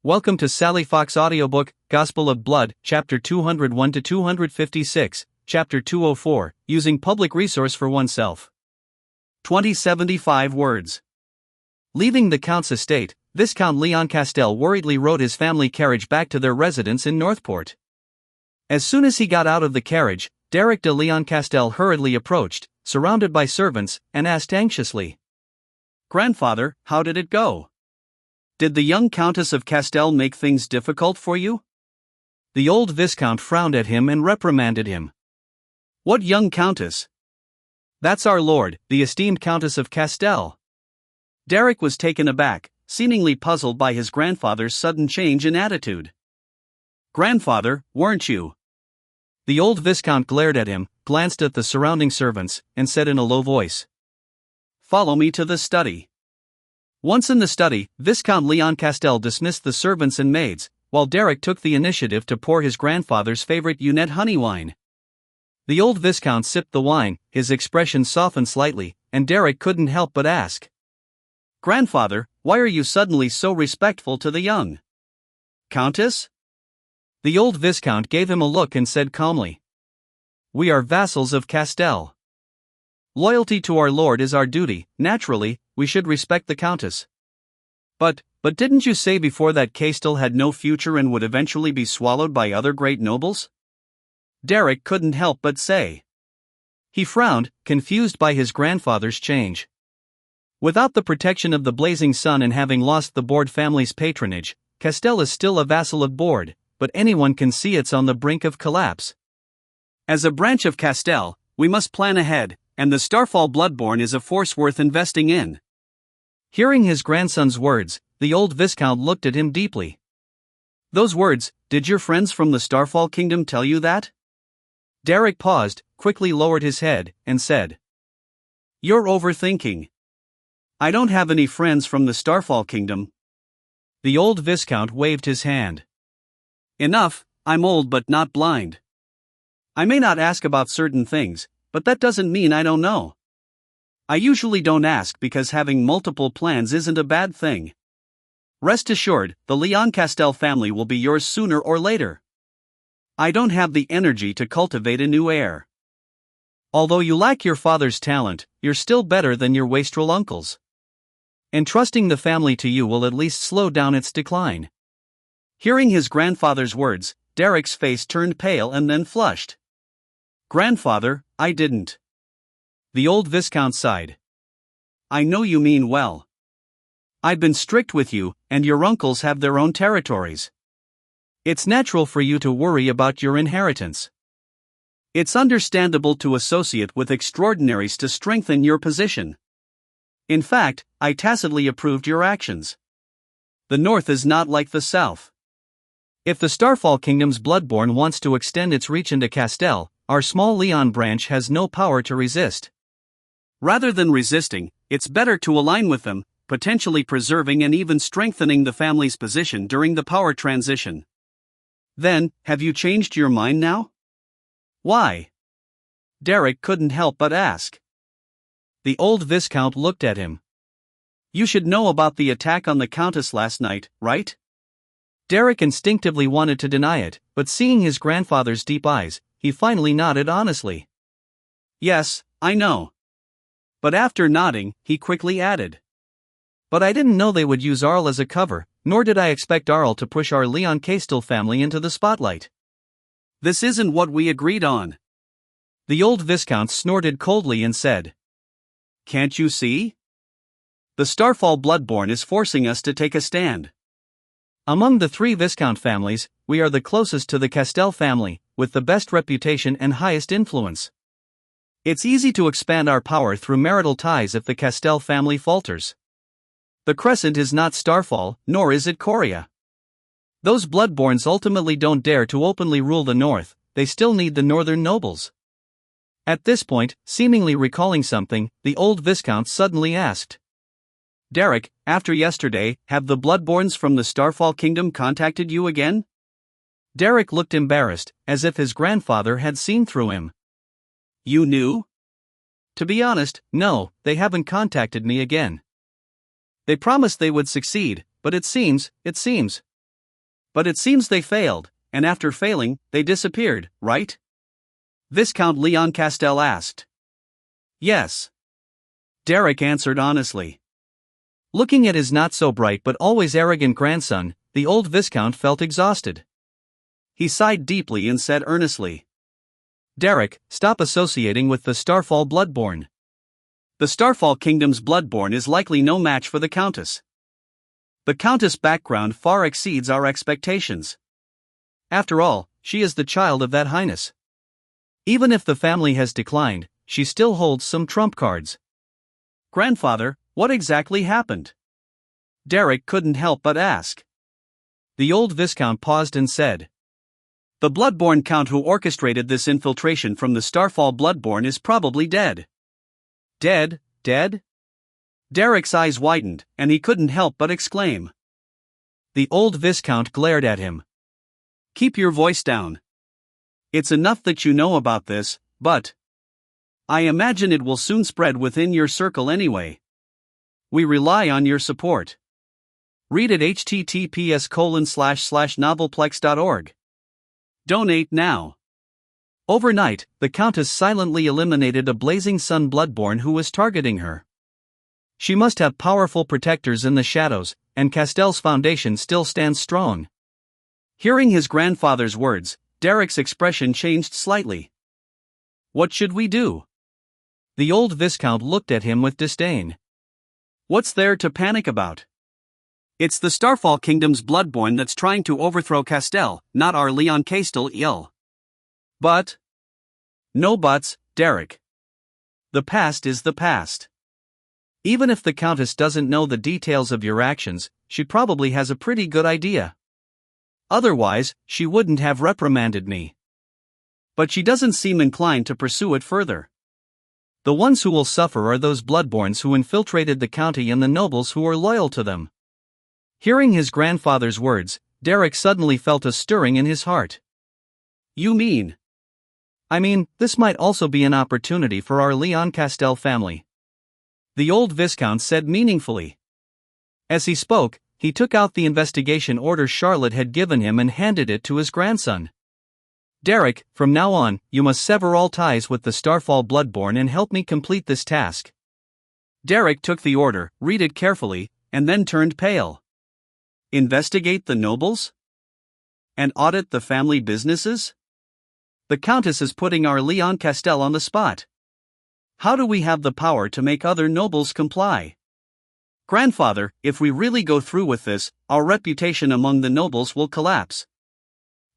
Welcome to Sally Fox Audiobook, Gospel of Blood, Chapter 201 to 256, Chapter 204, Using Public Resource for Oneself. 2075 words. Leaving the Count's estate, Viscount Leon Castell worriedly rode his family carriage back to their residence in Northport. As soon as he got out of the carriage, Derek de Leon Castell hurriedly approached, surrounded by servants, and asked anxiously, "Grandfather, how did it go? Did the young Countess of Castell make things difficult for you?" The old Viscount frowned at him and reprimanded him. "What young Countess?" "That's our lord, the esteemed Countess of Castell." Derek was taken aback, seemingly puzzled by his grandfather's sudden change in attitude. "Grandfather, weren't you?" The old Viscount glared at him, glanced at the surrounding servants, and said in a low voice, "Follow me to the study." Once in the study, Viscount Leon Castell dismissed the servants and maids, while Derek took the initiative to pour his grandfather's favorite Unette honey wine. The old Viscount sipped the wine, his expression softened slightly, and Derek couldn't help but ask, "Grandfather, why are you suddenly so respectful to the young Countess?" The old Viscount gave him a look and said calmly, "We are vassals of Castell. Loyalty to our lord is our duty. Naturally, we should respect the Countess. But didn't you say before that Castell had no future and would eventually be swallowed by other great nobles?" Derek couldn't help but say. He frowned, confused by his grandfather's change. Without the protection of the blazing sun and having lost the Board family's patronage, Castell is still a vassal of Board, but anyone can see it's on the brink of collapse. "As a branch of Castell, we must plan ahead, and the Starfall Bloodborne is a force worth investing in." Hearing his grandson's words, the old Viscount looked at him deeply. "Those words, did your friends from the Starfall Kingdom tell you that?" Derek paused, quickly lowered his head, and said, "You're overthinking. I don't have any friends from the Starfall Kingdom." The old Viscount waved his hand. "Enough, I'm old but not blind. I may not ask about certain things, but that doesn't mean I don't know. I usually don't ask because having multiple plans isn't a bad thing. Rest assured, the Leon Castell family will be yours sooner or later. I don't have the energy to cultivate a new heir. Although you lack your father's talent, you're still better than your wastrel uncles. Entrusting the family to you will at least slow down its decline." Hearing his grandfather's words, Derek's face turned pale and then flushed. "Grandfather, I didn't." The old Viscount sighed. "I know you mean well. I've been strict with you, and your uncles have their own territories. It's natural for you to worry about your inheritance. It's understandable to associate with extraordinaries to strengthen your position. In fact, I tacitly approved your actions. The North is not like the South. If the Starfall Kingdom's Bloodborne wants to extend its reach into Castell, our small Leon branch has no power to resist. Rather than resisting, it's better to align with them, potentially preserving and even strengthening the family's position during the power transition." "Then, have you changed your mind now?" "Why?" Derek couldn't help but ask. The old Viscount looked at him. "You should know about the attack on the Countess last night, right?" Derek instinctively wanted to deny it, but seeing his grandfather's deep eyes, he finally nodded honestly. "Yes, I know." But after nodding, he quickly added, "But I didn't know they would use Arl as a cover, nor did I expect Arl to push our Leon Castell family into the spotlight. This isn't what we agreed on." The old Viscount snorted coldly and said, "Can't you see? The Starfall Bloodborne is forcing us to take a stand. Among the three Viscount families, we are the closest to the Castell family, with the best reputation and highest influence. It's easy to expand our power through marital ties if the Castell family falters. The Crescent is not Starfall, nor is it Coria. Those Bloodborns ultimately don't dare to openly rule the North, they still need the northern nobles." At this point, seemingly recalling something, the old Viscount suddenly asked, "Derek, after yesterday, have the Bloodborns from the Starfall Kingdom contacted you again?" Derek looked embarrassed, as if his grandfather had seen through him. "You knew?" "To be honest, no, they haven't contacted me again. They promised they would succeed, but it seems, But it seems they failed, and after failing, they disappeared, right? Viscount Leon Castell asked. Yes. Derek answered honestly. Looking at his not-so-bright but always arrogant grandson, the old Viscount felt exhausted. He sighed deeply and said earnestly, Derek, stop associating with the Starfall Bloodborne. The Starfall Kingdom's Bloodborne is likely no match for the Countess. The Countess' background far exceeds our expectations. After all, she is the child of that highness. Even if the family has declined, she still holds some trump cards. Grandfather, what exactly happened? Derek couldn't help but ask. The old Viscount paused and said, The Bloodborne Count who orchestrated this infiltration from the Starfall Bloodborne is probably dead. Dead? Dead? Derek's eyes widened, and he couldn't help but exclaim. The old Viscount glared at him. Keep your voice down. It's enough that you know about this, but I imagine it will soon spread within your circle anyway. We rely on your support. Read at https://novelplex.org. Donate now. Overnight, the Countess silently eliminated a Blazing Sun Bloodborne who was targeting her. She must have powerful protectors in the shadows, and Castell's foundation still stands strong. Hearing his grandfather's words, Derek's expression changed slightly. What should we do? The old Viscount looked at him with disdain. What's there to panic about? It's the Starfall Kingdom's Bloodborne that's trying to overthrow Castell, not our Leon Castell. But? No buts, Derek. The past is the past. Even if the Countess doesn't know the details of your actions, she probably has a pretty good idea. Otherwise, she wouldn't have reprimanded me. But she doesn't seem inclined to pursue it further. The ones who will suffer are those Bloodborns who infiltrated the county and the nobles who are loyal to them. Hearing his grandfather's words, Derek suddenly felt a stirring in his heart. You mean? I mean, this might also be an opportunity for our Leon Castell family. The old Viscount said meaningfully. As he spoke, he took out the investigation order Charlotte had given him and handed it to his grandson. Derek, from now on, you must sever all ties with the Starfall Bloodborne and help me complete this task. Derek took the order, read it carefully, and then turned pale. Investigate the nobles? And audit the family businesses? The Countess is putting our Leon Castell on the spot. How do we have the power to make other nobles comply? Grandfather, if we really go through with this, our reputation among the nobles will collapse.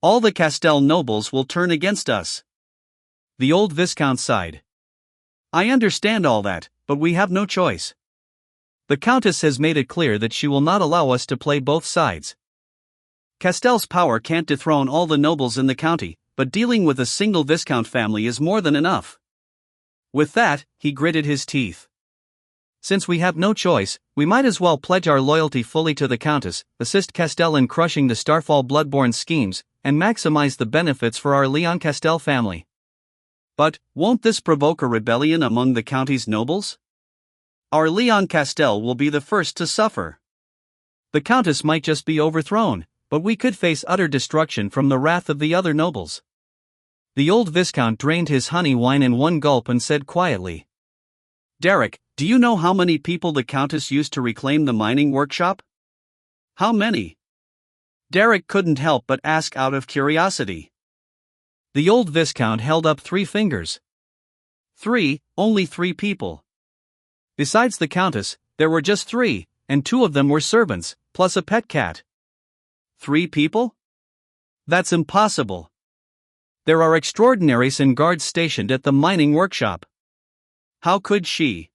All the Castell nobles will turn against us. The old Viscount sighed. I understand all that, but we have no choice. The Countess has made it clear that she will not allow us to play both sides. Castell's power can't dethrone all the nobles in the county, but dealing with a single Viscount family is more than enough. With that, he gritted his teeth. Since we have no choice, we might as well pledge our loyalty fully to the Countess, assist Castell in crushing the Starfall Bloodborne schemes, and maximize the benefits for our Leon Castell family. But, won't this provoke a rebellion among the county's nobles? Our Leon Castell will be the first to suffer. The Countess might just be overthrown, but we could face utter destruction from the wrath of the other nobles. The old Viscount drained his honey wine in one gulp and said quietly, Derek, do you know how many people the Countess used to reclaim the mining workshop? How many? Derek couldn't help but ask out of curiosity. The old Viscount held up 3 fingers. 3, only 3 people. Besides the Countess, there were just 3, and 2 of them were servants, plus a pet cat. 3 people? That's impossible. There are extraordinaries and guards stationed at the mining workshop. How could she?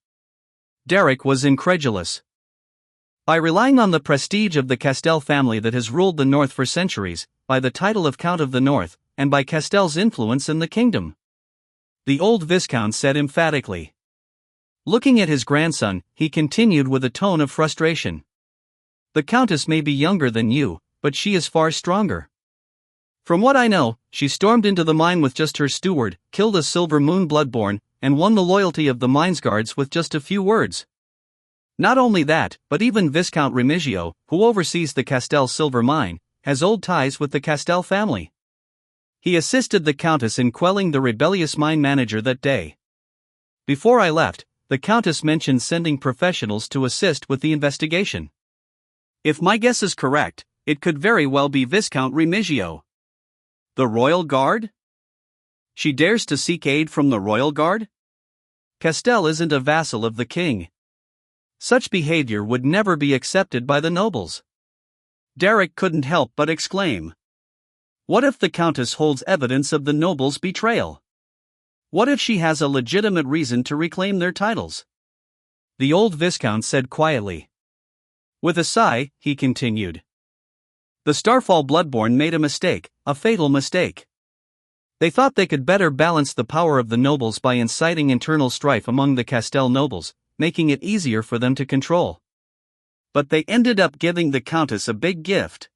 Derek was incredulous. By relying on the prestige of the Castell family that has ruled the North for centuries, by the title of Count of the North, and by Castell's influence in the kingdom. The old Viscount said emphatically. Looking at his grandson, he continued with a tone of frustration. The Countess may be younger than you, but she is far stronger. From what I know, she stormed into the mine with just her steward, killed a Silver Moon Bloodborne, and won the loyalty of the mine's guards with just a few words. Not only that, but even Viscount Remigio, who oversees the Castell silver mine, has old ties with the Castell family. He assisted the Countess in quelling the rebellious mine manager that day. Before I left, the Countess mentioned sending professionals to assist with the investigation. If my guess is correct, it could very well be Viscount Remigio. The Royal Guard? She dares to seek aid from the Royal Guard? Castell isn't a vassal of the king. Such behavior would never be accepted by the nobles. Derek couldn't help but exclaim. What if the Countess holds evidence of the nobles' betrayal? What if she has a legitimate reason to reclaim their titles? The old Viscount said quietly. With a sigh, he continued. The Starfall Bloodborne made a mistake, a fatal mistake. They thought they could better balance the power of the nobles by inciting internal strife among the Castell nobles, making it easier for them to control. But they ended up giving the Countess a big gift.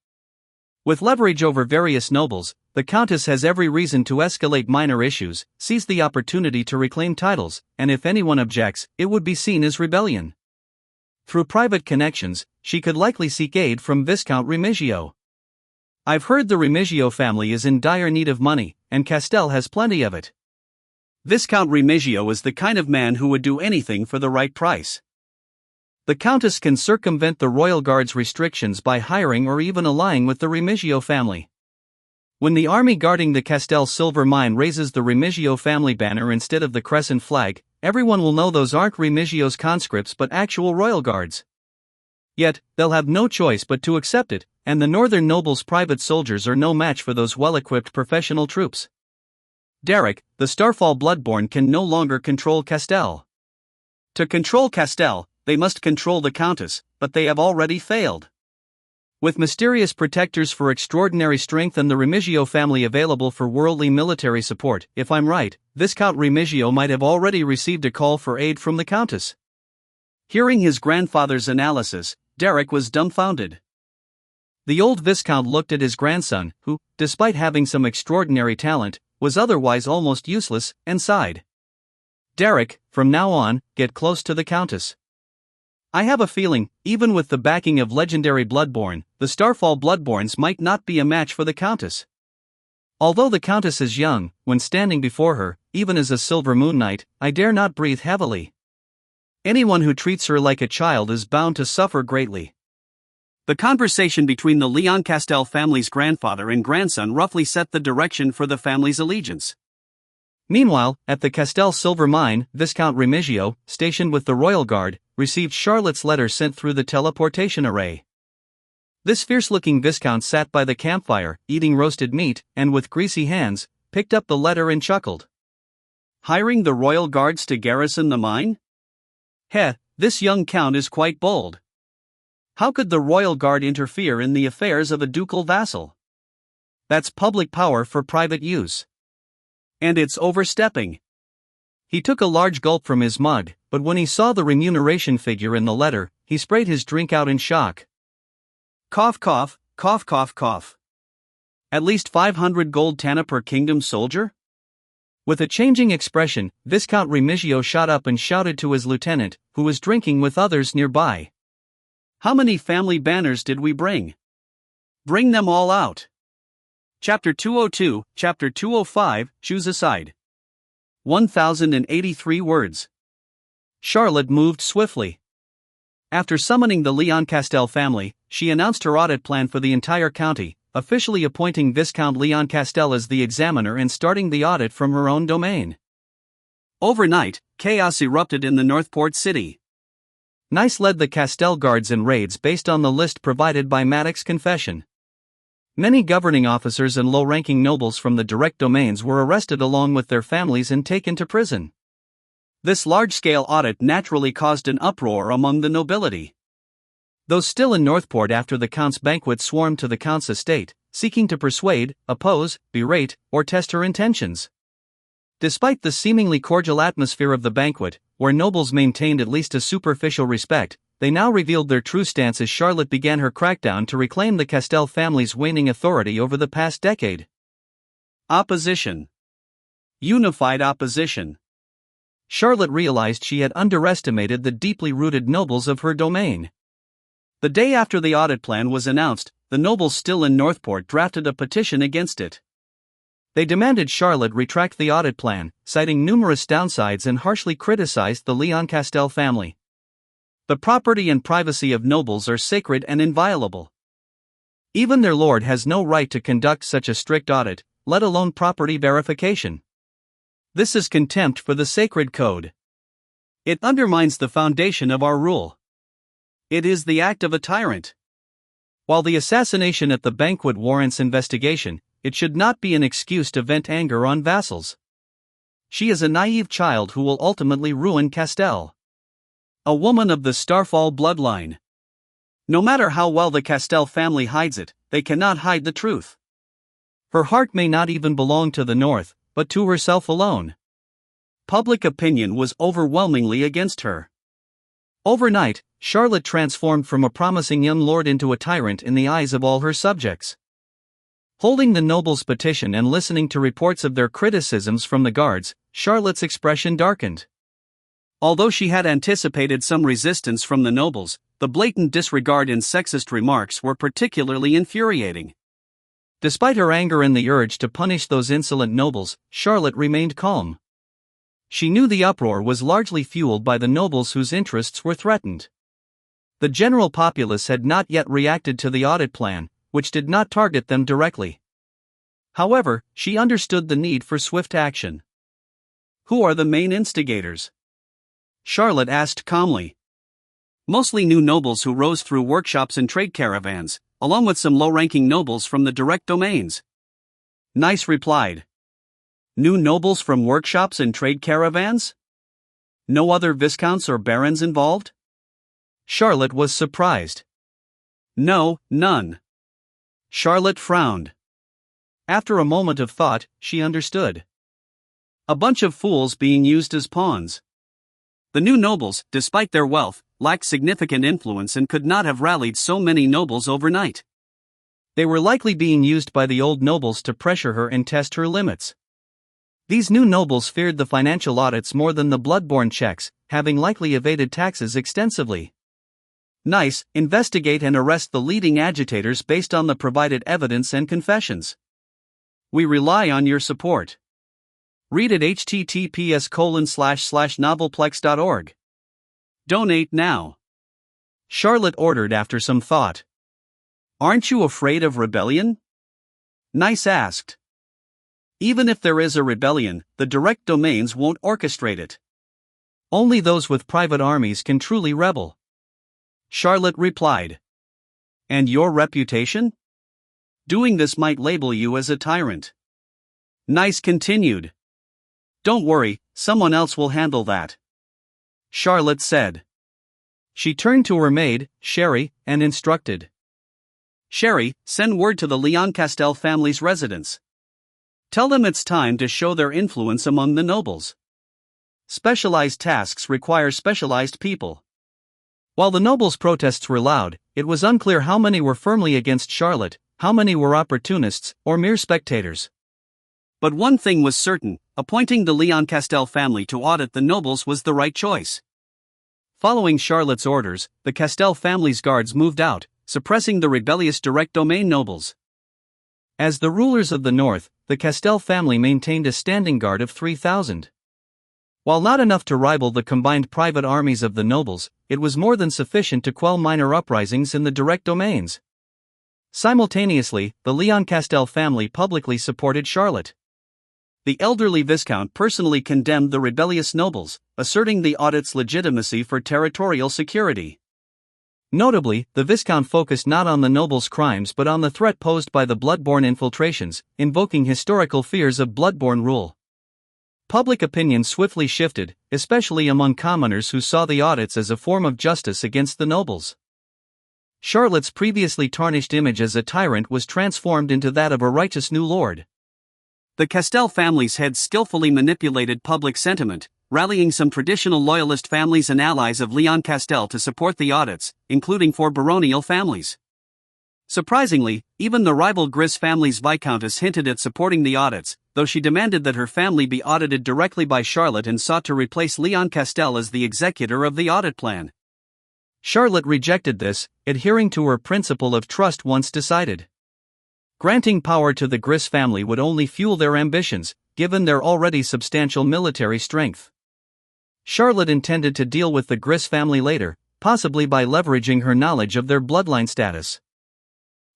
With leverage over various nobles, the Countess has every reason to escalate minor issues, seize the opportunity to reclaim titles, and if anyone objects, it would be seen as rebellion. Through private connections, she could likely seek aid from Viscount Remigio. I've heard the Remigio family is in dire need of money, and Castell has plenty of it. Viscount Remigio is the kind of man who would do anything for the right price. The Countess can circumvent the Royal Guard's restrictions by hiring or even allying with the Remigio family. When the army guarding the Castell silver mine raises the Remigio family banner instead of the crescent flag, everyone will know those aren't Remigio's conscripts but actual Royal Guards. Yet, they'll have no choice but to accept it, and the northern nobles' private soldiers are no match for those well-equipped professional troops. Derek, the Starfall Bloodborne can no longer control Castell. To control Castell, they must control the Countess, but they have already failed. With mysterious protectors for extraordinary strength and the Remigio family available for worldly military support, if I'm right, Viscount Remigio might have already received a call for aid from the Countess. Hearing his grandfather's analysis, Derek was dumbfounded. The old Viscount looked at his grandson, who, despite having some extraordinary talent, was otherwise almost useless, and sighed. Derek, from now on, get close to the Countess. I have a feeling, even with the backing of legendary Bloodborne, the Starfall Bloodborns might not be a match for the Countess. Although the Countess is young, when standing before her, even as a Silver Moon Knight, I dare not breathe heavily. Anyone who treats her like a child is bound to suffer greatly. The conversation between the Leon Castell family's grandfather and grandson roughly set the direction for the family's allegiance. Meanwhile, at the Castell silver mine, Viscount Remigio, stationed with the Royal Guard, received Charlotte's letter sent through the teleportation array. This fierce-looking Viscount sat by the campfire, eating roasted meat, and with greasy hands, picked up the letter and chuckled. Hiring the Royal Guards to garrison the mine? This young count is quite bold. How could the Royal Guard interfere in the affairs of a ducal vassal? That's public power for private use. And it's overstepping. He took a large gulp from his mug, but when he saw the remuneration figure in the letter, he sprayed his drink out in shock. Cough cough, cough cough cough. At least 500 gold tanna per kingdom soldier? With a changing expression, Viscount Remigio shot up and shouted to his lieutenant, who was drinking with others nearby. How many family banners did we bring? Bring them all out. Chapter 202, Chapter 205, Choose a Side. 1083 words. Charlotte moved swiftly. After summoning the Leon Castell family, she announced her audit plan for the entire county, officially appointing Viscount Leon Castell as the examiner and starting the audit from her own domain. Overnight, chaos erupted in the Northport city. Nice led the Castell guards in raids based on the list provided by Maddox's confession. Many governing officers and low-ranking nobles from the direct domains were arrested along with their families and taken to prison. This large-scale audit naturally caused an uproar among the nobility. Those still in Northport after the Count's banquet swarmed to the Count's estate, seeking to persuade, oppose, berate, or test her intentions. Despite the seemingly cordial atmosphere of the banquet, where nobles maintained at least a superficial respect, they now revealed their true stance as Charlotte began her crackdown to reclaim the Castell family's waning authority over the past decade. Opposition. Unified opposition. Charlotte realized she had underestimated the deeply rooted nobles of her domain. The day after the audit plan was announced, the nobles still in Northport drafted a petition against it. They demanded Charlotte retract the audit plan, citing numerous downsides, and harshly criticized the Leon Castell family. The property and privacy of nobles are sacred and inviolable. Even their lord has no right to conduct such a strict audit, let alone property verification. This is contempt for the sacred code. It undermines the foundation of our rule. It is the act of a tyrant. While the assassination at the banquet warrants investigation, it should not be an excuse to vent anger on vassals. She is a naive child who will ultimately ruin Castell. A woman of the Starfall bloodline. No matter how well the Castell family hides it, they cannot hide the truth. Her heart may not even belong to the North, but to herself alone. Public opinion was overwhelmingly against her. Overnight, Charlotte transformed from a promising young lord into a tyrant in the eyes of all her subjects. Holding the nobles' petition and listening to reports of their criticisms from the guards, Charlotte's expression darkened. Although she had anticipated some resistance from the nobles, the blatant disregard and sexist remarks were particularly infuriating. Despite her anger and the urge to punish those insolent nobles, Charlotte remained calm. She knew the uproar was largely fueled by the nobles whose interests were threatened. The general populace had not yet reacted to the audit plan, which did not target them directly. However, she understood the need for swift action. Who are the main instigators? Charlotte asked calmly. Mostly new nobles who rose through workshops and trade caravans, along with some low-ranking nobles from the direct domains. Nice replied. New nobles from workshops and trade caravans? No other viscounts or barons involved? Charlotte was surprised. No, none. Charlotte frowned. After a moment of thought, she understood. A bunch of fools being used as pawns. The new nobles, despite their wealth, lacked significant influence and could not have rallied so many nobles overnight. They were likely being used by the old nobles to pressure her and test her limits. These new nobles feared the financial audits more than the bloodborne checks, having likely evaded taxes extensively. Nice, investigate and arrest the leading agitators based on the provided evidence and confessions. We rely on your support. Read at https://novelplex.org. Donate now. Charlotte ordered after some thought. Aren't you afraid of rebellion? Nice asked. Even if there is a rebellion, the direct domains won't orchestrate it. Only those with private armies can truly rebel. Charlotte replied. And your reputation? Doing this might label you as a tyrant. Nice continued. Don't worry, someone else will handle that. Charlotte said. She turned to her maid, Sherry, and instructed. Sherry, send word to the Leon Castell family's residence. Tell them it's time to show their influence among the nobles. Specialized tasks require specialized people. While the nobles' protests were loud, it was unclear how many were firmly against Charlotte, how many were opportunists, or mere spectators. But one thing was certain, appointing the Leon Castell family to audit the nobles was the right choice. Following Charlotte's orders, the Castell family's guards moved out, suppressing the rebellious direct domain nobles. As the rulers of the North, the Castell family maintained a standing guard of 3,000. While not enough to rival the combined private armies of the nobles, it was more than sufficient to quell minor uprisings in the direct domains. Simultaneously, the Leon Castell family publicly supported Charlotte. The elderly Viscount personally condemned the rebellious nobles, asserting the audit's legitimacy for territorial security. Notably, the Viscount focused not on the nobles' crimes but on the threat posed by the bloodborne infiltrations, invoking historical fears of bloodborne rule. Public opinion swiftly shifted, especially among commoners who saw the audits as a form of justice against the nobles. Charlotte's previously tarnished image as a tyrant was transformed into that of a righteous new lord. The Castell family's heads skillfully manipulated public sentiment, rallying some traditional loyalist families and allies of Leon Castell to support the audits, including four baronial families. Surprisingly, even the rival Gris family's viscountess hinted at supporting the audits, though she demanded that her family be audited directly by Charlotte and sought to replace Leon Castell as the executor of the audit plan. Charlotte rejected this, adhering to her principle of trust once decided. Granting power to the Gris family would only fuel their ambitions, given their already substantial military strength. Charlotte intended to deal with the Gris family later, possibly by leveraging her knowledge of their bloodline status.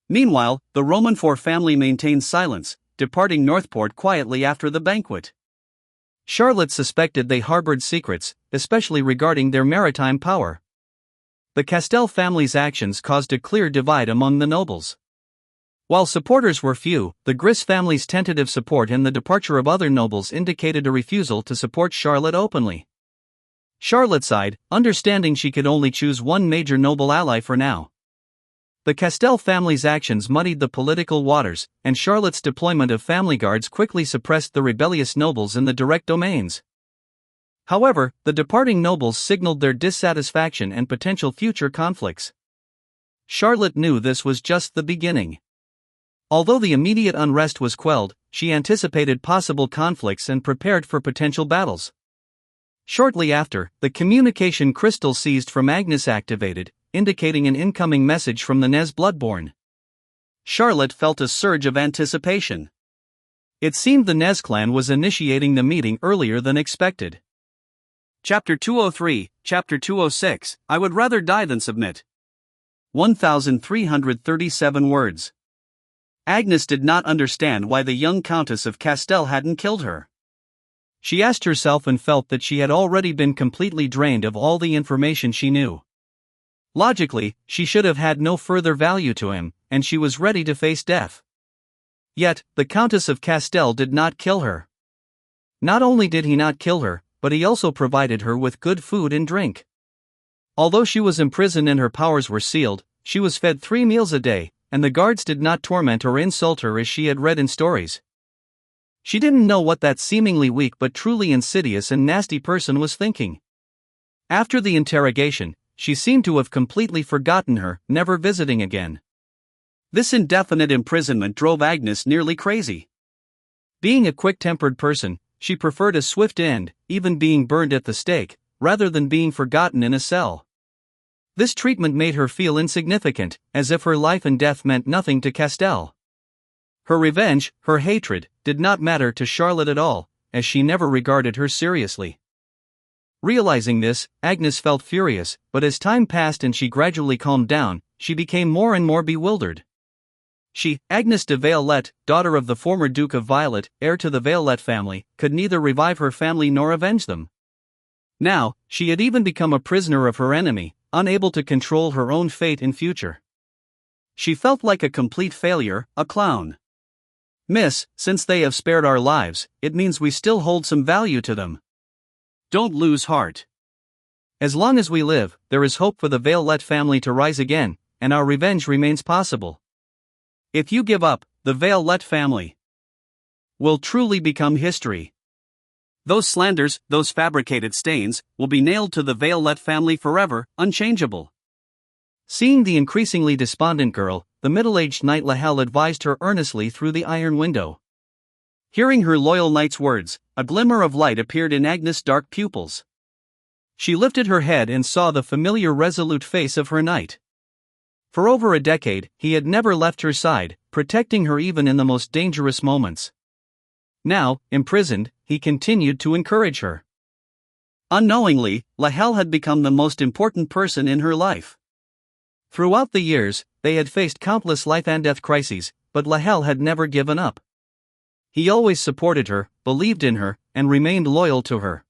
Meanwhile, the Romanfort family maintained silence, departing Northport quietly after the banquet. Charlotte suspected they harbored secrets, especially regarding their maritime power. The Castel family's actions caused a clear divide among the nobles. While supporters were few, the Gris family's tentative support and the departure of other nobles indicated a refusal to support Charlotte openly. Charlotte sighed, understanding she could only choose one major noble ally for now. The Castel family's actions muddied the political waters, and Charlotte's deployment of family guards quickly suppressed the rebellious nobles in the direct domains. However, the departing nobles signaled their dissatisfaction and potential future conflicts. Charlotte knew this was just the beginning. Although the immediate unrest was quelled, she anticipated possible conflicts and prepared for potential battles. Shortly after, the communication crystal seized from Agnes activated, indicating an incoming message from the Nez Bloodborne. Charlotte felt a surge of anticipation. It seemed the Nez clan was initiating the meeting earlier than expected. Chapter 203, Chapter 206, I would rather die than submit. 1,337 words. Agnes did not understand why the young Countess of Castel hadn't killed her. She asked herself and felt that she had already been completely drained of all the information she knew. Logically, she should have had no further value to him, and she was ready to face death. Yet, the Countess of Castel did not kill her. Not only did he not kill her, but he also provided her with good food and drink. Although she was imprisoned and her powers were sealed, she was fed 3 meals a day, and the guards did not torment or insult her as she had read in stories. She didn't know what that seemingly weak but truly insidious and nasty person was thinking. After the interrogation, she seemed to have completely forgotten her, never visiting again. This indefinite imprisonment drove Agnes nearly crazy. Being a quick-tempered person, she preferred a swift end, even being burned at the stake, rather than being forgotten in a cell. This treatment made her feel insignificant, as if her life and death meant nothing to Castel. Her revenge, her hatred, did not matter to Charlotte at all, as she never regarded her seriously. Realizing this, Agnes felt furious, but as time passed and she gradually calmed down, she became more and more bewildered. She, Agnes de Violette, daughter of the former Duke of Violet, heir to the Violette family, could neither revive her family nor avenge them. Now, she had even become a prisoner of her enemy, unable to control her own fate and future. She felt like a complete failure, a clown. Miss, since they have spared our lives, it means we still hold some value to them. Don't lose heart. As long as we live, there is hope for the Violette family to rise again, and our revenge remains possible. If you give up, the Violette family will truly become history. Those slanders, those fabricated stains, will be nailed to the Violette family forever, unchangeable. Seeing the increasingly despondent girl, the middle-aged knight Lahel advised her earnestly through the iron window. Hearing her loyal knight's words, a glimmer of light appeared in Agnes' dark pupils. She lifted her head and saw the familiar resolute face of her knight. For over a decade, he had never left her side, protecting her even in the most dangerous moments. Now, imprisoned, he continued to encourage her. Unknowingly, Lahel had become the most important person in her life. Throughout the years, they had faced countless life and death crises, but Lahel had never given up. He always supported her, believed in her, and remained loyal to her.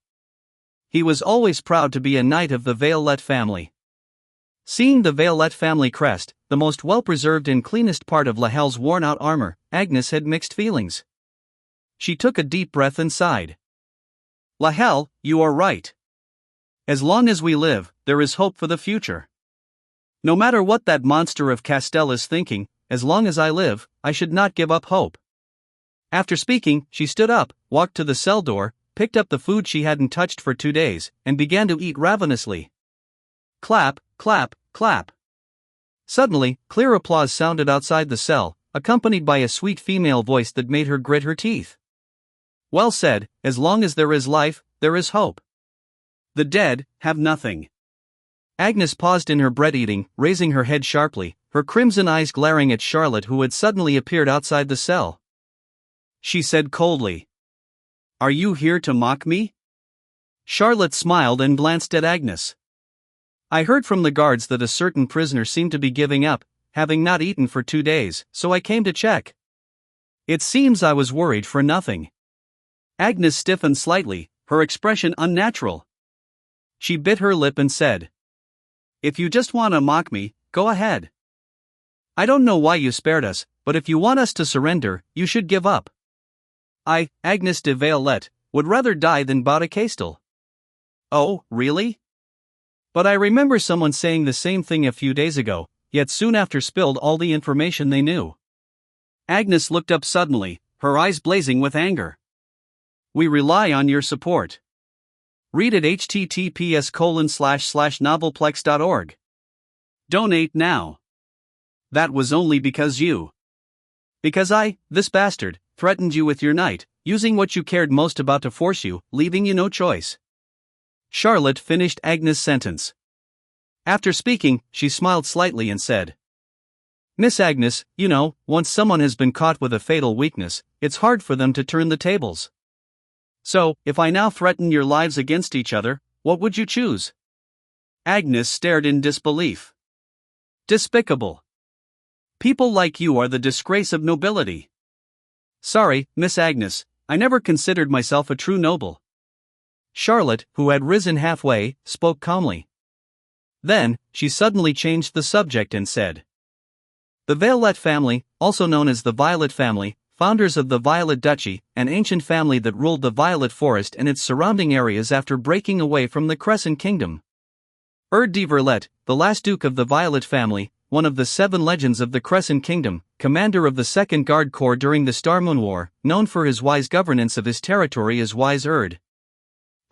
He was always proud to be a knight of the Violette family. Seeing the Violette family crest, the most well-preserved and cleanest part of Lahel's worn-out armor, Agnes had mixed feelings. She took a deep breath and sighed. Lahel, you are right. As long as we live, there is hope for the future. No matter what that monster of Castel is thinking, as long as I live, I should not give up hope. After speaking, she stood up, walked to the cell door, picked up the food she hadn't touched for 2 days, and began to eat ravenously. Clap, clap, clap. Suddenly, clear applause sounded outside the cell, accompanied by a sweet female voice that made her grit her teeth. Well said, as long as there is life, there is hope. The dead have nothing. Agnes paused in her bread eating, raising her head sharply, her crimson eyes glaring at Charlotte, who had suddenly appeared outside the cell. She said coldly, "Are you here to mock me?" Charlotte smiled and glanced at Agnes. "I heard from the guards that a certain prisoner seemed to be giving up, having not eaten for 2 days, so I came to check. It seems I was worried for nothing." Agnes stiffened slightly, her expression unnatural. She bit her lip and said, "If you just want to mock me, go ahead. I don't know why you spared us, but if you want us to surrender, you should give up. I, Agnes de Violette, would rather die than bow to Castel." "Oh, really? But I remember someone saying the same thing a few days ago, yet soon after spilled all the information they knew." Agnes looked up suddenly, her eyes blazing with anger. "We rely on your support. Read at https://novelplex.org. Donate now. That was only because I, this bastard, threatened you with your knight, using what you cared most about to force you, leaving you no choice." Charlotte finished Agnes' sentence. After speaking, she smiled slightly and said, "Miss Agnes, you know, once someone has been caught with a fatal weakness, it's hard for them to turn the tables. So, if I now threaten your lives against each other, what would you choose?" Agnes stared in disbelief. "Despicable. People like you are the disgrace of nobility." "Sorry, Miss Agnes, I never considered myself a true noble." Charlotte, who had risen halfway, spoke calmly. Then, she suddenly changed the subject and said, "The Violette family, also known as the Violet family, founders of the Violet Duchy, an ancient family that ruled the Violet Forest and its surrounding areas after breaking away from the Crescent Kingdom. Erd de Verlet, the last duke of the Violet family, one of the 7 legends of the Crescent Kingdom, commander of the 2nd Guard Corps during the Star Moon War, known for his wise governance of his territory as Wise Erd.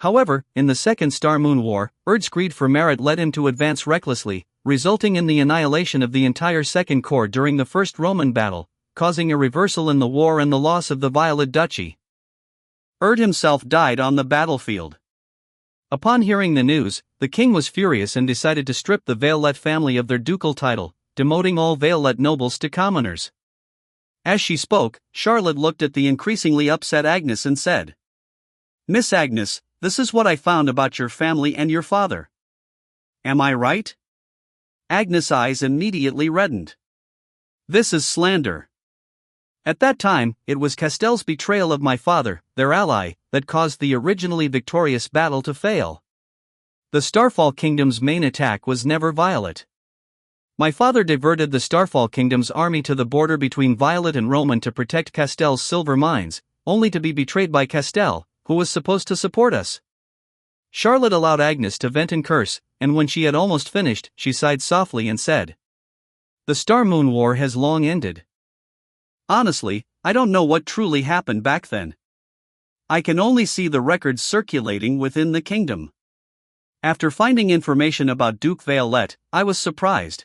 However, in the Second Star Moon War, Erd's greed for merit led him to advance recklessly, resulting in the annihilation of the entire Second Corps during the First Roman battle, causing a reversal in the war and the loss of the Violet Duchy. Erd himself died on the battlefield. Upon hearing the news, the king was furious and decided to strip the Violette family of their ducal title, demoting all Violette nobles to commoners." As she spoke, Charlotte looked at the increasingly upset Agnes and said, "Miss Agnes, this is what I found about your family and your father. Am I right?" Agnes' eyes immediately reddened. "This is slander. At that time, it was Castel's betrayal of my father, their ally, that caused the originally victorious battle to fail. The Starfall Kingdom's main attack was never Violet. My father diverted the Starfall Kingdom's army to the border between Violet and Roman to protect Castel's silver mines, only to be betrayed by Castel, who was supposed to support us." Charlotte allowed Agnes to vent and curse, and when she had almost finished, she sighed softly and said, "The Star Moon War has long ended. Honestly, I don't know what truly happened back then. I can only see the records circulating within the kingdom. After finding information about Duke Violette, I was surprised.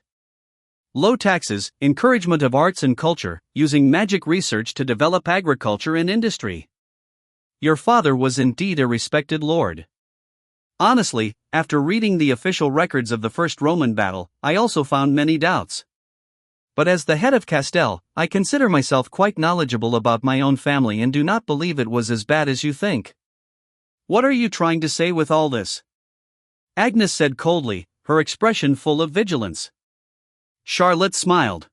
Low taxes, encouragement of arts and culture, using magic research to develop agriculture and industry. Your father was indeed a respected lord. Honestly, after reading the official records of the First Roman battle, I also found many doubts. But as the head of Castel, I consider myself quite knowledgeable about my own family and do not believe it was as bad as you think. What are you trying to say with all this?" Agnes said coldly, her expression full of vigilance. Charlotte smiled.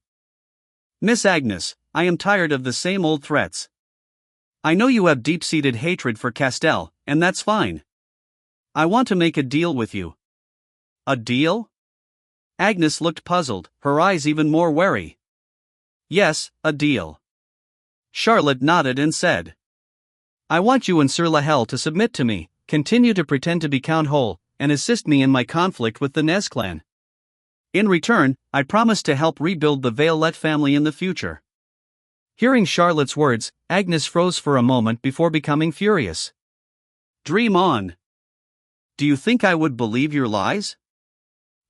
"Miss Agnes, I am tired of the same old threats. I know you have deep-seated hatred for Castel, and that's fine. I want to make a deal with you." "A deal?" Agnes looked puzzled, her eyes even more wary. "Yes, a deal." Charlotte nodded and said, "I want you and Sir Lahel to submit to me, continue to pretend to be Count Hole, and assist me in my conflict with the Nez clan. In return, I promise to help rebuild the Violette family in the future." Hearing Charlotte's words, Agnes froze for a moment before becoming furious. "Dream on. Do you think I would believe your lies?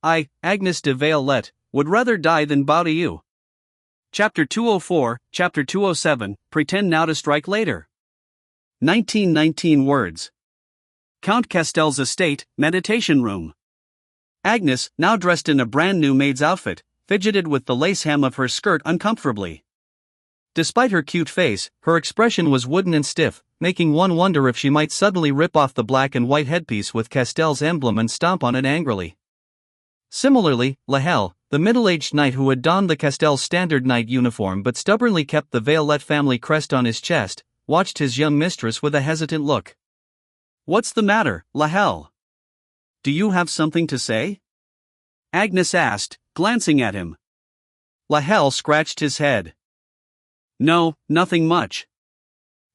I, Agnes de Violette, would rather die than bow to you." Chapter 204, Chapter 207, Pretend now to strike later. 1919 words. Count Castel's estate, meditation room. Agnes, now dressed in a brand new maid's outfit, fidgeted with the lace hem of her skirt uncomfortably. Despite her cute face, her expression was wooden and stiff, making one wonder if she might suddenly rip off the black and white headpiece with Castel's emblem and stomp on it angrily. Similarly, Lahel, the middle-aged knight who had donned the Castel's standard knight uniform but stubbornly kept the Violet family crest on his chest, watched his young mistress with a hesitant look. "What's the matter, Lahel? Do you have something to say?" Agnes asked, glancing at him. Lahel scratched his head. "No, nothing much.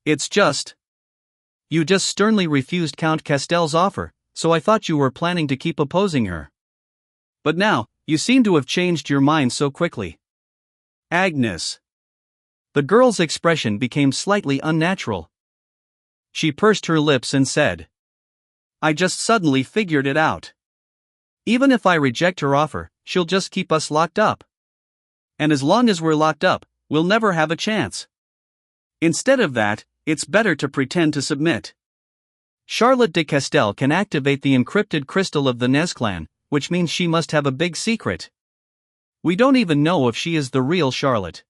It's just. You just sternly refused Count Castel's offer, so I thought you were planning to keep opposing her. But now, you seem to have changed your mind so quickly." Agnes. The girl's expression became slightly unnatural. She pursed her lips and said, "I just suddenly figured it out. Even if I reject her offer, she'll just keep us locked up. And as long as we're locked up, we'll never have a chance. Instead of that, it's better to pretend to submit. Charlotte de Castel can activate the encrypted crystal of the Nez clan, which means she must have a big secret. We don't even know if she is the real Charlotte.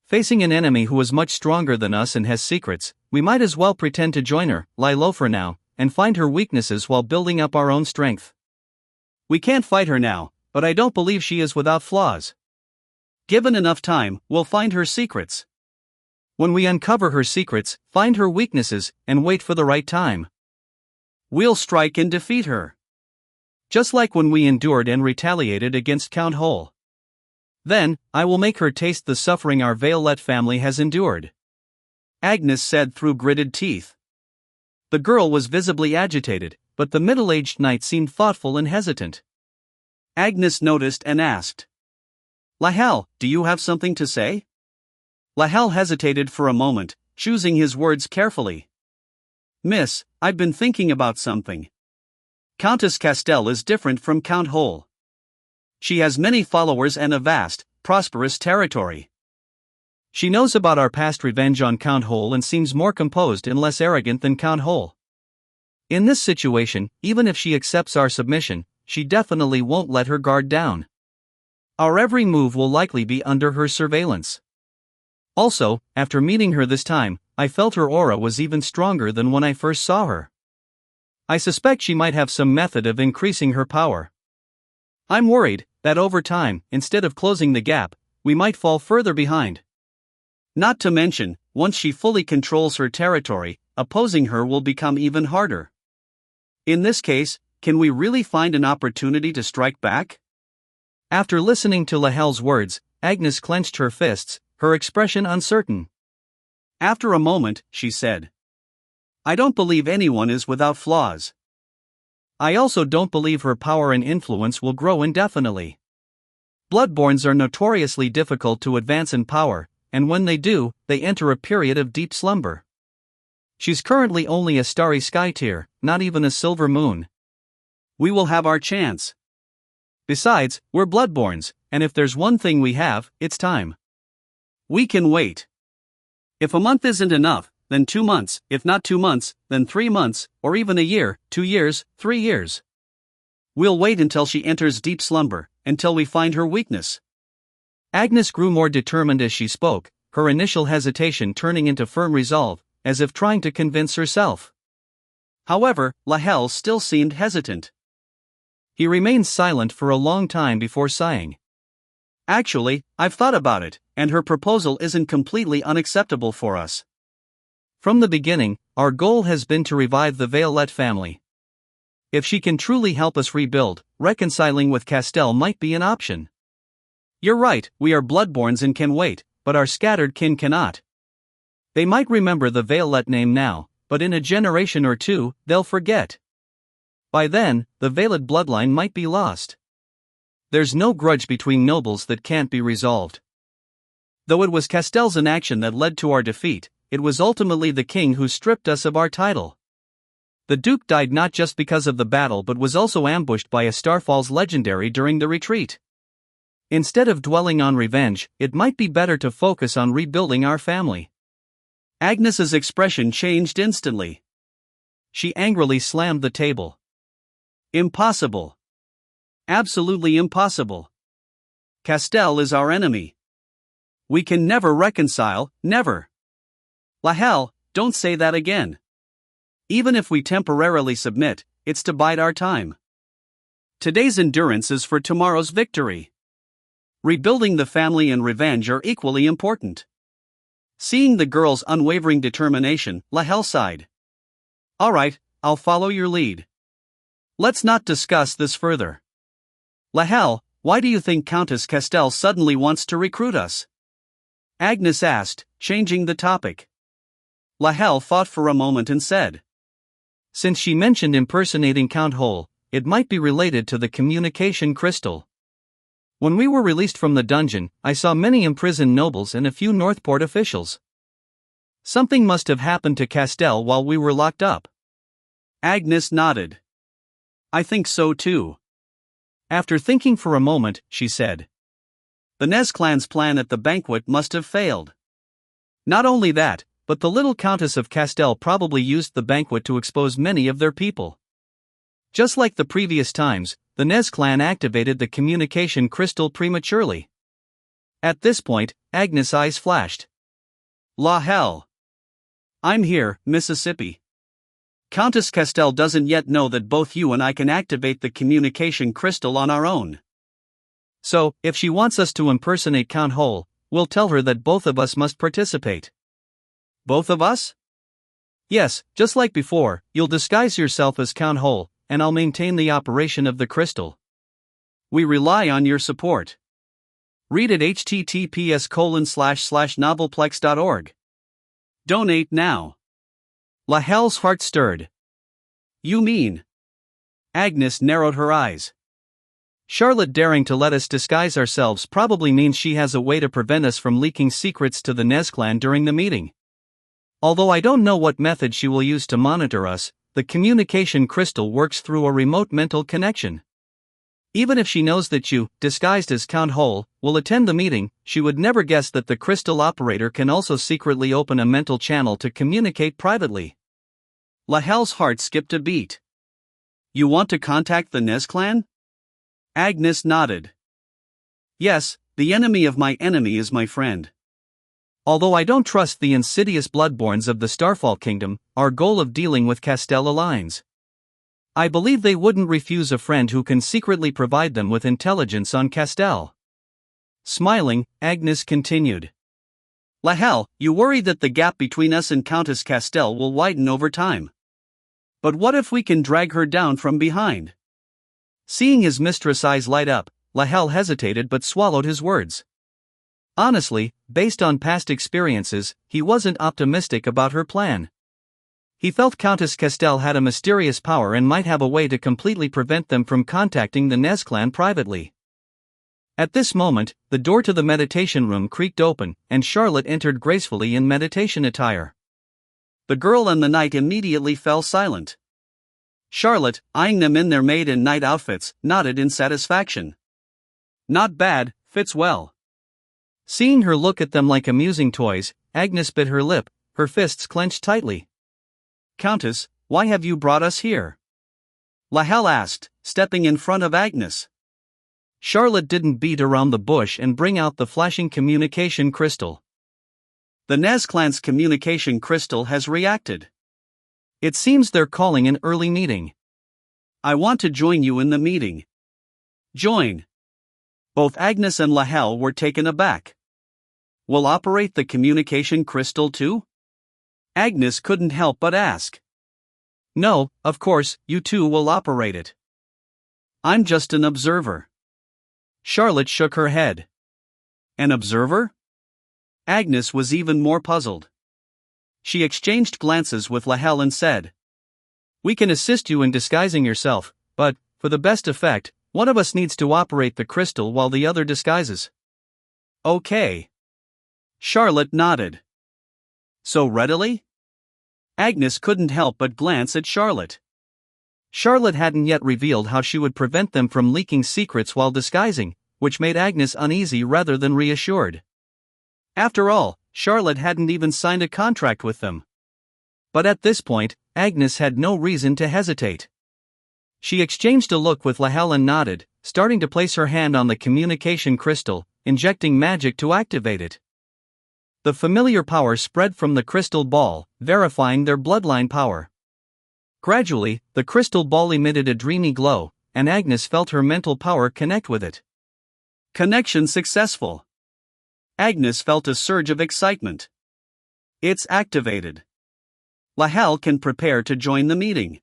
Facing an enemy who is much stronger than us and has secrets, we might as well pretend to join her, lie low for now, and find her weaknesses while building up our own strength. We can't fight her now, but I don't believe she is without flaws. Given enough time, we'll find her secrets. When we uncover her secrets, find her weaknesses, and wait for the right time, we'll strike and defeat her. Just like when we endured and retaliated against Count Hole. Then, I will make her taste the suffering our Violet family has endured," Agnes said through gritted teeth. The girl was visibly agitated, but the middle-aged knight seemed thoughtful and hesitant. Agnes noticed and asked, "Lahel, do you have something to say?" Lahel hesitated for a moment, choosing his words carefully. "Miss, I've been thinking about something. Countess Castel is different from Count Hole. She has many followers and a vast, prosperous territory. She knows about our past revenge on Count Hole and seems more composed and less arrogant than Count Hole. In this situation, even if she accepts our submission, she definitely won't let her guard down. Our every move will likely be under her surveillance. Also, after meeting her this time, I felt her aura was even stronger than when I first saw her. I suspect she might have some method of increasing her power. I'm worried that over time, instead of closing the gap, we might fall further behind. Not to mention, once she fully controls her territory, opposing her will become even harder. In this case, can we really find an opportunity to strike back?" After listening to Lahel's words, Agnes clenched her fists, her expression uncertain. After a moment, she said, "I don't believe anyone is without flaws. I also don't believe her power and influence will grow indefinitely. Bloodborns are notoriously difficult to advance in power, and when they do, they enter a period of deep slumber. She's currently only a starry sky tier, not even a silver moon. We will have our chance. Besides, we're Bloodborns, and if there's one thing we have, it's time. We can wait. If a month isn't enough, then 2 months, if not 2 months, then 3 months, or even a year, 2 years, 3 years. We'll wait until she enters deep slumber, until we find her weakness." Agnes grew more determined as she spoke, her initial hesitation turning into firm resolve, as if trying to convince herself. However, Lahel still seemed hesitant. He remained silent for a long time before sighing. "Actually, I've thought about it, and her proposal isn't completely unacceptable for us. From the beginning, our goal has been to revive the Violet family. If she can truly help us rebuild, reconciling with Castel might be an option. You're right, we are Bloodborns and can wait, but our scattered kin cannot. They might remember the Violet name now, but in a generation or two, they'll forget. By then, the Violet bloodline might be lost. There's no grudge between nobles that can't be resolved. Though it was Castel's inaction that led to our defeat, it was ultimately the king who stripped us of our title. The Duke died not just because of the battle but was also ambushed by a Starfall's legendary during the retreat. Instead of dwelling on revenge, it might be better to focus on rebuilding our family." Agnes's expression changed instantly. She angrily slammed the table. "Impossible. Absolutely impossible. Castell is our enemy. We can never reconcile, never. Lahel, don't say that again. Even if we temporarily submit, it's to bide our time. Today's endurance is for tomorrow's victory. Rebuilding the family and revenge are equally important. Seeing the girl's unwavering determination, Lahel sighed. All right, I'll follow your lead. Let's not discuss this further. Lahel, why do you think Countess Castell suddenly wants to recruit us? Agnes asked, changing the topic. Lahel thought for a moment and said. Since she mentioned impersonating Count Hole, it might be related to the communication crystal. When we were released from the dungeon, I saw many imprisoned nobles and a few Northport officials. Something must have happened to Castell while we were locked up. Agnes nodded. I think so too. After thinking for a moment, she said. The Nez clan's plan at the banquet must have failed. Not only that, but the little Countess of Castell probably used the banquet to expose many of their people. Just like the previous times, the Nez clan activated the communication crystal prematurely. At this point, Agnes' eyes flashed. Lahel. I'm here, Mississippi. Countess Castell doesn't yet know that both you and I can activate the communication crystal on our own. So, if she wants us to impersonate Count Hole, we'll tell her that both of us must participate. Both of us? Yes, just like before, you'll disguise yourself as Count Hole, and I'll maintain the operation of the crystal. We rely on your support. Read at https://novelplex.org. Donate now. Lahel's heart stirred. You mean? Agnes narrowed her eyes. Charlotte daring to let us disguise ourselves probably means she has a way to prevent us from leaking secrets to the Nez clan during the meeting. Although I don't know what method she will use to monitor us, the communication crystal works through a remote mental connection. Even if she knows that you, disguised as Count Hole, will attend the meeting, she would never guess that the crystal operator can also secretly open a mental channel to communicate privately. Lahel's heart skipped a beat. You want to contact the Nez clan? Agnes nodded. Yes, the enemy of my enemy is my friend. Although I don't trust the insidious bloodborns of the Starfall Kingdom, our goal of dealing with Castell aligns. I believe they wouldn't refuse a friend who can secretly provide them with intelligence on Castell. Smiling, Agnes continued. Lahel, you worry that the gap between us and Countess Castell will widen over time. But what if we can drag her down from behind? Seeing his mistress' eyes light up, Lahel hesitated but swallowed his words. Honestly, based on past experiences, he wasn't optimistic about her plan. He felt Countess Castell had a mysterious power and might have a way to completely prevent them from contacting the Nez clan privately. At this moment, the door to the meditation room creaked open, and Charlotte entered gracefully in meditation attire. The girl and the knight immediately fell silent. Charlotte, eyeing them in their maid and knight outfits, nodded in satisfaction. Not bad, fits well. Seeing her look at them like amusing toys, Agnes bit her lip, her fists clenched tightly. Countess, why have you brought us here? Lahel asked, stepping in front of Agnes. Charlotte didn't beat around the bush and bring out the flashing communication crystal. The Nez clan's communication crystal has reacted. It seems they're calling an early meeting. I want to join you in the meeting. Join. Both Agnes and Lahel were taken aback. Will operate the communication crystal too? Agnes couldn't help but ask. No, of course, you two will operate it. I'm just an observer. Charlotte shook her head. An observer? Agnes was even more puzzled. She exchanged glances with Lahel and said, We can assist you in disguising yourself, but, for the best effect, one of us needs to operate the crystal while the other disguises. Okay. Charlotte nodded. So readily? Agnes couldn't help but glance at Charlotte. Charlotte hadn't yet revealed how she would prevent them from leaking secrets while disguising, which made Agnes uneasy rather than reassured. After all, Charlotte hadn't even signed a contract with them. But at this point, Agnes had no reason to hesitate. She exchanged a look with Lahel and nodded, starting to place her hand on the communication crystal, injecting magic to activate it. The familiar power spread from the crystal ball, verifying their bloodline power. Gradually, the crystal ball emitted a dreamy glow, and Agnes felt her mental power connect with it. Connection successful. Agnes felt a surge of excitement. It's activated. Lahel can prepare to join the meeting.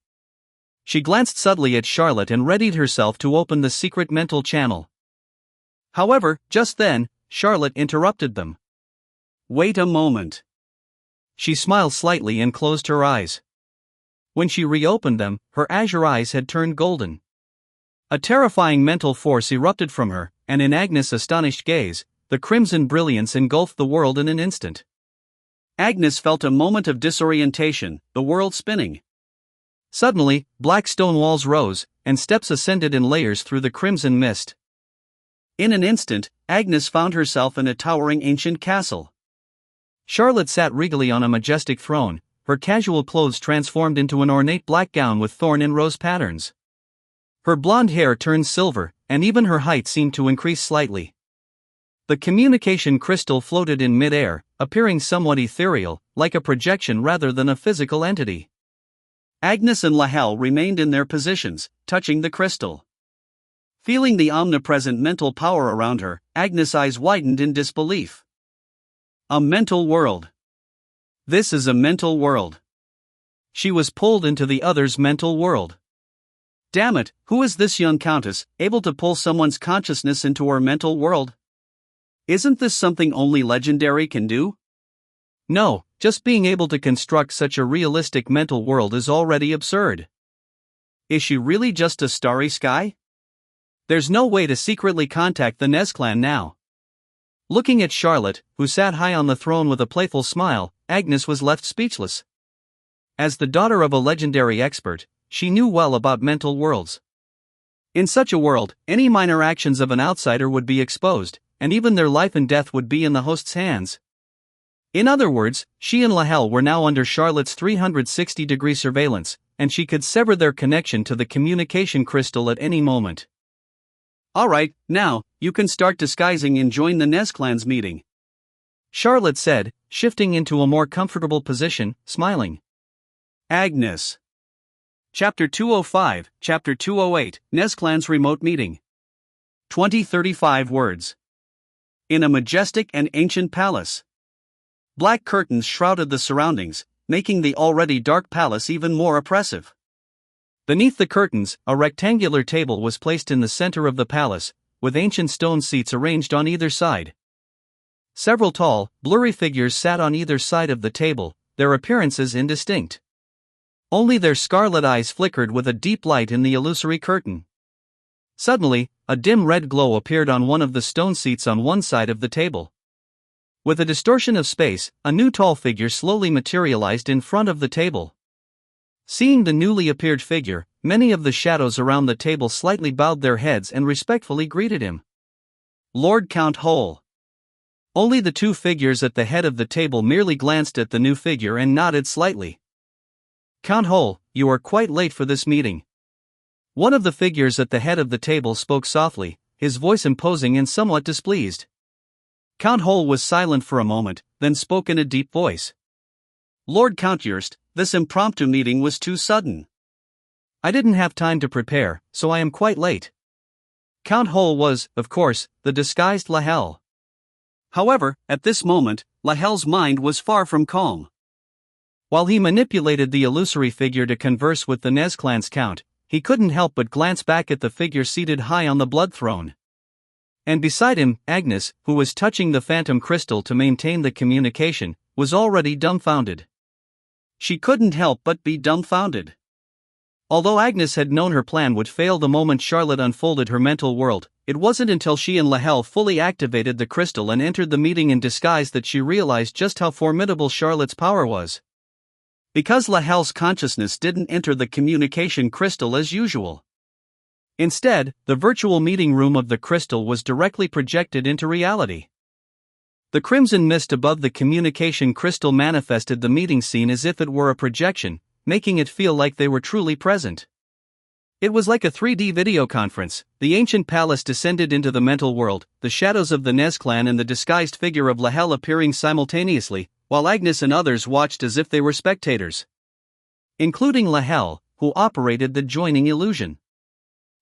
She glanced subtly at Charlotte and readied herself to open the secret mental channel. However, just then, Charlotte interrupted them. Wait a moment. She smiled slightly and closed her eyes. When she reopened them, her azure eyes had turned golden. A terrifying mental force erupted from her, and in Agnes' astonished gaze, the crimson brilliance engulfed the world in an instant. Agnes felt a moment of disorientation, the world spinning. Suddenly, black stone walls rose, and steps ascended in layers through the crimson mist. In an instant, Agnes found herself in a towering ancient castle. Charlotte sat regally on a majestic throne, her casual clothes transformed into an ornate black gown with thorn and rose patterns. Her blonde hair turned silver, and even her height seemed to increase slightly. The communication crystal floated in mid-air, appearing somewhat ethereal, like a projection rather than a physical entity. Agnes and Lahel remained in their positions, touching the crystal. Feeling the omnipresent mental power around her, Agnes' eyes widened in disbelief. A mental world. This is a mental world. She was pulled into the other's mental world. Damn it, who is this young countess, able to pull someone's consciousness into her mental world? Isn't this something only legendary can do? No, just being able to construct such a realistic mental world is already absurd. Is she really just a starry sky? There's no way to secretly contact the Nez clan now. Looking at Charlotte, who sat high on the throne with a playful smile, Agnes was left speechless. As the daughter of a legendary expert, she knew well about mental worlds. In such a world, any minor actions of an outsider would be exposed, and even their life and death would be in the host's hands. In other words, she and Lahel were now under Charlotte's 360-degree surveillance, and she could sever their connection to the communication crystal at any moment. Alright, now, you can start disguising and join the Nez clan's meeting, Charlotte said, shifting into a more comfortable position, smiling. Agnes. Chapter 205, Chapter 208, Nez clan's remote meeting. 2035 words. In a majestic and ancient palace. Black curtains shrouded the surroundings, making the already dark palace even more oppressive. Beneath the curtains, a rectangular table was placed in the center of the palace, with ancient stone seats arranged on either side. Several tall, blurry figures sat on either side of the table, their appearances indistinct. Only their scarlet eyes flickered with a deep light in the illusory curtain. Suddenly, a dim red glow appeared on one of the stone seats on one side of the table. With a distortion of space, a new tall figure slowly materialized in front of the table. Seeing the newly appeared figure, many of the shadows around the table slightly bowed their heads and respectfully greeted him. Lord Count Hole. Only the two figures at the head of the table merely glanced at the new figure and nodded slightly. Count Hole, you are quite late for this meeting. One of the figures at the head of the table spoke softly, his voice imposing and somewhat displeased. Count Hole was silent for a moment, then spoke in a deep voice. Lord Count Yurst, this impromptu meeting was too sudden. I didn't have time to prepare, so I am quite late. Count Hole was, of course, the disguised Lahel. However, at this moment, Lahel's mind was far from calm. While he manipulated the illusory figure to converse with the Nez clan's count, he couldn't help but glance back at the figure seated high on the blood throne. And beside him, Agnes, who was touching the phantom crystal to maintain the communication, was already dumbfounded. She couldn't help but be dumbfounded. Although Agnes had known her plan would fail the moment Charlotte unfolded her mental world, it wasn't until she and Lahel fully activated the crystal and entered the meeting in disguise that she realized just how formidable Charlotte's power was. Because Lahel's consciousness didn't enter the communication crystal as usual. Instead, the virtual meeting room of the crystal was directly projected into reality. The crimson mist above the communication crystal manifested the meeting scene as if it were a projection, making it feel like they were truly present. It was like a 3D video conference. The ancient palace descended into the mental world, the shadows of the Nez clan and the disguised figure of Lahel appearing simultaneously, while Agnes and others watched as if they were spectators. Including Lahel, who operated the joining illusion.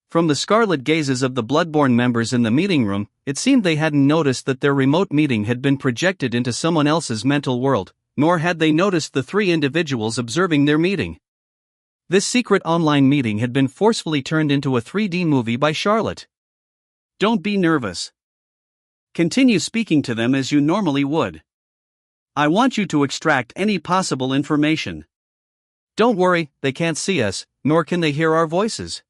From the scarlet gazes of the Bloodborne members in the meeting room, it seemed they hadn't noticed that their remote meeting had been projected into someone else's mental world, nor had they noticed the three individuals observing their meeting. This secret online meeting had been forcefully turned into a 3D movie by Charlotte. Don't be nervous. Continue speaking to them as you normally would. I want you to extract any possible information. Don't worry, they can't see us, nor can they hear our voices.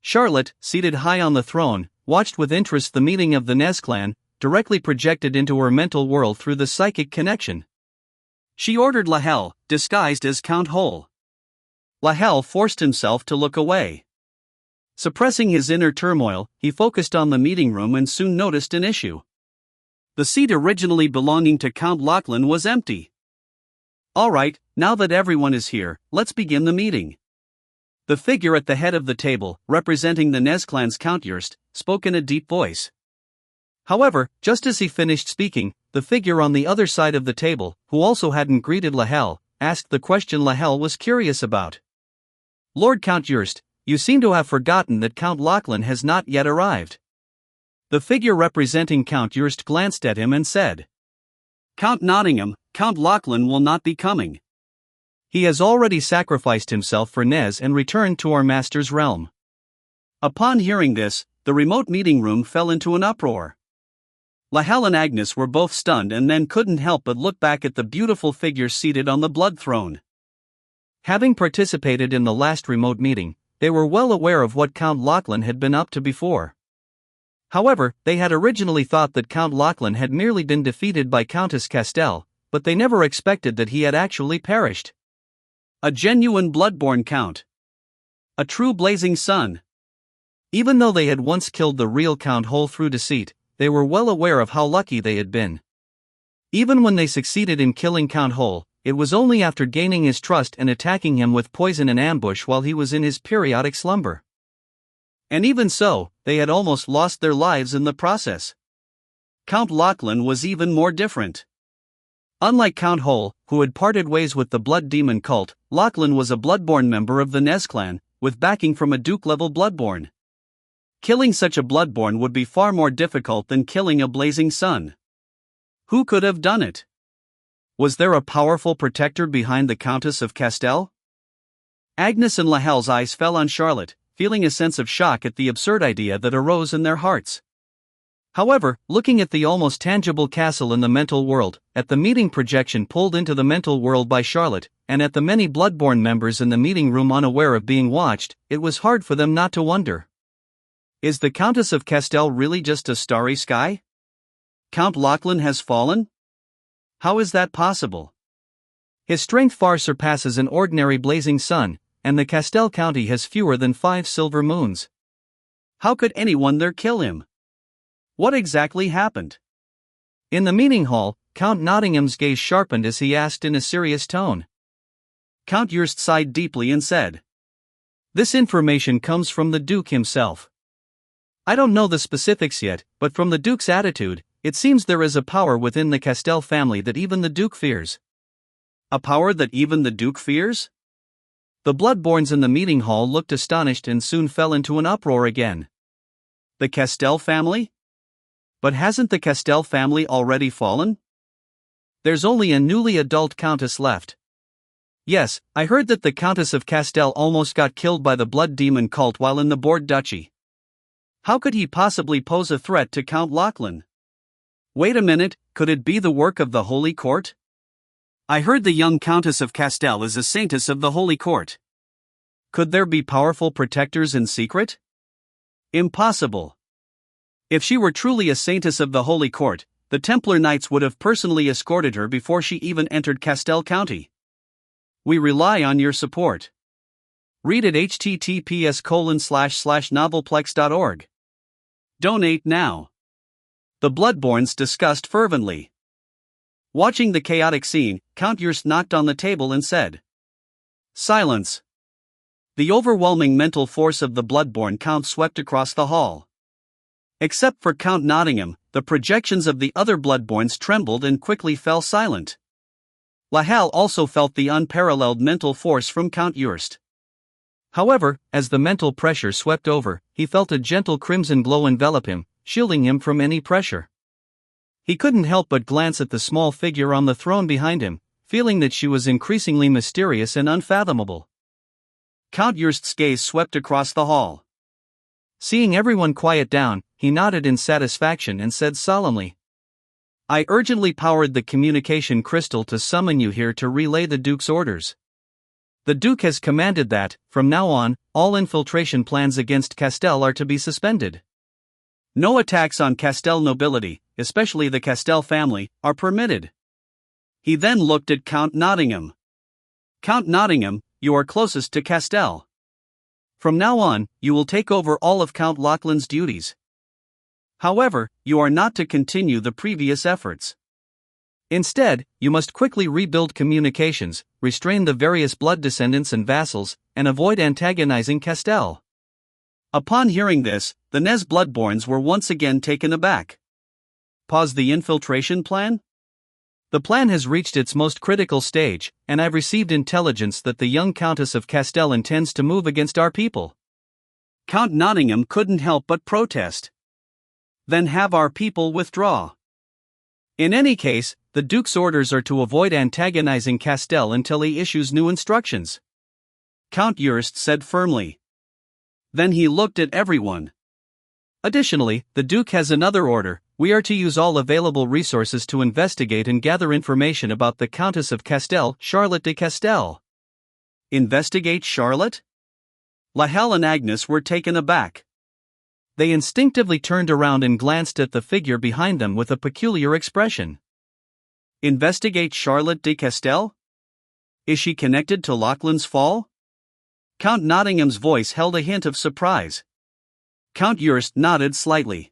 Charlotte, seated high on the throne, watched with interest the meeting of the Nez clan, directly projected into her mental world through the psychic connection. She ordered Lahel, disguised as Count Hole. Lahel forced himself to look away. Suppressing his inner turmoil, he focused on the meeting room and soon noticed an issue. The seat originally belonging to Count Lachlan was empty. Alright, now that everyone is here, let's begin the meeting. The figure at the head of the table, representing the Nez clan's Count Yrst, spoke in a deep voice. However, just as he finished speaking, the figure on the other side of the table, who also hadn't greeted Lahel, asked the question Lahel was curious about. Lord Count Yrst, you seem to have forgotten that Count Lachlan has not yet arrived. The figure representing Count Yrst glanced at him and said, Count Nottingham, Count Lachlan will not be coming. He has already sacrificed himself for Nez and returned to our master's realm. Upon hearing this, the remote meeting room fell into an uproar. Lahel and Agnes were both stunned and then couldn't help but look back at the beautiful figure seated on the blood throne. Having participated in the last remote meeting, they were well aware of what Count Lachlan had been up to before. However, they had originally thought that Count Lachlan had merely been defeated by Countess Castell, but they never expected that he had actually perished. A genuine Bloodborne count. A true blazing sun. Even though they had once killed the real Count Hole through deceit, they were well aware of how lucky they had been. Even when they succeeded in killing Count Hole, it was only after gaining his trust and attacking him with poison and ambush while he was in his periodic slumber. And even so, they had almost lost their lives in the process. Count Lachlan was even more different. Unlike Count Hole, who had parted ways with the Blood Demon cult, Lachlan was a Bloodborne member of the Nez clan, with backing from a Duke-level Bloodborne. Killing such a Bloodborne would be far more difficult than killing a blazing sun. Who could have done it? Was there a powerful protector behind the Countess of Castell? Agnes and Lahel's eyes fell on Charlotte, feeling a sense of shock at the absurd idea that arose in their hearts. However, looking at the almost tangible castle in the mental world, at the meeting projection pulled into the mental world by Charlotte, and at the many Bloodborne members in the meeting room unaware of being watched, it was hard for them not to wonder. Is the Countess of Castell really just a starry sky? Count Lachlan has fallen? How is that possible? His strength far surpasses an ordinary blazing sun, and the Castell County has fewer than 5 silver moons. How could anyone there kill him? What exactly happened? In the meeting hall, Count Nottingham's gaze sharpened as he asked in a serious tone. Count Yrst sighed deeply and said, This information comes from the Duke himself. I don't know the specifics yet, but from the Duke's attitude, it seems there is a power within the Castell family that even the Duke fears. A power that even the Duke fears? The Bloodborns in the meeting hall looked astonished and soon fell into an uproar again. The Castell family? But hasn't the Castell family already fallen? There's only a newly adult countess left. Yes, I heard that the Countess of Castell almost got killed by the Blood Demon cult while in the Board Duchy. How could he possibly pose a threat to Count Lachlan? Wait a minute, could it be the work of the Holy Court? I heard the young Countess of Castell is a saintess of the Holy Court. Could there be powerful protectors in secret? Impossible. If she were truly a saintess of the Holy Court, the Templar Knights would have personally escorted her before she even entered Castell County. We rely on your support. Read at https://novelplex.org. Donate now. The Bloodborns discussed fervently. Watching the chaotic scene, Count Yrst knocked on the table and said, Silence. The overwhelming mental force of the bloodborne count swept across the hall. Except for Count Nottingham, the projections of the other bloodborns trembled and quickly fell silent. Lahalle also felt the unparalleled mental force from Count Yrst. However, as the mental pressure swept over, he felt a gentle crimson glow envelop him, shielding him from any pressure. He couldn't help but glance at the small figure on the throne behind him, feeling that she was increasingly mysterious and unfathomable. Count Yrst's gaze swept across the hall. Seeing everyone quiet down, he nodded in satisfaction and said solemnly, "I urgently powered the communication crystal to summon you here to relay the Duke's orders. The Duke has commanded that, from now on, all infiltration plans against Castel are to be suspended. No attacks on Castel nobility, especially the Castel family, are permitted." He then looked at Count Nottingham. "Count Nottingham, you are closest to Castel. From now on, you will take over all of Count Lachlan's duties. However, you are not to continue the previous efforts. Instead, you must quickly rebuild communications, restrain the various blood descendants and vassals, and avoid antagonizing Castel." Upon hearing this, the Nez bloodborns were once again taken aback. Pause the infiltration plan? The plan has reached its most critical stage, and I've received intelligence that the young Countess of Castel intends to move against our people. Count Nottingham couldn't help but protest. Then have our people withdraw. In any case, the Duke's orders are to avoid antagonizing Castel until he issues new instructions, Count Yrst said firmly. Then he looked at everyone. Additionally, the Duke has another order. We are to use all available resources to investigate and gather information about the Countess of Castel, Charlotte de Castel. Investigate Charlotte? Lahalle and Agnes were taken aback. They instinctively turned around and glanced at the figure behind them with a peculiar expression. Investigate Charlotte de Castel? Is she connected to Lachlan's fall? Count Nottingham's voice held a hint of surprise. Count Yrst nodded slightly.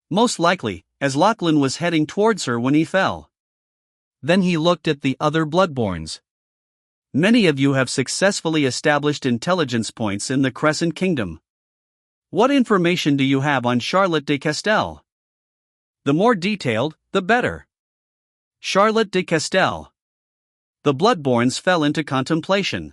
Most likely, as Lachlan was heading towards her when he fell. Then he looked at the other bloodborns. Many of you have successfully established intelligence points in the Crescent Kingdom. What information do you have on Charlotte de Castel? The more detailed, the better. Charlotte de Castel. The bloodborns fell into contemplation.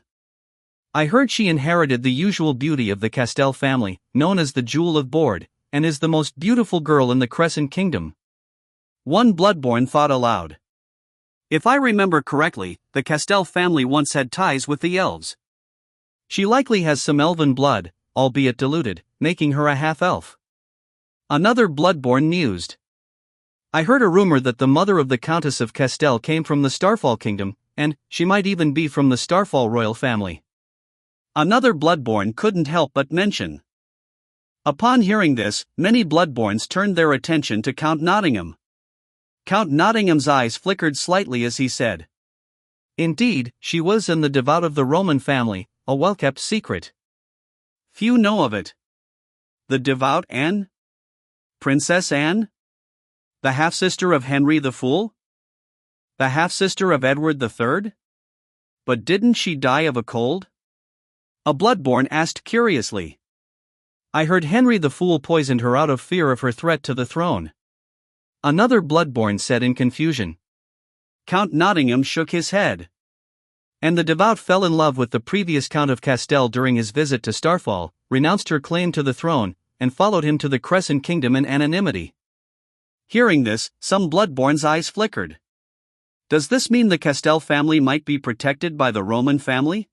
I heard she inherited the usual beauty of the Castel family, known as the Jewel of Bord, and is the most beautiful girl in the Crescent Kingdom. One bloodborn thought aloud. If I remember correctly, the Castel family once had ties with the elves. She likely has some elven blood, albeit diluted, making her a half-elf. Another bloodborn mused. I heard a rumor that the mother of the Countess of Castel came from the Starfall Kingdom, and she might even be from the Starfall royal family. Another bloodborn couldn't help but mention. Upon hearing this, many bloodborns turned their attention to Count Nottingham. Count Nottingham's eyes flickered slightly as he said, Indeed, she was in the devout of the Roman family, a well-kept secret. Few know of it. The devout Anne? Princess Anne? The half-sister of Henry the Fool? The half-sister of Edward III? But didn't she die of a cold? A bloodborn asked curiously. I heard Henry the Fool poisoned her out of fear of her threat to the throne. Another bloodborn said in confusion. Count Nottingham shook his head. And the devout fell in love with the previous Count of Castel during his visit to Starfall, renounced her claim to the throne, and followed him to the Crescent Kingdom in anonymity. Hearing this, some bloodborn's eyes flickered. Does this mean the Castel family might be protected by the Roman family?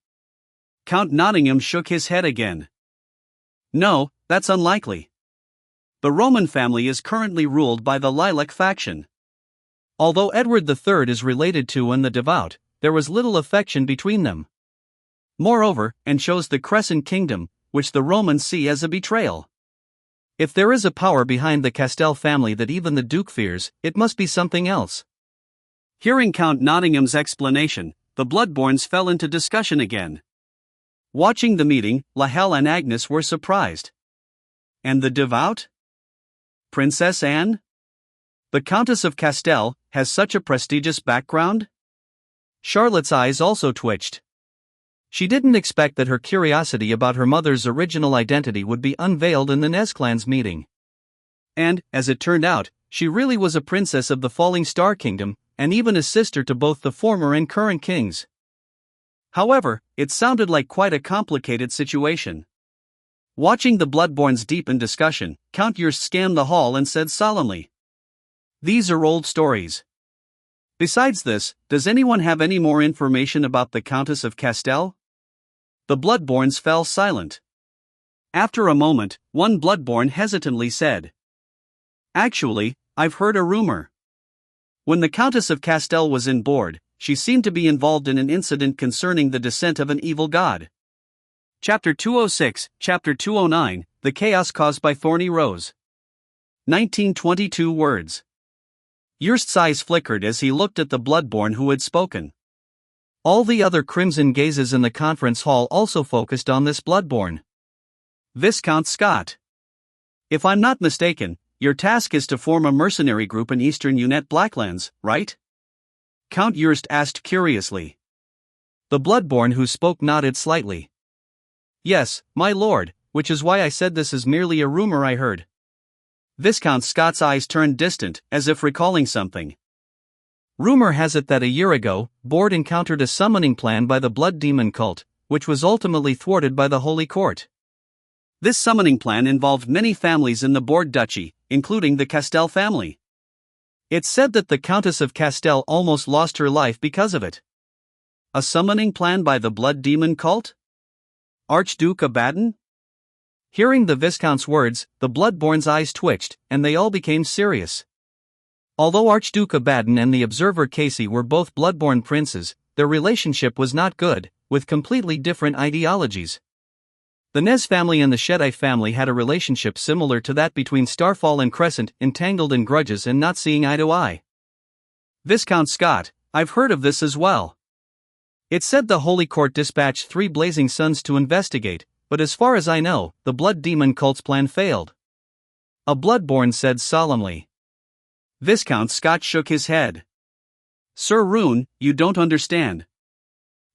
Count Nottingham shook his head again. No, that's unlikely. The Roman family is currently ruled by the Lilac faction. Although Edward III is related to and the devout, there was little affection between them. Moreover, Anne chose the Crescent Kingdom, which the Romans see as a betrayal. If there is a power behind the Castel family that even the Duke fears, it must be something else. Hearing Count Nottingham's explanation, the bloodborns fell into discussion again. Watching the meeting, Lahalle and Agnes were surprised. And the devout? Princess Anne? The Countess of Castel has such a prestigious background? Charlotte's eyes also twitched. She didn't expect that her curiosity about her mother's original identity would be unveiled in the Nez clan's meeting. And, as it turned out, she really was a princess of the Falling Star Kingdom, and even a sister to both the former and current kings. However, it sounded like quite a complicated situation. Watching the Bloodborns deep in discussion, Count Yrst scanned the hall and said solemnly, "These are old stories. Besides this, does anyone have any more information about the Countess of Castell?" The Bloodborns fell silent. After a moment, one Bloodborn hesitantly said, "Actually, I've heard a rumor. When the Countess of Castell was in board, she seemed to be involved in an incident concerning the descent of an evil god." Chapter 206, Chapter 209, The Chaos Caused by Thorny Rose. 1922 words. Yrst's eyes flickered as he looked at the Bloodborn who had spoken. All the other crimson gazes in the conference hall also focused on this Bloodborn. "Viscount Scott. If I'm not mistaken, your task is to form a mercenary group in Eastern Unette Blacklands, right?" Count Yrst asked curiously. The Bloodborn who spoke nodded slightly. "Yes, my lord, which is why I said this is merely a rumor I heard." Viscount Scott's eyes turned distant, as if recalling something. "Rumor has it that a year ago, Board encountered a summoning plan by the Blood Demon cult, which was ultimately thwarted by the Holy Court. This summoning plan involved many families in the Board Duchy, including the Castell family. It's said that the Countess of Castell almost lost her life because of it." "A summoning plan by the Blood Demon cult? Archduke Abaddon?" Hearing the Viscount's words, the Bloodborn's eyes twitched, and they all became serious. Although Archduke Abaddon and the Observer Casey were both Bloodborn princes, their relationship was not good, with completely different ideologies. The Nez family and the Shedai family had a relationship similar to that between Starfall and Crescent, entangled in grudges and not seeing eye to eye. "Viscount Scott, I've heard of this as well. It said the Holy Court dispatched 3 Blazing Suns to investigate, but as far as I know, the Blood Demon cult's plan failed." A Bloodborn said solemnly. Viscount Scott shook his head. "Sir Rune, you don't understand.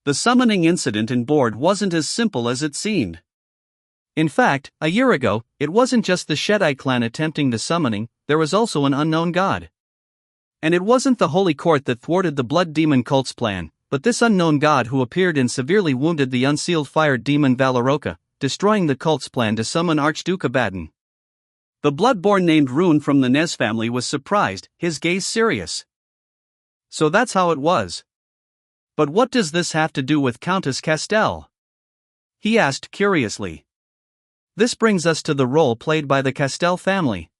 The summoning incident in Board wasn't as simple as it seemed. In fact, a year ago, it wasn't just the Shedai clan attempting the summoning, there was also an unknown god. And it wasn't the Holy Court that thwarted the Blood Demon cult's plan, but this unknown god who appeared and severely wounded the unsealed fire demon Valeroka, destroying the cult's plan to summon Archduke Abaddon." The Bloodborn named Rune from the Nez family was surprised, his gaze serious. "So that's how it was. But what does this have to do with Countess Castell?" he asked curiously. This brings us to the role played by the Castell family.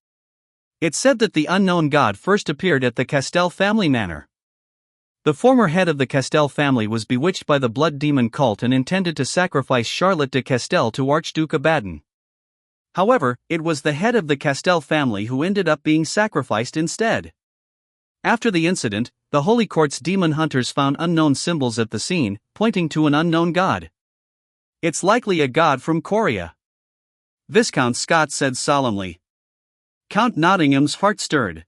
It's said that the unknown god first appeared at the Castell family manor. The former head of the Castell family was bewitched by the Blood Demon cult and intended to sacrifice Charlotte de Castell to Archduke Abaddon. However, it was the head of the Castell family who ended up being sacrificed instead. After the incident, the Holy Court's demon hunters found unknown symbols at the scene, pointing to an unknown god. "It's likely a god from Coria," Viscount Scott said solemnly. Count Nottingham's heart stirred.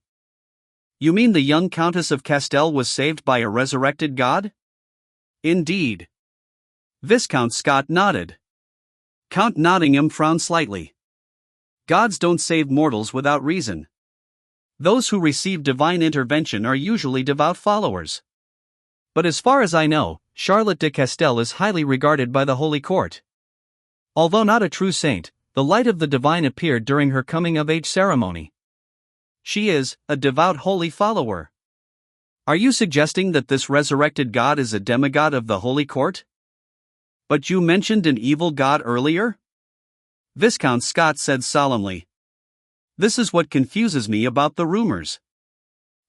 "You mean the young Countess of Castell was saved by a resurrected god?" "Indeed." Viscount Scott nodded. Count Nottingham frowned slightly. "Gods don't save mortals without reason. Those who receive divine intervention are usually devout followers. But as far as I know, Charlotte de Castell is highly regarded by the Holy Court. Although not a true saint, the light of the divine appeared during her coming-of-age ceremony. She is a devout holy follower. Are you suggesting that this resurrected god is a demigod of the Holy Court?" "But you mentioned an evil god earlier?" Viscount Scott said solemnly. "This is what confuses me about the rumors.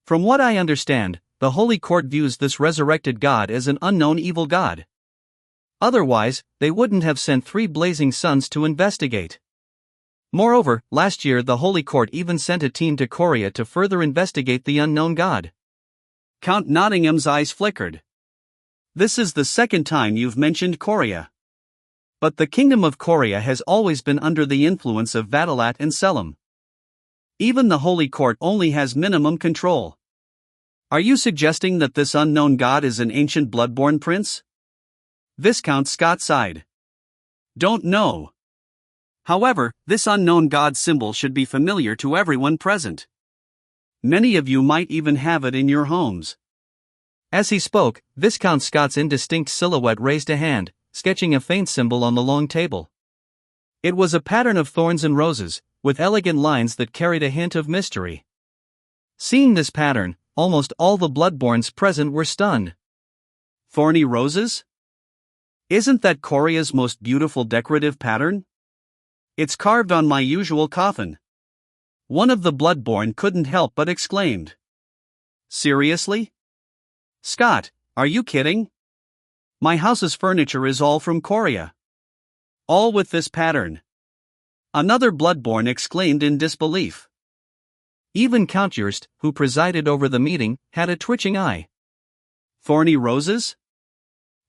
From what I understand, the Holy Court views this resurrected god as an unknown evil god. Otherwise, they wouldn't have sent 3 Blazing Suns to investigate. Moreover, last year the Holy Court even sent a team to Coria to further investigate the unknown god." Count Nottingham's eyes flickered. "This is the second time you've mentioned Coria. But the Kingdom of Coria has always been under the influence of Vadalat and Selim. Even the Holy Court only has minimum control. Are you suggesting that this unknown god is an ancient bloodborne prince?" Viscount Scott sighed. Don't know. However, this unknown god symbol should be familiar to everyone present. Many of you might even have it in your homes. As he spoke, Viscount Scott's indistinct silhouette raised a hand, sketching a faint symbol on the long table. It was a pattern of thorns and roses, with elegant lines that carried a hint of mystery. Seeing this pattern, almost all the Bloodborns present were stunned. Thorny roses? Isn't that Coria's most beautiful decorative pattern? It's carved on my usual coffin. One of the Bloodborn couldn't help but exclaimed. Seriously? Scott, are you kidding? My house's furniture is all from Coria. All with this pattern. Another Bloodborn exclaimed in disbelief. Even Count Jurst, who presided over the meeting, had a twitching eye. Thorny roses?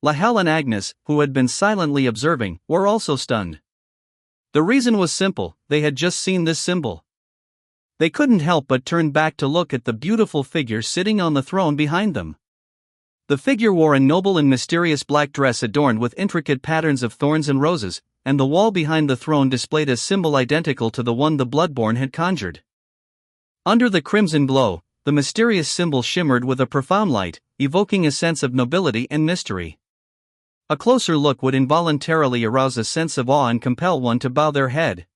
Lahel and Agnes, who had been silently observing, were also stunned. The reason was simple: they had just seen this symbol. They couldn't help but turn back to look at the beautiful figure sitting on the throne behind them. The figure wore a noble and mysterious black dress adorned with intricate patterns of thorns and roses, and the wall behind the throne displayed a symbol identical to the one the Bloodborn had conjured. Under the crimson glow, the mysterious symbol shimmered with a profound light, evoking a sense of nobility and mystery. A closer look would involuntarily arouse a sense of awe and compel one to bow their head.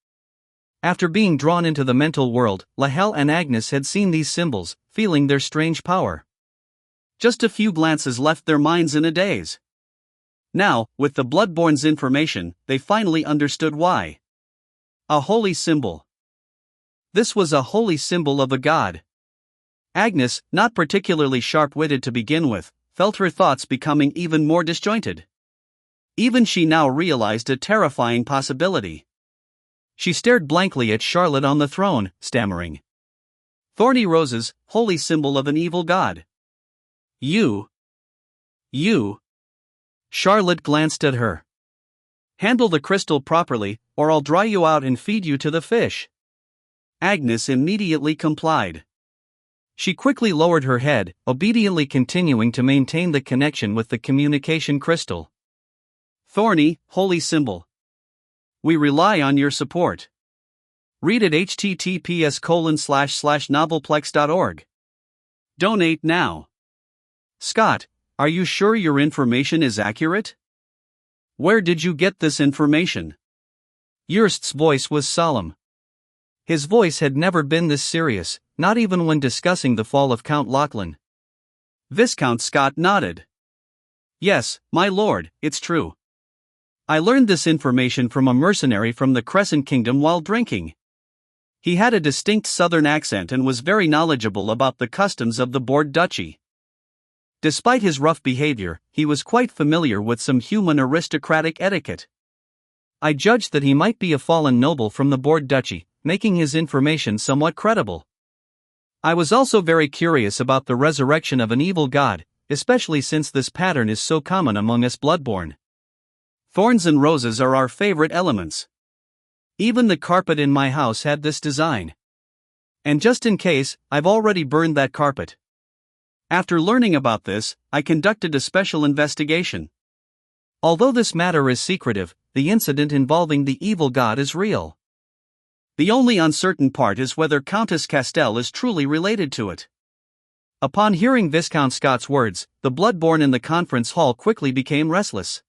After being drawn into the mental world, Lahel and Agnes had seen these symbols, feeling their strange power. Just a few glances left their minds in a daze. Now, with the Bloodborn's information, they finally understood why. A holy symbol. This was a holy symbol of a god. Agnes, not particularly sharp-witted to begin with, felt her thoughts becoming even more disjointed. Even she now realized a terrifying possibility. She stared blankly at Charlotte on the throne, stammering. Thorny roses, holy symbol of an evil god. You. Charlotte glanced at her. Handle the crystal properly, or I'll dry you out and feed you to the fish. Agnes immediately complied. She quickly lowered her head, obediently continuing to maintain the connection with the communication crystal. Thorny, holy symbol. We rely on your support. Read at https://novelplex.org. Donate now. Scott, are you sure your information is accurate? Where did you get this information? Jurst's voice was solemn. His voice had never been this serious, not even when discussing the fall of Count Lachlan. Viscount Scott nodded. Yes, my lord, it's true. I learned this information from a mercenary from the Crescent Kingdom while drinking. He had a distinct southern accent and was very knowledgeable about the customs of the Bord Duchy. Despite his rough behavior, he was quite familiar with some human aristocratic etiquette. I judged that he might be a fallen noble from the Bord Duchy, making his information somewhat credible. I was also very curious about the resurrection of an evil god, especially since this pattern is so common among us Bloodborn. Thorns and roses are our favorite elements. Even the carpet in my house had this design. And just in case, I've already burned that carpet. After learning about this, I conducted a special investigation. Although this matter is secretive, the incident involving the evil god is real. The only uncertain part is whether Countess Castell is truly related to it. Upon hearing Viscount Scott's words, the Bloodborn in the conference hall quickly became restless.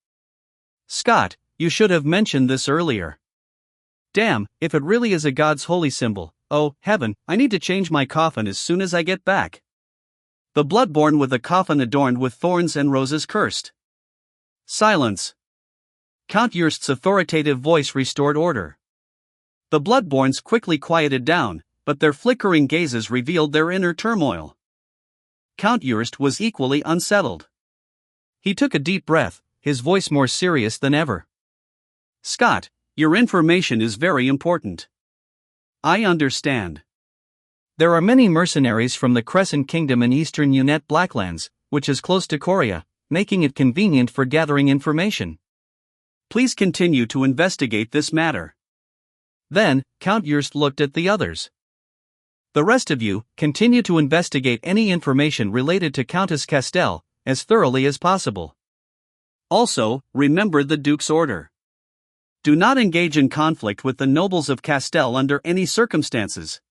Scott, you should have mentioned this earlier. Damn, if it really is a god's holy symbol, oh, heaven, I need to change my coffin as soon as I get back. The Bloodborn with a coffin adorned with thorns and roses cursed. Silence. Count Jurst's authoritative voice restored order. The Bloodborns quickly quieted down, but their flickering gazes revealed their inner turmoil. Count Jurst was equally unsettled. He took a deep breath, his voice more serious than ever. Scott, your information is very important. I understand. There are many mercenaries from the Crescent Kingdom in eastern Unet Blacklands, which is close to Coria, making it convenient for gathering information. Please continue to investigate this matter. Then, Count Jurst looked at the others. The rest of you, continue to investigate any information related to Countess Castell, as thoroughly as possible. Also, remember the Duke's order. Do not engage in conflict with the nobles of Castell under any circumstances.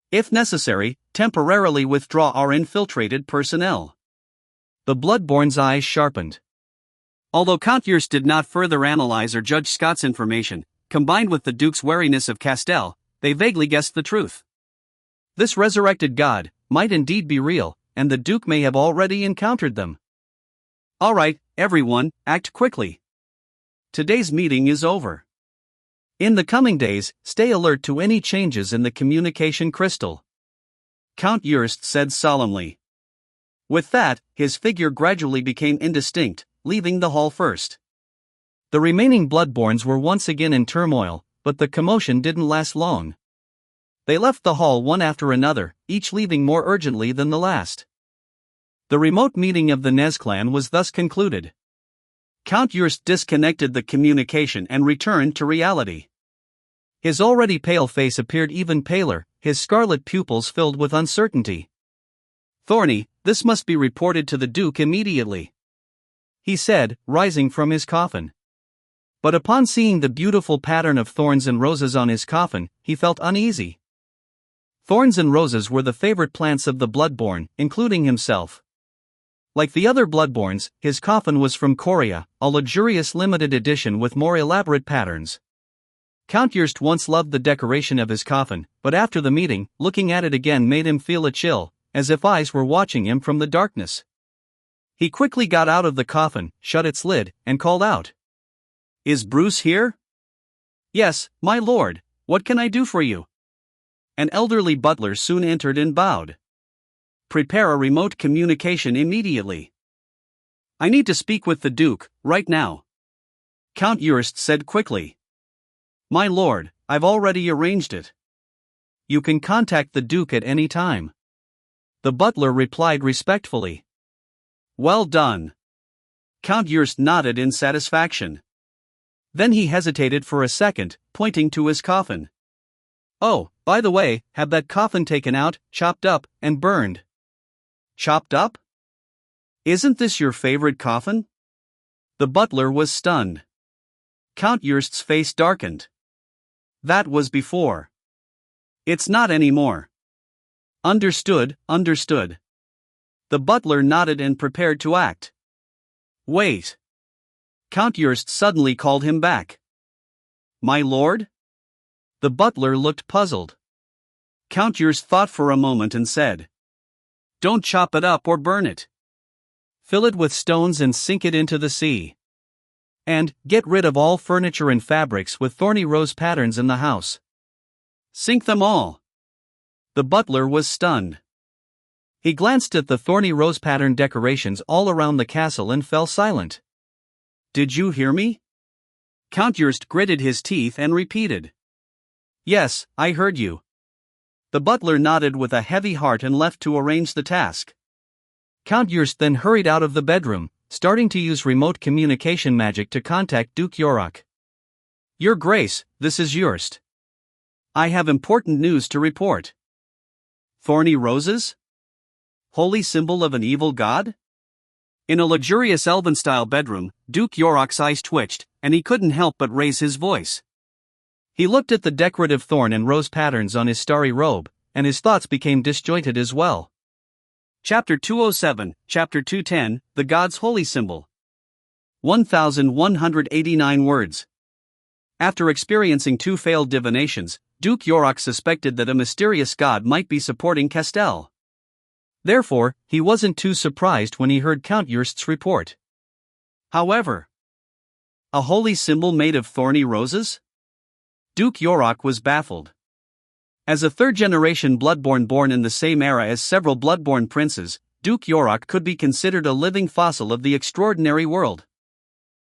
If necessary, temporarily withdraw our infiltrated personnel. The Bloodborne's eyes sharpened. Although Count Yrst did not further analyze or judge Scott's information, combined with the Duke's wariness of Castell, they vaguely guessed the truth. This resurrected god might indeed be real, and the Duke may have already encountered them. Alright, everyone, act quickly. Today's meeting is over. In the coming days, stay alert to any changes in the communication crystal. Count Yrst said solemnly. With that, his figure gradually became indistinct, leaving the hall first. The remaining Bloodborns were once again in turmoil, but the commotion didn't last long. They left the hall one after another, each leaving more urgently than the last. The remote meeting of the Nez clan was thus concluded. Count Yrst disconnected the communication and returned to reality. His already pale face appeared even paler, his scarlet pupils filled with uncertainty. Thorny, this must be reported to the Duke immediately, he said, rising from his coffin. But upon seeing the beautiful pattern of thorns and roses on his coffin, he felt uneasy. Thorns and roses were the favorite plants of the Bloodborne, including himself. Like the other Bloodborns, his coffin was from Coria, a luxurious limited edition with more elaborate patterns. Count Yrst once loved the decoration of his coffin, but after the meeting, looking at it again made him feel a chill, as if eyes were watching him from the darkness. He quickly got out of the coffin, shut its lid, and called out. Is Bruce here? Yes, my lord, what can I do for you? An elderly butler soon entered and bowed. Prepare a remote communication immediately. I need to speak with the Duke, right now. Count Yrst said quickly. My lord, I've already arranged it. You can contact the Duke at any time. The butler replied respectfully. Well done. Count Yrst nodded in satisfaction. Then he hesitated for a second, pointing to his coffin. Oh, by the way, have that coffin taken out, chopped up, and burned. Chopped up? Isn't this your favorite coffin? The butler was stunned. Count Yrst's face darkened. That was before. It's not anymore. Understood, understood. The butler nodded and prepared to act. Wait. Count Yrst suddenly called him back. My lord? The butler looked puzzled. Count Yrst thought for a moment and said. Don't chop it up or burn it. Fill it with stones and sink it into the sea. And, get rid of all furniture and fabrics with thorny rose patterns in the house. Sink them all. The butler was stunned. He glanced at the thorny rose pattern decorations all around the castle and fell silent. Did you hear me? Count Yrst gritted his teeth and repeated. Yes, I heard you. The butler nodded with a heavy heart and left to arrange the task. Count Yrst then hurried out of the bedroom, starting to use remote communication magic to contact Duke Yorick. Your Grace, this is Yrst. I have important news to report. Thorny roses? Holy symbol of an evil god? In a luxurious elven-style bedroom, Duke Yorick's eyes twitched, and he couldn't help but raise his voice. He looked at the decorative thorn and rose patterns on his starry robe, and his thoughts became disjointed as well. Chapter 207, Chapter 210, The God's Holy Symbol. 1,189 words. After experiencing 2 failed divinations, Duke Yorick suspected that a mysterious god might be supporting Castell. Therefore, he wasn't too surprised when he heard Count Yrst's report. However, a holy symbol made of thorny roses? Duke Yorick was baffled. As a third-generation Bloodborne born in the same era as several Bloodborne princes, Duke Yorick could be considered a living fossil of the extraordinary world.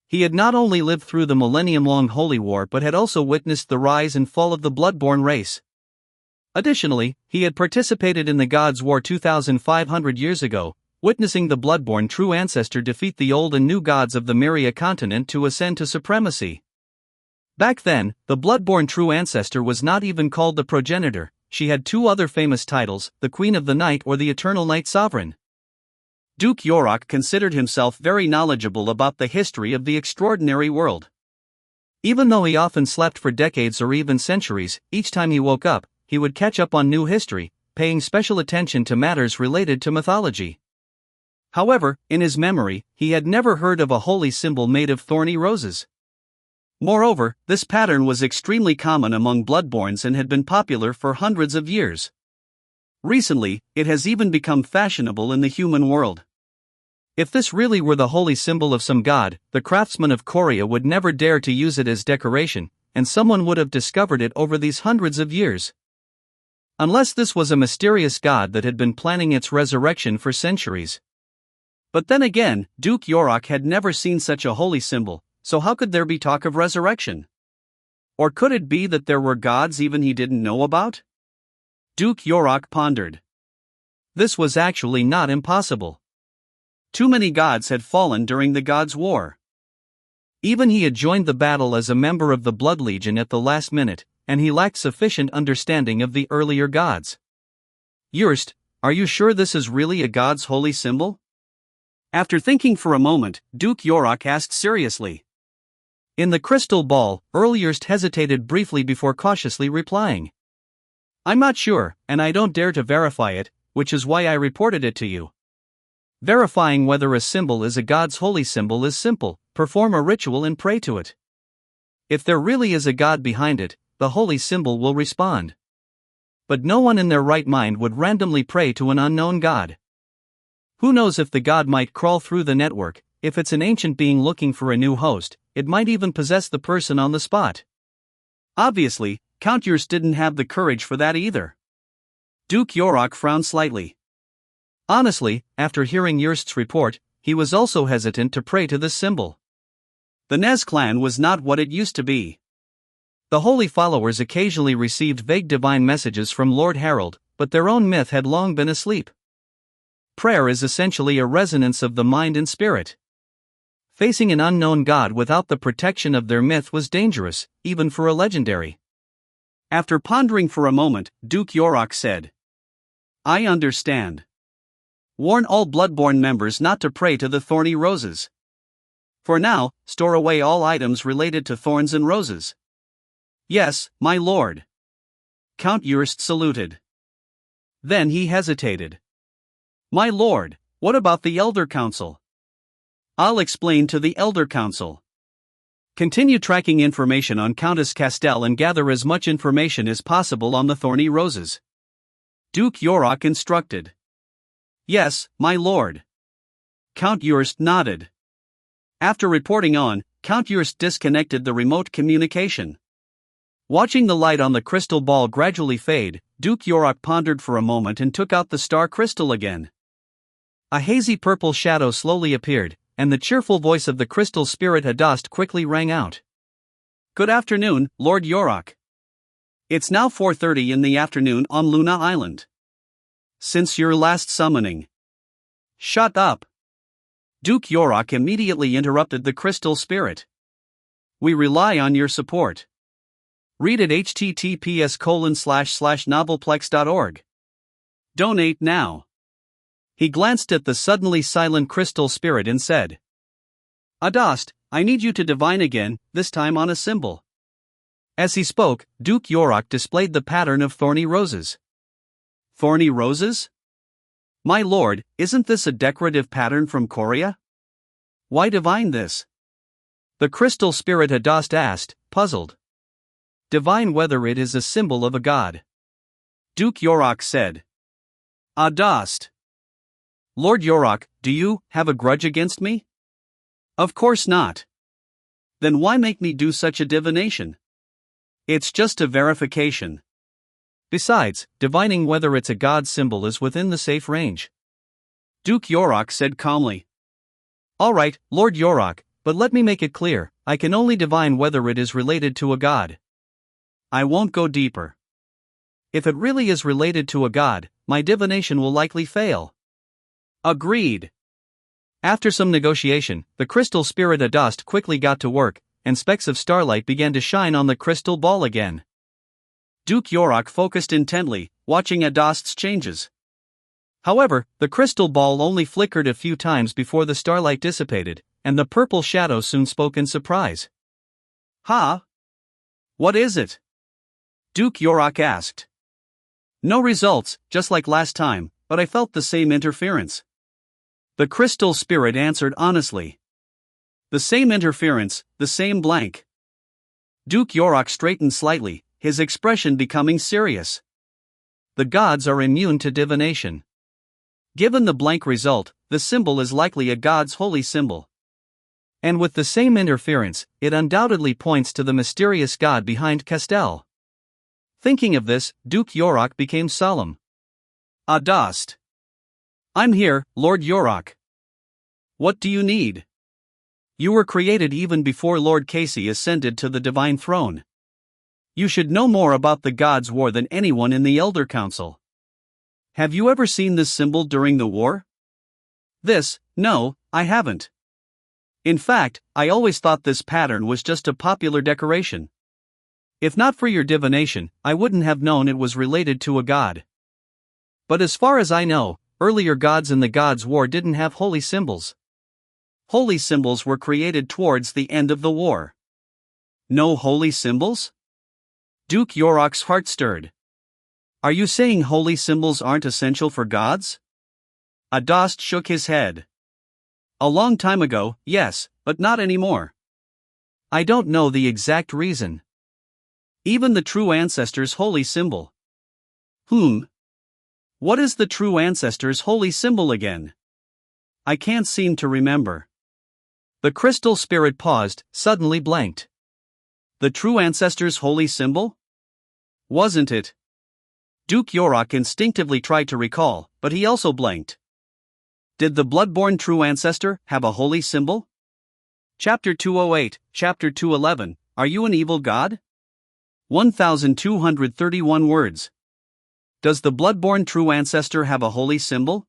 He had not only lived through the millennium-long Holy War but had also witnessed the rise and fall of the Bloodborne race. Additionally, he had participated in the Gods' War 2,500 years ago, witnessing the Bloodborne true ancestor defeat the old and new gods of the Myria continent to ascend to supremacy. Back then, the Bloodborne true ancestor was not even called the progenitor. She had 2 other famous titles, the Queen of the Night or the Eternal Night Sovereign. Duke Yorok considered himself very knowledgeable about the history of the extraordinary world. Even though he often slept for decades or even centuries, each time he woke up, he would catch up on new history, paying special attention to matters related to mythology. However, in his memory, he had never heard of a holy symbol made of thorny roses. Moreover, this pattern was extremely common among Bloodborns and had been popular for hundreds of years. Recently, it has even become fashionable in the human world. If this really were the holy symbol of some god, the craftsmen of Korea would never dare to use it as decoration, and someone would have discovered it over these hundreds of years. Unless this was a mysterious god that had been planning its resurrection for centuries. But then again, Duke Yorok had never seen such a holy symbol, so how could there be talk of resurrection? Or could it be that there were gods even he didn't know about? Duke Yorok pondered. This was actually not impossible. Too many gods had fallen during the Gods' War. Even he had joined the battle as a member of the Blood Legion at the last minute, and he lacked sufficient understanding of the earlier gods. Yurst, are you sure this is really a god's holy symbol? After thinking for a moment, Duke Yorok asked seriously. In the crystal ball, Earl Yurst hesitated briefly before cautiously replying. I'm not sure, and I don't dare to verify it, which is why I reported it to you. Verifying whether a symbol is a god's holy symbol is simple: perform a ritual and pray to it. If there really is a god behind it, the holy symbol will respond. But no one in their right mind would randomly pray to an unknown god. Who knows if the god might crawl through the network? If it's an ancient being looking for a new host, it might even possess the person on the spot. Obviously, Count Yurst didn't have the courage for that either. Duke Yorok frowned slightly. Honestly, after hearing Yurst's report, he was also hesitant to pray to this symbol. The Nez clan was not what it used to be. The holy followers occasionally received vague divine messages from Lord Harold, but their own myth had long been asleep. Prayer is essentially a resonance of the mind and spirit. Facing an unknown god without the protection of their myth was dangerous, even for a legendary. After pondering for a moment, Duke Yorok said, I understand. Warn all Bloodborne members not to pray to the thorny roses. For now, store away all items related to thorns and roses. Yes, my lord. Count Yurst saluted. Then he hesitated. My lord, what about the Elder Council? I'll explain to the Elder Council. Continue tracking information on Countess Castell and gather as much information as possible on the thorny roses. Duke Yorok instructed. Yes, my lord. Count Yurst nodded. After reporting on, Count Yurst disconnected the remote communication. Watching the light on the crystal ball gradually fade, Duke Yorok pondered for a moment and took out the star crystal again. A hazy purple shadow slowly appeared, and the cheerful voice of the crystal spirit Adast quickly rang out. Good afternoon, Lord Yorok. It's now 4:30 in the afternoon on Luna Island. Since your last summoning. Shut up. Duke Yorok immediately interrupted the crystal spirit. We rely on your support. Read at https://novelplex.org. Donate now. He glanced at the suddenly silent crystal spirit and said, Adast, I need you to divine again, this time on a symbol. As he spoke, Duke Yorok displayed the pattern of thorny roses. Thorny roses? My lord, isn't this a decorative pattern from Korea? Why divine this? The crystal spirit Adast asked, puzzled. Divine whether it is a symbol of a god. Duke Yorok said. Adast. Lord Yorok, do you have a grudge against me? Of course not. Then why make me do such a divination? It's just a verification. Besides, divining whether it's a god symbol is within the safe range. Duke Yorok said calmly. All right, Lord Yorok, but let me make it clear, I can only divine whether it is related to a god. I won't go deeper. If it really is related to a god, my divination will likely fail. Agreed. After some negotiation, the crystal spirit Adast quickly got to work, and specks of starlight began to shine on the crystal ball again. Duke Yorok focused intently, watching Adast's changes. However, the crystal ball only flickered a few times before the starlight dissipated, and the purple shadow soon spoke in surprise. "Ha? What is it?" Duke Yorok asked. "No results, just like last time, but I felt the same interference." The crystal spirit answered honestly. "The same interference, the same blank." Duke Yorok straightened slightly, his expression becoming serious. "The gods are immune to divination. Given the blank result, the symbol is likely a god's holy symbol. And with the same interference, it undoubtedly points to the mysterious god behind Castell." Thinking of this, Duke Yorok became solemn. "Adast. I'm here, Lord Yorok. What do you need? You were created even before Lord Casey ascended to the divine throne. You should know more about the gods' war than anyone in the Elder Council. Have you ever seen this symbol during the war?" "This, no, I haven't. In fact, I always thought this pattern was just a popular decoration. If not for your divination, I wouldn't have known it was related to a god. But as far as I know, earlier gods in the gods' war didn't have holy symbols. Holy symbols were created towards the end of the war." "No holy symbols?" Duke Yorok's heart stirred. "Are you saying holy symbols aren't essential for gods?" Adast shook his head. "A long time ago, yes, but not anymore. I don't know the exact reason. Even the true ancestor's holy symbol." What is the true ancestor's holy symbol again? I can't seem to remember." The crystal spirit paused, suddenly blanked. "The true ancestor's holy symbol? Wasn't it?" Duke Yorok instinctively tried to recall, but he also blanked. "Did the bloodborne true ancestor have a holy symbol?" Chapter 208, Chapter 211, Are You an Evil God? 1231 words. Does the bloodborne true ancestor have a holy symbol?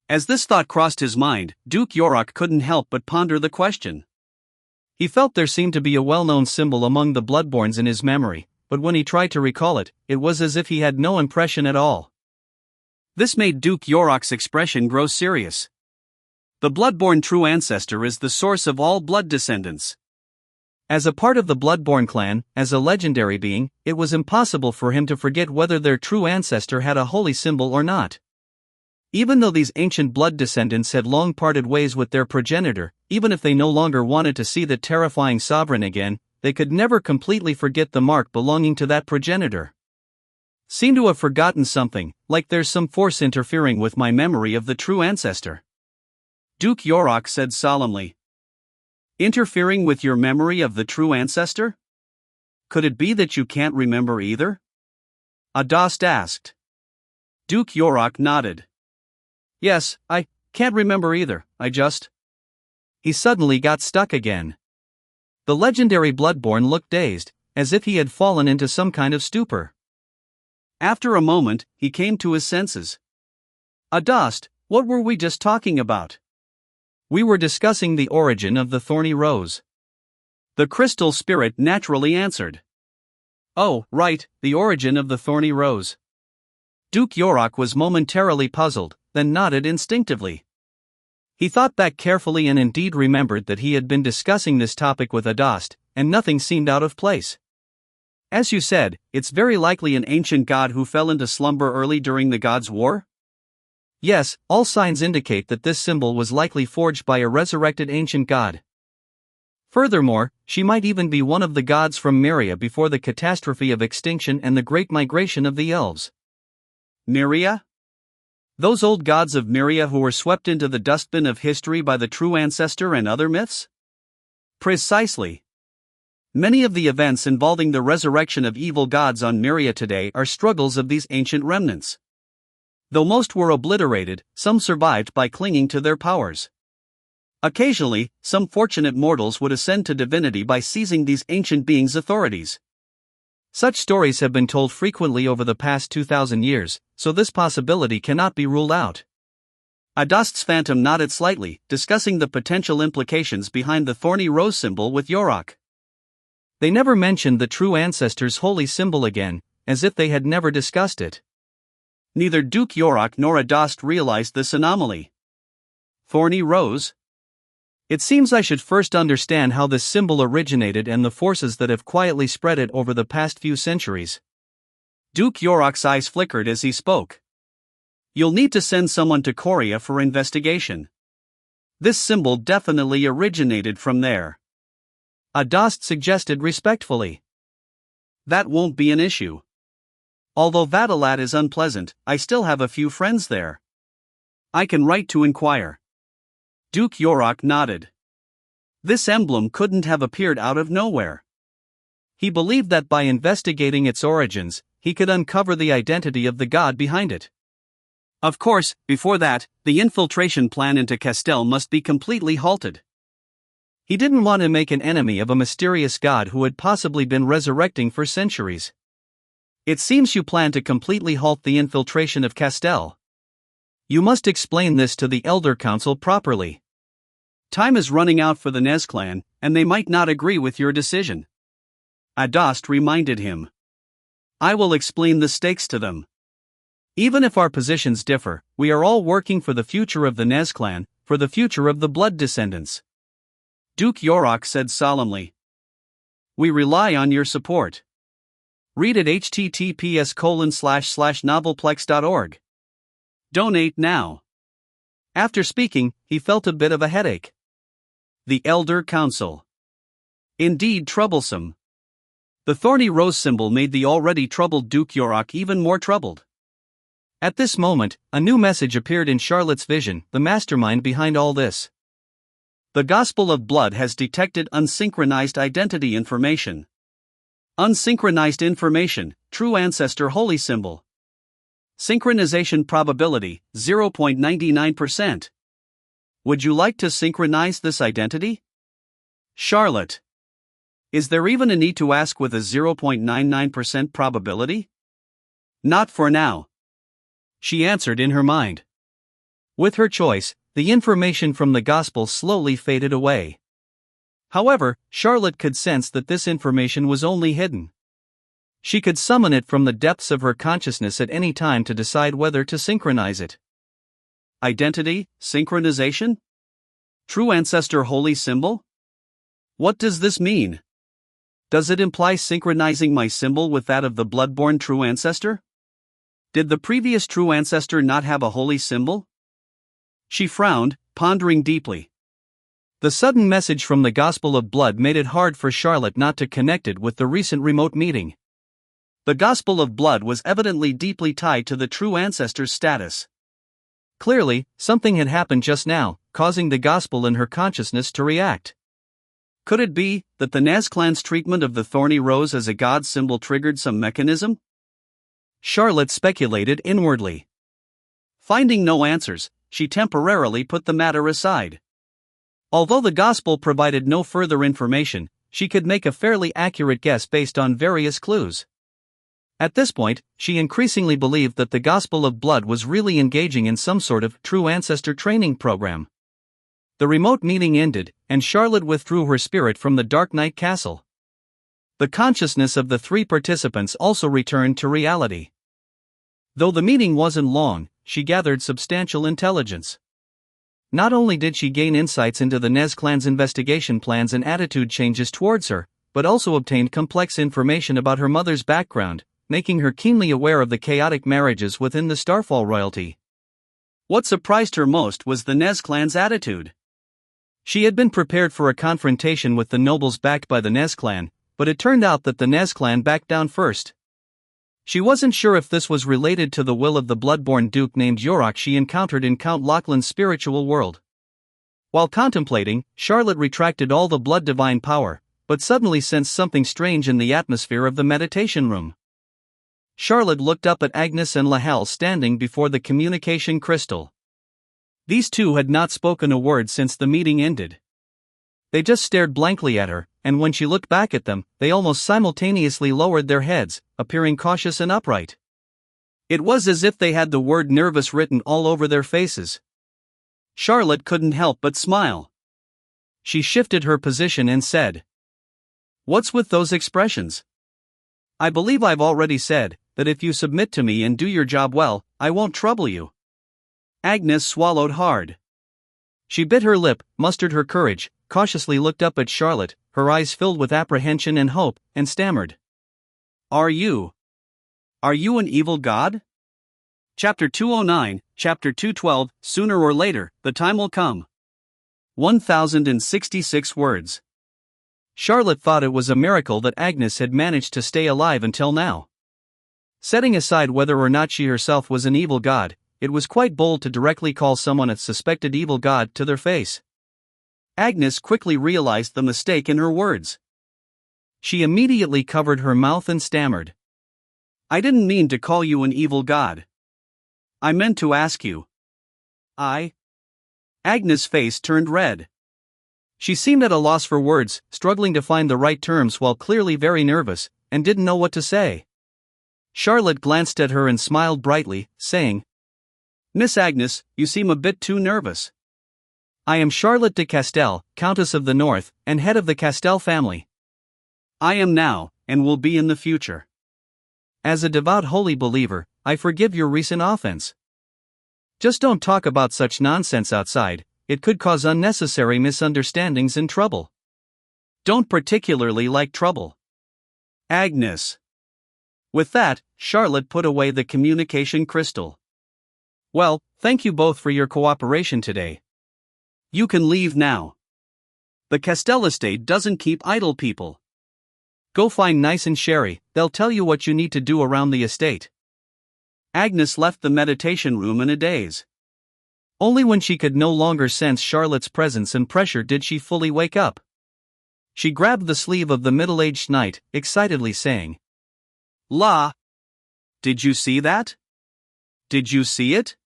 As this thought crossed his mind, Duke Yorok couldn't help but ponder the question. He felt there seemed to be a well-known symbol among the bloodborns in his memory, but when he tried to recall it, it was as if he had no impression at all. This made Duke Yorok's expression grow serious. The bloodborne true ancestor is the source of all blood descendants. As a part of the bloodborne clan, as a legendary being, it was impossible for him to forget whether their true ancestor had a holy symbol or not. Even though these ancient blood descendants had long parted ways with their progenitor, even if they no longer wanted to see the terrifying sovereign again, they could never completely forget the mark belonging to that progenitor. "Seem to have forgotten something, like there's some force interfering with my memory of the true ancestor," Duke Yorok said solemnly. "Interfering with your memory of the true ancestor? Could it be that you can't remember either?" Adast asked. Duke Yorok nodded. "Yes, I can't remember either, I just..." He suddenly got stuck again. The legendary bloodborne looked dazed, as if he had fallen into some kind of stupor. After a moment, he came to his senses. "Adast, what were we just talking about?" "We were discussing the origin of the thorny rose." The crystal spirit naturally answered. "Oh, right, the origin of the thorny rose." Duke Yorok was momentarily puzzled, then nodded instinctively. He thought back carefully and indeed remembered that he had been discussing this topic with Adast, and nothing seemed out of place. "As you said, it's very likely an ancient god who fell into slumber early during the gods' war?" "Yes, all signs indicate that this symbol was likely forged by a resurrected ancient god. Furthermore, she might even be one of the gods from Myria before the catastrophe of extinction and the great migration of the elves." "Myria? Those old gods of Myria who were swept into the dustbin of history by the true ancestor and other myths?" "Precisely. Many of the events involving the resurrection of evil gods on Myria today are struggles of these ancient remnants. Though most were obliterated, some survived by clinging to their powers. Occasionally, some fortunate mortals would ascend to divinity by seizing these ancient beings' authorities. Such stories have been told frequently over the past 2,000 years, so this possibility cannot be ruled out." Adast's phantom nodded slightly, discussing the potential implications behind the thorny rose symbol with Yorok. They never mentioned the true ancestor's holy symbol again, as if they had never discussed it. Neither Duke Yorak nor Adast realized this anomaly. Thorny Rose? It seems I should first understand how this symbol originated and the forces that have quietly spread it over the past few centuries. Duke Yorak's eyes flickered as he spoke. You'll need to send someone to Korea for investigation. This symbol definitely originated from there. Adast suggested respectfully. That won't be an issue. Although Vadalat is unpleasant, I still have a few friends there. I can write to inquire. Duke Yorak nodded. This emblem couldn't have appeared out of nowhere. He believed that by investigating its origins, he could uncover the identity of the god behind it. Of course, before that, the infiltration plan into Castel must be completely halted. He didn't want to make an enemy of a mysterious god who had possibly been resurrecting for centuries. It seems you plan to completely halt the infiltration of Castel. You must explain this to the Elder Council properly. Time is running out for the Nez clan, and they might not agree with your decision. Adast reminded him. I will explain the stakes to them. Even if our positions differ, we are all working for the future of the Nez clan, for the future of the blood descendants. Duke Yorak said solemnly. We rely on your support. Read at https://novelplex.org. Donate now. After speaking, he felt a bit of a headache. The Elder Council. Indeed troublesome. The thorny rose symbol made the already troubled Duke Yorak even more troubled. At this moment, a new message appeared in Charlotte's vision, the mastermind behind all this. The Gospel of Blood has detected unsynchronized identity information. Unsynchronized information, true ancestor holy symbol. Synchronization probability, 0.99%. Would you like to synchronize this identity? Charlotte. Is there even a need to ask with a 0.99% probability? Not for now. She answered in her mind. With her choice, the information from the Gospel slowly faded away. However, Charlotte could sense that this information was only hidden. She could summon it from the depths of her consciousness at any time to decide whether to synchronize it. Identity, synchronization? True ancestor holy symbol? What does this mean? Does it imply synchronizing my symbol with that of the bloodborne true ancestor? Did the previous true ancestor not have a holy symbol? She frowned, pondering deeply. The sudden message from the Gospel of Blood made it hard for Charlotte not to connect it with the recent remote meeting. The Gospel of Blood was evidently deeply tied to the true ancestor's status. Clearly, something had happened just now, causing the Gospel in her consciousness to react. Could it be that the Nez clan's treatment of the thorny rose as a god symbol triggered some mechanism? Charlotte speculated inwardly. Finding no answers, she temporarily put the matter aside. Although the Gospel provided no further information, she could make a fairly accurate guess based on various clues. At this point, she increasingly believed that the Gospel of Blood was really engaging in some sort of true ancestor training program. The remote meeting ended, and Charlotte withdrew her spirit from the Dark Knight Castle. The consciousness of the three participants also returned to reality. Though the meeting wasn't long, she gathered substantial intelligence. Not only did she gain insights into the Nez clan's investigation plans and attitude changes towards her, but also obtained complex information about her mother's background, making her keenly aware of the chaotic marriages within the Starfall royalty. What surprised her most was the Nez clan's attitude. She had been prepared for a confrontation with the nobles backed by the Nez clan, but it turned out that the Nez clan backed down first. She wasn't sure if this was related to the will of the bloodborne duke named Yorak she encountered in Count Lachlan's spiritual world. While contemplating, Charlotte retracted all the blood divine power, but suddenly sensed something strange in the atmosphere of the meditation room. Charlotte looked up at Agnes and Lahel standing before the communication crystal. These two had not spoken a word since the meeting ended. They just stared blankly at her, and when she looked back at them, they almost simultaneously lowered their heads, appearing cautious and upright. It was as if they had the word nervous written all over their faces. Charlotte couldn't help but smile. She shifted her position and said, "What's with those expressions? I believe I've already said, that if you submit to me and do your job well, I won't trouble you." Agnes swallowed hard. She bit her lip, mustered her courage, cautiously looked up at Charlotte, her eyes filled with apprehension and hope, and stammered. Are you an evil god?" Chapter 209, Chapter 212, Sooner or later, the time will come. 1066 words. Charlotte thought it was a miracle that Agnes had managed to stay alive until now. Setting aside whether or not she herself was an evil god, it was quite bold to directly call someone a suspected evil god to their face. Agnes quickly realized the mistake in her words. She immediately covered her mouth and stammered. "I didn't mean to call you an evil god. I meant to ask you." Agnes' face turned red. She seemed at a loss for words, struggling to find the right terms while clearly very nervous, and didn't know what to say. Charlotte glanced at her and smiled brightly, saying, "Miss Agnes, you seem a bit too nervous. I am Charlotte de Castell, Countess of the North, and head of the Castell family. I am now, and will be in the future. As a devout holy believer, I forgive your recent offense. Just don't talk about such nonsense outside, it could cause unnecessary misunderstandings and trouble. Don't particularly like trouble. Agnes." With that, Charlotte put away the communication crystal. "Well, thank you both for your cooperation today. You can leave now. The Castell estate doesn't keep idle people. Go find Nice and Sherry, they'll tell you what you need to do around the estate." Agnes left the meditation room in a daze. Only when she could no longer sense Charlotte's presence and pressure did she fully wake up. She grabbed the sleeve of the middle-aged knight, excitedly saying, "La! Did you see that? Did you see it?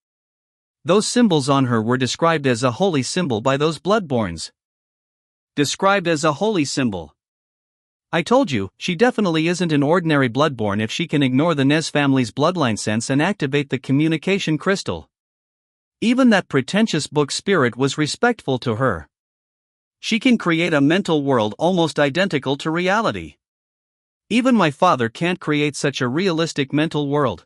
Those symbols on her were described as a holy symbol by those bloodborns." Described as a holy symbol. I told you, she definitely isn't an ordinary bloodborn if she can ignore the Nez family's bloodline sense and activate the communication crystal. Even that pretentious book spirit was respectful to her. She can create a mental world almost identical to reality. Even my father can't create such a realistic mental world.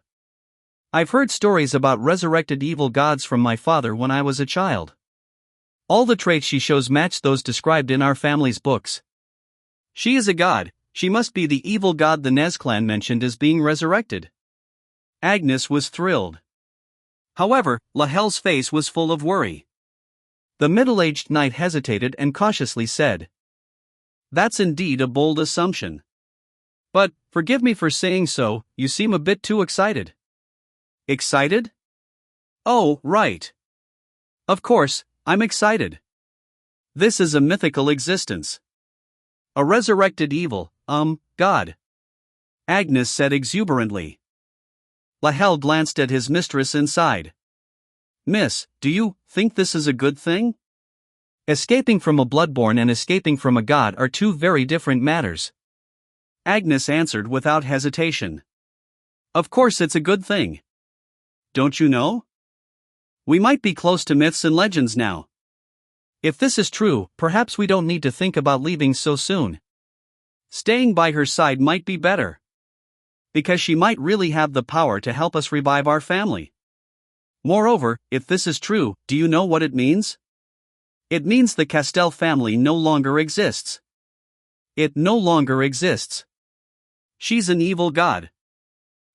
I've heard stories about resurrected evil gods from my father when I was a child. All the traits she shows match those described in our family's books. She is a god, she must be the evil god the Nez clan mentioned as being resurrected. Agnes was thrilled. However, Lahel's face was full of worry. The middle-aged knight hesitated and cautiously said, "That's indeed a bold assumption. But, forgive me for saying so, you seem a bit too excited." Excited? Oh, right. Of course, I'm excited. This is a mythical existence. A resurrected evil, god. Agnes said exuberantly. Lahel glanced at his mistress and sighed. "Miss, do you think this is a good thing? Escaping from a bloodborne and escaping from a god are two very different matters." Agnes answered without hesitation. "Of course it's a good thing. Don't you know? We might be close to myths and legends now. If this is true, perhaps we don't need to think about leaving so soon. Staying by her side might be better. Because she might really have the power to help us revive our family. Moreover, if this is true, do you know what it means? It means the Castell family no longer exists. It no longer exists. She's an evil god.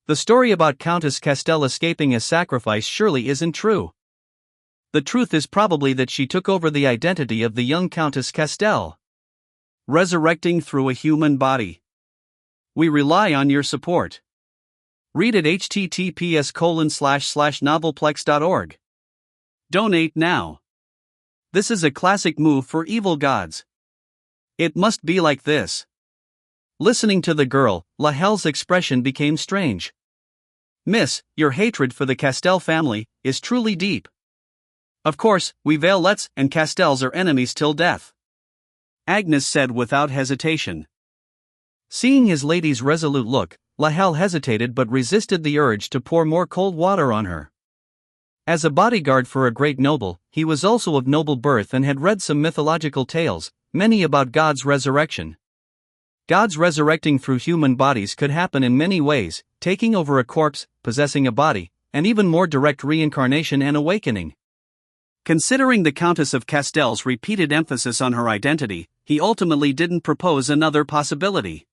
The story about Countess Castell escaping a sacrifice surely isn't true. The truth is probably that she took over the identity of the young Countess Castell. Resurrecting through a human body. We rely on your support. Read at https://novelplex.org. Donate now. This is a classic move for evil gods. It must be like this. Listening to the girl, Lahel's expression became strange. "Miss, your hatred for the Castell family is truly deep. Of course, we Valets and Castells are enemies till death," Agnes said without hesitation. Seeing his lady's resolute look, Lahel hesitated but resisted the urge to pour more cold water on her. As a bodyguard for a great noble, he was also of noble birth and had read some mythological tales, many about God's resurrection. God's resurrecting through human bodies could happen in many ways, taking over a corpse, possessing a body, and even more direct reincarnation and awakening. Considering the Countess of Castell's repeated emphasis on her identity, he ultimately didn't propose another possibility.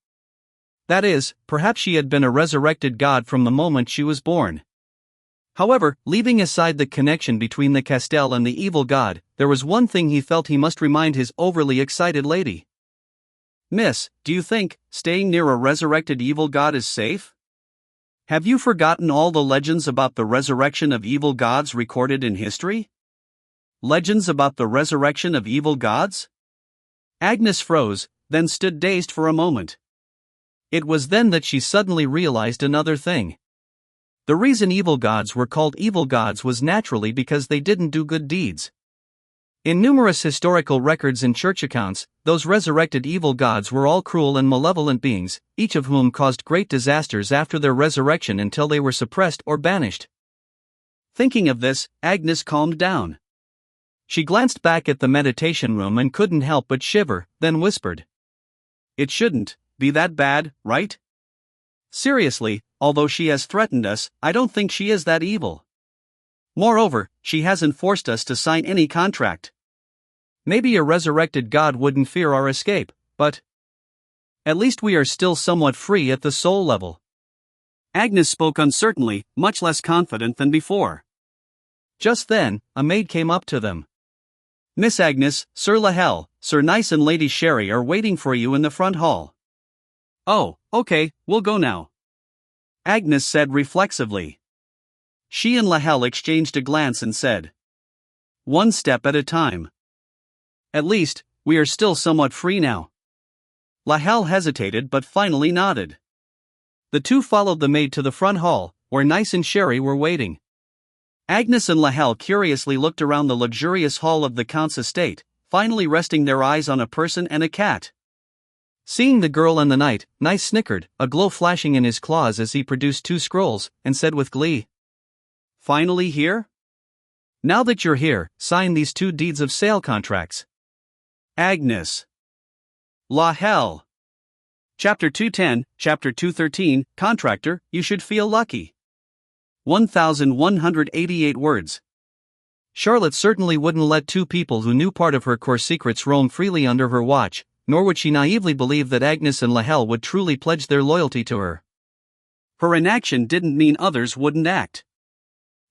That is, perhaps she had been a resurrected god from the moment she was born. However, leaving aside the connection between the Castell and the evil god, there was one thing he felt he must remind his overly excited lady. "Miss, do you think staying near a resurrected evil god is safe? Have you forgotten all the legends about the resurrection of evil gods recorded in history?" Legends about the resurrection of evil gods? Agnes froze, then stood dazed for a moment. It was then that she suddenly realized another thing. The reason evil gods were called evil gods was naturally because they didn't do good deeds. In numerous historical records and church accounts, those resurrected evil gods were all cruel and malevolent beings, each of whom caused great disasters after their resurrection until they were suppressed or banished. Thinking of this, Agnes calmed down. She glanced back at the meditation room and couldn't help but shiver, then whispered, "It shouldn't be that bad, right? Seriously, although she has threatened us, I don't think she is that evil. Moreover, she hasn't forced us to sign any contract. Maybe a resurrected god wouldn't fear our escape, but at least we are still somewhat free at the soul level." Agnes spoke uncertainly, much less confident than before. Just then, a maid came up to them. "Miss Agnes, Sir Lahell, Sir Nice and Lady Sherry are waiting for you in the front hall." "Oh, okay, we'll go now," Agnes said reflexively. She and Lahell exchanged a glance and said, "One step at a time. At least, we are still somewhat free now." Lahell hesitated but finally nodded. The two followed the maid to the front hall, where Nice and Sherry were waiting. Agnes and Lahell curiously looked around the luxurious hall of the Count's estate, finally resting their eyes on a person and a cat. Seeing the girl and the knight, Nice snickered, a glow flashing in his claws as he produced 2 scrolls, and said with glee, "Finally here? Now that you're here, sign these 2 deeds of sale contracts." Agnes. Lahell. Chapter 210, Chapter 213, Contractor, you should feel lucky. 1,188 words. Charlotte certainly wouldn't let 2 people who knew part of her core secrets roam freely under her watch, nor would she naively believe that Agnes and Lahell would truly pledge their loyalty to her. Her inaction didn't mean others wouldn't act.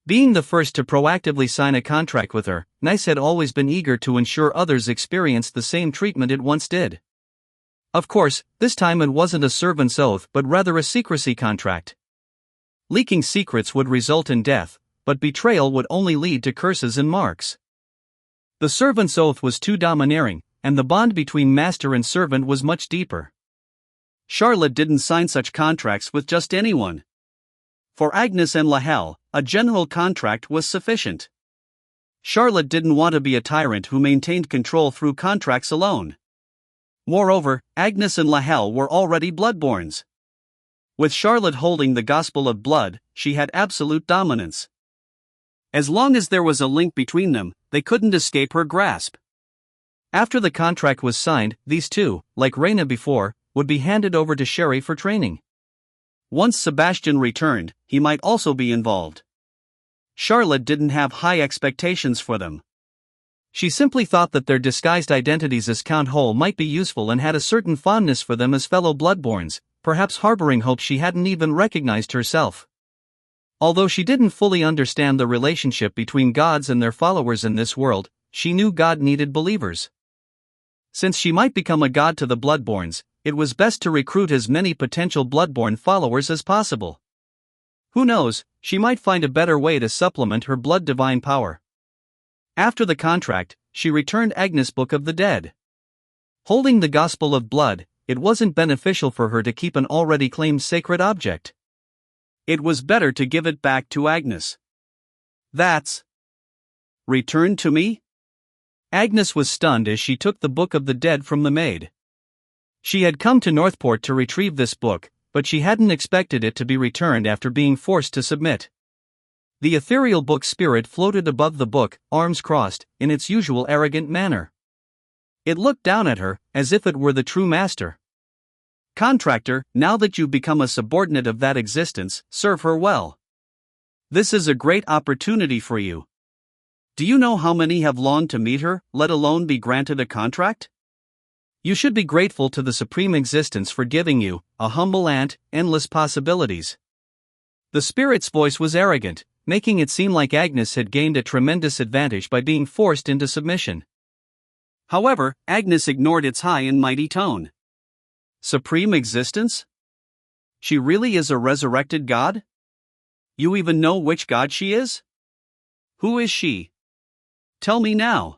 Being the first to proactively sign a contract with her, Nice had always been eager to ensure others experienced the same treatment it once did. Of course, this time it wasn't a servant's oath but rather a secrecy contract. Leaking secrets would result in death, but betrayal would only lead to curses and marks. The servant's oath was too domineering, and the bond between master and servant was much deeper. Charlotte didn't sign such contracts with just anyone. For Agnes and Lahell, a general contract was sufficient. Charlotte didn't want to be a tyrant who maintained control through contracts alone. Moreover, Agnes and Lahell were already bloodborns. With Charlotte holding the gospel of blood, she had absolute dominance. As long as there was a link between them, they couldn't escape her grasp. After the contract was signed, these two, like Reyna before, would be handed over to Sherry for training. Once Sebastian returned, he might also be involved. Charlotte didn't have high expectations for them. She simply thought that their disguised identities as Count Hole might be useful and had a certain fondness for them as fellow bloodborns, perhaps harboring hope she hadn't even recognized herself. Although she didn't fully understand the relationship between gods and their followers in this world, she knew God needed believers. Since she might become a god to the bloodborns, it was best to recruit as many potential bloodborne followers as possible. Who knows, she might find a better way to supplement her blood divine power. After the contract, she returned Agnes' Book of the Dead. Holding the Gospel of Blood, it wasn't beneficial for her to keep an already claimed sacred object. It was better to give it back to Agnes. That's returned to me? Agnes was stunned as she took the Book of the Dead from the maid. She had come to Northport to retrieve this book, but she hadn't expected it to be returned after being forced to submit. The ethereal book spirit floated above the book, arms crossed, in its usual arrogant manner. It looked down at her, as if it were the true master. Contractor, now that you've become a subordinate of that existence, serve her well. This is a great opportunity for you. Do you know how many have longed to meet her, let alone be granted a contract? You should be grateful to the Supreme Existence for giving you, a humble ant, endless possibilities. The spirit's voice was arrogant, making it seem like Agnes had gained a tremendous advantage by being forced into submission. However, Agnes ignored its high and mighty tone. Supreme Existence? She really is a resurrected god? You even know which god she is? Who is she? Tell me now.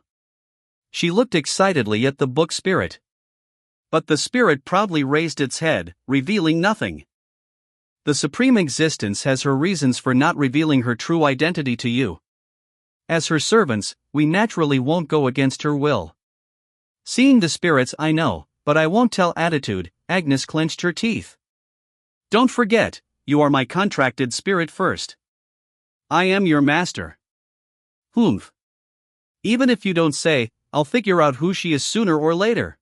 She looked excitedly at the book spirit. But the spirit proudly raised its head, revealing nothing. The Supreme Existence has her reasons for not revealing her true identity to you. As her servants, we naturally won't go against her will. Seeing the spirits, I know, but I won't tell attitude. Agnes clenched her teeth. Don't forget, you are my contracted spirit first. I am your master. Humph. Even if you don't say, I'll figure out who she is sooner or later.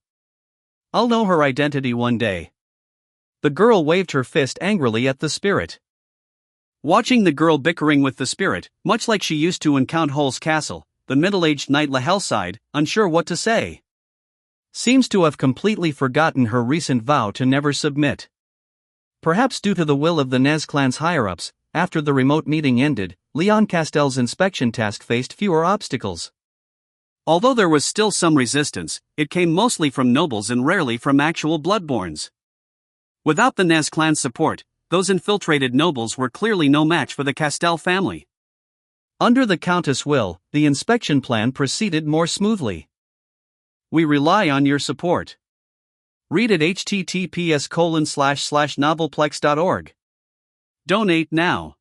I'll know her identity one day. The girl waved her fist angrily at the spirit. Watching the girl bickering with the spirit, much like she used to in Count Hull's castle, the middle-aged knight Lahel sighed, unsure what to say. Seems to have completely forgotten her recent vow to never submit. Perhaps due to the will of the Nez clan's higher-ups, after the remote meeting ended, Leon Castell's inspection task faced fewer obstacles. Although there was still some resistance, it came mostly from nobles and rarely from actual bloodborns. Without the Nez clan's support, those infiltrated nobles were clearly no match for the Castell family. Under the Countess' will, the inspection plan proceeded more smoothly. We rely on your support. Read at https://novelplex.org. Donate now.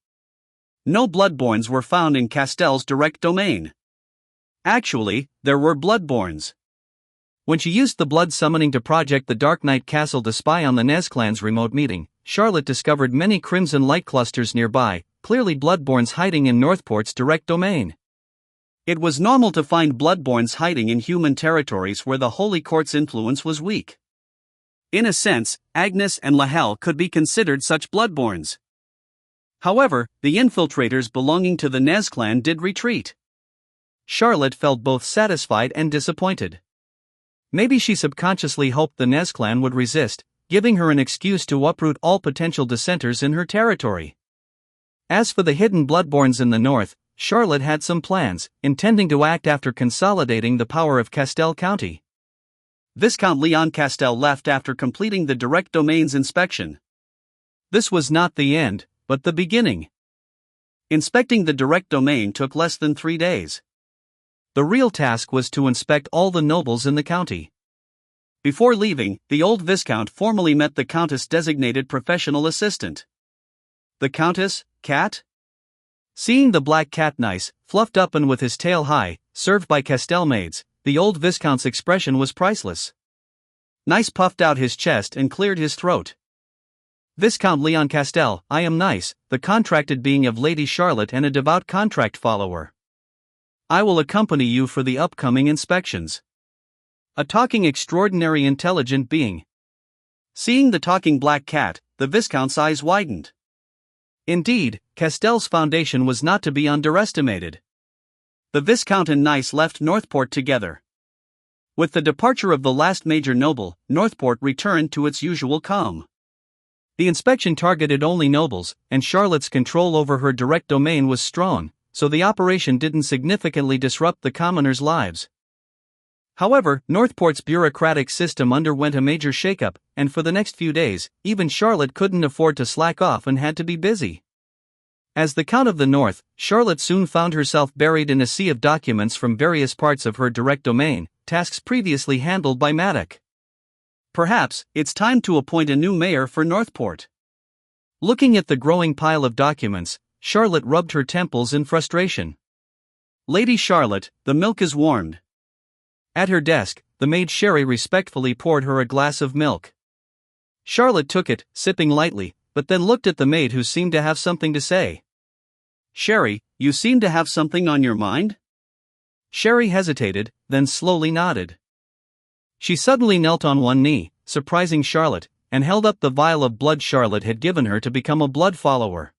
No bloodborns were found in Castell's direct domain. Actually, there were bloodborns. When she used the blood summoning to project the Dark Knight Castle to spy on the Nez clan's remote meeting, Charlotte discovered many crimson light clusters nearby, clearly bloodborns hiding in Northport's direct domain. It was normal to find bloodborns hiding in human territories where the Holy Court's influence was weak. In a sense, Agnes and Lahel could be considered such bloodborns. However, the infiltrators belonging to the Nez clan did retreat. Charlotte felt both satisfied and disappointed. Maybe she subconsciously hoped the Nez clan would resist, giving her an excuse to uproot all potential dissenters in her territory. As for the hidden bloodborns in the north, Charlotte had some plans, intending to act after consolidating the power of Castell County. Viscount Leon Castell left after completing the direct domain's inspection. This was not the end, but the beginning. Inspecting the direct domain took less than 3 days. The real task was to inspect all the nobles in the county. Before leaving, the old Viscount formally met the Countess' designated professional assistant. The Countess, Cat? Seeing the black cat nice, fluffed up and with his tail high, served by Castell maids, the old Viscount's expression was priceless. Nice puffed out his chest and cleared his throat. Viscount Leon Castell, I am Nice, the contracted being of Lady Charlotte and a devout contract follower. I will accompany you for the upcoming inspections. A talking extraordinary intelligent being. Seeing the talking black cat, the Viscount's eyes widened. Indeed, Castell's foundation was not to be underestimated. The Viscount and Nice left Northport together. With the departure of the last major noble, Northport returned to its usual calm. The inspection targeted only nobles, and Charlotte's control over her direct domain was strong, so the operation didn't significantly disrupt the commoners' lives. However, Northport's bureaucratic system underwent a major shakeup, and for the next few days, even Charlotte couldn't afford to slack off and had to be busy. As the Count of the North, Charlotte soon found herself buried in a sea of documents from various parts of her direct domain, tasks previously handled by Maddock. Perhaps, it's time to appoint a new mayor for Northport. Looking at the growing pile of documents, Charlotte rubbed her temples in frustration. Lady Charlotte, the milk is warmed. At her desk, the maid Sherry respectfully poured her a glass of milk. Charlotte took it, sipping lightly, but then looked at the maid who seemed to have something to say. Sherry, you seem to have something on your mind? Sherry hesitated, then slowly nodded. She suddenly knelt on one knee, surprising Charlotte, and held up the vial of blood Charlotte had given her to become a blood follower.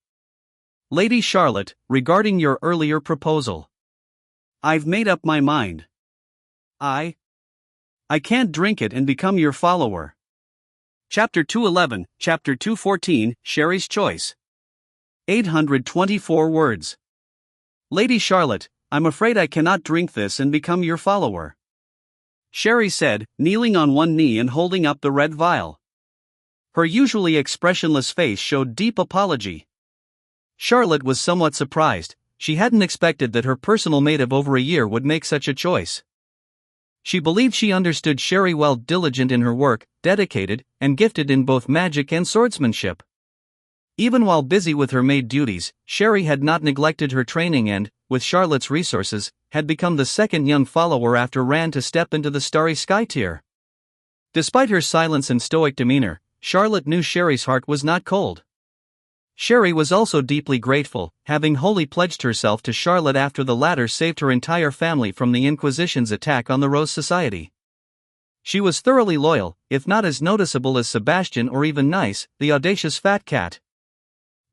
Lady Charlotte, regarding your earlier proposal. I've made up my mind. I can't drink it and become your follower. Chapter 211, Chapter 214, Sherry's Choice. 824 words. Lady Charlotte, I'm afraid I cannot drink this and become your follower. Sherry said, kneeling on one knee and holding up the red vial. Her usually expressionless face showed deep apology. Charlotte was somewhat surprised. She hadn't expected that her personal mate of over a year would make such a choice. She believed she understood Sherry well, diligent in her work, dedicated, and gifted in both magic and swordsmanship. Even while busy with her maid duties, Sherry had not neglected her training and, with Charlotte's resources, had become the second young follower after Rand to step into the Starry Sky tier. Despite her silence and stoic demeanor, Charlotte knew Sherry's heart was not cold. Sherry was also deeply grateful, having wholly pledged herself to Charlotte after the latter saved her entire family from the Inquisition's attack on the Rose Society. She was thoroughly loyal, if not as noticeable as Sebastian or even Nice, the audacious fat cat.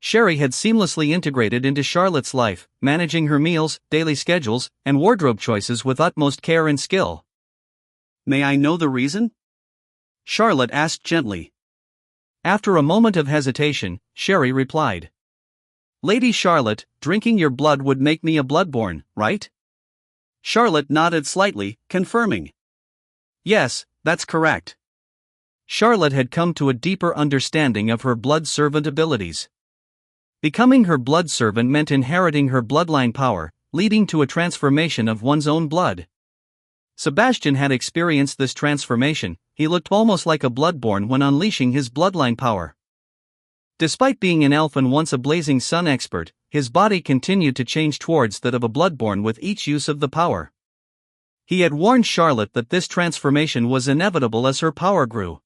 Sherry had seamlessly integrated into Charlotte's life, managing her meals, daily schedules, and wardrobe choices with utmost care and skill. May I know the reason? Charlotte asked gently. After a moment of hesitation, Sherry replied. Lady Charlotte, drinking your blood would make me a bloodborne, right? Charlotte nodded slightly, confirming. Yes, that's correct. Charlotte had come to a deeper understanding of her blood servant abilities. Becoming her blood servant meant inheriting her bloodline power, leading to a transformation of one's own blood. Sebastian had experienced this transformation. He looked almost like a bloodborne when unleashing his bloodline power. Despite being an elf and once a blazing sun expert, his body continued to change towards that of a bloodborne with each use of the power. He had warned Charlotte that this transformation was inevitable as her power grew.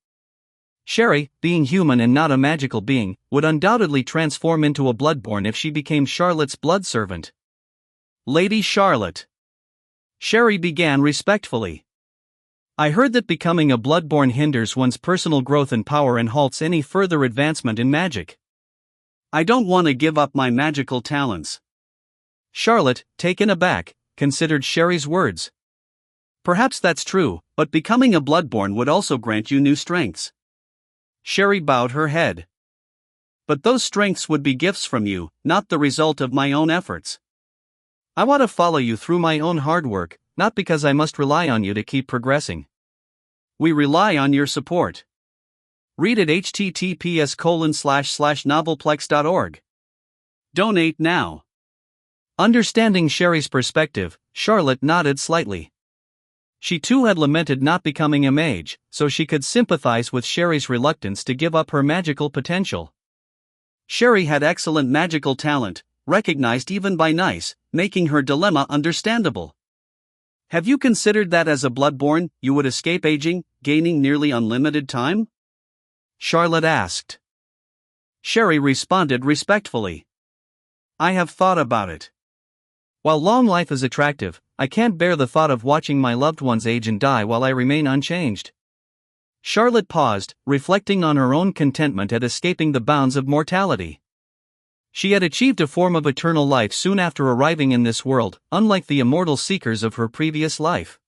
Sherry, being human and not a magical being, would undoubtedly transform into a bloodborne if she became Charlotte's blood servant. Lady Charlotte. Sherry began respectfully. I heard that becoming a bloodborne hinders one's personal growth and power and halts any further advancement in magic. I don't want to give up my magical talents. Charlotte, taken aback, considered Sherry's words. Perhaps that's true, but becoming a bloodborne would also grant you new strengths. Sherry bowed her head. But those strengths would be gifts from you, not the result of my own efforts. I want to follow you through my own hard work, not because I must rely on you to keep progressing. We rely on your support. Read at https://novelplex.org. Donate now. Understanding Sherry's perspective, Charlotte nodded slightly. She too had lamented not becoming a mage, so she could sympathize with Sherry's reluctance to give up her magical potential. Sherry had excellent magical talent, recognized even by Nice, making her dilemma understandable. Have you considered that as a bloodborne, you would escape aging, gaining nearly unlimited time? Charlotte asked. Sherry responded respectfully. I have thought about it. While long life is attractive, I can't bear the thought of watching my loved ones age and die while I remain unchanged. Charlotte paused, reflecting on her own contentment at escaping the bounds of mortality. She had achieved a form of eternal life soon after arriving in this world, unlike the immortal seekers of her previous life.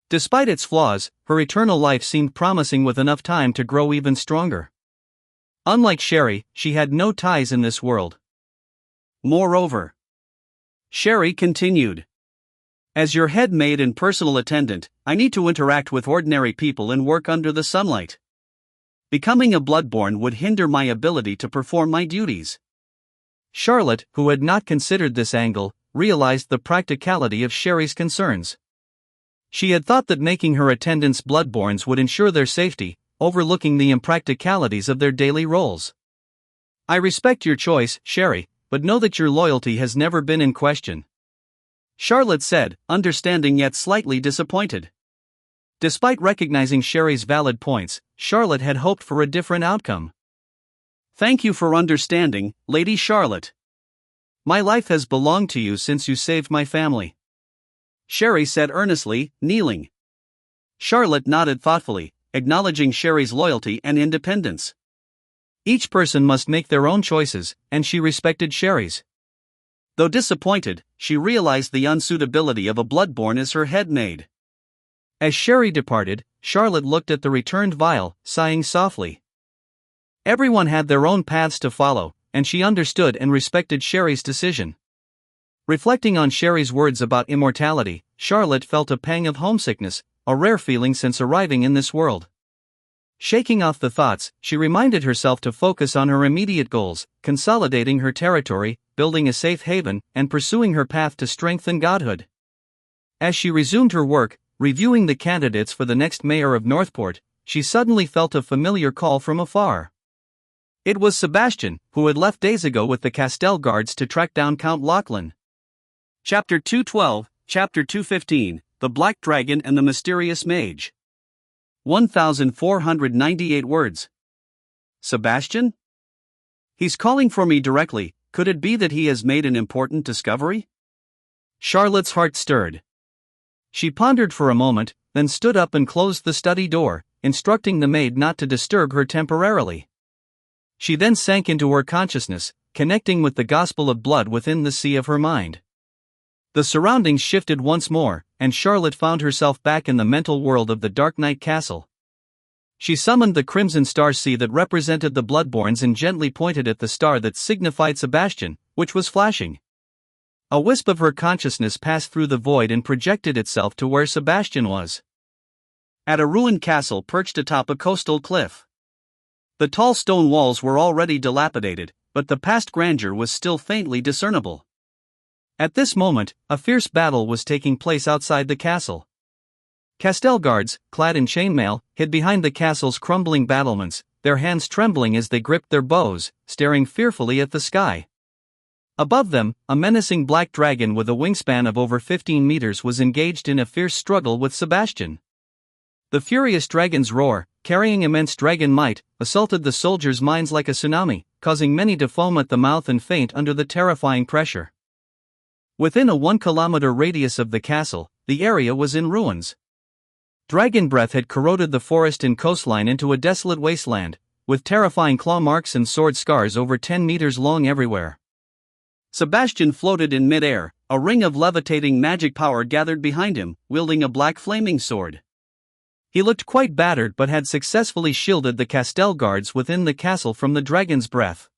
Despite its flaws, her eternal life seemed promising with enough time to grow even stronger. Unlike Sherry, she had no ties in this world. Moreover, Sherry continued. As your head maid and personal attendant, I need to interact with ordinary people and work under the sunlight. Becoming a bloodborne would hinder my ability to perform my duties. Charlotte, who had not considered this angle, realized the practicality of Sherry's concerns. She had thought that making her attendants bloodborns would ensure their safety, overlooking the impracticalities of their daily roles. I respect your choice, Sherry, but know that your loyalty has never been in question. Charlotte said, understanding yet slightly disappointed. Despite recognizing Sherry's valid points, Charlotte had hoped for a different outcome. Thank you for understanding, Lady Charlotte. My life has belonged to you since you saved my family. Sherry said earnestly, kneeling. Charlotte nodded thoughtfully, acknowledging Sherry's loyalty and independence. Each person must make their own choices, and she respected Sherry's. Though disappointed, she realized the unsuitability of a bloodborne as her head maid. As Sherry departed, Charlotte looked at the returned vial, sighing softly. Everyone had their own paths to follow, and she understood and respected Sherry's decision. Reflecting on Sherry's words about immortality, Charlotte felt a pang of homesickness, a rare feeling since arriving in this world. Shaking off the thoughts, she reminded herself to focus on her immediate goals, consolidating her territory, building a safe haven, and pursuing her path to strength and godhood. As she resumed her work, reviewing the candidates for the next mayor of Northport, she suddenly felt a familiar call from afar. It was Sebastian, who had left days ago with the Castell guards to track down Count Lachlan. Chapter 212, Chapter 215, The Black Dragon and the Mysterious Mage. 1,498 words. Sebastian? He's calling for me directly. Could it be that he has made an important discovery? Charlotte's heart stirred. She pondered for a moment, then stood up and closed the study door, instructing the maid not to disturb her temporarily. She then sank into her consciousness, connecting with the gospel of blood within the sea of her mind. The surroundings shifted once more, and Charlotte found herself back in the mental world of the Dark Knight Castle. She summoned the crimson star sea that represented the bloodborns and gently pointed at the star that signified Sebastian, which was flashing. A wisp of her consciousness passed through the void and projected itself to where Sebastian was. At a ruined castle perched atop a coastal cliff. The tall stone walls were already dilapidated, but the past grandeur was still faintly discernible. At this moment, a fierce battle was taking place outside the castle. Castell guards, clad in chainmail, hid behind the castle's crumbling battlements, their hands trembling as they gripped their bows, staring fearfully at the sky. Above them, a menacing black dragon with a wingspan of over 15 meters was engaged in a fierce struggle with Sebastian. The furious dragon's roar, carrying immense dragon might, assaulted the soldiers' minds like a tsunami, causing many to foam at the mouth and faint under the terrifying pressure. Within a 1-kilometer radius of the castle, the area was in ruins. Dragon breath had corroded the forest and coastline into a desolate wasteland, with terrifying claw marks and sword scars over 10 meters long everywhere. Sebastian floated in mid-air, a ring of levitating magic power gathered behind him, wielding a black flaming sword. He looked quite battered but had successfully shielded the Castell guards within the castle from the dragon's breath.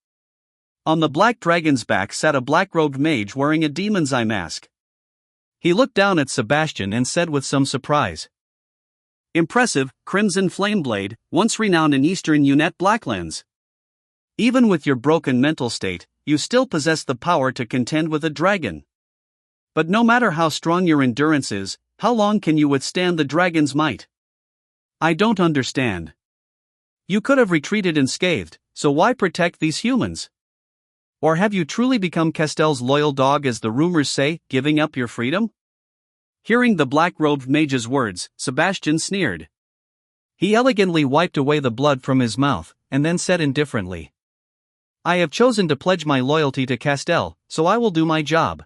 On the black dragon's back sat a black-robed mage wearing a demon's eye mask. He looked down at Sebastian and said with some surprise, "Impressive, Crimson Flameblade, once renowned in Eastern Unit Blacklands. Even with your broken mental state, you still possess the power to contend with a dragon. But no matter how strong your endurance is, how long can you withstand the dragon's might? I don't understand. You could have retreated unscathed, so why protect these humans? Or have you truly become Castell's loyal dog as the rumors say, giving up your freedom?" Hearing the black-robed mage's words, Sebastian sneered. He elegantly wiped away the blood from his mouth, and then said indifferently, "I have chosen to pledge my loyalty to Castell, so I will do my job.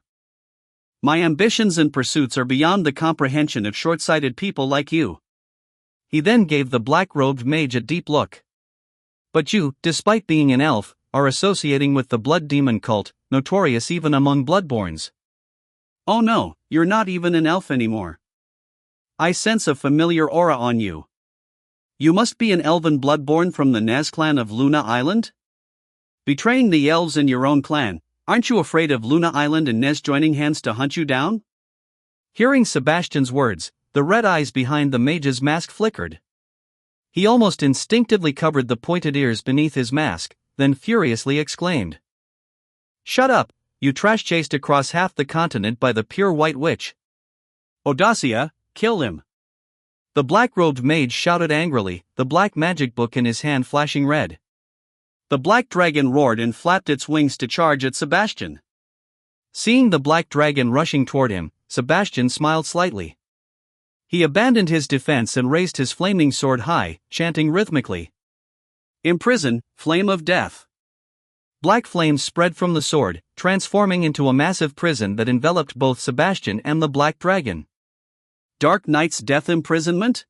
My ambitions and pursuits are beyond the comprehension of short-sighted people like you." He then gave the black-robed mage a deep look. "But you, despite being an elf, are associating with the blood demon cult, notorious even among bloodborns." "Oh no, you're not even an elf anymore. I sense a familiar aura on you. You must be an elven bloodborn from the Nez clan of Luna Island? Betraying the elves in your own clan, aren't you afraid of Luna Island and Nez joining hands to hunt you down?" Hearing Sebastian's words, the red eyes behind the mage's mask flickered. He almost instinctively covered the pointed ears beneath his mask, then furiously exclaimed, "Shut up, you trash chased across half the continent by the pure white witch. Audacia, kill him." The black-robed mage shouted angrily, the black magic book in his hand flashing red. The black dragon roared and flapped its wings to charge at Sebastian. Seeing the black dragon rushing toward him, Sebastian smiled slightly. He abandoned his defense and raised his flaming sword high, chanting rhythmically, "Imprison, flame of death." Black flames spread from the sword, transforming into a massive prison that enveloped both Sebastian and the black dragon. Dark Knight's death imprisonment?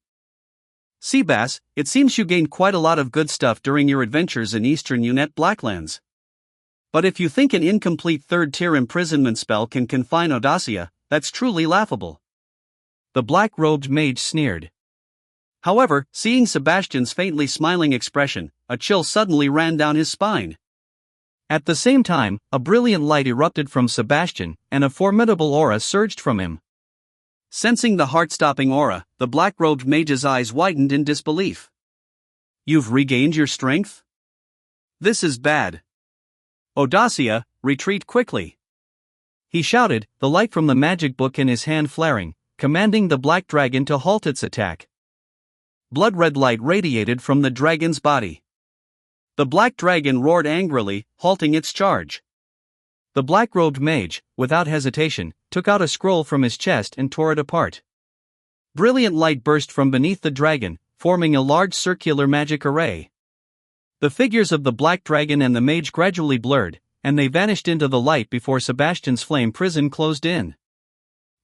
Seabass, it seems you gained quite a lot of good stuff during your adventures in Eastern Unet Blacklands. But if you think an incomplete third-tier imprisonment spell can confine Audacia, that's truly laughable. The black-robed mage sneered. However, seeing Sebastian's faintly smiling expression, a chill suddenly ran down his spine. At the same time, a brilliant light erupted from Sebastian, and a formidable aura surged from him. Sensing the heart-stopping aura, the black-robed mage's eyes widened in disbelief. You've regained your strength? This is bad. Audacia, retreat quickly. He shouted, the light from the magic book in his hand flaring, commanding the black dragon to halt its attack. Blood-red light radiated from the dragon's body. The black dragon roared angrily, halting its charge. The black-robed mage, without hesitation, took out a scroll from his chest and tore it apart. Brilliant light burst from beneath the dragon, forming a large circular magic array. The figures of the black dragon and the mage gradually blurred, and they vanished into the light before Sebastian's flame prison closed in.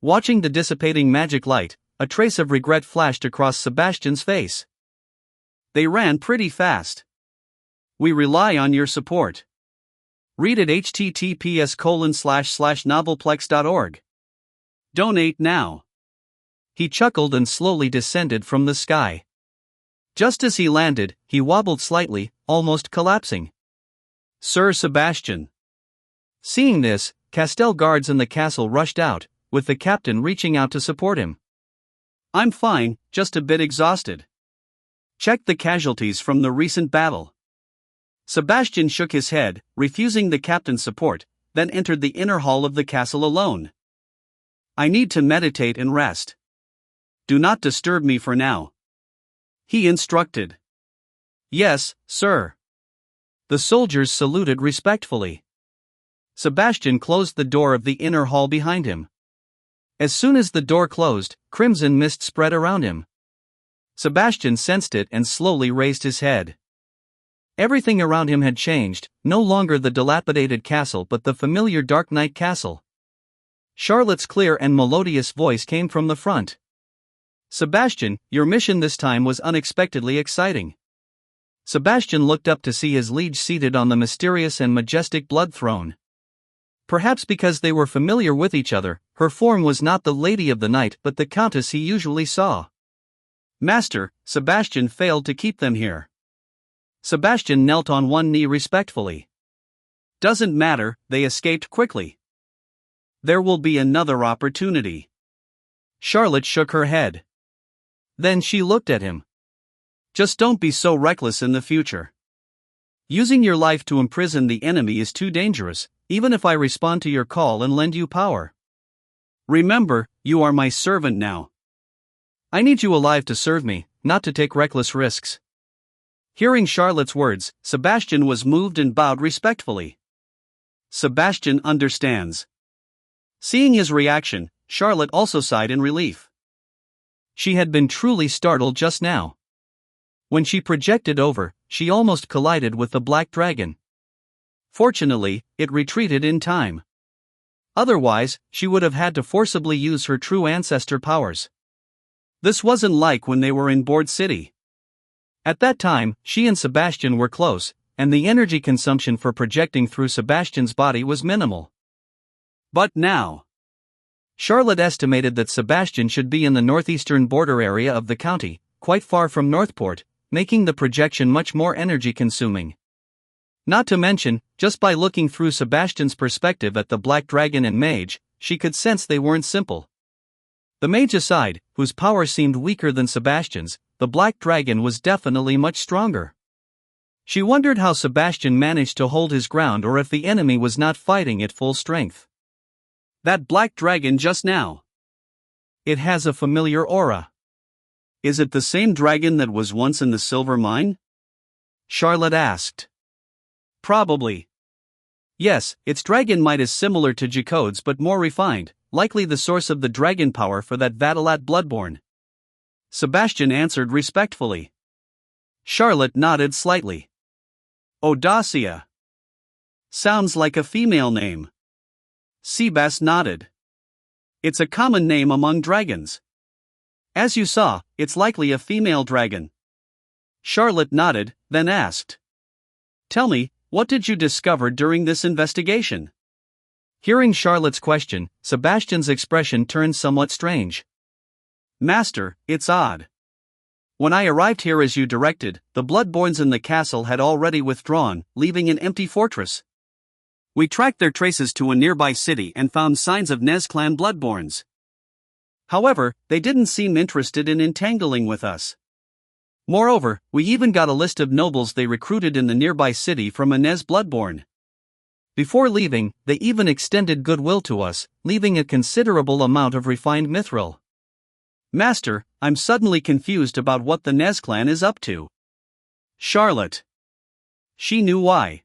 Watching the dissipating magic light, a trace of regret flashed across Sebastian's face. They ran pretty fast. We rely on your support. Read at https://novelplex.org. Donate now. He chuckled and slowly descended from the sky. Just as he landed, he wobbled slightly, almost collapsing. Sir Sebastian. Seeing this, Castel guards in the castle rushed out, with the captain reaching out to support him. I'm fine, just a bit exhausted. Check the casualties from the recent battle. Sebastian shook his head, refusing the captain's support, then entered the inner hall of the castle alone. I need to meditate and rest. Do not disturb me for now. He instructed. Yes, sir. The soldiers saluted respectfully. Sebastian closed the door of the inner hall behind him. As soon as the door closed, crimson mist spread around him. Sebastian sensed it and slowly raised his head. Everything around him had changed, no longer the dilapidated castle but the familiar Dark Knight castle. Charlotte's clear and melodious voice came from the front. Sebastian, your mission this time was unexpectedly exciting. Sebastian looked up to see his liege seated on the mysterious and majestic blood throne. Perhaps because they were familiar with each other, her form was not the lady of the night but the countess he usually saw. Master, Sebastian failed to keep them here. Sebastian knelt on one knee respectfully. Doesn't matter, they escaped quickly. There will be another opportunity. Charlotte shook her head. Then she looked at him. Just don't be so reckless in the future. Using your life to imprison the enemy is too dangerous, even if I respond to your call and lend you power. Remember, you are my servant now. I need you alive to serve me, not to take reckless risks. Hearing Charlotte's words, Sebastian was moved and bowed respectfully. Sebastian understands. Seeing his reaction, Charlotte also sighed in relief. She had been truly startled just now. When she projected over, she almost collided with the black dragon. Fortunately, it retreated in time. Otherwise, she would have had to forcibly use her true ancestor powers. This wasn't like when they were in Board City. At that time, she and Sebastian were close, and the energy consumption for projecting through Sebastian's body was minimal. But now, Charlotte estimated that Sebastian should be in the northeastern border area of the county, quite far from Northport, making the projection much more energy-consuming. Not to mention, just by looking through Sebastian's perspective at the Black Dragon and Mage, she could sense they weren't simple. The Mage aside, whose power seemed weaker than Sebastian's, the Black Dragon was definitely much stronger. She wondered how Sebastian managed to hold his ground or if the enemy was not fighting at full strength. That black dragon just now. It has a familiar aura. Is it the same dragon that was once in the silver mine? Charlotte asked. Probably. Yes, its dragon might is similar to Jacode's but more refined, likely the source of the dragon power for that Vatalat Bloodborne. Sebastian answered respectfully. Charlotte nodded slightly. Audacia. Sounds like a female name. Seabass nodded. It's a common name among dragons. As you saw, it's likely a female dragon. Charlotte nodded, then asked. Tell me, what did you discover during this investigation? Hearing Charlotte's question, Sebastian's expression turned somewhat strange. Master, it's odd. When I arrived here as you directed, the Bloodborns in the castle had already withdrawn, leaving an empty fortress. We tracked their traces to a nearby city and found signs of Nez clan Bloodborns. However, they didn't seem interested in entangling with us. Moreover, we even got a list of nobles they recruited in the nearby city from a Nez Bloodborn. Before leaving, they even extended goodwill to us, leaving a considerable amount of refined mithril. Master, I'm suddenly confused about what the Nez clan is up to. Charlotte. She knew why.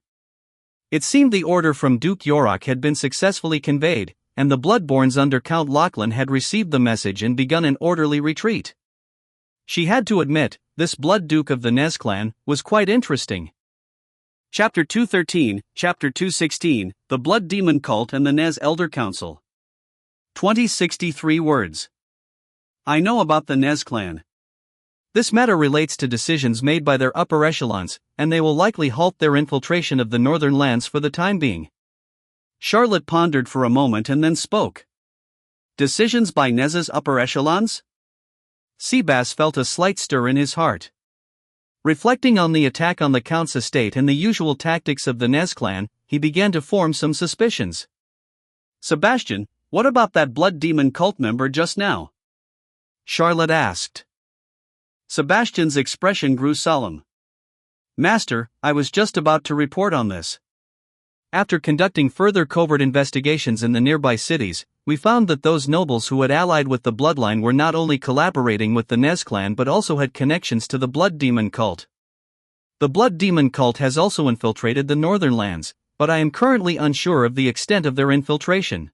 It seemed the order from Duke Yorok had been successfully conveyed, and the Bloodborns under Count Lachlan had received the message and begun an orderly retreat. She had to admit, this Blood Duke of the Nez clan was quite interesting. Chapter 213, Chapter 216, The Blood Demon Cult and the Nez Elder Council. 2063 words. I know about the Nez clan. This matter relates to decisions made by their upper echelons, and they will likely halt their infiltration of the northern lands for the time being. Charlotte pondered for a moment and then spoke. Decisions by Nez's upper echelons? Sebas felt a slight stir in his heart. Reflecting on the attack on the Count's estate and the usual tactics of the Nez clan, he began to form some suspicions. Sebastian, what about that Blood Demon cult member just now? Charlotte asked. Sebastian's expression grew solemn. Master, I was just about to report on this. After conducting further covert investigations in the nearby cities, we found that those nobles who had allied with the Bloodline were not only collaborating with the Nez clan but also had connections to the Blood Demon cult. The Blood Demon cult has also infiltrated the northern lands, but I am currently unsure of the extent of their infiltration.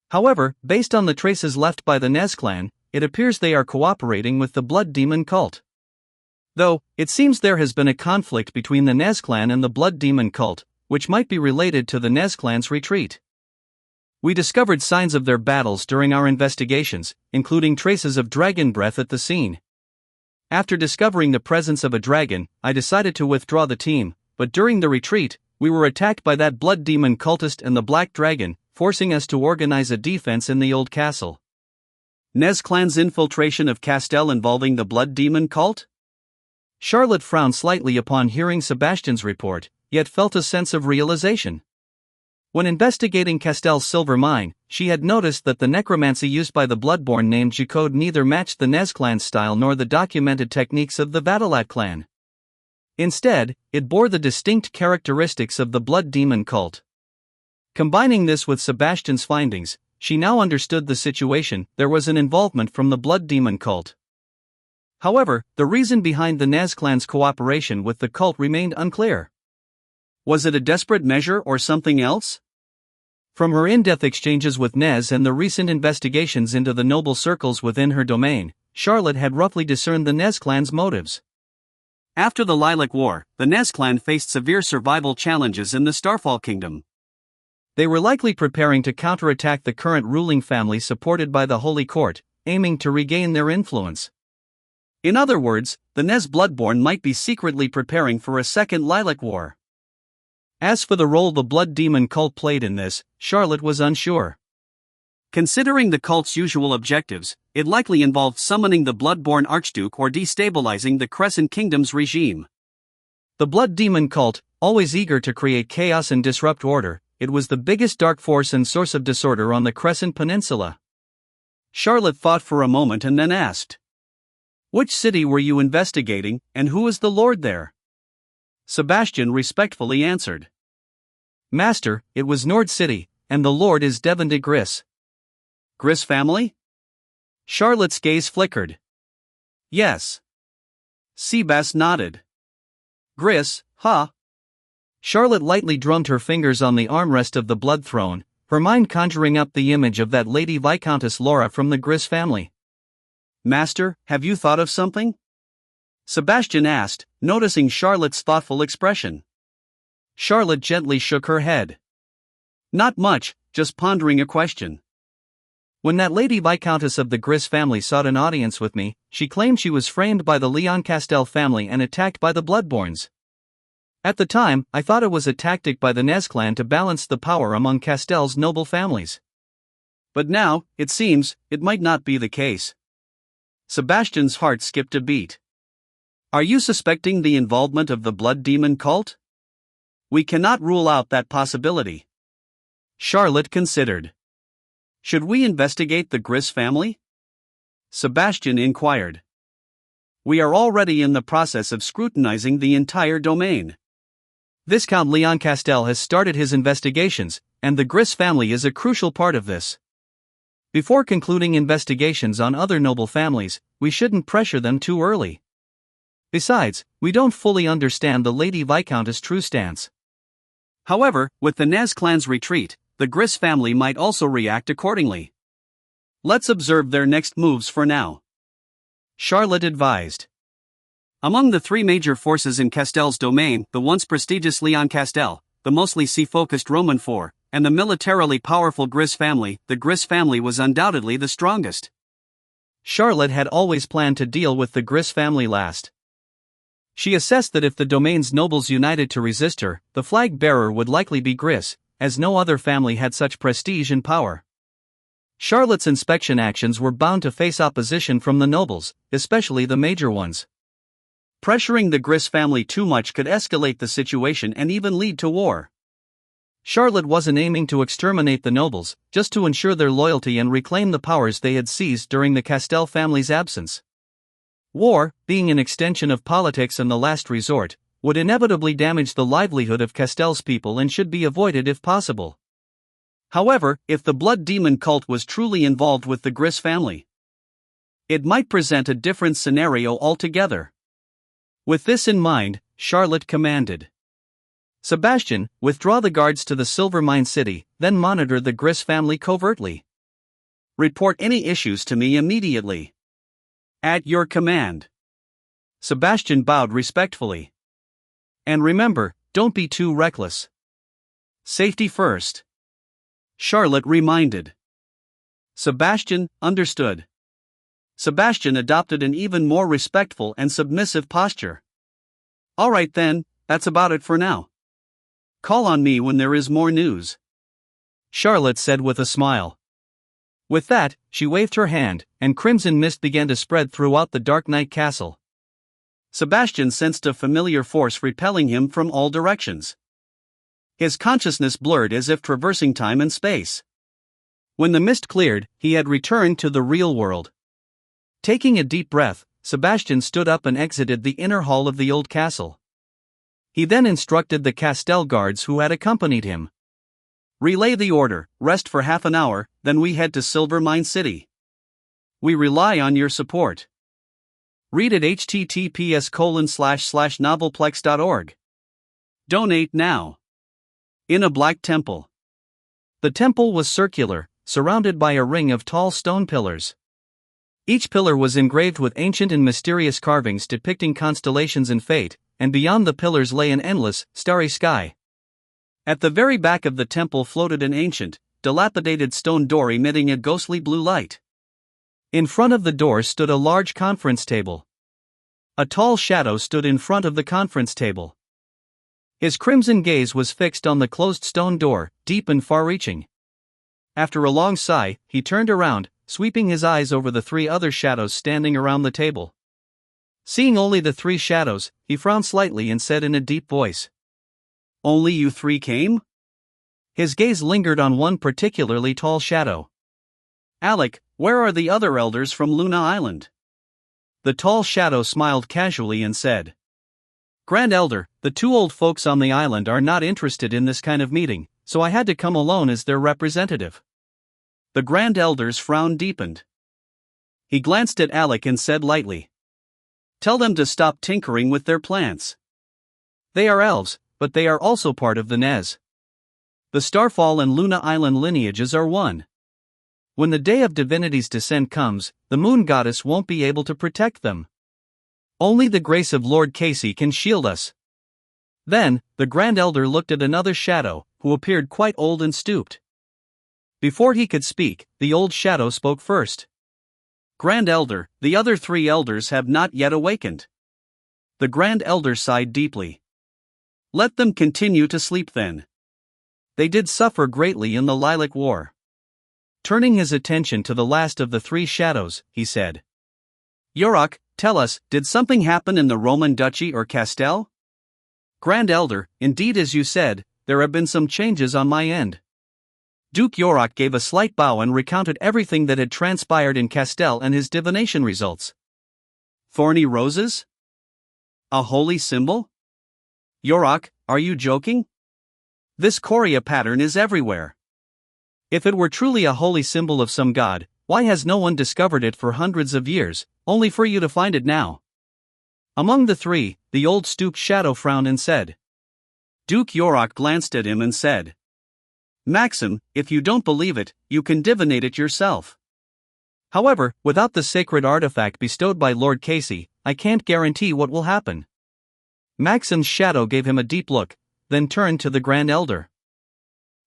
However, based on the traces left by the Nez clan, it appears they are cooperating with the Blood Demon cult. Though, it seems there has been a conflict between the Nez clan and the Blood Demon cult, which might be related to the Nez clan's retreat. We discovered signs of their battles during our investigations, including traces of dragon breath at the scene. After discovering the presence of a dragon, I decided to withdraw the team, but during the retreat, we were attacked by that Blood Demon cultist and the Black Dragon, forcing us to organize a defense in the old castle. Nez clan's infiltration of Castel involving the Blood Demon cult? Charlotte frowned slightly upon hearing Sebastian's report, yet felt a sense of realization. When investigating Castel's silver mine, she had noticed that the necromancy used by the Bloodborn named Jacode neither matched the Nez clan's style nor the documented techniques of the Vadalat clan. Instead, it bore the distinct characteristics of the Blood Demon cult. Combining this with Sebastian's findings, she now understood the situation. There was an involvement from the Blood Demon cult. However, the reason behind the Nez clan's cooperation with the cult remained unclear. Was it a desperate measure or something else? From her in-depth exchanges with Nez and the recent investigations into the noble circles within her domain, Charlotte had roughly discerned the Nez clan's motives. After the Lilac War, the Nez clan faced severe survival challenges in the Starfall Kingdom. They were likely preparing to counterattack the current ruling family supported by the Holy Court, aiming to regain their influence. In other words, the Nez Bloodborn might be secretly preparing for a second Lilac War. As for the role the Blood Demon cult played in this, Charlotte was unsure. Considering the cult's usual objectives, it likely involved summoning the Bloodborn Archduke or destabilizing the Crescent Kingdom's regime. The Blood Demon cult, always eager to create chaos and disrupt order, it was the biggest dark force and source of disorder on the Crescent Peninsula. Charlotte thought for a moment and then asked, "Which city were you investigating, and who is the lord there?" Sebastian respectfully answered, "Master, it was Nord City, and the lord is Devon de Gris." Gris family? Charlotte's gaze flickered. Yes. Sebas nodded. Gris, huh? Charlotte lightly drummed her fingers on the armrest of the blood throne, her mind conjuring up the image of that Lady Viscountess Laura from the Gris family. Master, have you thought of something? Sebastian asked, noticing Charlotte's thoughtful expression. Charlotte gently shook her head. Not much, just pondering a question. When that lady Viscountess of the Gris family sought an audience with me, she claimed she was framed by the Leon Castell family and attacked by the Bloodborns. At the time, I thought it was a tactic by the Nez clan to balance the power among Castell's noble families. But now, it seems, it might not be the case. Sebastian's heart skipped a beat. Are you suspecting the involvement of the Blood Demon cult? We cannot rule out that possibility. Charlotte considered. Should we investigate the Gris family? Sebastian inquired. We are already in the process of scrutinizing the entire domain. Viscount Leon Castell has started his investigations, and the Gris family is a crucial part of this. Before concluding investigations on other noble families, we shouldn't pressure them too early. Besides, we don't fully understand the Lady Viscountess' true stance. However, with the Nez clan's retreat, the Gris family might also react accordingly. Let's observe their next moves for now. Charlotte advised. Among the three major forces in Castell's domain, the once prestigious Leon Castell, the mostly sea-focused Romanfor, and the militarily powerful Gris family, the Gris family was undoubtedly the strongest. Charlotte had always planned to deal with the Gris family last. She assessed that if the domain's nobles united to resist her, the flag bearer would likely be Gris, as no other family had such prestige and power. Charlotte's inspection actions were bound to face opposition from the nobles, especially the major ones. Pressuring the Gris family too much could escalate the situation and even lead to war. Charlotte wasn't aiming to exterminate the nobles, just to ensure their loyalty and reclaim the powers they had seized during the Castell family's absence. War, being an extension of politics and the last resort, would inevitably damage the livelihood of Castell's people and should be avoided if possible. However, if the Blood Demon cult was truly involved with the Gris family, it might present a different scenario altogether. With this in mind, Charlotte commanded. Sebastian, withdraw the guards to the Silver Mine City, then monitor the Gris family covertly. Report any issues to me immediately. At your command. Sebastian bowed respectfully. And remember, don't be too reckless. Safety first. Charlotte reminded. Sebastian understood. Sebastian adopted an even more respectful and submissive posture. All right then, that's about it for now. Call on me when there is more news. Charlotte said with a smile. With that, she waved her hand, and crimson mist began to spread throughout the dark night castle. Sebastian sensed a familiar force repelling him from all directions. His consciousness blurred as if traversing time and space. When the mist cleared, he had returned to the real world. Taking a deep breath, Sebastian stood up and exited the inner hall of the old castle. He then instructed the Castell guards who had accompanied him. Relay the order, rest for half an hour, then we head to Silver Mine City. We rely on your support. Read at https://novelplex.org. Donate now. In a black temple. The temple was circular, surrounded by a ring of tall stone pillars. Each pillar was engraved with ancient and mysterious carvings depicting constellations and fate, and beyond the pillars lay an endless, starry sky. At the very back of the temple floated an ancient, dilapidated stone door emitting a ghostly blue light. In front of the door stood a large conference table. A tall shadow stood in front of the conference table. His crimson gaze was fixed on the closed stone door, deep and far-reaching. After a long sigh, he turned around, sweeping his eyes over the three other shadows standing around the table. Seeing only the three shadows, he frowned slightly and said in a deep voice, "Only you three came?" His gaze lingered on one particularly tall shadow. "Alec, where are the other elders from Luna Island?" The tall shadow smiled casually and said, "Grand Elder, the two old folks on the island are not interested in this kind of meeting, so I had to come alone as their representative." The Grand Elder's frown deepened. He glanced at Alec and said lightly, "Tell them to stop tinkering with their plants. They are elves, but they are also part of the Nez. The Starfall and Luna Island lineages are one. When the day of Divinity's descent comes, the Moon Goddess won't be able to protect them. Only the grace of Lord Casey can shield us." Then, the Grand Elder looked at another shadow, who appeared quite old and stooped. Before he could speak, the old shadow spoke first. Grand Elder, the other 3 elders have not yet awakened. The Grand Elder sighed deeply. Let them continue to sleep then. They did suffer greatly in the Lilac War. Turning his attention to the last of the 3 shadows, he said. Yorick, tell us, did something happen in the Roman Duchy or Castell? Grand Elder, indeed as you said, there have been some changes on my end. Duke Yorick gave a slight bow and recounted everything that had transpired in Castell and his divination results. Thorny roses? A holy symbol? Yorick, are you joking? This Coria pattern is everywhere. If it were truly a holy symbol of some god, why has no one discovered it for hundreds of years, only for you to find it now? Among the 3, the old stooped shadow frowned and said. Duke Yorick glanced at him and said. Maxim, if you don't believe it, you can divinate it yourself. However, without the sacred artifact bestowed by Lord Casey, I can't guarantee what will happen. Maxim's shadow gave him a deep look, then turned to the Grand Elder.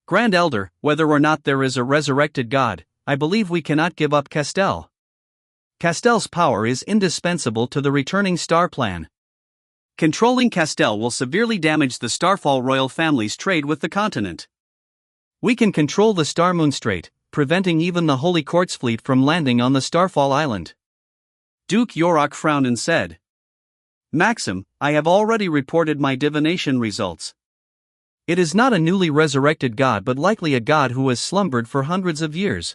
Grand Elder, whether or not there is a resurrected god, I believe we cannot give up Castell. Castell's power is indispensable to the returning star plan. Controlling Castell will severely damage the Starfall royal family's trade with the continent. We can control the Star Moon Strait, preventing even the Holy Court's fleet from landing on the Starfall Island. Duke Yorick frowned and said. Maxim, I have already reported my divination results. It is not a newly resurrected god but likely a god who has slumbered for hundreds of years.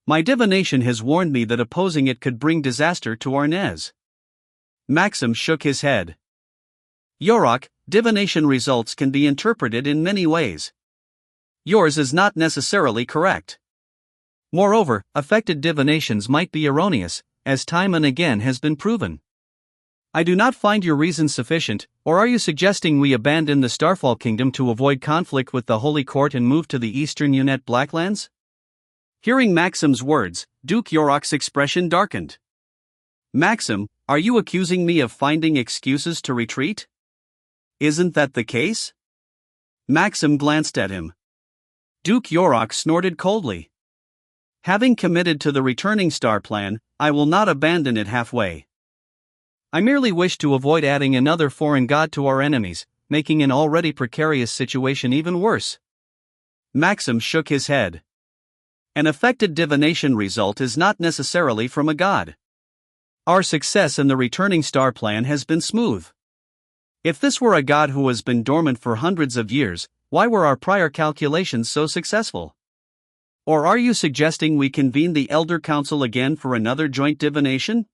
My divination has warned me that opposing it could bring disaster to Arnez. Maxim shook his head. Yorick, divination results can be interpreted in many ways. Yours is not necessarily correct. Moreover, affected divinations might be erroneous, as time and again has been proven. I do not find your reason sufficient, or are you suggesting we abandon the Starfall Kingdom to avoid conflict with the Holy Court and move to the eastern Unet Blacklands? Hearing Maxim's words, Duke Yorick's expression darkened. Maxim, are you accusing me of finding excuses to retreat? Isn't that the case? Maxim glanced at him. Duke Yorick snorted coldly. Having committed to the returning star plan, I will not abandon it halfway. I merely wish to avoid adding another foreign god to our enemies, making an already precarious situation even worse. Maxim shook his head. An affected divination result is not necessarily from a god. Our success in the returning star plan has been smooth. If this were a god who has been dormant for hundreds of years, why were our prior calculations so successful? Or are you suggesting we convene the Elder Council again for another joint divination?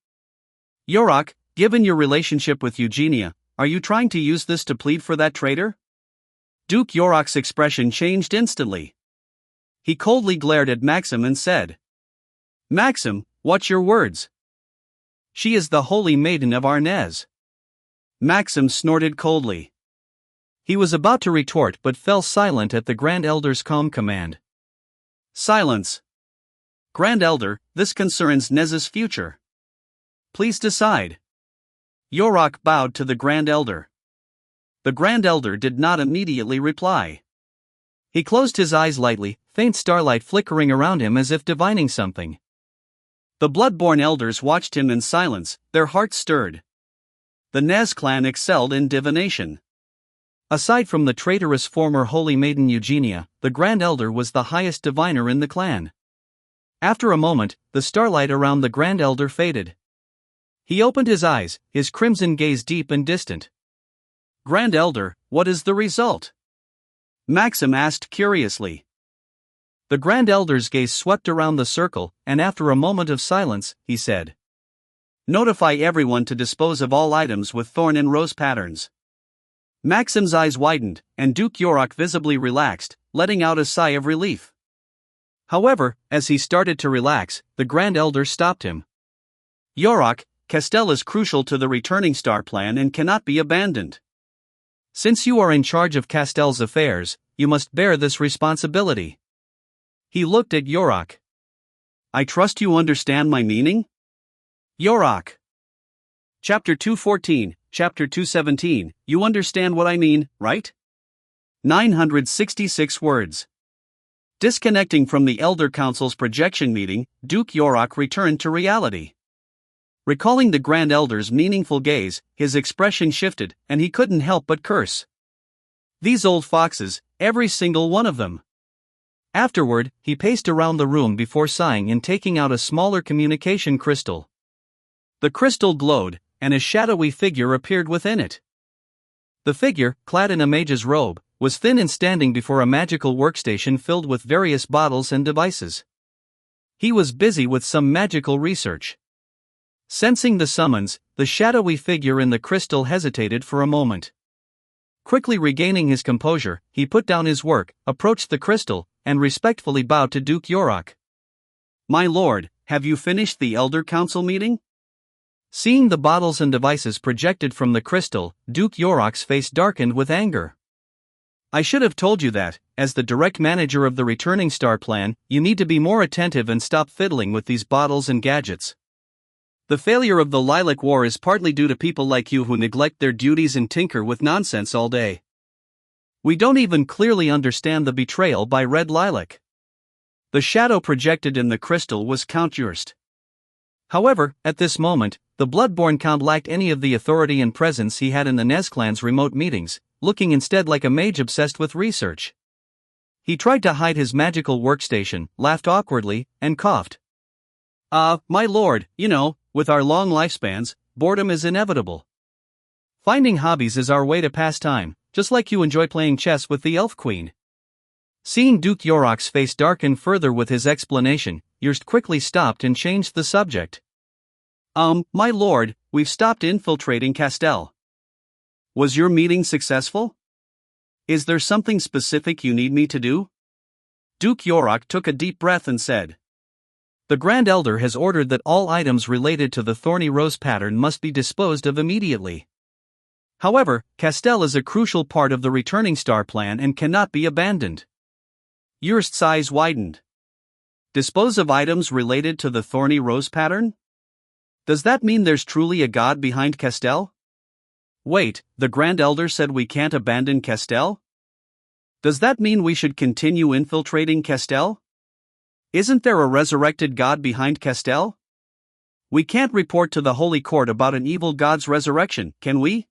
Yorick, given your relationship with Eugenia, are you trying to use this to plead for that traitor? Duke Yorick's expression changed instantly. He coldly glared at Maxim and said. Maxim, watch your words. She is the Holy Maiden of Arnez. Maxim snorted coldly. He was about to retort but fell silent at the Grand Elder's calm command. Silence. Grand Elder, this concerns Nez's future. Please decide. Yorick bowed to the Grand Elder. The Grand Elder did not immediately reply. He closed his eyes lightly, faint starlight flickering around him as if divining something. The Bloodborne elders watched him in silence, their hearts stirred. The Nez clan excelled in divination. Aside from the traitorous former Holy Maiden Eugenia, the Grand Elder was the highest diviner in the clan. After a moment, the starlight around the Grand Elder faded. He opened his eyes, his crimson gaze deep and distant. Grand Elder, what is the result? Maxim asked curiously. The Grand Elder's gaze swept around the circle, and after a moment of silence, he said. Notify everyone to dispose of all items with thorn and rose patterns. Maxim's eyes widened, and Duke Yorick visibly relaxed, letting out a sigh of relief. However, as he started to relax, the Grand Elder stopped him. Yorick, Castell is crucial to the returning star plan and cannot be abandoned. Since you are in charge of Castell's affairs, you must bear this responsibility. He looked at Yorick. I trust you understand my meaning? Yorick. Chapter 214, Chapter 217, you understand what I mean, right? 966 words. Disconnecting from the Elder Council's projection meeting, Duke Yorok returned to reality. Recalling the Grand Elder's meaningful gaze, his expression shifted, and he couldn't help but curse. These old foxes, every single one of them. Afterward, he paced around the room before sighing and taking out a smaller communication crystal. The crystal glowed, and a shadowy figure appeared within it. The figure, clad in a mage's robe, was thin and standing before a magical workstation filled with various bottles and devices. He was busy with some magical research. Sensing the summons, the shadowy figure in the crystal hesitated for a moment. Quickly regaining his composure, he put down his work, approached the crystal, and respectfully bowed to Duke Yorok. "My lord, have you finished the Elder Council meeting?" Seeing the bottles and devices projected from the crystal, Duke Yorok's face darkened with anger. "I should have told you that, as the direct manager of the Returning Star Plan, you need to be more attentive and stop fiddling with these bottles and gadgets. The failure of the Lilac War is partly due to people like you who neglect their duties and tinker with nonsense all day. We don't even clearly understand the betrayal by Red Lilac." The shadow projected in the crystal was Count Yurst. However, at this moment, the Bloodborne Count lacked any of the authority and presence he had in the NezClan's remote meetings, looking instead like a mage obsessed with research. He tried to hide his magical workstation, laughed awkwardly, and coughed. My lord, with our long lifespans, boredom is inevitable. Finding hobbies is our way to pass time, just like you enjoy playing chess with the Elf Queen." Seeing Duke Yorok's face darken further with his explanation, Yurst quickly stopped and changed the subject. My lord, we've stopped infiltrating Castel. Was your meeting successful? Is there something specific you need me to do?" Duke Yorok took a deep breath and said. "The Grand Elder has ordered that all items related to the Thorny Rose pattern must be disposed of immediately. However, Castel is a crucial part of the Returning Star Plan and cannot be abandoned." Yurst's eyes widened. "Dispose of items related to the Thorny Rose pattern? Does that mean there's truly a god behind Castel? Wait, the Grand Elder said we can't abandon Castel? Does that mean we should continue infiltrating Castel? Isn't there a resurrected god behind Castel? We can't report to the Holy Court about an evil god's resurrection, can we?"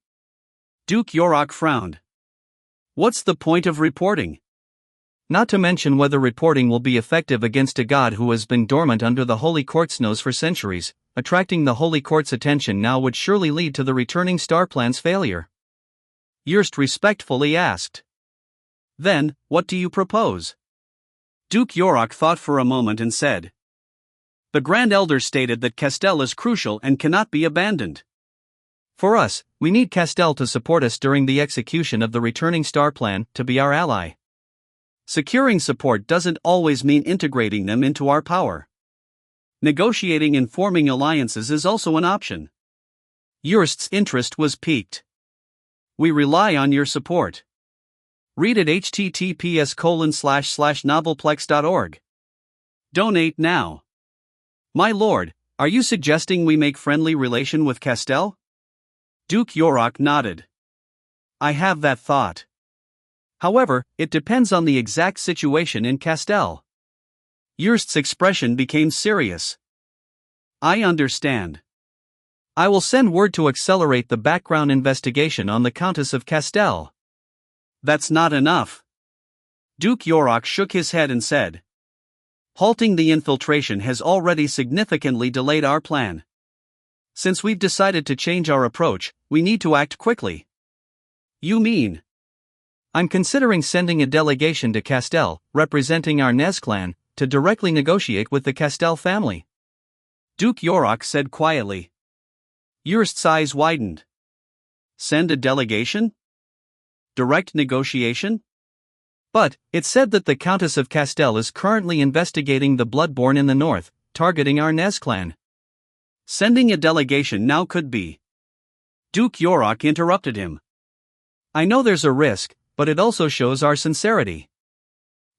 Duke Yorok frowned. "What's the point of reporting? Not to mention whether reporting will be effective against a god who has been dormant under the Holy Court's nose for centuries. Attracting the Holy Court's attention now would surely lead to the Returning Star Plan's failure." Yurst respectfully asked. "Then, what do you propose?" Duke Yorok thought for a moment and said. "The Grand Elder stated that Castel is crucial and cannot be abandoned. For us, we need Castel to support us during the execution of the Returning Star Plan, to be our ally. Securing support doesn't always mean integrating them into our power. Negotiating and forming alliances is also an option." Yurst's interest was piqued. "We rely on your support. Read at https://novelplex.org. Donate now." "My lord, are you suggesting we make friendly relation with Castel?" Duke Yorok nodded. "I have that thought. However, it depends on the exact situation in Castel." Yurst's expression became serious. "I understand. I will send word to accelerate the background investigation on the Countess of Castel." "That's not enough." Duke Yorok shook his head and said. "Halting the infiltration has already significantly delayed our plan. Since we've decided to change our approach, we need to act quickly." "You mean?" "I'm considering sending a delegation to Castel, representing our NezClan, to directly negotiate with the Castel family," Duke Yorok said quietly. Yurst's eyes widened. "Send a delegation? Direct negotiation?" "But, it said that the Countess of Castel is currently investigating the Bloodborne in the north, targeting our NezClan. Sending a delegation now could be." Duke Yorok interrupted him. "I know there's a risk, but it also shows our sincerity."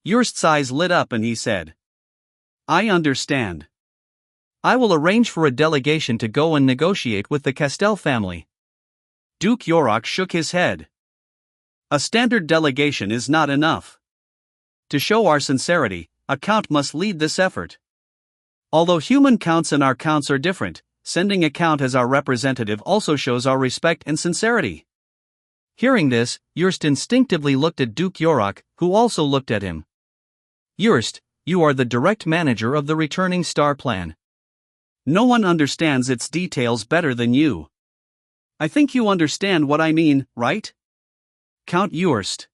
Yurst's eyes lit up and he said. "I understand. I will arrange for a delegation to go and negotiate with the Castel family." Duke Yorok shook his head. "A standard delegation is not enough. To show our sincerity, a count must lead this effort. Although human counts and our counts are different, sending a count as our representative also shows our respect and sincerity. Hearing this, Jurst instinctively looked at Duke Yorok, who also looked at him. Jurst, you are the direct manager of the returning star plan. No one understands its details better than you. I think you understand what I mean, right? Count Jurst.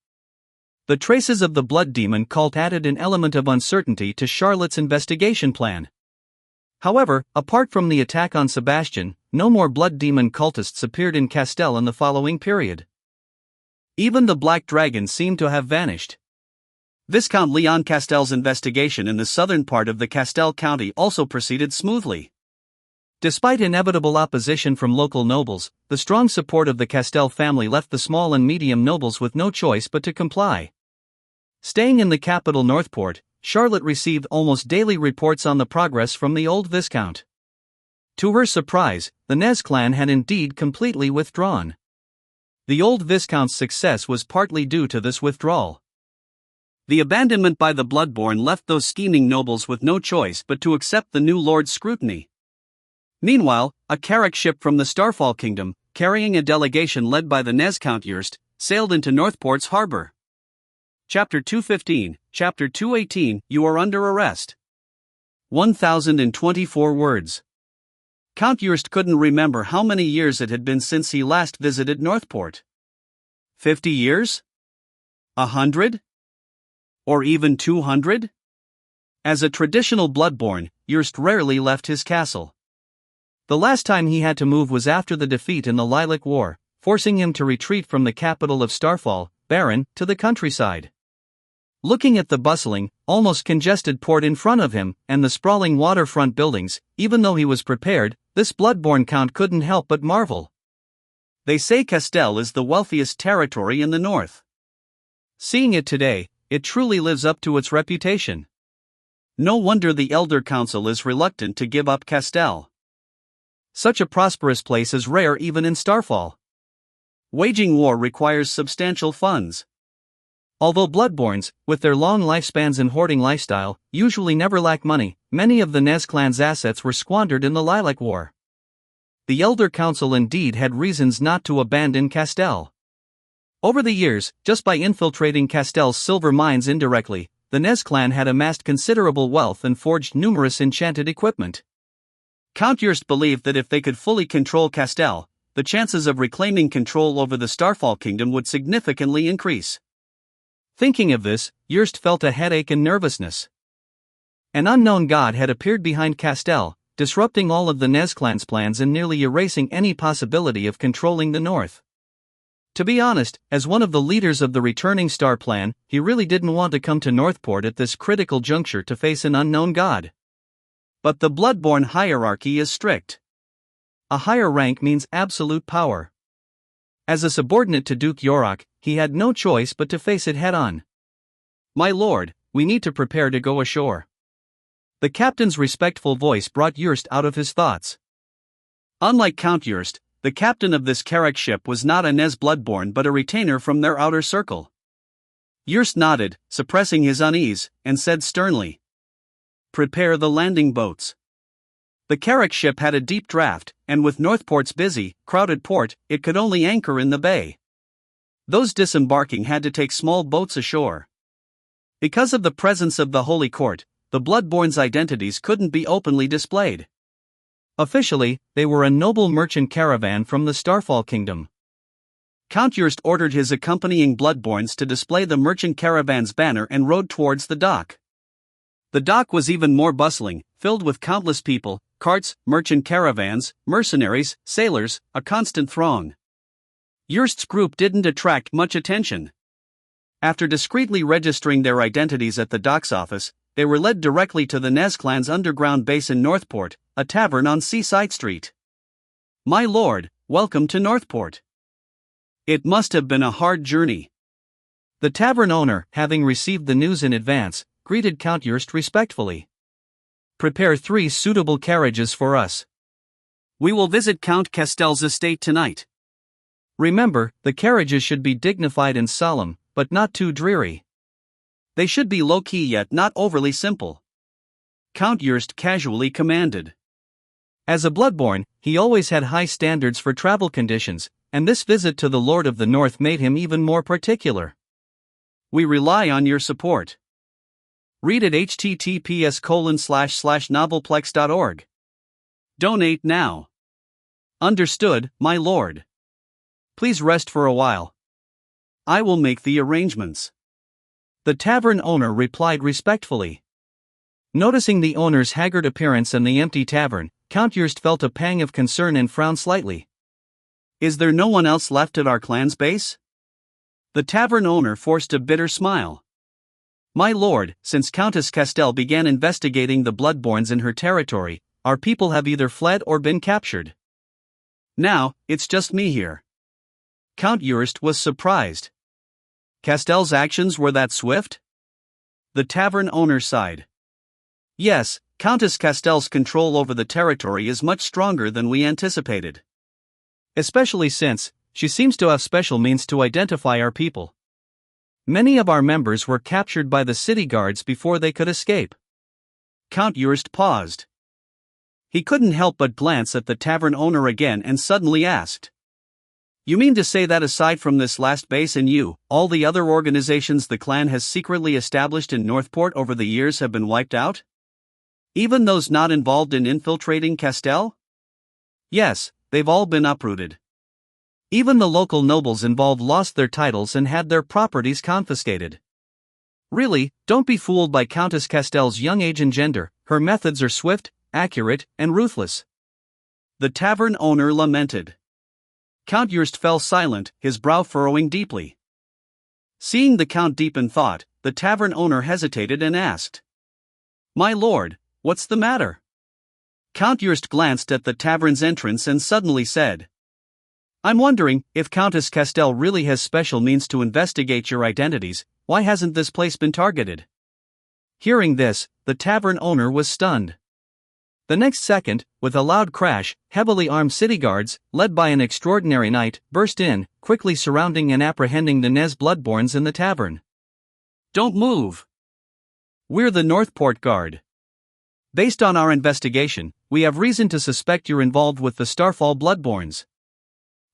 The traces of the Blood Demon cult added an element of uncertainty to Charlotte's investigation plan. However, apart from the attack on Sebastian, no more Blood Demon cultists appeared in Castell in the following period. Even the Black Dragon seemed to have vanished. Viscount Leon Castell's investigation in the southern part of the Castell County also proceeded smoothly. Despite inevitable opposition from local nobles, the strong support of the Castell family left the small and medium nobles with no choice but to comply. Staying in the capital Northport, Charlotte received almost daily reports on the progress from the old Viscount. To her surprise, the Nez clan had indeed completely withdrawn. The old Viscount's success was partly due to this withdrawal. The abandonment by the Bloodborne left those scheming nobles with no choice but to accept the new lord's scrutiny. Meanwhile, a carrack ship from the Starfall Kingdom, carrying a delegation led by the Nez Count Jurst, sailed into Northport's harbor. Chapter 215, Chapter 218, You are under arrest. 1024 words. Count Jurst couldn't remember how many years it had been since he last visited Northport. 50 years? 100? Or even 200? As a traditional Bloodborne, Jurst rarely left his castle. The last time he had to move was after the defeat in the Lilac War, forcing him to retreat from the capital of Starfall, Baron, to the countryside. Looking at the bustling, almost congested port in front of him, and the sprawling waterfront buildings, even though he was prepared, this Bloodborne count couldn't help but marvel. They say Castell is the wealthiest territory in the north. Seeing it today, it truly lives up to its reputation. No wonder the Elder Council is reluctant to give up Castell. Such a prosperous place is rare even in Starfall. Waging war requires substantial funds. Although Bloodborns, with their long lifespans and hoarding lifestyle, usually never lack money, many of the Nez clan's assets were squandered in the Lilac War. The Elder Council indeed had reasons not to abandon Castell. Over the years, just by infiltrating Castell's silver mines indirectly, the Nez clan had amassed considerable wealth and forged numerous enchanted equipment. Count Jurst believed that if they could fully control Castell, the chances of reclaiming control over the Starfall Kingdom would significantly increase. Thinking of this, Jurst felt a headache and nervousness. An unknown god had appeared behind Castell, disrupting all of the Nez clan's plans and nearly erasing any possibility of controlling the north. To be honest, as one of the leaders of the returning star plan, he really didn't want to come to Northport at this critical juncture to face an unknown god. But the Bloodborne hierarchy is strict. A higher rank means absolute power. As a subordinate to Duke Yorok, he had no choice but to face it head-on. My lord, we need to prepare to go ashore. The captain's respectful voice brought Jurst out of his thoughts. Unlike Count Jurst, the captain of this carrack ship was not a Nez Bloodborne but a retainer from their outer circle. Jurst nodded, suppressing his unease, and said sternly, "Prepare the landing boats." The carrack ship had a deep draft, and with Northport's busy, crowded port, it could only anchor in the bay. Those disembarking had to take small boats ashore. Because of the presence of the Holy Court, the Bloodborne's identities couldn't be openly displayed. Officially, they were a noble merchant caravan from the Starfall Kingdom. Count Jurst ordered his accompanying Bloodborns to display the merchant caravan's banner and rode towards the dock. The dock was even more bustling, filled with countless people, carts, merchant caravans, mercenaries, sailors, a constant throng. Jurst's group didn't attract much attention. After discreetly registering their identities at the docks office, they were led directly to the Nez clan's underground base in Northport, a tavern on Seaside Street. My lord, welcome to Northport. It must have been a hard journey. The tavern owner, having received the news in advance, greeted Count Jurst respectfully. Prepare 3 suitable carriages for us. We will visit Count Castell's estate tonight. Remember, the carriages should be dignified and solemn, but not too dreary. They should be low-key yet not overly simple. Count Yrst casually commanded. As a Bloodborne, he always had high standards for travel conditions, and this visit to the Lord of the North made him even more particular. We rely on your support. Read at https://novelplex.org. Donate now. Understood, my lord. Please rest for a while. I will make the arrangements. The tavern owner replied respectfully. Noticing the owner's haggard appearance and the empty tavern, Count Yrst felt a pang of concern and frowned slightly. Is there no one else left at our clan's base? The tavern owner forced a bitter smile. My lord, since Countess Castell began investigating the Bloodborns in her territory, our people have either fled or been captured. Now, it's just me here. Count Yrst was surprised. Castell's actions were that swift? The tavern owner sighed. Yes, Countess Castell's control over the territory is much stronger than we anticipated. Especially since she seems to have special means to identify our people. Many of our members were captured by the city guards before they could escape. Count Yrst paused. He couldn't help but glance at the tavern owner again and suddenly asked. You mean to say that aside from this last base and you, all the other organizations the clan has secretly established in Northport over the years have been wiped out? Even those not involved in infiltrating Castell? Yes, they've all been uprooted. Even the local nobles involved lost their titles and had their properties confiscated. Really, don't be fooled by Countess Castell's young age and gender, her methods are swift, accurate, and ruthless. The tavern owner lamented. Count Yrst fell silent, his brow furrowing deeply. Seeing the Count deep in thought, the tavern owner hesitated and asked. My lord, what's the matter? Count Yrst glanced at the tavern's entrance and suddenly said. I'm wondering, if Countess Castell really has special means to investigate your identities, why hasn't this place been targeted? Hearing this, the tavern owner was stunned. The next second, with a loud crash, heavily armed city guards, led by an extraordinary knight, burst in, quickly surrounding and apprehending the Nez Bloodborns in the tavern. Don't move! We're the Northport Guard. Based on our investigation, we have reason to suspect you're involved with the Starfall Bloodborns.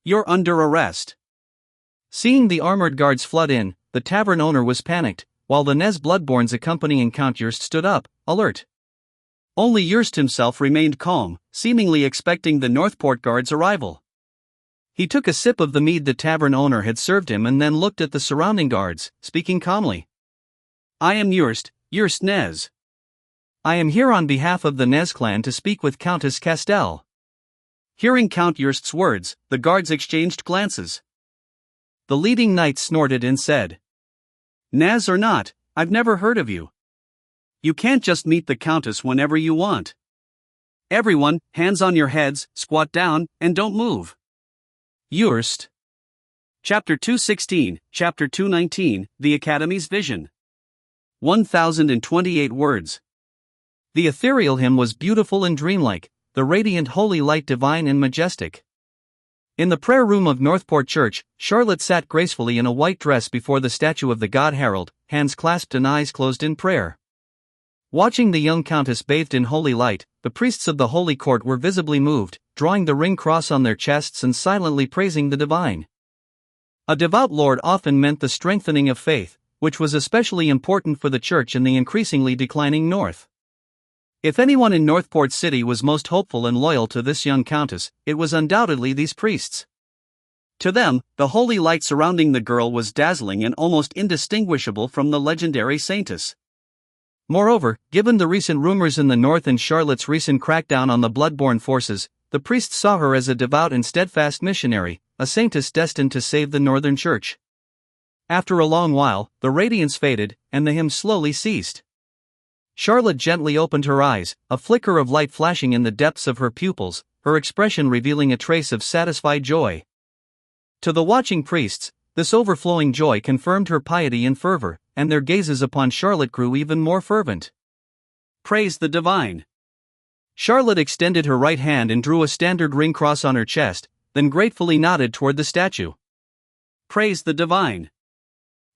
You're under arrest. Seeing the armored guards flood in, the tavern owner was panicked, while the Nez Bloodborns accompanying Count Yrst stood up, alert. Only Yrst himself remained calm, seemingly expecting the Northport Guard's arrival. He took a sip of the mead the tavern owner had served him and then looked at the surrounding guards, speaking calmly. I am Yrst Nez. I am here on behalf of the Nez clan to speak with Countess Castell. Hearing Count Yrst's words, the guards exchanged glances. The leading knight snorted and said. Nez or not, I've never heard of you. You can't just meet the Countess whenever you want. Everyone, hands on your heads, squat down, and don't move. Yrst. Chapter 216, Chapter 219, The Academy's Vision. 1028 words. The ethereal hymn was beautiful and dreamlike, the radiant holy light divine and majestic. In the prayer room of Northport Church, Charlotte sat gracefully in a white dress before the statue of the god Harold, hands clasped and eyes closed in prayer. Watching the young countess bathed in holy light, the priests of the holy court were visibly moved, drawing the ring cross on their chests and silently praising the divine. A devout lord often meant the strengthening of faith, which was especially important for the church in the increasingly declining north. If anyone in Northport City was most hopeful and loyal to this young countess, it was undoubtedly these priests. To them, the holy light surrounding the girl was dazzling and almost indistinguishable from the legendary saintess. Moreover, given the recent rumors in the north and Charlotte's recent crackdown on the Bloodborne forces, the priests saw her as a devout and steadfast missionary, a saintess destined to save the northern church. After a long while, the radiance faded, and the hymn slowly ceased. Charlotte gently opened her eyes, a flicker of light flashing in the depths of her pupils, her expression revealing a trace of satisfied joy. To the watching priests, this overflowing joy confirmed her piety and fervor, and their gazes upon Charlotte grew even more fervent. Praise the divine. Charlotte extended her right hand and drew a standard ring cross on her chest, then gratefully nodded toward the statue. Praise the divine.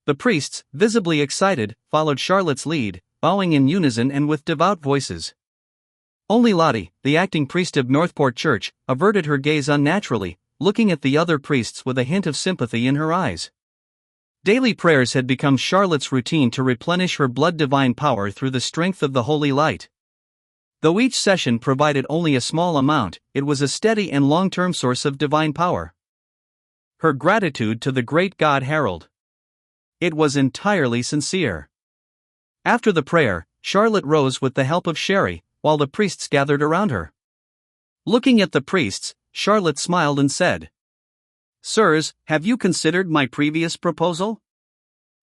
The priests, visibly excited, followed Charlotte's lead, bowing in unison and with devout voices. Only Lottie, the acting priest of Northport Church, averted her gaze unnaturally, looking at the other priests with a hint of sympathy in her eyes. Daily prayers had become Charlotte's routine to replenish her blood divine power through the strength of the holy light. Though each session provided only a small amount, it was a steady and long-term source of divine power. Her gratitude to the great God Harold. It was entirely sincere. After the prayer, Charlotte rose with the help of Sherry, while the priests gathered around her. Looking at the priests, Charlotte smiled and said, "Sirs, have you considered my previous proposal?"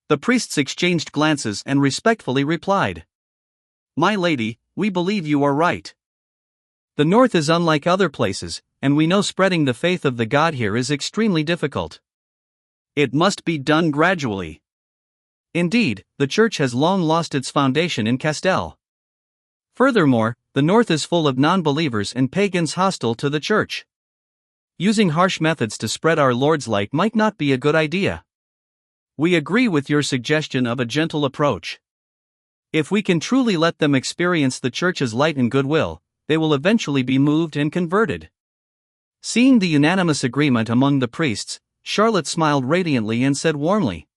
The priests exchanged glances and respectfully replied, "My lady, we believe you are right. The North is unlike other places, and we know spreading the faith of the God here is extremely difficult. It must be done gradually. Indeed, the Church has long lost its foundation in Castell. Furthermore, the North is full of non-believers and pagans hostile to the Church. Using harsh methods to spread our Lord's light might not be a good idea. We agree with your suggestion of a gentle approach. If we can truly let them experience the Church's light and goodwill, they will eventually be moved and converted." Seeing the unanimous agreement among the priests, Charlotte smiled radiantly and said warmly,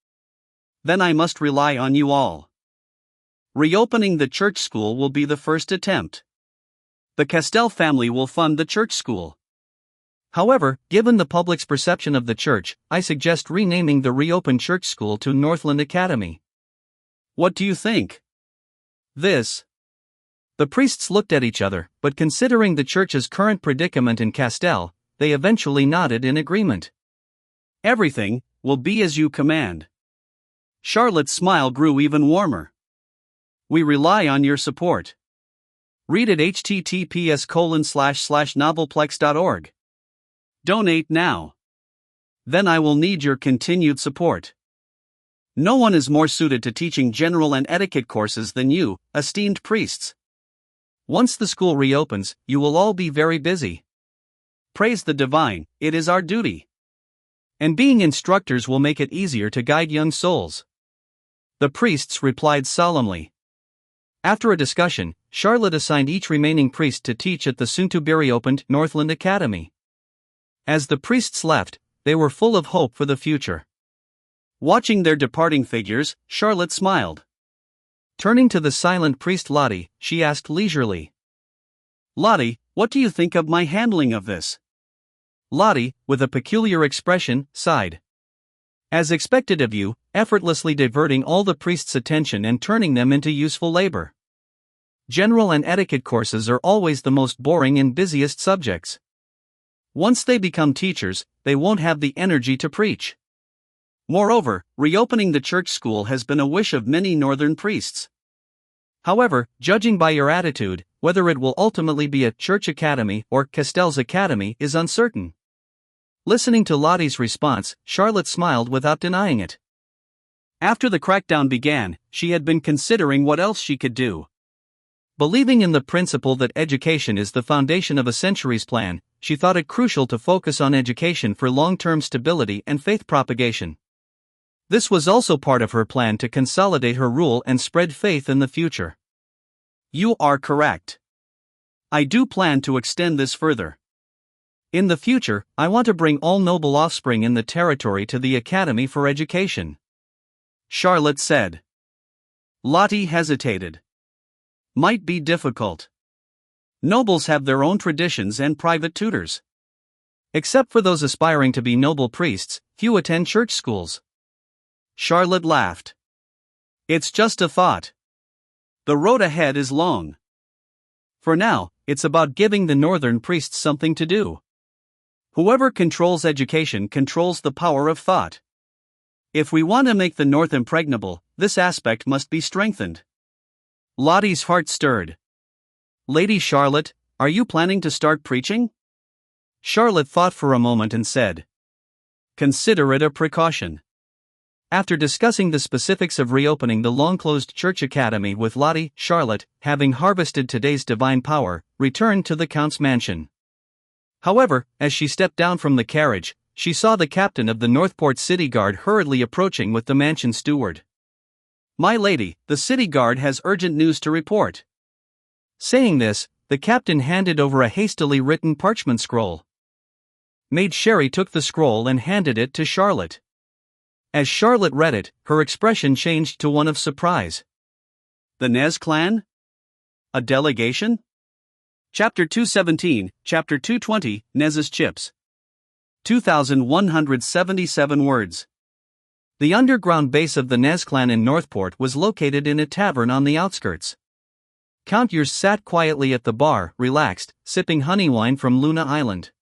"Then I must rely on you all. Reopening the church school will be the first attempt. The Castell family will fund the church school. However, given the public's perception of the church, I suggest renaming the reopened church school to Northland Academy. What do you think?" The priests looked at each other, but considering the church's current predicament in Castell, they eventually nodded in agreement. "Everything will be as you command." Charlotte's smile grew even warmer. "We rely on your support. Read at https://novelplex.org. Donate now. Then I will need your continued support. No one is more suited to teaching general and etiquette courses than you, esteemed priests. Once the school reopens, you will all be very busy. Praise the divine, it is our duty. And being instructors will make it easier to guide young souls." The priests replied solemnly. After a discussion, Charlotte assigned each remaining priest to teach at the soon-to-be-reopened Northland Academy. As the priests left, they were full of hope for the future. Watching their departing figures, Charlotte smiled. Turning to the silent priest Lottie, she asked leisurely, "Lottie, what do you think of my handling of this?" Lottie, with a peculiar expression, sighed. "As expected of you, effortlessly diverting all the priests' attention and turning them into useful labor. General and etiquette courses are always the most boring and busiest subjects. Once they become teachers, they won't have the energy to preach. Moreover, reopening the church school has been a wish of many northern priests. However, judging by your attitude, whether it will ultimately be a church academy or Castell's academy is uncertain." Listening to Lottie's response, Charlotte smiled without denying it. After the crackdown began, she had been considering what else she could do. Believing in the principle that education is the foundation of a centuries plan, she thought it crucial to focus on education for long-term stability and faith propagation. This was also part of her plan to consolidate her rule and spread faith in the future. "You are correct. I do plan to extend this further. In the future, I want to bring all noble offspring in the territory to the Academy for Education," Charlotte said. Lottie hesitated. "Might be difficult. Nobles have their own traditions and private tutors. Except for those aspiring to be noble priests, few attend church schools." Charlotte laughed. "It's just a thought. The road ahead is long. For now, it's about giving the northern priests something to do. Whoever controls education controls the power of thought. If we want to make the North impregnable, this aspect must be strengthened." Lottie's heart stirred. "Lady Charlotte, are you planning to start preaching?" Charlotte thought for a moment and said, "Consider it a precaution." After discussing the specifics of reopening the long-closed church academy with Lottie, Charlotte, having harvested today's divine power, returned to the Count's mansion. However, as she stepped down from the carriage, she saw the captain of the Northport City Guard hurriedly approaching with the mansion steward. "My lady, the city guard has urgent news to report." Saying this, the captain handed over a hastily written parchment scroll. Maid Sherry took the scroll and handed it to Charlotte. As Charlotte read it, her expression changed to one of surprise. The Nez clan? A delegation? Chapter 217, Chapter 220, Nez's Chips. 2,177 words. The underground base of the Nez clan in Northport was located in a tavern on the outskirts. Count Yurst sat quietly at the bar, relaxed, sipping honey wine from Luna Island.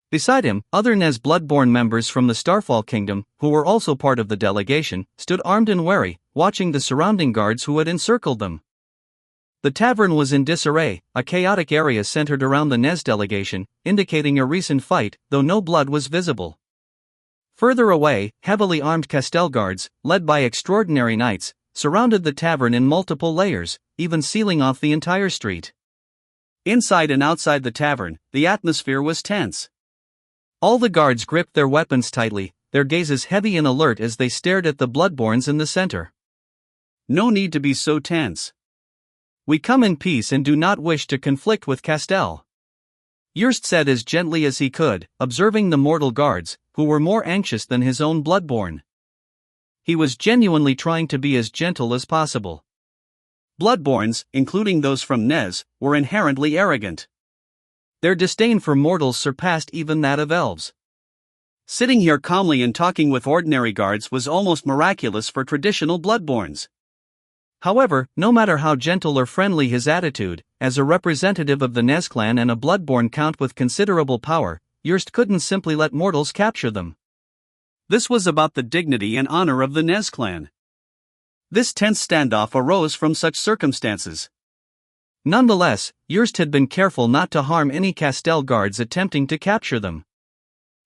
Beside him, other Nez bloodborne members from the Starfall Kingdom, who were also part of the delegation, stood armed and wary, watching the surrounding guards who had encircled them. The tavern was in disarray, a chaotic area centered around the Nez delegation, indicating a recent fight, though no blood was visible. Further away, heavily armed Castell guards, led by extraordinary knights, surrounded the tavern in multiple layers, even sealing off the entire street. Inside and outside the tavern, the atmosphere was tense. All the guards gripped their weapons tightly, their gazes heavy and alert as they stared at the bloodborns in the center. No need to be so tense. We come in peace and do not wish to conflict with Castell. Yurst said as gently as he could, observing the mortal guards, who were more anxious than his own bloodborne. He was genuinely trying to be as gentle as possible. Bloodborns, including those from Nez, were inherently arrogant. Their disdain for mortals surpassed even that of elves. Sitting here calmly and talking with ordinary guards was almost miraculous for traditional bloodborns. However, no matter how gentle or friendly his attitude, as a representative of the Nez clan and a bloodborne count with considerable power, Yurst couldn't simply let mortals capture them. This was about the dignity and honor of the Nez clan. This tense standoff arose from such circumstances. Nonetheless, Yurst had been careful not to harm any Castell guards attempting to capture them.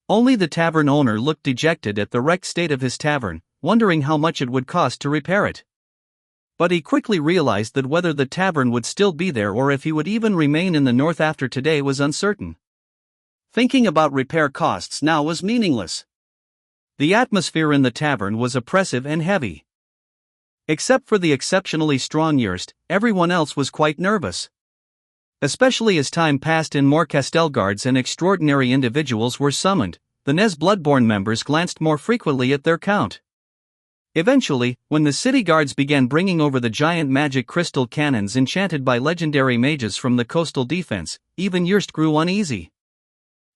Only the tavern owner looked dejected at the wrecked state of his tavern, wondering how much it would cost to repair it. But he quickly realized that whether the tavern would still be there or if he would even remain in the north after today was uncertain. Thinking about repair costs now was meaningless. The atmosphere in the tavern was oppressive and heavy. Except for the exceptionally strong Yurst, everyone else was quite nervous. Especially as time passed and more Castell guards and extraordinary individuals were summoned, the Nez bloodborne members glanced more frequently at their count. Eventually, when the city guards began bringing over the giant magic crystal cannons enchanted by legendary mages from the coastal defense, even Yurst grew uneasy.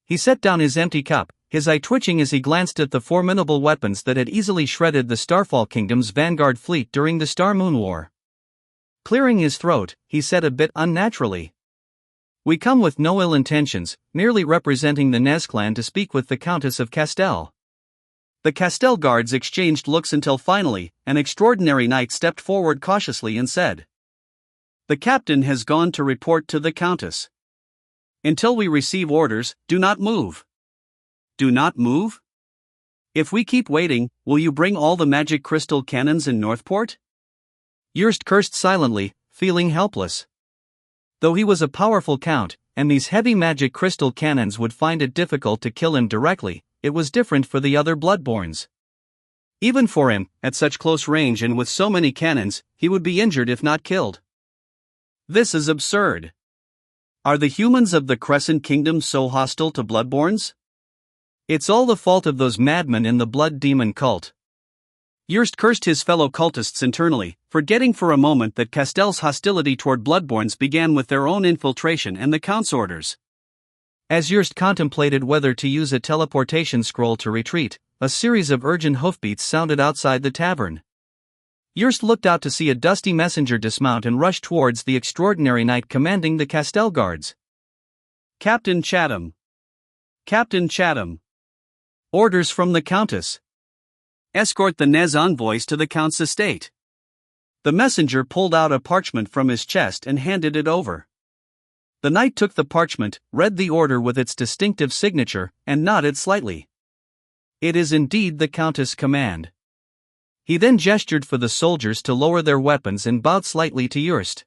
He set down his empty cup, his eye twitching as he glanced at the formidable weapons that had easily shredded the Starfall Kingdom's vanguard fleet during the Star Moon War. Clearing his throat, he said a bit unnaturally, "We come with no ill intentions, merely representing the Nez clan to speak with the Countess of Castell." The Castell guards exchanged looks until finally, an extraordinary knight stepped forward cautiously and said, "The captain has gone to report to the Countess. Until we receive orders, do not move." "Do not move? If we keep waiting, will you bring all the magic crystal cannons in Northport?" Yurst cursed silently, feeling helpless. Though he was a powerful count, and these heavy magic crystal cannons would find it difficult to kill him directly, it was different for the other bloodborns. Even for him, at such close range and with so many cannons, he would be injured if not killed. This is absurd. Are the humans of the Crescent Kingdom so hostile to bloodborns? It's all the fault of those madmen in the blood demon cult. Yurst cursed his fellow cultists internally, forgetting for a moment that Castell's hostility toward bloodborns began with their own infiltration and the Count's orders. As Yurst contemplated whether to use a teleportation scroll to retreat, a series of urgent hoofbeats sounded outside the tavern. Yurst looked out to see a dusty messenger dismount and rush towards the extraordinary knight commanding the Castell guards. "Captain Chatham. Captain Chatham. Orders from the Countess. Escort the Nez envoys to the Count's estate." The messenger pulled out a parchment from his chest and handed it over. The knight took the parchment, read the order with its distinctive signature, and nodded slightly. It is indeed the Countess' command. He then gestured for the soldiers to lower their weapons and bowed slightly to Yurst.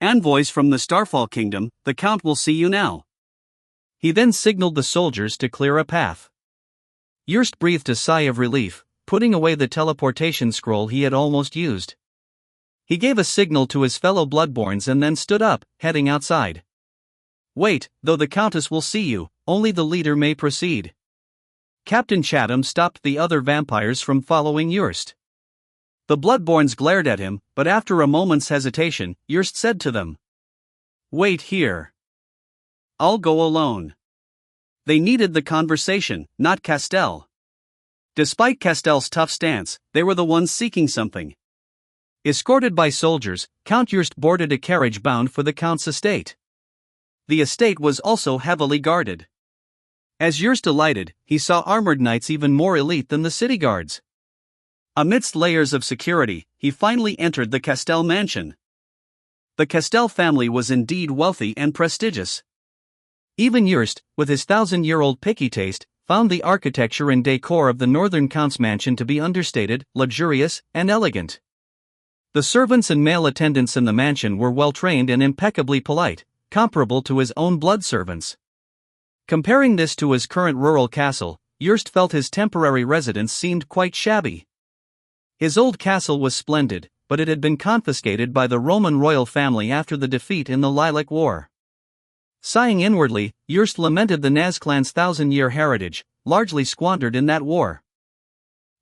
"Envoys from the Starfall Kingdom, the Count will see you now." He then signaled the soldiers to clear a path. Jurst breathed a sigh of relief, putting away the teleportation scroll he had almost used. He gave a signal to his fellow Bloodborns and then stood up, heading outside. Wait, though the Countess will see you, only the leader may proceed. Captain Chatham stopped the other vampires from following Jurst. The Bloodborns glared at him, but after a moment's hesitation, Jurst said to them, "Wait here. I'll go alone." They needed the conversation, not Castell. Despite Castell's tough stance, they were the ones seeking something. Escorted by soldiers, Count Jurst boarded a carriage bound for the Count's estate. The estate was also heavily guarded. As Jurst alighted, he saw armored knights even more elite than the city guards. Amidst layers of security, he finally entered the Castell mansion. The Castell family was indeed wealthy and prestigious. Even Jurst, with his 1,000-year-old picky taste, found the architecture and decor of the Northern Count's mansion to be understated, luxurious, and elegant. The servants and male attendants in the mansion were well-trained and impeccably polite, comparable to his own blood servants. Comparing this to his current rural castle, Jurst felt his temporary residence seemed quite shabby. His old castle was splendid, but it had been confiscated by the Roman royal family after the defeat in the Lilac War. Sighing inwardly, Jurst lamented the Nazclan's 1,000-year heritage, largely squandered in that war.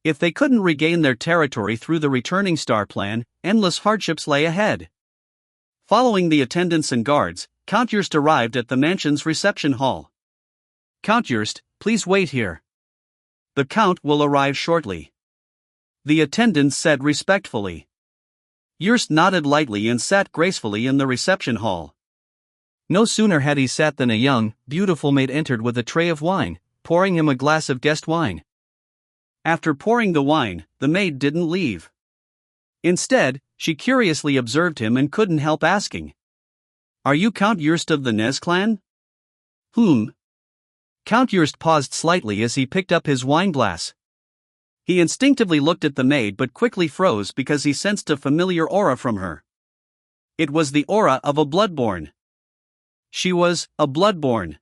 If they couldn't regain their territory through the returning star plan, endless hardships lay ahead. Following the attendants and guards, Count Jurst arrived at the mansion's reception hall. "Count Jurst, please wait here. The Count will arrive shortly," the attendants said respectfully. Jurst nodded lightly and sat gracefully in the reception hall. No sooner had he sat than a young, beautiful maid entered with a tray of wine, pouring him a glass of guest wine. After pouring the wine, the maid didn't leave. Instead, she curiously observed him and couldn't help asking, "Are you Count Jurst of the Nazclan?" Count Jurst paused slightly as he picked up his wineglass. He instinctively looked at the maid but quickly froze because he sensed a familiar aura from her. It was the aura of a Bloodborn. She was a Bloodborn.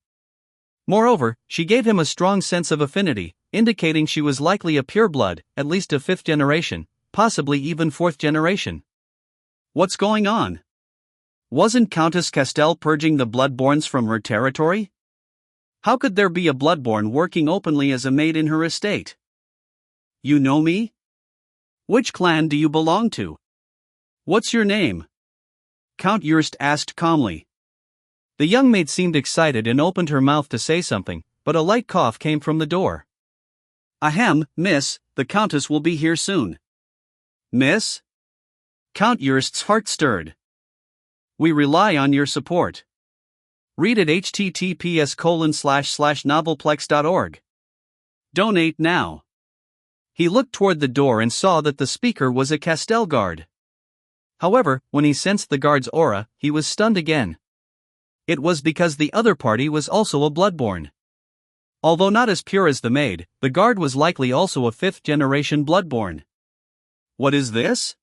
Moreover, she gave him a strong sense of affinity, indicating she was likely a pureblood, at least a 5th generation, possibly even 4th generation. What's going on? Wasn't Countess Castell purging the Bloodborns from her territory? How could there be a Bloodborn working openly as a maid in her estate? "You know me? Which clan do you belong to? What's your name?" Count Jurst asked calmly. The young maid seemed excited and opened her mouth to say something, but a light cough came from the door. "Ahem, miss, the Countess will be here soon." "Miss?" Count Jurst's heart stirred. "We rely on your support. Read at https://novelplex.org. Donate now." He looked toward the door and saw that the speaker was a Castell guard. However, when he sensed the guard's aura, he was stunned again. It was because the other party was also a Bloodborn. Although not as pure as the maid, the guard was likely also a 5th-generation Bloodborn. What is this?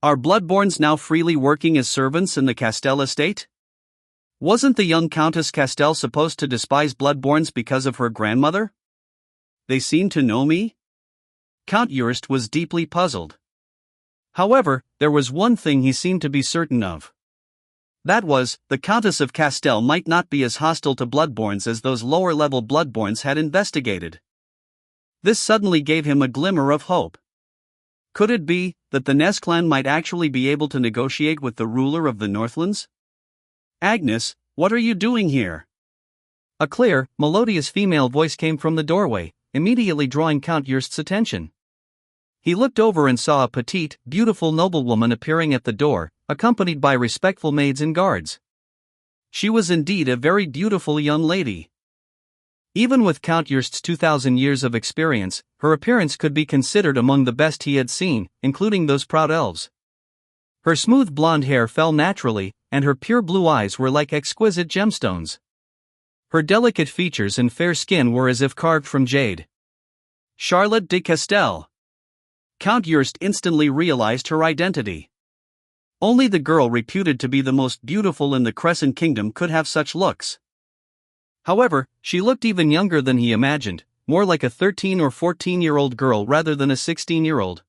Are Bloodborns now freely working as servants in the Castell estate? Wasn't the young Countess Castell supposed to despise Bloodborns because of her grandmother? They seem to know me? Count Jurst was deeply puzzled. However, there was one thing he seemed to be certain of. That was, the Countess of Castell might not be as hostile to Bloodborns as those lower-level Bloodborns had investigated. This suddenly gave him a glimmer of hope. Could it be that the Nazclan might actually be able to negotiate with the ruler of the Northlands? "Agnes, what are you doing here?" A clear, melodious female voice came from the doorway, immediately drawing Count Jurst's attention. He looked over and saw a petite, beautiful noblewoman appearing at the door, accompanied by respectful maids and guards. She was indeed a very beautiful young lady. Even with Count Jurst's 2,000 years of experience, her appearance could be considered among the best he had seen, including those proud elves. Her smooth blonde hair fell naturally, and her pure blue eyes were like exquisite gemstones. Her delicate features and fair skin were as if carved from jade. Charlotte de Castell. Count Jurst instantly realized her identity. Only the girl reputed to be the most beautiful in the Crescent Kingdom could have such looks. However, she looked even younger than he imagined, more like a 13 or 14-year-old girl rather than a 16-year-old.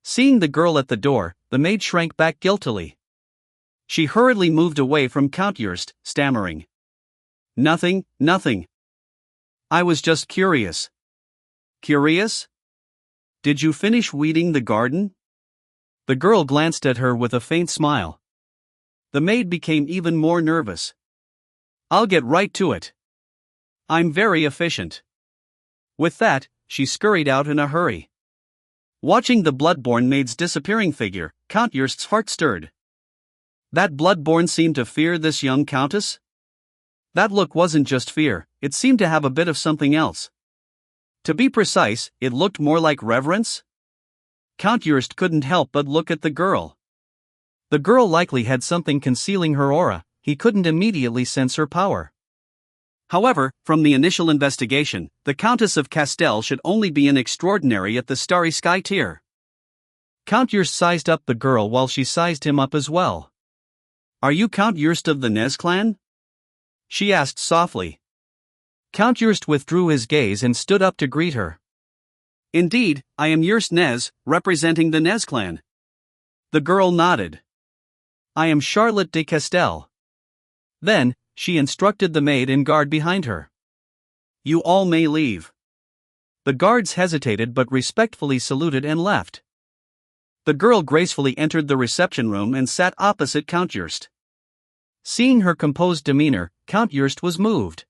Seeing the girl at the door, the maid shrank back guiltily. She hurriedly moved away from Count Yurst, stammering, "Nothing, nothing. I was just curious." "Curious? Did you finish weeding the garden?" The girl glanced at her with a faint smile. The maid became even more nervous. "I'll get right to it. I'm very efficient." With that, she scurried out in a hurry. Watching the bloodborne maid's disappearing figure, Count Yurst's heart stirred. That bloodborne seemed to fear this young countess? That look wasn't just fear, it seemed to have a bit of something else. To be precise, it looked more like reverence. Count Yurst couldn't help but look at the girl. The girl likely had something concealing her aura, he couldn't immediately sense her power. However, from the initial investigation, the Countess of Castell should only be an extraordinary at the starry sky tier. Count Yurst sized up the girl while she sized him up as well. "Are you Count Yurst of the Nez clan?" she asked softly. Count Yurst withdrew his gaze and stood up to greet her. "Indeed, I am Yurst Nez, representing the Nez clan." The girl nodded. "I am Charlotte de Castell." Then, she instructed the maid and guard behind her. "You all may leave." The guards hesitated but respectfully saluted and left. The girl gracefully entered the reception room and sat opposite Count Yurst. Seeing her composed demeanor, Count Yurst was moved.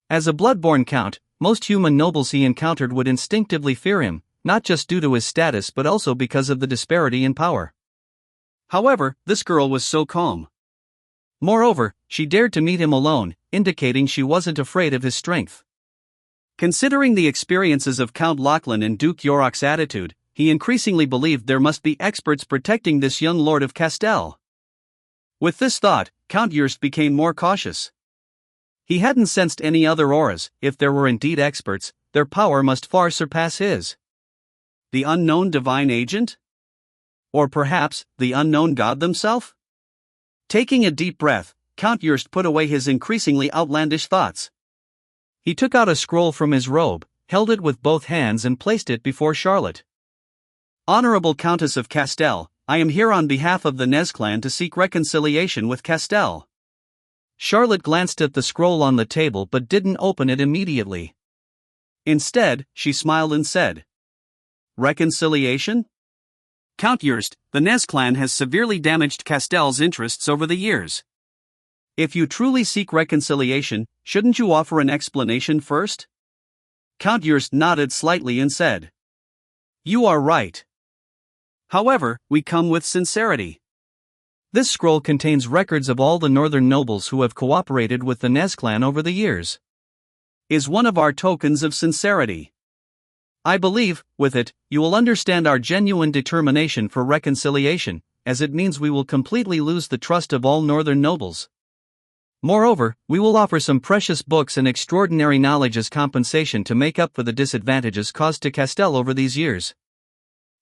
As a bloodborne count, most human nobles he encountered would instinctively fear him, not just due to his status but also because of the disparity in power. However, this girl was so calm. Moreover, she dared to meet him alone, indicating she wasn't afraid of his strength. Considering the experiences of Count Lachlan and Duke Yorok's attitude, he increasingly believed there must be experts protecting this young lord of Castell. With this thought, Count Yurst became more cautious. He hadn't sensed any other auras. If there were indeed experts, their power must far surpass his. The unknown divine agent? Or perhaps, the unknown god themselves? Taking a deep breath, Count Yurst put away his increasingly outlandish thoughts. He took out a scroll from his robe, held it with both hands and placed it before Charlotte. "Honorable Countess of Castell, I am here on behalf of the Nez clan to seek reconciliation with Castell." Charlotte glanced at the scroll on the table but didn't open it immediately. Instead, she smiled and said, "Reconciliation? Count Yurst, the Nez clan has severely damaged Castell's interests over the years. If you truly seek reconciliation, shouldn't you offer an explanation first?" Count Yurst nodded slightly and said, "You are right. However, we come with sincerity. This scroll contains records of all the northern nobles who have cooperated with the Nez clan over the years. Is one of our tokens of sincerity. I believe, with it, you will understand our genuine determination for reconciliation, as it means we will completely lose the trust of all northern nobles. Moreover, we will offer some precious books and extraordinary knowledge as compensation to make up for the disadvantages caused to Castell over these years."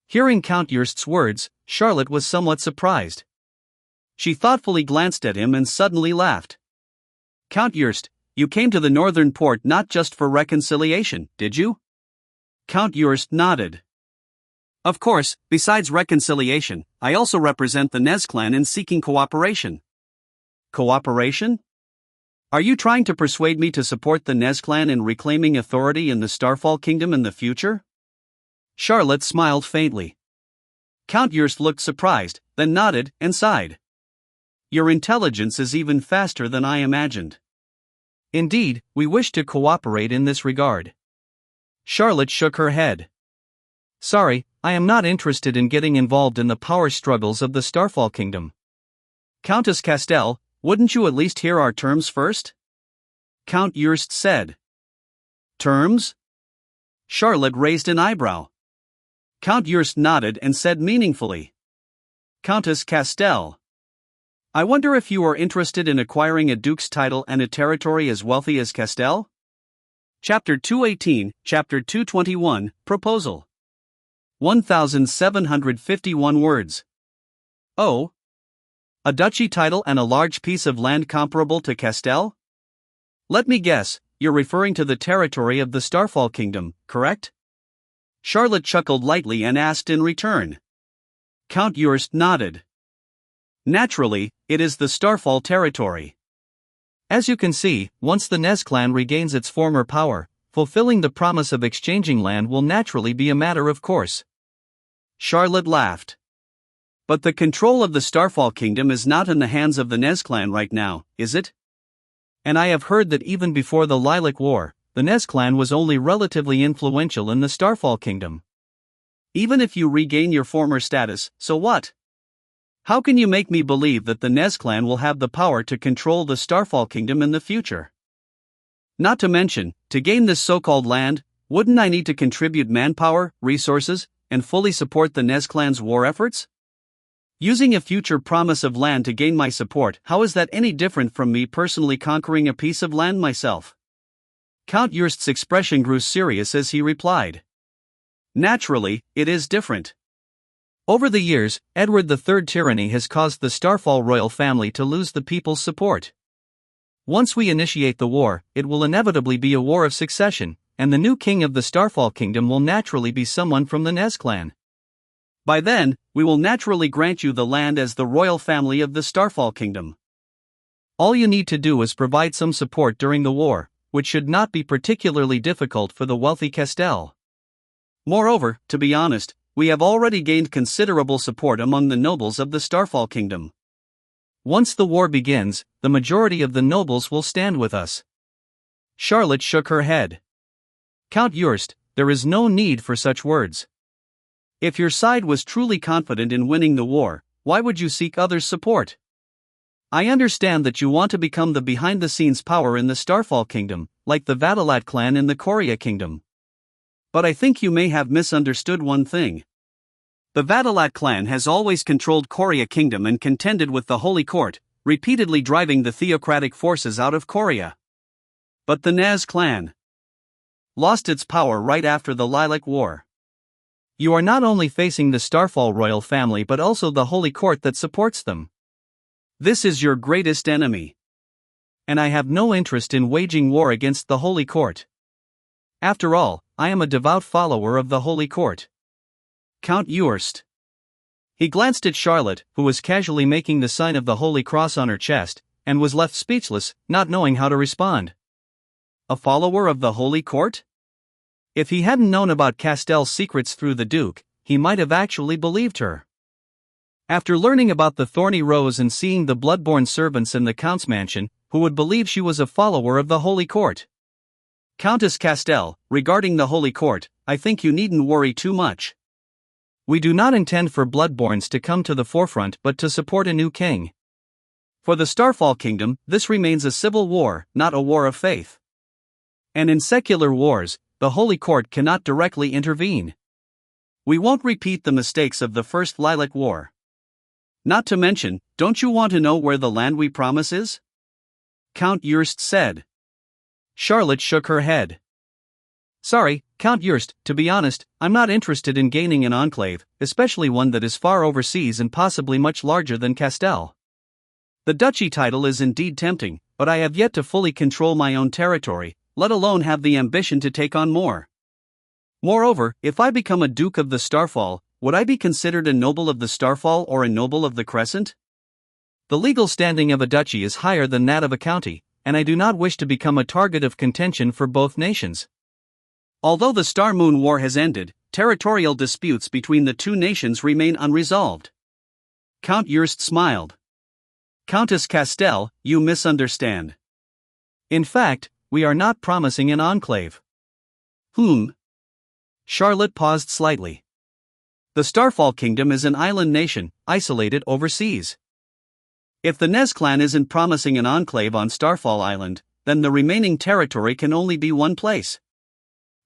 Hearing Count Yurst's words, Charlotte was somewhat surprised. She thoughtfully glanced at him and suddenly laughed. "Count Yurst, you came to the northern port not just for reconciliation, did you?" Count Yurst nodded. "Of course, besides reconciliation, I also represent the Nez clan in seeking cooperation." "Cooperation? Are you trying to persuade me to support the Nez clan in reclaiming authority in the Starfall Kingdom in the future?" Charlotte smiled faintly. Count Yurst looked surprised, then nodded and sighed. "Your intelligence is even faster than I imagined." "Indeed, we wish to cooperate in this regard." Charlotte shook her head. "Sorry, I am not interested in getting involved in the power struggles of the Starfall Kingdom." "Countess Castell, wouldn't you at least hear our terms first?" Count Yurst said. "Terms?" Charlotte raised an eyebrow. Count Yurst nodded and said meaningfully, "Countess Castell, I wonder if you are interested in acquiring a duke's title and a territory as wealthy as Castell?" Chapter 218, Chapter 221, Proposal. 1,751 words. Oh? A duchy title and a large piece of land comparable to Castell? Let me guess, you're referring to the territory of the Starfall Kingdom, correct? Charlotte chuckled lightly and asked in return. Count Yrst nodded. Naturally, it is the Starfall territory. As you can see, once the Nez clan regains its former power, fulfilling the promise of exchanging land will naturally be a matter of course. Charlotte laughed. But the control of the Starfall Kingdom is not in the hands of the Nez clan right now, is it? And I have heard that even before the Lilac War, the Nez clan was only relatively influential in the Starfall Kingdom. Even if you regain your former status, so what? How can you make me believe that the Nez clan will have the power to control the Starfall Kingdom in the future? Not to mention, to gain this so-called land, wouldn't I need to contribute manpower, resources, and fully support the Nez clan's war efforts? Using a future promise of land to gain my support, how is that any different from me personally conquering a piece of land myself? Count Yrst's expression grew serious as he replied. Naturally, it is different. Over the years, Edward III's tyranny has caused the Starfall royal family to lose the people's support. Once we initiate the war, it will inevitably be a war of succession, and the new king of the Starfall Kingdom will naturally be someone from the Nez clan. By then, we will naturally grant you the land as the royal family of the Starfall Kingdom. All you need to do is provide some support during the war, which should not be particularly difficult for the wealthy Castel. Moreover, to be honest, we have already gained considerable support among the nobles of the Starfall Kingdom. Once the war begins, the majority of the nobles will stand with us. Charlotte shook her head. Count Yrst, there is no need for such words. If your side was truly confident in winning the war, why would you seek others' support? I understand that you want to become the behind-the-scenes power in the Starfall Kingdom, like the Vadalat clan in the Korea Kingdom. But I think you may have misunderstood one thing. The Vadalat clan has always controlled Korea Kingdom and contended with the Holy Court, repeatedly driving the theocratic forces out of Korea. But the Nez clan lost its power right after the Lilac War. You are not only facing the Starfall royal family but also the Holy Court that supports them. This is your greatest enemy. And I have no interest in waging war against the Holy Court. After all, I am a devout follower of the Holy Court. Count Yrst. He glanced at Charlotte, who was casually making the sign of the Holy Cross on her chest, and was left speechless, not knowing how to respond. A follower of the Holy Court? If he hadn't known about Castel's secrets through the Duke, he might have actually believed her. After learning about the Thorny Rose and seeing the bloodborne servants in the Count's mansion, who would believe she was a follower of the Holy Court? Countess Castel, regarding the Holy Court, I think you needn't worry too much. We do not intend for bloodborns to come to the forefront but to support a new king. For the Starfall Kingdom, this remains a civil war, not a war of faith. And in secular wars, the Holy Court cannot directly intervene. We won't repeat the mistakes of the First Lilac War. Not to mention, don't you want to know where the land we promise is? Count Yrst said. Charlotte shook her head. Sorry, Count Yrst, to be honest, I'm not interested in gaining an enclave, especially one that is far overseas and possibly much larger than Castel. The duchy title is indeed tempting, but I have yet to fully control my own territory, let alone have the ambition to take on more. Moreover, if I become a Duke of the Starfall, would I be considered a noble of the Starfall or a noble of the Crescent? The legal standing of a duchy is higher than that of a county, and I do not wish to become a target of contention for both nations. Although the Star Moon War has ended, territorial disputes between the two nations remain unresolved. Count Yrst smiled. Countess Castel, you misunderstand. In fact, we are not promising an enclave. Charlotte paused slightly. The Starfall Kingdom is an island nation, isolated overseas. If the Nez clan isn't promising an enclave on Starfall Island, then the remaining territory can only be one place.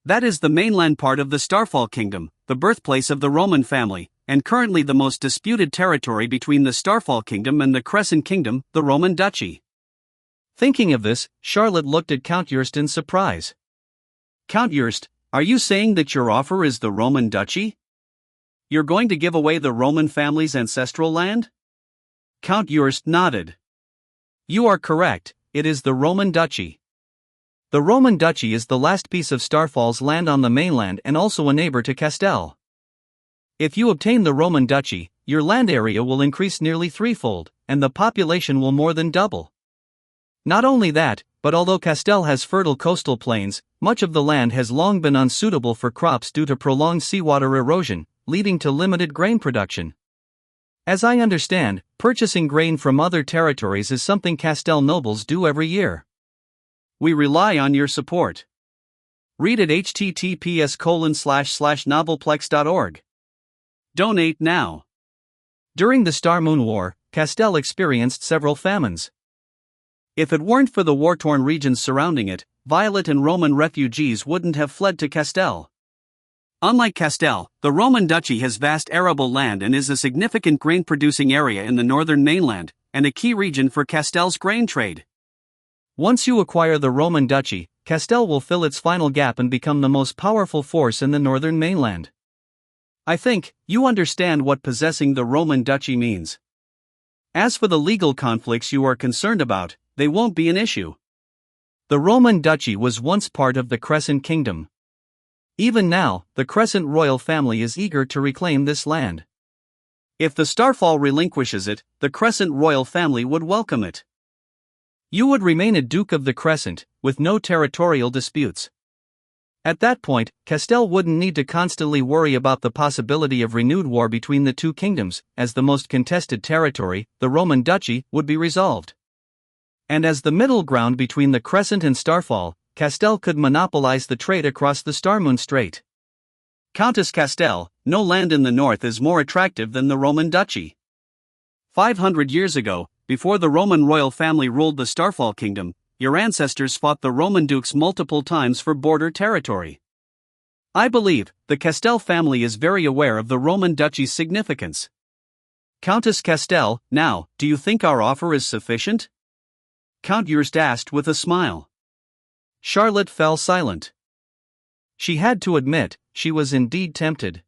That is the mainland part of the Starfall Kingdom, the birthplace of the Roman family, and currently the most disputed territory between the Starfall Kingdom and the Crescent Kingdom, the Roman Duchy. Thinking of this, Charlotte looked at Count Yrst in surprise. Count Yrst, are you saying that your offer is the Roman Duchy? You're going to give away the Roman family's ancestral land? Count Yrst nodded. You are correct, it is the Roman Duchy. The Roman Duchy is the last piece of Starfall's land on the mainland and also a neighbor to Castell. If you obtain the Roman Duchy, your land area will increase nearly threefold, and the population will more than double. Not only that, but although Castell has fertile coastal plains, much of the land has long been unsuitable for crops due to prolonged seawater erosion, leading to limited grain production. As I understand, purchasing grain from other territories is something Castell nobles do every year. We rely on your support. Read at https://novelplex.org. Donate now. During the Star Moon War, Castell experienced several famines. If it weren't for the war-torn regions surrounding it, Violet and Roman refugees wouldn't have fled to Castell. Unlike Castell, the Roman Duchy has vast arable land and is a significant grain-producing area in the northern mainland, and a key region for Castell's grain trade. Once you acquire the Roman Duchy, Castell will fill its final gap and become the most powerful force in the northern mainland. I think you understand what possessing the Roman Duchy means. As for the legal conflicts you are concerned about, they won't be an issue. The Roman Duchy was once part of the Crescent Kingdom. Even now, the Crescent royal family is eager to reclaim this land. If the Starfall relinquishes it, the Crescent royal family would welcome it. You would remain a Duke of the Crescent, with no territorial disputes. At that point, Castell wouldn't need to constantly worry about the possibility of renewed war between the two kingdoms, as the most contested territory, the Roman Duchy, would be resolved. And as the middle ground between the Crescent and Starfall, Castell could monopolize the trade across the Starmoon Strait. Countess Castell, no land in the north is more attractive than the Roman Duchy. 500 years ago, before the Roman royal family ruled the Starfall Kingdom, your ancestors fought the Roman dukes multiple times for border territory. I believe the Castell family is very aware of the Roman Duchy's significance. Countess Castell, now, do you think our offer is sufficient? Count Yrst asked with a smile. Charlotte fell silent. She had to admit, she was indeed tempted.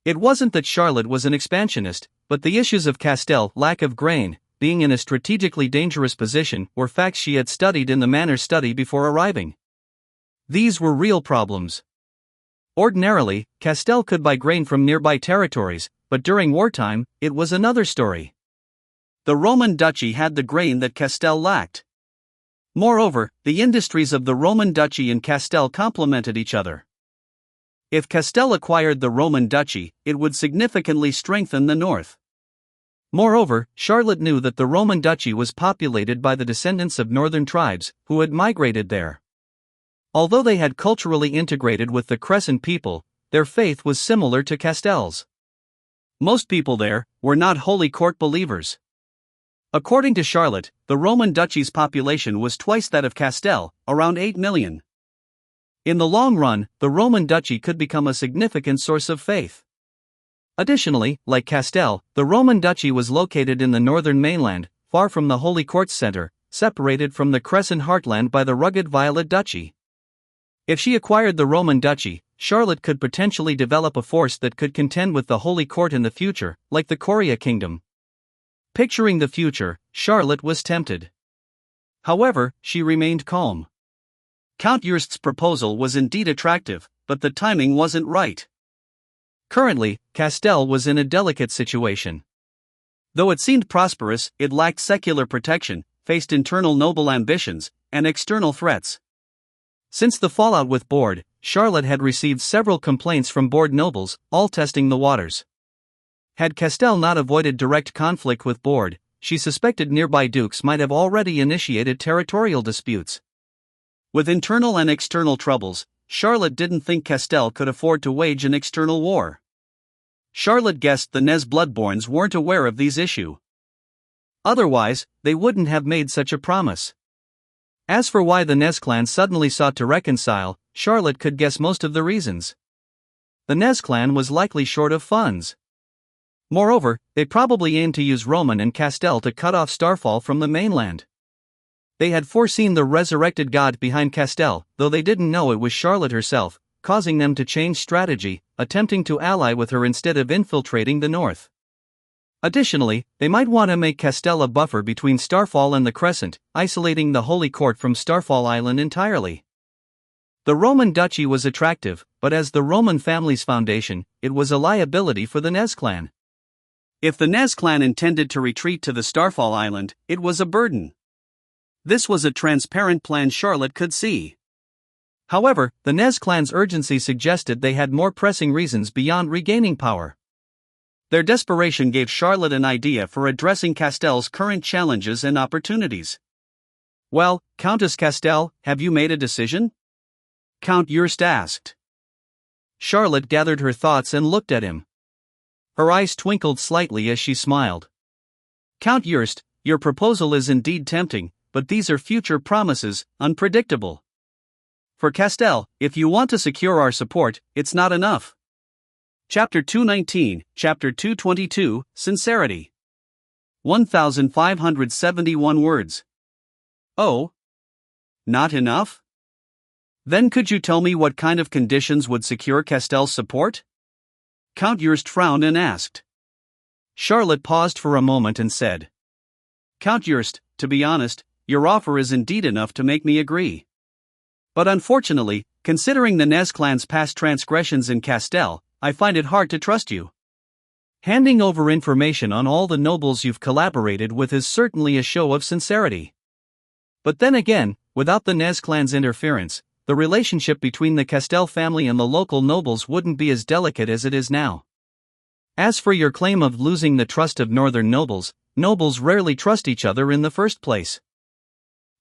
It wasn't that Charlotte was an expansionist, but the issues of Castell, lack of grain, being in a strategically dangerous position, were facts she had studied in the Manor Study before arriving. These were real problems. Ordinarily, Castell could buy grain from nearby territories, but during wartime, it was another story. The Roman Duchy had the grain that Castell lacked. Moreover, the industries of the Roman Duchy and Castell complemented each other. If Castell acquired the Roman Duchy, it would significantly strengthen the north. Moreover, Charlotte knew that the Roman Duchy was populated by the descendants of northern tribes, who had migrated there. Although they had culturally integrated with the Crescent people, their faith was similar to Castell's. Most people there were not Holy Court believers. According to Charlotte, the Roman Duchy's population was twice that of Castell, around 8 million. In the long run, the Roman Duchy could become a significant source of faith. Additionally, like Castell, the Roman Duchy was located in the northern mainland, far from the Holy Court's center, separated from the Crescent heartland by the rugged Violet Duchy. If she acquired the Roman Duchy, Charlotte could potentially develop a force that could contend with the Holy Court in the future, like the Coria Kingdom. Picturing the future, Charlotte was tempted. However, she remained calm. Count Yrst's proposal was indeed attractive, but the timing wasn't right. Currently, Castell was in a delicate situation. Though it seemed prosperous, it lacked secular protection, faced internal noble ambitions, and external threats. Since the fallout with Borde, Charlotte had received several complaints from Borde nobles, all testing the waters. Had Castell not avoided direct conflict with Borde, she suspected nearby dukes might have already initiated territorial disputes. With internal and external troubles, Charlotte didn't think Castell could afford to wage an external war. Charlotte guessed the Nez Bloodborns weren't aware of these issues. Otherwise, they wouldn't have made such a promise. As for why the Nez clan suddenly sought to reconcile, Charlotte could guess most of the reasons. The Nez clan was likely short of funds. Moreover, they probably aimed to use Roman and Castell to cut off Starfall from the mainland. They had foreseen the resurrected god behind Castell, though they didn't know it was Charlotte herself, causing them to change strategy, attempting to ally with her instead of infiltrating the north. Additionally, they might want to make Castell a buffer between Starfall and the Crescent, isolating the Holy Court from Starfall Island entirely. The Roman duchy was attractive, but as the Roman family's foundation, it was a liability for the Nez clan. If the Nez clan intended to retreat to the Starfall Island, it was a burden. This was a transparent plan Charlotte could see. However, the Nez clan's urgency suggested they had more pressing reasons beyond regaining power. Their desperation gave Charlotte an idea for addressing Castell's current challenges and opportunities. "Well, Countess Castell, have you made a decision?" Count Yurst asked. Charlotte gathered her thoughts and looked at him. Her eyes twinkled slightly as she smiled. "Count Yurst, your proposal is indeed tempting, but these are future promises, unpredictable. For Castell, if you want to secure our support, it's not enough." Chapter 219, Chapter 222, Sincerity. 1,571 words. Oh? Not enough? Then could you tell me what kind of conditions would secure Castell's support? Count Yurst frowned and asked. Charlotte paused for a moment and said, "Count Yurst, to be honest, your offer is indeed enough to make me agree. But unfortunately, considering the Nez clan's past transgressions in Castell, I find it hard to trust you. Handing over information on all the nobles you've collaborated with is certainly a show of sincerity. But then again, without the Nez clan's interference, the relationship between the Castell family and the local nobles wouldn't be as delicate as it is now. As for your claim of losing the trust of northern nobles, nobles rarely trust each other in the first place.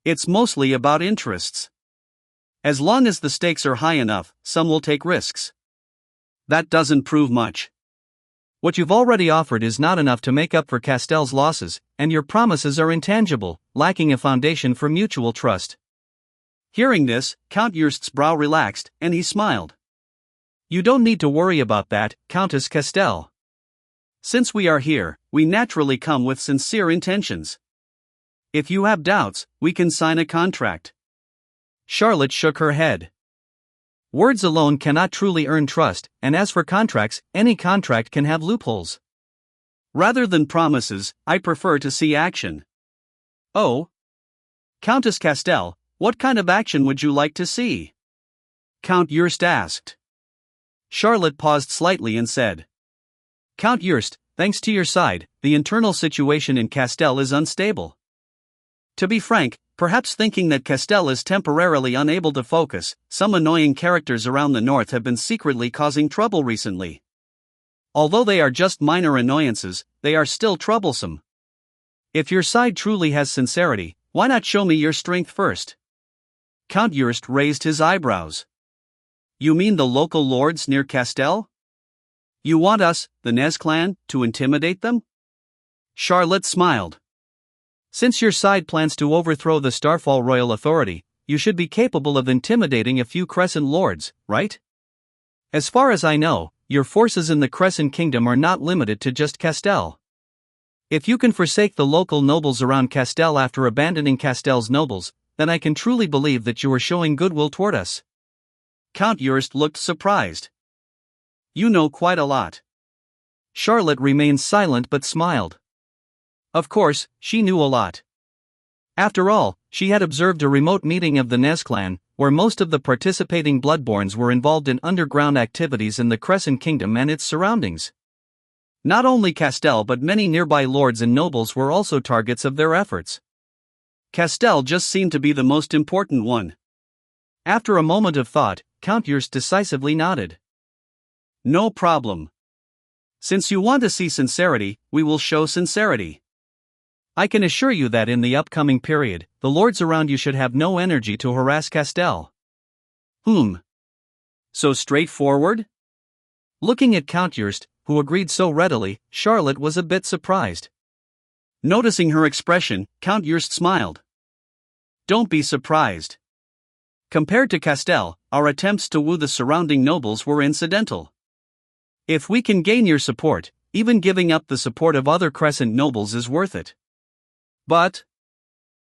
It's mostly about interests. As long as the stakes are high enough, some will take risks. That doesn't prove much. What you've already offered is not enough to make up for Castell's losses, and your promises are intangible, lacking a foundation for mutual trust." Hearing this, Count Yurst's brow relaxed, and he smiled. "You don't need to worry about that, Countess Castell. Since we are here, we naturally come with sincere intentions. If you have doubts, we can sign a contract." Charlotte shook her head. Words alone cannot truly earn trust, and as for contracts, any contract can have loopholes. Rather than promises, I prefer to see action. Oh? Countess Castell, what kind of action would you like to see? Count Yurst asked. Charlotte paused slightly and said, "Count Yurst, thanks to your side, the internal situation in Castell is unstable. To be frank, perhaps thinking that Castell is temporarily unable to focus, some annoying characters around the north have been secretly causing trouble recently. Although they are just minor annoyances, they are still troublesome. If your side truly has sincerity, why not show me your strength first?" Count Yurst raised his eyebrows. "You mean the local lords near Castell? You want us, the Nez clan, to intimidate them?" Charlotte smiled. "Since your side plans to overthrow the Starfall royal authority, you should be capable of intimidating a few Crescent lords, right? As far as I know, your forces in the Crescent Kingdom are not limited to just Castell. If you can forsake the local nobles around Castell after abandoning Castell's nobles, then I can truly believe that you are showing goodwill toward us." Count Yurst looked surprised. "You know quite a lot." Charlotte remained silent but smiled. Of course, she knew a lot. After all, she had observed a remote meeting of the Nez clan, where most of the participating Bloodborns were involved in underground activities in the Crescent Kingdom and its surroundings. Not only Castell but many nearby lords and nobles were also targets of their efforts. Castell just seemed to be the most important one. After a moment of thought, Count Yurst decisively nodded. "No problem. Since you want to see sincerity, we will show sincerity. I can assure you that in the upcoming period, the lords around you should have no energy to harass Castell." So straightforward? Looking at Count Yurst, who agreed so readily, Charlotte was a bit surprised. Noticing her expression, Count Yurst smiled. "Don't be surprised. Compared to Castell, our attempts to woo the surrounding nobles were incidental. If we can gain your support, even giving up the support of other Crescent nobles is worth it." But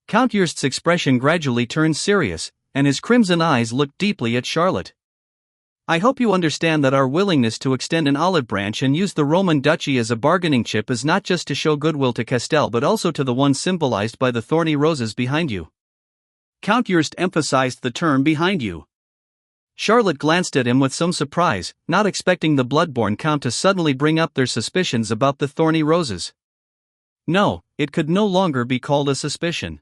Count Yurst's expression gradually turned serious, and his crimson eyes looked deeply at Charlotte. I hope you understand that our willingness to extend an olive branch and use the Roman duchy as a bargaining chip is not just to show goodwill to Castell but also to the one symbolized by the thorny roses behind you. Count Jurst emphasized the term behind you. Charlotte glanced at him with some surprise, not expecting the bloodborne count to suddenly bring up their suspicions about the thorny roses. No, it could no longer be called a suspicion.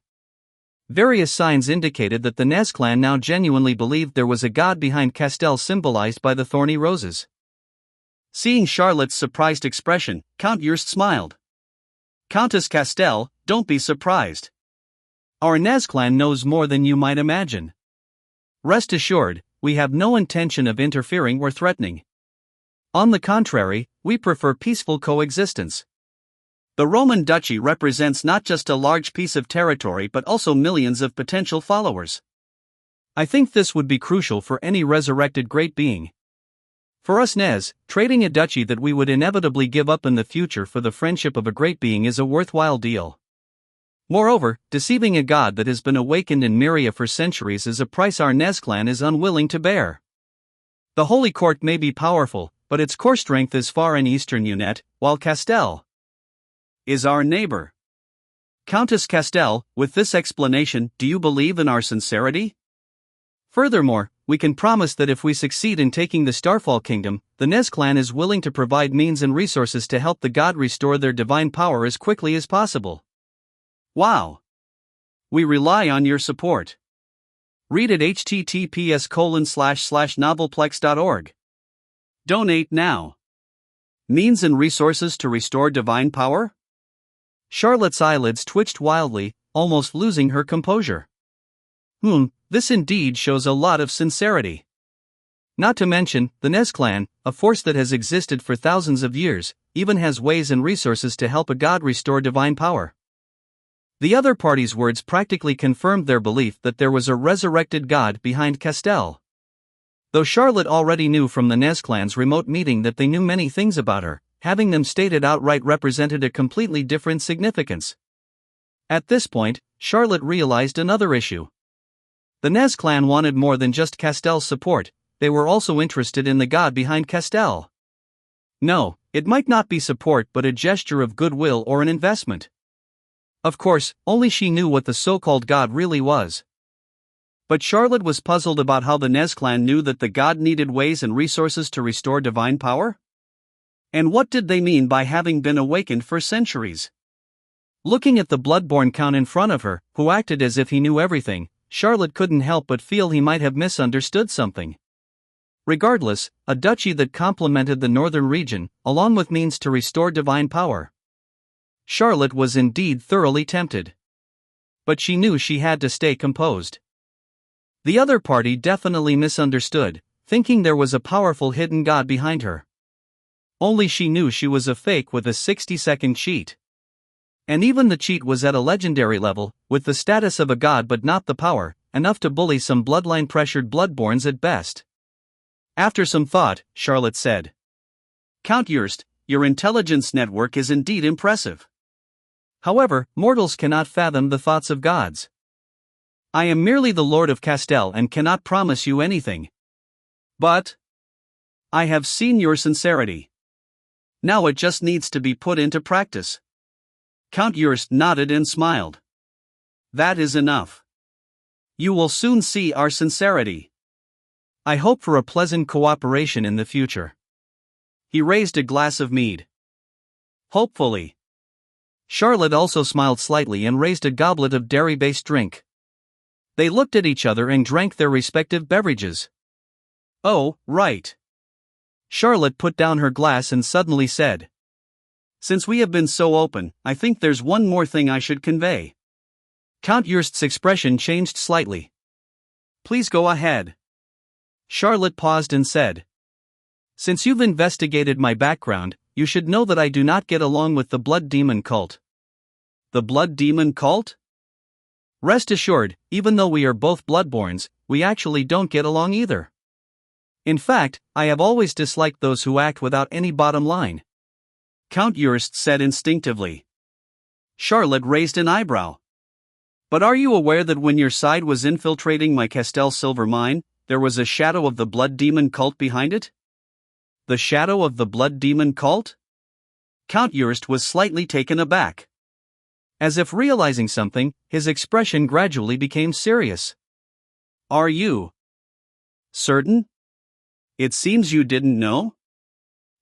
Various signs indicated that the Nez clan now genuinely believed there was a god behind Castell symbolized by the thorny roses. Seeing Charlotte's surprised expression, Count Jurst smiled. Countess Castell, don't be surprised. Our Nez clan knows more than you might imagine. Rest assured, we have no intention of interfering or threatening. On the contrary, we prefer peaceful coexistence. The Roman duchy represents not just a large piece of territory but also millions of potential followers. I think this would be crucial for any resurrected great being. For us Nez, trading a duchy that we would inevitably give up in the future for the friendship of a great being is a worthwhile deal. Moreover, deceiving a god that has been awakened in Myria for centuries is a price our Nez clan is unwilling to bear. The Holy Court may be powerful, but its core strength is far in eastern Unit, while Castell is our neighbor. Countess Castell, with this explanation, do you believe in our sincerity? Furthermore, we can promise that if we succeed in taking the Starfall Kingdom, the Nez clan is willing to provide means and resources to help the god restore their divine power as quickly as possible. Wow! We rely on your support. Read at https://novelplex.org. Donate now. Means and resources to restore divine power? Charlotte's eyelids twitched wildly, almost losing her composure. This indeed shows a lot of sincerity. Not to mention, the Nez clan, a force that has existed for thousands of years, even has ways and resources to help a god restore divine power. The other party's words practically confirmed their belief that there was a resurrected god behind Castell. Though Charlotte already knew from the Nez clan's remote meeting that they knew many things about her, having them stated outright represented a completely different significance. At this point, Charlotte realized another issue. The Nez clan wanted more than just Castell's support, they were also interested in the god behind Castell. No, it might not be support but a gesture of goodwill or an investment. Of course, only she knew what the so-called god really was. But Charlotte was puzzled about how the Nez clan knew that the god needed ways and resources to restore divine power? And what did they mean by having been awakened for centuries? Looking at the bloodborne count in front of her, who acted as if he knew everything, Charlotte couldn't help but feel he might have misunderstood something. Regardless, a duchy that complemented the northern region, along with means to restore divine power. Charlotte was indeed thoroughly tempted. But she knew she had to stay composed. The other party definitely misunderstood, thinking there was a powerful hidden god behind her. Only she knew she was a fake with a 60-second cheat. And even the cheat was at a legendary level, with the status of a god but not the power, enough to bully some bloodline-pressured bloodborns at best. After some thought, Charlotte said, Count Jurst, your intelligence network is indeed impressive. However, mortals cannot fathom the thoughts of gods. I am merely the Lord of Castell and cannot promise you anything. But I have seen your sincerity. Now it just needs to be put into practice. Count Jurst nodded and smiled. That is enough. You will soon see our sincerity. I hope for a pleasant cooperation in the future. He raised a glass of mead. Hopefully. Charlotte also smiled slightly and raised a goblet of dairy-based drink. They looked at each other and drank their respective beverages. Oh, right. Charlotte put down her glass and suddenly said, Since we have been so open, I think there's one more thing I should convey. Count Jurst's expression changed slightly. Please go ahead. Charlotte paused and said, Since you've investigated my background, you should know that I do not get along with the Blood Demon cult. The Blood Demon cult? Rest assured, even though we are both bloodborns, we actually don't get along either. In fact, I have always disliked those who act without any bottom line. Count Jurst said instinctively. Charlotte raised an eyebrow. But are you aware that when your side was infiltrating my Castell silver mine, there was a shadow of the blood demon cult behind it? The shadow of the blood demon cult? Count Jurst was slightly taken aback. As if realizing something, his expression gradually became serious. Are you certain? It seems you didn't know?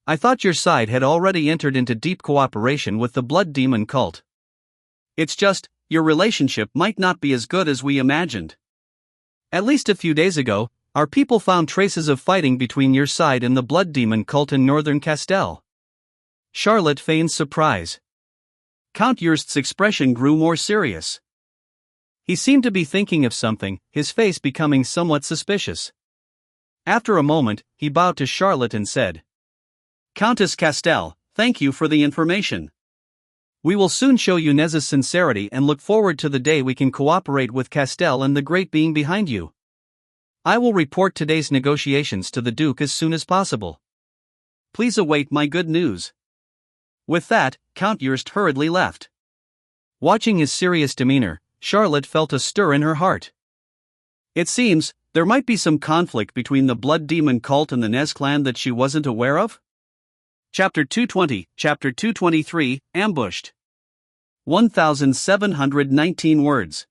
I thought your side had already entered into deep cooperation with the blood demon cult. It's just, your relationship might not be as good as we imagined. At least a few days ago, our people found traces of fighting between your side and the blood demon cult in northern Castell. Charlotte feigned surprise. Count Jurst's expression grew more serious. He seemed to be thinking of something, his face becoming somewhat suspicious. After a moment, he bowed to Charlotte and said, Countess Castell, thank you for the information. We will soon show you Nez's sincerity and look forward to the day we can cooperate with Castell and the great being behind you. I will report today's negotiations to the Duke as soon as possible. Please await my good news. With that, Count Jurst hurriedly left. Watching his serious demeanor, Charlotte felt a stir in her heart. It seems, there might be some conflict between the blood demon cult and the Nez clan that she wasn't aware of? Chapter 220, Chapter 223, Ambushed. 1,719 words.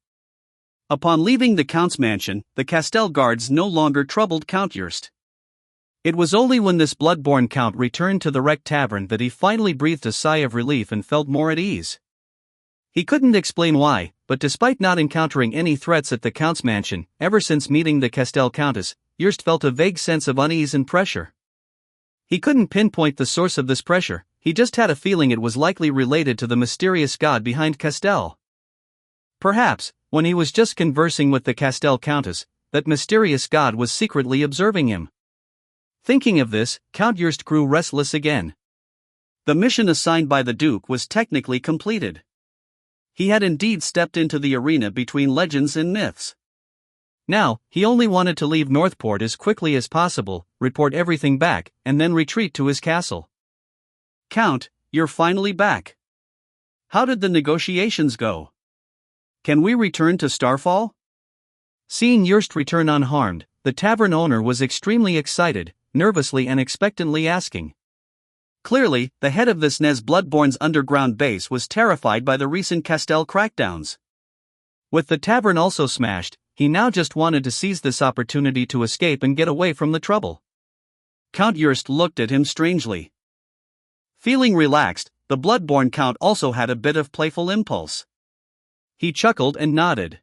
Upon leaving the Count's mansion, the Castell guards no longer troubled Count Jurst. It was only when this blood-born Count returned to the Wreck Tavern that he finally breathed a sigh of relief and felt more at ease. He couldn't explain why, but despite not encountering any threats at the Count's mansion, ever since meeting the Castell Countess, Jurst felt a vague sense of unease and pressure. He couldn't pinpoint the source of this pressure, he just had a feeling it was likely related to the mysterious god behind Castell. Perhaps, when he was just conversing with the Castell Countess, that mysterious god was secretly observing him. Thinking of this, Count Jurst grew restless again. The mission assigned by the Duke was technically completed. He had indeed stepped into the arena between legends and myths. Now, he only wanted to leave Northport as quickly as possible, report everything back, and then retreat to his castle. Count, you're finally back. How did the negotiations go? Can we return to Starfall? Seeing Jurst return unharmed, the tavern owner was extremely excited, nervously and expectantly asking. Clearly, the head of this Nez Bloodborne's underground base was terrified by the recent Castell crackdowns. With the tavern also smashed, he now just wanted to seize this opportunity to escape and get away from the trouble. Count Jurst looked at him strangely. Feeling relaxed, the Bloodborne Count also had a bit of playful impulse. He chuckled and nodded.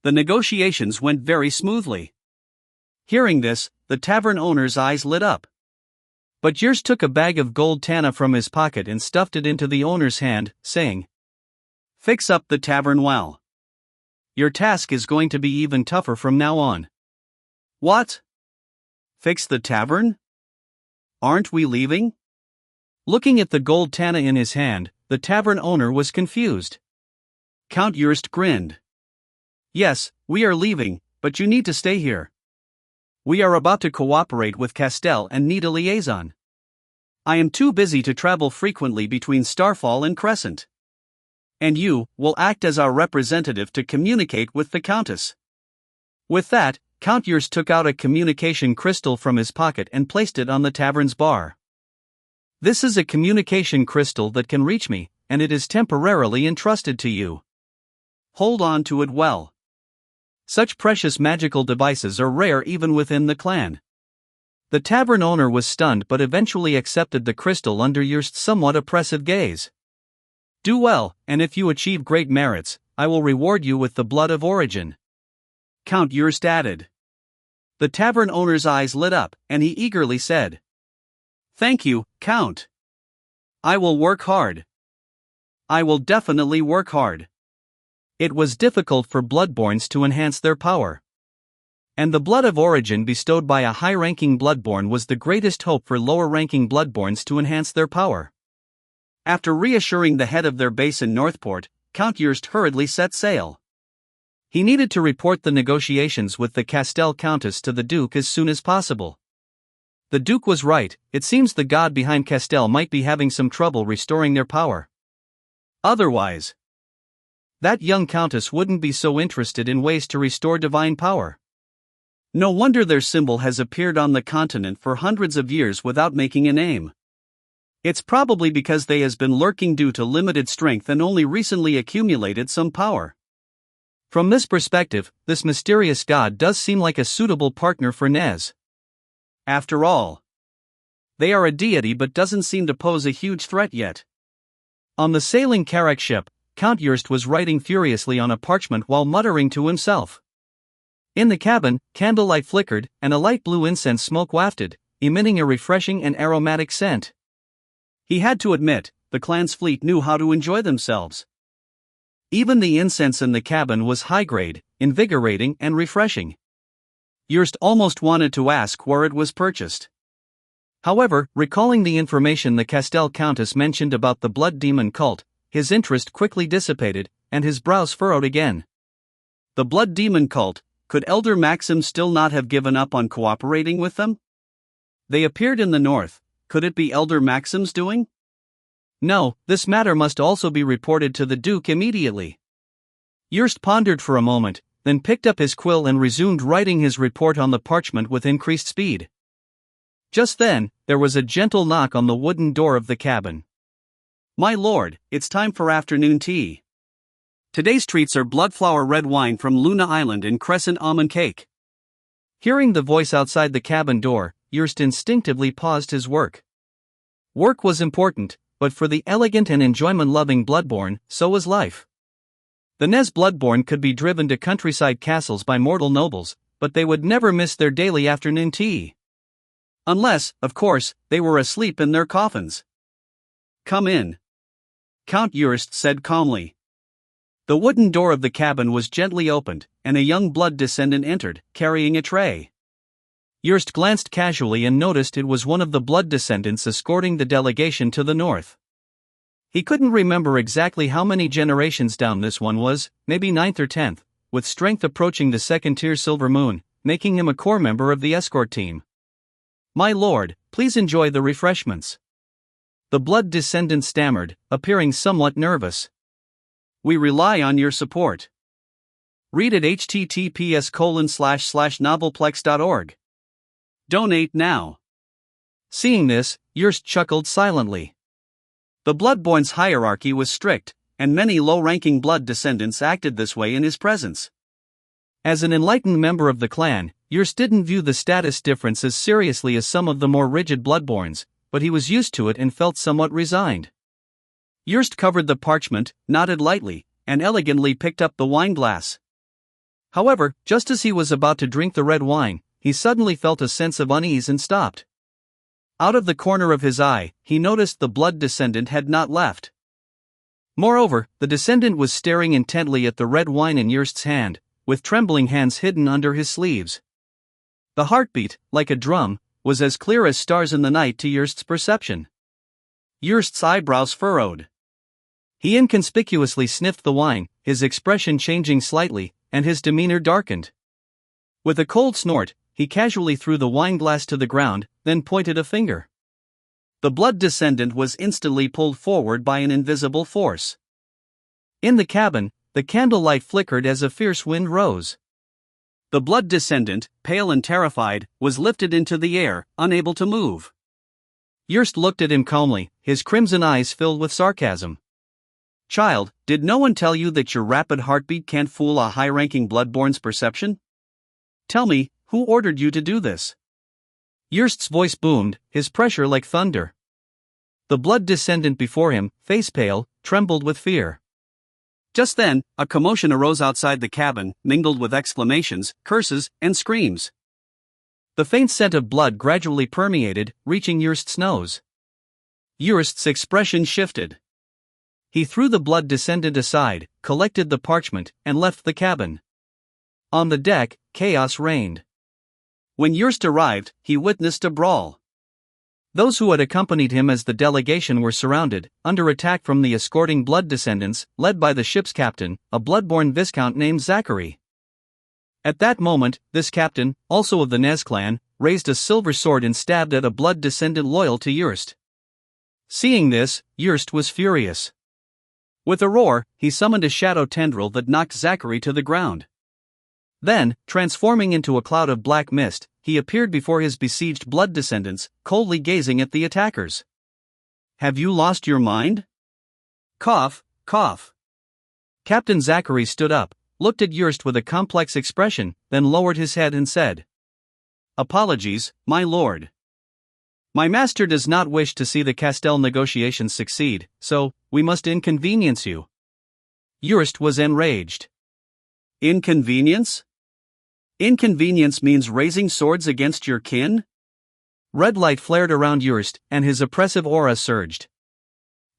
The negotiations went very smoothly. Hearing this, the tavern owner's eyes lit up. But Jurst took a bag of gold tanna from his pocket and stuffed it into the owner's hand, saying, Fix up the tavern well. Your task is going to be even tougher from now on. What? Fix the tavern? Aren't we leaving? Looking at the gold tanna in his hand, the tavern owner was confused. Count Jurst grinned. Yes, we are leaving, but you need to stay here. We are about to cooperate with Castell and need a liaison. I am too busy to travel frequently between Starfall and Crescent. And you will act as our representative to communicate with the Countess. With that, Count Jurst took out a communication crystal from his pocket and placed it on the tavern's bar. This is a communication crystal that can reach me, and it is temporarily entrusted to you. Hold on to it well. Such precious magical devices are rare even within the clan. The tavern owner was stunned but eventually accepted the crystal under Jurst's somewhat oppressive gaze. Do well, and if you achieve great merits, I will reward you with the blood of origin. Count Jurst added. The tavern owner's eyes lit up, and he eagerly said, Thank you, Count. I will work hard. I will definitely work hard. It was difficult for Bloodborns to enhance their power. And the blood of origin bestowed by a high-ranking Bloodborn was the greatest hope for lower-ranking Bloodborns to enhance their power. After reassuring the head of their base in Northport, Count Jurst hurriedly set sail. He needed to report the negotiations with the Castell Countess to the Duke as soon as possible. The Duke was right, it seems the god behind Castell might be having some trouble restoring their power. Otherwise, that young countess wouldn't be so interested in ways to restore divine power. No wonder their symbol has appeared on the continent for hundreds of years without making a name. It's probably because they has been lurking due to limited strength and only recently accumulated some power. From this perspective, this mysterious god does seem like a suitable partner for Nez. After all, they are a deity but doesn't seem to pose a huge threat yet. On the sailing Carrack ship, Count Jurst was writing furiously on a parchment while muttering to himself. In the cabin, candlelight flickered, and a light blue incense smoke wafted, emitting a refreshing and aromatic scent. He had to admit, the clan's fleet knew how to enjoy themselves. Even the incense in the cabin was high-grade, invigorating and refreshing. Jurst almost wanted to ask where it was purchased. However, recalling the information the Castell Countess mentioned about the blood demon cult, his interest quickly dissipated, and his brows furrowed again. The blood demon cult, could Elder Maxim still not have given up on cooperating with them? They appeared in the north, could it be Elder Maxim's doing? No, this matter must also be reported to the Duke immediately. Jurst pondered for a moment, then picked up his quill and resumed writing his report on the parchment with increased speed. Just then, there was a gentle knock on the wooden door of the cabin. "My lord, it's time for afternoon tea. Today's treats are bloodflower red wine from Luna Island and crescent almond cake." Hearing the voice outside the cabin door, Jurst instinctively paused his work. Work was important, but for the elegant and enjoyment-loving Bloodborne, so was life. The Nez Bloodborne could be driven to countryside castles by mortal nobles, but they would never miss their daily afternoon tea. Unless, of course, they were asleep in their coffins. "Come in," Count Jurst said calmly. The wooden door of the cabin was gently opened, and a young blood descendant entered, carrying a tray. Jurst glanced casually and noticed it was one of the blood descendants escorting the delegation to the north. He couldn't remember exactly how many generations down this one was, maybe 9th or 10th, with strength approaching the second-tier Silver Moon, making him a core member of the escort team. "My lord, please enjoy the refreshments." The blood descendant stammered, appearing somewhat nervous. "We rely on your support. Read at https://novelplex.org. Donate now." Seeing this, Jurst chuckled silently. The Bloodborne's hierarchy was strict, and many low-ranking blood descendants acted this way in his presence. As an enlightened member of the clan, Jurst didn't view the status difference as seriously as some of the more rigid Bloodbornes, but he was used to it and felt somewhat resigned. Jurst covered the parchment, nodded lightly, and elegantly picked up the wine glass. However, just as he was about to drink the red wine, he suddenly felt a sense of unease and stopped. Out of the corner of his eye, he noticed the blood descendant had not left. Moreover, the descendant was staring intently at the red wine in Jurst's hand, with trembling hands hidden under his sleeves. The heartbeat, like a drum, was as clear as stars in the night to Jurst's perception. Jurst's eyebrows furrowed. He inconspicuously sniffed the wine, his expression changing slightly, and his demeanor darkened. With a cold snort, he casually threw the wineglass to the ground, then pointed a finger. The blood descendant was instantly pulled forward by an invisible force. In the cabin, the candlelight flickered as a fierce wind rose. The blood descendant, pale and terrified, was lifted into the air, unable to move. Jurst looked at him calmly, his crimson eyes filled with sarcasm. "Child, did no one tell you that your rapid heartbeat can't fool a high-ranking Bloodborne's perception? Tell me, who ordered you to do this?" Jurst's voice boomed, his pressure like thunder. The blood descendant before him, face pale, trembled with fear. Just then, a commotion arose outside the cabin, mingled with exclamations, curses, and screams. The faint scent of blood gradually permeated, reaching Jurst's nose. Jurst's expression shifted. He threw the blood descendant aside, collected the parchment, and left the cabin. On the deck, chaos reigned. When Jurst arrived, he witnessed a brawl. Those who had accompanied him as the delegation were surrounded, under attack from the escorting blood descendants, led by the ship's captain, a Bloodborne viscount named Zachary. At that moment, this captain, also of the Nez clan, raised a silver sword and stabbed at a blood descendant loyal to Jurst. Seeing this, Jurst was furious. With a roar, he summoned a shadow tendril that knocked Zachary to the ground. Then, transforming into a cloud of black mist, he appeared before his besieged blood descendants, coldly gazing at the attackers. "Have you lost your mind?" Cough, cough. Captain Zachary stood up, looked at Jurst with a complex expression, then lowered his head and said, "Apologies, my lord. My master does not wish to see the Castell negotiations succeed, so we must inconvenience you." Jurst was enraged. Inconvenience? Inconvenience means raising swords against your kin? Red light flared around Jurst, and his oppressive aura surged.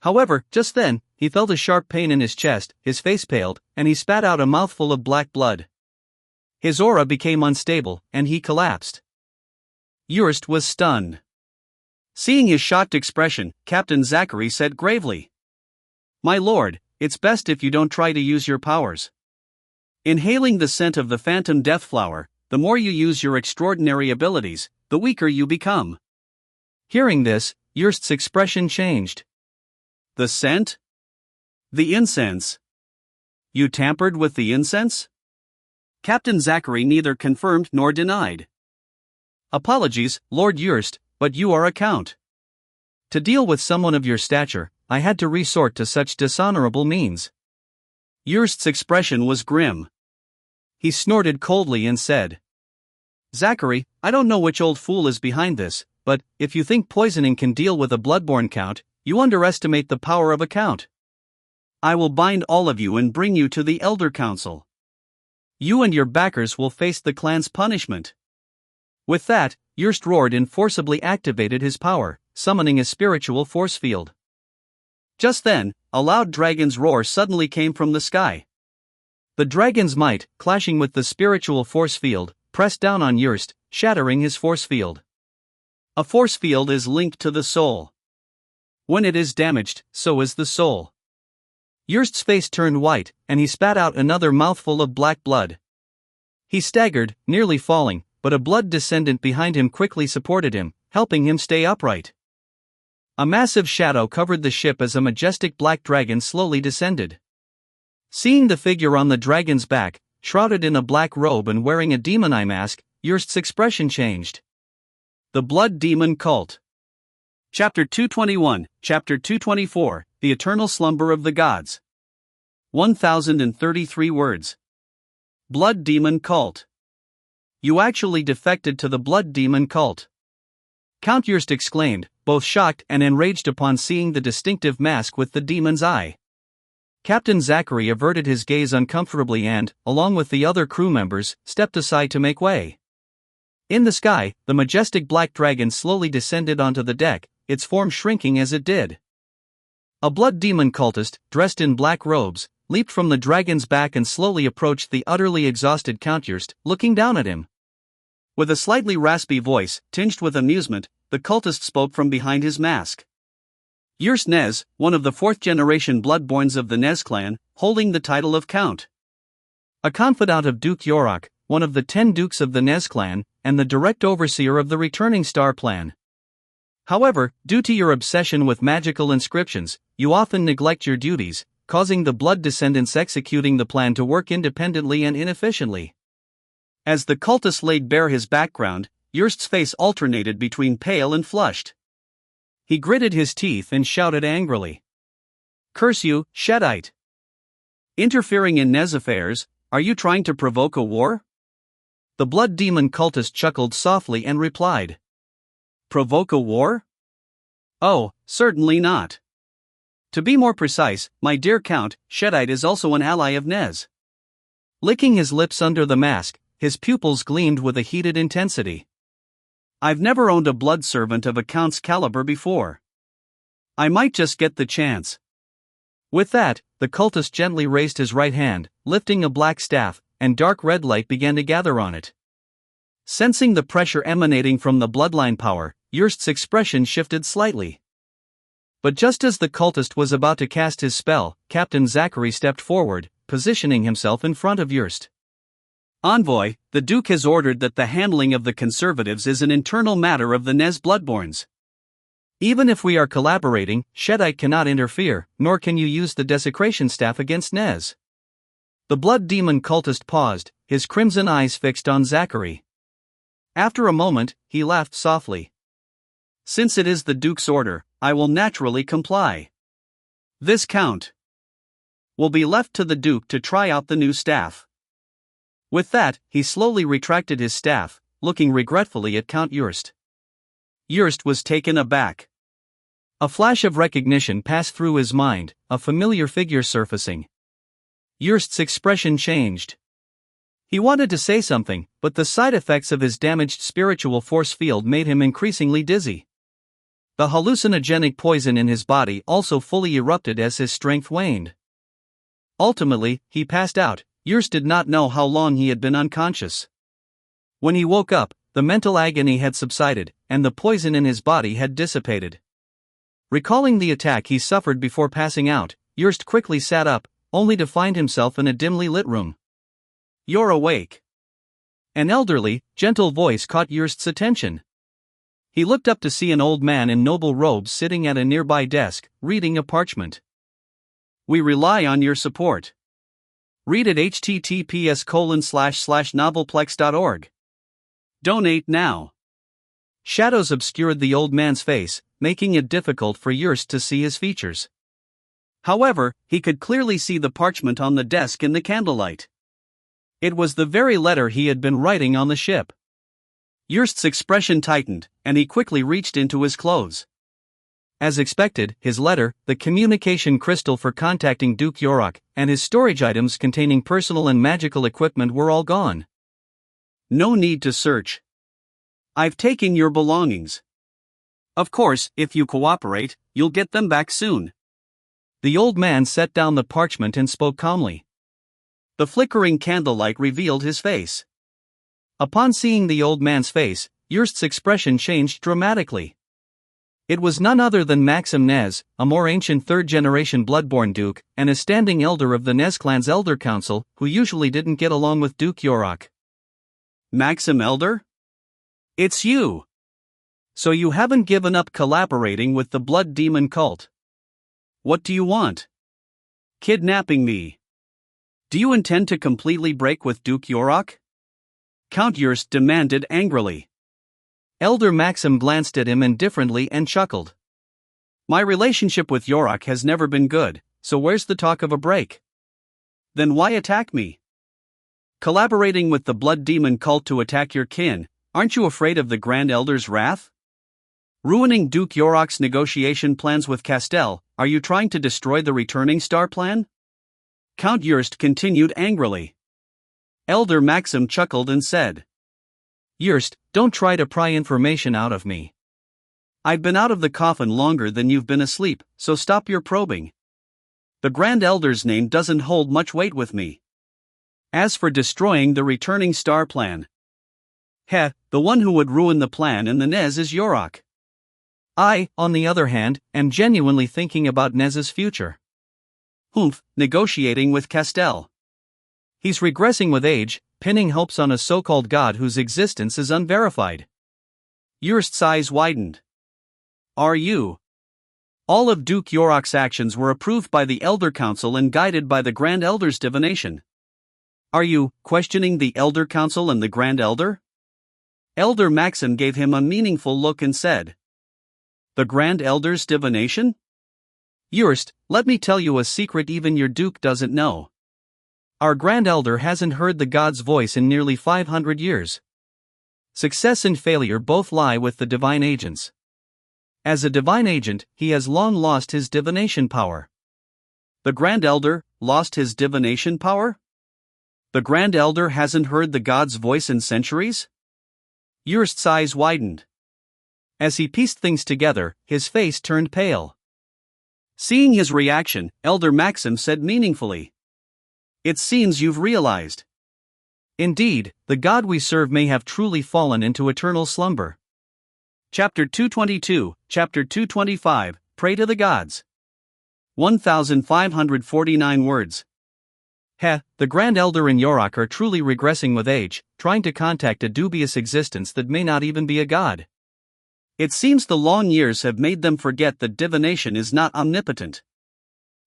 However, just then, he felt a sharp pain in his chest, his face paled, and he spat out a mouthful of black blood. His aura became unstable, and he collapsed. Jurst was stunned. Seeing his shocked expression, Captain Zachary said gravely, "My lord, it's best if you don't try to use your powers. Inhaling the scent of the phantom death flower, the more you use your extraordinary abilities, the weaker you become." Hearing this, Jurst's expression changed. "The scent? The incense. You tampered with the incense?" Captain Zachary neither confirmed nor denied. "Apologies, Lord Jurst, but you are a count. To deal with someone of your stature, I had to resort to such dishonorable means." Jurst's expression was grim. He snorted coldly and said, "Zachary, I don't know which old fool is behind this, but if you think poisoning can deal with a bloodborne count, you underestimate the power of a count. I will bind all of you and bring you to the Elder Council. You and your backers will face the clan's punishment." With that, Jurst roared and forcibly activated his power, summoning a spiritual force field. Just then, a loud dragon's roar suddenly came from the sky. The dragon's might, clashing with the spiritual force field, pressed down on Jurst, shattering his force field. A force field is linked to the soul. When it is damaged, so is the soul. Jurst's face turned white, and he spat out another mouthful of black blood. He staggered, nearly falling, but a blood descendant behind him quickly supported him, helping him stay upright. A massive shadow covered the ship as a majestic black dragon slowly descended. Seeing the figure on the dragon's back, shrouded in a black robe and wearing a demon eye mask, Jurst's expression changed. The Blood Demon Cult. Chapter 221, Chapter 224, The Eternal Slumber of the Gods. 1033 words. Blood Demon Cult. You actually defected to the Blood Demon Cult. Count Jurst exclaimed, both shocked and enraged upon seeing the distinctive mask with the demon's eye. Captain Zachary averted his gaze uncomfortably and, along with the other crew members, stepped aside to make way. In the sky, the majestic black dragon slowly descended onto the deck, its form shrinking as it did. A blood demon cultist, dressed in black robes, leaped from the dragon's back and slowly approached the utterly exhausted Count Jurst, looking down at him. With a slightly raspy voice, tinged with amusement, the cultist spoke from behind his mask. Jurst Nez, one of the fourth-generation bloodborns of the Nez clan, holding the title of Count. A confidant of Duke Yorok, one of the 10 dukes of the Nez clan, and the direct overseer of the returning star plan. However, due to your obsession with magical inscriptions, you often neglect your duties, causing the blood descendants executing the plan to work independently and inefficiently. As the cultist laid bare his background, Jurst's face alternated between pale and flushed. He gritted his teeth and shouted angrily, "Curse you, Shedite! Interfering in Nez affairs, are you trying to provoke a war?" The blood demon cultist chuckled softly and replied, "Provoke a war? Oh, certainly not. To be more precise, my dear Count, Shedite is also an ally of Nez." Licking his lips under the mask, his pupils gleamed with a heated intensity. "I've never owned a blood servant of a count's caliber before. I might just get the chance." With that, the cultist gently raised his right hand, lifting a black staff, and dark red light began to gather on it. Sensing the pressure emanating from the bloodline power, Jurst's expression shifted slightly. But just as the cultist was about to cast his spell, Captain Zachary stepped forward, positioning himself in front of Jurst. "Envoy, the Duke has ordered that the handling of the conservatives is an internal matter of the Nez bloodborns. Even if we are collaborating, Shedite cannot interfere, nor can you use the desecration staff against Nez." The blood demon cultist paused, his crimson eyes fixed on Zachary. After a moment, he laughed softly. "Since it is the Duke's order, I will naturally comply. This count will be left to the Duke to try out the new staff." With that, he slowly retracted his staff, looking regretfully at Count Jurst. Jurst was taken aback. A flash of recognition passed through his mind, a familiar figure surfacing. Jurst's expression changed. He wanted to say something, but the side effects of his damaged spiritual force field made him increasingly dizzy. The hallucinogenic poison in his body also fully erupted as his strength waned. Ultimately, he passed out. Jurst did not know how long he had been unconscious. When he woke up, the mental agony had subsided, and the poison in his body had dissipated. Recalling the attack he suffered before passing out, Jurst quickly sat up, only to find himself in a dimly lit room. "You're awake." An elderly, gentle voice caught Jurst's attention. He looked up to see an old man in noble robes sitting at a nearby desk, reading a parchment. "We rely on your support. Read at https://novelplex.org. Donate now." Shadows obscured the old man's face, making it difficult for Jurst to see his features. However, he could clearly see the parchment on the desk in the candlelight. It was the very letter he had been writing on the ship. Jurst's expression tightened, and he quickly reached into his clothes. As expected, his letter, the communication crystal for contacting Duke Yorick, and his storage items containing personal and magical equipment were all gone. "No need to search. I've taken your belongings. Of course, if you cooperate, you'll get them back soon." The old man set down the parchment and spoke calmly. The flickering candlelight revealed his face. Upon seeing the old man's face, Jurst's expression changed dramatically. It was none other than Maxim Nez, a more ancient third-generation bloodborne duke, and a standing elder of the Nez clan's Elder Council, who usually didn't get along with Duke Yorick. "Maxim Elder? It's you! So you haven't given up collaborating with the Blood Demon cult. What do you want? Kidnapping me? Do you intend to completely break with Duke Yorick?" Count Jurst demanded angrily. Elder Maxim glanced at him indifferently and chuckled. "My relationship with Yorick has never been good, so where's the talk of a break? Then why attack me? Collaborating with the Blood Demon cult to attack your kin, aren't you afraid of the Grand Elder's wrath? Ruining Duke Yorick's negotiation plans with Castell, are you trying to destroy the Returning Star plan?" Count Jurst continued angrily. Elder Maxim chuckled and said, "Jurst, don't try to pry information out of me. I've been out of the coffin longer than you've been asleep, so stop your probing. The Grand Elder's name doesn't hold much weight with me. As for destroying the Returning Star plan, the one who would ruin the plan in the Nez is Yorick. I, on the other hand, am genuinely thinking about Nez's future. Negotiating with Castell. He's regressing with age, pinning hopes on a so-called god whose existence is unverified." Jurst's eyes widened. "Are you? All of Duke Yorick's actions were approved by the Elder Council and guided by the Grand Elder's divination. Are you questioning the Elder Council and the Grand Elder?" Elder Maxim gave him a meaningful look and said, "The Grand Elder's divination? Jurst, let me tell you a secret even your Duke doesn't know. Our Grand Elder hasn't heard the god's voice in nearly 500 years. Success and failure both lie with the divine agents. As a divine agent, he has long lost his divination power." The Grand Elder lost his divination power? The Grand Elder hasn't heard the god's voice in centuries? Jurst's eyes widened. As he pieced things together, his face turned pale. Seeing his reaction, Elder Maxim said meaningfully, "It seems you've realized. Indeed, the God we serve may have truly fallen into eternal slumber." Chapter 222, Chapter 225, Pray to the Gods. 1549 words. The Grand Elder and Yorick are truly regressing with age, trying to contact a dubious existence that may not even be a god. It seems the long years have made them forget that divination is not omnipotent.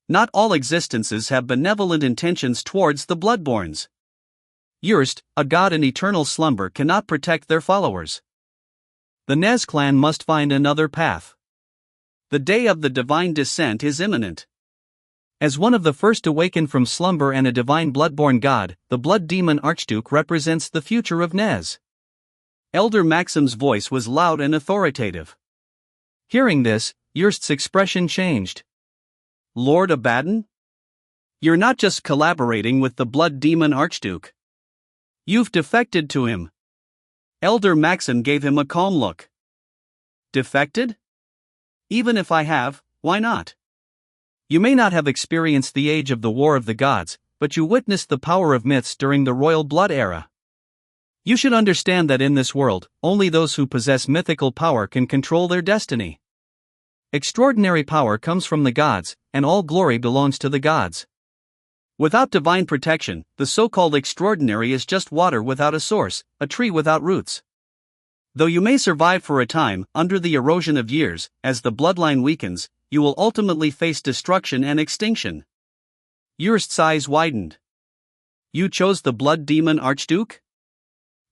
Not all existences have benevolent intentions towards the bloodborns. Yurst, a god in eternal slumber, cannot protect their followers. The Nez clan must find another path. The day of the divine descent is imminent. As one of the first awakened from slumber and a divine bloodborne god, the blood demon Archduke represents the future of Nez. Elder Maxim's voice was loud and authoritative. Hearing this, Yurst's expression changed. Lord Abaddon? You're not just collaborating with the blood demon Archduke. You've defected to him. Elder Maxim gave him a calm look. Defected? Even if I have, why not? You may not have experienced the age of the War of the Gods, but you witnessed the power of myths during the royal blood era. You should understand that in this world, only those who possess mythical power can control their destiny. Extraordinary power comes from the gods, and all glory belongs to the gods. Without divine protection, the so-called extraordinary is just water without a source, a tree without roots. Though you may survive for a time, under the erosion of years, as the bloodline weakens, you will ultimately face destruction and extinction. Yurst's eyes widened. You chose the blood demon Archduke?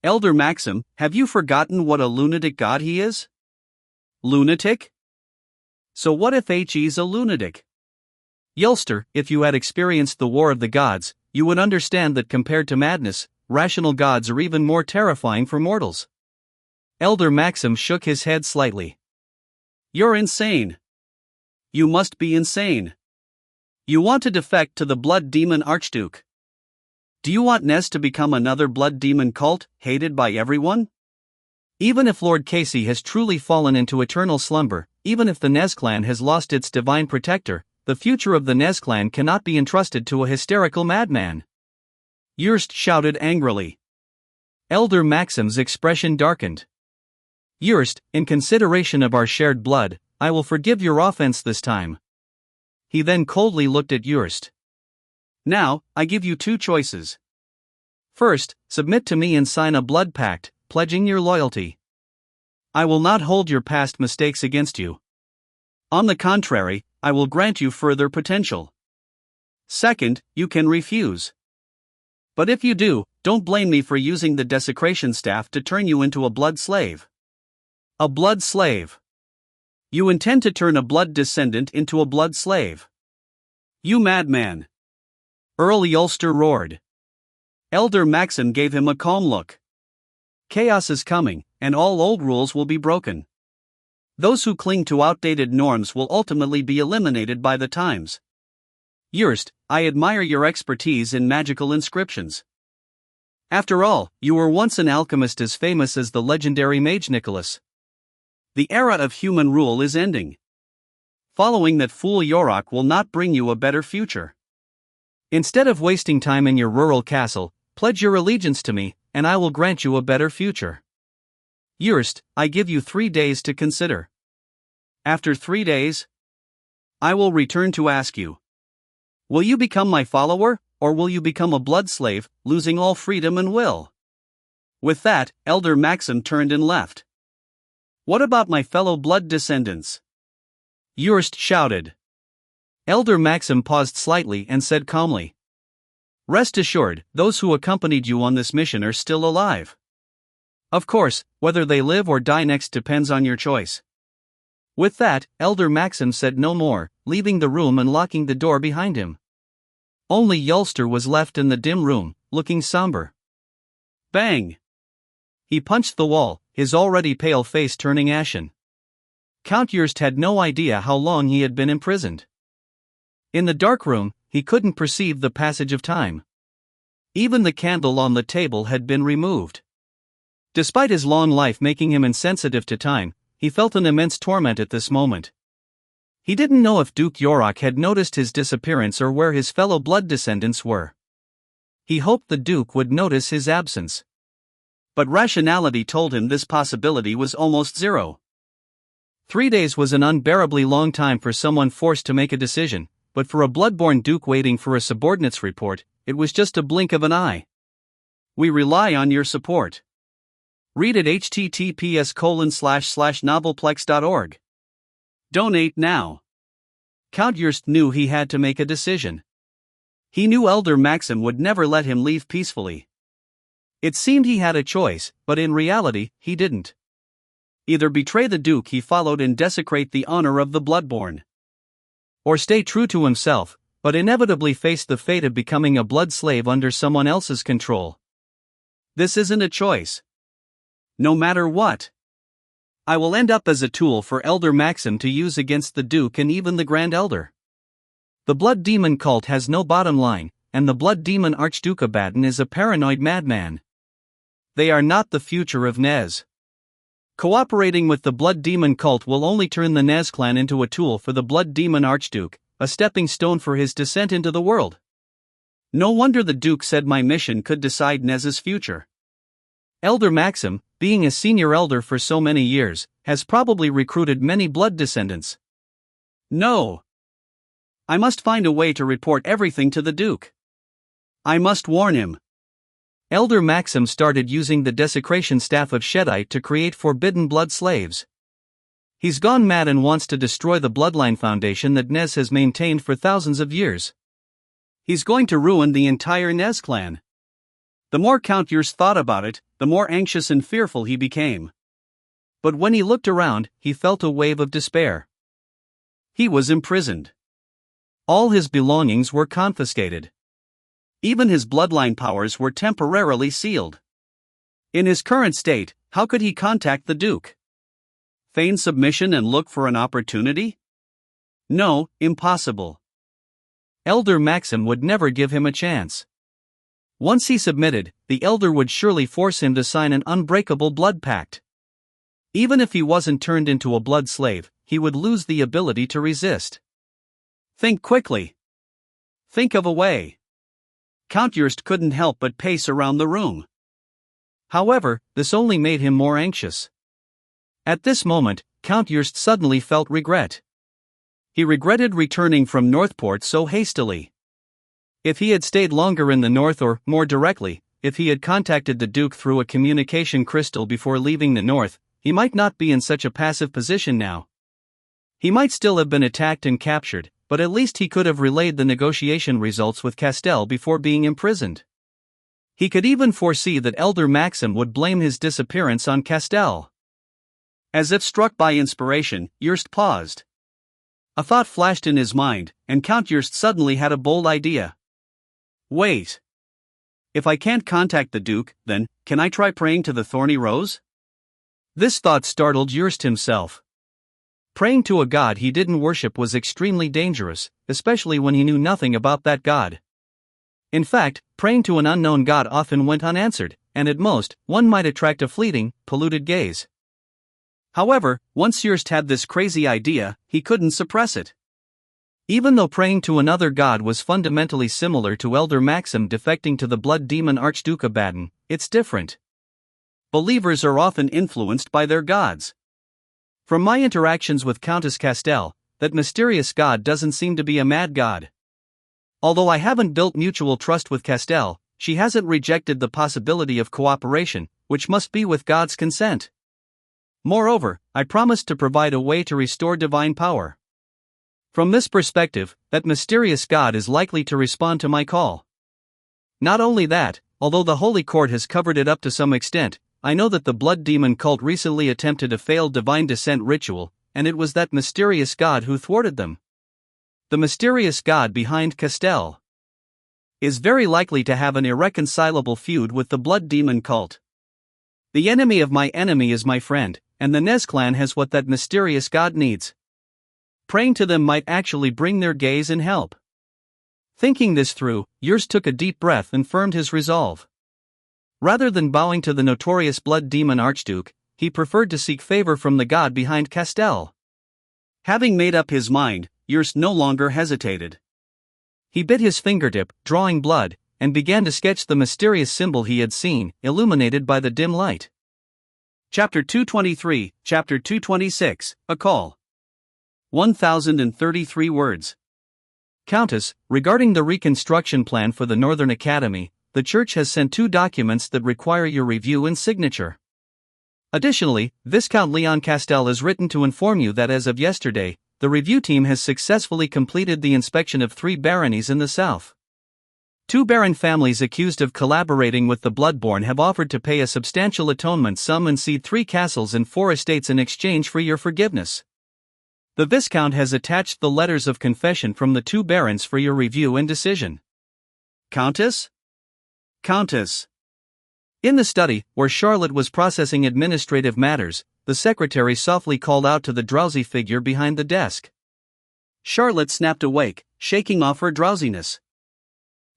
Elder Maxim, have you forgotten what a lunatic god he is? Lunatic? So what if he's a lunatic? Yulster, if you had experienced the War of the Gods, you would understand that compared to madness, rational gods are even more terrifying for mortals. Elder Maxim shook his head slightly. You're insane. You must be insane. You want to defect to the blood demon Archduke. Do you want Nez to become another blood demon cult, hated by everyone? Even if Lord Casey has truly fallen into eternal slumber, even if the Nez clan has lost its divine protector, the future of the Nez clan cannot be entrusted to a hysterical madman. Yurst shouted angrily. Elder Maxim's expression darkened. Yurst, in consideration of our shared blood, I will forgive your offense this time. He then coldly looked at Yurst. Now, I give you two choices. First, submit to me and sign a blood pact, pledging your loyalty. I will not hold your past mistakes against you. On the contrary, I will grant you further potential. Second, you can refuse. But if you do, don't blame me for using the desecration staff to turn you into a blood slave. A blood slave. You intend to turn a blood descendant into a blood slave. You madman. Earl Yulster roared. Elder Maxim gave him a calm look. Chaos is coming, and all old rules will be broken. Those who cling to outdated norms will ultimately be eliminated by the times. Yurst, I admire your expertise in magical inscriptions. After all, you were once an alchemist as famous as the legendary mage Nicholas. The era of human rule is ending. Following that fool Yorick will not bring you a better future. Instead of wasting time in your rural castle, pledge your allegiance to me, and I will grant you a better future. Yurst, I give you 3 days to consider. After 3 days, I will return to ask you. Will you become my follower, or will you become a blood slave, losing all freedom and will? With that, Elder Maxim turned and left. What about my fellow blood descendants? Yurst shouted. Elder Maxim paused slightly and said calmly. Rest assured, those who accompanied you on this mission are still alive. Of course, whether they live or die next depends on your choice. With that, Elder Maxim said no more, leaving the room and locking the door behind him. Only Yulster was left in the dim room, looking somber. Bang! He punched the wall, his already pale face turning ashen. Count Yurst had no idea how long he had been imprisoned. In the dark room, he couldn't perceive the passage of time. Even the candle on the table had been removed. Despite his long life making him insensitive to time, he felt an immense torment at this moment. He didn't know if Duke Yorick had noticed his disappearance or where his fellow blood descendants were. He hoped the Duke would notice his absence. But rationality told him this possibility was almost zero. 3 days was an unbearably long time for someone forced to make a decision, but for a bloodborne duke waiting for a subordinate's report, it was just a blink of an eye. We rely on your support. Read at https://novelplex.org. Donate now. Count Yurst knew he had to make a decision. He knew Elder Maxim would never let him leave peacefully. It seemed he had a choice, but in reality, he didn't. Either betray the Duke he followed and desecrate the honor of the Bloodborne, or stay true to himself, but inevitably face the fate of becoming a blood slave under someone else's control. This isn't a choice. No matter what, I will end up as a tool for Elder Maxim to use against the Duke and even the Grand Elder. The Blood Demon cult has no bottom line, and the Blood Demon Archduke Abaddon is a paranoid madman. They are not the future of Nez. Cooperating with the Blood Demon cult will only turn the Nez clan into a tool for the Blood Demon Archduke, a stepping stone for his descent into the world. No wonder the Duke said my mission could decide Nez's future. Elder Maxim, being a senior elder for so many years, has probably recruited many blood descendants. No. I must find a way to report everything to the Duke. I must warn him. Elder Maxim started using the desecration staff of Shedite to create forbidden blood slaves. He's gone mad and wants to destroy the bloodline foundation that Nez has maintained for thousands of years. He's going to ruin the entire Nez clan. The more Count Urs thought about it, the more anxious and fearful he became. But when he looked around, he felt a wave of despair. He was imprisoned. All his belongings were confiscated. Even his bloodline powers were temporarily sealed. In his current state, how could he contact the Duke? Feign submission and look for an opportunity? No, impossible. Elder Maxim would never give him a chance. Once he submitted, the Elder would surely force him to sign an unbreakable blood pact. Even if he wasn't turned into a blood slave, he would lose the ability to resist. Think quickly. Think of a way. Count Urs couldn't help but pace around the room. However, this only made him more anxious. At this moment, Count Urs suddenly felt regret. He regretted returning from Northport so hastily. If he had stayed longer in the north, or, more directly, if he had contacted the Duke through a communication crystal before leaving the north, he might not be in such a passive position now. He might still have been attacked and captured, but at least he could have relayed the negotiation results with Castell before being imprisoned. He could even foresee that Elder Maxim would blame his disappearance on Castell. As if struck by inspiration, Urs paused. A thought flashed in his mind, and Count Urs suddenly had a bold idea. Wait. If I can't contact the Duke, then, can I try praying to the Thorny Rose? This thought startled Urs himself. Praying to a god he didn't worship was extremely dangerous, especially when he knew nothing about that god. In fact, praying to an unknown god often went unanswered, and at most, one might attract a fleeting, polluted gaze. However, once Urs had this crazy idea, he couldn't suppress it. Even though praying to another god was fundamentally similar to Elder Maxim defecting to the Blood Demon Archduke Abaddon, it's different. Believers are often influenced by their gods. From my interactions with Countess Castell, that mysterious god doesn't seem to be a mad god. Although I haven't built mutual trust with Castell, she hasn't rejected the possibility of cooperation, which must be with God's consent. Moreover, I promised to provide a way to restore divine power. From this perspective, that mysterious god is likely to respond to my call. Not only that, although the Holy Court has covered it up to some extent, I know that the Blood Demon cult recently attempted a failed divine descent ritual, and it was that mysterious god who thwarted them. The mysterious god behind Castell is very likely to have an irreconcilable feud with the Blood Demon cult. The enemy of my enemy is my friend, and the Nez clan has what that mysterious god needs. Praying to them might actually bring their gaze and help. Thinking this through, Urs took a deep breath and firmed his resolve. Rather than bowing to the notorious Blood Demon Archduke, he preferred to seek favor from the god behind Castell. Having made up his mind, Urs no longer hesitated. He bit his fingertip, drawing blood, and began to sketch the mysterious symbol he had seen, illuminated by the dim light. Chapter 223, Chapter 226, A Call. 1033 words. Countess, regarding the reconstruction plan for the Northern Academy, the Church has sent 2 documents that require your review and signature. Additionally, Viscount Leon Castell has written to inform you that as of yesterday, the review team has successfully completed the inspection of 3 baronies in the south. Two Baron families accused of collaborating with the Bloodborne have offered to pay a substantial atonement sum and cede 3 castles and 4 estates in exchange for your forgiveness. The Viscount has attached the letters of confession from the 2 barons for your review and decision. Countess? Countess. In the study, where Charlotte was processing administrative matters, the secretary softly called out to the drowsy figure behind the desk. Charlotte snapped awake, shaking off her drowsiness.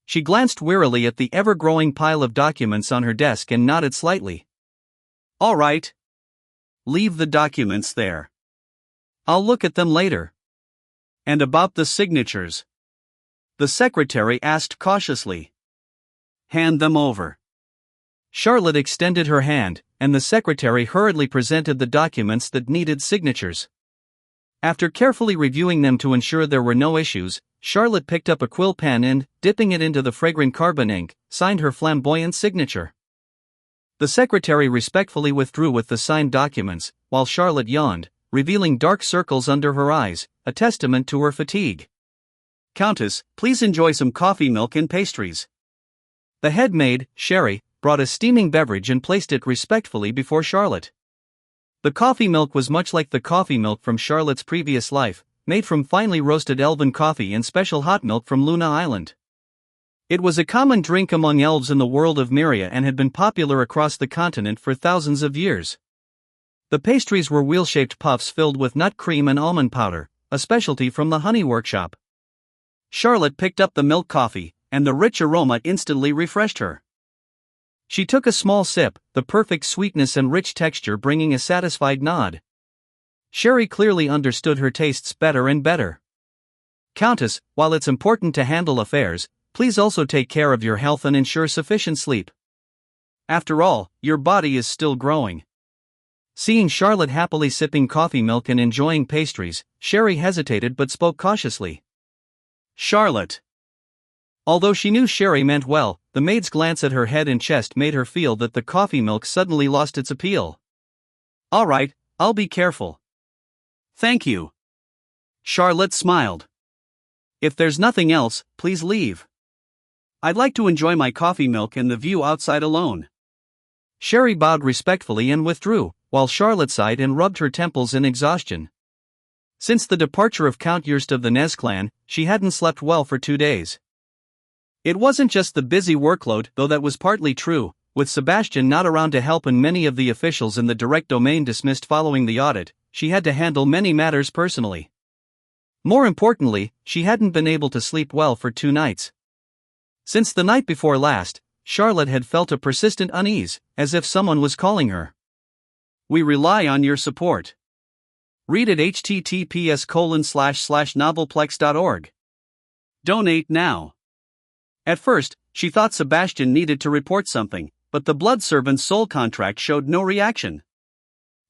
She glanced wearily at the ever-growing pile of documents on her desk and nodded slightly. All right. Leave the documents there. I'll look at them later. And about the signatures? The secretary asked cautiously. Hand them over. Charlotte extended her hand, and the secretary hurriedly presented the documents that needed signatures. After carefully reviewing them to ensure there were no issues, Charlotte picked up a quill pen and, dipping it into the fragrant carbon ink, signed her flamboyant signature. The secretary respectfully withdrew with the signed documents, while Charlotte yawned, revealing dark circles under her eyes, a testament to her fatigue. Countess, please enjoy some coffee, milk and pastries. The head maid, Sherry, brought a steaming beverage and placed it respectfully before Charlotte. The coffee milk was much like the coffee milk from Charlotte's previous life, made from finely roasted elven coffee and special hot milk from Luna Island. It was a common drink among elves in the world of Myria and had been popular across the continent for thousands of years. The pastries were wheel-shaped puffs filled with nut cream and almond powder, a specialty from the honey workshop. Charlotte picked up the milk coffee, and the rich aroma instantly refreshed her. She took a small sip, the perfect sweetness and rich texture bringing a satisfied nod. Sherry clearly understood her tastes better and better. Countess, while it's important to handle affairs, please also take care of your health and ensure sufficient sleep. After all, your body is still growing. Seeing Charlotte happily sipping coffee milk and enjoying pastries, Sherry hesitated but spoke cautiously. Charlotte. Although she knew Sherry meant well, the maid's glance at her head and chest made her feel that the coffee milk suddenly lost its appeal. All right, I'll be careful. Thank you. Charlotte smiled. If there's nothing else, please leave. I'd like to enjoy my coffee milk and the view outside alone. Sherry bowed respectfully and withdrew, while Charlotte sighed and rubbed her temples in exhaustion. Since the departure of Count Yrst of the Nez clan, she hadn't slept well for 2 days. It wasn't just the busy workload, though that was partly true, with Sebastian not around to help and many of the officials in the direct domain dismissed following the audit. She had to handle many matters personally. More importantly, she hadn't been able to sleep well for 2 nights. Since the night before last, Charlotte had felt a persistent unease, as if someone was calling her. We rely on your support. Read at https://novelplex.org. Donate now. At first, she thought Sebastian needed to report something, but the blood servant's soul contract showed no reaction.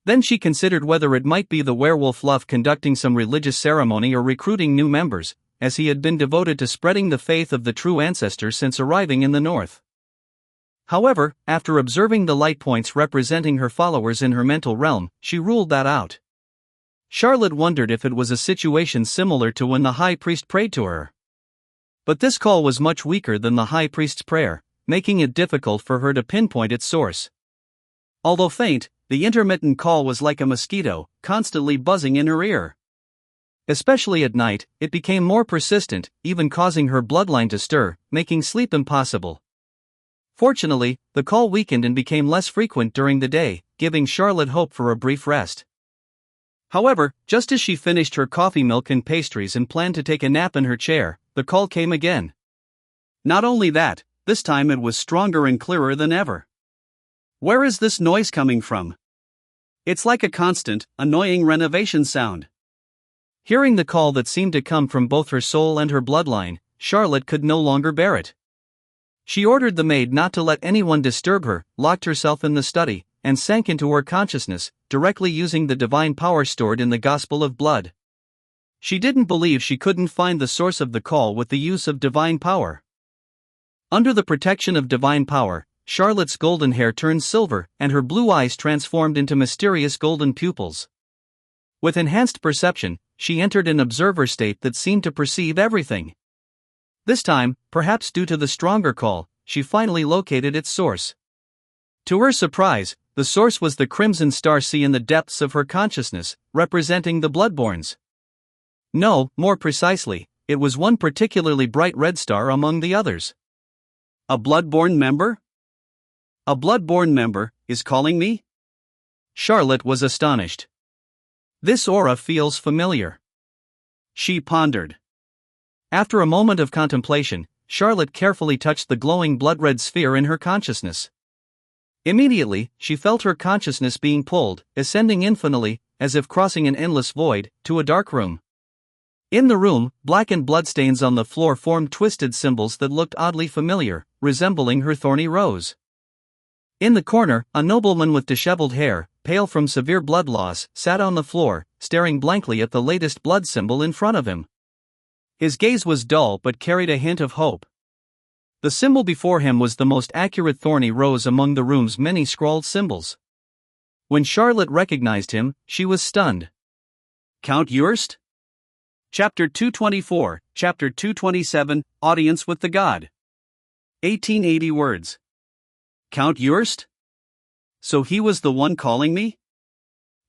Then she considered whether it might be the werewolf Luff conducting some religious ceremony or recruiting new members, as he had been devoted to spreading the faith of the true ancestor since arriving in the north. However, after observing the light points representing her followers in her mental realm, she ruled that out. Charlotte wondered if it was a situation similar to when the high priest prayed to her. But this call was much weaker than the high priest's prayer, making it difficult for her to pinpoint its source. Although faint, the intermittent call was like a mosquito, constantly buzzing in her ear. Especially at night, it became more persistent, even causing her bloodline to stir, making sleep impossible. Fortunately, the call weakened and became less frequent during the day, giving Charlotte hope for a brief rest. However, just as she finished her coffee milk and pastries and planned to take a nap in her chair, the call came again. Not only that, this time it was stronger and clearer than ever. Where is this noise coming from? It's like a constant, annoying renovation sound. Hearing the call that seemed to come from both her soul and her bloodline, Charlotte could no longer bear it. She ordered the maid not to let anyone disturb her, locked herself in the study, and sank into her consciousness, directly using the divine power stored in the Gospel of Blood. She didn't believe she couldn't find the source of the call with the use of divine power. Under the protection of divine power, Charlotte's golden hair turned silver and her blue eyes transformed into mysterious golden pupils. With enhanced perception, she entered an observer state that seemed to perceive everything. This time, perhaps due to the stronger call, she finally located its source. To her surprise, the source was the crimson star sea in the depths of her consciousness, representing the Bloodborns. No, more precisely, it was one particularly bright red star among the others. A Bloodborne member? A Bloodborne member is calling me? Charlotte was astonished. This aura feels familiar. She pondered. After a moment of contemplation, Charlotte carefully touched the glowing blood-red sphere in her consciousness. Immediately, she felt her consciousness being pulled, ascending infinitely, as if crossing an endless void, to a dark room. In the room, blackened bloodstains on the floor formed twisted symbols that looked oddly familiar, resembling her thorny rose. In the corner, a nobleman with disheveled hair, pale from severe blood loss, sat on the floor, staring blankly at the latest blood symbol in front of him. His gaze was dull but carried a hint of hope. The symbol before him was the most accurate thorny rose among the room's many scrawled symbols. When Charlotte recognized him, she was stunned. Count Jurst? Chapter 224, Chapter 227, Audience with the God. 1880 words. Count Jurst? So he was the one calling me?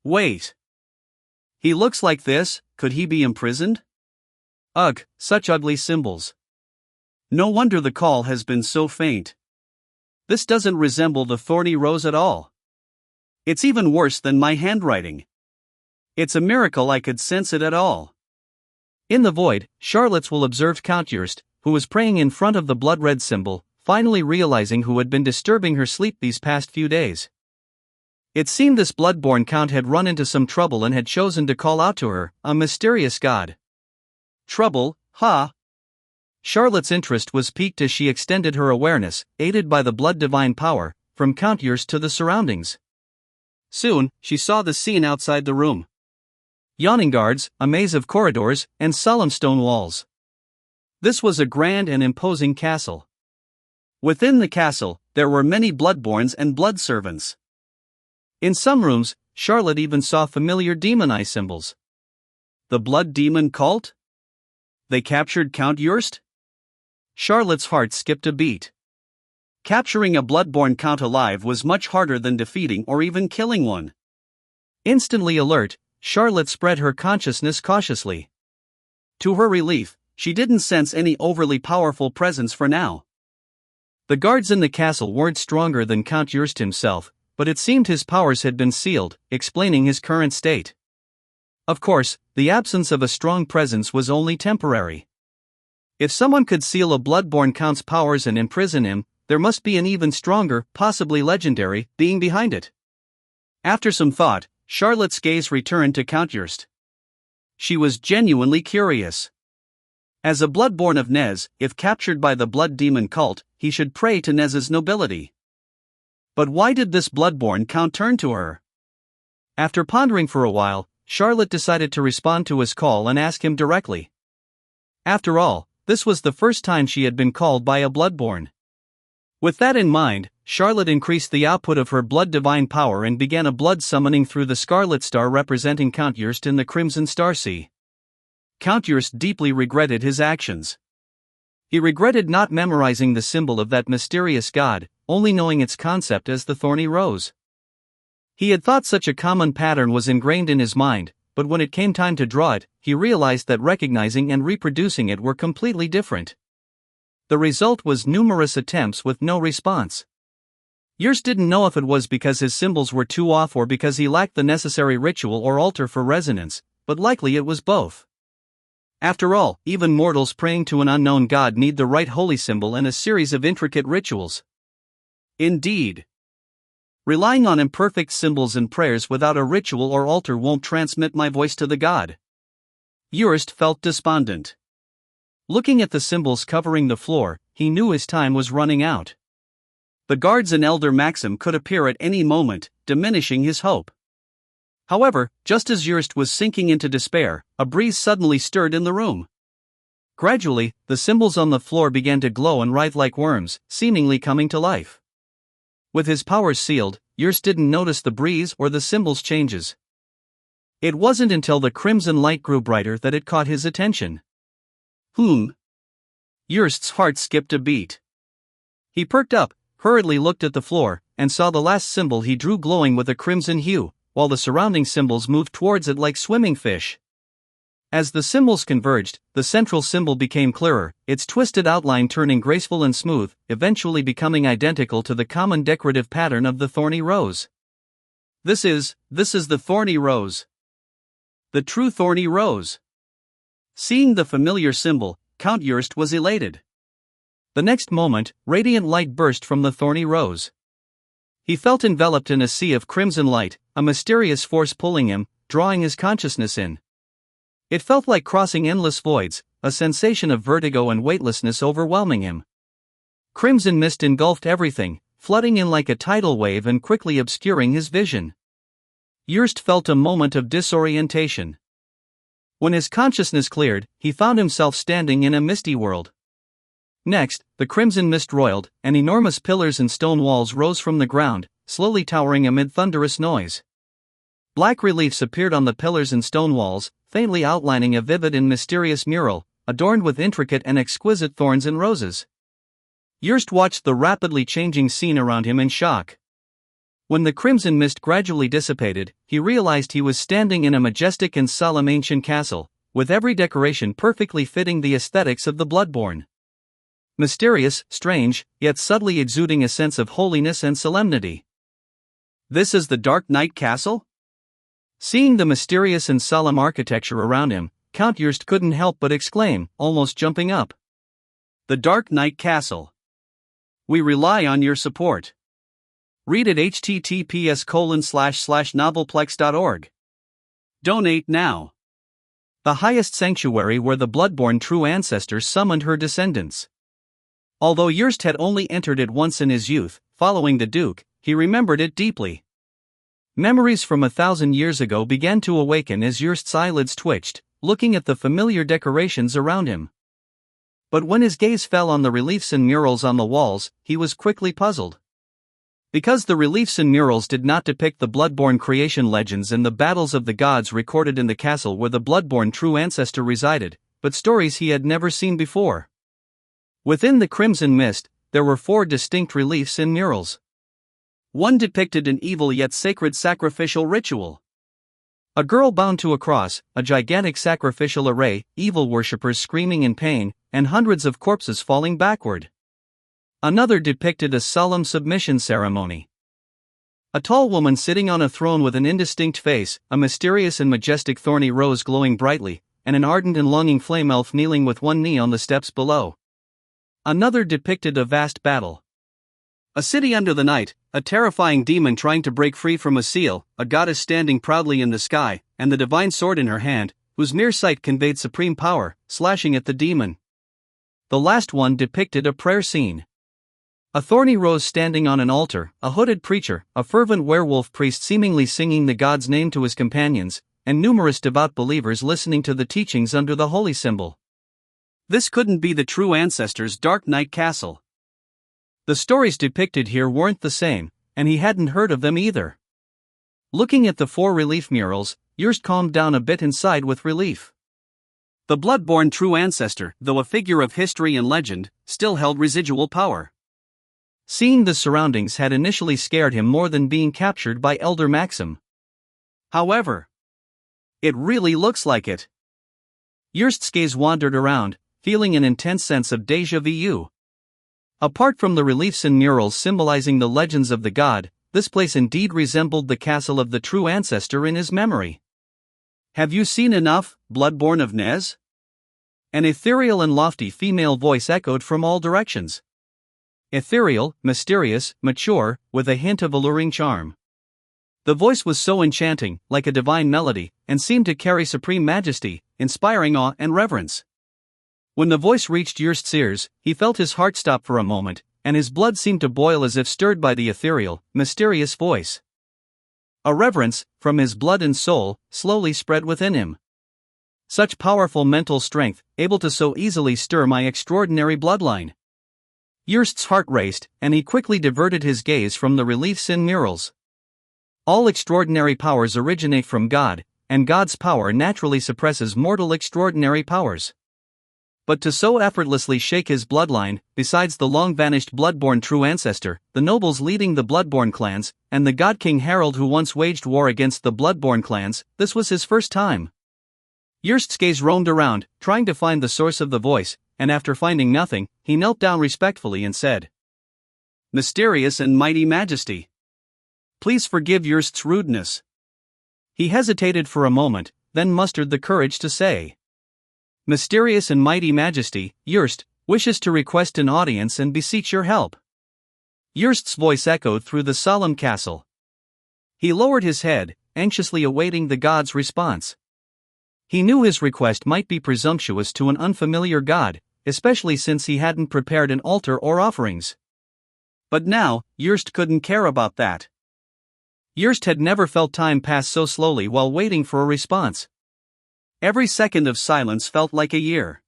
Wait. He looks like this, could he be imprisoned? Ugh, such ugly symbols. No wonder the call has been so faint. This doesn't resemble the thorny rose at all. It's even worse than my handwriting. It's a miracle I could sense it at all. In the void, Charlotte observed Count Jurst, who was praying in front of the blood-red symbol, finally realizing who had been disturbing her sleep these past few days. It seemed this bloodborne count had run into some trouble and had chosen to call out to her, a mysterious god. Trouble, huh? Charlotte's interest was piqued as she extended her awareness, aided by the blood divine power, from Count Jurst to the surroundings. Soon, she saw the scene outside the room. Yawning guards, a maze of corridors, and solemn stone walls. This was a grand and imposing castle. Within the castle, there were many bloodborns and blood servants. In some rooms, Charlotte even saw familiar demon eye symbols. The blood demon cult? They captured Count Jurst? Charlotte's heart skipped a beat. Capturing a bloodborne count alive was much harder than defeating or even killing one. Instantly alert, Charlotte spread her consciousness cautiously. To her relief, she didn't sense any overly powerful presence for now. The guards in the castle weren't stronger than Count Jurst himself, but it seemed his powers had been sealed, explaining his current state. Of course, the absence of a strong presence was only temporary. If someone could seal a bloodborne count's powers and imprison him, there must be an even stronger, possibly legendary, being behind it. After some thought, Charlotte's gaze returned to Count Jurst. She was genuinely curious. As a bloodborne of Nez, if captured by the blood demon cult, he should pray to Nez's nobility. But why did this bloodborne count turn to her? After pondering for a while, Charlotte decided to respond to his call and ask him directly. After all, this was the first time she had been called by a bloodborne. With that in mind, Charlotte increased the output of her blood divine power and began a blood summoning through the scarlet star representing Count Jurst in the Crimson Star Sea. Count Jurst deeply regretted his actions. He regretted not memorizing the symbol of that mysterious god, only knowing its concept as the thorny rose. He had thought such a common pattern was ingrained in his mind, but when it came time to draw it, he realized that recognizing and reproducing it were completely different. The result was numerous attempts with no response. Jurst didn't know if it was because his symbols were too off or because he lacked the necessary ritual or altar for resonance, but likely it was both. After all, even mortals praying to an unknown god need the right holy symbol and a series of intricate rituals. Indeed. Relying on imperfect symbols and prayers without a ritual or altar won't transmit my voice to the god. Jurst felt despondent. Looking at the symbols covering the floor, he knew his time was running out. The guards and Elder Maxim could appear at any moment, diminishing his hope. However, just as Jurst was sinking into despair, a breeze suddenly stirred in the room. Gradually, the symbols on the floor began to glow and writhe like worms, seemingly coming to life. With his powers sealed, Jurst didn't notice the breeze or the symbols' changes. It wasn't until the crimson light grew brighter that it caught his attention. Jurst's heart skipped a beat. He perked up, hurriedly looked at the floor, and saw the last symbol he drew glowing with a crimson hue, while the surrounding symbols moved towards it like swimming fish. As the symbols converged, the central symbol became clearer, its twisted outline turning graceful and smooth, eventually becoming identical to the common decorative pattern of the thorny rose. This is the thorny rose. The true thorny rose. Seeing the familiar symbol, Count Jurst was elated. The next moment, radiant light burst from the thorny rose. He felt enveloped in a sea of crimson light, a mysterious force pulling him, drawing his consciousness in. It felt like crossing endless voids, a sensation of vertigo and weightlessness overwhelming him. Crimson mist engulfed everything, flooding in like a tidal wave and quickly obscuring his vision. Jurst felt a moment of disorientation. When his consciousness cleared, he found himself standing in a misty world. Next, the crimson mist roiled, and enormous pillars and stone walls rose from the ground, slowly towering amid thunderous noise. Black reliefs appeared on the pillars and stone walls, faintly outlining a vivid and mysterious mural, adorned with intricate and exquisite thorns and roses. Jurst watched the rapidly changing scene around him in shock. When the crimson mist gradually dissipated, he realized he was standing in a majestic and solemn ancient castle, with every decoration perfectly fitting the aesthetics of the Bloodborne. Mysterious, strange, yet subtly exuding a sense of holiness and solemnity. This is the Dark Knight Castle? Seeing the mysterious and solemn architecture around him, Count Jurst couldn't help but exclaim, almost jumping up. The Dark Knight Castle. We rely on your support. Read at https://novelplex.org. Donate now. The highest sanctuary where the Bloodborne true ancestor summoned her descendants. Although Jurst had only entered it once in his youth, following the Duke, he remembered it deeply. Memories from 1,000 years ago began to awaken as Jurst's eyelids twitched, looking at the familiar decorations around him. But when his gaze fell on the reliefs and murals on the walls, he was quickly puzzled. Because the reliefs and murals did not depict the Bloodborne creation legends and the battles of the gods recorded in the castle where the Bloodborne true ancestor resided, but stories he had never seen before. Within the crimson mist, there were 4 distinct reliefs and murals. One depicted an evil yet sacred sacrificial ritual. A girl bound to a cross, a gigantic sacrificial array, evil worshippers screaming in pain, and hundreds of corpses falling backward. Another depicted a solemn submission ceremony. A tall woman sitting on a throne with an indistinct face, a mysterious and majestic thorny rose glowing brightly, and an ardent and longing flame elf kneeling with one knee on the steps below. Another depicted a vast battle. A city under the night, a terrifying demon trying to break free from a seal, a goddess standing proudly in the sky, and the divine sword in her hand, whose mere sight conveyed supreme power, slashing at the demon. The last one depicted a prayer scene. A thorny rose standing on an altar, a hooded preacher, a fervent werewolf priest seemingly singing the god's name to his companions, and numerous devout believers listening to the teachings under the holy symbol. This couldn't be the true ancestor's Dark Knight Castle. The stories depicted here weren't the same, and he hadn't heard of them either. Looking at the 4 relief murals, Jurst calmed down a bit and sighed with relief. The Bloodborne true ancestor, though a figure of history and legend, still held residual power. Seeing the surroundings had initially scared him more than being captured by Elder Maxim. However, it really looks like it. Jurst's gaze wandered around, feeling an intense sense of déjà vu. Apart from the reliefs and murals symbolizing the legends of the god, this place indeed resembled the castle of the true ancestor in his memory. Have you seen enough, Bloodborne of Nez? An ethereal and lofty female voice echoed from all directions. Ethereal, mysterious, mature, with a hint of alluring charm. The voice was so enchanting, like a divine melody, and seemed to carry supreme majesty, inspiring awe and reverence. When the voice reached Jurst's ears, he felt his heart stop for a moment, and his blood seemed to boil as if stirred by the ethereal, mysterious voice. A reverence, from his blood and soul, slowly spread within him. Such powerful mental strength, able to so easily stir my extraordinary bloodline. Jurst's heart raced, and he quickly diverted his gaze from the reliefs and murals. All extraordinary powers originate from God, and God's power naturally suppresses mortal extraordinary powers. But to so effortlessly shake his bloodline, besides the long-vanished bloodborne true ancestor, the nobles leading the bloodborne clans, and the god King Harold who once waged war against the bloodborne clans, this was his first time. Jurst's gaze roamed around, trying to find the source of the voice, and after finding nothing, he knelt down respectfully and said, "Mysterious and mighty majesty. Please forgive Jurst's rudeness." He hesitated for a moment, then mustered the courage to say, "Mysterious and mighty majesty, Jurst wishes to request an audience and beseech your help." Jurst's voice echoed through the solemn castle. He lowered his head, anxiously awaiting the god's response. He knew his request might be presumptuous to an unfamiliar god, especially since he hadn't prepared an altar or offerings. But now, Jurst couldn't care about that. Jurst had never felt time pass so slowly while waiting for a response. Every second of silence felt like a year.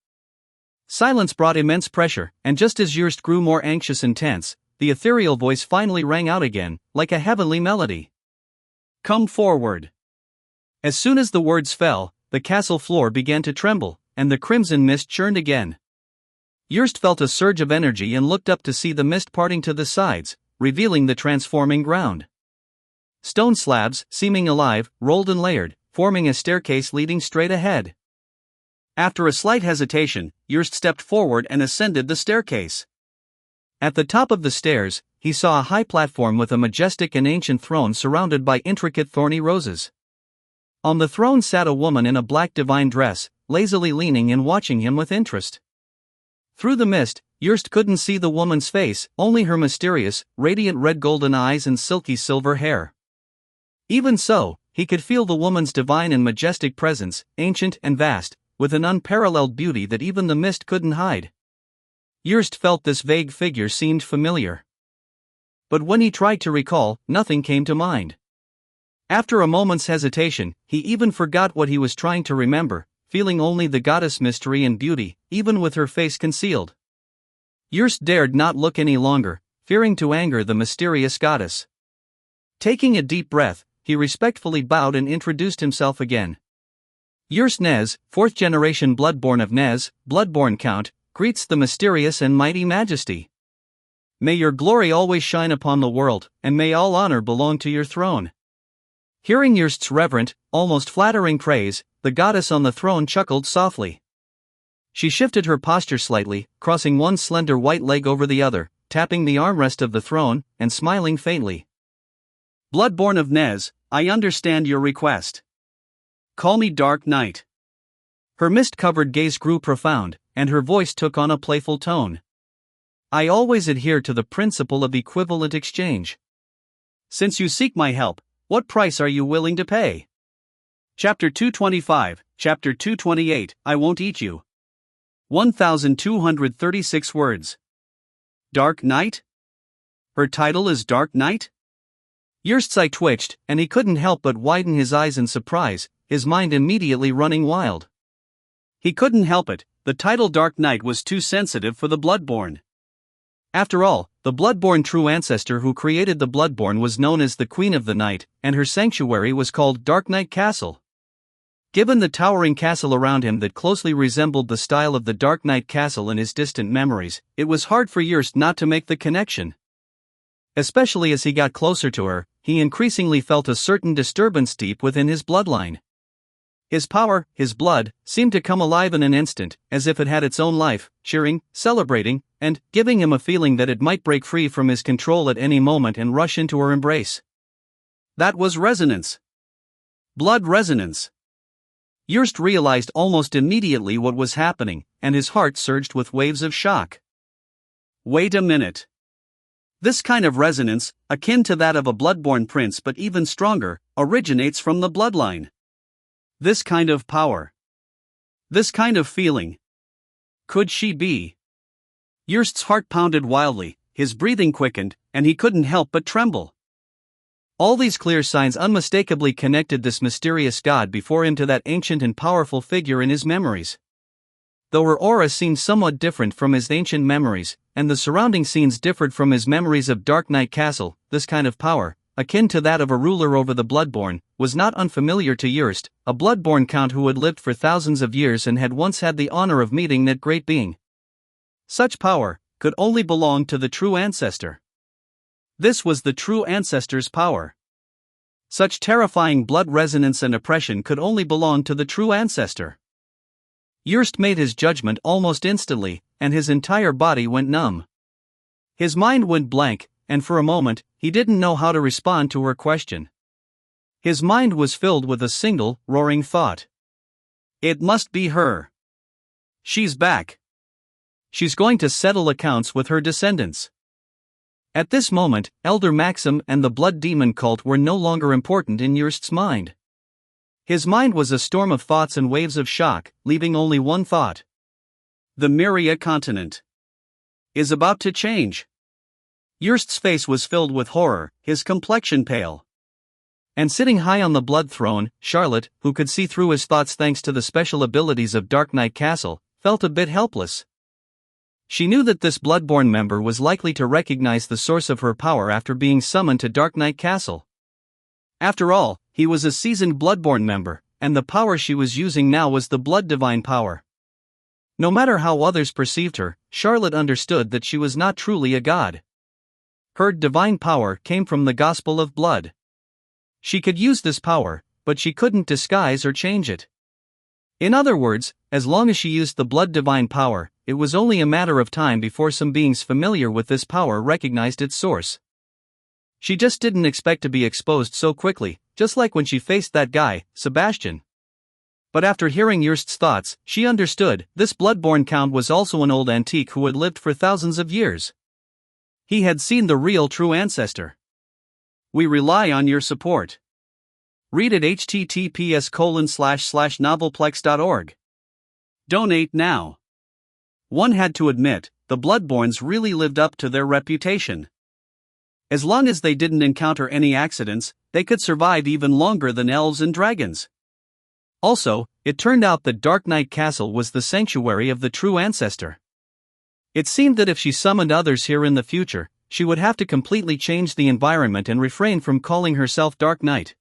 Silence brought immense pressure, and just as Jurst grew more anxious and tense, the ethereal voice finally rang out again, like a heavenly melody. "Come forward." As soon as the words fell, the castle floor began to tremble, and the crimson mist churned again. Jurst felt a surge of energy and looked up to see the mist parting to the sides, revealing the transforming ground. Stone slabs, seeming alive, rolled and layered, forming a staircase leading straight ahead. After a slight hesitation, Jurst stepped forward and ascended the staircase. At the top of the stairs, he saw a high platform with a majestic and ancient throne surrounded by intricate thorny roses. On the throne sat a woman in a black divine dress, lazily leaning and watching him with interest. Through the mist, Jurst couldn't see the woman's face, only her mysterious, radiant red golden eyes and silky silver hair. Even so, he could feel the woman's divine and majestic presence, ancient and vast, with an unparalleled beauty that even the mist couldn't hide. Jurst felt this vague figure seemed familiar. But when he tried to recall, nothing came to mind. After a moment's hesitation, he even forgot what he was trying to remember, feeling only the goddess' mystery and beauty, even with her face concealed. Jurst dared not look any longer, fearing to anger the mysterious goddess. Taking a deep breath, he respectfully bowed and introduced himself again. Jurst Nez, 4th generation bloodborne of Nez, bloodborne count, greets the mysterious and mighty majesty. May your glory always shine upon the world, and may all honor belong to your throne. Hearing Jurst's reverent, almost flattering praise, the goddess on the throne chuckled softly. She shifted her posture slightly, crossing one slender white leg over the other, tapping the armrest of the throne, and smiling faintly. "Bloodborne of Nez, I understand your request. Call me Dark Knight." Her mist-covered gaze grew profound, and her voice took on a playful tone. "I always adhere to the principle of equivalent exchange. Since you seek my help, what price are you willing to pay?" Chapter 225, Chapter 228, I Won't Eat You. 1236 words. Dark Knight? Her title is Dark Knight? Jurst's eye twitched, and he couldn't help but widen his eyes in surprise, his mind immediately running wild. He couldn't help it, the title Dark Knight was too sensitive for the Bloodborne. After all, the Bloodborne true ancestor who created the Bloodborne was known as the Queen of the Night, and her sanctuary was called Dark Knight Castle. Given the towering castle around him that closely resembled the style of the Dark Knight Castle in his distant memories, it was hard for Jurst not to make the connection. Especially as he got closer to her, he increasingly felt a certain disturbance deep within his bloodline. His power, his blood, seemed to come alive in an instant, as if it had its own life, cheering, celebrating, and giving him a feeling that it might break free from his control at any moment and rush into her embrace. That was resonance. Blood resonance. Jurst realized almost immediately what was happening, and his heart surged with waves of shock. Wait a minute. This kind of resonance, akin to that of a bloodborne prince but even stronger, originates from the bloodline. This kind of power. This kind of feeling. Could she be? Jurst's heart pounded wildly, his breathing quickened, and he couldn't help but tremble. All these clear signs unmistakably connected this mysterious god before him to that ancient and powerful figure in his memories. Though her aura seemed somewhat different from his ancient memories, and the surrounding scenes differed from his memories of Dark Knight Castle, this kind of power, akin to that of a ruler over the Bloodborne, was not unfamiliar to Jurst, a Bloodborne count who had lived for thousands of years and had once had the honor of meeting that great being. Such power could only belong to the true ancestor. This was the true ancestor's power. Such terrifying blood resonance and oppression could only belong to the true ancestor. Jurst made his judgment almost instantly, and his entire body went numb. His mind went blank, and for a moment, he didn't know how to respond to her question. His mind was filled with a single, roaring thought. It must be her. She's back. She's going to settle accounts with her descendants. At this moment, Elder Maxim and the Blood Demon cult were no longer important in Jurst's mind. His mind was a storm of thoughts and waves of shock, leaving only one thought. The Myria continent is about to change. Jurst's face was filled with horror, his complexion pale. And sitting high on the blood throne, Charlotte, who could see through his thoughts thanks to the special abilities of Dark Knight Castle, felt a bit helpless. She knew that this Bloodborne member was likely to recognize the source of her power after being summoned to Dark Knight Castle. After all, he was a seasoned Bloodborne member, and the power she was using now was the Blood Divine power. No matter how others perceived her, Charlotte understood that she was not truly a god. Her divine power came from the Gospel of Blood. She could use this power, but she couldn't disguise or change it. In other words, as long as she used the Blood Divine power, it was only a matter of time before some beings familiar with this power recognized its source. She just didn't expect to be exposed so quickly, just like when she faced that guy, Sebastian. But after hearing Jurst's thoughts, she understood, this Bloodborne count was also an old antique who had lived for thousands of years. He had seen the real true ancestor. We rely on your support. Read at https://novelplex.org. Donate now. One had to admit, the Bloodborns really lived up to their reputation. As long as they didn't encounter any accidents, they could survive even longer than elves and dragons. Also, it turned out that Dark Knight Castle was the sanctuary of the true ancestor. It seemed that if she summoned others here in the future, she would have to completely change the environment and refrain from calling herself Dark Knight.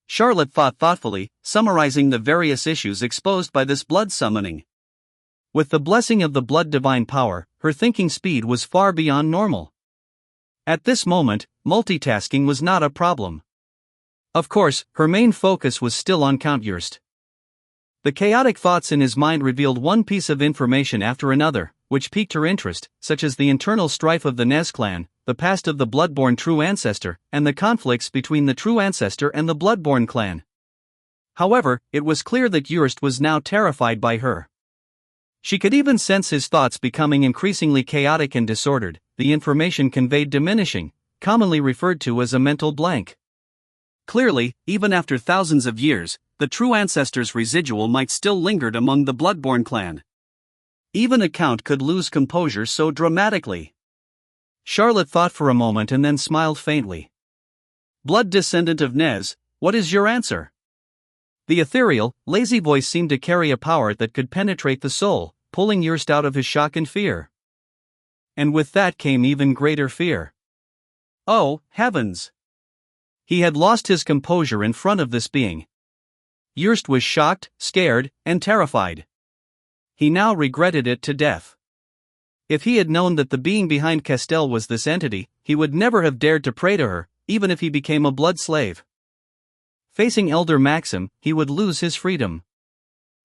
Charlotte thought thoughtfully, summarizing the various issues exposed by this blood summoning. With the blessing of the Blood Divine power, her thinking speed was far beyond normal. At this moment, multitasking was not a problem. Of course, her main focus was still on Count Jurst. The chaotic thoughts in his mind revealed one piece of information after another, which piqued her interest, such as the internal strife of the Nez clan, the past of the Bloodborne true ancestor, and the conflicts between the true ancestor and the Bloodborne clan. However, it was clear that Jurst was now terrified by her. She could even sense his thoughts becoming increasingly chaotic and disordered, the information conveyed diminishing, commonly referred to as a mental blank. Clearly, even after thousands of years, the true ancestor's residual might still linger among the Bloodborne clan. Even a count could lose composure so dramatically. Charlotte thought for a moment and then smiled faintly. Blood descendant of Nez, what is your answer? The ethereal, lazy voice seemed to carry a power that could penetrate the soul, pulling Jurst out of his shock and fear. And with that came even greater fear. Oh, heavens! He had lost his composure in front of this being. Jurst was shocked, scared, and terrified. He now regretted it to death. If he had known that the being behind Castell was this entity, he would never have dared to pray to her, even if he became a blood slave. Facing Elder Maxim, he would lose his freedom.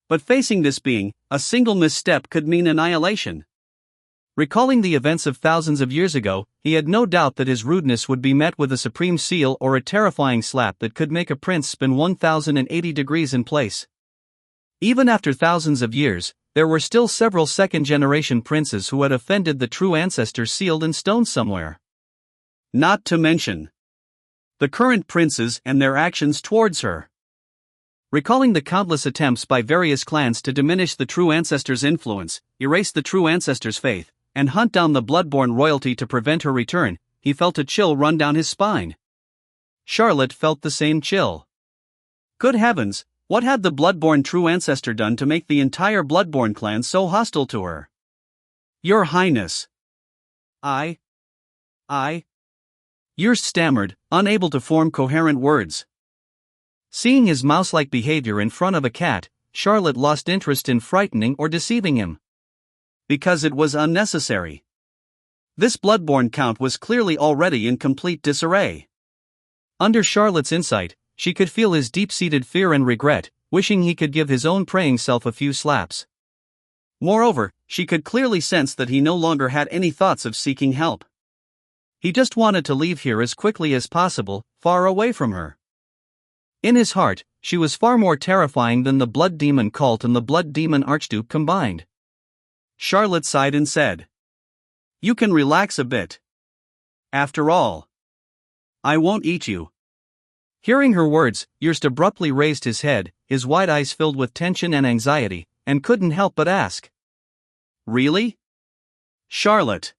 But facing this being, a single misstep could mean annihilation. Recalling the events of thousands of years ago, he had no doubt that his rudeness would be met with a supreme seal or a terrifying slap that could make a prince spin 1,080 degrees in place. Even after thousands of years, there were still several second-generation princes who had offended the true ancestor sealed in stone somewhere. Not to mention the current princes and their actions towards her. Recalling the countless attempts by various clans to diminish the true ancestor's influence, erase the true ancestor's faith, and hunt down the Bloodborne royalty to prevent her return, he felt a chill run down his spine. Charlotte felt the same chill. Good heavens, what had the Bloodborne true ancestor done to make the entire Bloodborne clan so hostile to her? Your Highness. Yrst stammered, unable to form coherent words. Seeing his mouse-like behavior in front of a cat, Charlotte lost interest in frightening or deceiving him. Because it was unnecessary. This bloodborne count was clearly already in complete disarray. Under Charlotte's insight, she could feel his deep-seated fear and regret, wishing he could give his own praying self a few slaps. Moreover, she could clearly sense that he no longer had any thoughts of seeking help. He just wanted to leave here as quickly as possible, far away from her. In his heart, she was far more terrifying than the Blood Demon cult and the Blood Demon Archduke combined. Charlotte sighed and said, "You can relax a bit. After all, I won't eat you." Hearing her words, Yrst abruptly raised his head, his wide eyes filled with tension and anxiety, and couldn't help but ask, "Really? Charlotte?"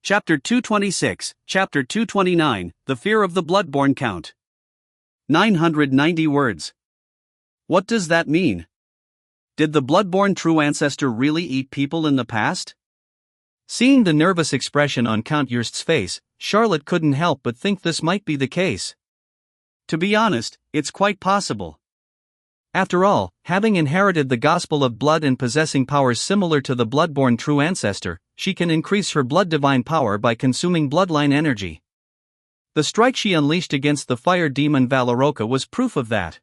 Chapter 226, Chapter 229, The Fear of the Bloodborne Count. 990 words. What does that mean? Did the bloodborne true ancestor really eat people in the past? Seeing the nervous expression on Count Yrst's face, Charlotte couldn't help but think this might be the case. To be honest, it's quite possible. After all, having inherited the Gospel of Blood and possessing powers similar to the bloodborne true ancestor, she can increase her blood divine power by consuming bloodline energy. The strike she unleashed against the fire demon Valoroka was proof of that.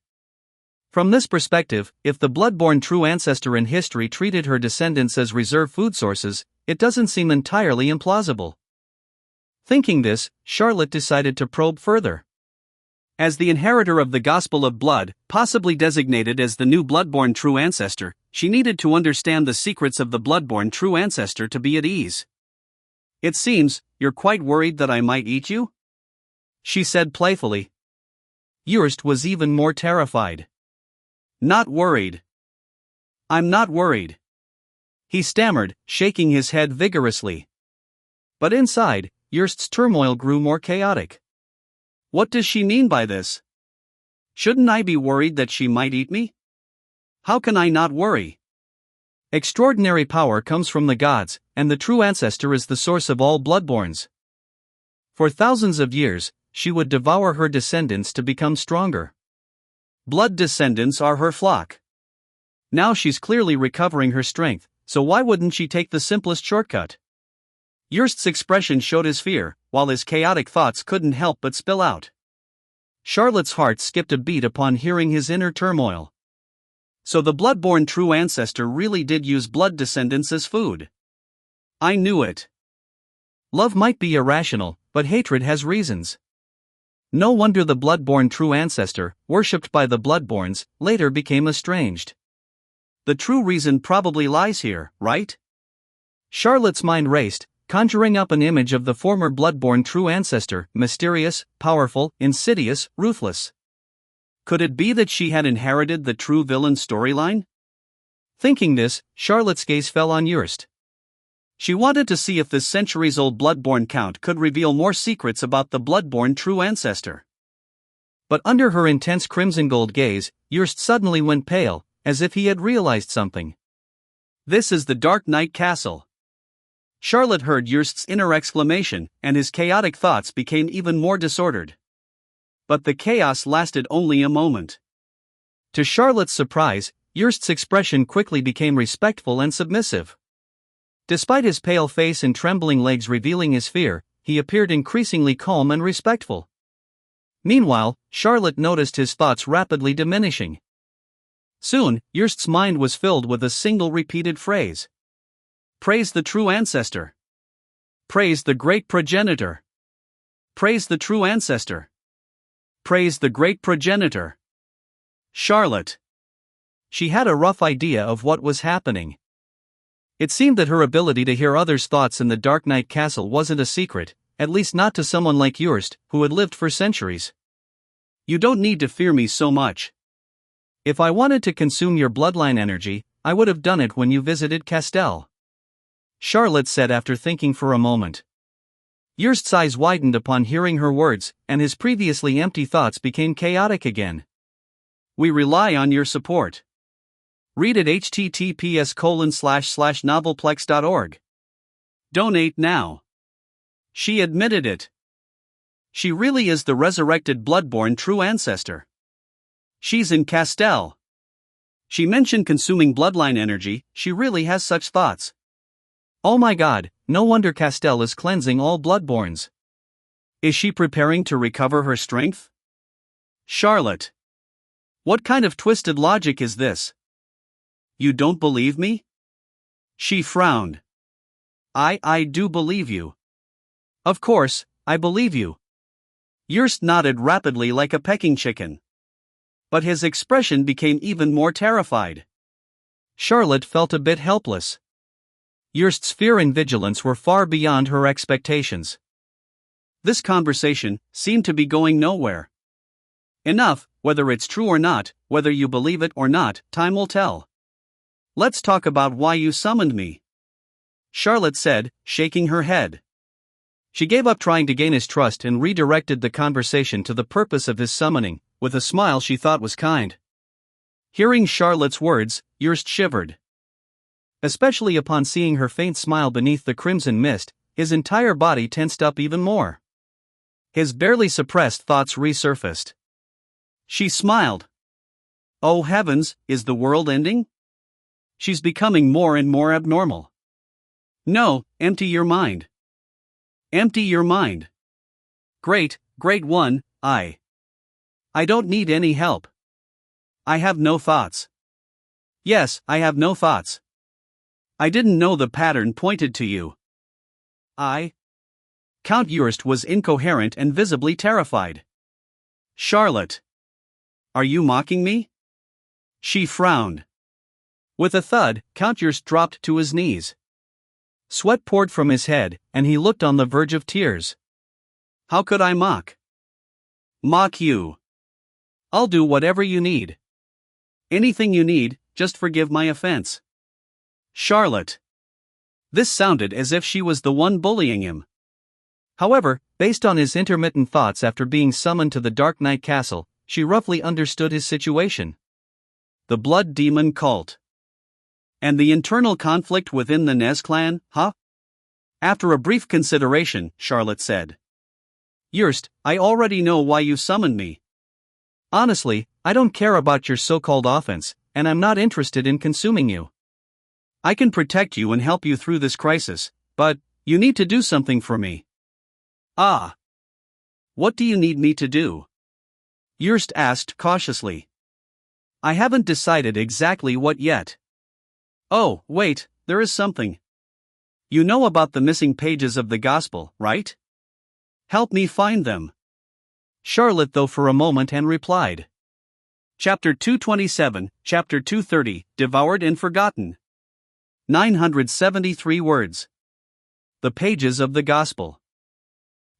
From this perspective, if the bloodborne true ancestor in history treated her descendants as reserve food sources, it doesn't seem entirely implausible. Thinking this, Charlotte decided to probe further. As the inheritor of the Gospel of Blood, possibly designated as the new bloodborne true ancestor, she needed to understand the secrets of the bloodborne true ancestor to be at ease. "It seems, you're quite worried that I might eat you?" she said playfully. Yrst was even more terrified. "Not worried. I'm not worried," he stammered, shaking his head vigorously. But inside, Yrst's turmoil grew more chaotic. What does she mean by this? Shouldn't I be worried that she might eat me? How can I not worry? Extraordinary power comes from the gods, and the true ancestor is the source of all bloodborns. For thousands of years, she would devour her descendants to become stronger. Blood descendants are her flock. Now she's clearly recovering her strength, so why wouldn't she take the simplest shortcut? Yrst's expression showed his fear, while his chaotic thoughts couldn't help but spill out. Charlotte's heart skipped a beat upon hearing his inner turmoil. So the bloodborne true ancestor really did use blood descendants as food. I knew it. Love might be irrational, but hatred has reasons. No wonder the bloodborne true ancestor, worshipped by the bloodborns, later became estranged. The true reason probably lies here, right? Charlotte's mind raced, conjuring up an image of the former bloodborne true ancestor, mysterious, powerful, insidious, ruthless. Could it be that she had inherited the true villain storyline? Thinking this, Charlotte's gaze fell on Yrst. She wanted to see if this centuries-old bloodborne count could reveal more secrets about the bloodborne true ancestor. But under her intense crimson-gold gaze, Yrst suddenly went pale, as if he had realized something. "This is the Dark Knight Castle." Charlotte heard Yrst's inner exclamation, and his chaotic thoughts became even more disordered. But the chaos lasted only a moment. To Charlotte's surprise, Yrst's expression quickly became respectful and submissive. Despite his pale face and trembling legs revealing his fear, he appeared increasingly calm and respectful. Meanwhile, Charlotte noticed his thoughts rapidly diminishing. Soon, Yrst's mind was filled with a single repeated phrase. Praise the true ancestor. Praise the great progenitor. Praise the true ancestor. Praise the great progenitor. Charlotte. She had a rough idea of what was happening. It seemed that her ability to hear others' thoughts in the Dark Knight Castle wasn't a secret, at least not to someone like Yrst, who had lived for centuries. "You don't need to fear me so much. If I wanted to consume your bloodline energy, I would have done it when you visited Castell," Charlotte said after thinking for a moment. Yrst's eyes widened upon hearing her words, and his previously empty thoughts became chaotic again. "We rely on your support. Read at https://novelplex.org. Donate now." She admitted it. She really is the resurrected bloodborne true ancestor. She's in Castell. She mentioned consuming bloodline energy, she really has such thoughts. Oh my god, no wonder Castell is cleansing all bloodborns. Is she preparing to recover her strength? Charlotte. What kind of twisted logic is this? You don't believe me? She frowned. I do believe you. Of course, I believe you. Jurst nodded rapidly like a pecking chicken. But his expression became even more terrified. Charlotte felt a bit helpless. Jurst's fear and vigilance were far beyond her expectations. This conversation seemed to be going nowhere. Enough, whether it's true or not, whether you believe it or not, time will tell. Let's talk about why you summoned me, Charlotte said, shaking her head. She gave up trying to gain his trust and redirected the conversation to the purpose of his summoning, with a smile she thought was kind. Hearing Charlotte's words, Jurst shivered. Especially upon seeing her faint smile beneath the crimson mist, his entire body tensed up even more. His barely suppressed thoughts resurfaced. She smiled. Oh heavens, is the world ending? She's becoming more and more abnormal. No, empty your mind. Empty your mind. Great one, I don't need any help. I have no thoughts. Yes, I have no thoughts. I didn't know the pattern pointed to you. Count Jurst was incoherent and visibly terrified. Charlotte. Are you mocking me? She frowned. With a thud, Count Jurst dropped to his knees. Sweat poured from his head, and he looked on the verge of tears. How could I mock? Mock you. I'll do whatever you need. Anything you need, just forgive my offense. Charlotte. This sounded as if she was the one bullying him. However, based on his intermittent thoughts after being summoned to the Dark Knight Castle, she roughly understood his situation. The Blood Demon cult. And the internal conflict within the Nez clan, huh? After a brief consideration, Charlotte said. Jurst, I already know why you summoned me. Honestly, I don't care about your so-called offense, and I'm not interested in consuming you. I can protect you and help you through this crisis, but you need to do something for me. Ah. What do you need me to do? Jurst asked cautiously. I haven't decided exactly what yet. Oh, wait, there is something. You know about the missing pages of the Gospel, right? Help me find them. Charlotte thought for a moment and replied. Chapter 227, Chapter 230, Devoured and Forgotten. 973 words. The pages of the Gospel.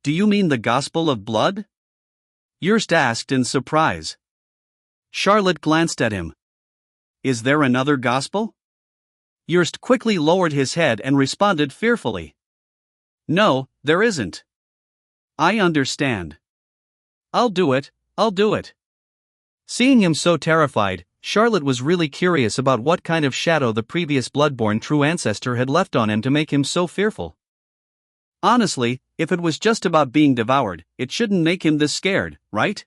Do you mean the Gospel of Blood? Jurst asked in surprise. Charlotte glanced at him. Is there another Gospel? Jurst quickly lowered his head and responded fearfully. No, there isn't. I understand. I'll do it. Seeing him so terrified, Charlotte was really curious about what kind of shadow the previous bloodborne true ancestor had left on him to make him so fearful. Honestly, if it was just about being devoured, it shouldn't make him this scared, right?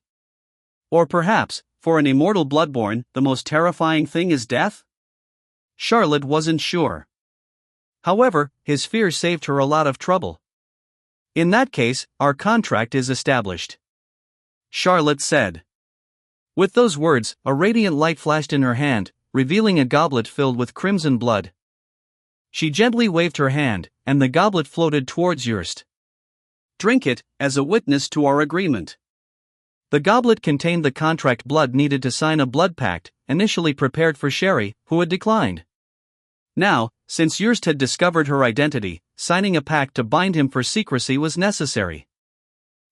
Or perhaps, for an immortal bloodborne, the most terrifying thing is death? Charlotte wasn't sure. However, his fear saved her a lot of trouble. In that case, our contract is established, Charlotte said. With those words, a radiant light flashed in her hand, revealing a goblet filled with crimson blood. She gently waved her hand, and the goblet floated towards Jurst. Drink it, as a witness to our agreement. The goblet contained the contract blood needed to sign a blood pact, initially prepared for Sherry, who had declined. Now, since Jurst had discovered her identity, signing a pact to bind him for secrecy was necessary.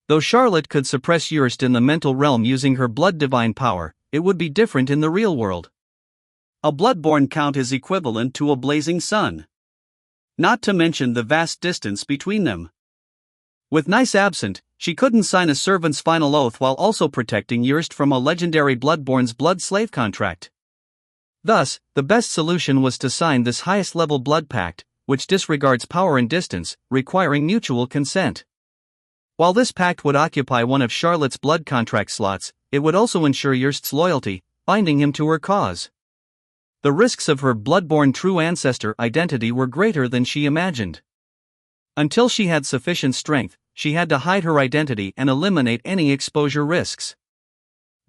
Though Charlotte could suppress Jurst in the mental realm using her blood divine power, it would be different in the real world. A bloodborne count is equivalent to a blazing sun. Not to mention the vast distance between them. With Nice absent, she couldn't sign a servant's final oath while also protecting Jurst from a legendary bloodborne's blood slave contract. Thus, the best solution was to sign this highest-level blood pact, which disregards power and distance, requiring mutual consent. While this pact would occupy one of Charlotte's blood contract slots, it would also ensure Yurst's loyalty, binding him to her cause. The risks of her blood-born true ancestor identity were greater than she imagined. Until she had sufficient strength, she had to hide her identity and eliminate any exposure risks.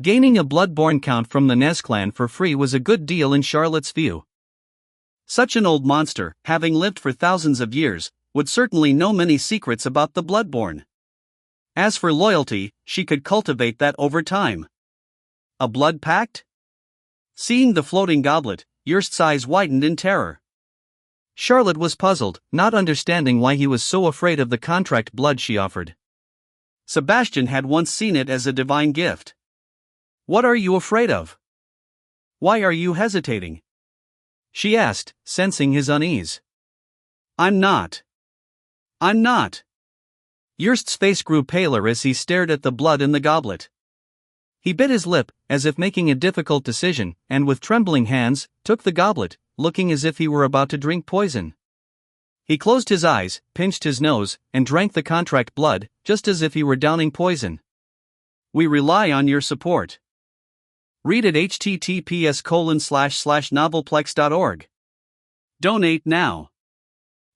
Gaining a blood-born count from the Nez clan for free was a good deal in Charlotte's view. Such an old monster, having lived for thousands of years, would certainly know many secrets about the bloodborne. As for loyalty, she could cultivate that over time. A blood pact? Seeing the floating goblet, Yurst's eyes widened in terror. Charlotte was puzzled, not understanding why he was so afraid of the contract blood she offered. Sebastian had once seen it as a divine gift. "What are you afraid of? Why are you hesitating?" she asked, sensing his unease. I'm not. Yurst's face grew paler as he stared at the blood in the goblet. He bit his lip, as if making a difficult decision, and with trembling hands, took the goblet, looking as if he were about to drink poison. He closed his eyes, pinched his nose, and drank the contract blood, just as if he were downing poison. We rely on your support. Read at https://novelplex.org. Donate now.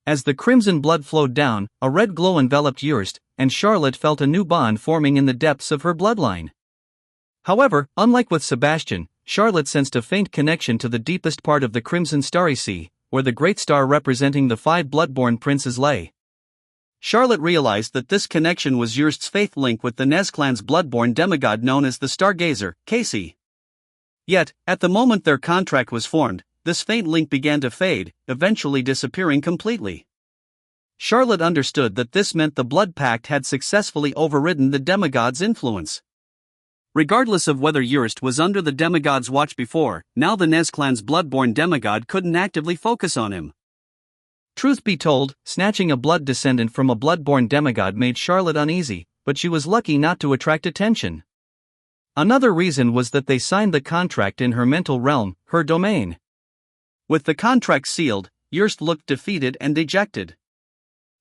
As the crimson blood flowed down, a red glow enveloped Yurst, and Charlotte felt a new bond forming in the depths of her bloodline. However, unlike with Sebastian, Charlotte sensed a faint connection to the deepest part of the Crimson Starry Sea, where the great star representing the 5 bloodborne princes lay. Charlotte realized that this connection was Yurst's faith link with the Nez clan's bloodborne demigod known as the Stargazer, Casey. Yet, at the moment their contract was formed, this faint link began to fade, eventually disappearing completely. Charlotte understood that this meant the blood pact had successfully overridden the demigod's influence. Regardless of whether Yurst was under the demigod's watch before, now the Nez clan's bloodborne demigod couldn't actively focus on him. Truth be told, snatching a blood descendant from a bloodborne demigod made Charlotte uneasy, but she was lucky not to attract attention. Another reason was that they signed the contract in her mental realm, her domain. With the contract sealed, Yurst looked defeated and dejected.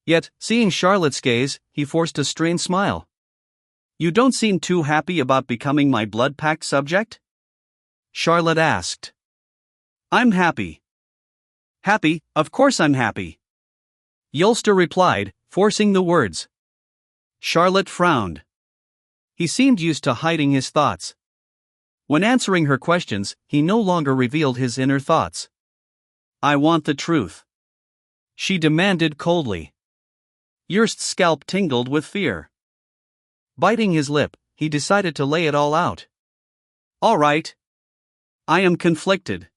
Yet, seeing Charlotte's gaze, he forced a strained smile. You don't seem too happy about becoming my blood pact subject? Charlotte asked. I'm happy. Happy, of course I'm happy. Yulster replied, forcing the words. Charlotte frowned. He seemed used to hiding his thoughts. When answering her questions, he no longer revealed his inner thoughts. I want the truth, she demanded coldly. Yurst's scalp tingled with fear. Biting his lip, he decided to lay it all out. All right. I am conflicted.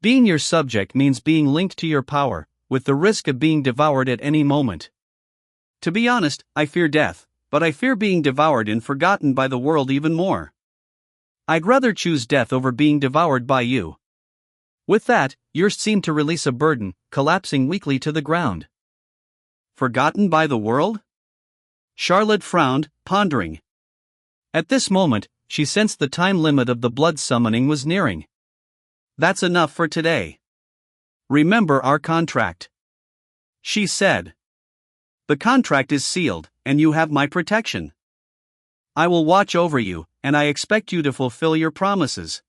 Being your subject means being linked to your power, with the risk of being devoured at any moment. To be honest, I fear death, but I fear being devoured and forgotten by the world even more. I'd rather choose death over being devoured by you. With that, Yurst seemed to release a burden, collapsing weakly to the ground. Forgotten by the world? Charlotte frowned, pondering. At this moment, she sensed the time limit of the blood summoning was nearing. That's enough for today. Remember our contract, she said. The contract is sealed, and you have my protection. I will watch over you, and I expect you to fulfill your promises.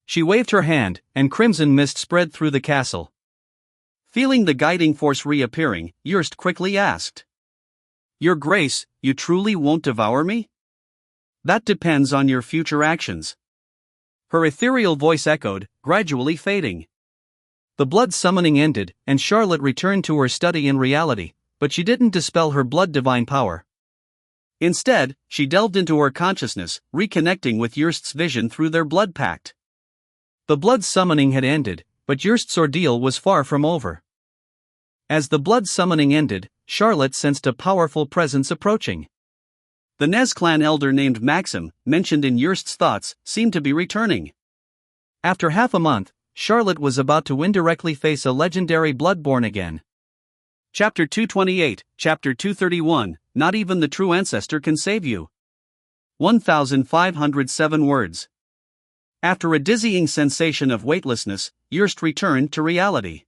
She waved her hand, and crimson mist spread through the castle. Feeling the guiding force reappearing, Yurst quickly asked. Your Grace, you truly won't devour me? That depends on your future actions. Her ethereal voice echoed, gradually fading. The blood summoning ended, and Charlotte returned to her study in reality, but she didn't dispel her blood divine power. Instead, she delved into her consciousness, reconnecting with Yurst's vision through their blood pact. The blood summoning had ended, but Yurst's ordeal was far from over. As the blood summoning ended, Charlotte sensed a powerful presence approaching. The Nez clan elder named Maxim, mentioned in Yurst's thoughts, seemed to be returning. After half a month, Charlotte was about to indirectly face a legendary bloodborne again. Chapter 228, Chapter 231, Not even the true ancestor can save you. 1,507 words. After a dizzying sensation of weightlessness, Yurst returned to reality.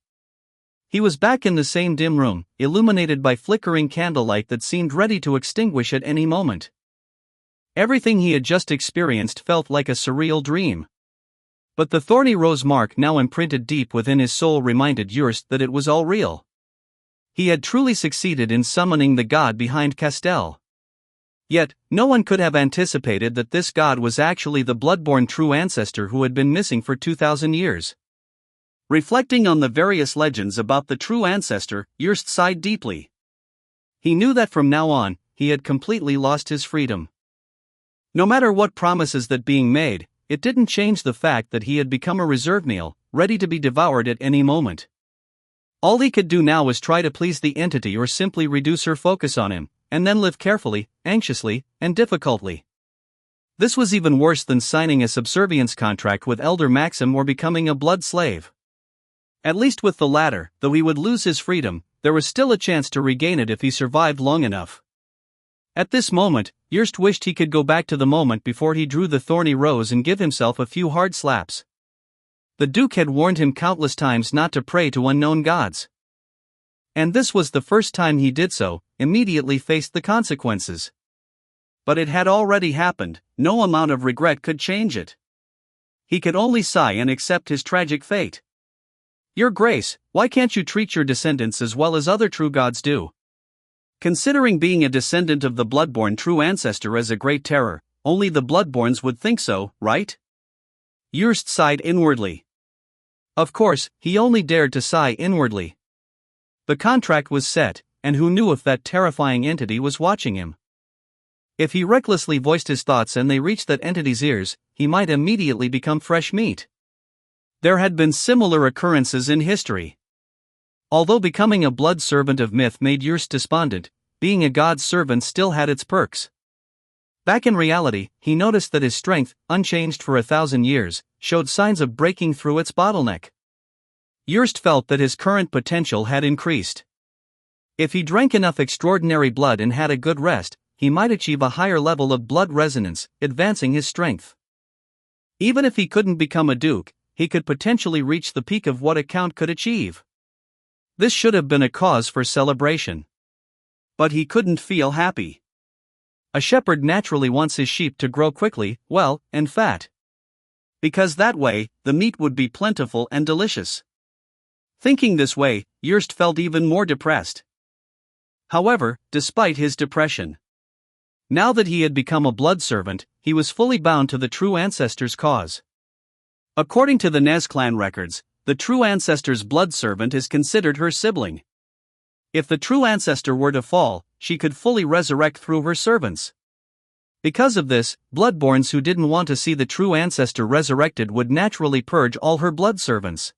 He was back in the same dim room, illuminated by flickering candlelight that seemed ready to extinguish at any moment. Everything he had just experienced felt like a surreal dream. But the thorny rose mark now imprinted deep within his soul reminded Jurst that it was all real. He had truly succeeded in summoning the god behind Castell. Yet, no one could have anticipated that this god was actually the bloodborne true ancestor who had been missing for 2,000 years. Reflecting on the various legends about the true ancestor, Jurst sighed deeply. He knew that from now on, he had completely lost his freedom. No matter what promises that being made, it didn't change the fact that he had become a reserve meal, ready to be devoured at any moment. All he could do now was try to please the entity or simply reduce her focus on him, and then live carefully, anxiously, and difficultly. This was even worse than signing a subservience contract with Elder Maxim or becoming a blood slave. At least with the latter, though he would lose his freedom, there was still a chance to regain it if he survived long enough. At this moment, Jurst wished he could go back to the moment before he drew the thorny rose and give himself a few hard slaps. The Duke had warned him countless times not to pray to unknown gods. And this was the first time he did so, immediately faced the consequences. But it had already happened, no amount of regret could change it. He could only sigh and accept his tragic fate. Your Grace, why can't you treat your descendants as well as other true gods do? Considering being a descendant of the bloodborne true ancestor as a great terror, only the bloodborns would think so, right? Jurst sighed inwardly. Of course, he only dared to sigh inwardly. The contract was set, and who knew if that terrifying entity was watching him? If he recklessly voiced his thoughts and they reached that entity's ears, he might immediately become fresh meat. There had been similar occurrences in history. Although becoming a blood servant of myth made Jurst despondent, being a god's servant still had its perks. Back in reality, he noticed that his strength, unchanged for 1,000 years, showed signs of breaking through its bottleneck. Jurst felt that his current potential had increased. If he drank enough extraordinary blood and had a good rest, he might achieve a higher level of blood resonance, advancing his strength. Even if he couldn't become a duke, he could potentially reach the peak of what a count could achieve. This should have been a cause for celebration. But he couldn't feel happy. A shepherd naturally wants his sheep to grow quickly, well, and fat. Because that way, the meat would be plentiful and delicious. Thinking this way, Jurst felt even more depressed. However, despite his depression, now that he had become a blood servant, he was fully bound to the true ancestor's cause. According to the Nez clan records, the true ancestor's blood servant is considered her sibling. If the true ancestor were to fall, she could fully resurrect through her servants. Because of this, bloodborns who didn't want to see the true ancestor resurrected would naturally purge all her blood servants.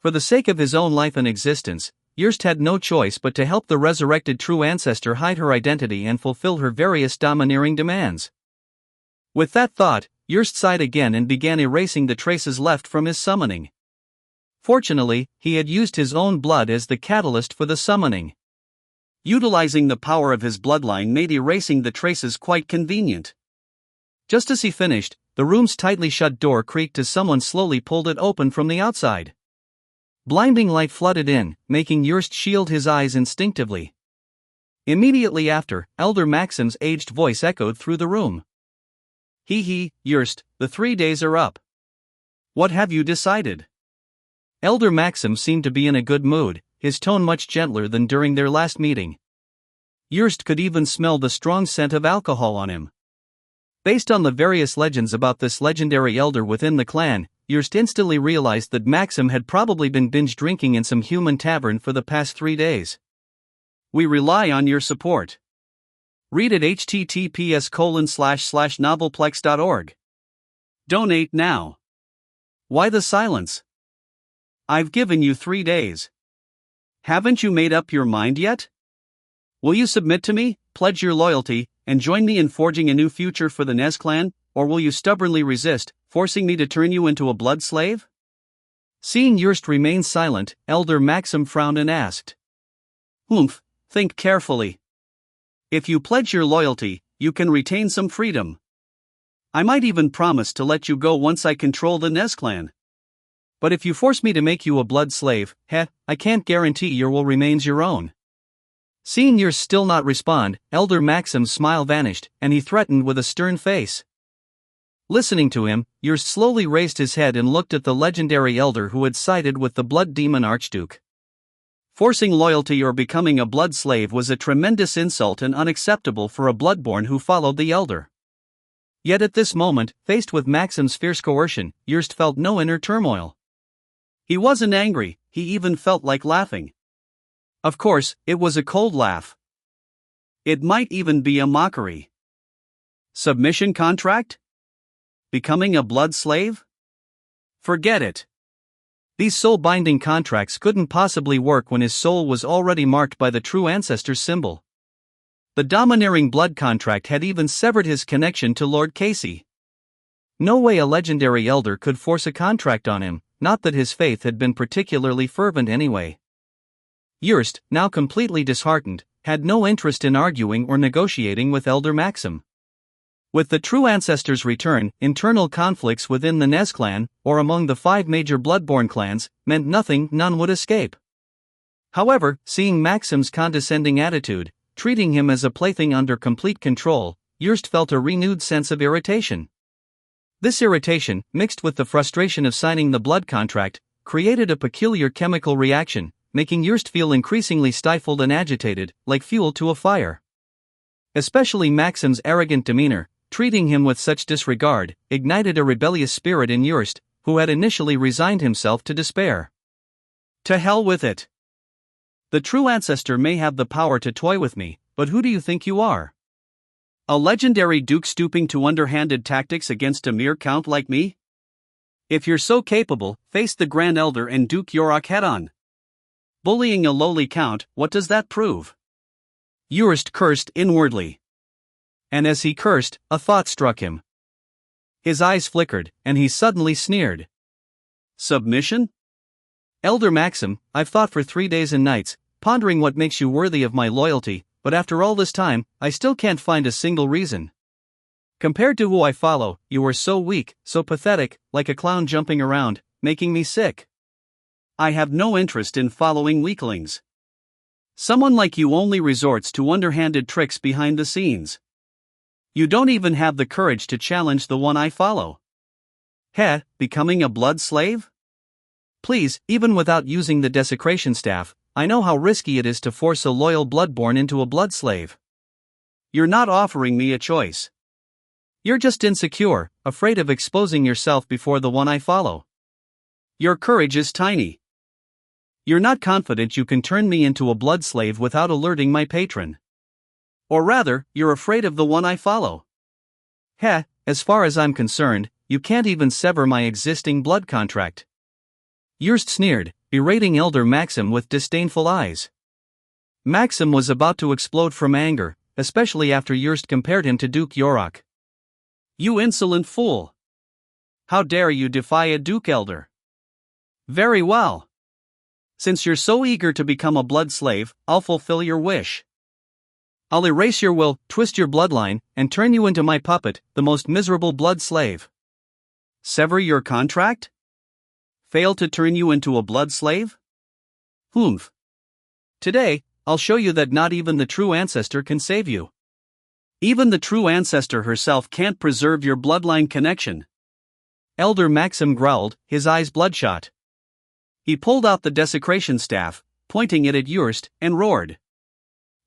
For the sake of his own life and existence, Jurst had no choice but to help the resurrected true ancestor hide her identity and fulfill her various domineering demands. With that thought, Jurst sighed again and began erasing the traces left from his summoning. Fortunately, he had used his own blood as the catalyst for the summoning. Utilizing the power of his bloodline made erasing the traces quite convenient. Just as he finished, the room's tightly shut door creaked as someone slowly pulled it open from the outside. Blinding light flooded in, making Jurst shield his eyes instinctively. Immediately after, Elder Maxim's aged voice echoed through the room. He, Jurst, the 3 days are up. What have you decided? Elder Maxim seemed to be in a good mood, his tone much gentler than during their last meeting. Jurst could even smell the strong scent of alcohol on him. Based on the various legends about this legendary elder within the clan, Jurst instantly realized that Maxim had probably been binge drinking in some human tavern for the past 3 days. We rely on your support. Read at https://novelplex.org. Donate now. Why the silence? I've given you 3 days. Haven't you made up your mind yet? Will you submit to me, pledge your loyalty, and join me in forging a new future for the Nez clan, or will you stubbornly resist, forcing me to turn you into a blood slave? Seeing Jurst remain silent, Elder Maxim frowned and asked. Think carefully. If you pledge your loyalty, you can retain some freedom. I might even promise to let you go once I control the Nez clan. But if you force me to make you a blood slave, I can't guarantee your will remains your own. Seeing Yrst still not respond, Elder Maxim's smile vanished, and he threatened with a stern face. Listening to him, Yrst slowly raised his head and looked at the legendary elder who had sided with the blood demon Archduke. Forcing loyalty or becoming a blood slave was a tremendous insult and unacceptable for a bloodborn who followed the elder. Yet at this moment, faced with Maxim's fierce coercion, Yrst felt no inner turmoil. He wasn't angry, he even felt like laughing. Of course, it was a cold laugh. It might even be a mockery. Submission contract? Becoming a blood slave? Forget it. These soul-binding contracts couldn't possibly work when his soul was already marked by the true ancestor's symbol. The domineering blood contract had even severed his connection to Lord Casey. No way a legendary elder could force a contract on him, not that his faith had been particularly fervent anyway. Yrst, now completely disheartened, had no interest in arguing or negotiating with Elder Maxim. With the true ancestor's return, internal conflicts within the Nez clan, or among the 5 major bloodborne clans, meant nothing, none would escape. However, seeing Maxim's condescending attitude, treating him as a plaything under complete control, Yrst felt a renewed sense of irritation. This irritation, mixed with the frustration of signing the blood contract, created a peculiar chemical reaction, making Yrst feel increasingly stifled and agitated, like fuel to a fire. Especially Maxim's arrogant demeanor, treating him with such disregard, ignited a rebellious spirit in Yrst, who had initially resigned himself to despair. To hell with it. The true ancestor may have the power to toy with me, but who do you think you are? A legendary duke stooping to underhanded tactics against a mere count like me? If you're so capable, face the Grand Elder and Duke Yorick head-on. Bullying a lowly count, what does that prove? Yrst cursed inwardly. And as he cursed, a thought struck him. His eyes flickered, and he suddenly sneered. Submission? Elder Maxim, I've thought for 3 days and nights, pondering what makes you worthy of my loyalty, but after all this time, I still can't find a single reason. Compared to who I follow, you are so weak, so pathetic, like a clown jumping around, making me sick. I have no interest in following weaklings. Someone like you only resorts to underhanded tricks behind the scenes. You don't even have the courage to challenge the one I follow. Becoming a blood slave? Please, even without using the desecration staff, I know how risky it is to force a loyal bloodborn into a blood slave. You're not offering me a choice. You're just insecure, afraid of exposing yourself before the one I follow. Your courage is tiny. You're not confident you can turn me into a blood slave without alerting my patron. Or rather, you're afraid of the one I follow. As far as I'm concerned, you can't even sever my existing blood contract. Yrst sneered, berating Elder Maxim with disdainful eyes. Maxim was about to explode from anger, especially after Yrst compared him to Duke Yorick. You insolent fool! How dare you defy a Duke Elder? Very well. Since you're so eager to become a blood slave, I'll fulfill your wish. I'll erase your will, twist your bloodline, and turn you into my puppet, the most miserable blood slave. Sever your contract? Fail to turn you into a blood slave? Humph. Today, I'll show you that not even the true ancestor can save you. Even the true ancestor herself can't preserve your bloodline connection. Elder Maxim growled, his eyes bloodshot. He pulled out the desecration staff, pointing it at Yrst, and roared.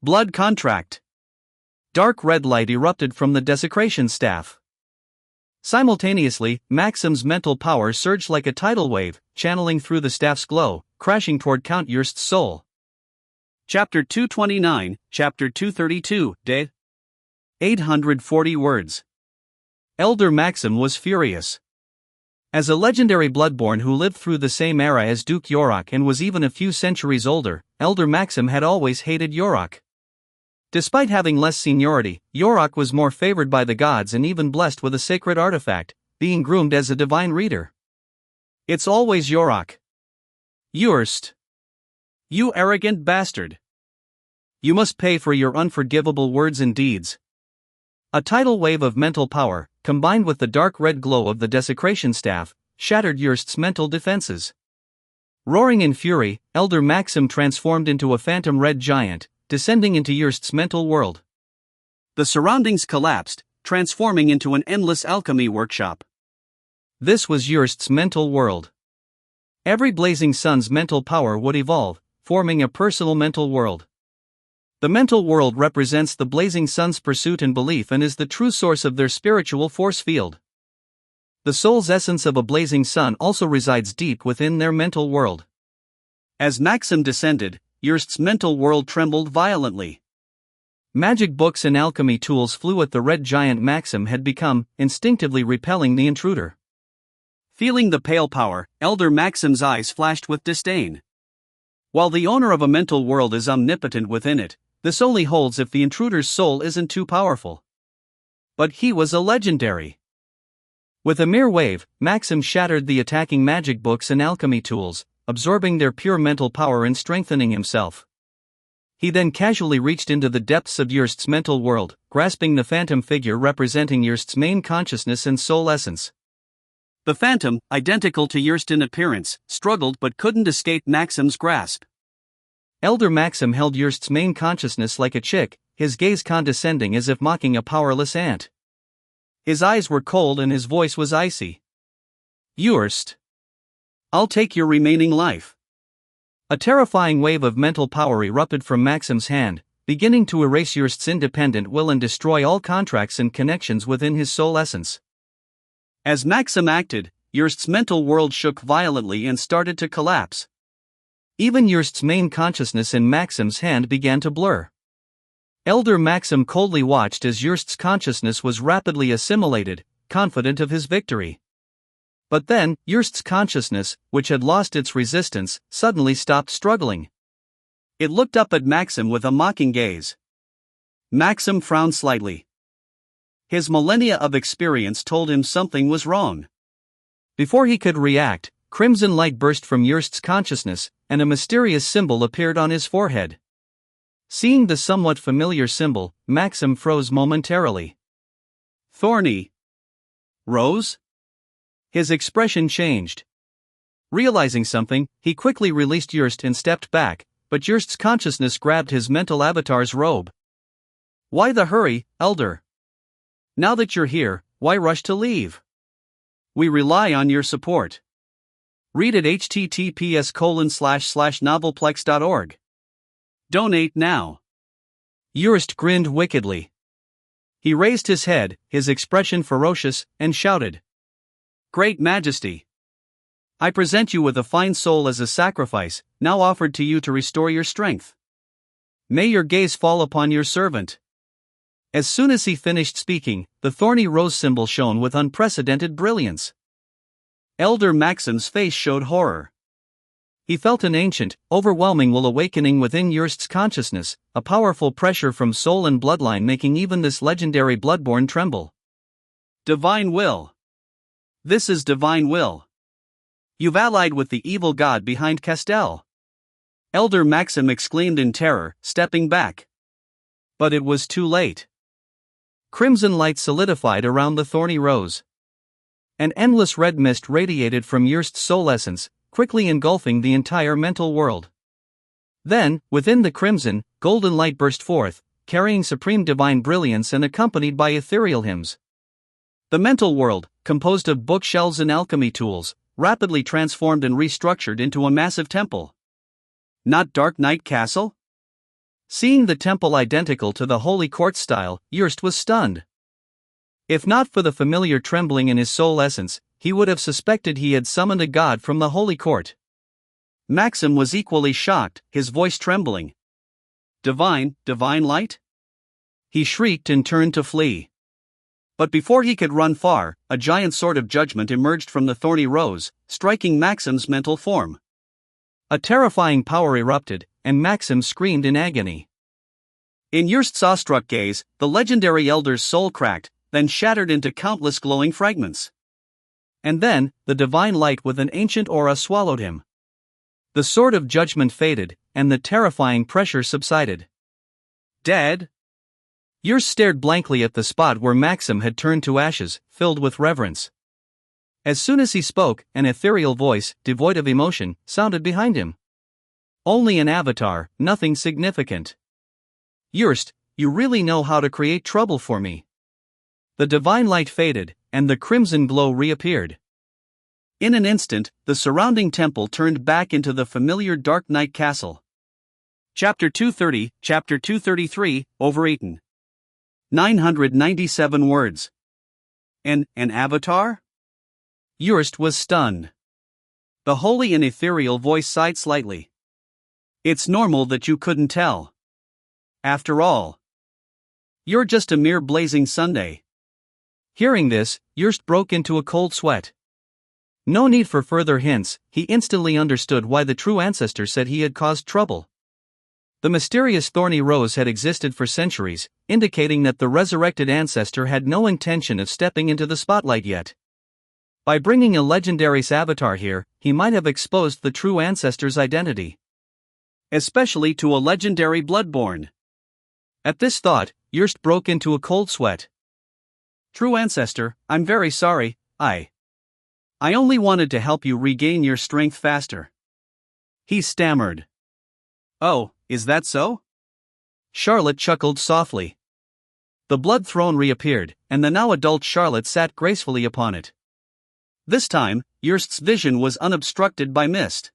Blood contract. Dark red light erupted from the desecration staff. Simultaneously, Maxim's mental power surged like a tidal wave, channeling through the staff's glow, crashing toward Count Yrst's soul. Chapter 229, Chapter 232, Day 840 words. Elder Maxim was furious. As a legendary bloodborn who lived through the same era as Duke Yorick and was even a few centuries older, Elder Maxim had always hated Yorick. Despite having less seniority, Yorick was more favored by the gods and even blessed with a sacred artifact, being groomed as a divine reader. It's always Yorick. Yrst. You arrogant bastard. You must pay for your unforgivable words and deeds. A tidal wave of mental power, combined with the dark red glow of the desecration staff, shattered Yurst's mental defenses. Roaring in fury, Elder Maxim transformed into a phantom red giant, descending into Yurst's mental world. The surroundings collapsed, transforming into an endless alchemy workshop. This was Yurst's mental world. Every blazing sun's mental power would evolve, forming a personal mental world. The mental world represents the blazing sun's pursuit and belief and is the true source of their spiritual force field. The soul's essence of a blazing sun also resides deep within their mental world. As Maxim descended, Yurst's mental world trembled violently. Magic books and alchemy tools flew at the red giant Maxim had become, instinctively repelling the intruder. Feeling the pale power, Elder Maxim's eyes flashed with disdain. While the owner of a mental world is omnipotent within it, this only holds if the intruder's soul isn't too powerful. But he was a legendary. With a mere wave, Maxim shattered the attacking magic books and alchemy tools, absorbing their pure mental power and strengthening himself. He then casually reached into the depths of Yurst's mental world, grasping the phantom figure representing Yurst's main consciousness and soul essence. The phantom, identical to Yurst in appearance, struggled but couldn't escape Maxim's grasp. Elder Maxim held Yurst's main consciousness like a chick, his gaze condescending as if mocking a powerless ant. His eyes were cold and his voice was icy. "Yurst, I'll take your remaining life." A terrifying wave of mental power erupted from Maxim's hand, beginning to erase Yurst's independent will and destroy all contracts and connections within his soul essence. As Maxim acted, Yurst's mental world shook violently and started to collapse. Even Yurst's main consciousness in Maxim's hand began to blur. Elder Maxim coldly watched as Yurst's consciousness was rapidly assimilated, confident of his victory. But then, Yurst's consciousness, which had lost its resistance, suddenly stopped struggling. It looked up at Maxim with a mocking gaze. Maxim frowned slightly. His millennia of experience told him something was wrong. Before he could react, crimson light burst from Yurst's consciousness, and a mysterious symbol appeared on his forehead. Seeing the somewhat familiar symbol, Maxim froze momentarily. "Thorny Rose?" His expression changed. Realizing something, he quickly released Yurst and stepped back, but Yurst's consciousness grabbed his mental avatar's robe. "Why the hurry, Elder? Now that you're here, why rush to leave? We rely on your support. Read at https://novelplex.org. Donate now." Yurst grinned wickedly. He raised his head, his expression ferocious, and shouted, "Great Majesty! I present you with a fine soul as a sacrifice, now offered to you to restore your strength. May your gaze fall upon your servant." As soon as he finished speaking, the thorny rose symbol shone with unprecedented brilliance. Elder Maxim's face showed horror. He felt an ancient, overwhelming will awakening within Yurst's consciousness, a powerful pressure from soul and bloodline making even this legendary bloodborne tremble. "Divine will. This is divine will. You've allied with the evil god behind Castel." Elder Maxim exclaimed in terror, stepping back. But it was too late. Crimson light solidified around the thorny rose. An endless red mist radiated from Yurst's soul essence, quickly engulfing the entire mental world. Then, within the crimson, golden light burst forth, carrying supreme divine brilliance and accompanied by ethereal hymns. The mental world, composed of bookshelves and alchemy tools, rapidly transformed and restructured into a massive temple. Not Dark Knight Castle? Seeing the temple identical to the Holy Court style, Yurst was stunned. If not for the familiar trembling in his soul essence, he would have suspected he had summoned a god from the Holy Court. Maxim was equally shocked, his voice trembling. Divine light?" He shrieked and turned to flee. But before he could run far, a giant sword of judgment emerged from the thorny rose, striking Maxim's mental form. A terrifying power erupted, and Maxim screamed in agony. In Yurst's awestruck gaze, the legendary elder's soul cracked, then shattered into countless glowing fragments. And then, the divine light with an ancient aura swallowed him. The sword of judgment faded, and the terrifying pressure subsided. "Dead?" Yurst stared blankly at the spot where Maxim had turned to ashes, filled with reverence. As soon as he spoke, an ethereal voice, devoid of emotion, sounded behind him. Only an avatar, nothing significant. Yurst, you really know how to create trouble for me. The divine light faded, and the crimson glow reappeared. In an instant, the surrounding temple turned back into the familiar Dark Knight castle. Chapter 230, Chapter 233, overeaten. 997 words. An avatar? Yurst was stunned. The holy and ethereal voice sighed slightly. It's normal that you couldn't tell. After all, you're just a mere blazing Sunday. Hearing this, Yurst broke into a cold sweat. No need for further hints, he instantly understood why the true ancestor said he had caused trouble. The mysterious thorny rose had existed for centuries, indicating that the resurrected ancestor had no intention of stepping into the spotlight yet. By bringing a legendary avatar here, he might have exposed the true ancestor's identity. Especially to a legendary bloodborne. At this thought, Yurst broke into a cold sweat. True ancestor, I'm very sorry, I only wanted to help you regain your strength faster. He stammered. Oh, is that so? Charlotte chuckled softly. The blood throne reappeared, and the now adult Charlotte sat gracefully upon it. This time, Yurst's vision was unobstructed by mist.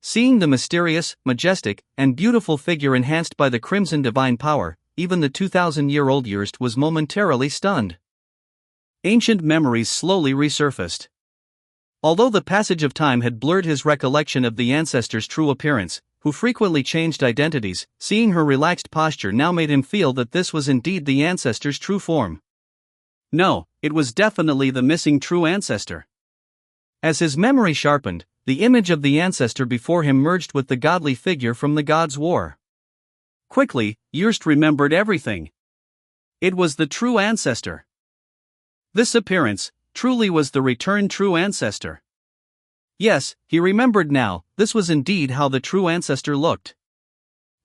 Seeing the mysterious, majestic, and beautiful figure enhanced by the crimson divine power, even the 2,000-year-old Yurst was momentarily stunned. Ancient memories slowly resurfaced. Although the passage of time had blurred his recollection of the ancestor's true appearance, who frequently changed identities, seeing her relaxed posture now made him feel that this was indeed the ancestor's true form. No, it was definitely the missing true ancestor. As his memory sharpened, the image of the ancestor before him merged with the godly figure from the God's War. Quickly, Yurst remembered everything. It was the true ancestor. This appearance truly was the returned true ancestor. Yes, he remembered now, this was indeed how the true ancestor looked.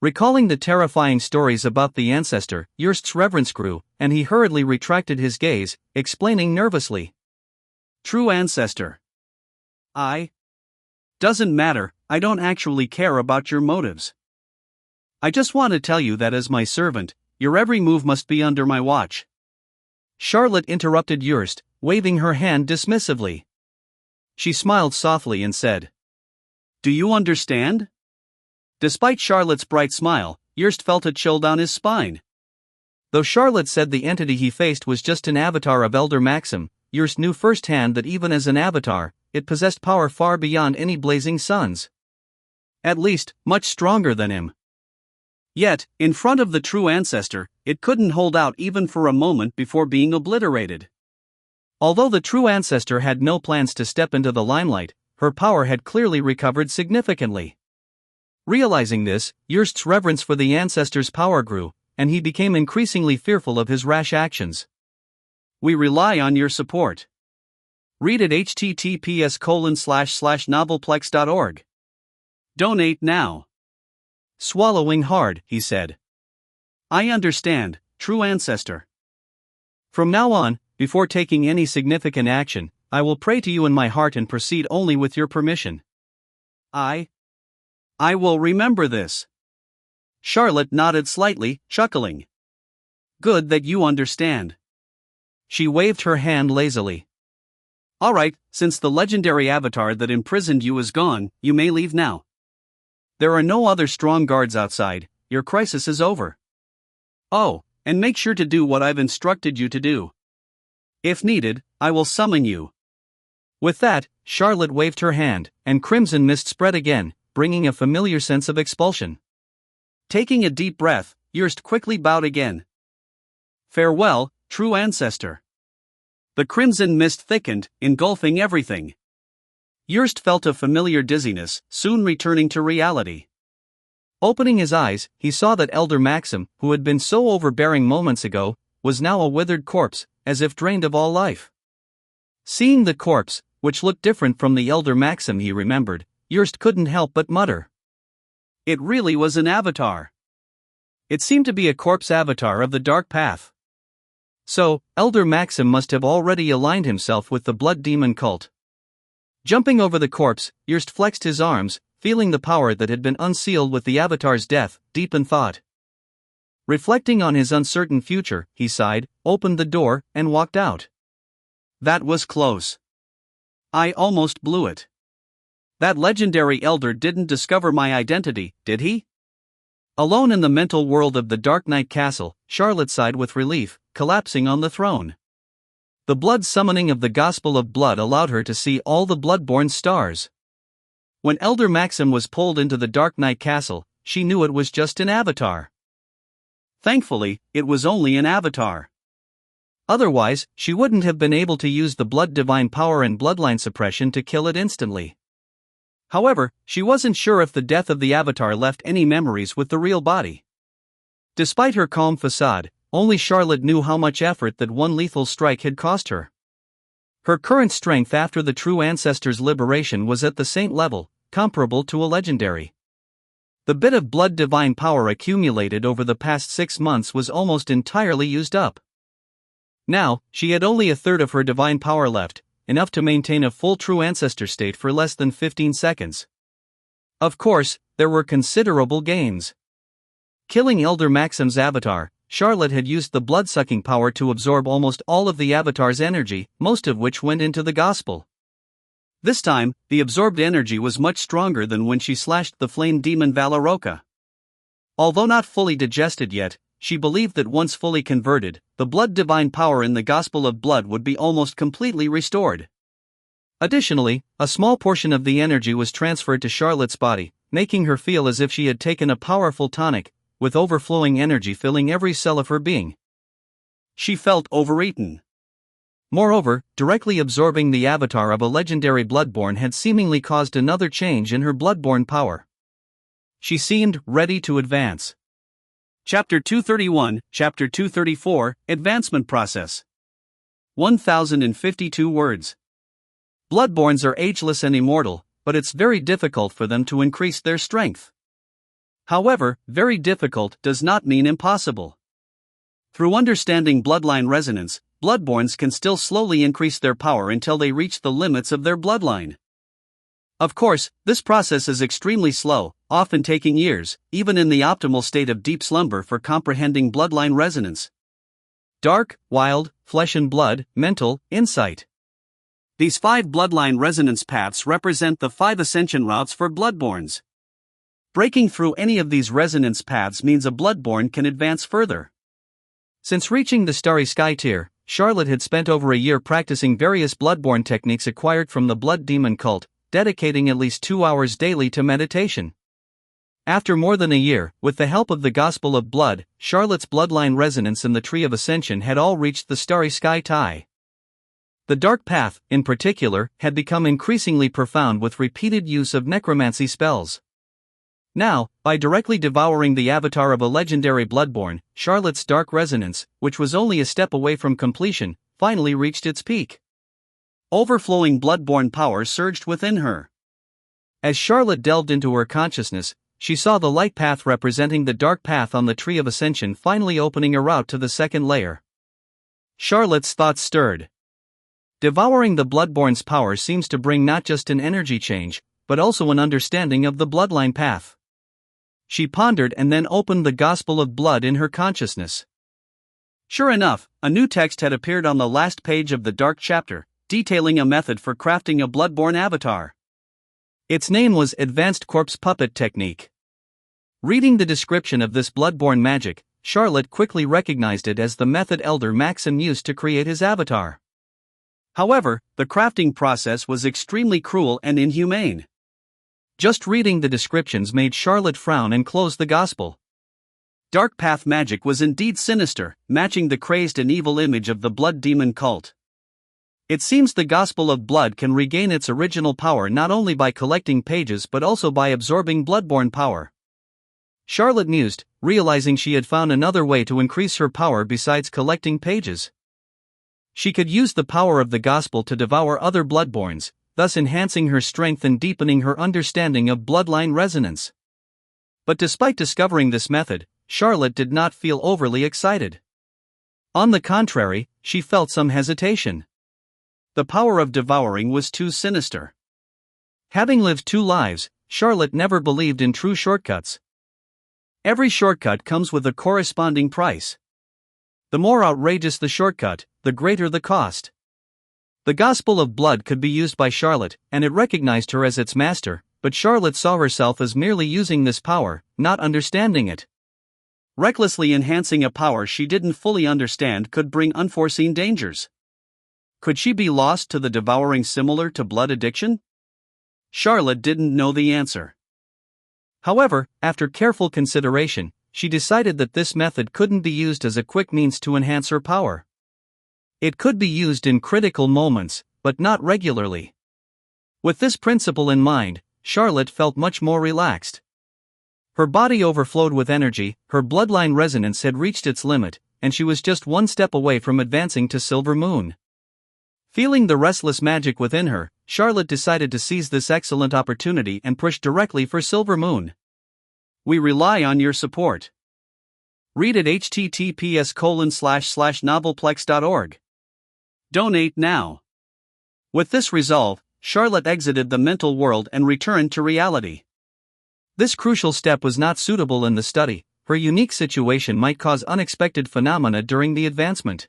Recalling the terrifying stories about the ancestor, Yurst's reverence grew, and he hurriedly retracted his gaze, explaining nervously. True ancestor. Doesn't matter, I don't actually care about your motives. I just want to tell you that as my servant, your every move must be under my watch. Charlotte interrupted Yurst, waving her hand dismissively. She smiled softly and said, Do you understand? Despite Charlotte's bright smile, Yurst felt a chill down his spine. Though Charlotte said the entity he faced was just an avatar of Elder Maxim, Yurst knew firsthand that even as an avatar, it possessed power far beyond any blazing suns. At least, much stronger than him. Yet, in front of the true ancestor, it couldn't hold out even for a moment before being obliterated. Although the true ancestor had no plans to step into the limelight, her power had clearly recovered significantly. Realizing this, Yurst's reverence for the ancestor's power grew, and he became increasingly fearful of his rash actions. We rely on your support. Read at https://novelplex.org. Donate now. Swallowing hard, he said. I understand, true ancestor. From now on, before taking any significant action, I will pray to you in my heart and proceed only with your permission. I will remember this. Charlotte nodded slightly, chuckling. Good that you understand. She waved her hand lazily. Alright, since the legendary avatar that imprisoned you is gone, you may leave now. There are no other strong guards outside, your crisis is over. Oh, and make sure to do what I've instructed you to do. If needed, I will summon you. With that, Charlotte waved her hand, and crimson mist spread again, bringing a familiar sense of expulsion. Taking a deep breath, Yurst quickly bowed again. Farewell, true ancestor. The crimson mist thickened, engulfing everything. Yurst felt a familiar dizziness, soon returning to reality. Opening his eyes, he saw that Elder Maxim, who had been so overbearing moments ago, was now a withered corpse, as if drained of all life. Seeing the corpse, which looked different from the Elder Maxim he remembered, Yurst couldn't help but mutter. It really was an avatar. It seemed to be a corpse avatar of the Dark Path. So, Elder Maxim must have already aligned himself with the blood demon cult. Jumping over the corpse, Yrst flexed his arms, feeling the power that had been unsealed with the Avatar's death, deep in thought. Reflecting on his uncertain future, he sighed, opened the door, and walked out. That was close. I almost blew it. That legendary elder didn't discover my identity, did he? Alone in the mental world of the Dark Knight Castle, Charlotte sighed with relief, collapsing on the throne. The blood summoning of the Gospel of Blood allowed her to see all the bloodborne stars. When Elder Maxim was pulled into the Dark Knight Castle, she knew it was just an avatar. Thankfully, it was only an avatar. Otherwise, she wouldn't have been able to use the blood divine power and bloodline suppression to kill it instantly. However, she wasn't sure if the death of the avatar left any memories with the real body. Despite her calm facade, only Charlotte knew how much effort that one lethal strike had cost her. Her current strength after the true ancestor's liberation was at the saint level, comparable to a legendary. The bit of blood divine power accumulated over the past 6 months was almost entirely used up. Now, she had only a third of her divine power left, enough to maintain a full true ancestor state for less than 15 seconds. Of course, there were considerable gains. Killing Elder Maxim's avatar, Charlotte had used the blood-sucking power to absorb almost all of the avatar's energy, most of which went into the gospel. This time, the absorbed energy was much stronger than when she slashed the flame demon Valoroka. Although not fully digested yet, she believed that once fully converted, the blood divine power in the Gospel of Blood would be almost completely restored. Additionally, a small portion of the energy was transferred to Charlotte's body, making her feel as if she had taken a powerful tonic, with overflowing energy filling every cell of her being. She felt overeaten. Moreover, directly absorbing the avatar of a legendary bloodborne had seemingly caused another change in her bloodborne power. She seemed ready to advance. Chapter 231, Chapter 234, Advancement Process. 1052 words. Bloodborns are ageless and immortal, but it's very difficult for them to increase their strength. However, very difficult does not mean impossible. Through understanding bloodline resonance, bloodborns can still slowly increase their power until they reach the limits of their bloodline. Of course, this process is extremely slow, often taking years, even in the optimal state of deep slumber for comprehending bloodline resonance. Dark, wild, flesh and blood, mental, insight. These 5 bloodline resonance paths represent the 5 ascension routes for bloodborns. Breaking through any of these resonance paths means a bloodborne can advance further. Since reaching the Starry Sky tier, Charlotte had spent over a year practicing various bloodborne techniques acquired from the blood demon cult, dedicating at least 2 hours daily to meditation. After more than a year, with the help of the Gospel of Blood, Charlotte's bloodline resonance and the Tree of Ascension had all reached the Starry Sky tie. The Dark Path, in particular, had become increasingly profound with repeated use of necromancy spells. Now, by directly devouring the avatar of a legendary bloodborne, Charlotte's dark resonance, which was only a step away from completion, finally reached its peak. Overflowing bloodborne power surged within her. As Charlotte delved into her consciousness, she saw the light path representing the dark path on the Tree of Ascension finally opening a route to the second layer. Charlotte's thoughts stirred. Devouring the bloodborne's power seems to bring not just an energy change, but also an understanding of the bloodline path. She pondered and then opened the Gospel of Blood in her consciousness. Sure enough, a new text had appeared on the last page of the Dark chapter, detailing a method for crafting a bloodborne avatar. Its name was Advanced Corpse Puppet Technique. Reading the description of this bloodborne magic, Charlotte quickly recognized it as the method Elder Maxim used to create his avatar. However, the crafting process was extremely cruel and inhumane. Just reading the descriptions made Charlotte frown and close the Gospel. Dark path magic was indeed sinister, matching the crazed and evil image of the blood demon cult. It seems the Gospel of Blood can regain its original power not only by collecting pages but also by absorbing bloodborne power. Charlotte mused, realizing she had found another way to increase her power besides collecting pages. She could use the power of the Gospel to devour other bloodborns, thus enhancing her strength and deepening her understanding of bloodline resonance. But despite discovering this method, Charlotte did not feel overly excited. On the contrary, she felt some hesitation. The power of devouring was too sinister. Having lived 2 lives, Charlotte never believed in true shortcuts. Every shortcut comes with a corresponding price. The more outrageous the shortcut, the greater the cost. The Gospel of Blood could be used by Charlotte, and it recognized her as its master, but Charlotte saw herself as merely using this power, not understanding it. Recklessly enhancing a power she didn't fully understand could bring unforeseen dangers. Could she be lost to the devouring similar to blood addiction? Charlotte didn't know the answer. However, after careful consideration, she decided that this method couldn't be used as a quick means to enhance her power. It could be used in critical moments, but not regularly. With this principle in mind, Charlotte felt much more relaxed. Her body overflowed with energy, her bloodline resonance had reached its limit, and she was just 1 step away from advancing to Silver Moon. Feeling the restless magic within her, Charlotte decided to seize this excellent opportunity and push directly for Silver Moon. We rely on your support. Read at https://novelplex.org. Donate now. With this resolve, Charlotte exited the mental world and returned to reality. This crucial step was not suitable in the study. Her unique situation might cause unexpected phenomena during the advancement.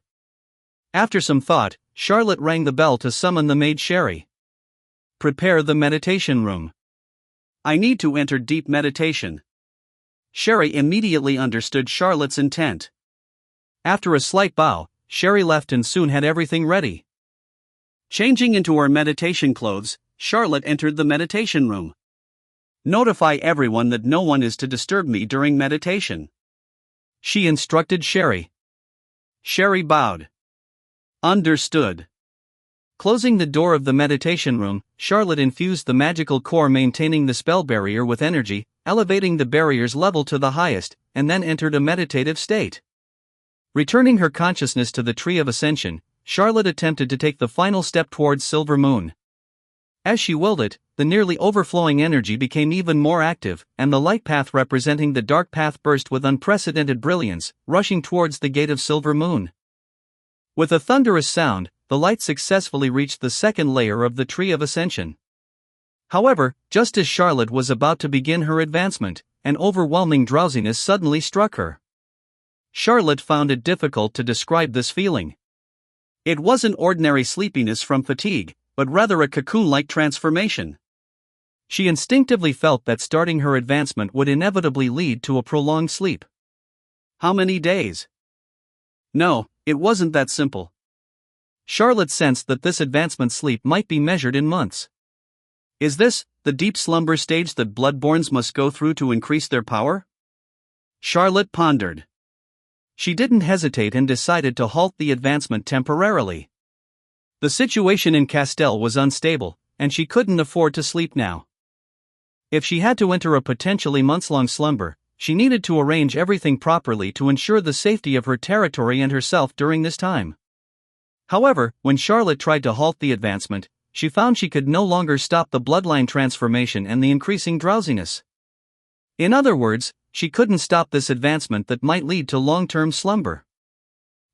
After some thought, Charlotte rang the bell to summon the maid Sherry. Prepare the meditation room. I need to enter deep meditation. Sherry immediately understood Charlotte's intent. After a slight bow, Sherry left and soon had everything ready. Changing into her meditation clothes, Charlotte entered the meditation room. Notify everyone that no one is to disturb me during meditation, she instructed Sherry. Sherry bowed. Understood. Closing the door of the meditation room, Charlotte infused the magical core maintaining the spell barrier with energy, elevating the barrier's level to the highest, and then entered a meditative state. Returning her consciousness to the Tree of Ascension, Charlotte attempted to take the final step towards Silver Moon. As she willed it, the nearly overflowing energy became even more active, and the light path representing the dark path burst with unprecedented brilliance, rushing towards the gate of Silver Moon. With a thunderous sound, the light successfully reached the 2nd layer of the Tree of Ascension. However, just as Charlotte was about to begin her advancement, an overwhelming drowsiness suddenly struck her. Charlotte found it difficult to describe this feeling. It wasn't ordinary sleepiness from fatigue, but rather a cocoon-like transformation. She instinctively felt that starting her advancement would inevitably lead to a prolonged sleep. How many days? No, it wasn't that simple. Charlotte sensed that this advancement sleep might be measured in months. Is this the deep slumber stage that Bloodborns must go through to increase their power? Charlotte pondered. She didn't hesitate and decided to halt the advancement temporarily. The situation in Castell was unstable, and she couldn't afford to sleep now. If she had to enter a potentially months-long slumber, she needed to arrange everything properly to ensure the safety of her territory and herself during this time. However, when Charlotte tried to halt the advancement, she found she could no longer stop the bloodline transformation and the increasing drowsiness. In other words, she couldn't stop this advancement that might lead to long-term slumber.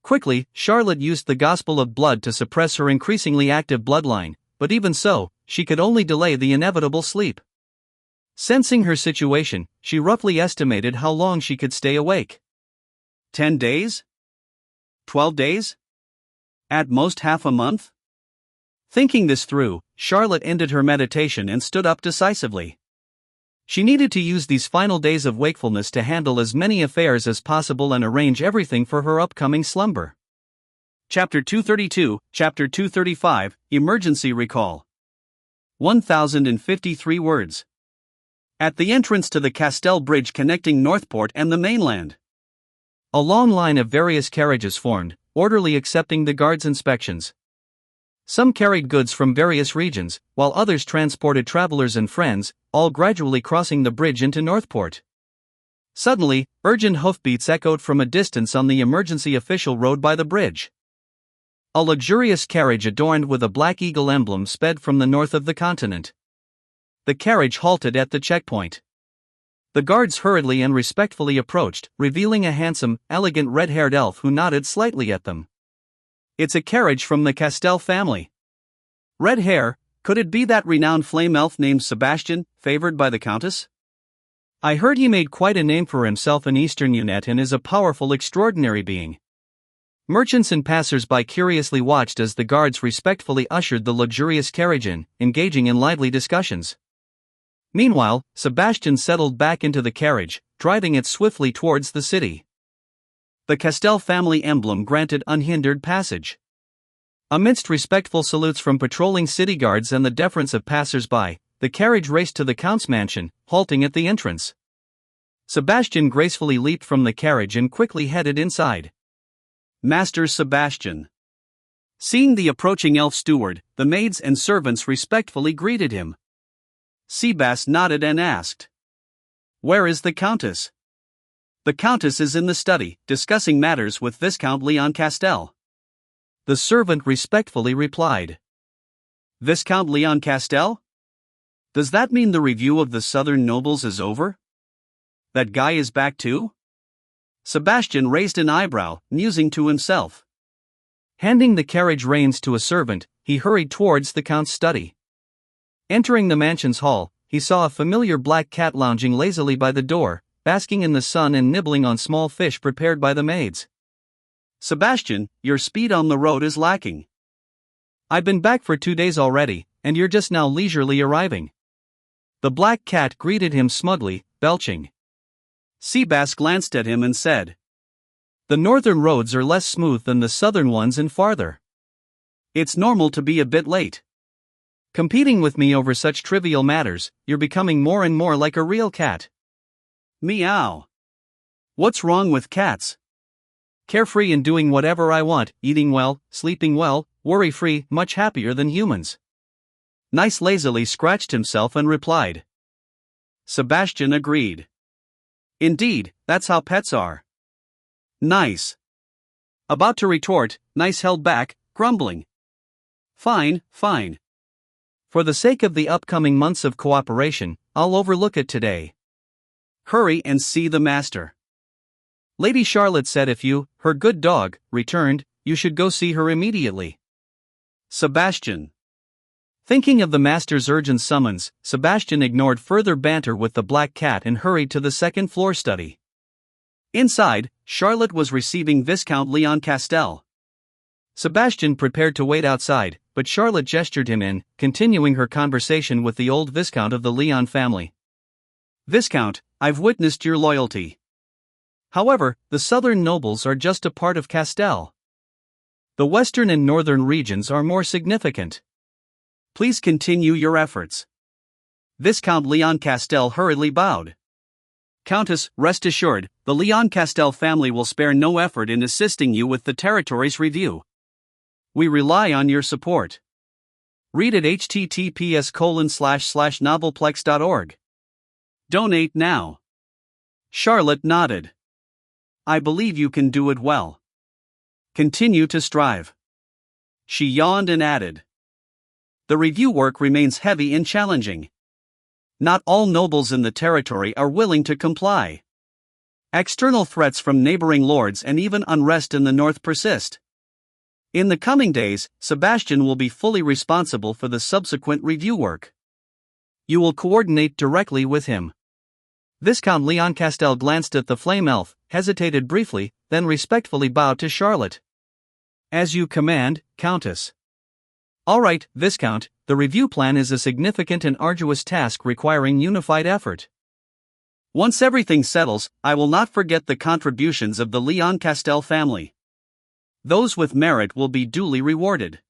Quickly, Charlotte used the Gospel of Blood to suppress her increasingly active bloodline, but even so, she could only delay the inevitable sleep. Sensing her situation, she roughly estimated how long she could stay awake. 10 days? 12 days? At most half a month? Thinking this through, Charlotte ended her meditation and stood up decisively. She needed to use these final days of wakefulness to handle as many affairs as possible and arrange everything for her upcoming slumber. Chapter 232, Chapter 235, Emergency Recall. 1053 words. At the entrance to the Castell Bridge connecting Northport and the mainland, a long line of various carriages formed, orderly accepting the guards' inspections. Some carried goods from various regions, while others transported travelers and friends, all gradually crossing the bridge into Northport. Suddenly, urgent hoofbeats echoed from a distance on the emergency official road by the bridge. A luxurious carriage adorned with a Black Eagle emblem sped from the north of the continent. The carriage halted at the checkpoint. The guards hurriedly and respectfully approached, revealing a handsome, elegant red-haired elf who nodded slightly at them. "It's a carriage from the Castell family." "Red hair, could it be that renowned flame elf named Sebastian, favored by the Countess? I heard he made quite a name for himself in Eastern Unit and is a powerful, extraordinary being." Merchants and passers-by curiously watched as the guards respectfully ushered the luxurious carriage in, engaging in lively discussions. Meanwhile, Sebastian settled back into the carriage, driving it swiftly towards the city. The Castell family emblem granted unhindered passage. Amidst respectful salutes from patrolling city guards and the deference of passers-by, the carriage raced to the Count's mansion, halting at the entrance. Sebastian gracefully leaped from the carriage and quickly headed inside. "Master Sebastian." Seeing the approaching elf steward, the maids and servants respectfully greeted him. Seabass nodded and asked, "Where is the Countess?" "The Countess is in the study, discussing matters with Viscount Leon Castell." The servant respectfully replied. "Viscount Leon Castell? Does that mean the review of the Southern nobles is over? That guy is back too?" Sebastian raised an eyebrow, musing to himself. Handing the carriage reins to a servant, he hurried towards the Count's study. Entering the mansion's hall, he saw a familiar black cat lounging lazily by the door, basking in the sun and nibbling on small fish prepared by the maids. "Sebastian, your speed on the road is lacking. I've been back for 2 days already, and you're just now leisurely arriving." The black cat greeted him smugly, belching. Seabass glanced at him and said, "The northern roads are less smooth than the southern ones and farther. It's normal to be a bit late. Competing with me over such trivial matters, you're becoming more and more like a real cat." "Meow. What's wrong with cats? Carefree and doing whatever I want, eating well, sleeping well, worry-free, much happier than humans." Nice lazily scratched himself and replied. Sebastian agreed. "Indeed, that's how pets are." Nice. About to retort, Nice held back, grumbling. Fine. For the sake of the upcoming months of cooperation, I'll overlook it today. Hurry and see the master." Lady Charlotte said if you, her good dog, returned, you should go see her immediately. Sebastian. Thinking of the master's urgent summons, Sebastian ignored further banter with the black cat and hurried to the second-floor study. Inside, Charlotte was receiving Viscount Leon Castell. Sebastian prepared to wait outside, but Charlotte gestured him in, continuing her conversation with the old Viscount of the Leon family. "Viscount, I've witnessed your loyalty. However, the southern nobles are just a part of Castell. The western and northern regions are more significant. Please continue your efforts." Viscount Leon Castell hurriedly bowed. "Countess, rest assured, the Leon Castell family will spare no effort in assisting you with the territory's review. We rely on your support. Read at https://novelplex.org. Donate now." Charlotte nodded. "I believe you can do it well. Continue to strive." She yawned and added, "The review work remains heavy and challenging. Not all nobles in the territory are willing to comply. External threats from neighboring lords and even unrest in the north persist. In the coming days, Sebastian will be fully responsible for the subsequent review work. You will coordinate directly with him." Viscount Leon Castell glanced at the flame elf, hesitated briefly, then respectfully bowed to Charlotte. "As you command, Countess." "All right, Viscount, the review plan is a significant and arduous task requiring unified effort. Once everything settles, I will not forget the contributions of the Leon Castell family. Those with merit will be duly rewarded.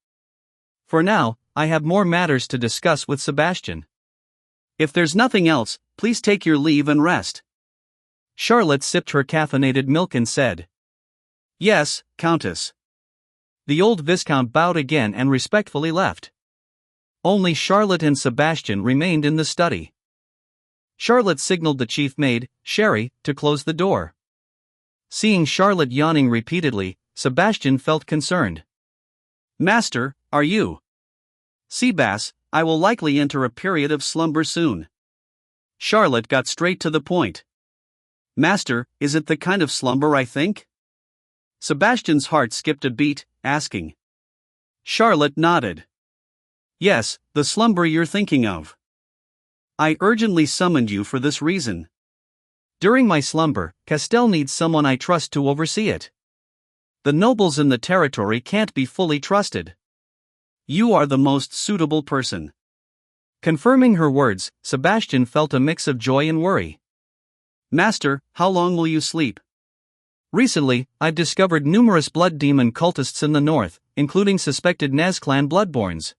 For now, I have more matters to discuss with Sebastian. If there's nothing else, please take your leave and rest." Charlotte sipped her caffeinated milk and said, "Yes, Countess." The old Viscount bowed again and respectfully left. Only Charlotte and Sebastian remained in the study. Charlotte signaled the chief maid, Sherry, to close the door. Seeing Charlotte yawning repeatedly, Sebastian felt concerned. "Master, are you?" "Seabass, I will likely enter a period of slumber soon." Charlotte got straight to the point. Master, is it the kind of slumber I think? Sebastian's heart skipped a beat, asking. Charlotte nodded. Yes, the slumber you're thinking of. I urgently summoned you for this reason. During my slumber, Castel needs someone I trust to oversee it. The nobles in the territory can't be fully trusted. You are the most suitable person. Confirming her words, Sebastian felt a mix of joy and worry. Master, how long will you sleep? Recently, I've discovered numerous blood demon cultists in the north, including suspected Nez clan bloodborns.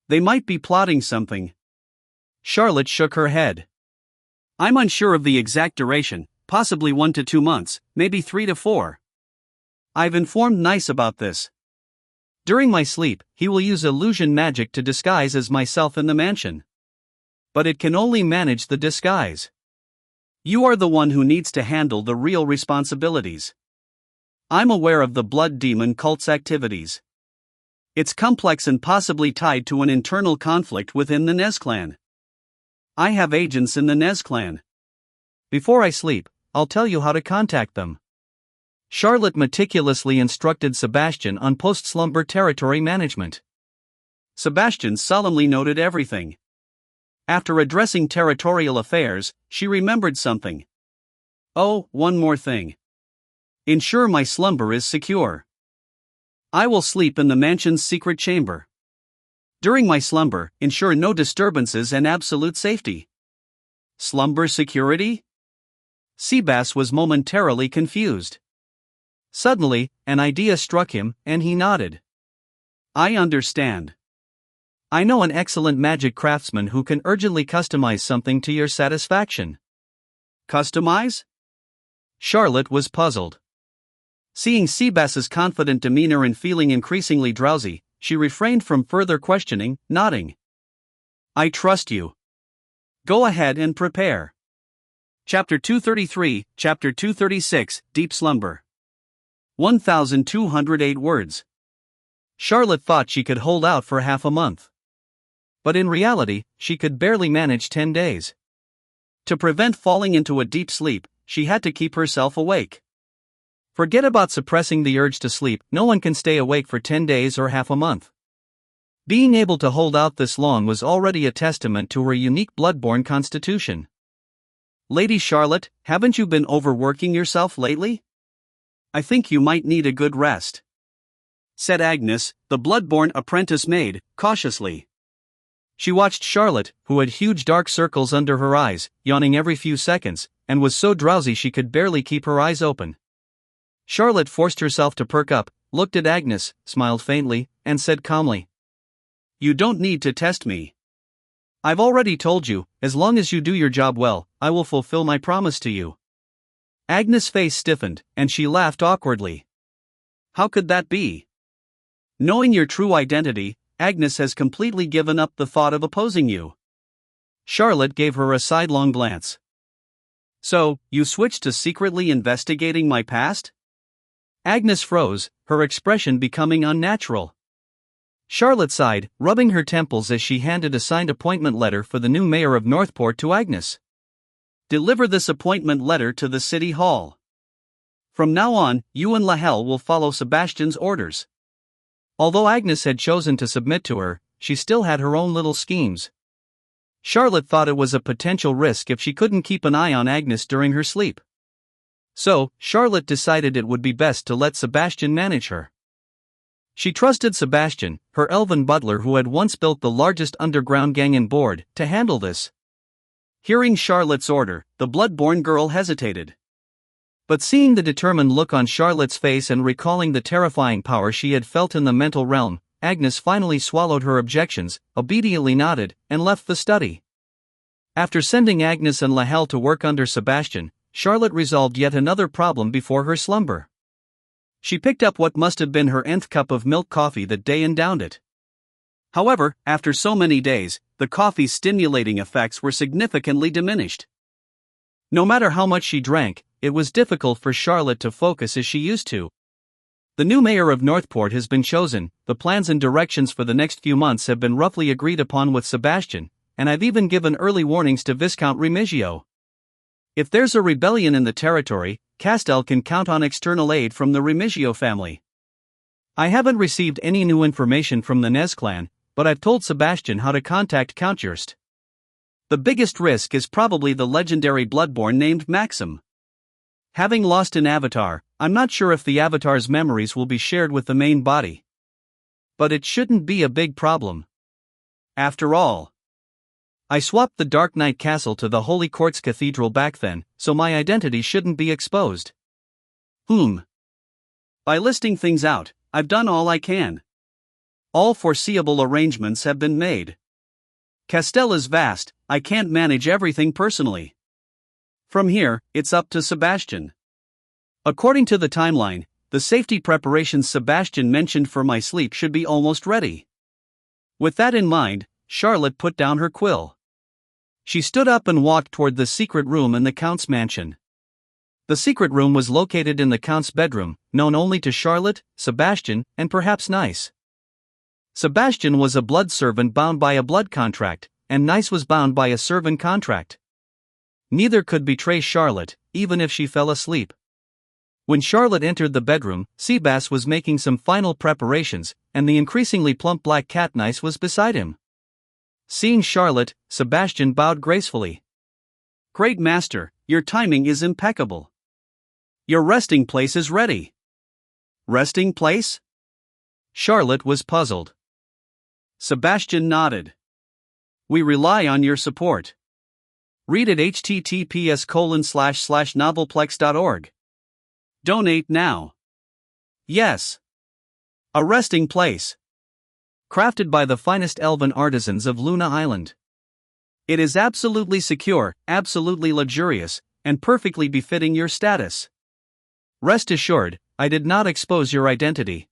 They might be plotting something. Charlotte shook her head. I'm unsure of the exact duration, possibly 1 to 2 months, maybe 3 to 4. I've informed Nice about this. During my sleep, he will use illusion magic to disguise as myself in the mansion. But it can only manage the disguise. You are the one who needs to handle the real responsibilities. I'm aware of the blood demon cult's activities. It's complex and possibly tied to an internal conflict within the Nez clan. I have agents in the Nez clan. Before I sleep, I'll tell you how to contact them. Charlotte meticulously instructed Sebastian on post-slumber territory management. Sebastian solemnly noted everything. After addressing territorial affairs, she remembered something. Oh, one more thing. Ensure my slumber is secure. I will sleep in the mansion's secret chamber. During my slumber, ensure no disturbances and absolute safety. Slumber security? Seabass was momentarily confused. Suddenly, an idea struck him, and he nodded. I understand. I know an excellent magic craftsman who can urgently customize something to your satisfaction. Customize? Charlotte was puzzled. Seeing Seabass's confident demeanor and feeling increasingly drowsy, she refrained from further questioning, nodding. I trust you. Go ahead and prepare. Chapter 233, Chapter 236, Deep Slumber. 1,208 words. Charlotte thought she could hold out for half a month. But in reality, she could barely manage 10 days. To prevent falling into a deep sleep, she had to keep herself awake. Forget about suppressing the urge to sleep, no one can stay awake for 10 days or half a month. Being able to hold out this long was already a testament to her unique bloodborne constitution. Lady Charlotte, haven't you been overworking yourself lately? I think you might need a good rest, said Agnes, the bloodborne apprentice maid, cautiously. She watched Charlotte, who had huge dark circles under her eyes, yawning every few seconds, and was so drowsy she could barely keep her eyes open. Charlotte forced herself to perk up, looked at Agnes, smiled faintly, and said calmly, You don't need to test me. I've already told you, as long as you do your job well, I will fulfill my promise to you. Agnes' face stiffened, and she laughed awkwardly. How could that be? Knowing your true identity, Agnes has completely given up the thought of opposing you. Charlotte gave her a sidelong glance. So, you switched to secretly investigating my past? Agnes froze, her expression becoming unnatural. Charlotte sighed, rubbing her temples as she handed a signed appointment letter for the new mayor of Northport to Agnes. Deliver this appointment letter to the city hall. From now on, you and Lahel will follow Sebastian's orders. Although Agnes had chosen to submit to her, she still had her own little schemes. Charlotte thought it was a potential risk if she couldn't keep an eye on Agnes during her sleep. So, Charlotte decided it would be best to let Sebastian manage her. She trusted Sebastian, her elven butler who had once built the largest underground gang in Bord, to handle this. Hearing Charlotte's order, the bloodborne girl hesitated. But seeing the determined look on Charlotte's face and recalling the terrifying power she had felt in the mental realm, Agnes finally swallowed her objections, obediently nodded, and left the study. After sending Agnes and Lahel to work under Sebastian, Charlotte resolved yet another problem before her slumber. She picked up what must have been her nth cup of milk coffee that day and downed it. However, after so many days, the coffee's stimulating effects were significantly diminished. No matter how much she drank, it was difficult for Charlotte to focus as she used to. The new mayor of Northport has been chosen, the plans and directions for the next few months have been roughly agreed upon with Sebastian, and I've even given early warnings to Viscount Remigio. If there's a rebellion in the territory, Castell can count on external aid from the Remigio family. I haven't received any new information from the Nez clan, but I've told Sebastian how to contact Count Jurst. The biggest risk is probably the legendary Bloodborne named Maxim. Having lost an avatar, I'm not sure if the avatar's memories will be shared with the main body. But it shouldn't be a big problem. After all, I swapped the Dark Knight Castle to the Holy Courts Cathedral back then, so my identity shouldn't be exposed. By listing things out, I've done all I can. All foreseeable arrangements have been made. Castell is vast, I can't manage everything personally. From here, it's up to Sebastian. According to the timeline, the safety preparations Sebastian mentioned for my sleep should be almost ready. With that in mind, Charlotte put down her quill. She stood up and walked toward the secret room in the Count's mansion. The secret room was located in the Count's bedroom, known only to Charlotte, Sebastian, and perhaps Nice. Sebastian was a blood servant bound by a blood contract, and Nice was bound by a servant contract. Neither could betray Charlotte, even if she fell asleep. When Charlotte entered the bedroom, Sebas was making some final preparations, and the increasingly plump black cat Nice was beside him. Seeing Charlotte, Sebastian bowed gracefully. "Great master, your timing is impeccable. Your resting place is ready." "Resting place?" Charlotte was puzzled. Sebastian nodded. "We rely on your support. Read at https://novelplex.org. Donate now." Yes. A resting place. Crafted by the finest elven artisans of Luna Island. It is absolutely secure, absolutely luxurious, and perfectly befitting your status. Rest assured, I did not expose your identity.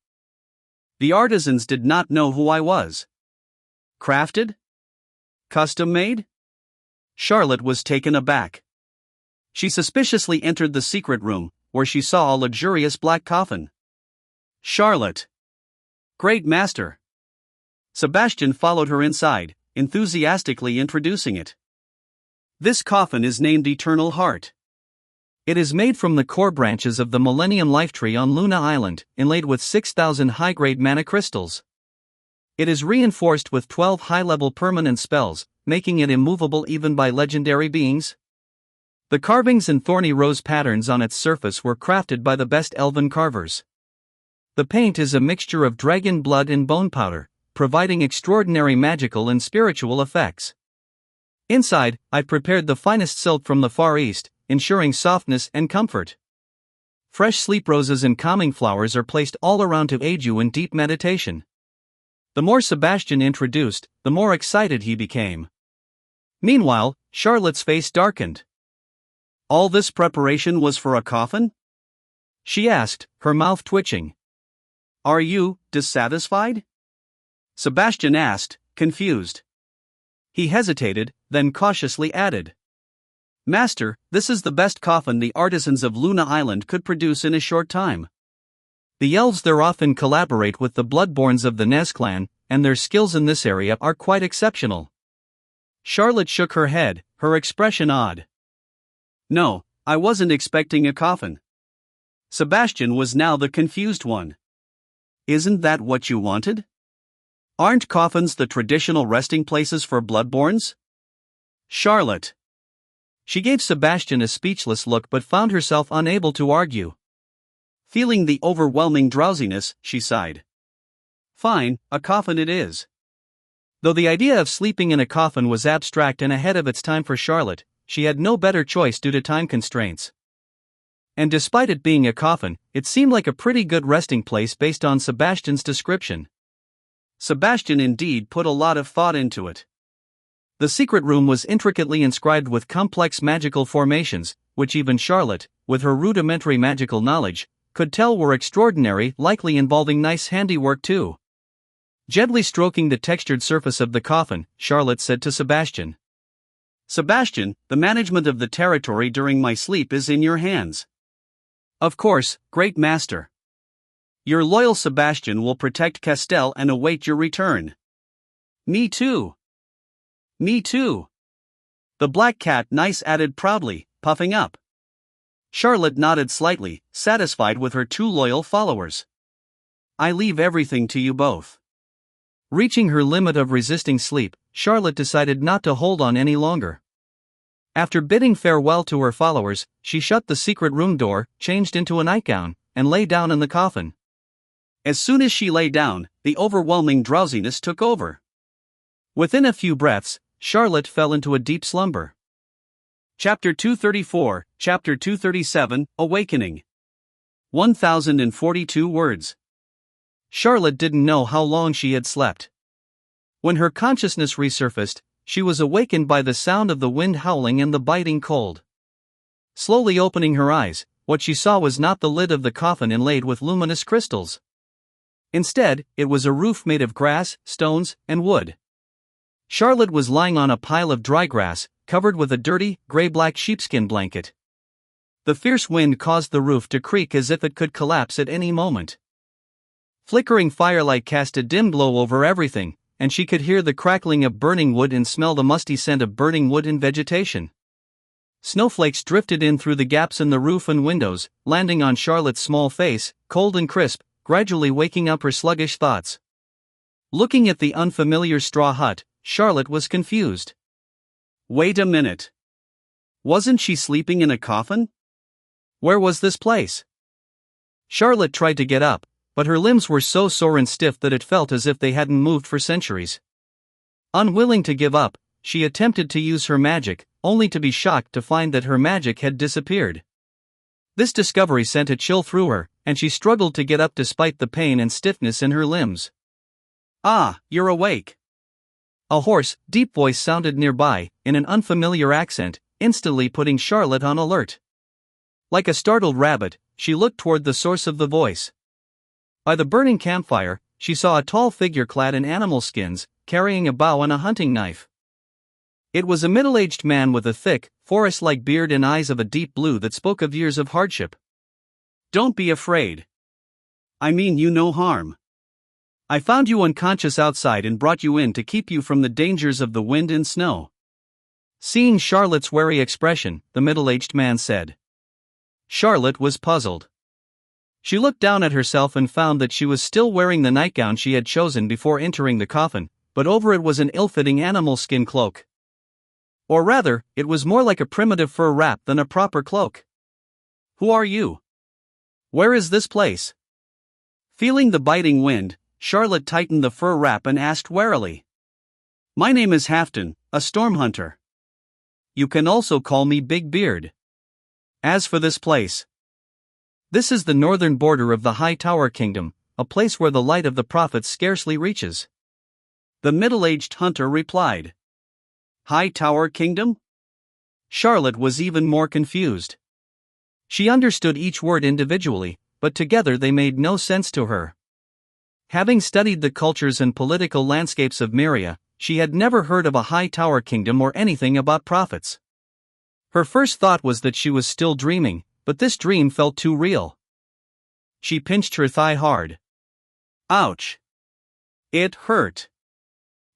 The artisans did not know who I was. Crafted? Custom made? Charlotte was taken aback. She suspiciously entered the secret room, where she saw a luxurious black coffin. Charlotte. Great master. Sebastian followed her inside, enthusiastically introducing it. This coffin is named Eternal Heart. It is made from the core branches of the Millennium Life Tree on Luna Island, inlaid with 6,000 high-grade mana crystals. It is reinforced with 12 high-level permanent spells, making it immovable even by legendary beings. The carvings and thorny rose patterns on its surface were crafted by the best elven carvers. The paint is a mixture of dragon blood and bone powder, providing extraordinary magical and spiritual effects. Inside, I've prepared the finest silk from the Far East, ensuring softness and comfort. Fresh sleep roses and calming flowers are placed all around to aid you in deep meditation. The more Sebastian introduced, the more excited he became. Meanwhile, Charlotte's face darkened. "All this preparation was for a coffin?" she asked, her mouth twitching. "Are you dissatisfied?" Sebastian asked, confused. He hesitated, then cautiously added, "Master, this is the best coffin the artisans of Luna Island could produce in a short time. The elves there often collaborate with the Bloodborns of the Nez clan, and their skills in this area are quite exceptional." Charlotte shook her head, her expression odd. "No, I wasn't expecting a coffin." Sebastian was now the confused one. "Isn't that what you wanted? Aren't coffins the traditional resting places for Bloodborns?" Charlotte. She gave Sebastian a speechless look but found herself unable to argue. Feeling the overwhelming drowsiness, she sighed. "Fine, a coffin it is." Though the idea of sleeping in a coffin was abstract and ahead of its time for Charlotte, she had no better choice due to time constraints. And despite it being a coffin, it seemed like a pretty good resting place based on Sebastian's description. Sebastian indeed put a lot of thought into it. The secret room was intricately inscribed with complex magical formations, which even Charlotte, with her rudimentary magical knowledge, could tell were extraordinary, likely involving nice handiwork too. Gently stroking the textured surface of the coffin, Charlotte said to Sebastian, "Sebastian, the management of the territory during my sleep is in your hands." "Of course, great master. Your loyal Sebastian will protect Castell and await your return." "Me too." Me too. The black cat nice added proudly, puffing up. Charlotte nodded slightly, satisfied with her two loyal followers. I leave everything to you both. Reaching her limit of resisting sleep, Charlotte decided not to hold on any longer. After bidding farewell to her followers, she shut the secret room door, changed into a nightgown, and lay down in the coffin. As soon as she lay down, the overwhelming drowsiness took over. Within a few breaths, Charlotte fell into a deep slumber. Chapter 234, Chapter 237, Awakening. 1042 words. Charlotte didn't know how long she had slept. When her consciousness resurfaced, she was awakened by the sound of the wind howling and the biting cold. Slowly opening her eyes, what she saw was not the lid of the coffin inlaid with luminous crystals. Instead, it was a roof made of grass, stones, and wood. Charlotte was lying on a pile of dry grass, covered with a dirty, gray-black sheepskin blanket. The fierce wind caused the roof to creak as if it could collapse at any moment. Flickering firelight cast a dim glow over everything, and she could hear the crackling of burning wood and smell the musty scent of burning wood and vegetation. Snowflakes drifted in through the gaps in the roof and windows, landing on Charlotte's small face, cold and crisp, gradually waking up her sluggish thoughts. Looking at the unfamiliar straw hut, Charlotte was confused. Wait a minute. Wasn't she sleeping in a coffin? Where was this place? Charlotte tried to get up, but her limbs were so sore and stiff that it felt as if they hadn't moved for centuries. Unwilling to give up, she attempted to use her magic, only to be shocked to find that her magic had disappeared. This discovery sent a chill through her, and she struggled to get up despite the pain and stiffness in her limbs. Ah, you're awake. A hoarse, deep voice sounded nearby, in an unfamiliar accent, instantly putting Charlotte on alert. Like a startled rabbit, she looked toward the source of the voice. By the burning campfire, she saw a tall figure clad in animal skins, carrying a bow and a hunting knife. It was a middle-aged man with a thick, forest-like beard and eyes of a deep blue that spoke of years of hardship. Don't be afraid. I mean you no harm. I found you unconscious outside and brought you in to keep you from the dangers of the wind and snow. Seeing Charlotte's wary expression, the middle-aged man said. Charlotte was puzzled. She looked down at herself and found that she was still wearing the nightgown she had chosen before entering the coffin, but over it was an ill-fitting animal skin cloak. Or rather, it was more like a primitive fur wrap than a proper cloak. Who are you? Where is this place? Feeling the biting wind, Charlotte tightened the fur wrap and asked warily. My name is Halfdan, a storm hunter. You can also call me Big Beard. As for this place, this is the northern border of the High Tower Kingdom, a place where the light of the prophets scarcely reaches. The middle-aged hunter replied. High Tower Kingdom? Charlotte was even more confused. She understood each word individually, but together they made no sense to her. Having studied the cultures and political landscapes of Myria, she had never heard of a High Tower Kingdom or anything about prophets. Her first thought was that she was still dreaming, but this dream felt too real. She pinched her thigh hard. Ouch. It hurt.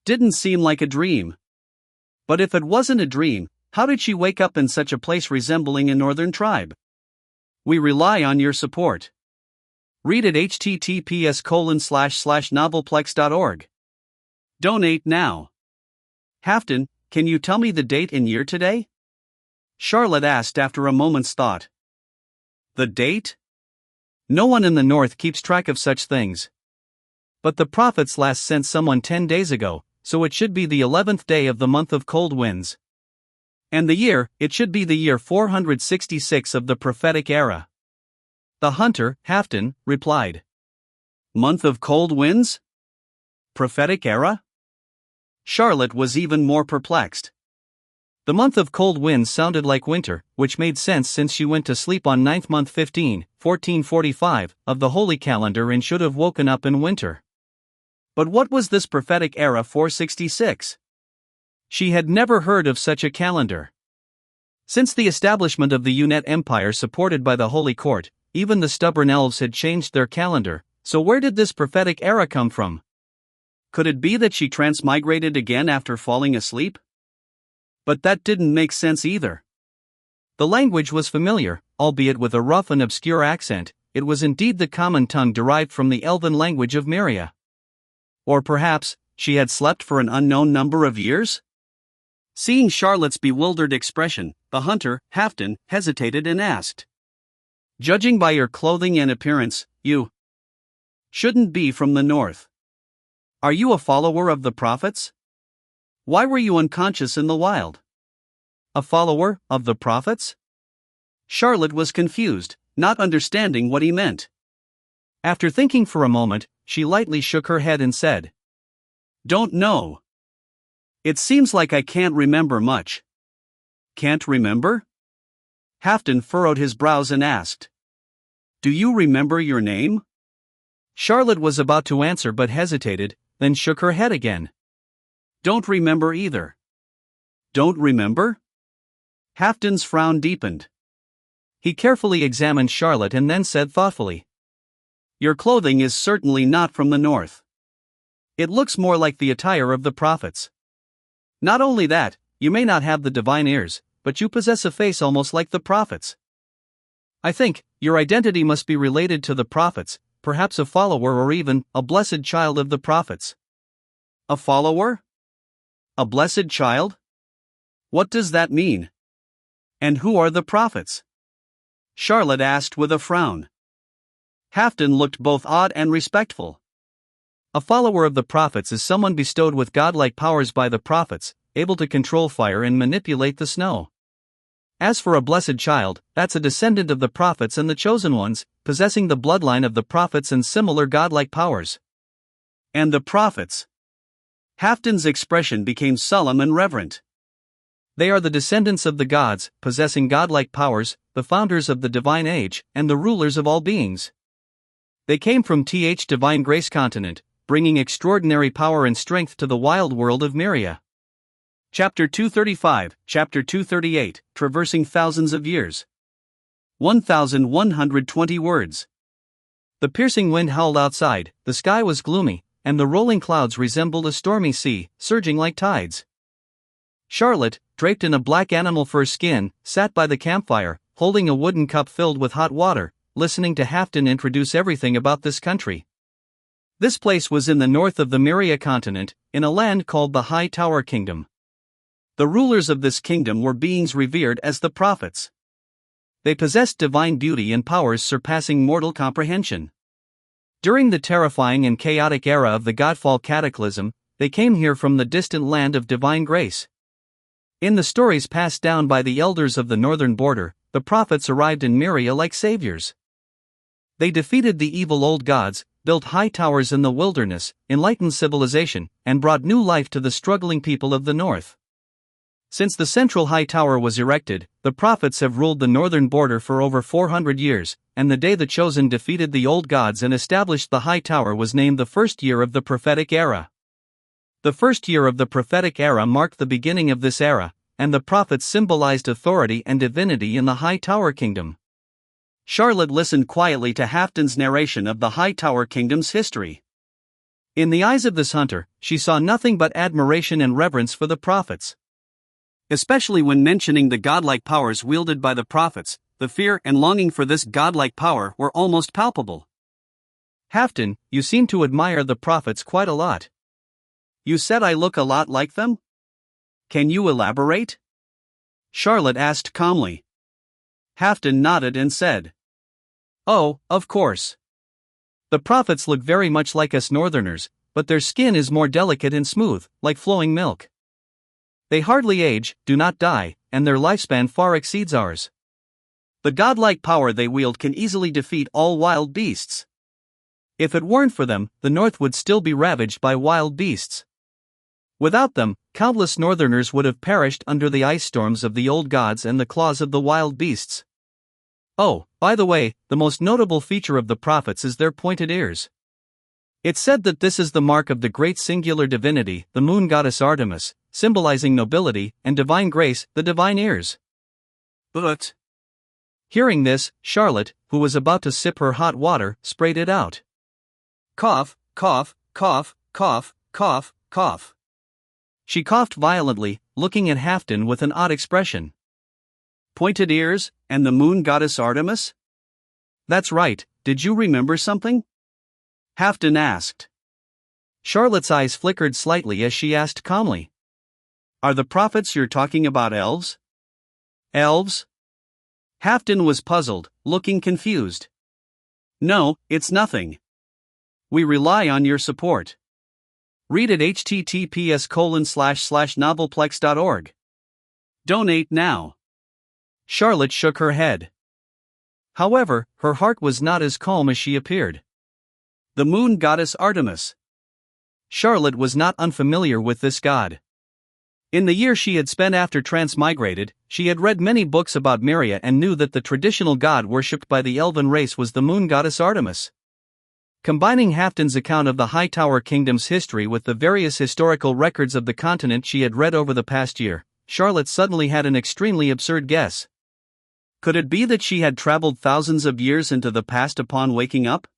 Didn't seem like a dream. But if it wasn't a dream, how did she wake up in such a place resembling a northern tribe? We rely on your support. Read at https://novelplex.org. Donate now. Halfdan, can you tell me the date and year today? Charlotte asked after a moment's thought. The date? No one in the north keeps track of such things. But the prophets last sent someone 10 days ago, so it should be the 11th day of the month of cold winds. And the year, it should be the year 466 of the prophetic era. The hunter, Halfdan, replied. Month of cold winds? Prophetic era? Charlotte was even more perplexed. The month of cold winds sounded like winter, which made sense since she went to sleep on 9th month 1445, of the holy calendar and should have woken up in winter. But what was this prophetic era 466? She had never heard of such a calendar. Since the establishment of the Unit Empire supported by the Holy Court, even the stubborn elves had changed their calendar, so where did this prophetic era come from? Could it be that she transmigrated again after falling asleep? But that didn't make sense either. The language was familiar, albeit with a rough and obscure accent. It was indeed the common tongue derived from the elven language of Myria. Or perhaps, she had slept for an unknown number of years? Seeing Charlotte's bewildered expression, the hunter, Halfdan, hesitated and asked. Judging by your clothing and appearance, you shouldn't be from the north. Are you a follower of the prophets? Why were you unconscious in the wild? A follower of the prophets? Charlotte was confused, not understanding what he meant. After thinking for a moment, she lightly shook her head and said, Don't know. It seems like I can't remember much. Can't remember? Halfdan furrowed his brows and asked, Do you remember your name? Charlotte was about to answer but hesitated, then shook her head again. Don't remember either. Don't remember? Halfdan's frown deepened. He carefully examined Charlotte and then said thoughtfully, Your clothing is certainly not from the north. It looks more like the attire of the prophets. Not only that, you may not have the divine ears, but you possess a face almost like the prophets. I think your identity must be related to the prophets, perhaps a follower or even a blessed child of the prophets. A follower? A blessed child? What does that mean? And who are the prophets? Charlotte asked with a frown. Halfdan looked both odd and respectful. A follower of the prophets is someone bestowed with godlike powers by the prophets, able to control fire and manipulate the snow. As for a blessed child, that's a descendant of the prophets and the chosen ones, possessing the bloodline of the prophets and similar godlike powers. And the prophets? Halfdan's expression became solemn and reverent. They are the descendants of the gods, possessing godlike powers, the founders of the divine age, and the rulers of all beings. They came from Divine Grace continent, bringing extraordinary power and strength to the wild world of Myria. Chapter 235, Chapter 238, Traversing Thousands of Years. 1,120 words. The piercing wind howled outside, the sky was gloomy, and the rolling clouds resembled a stormy sea, surging like tides. Charlotte, draped in a black animal fur skin, sat by the campfire, holding a wooden cup filled with hot water, listening to Halfdan introduce everything about this country. This place was in the north of the Myria continent, in a land called the High Tower Kingdom. The rulers of this kingdom were beings revered as the prophets. They possessed divine beauty and powers surpassing mortal comprehension. During the terrifying and chaotic era of the Godfall Cataclysm, they came here from the distant land of divine grace. In the stories passed down by the elders of the northern border, the prophets arrived in Myria like saviors. They defeated the evil old gods, built high towers in the wilderness, enlightened civilization, and brought new life to the struggling people of the north. Since the central high tower was erected, the prophets have ruled the northern border for over 400 years, and the day the Chosen defeated the old gods and established the high tower was named the first year of the prophetic era. The first year of the prophetic era marked the beginning of this era, and the prophets symbolized authority and divinity in the High Tower Kingdom. Charlotte listened quietly to Halfdan's narration of the High Tower Kingdom's history. In the eyes of this hunter, she saw nothing but admiration and reverence for the prophets. Especially when mentioning the godlike powers wielded by the prophets, the fear and longing for this godlike power were almost palpable. Halfdan, you seem to admire the prophets quite a lot. You said I look a lot like them? Can you elaborate? Charlotte asked calmly. Halfdan nodded and said, Oh, of course. The prophets look very much like us northerners, but their skin is more delicate and smooth, like flowing milk. They hardly age, do not die, and their lifespan far exceeds ours. The godlike power they wield can easily defeat all wild beasts. If it weren't for them, the north would still be ravaged by wild beasts. Without them, countless northerners would have perished under the ice storms of the old gods and the claws of the wild beasts. Oh, by the way, the most notable feature of the prophets is their pointed ears. It's said that this is the mark of the great singular divinity, the moon goddess Artemis, symbolizing nobility, and divine grace, the divine ears. But hearing this, Charlotte, who was about to sip her hot water, sprayed it out. Cough, cough, cough, cough, cough, cough. She coughed violently, looking at Halfdan with an odd expression. Pointed ears, and the moon goddess Artemis? That's right, did you remember something? Halfdan asked. Charlotte's eyes flickered slightly as she asked calmly. Are the prophets you're talking about elves? Elves? Halfdan was puzzled, looking confused. No, it's nothing. We rely on your support. Read at https://novelplex.org. Donate now. Charlotte shook her head. However, her heart was not as calm as she appeared. The moon goddess Artemis. Charlotte was not unfamiliar with this god. In the year she had spent after transmigrated, she had read many books about Meria and knew that the traditional god worshipped by the elven race was the moon goddess Artemis. Combining Halfdan's account of the Hightower Kingdom's history with the various historical records of the continent she had read over the past year, Charlotte suddenly had an extremely absurd guess. Could it be that she had traveled thousands of years into the past upon waking up?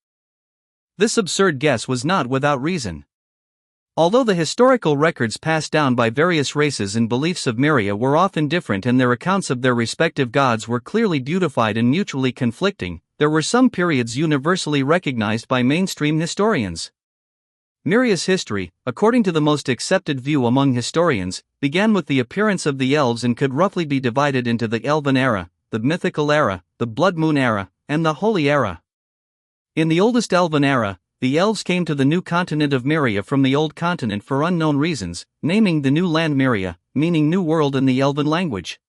This absurd guess was not without reason. Although the historical records passed down by various races and beliefs of Meria were often different and their accounts of their respective gods were clearly beautified and mutually conflicting, there were some periods universally recognized by mainstream historians. Meria's history, according to the most accepted view among historians, began with the appearance of the elves and could roughly be divided into the Elven era, the Mythical era, the Blood Moon era, and the Holy era. In the oldest Elven era, the elves came to the new continent of Meria from the old continent for unknown reasons, naming the new land Meria, meaning New World in the Elven language.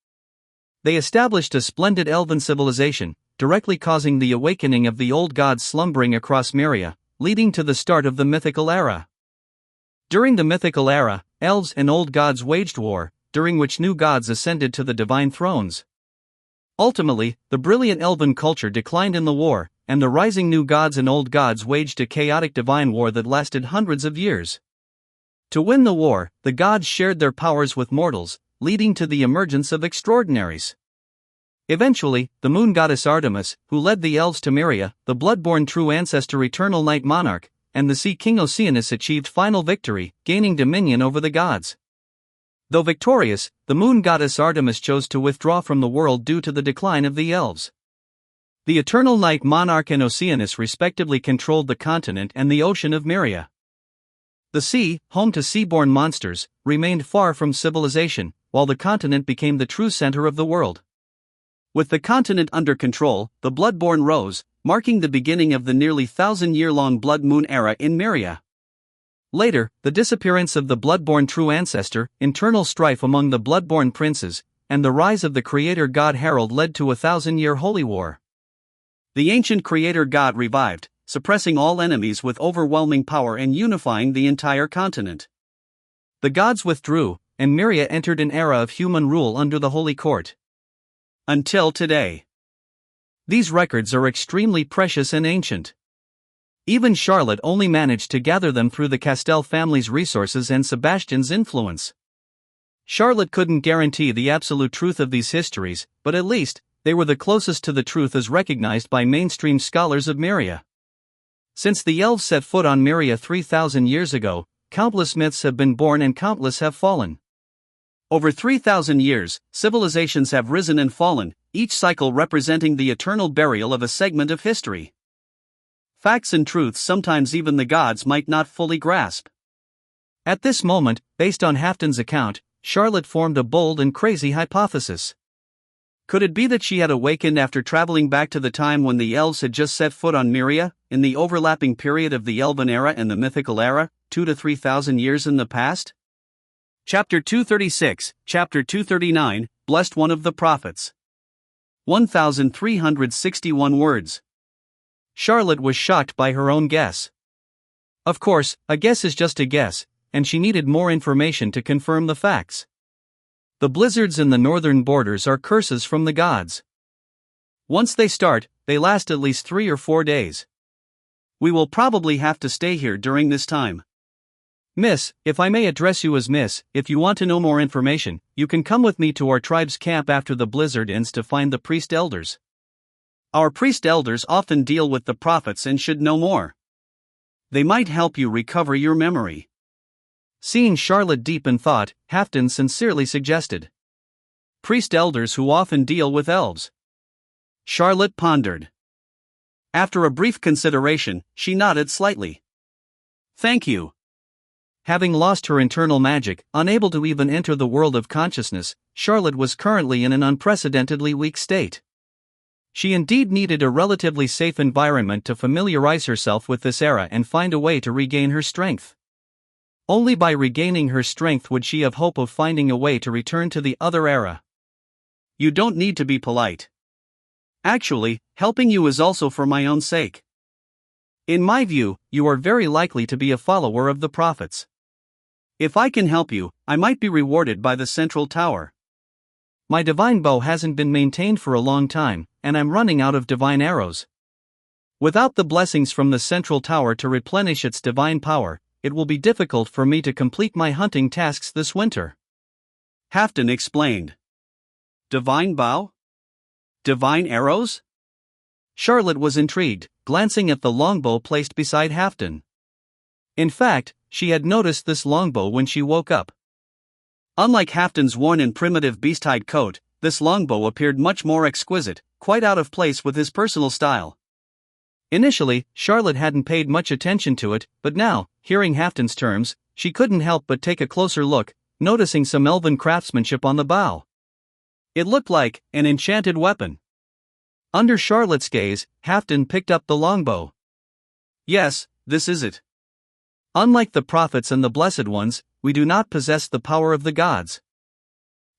They established a splendid elven civilization, directly causing the awakening of the old gods slumbering across Meria, leading to the start of the Mythical era. During the Mythical era, elves and old gods waged war, during which new gods ascended to the divine thrones. Ultimately, the brilliant elven culture declined in the war, and the rising new gods and old gods waged a chaotic divine war that lasted hundreds of years. To win the war, the gods shared their powers with mortals, leading to the emergence of extraordinaries. Eventually, the moon goddess Artemis, who led the elves to Meria, the blood-born true ancestor eternal night monarch, and the sea king Oceanus achieved final victory, gaining dominion over the gods. Though victorious, the moon goddess Artemis chose to withdraw from the world due to the decline of the elves. The eternal night monarch and Oceanus respectively controlled the continent and the ocean of Meria. The sea, home to seaborne monsters, remained far from civilization, while the continent became the true center of the world. With the continent under control, the Bloodborne rose, marking the beginning of the nearly 1,000-year-long Blood Moon era in Meria. Later, the disappearance of the Bloodborne true ancestor, internal strife among the Bloodborne princes, and the rise of the creator god Harald led to a 1,000-year holy war. The ancient creator god revived, suppressing all enemies with overwhelming power and unifying the entire continent. The gods withdrew, and Meria entered an era of human rule under the Holy Court. Until today. These records are extremely precious and ancient. Even Charlotte only managed to gather them through the Castell family's resources and Sebastian's influence. Charlotte couldn't guarantee the absolute truth of these histories, but at least, they were the closest to the truth as recognized by mainstream scholars of Meria. Since the elves set foot on Meria 3,000 years ago, countless myths have been born and countless have fallen. Over 3,000 years, civilizations have risen and fallen, each cycle representing the eternal burial of a segment of history. Facts and truths sometimes even the gods might not fully grasp. At this moment, based on Halfdan's account, Charlotte formed a bold and crazy hypothesis. Could it be that she had awakened after traveling back to the time when the elves had just set foot on Meria, in the overlapping period of the Elven era and the Mythical era, 2,000 to 3,000 years in the past? Chapter 236, Chapter 239, Blessed One of the Prophets. 1,361 words. Charlotte was shocked by her own guess. Of course, a guess is just a guess, and she needed more information to confirm the facts. The blizzards in the northern borders are curses from the gods. Once they start, they last at least 3 or 4 days. We will probably have to stay here during this time. Miss, if I may address you as Miss, if you want to know more information, you can come with me to our tribe's camp after the blizzard ends to find the priest elders. Our priest elders often deal with the prophets and should know more. They might help you recover your memory. Seeing Charlotte deep in thought, Halfdan sincerely suggested. Priest elders who often deal with elves. Charlotte pondered. After a brief consideration, she nodded slightly. Thank you. Having lost her internal magic, unable to even enter the world of consciousness, Charlotte was currently in an unprecedentedly weak state. She indeed needed a relatively safe environment to familiarize herself with this era and find a way to regain her strength. Only by regaining her strength would she have hope of finding a way to return to the other era. You don't need to be polite. Actually, helping you is also for my own sake. In my view, you are very likely to be a follower of the prophets. If I can help you, I might be rewarded by the central tower. My divine bow hasn't been maintained for a long time, and I'm running out of divine arrows. Without the blessings from the central tower to replenish its divine power, it will be difficult for me to complete my hunting tasks this winter. Halfdan explained. Divine bow? Divine arrows? Charlotte was intrigued, glancing at the longbow placed beside Halfdan. In fact, she had noticed this longbow when she woke up. Unlike Halfdan's worn and primitive beast-hide coat, this longbow appeared much more exquisite, quite out of place with his personal style. Initially, Charlotte hadn't paid much attention to it, but now, hearing Halfdan's terms, she couldn't help but take a closer look, noticing some elven craftsmanship on the bow. It looked like an enchanted weapon. Under Charlotte's gaze, Halfdan picked up the longbow. Yes, this is it. Unlike the prophets and the blessed ones, we do not possess the power of the gods.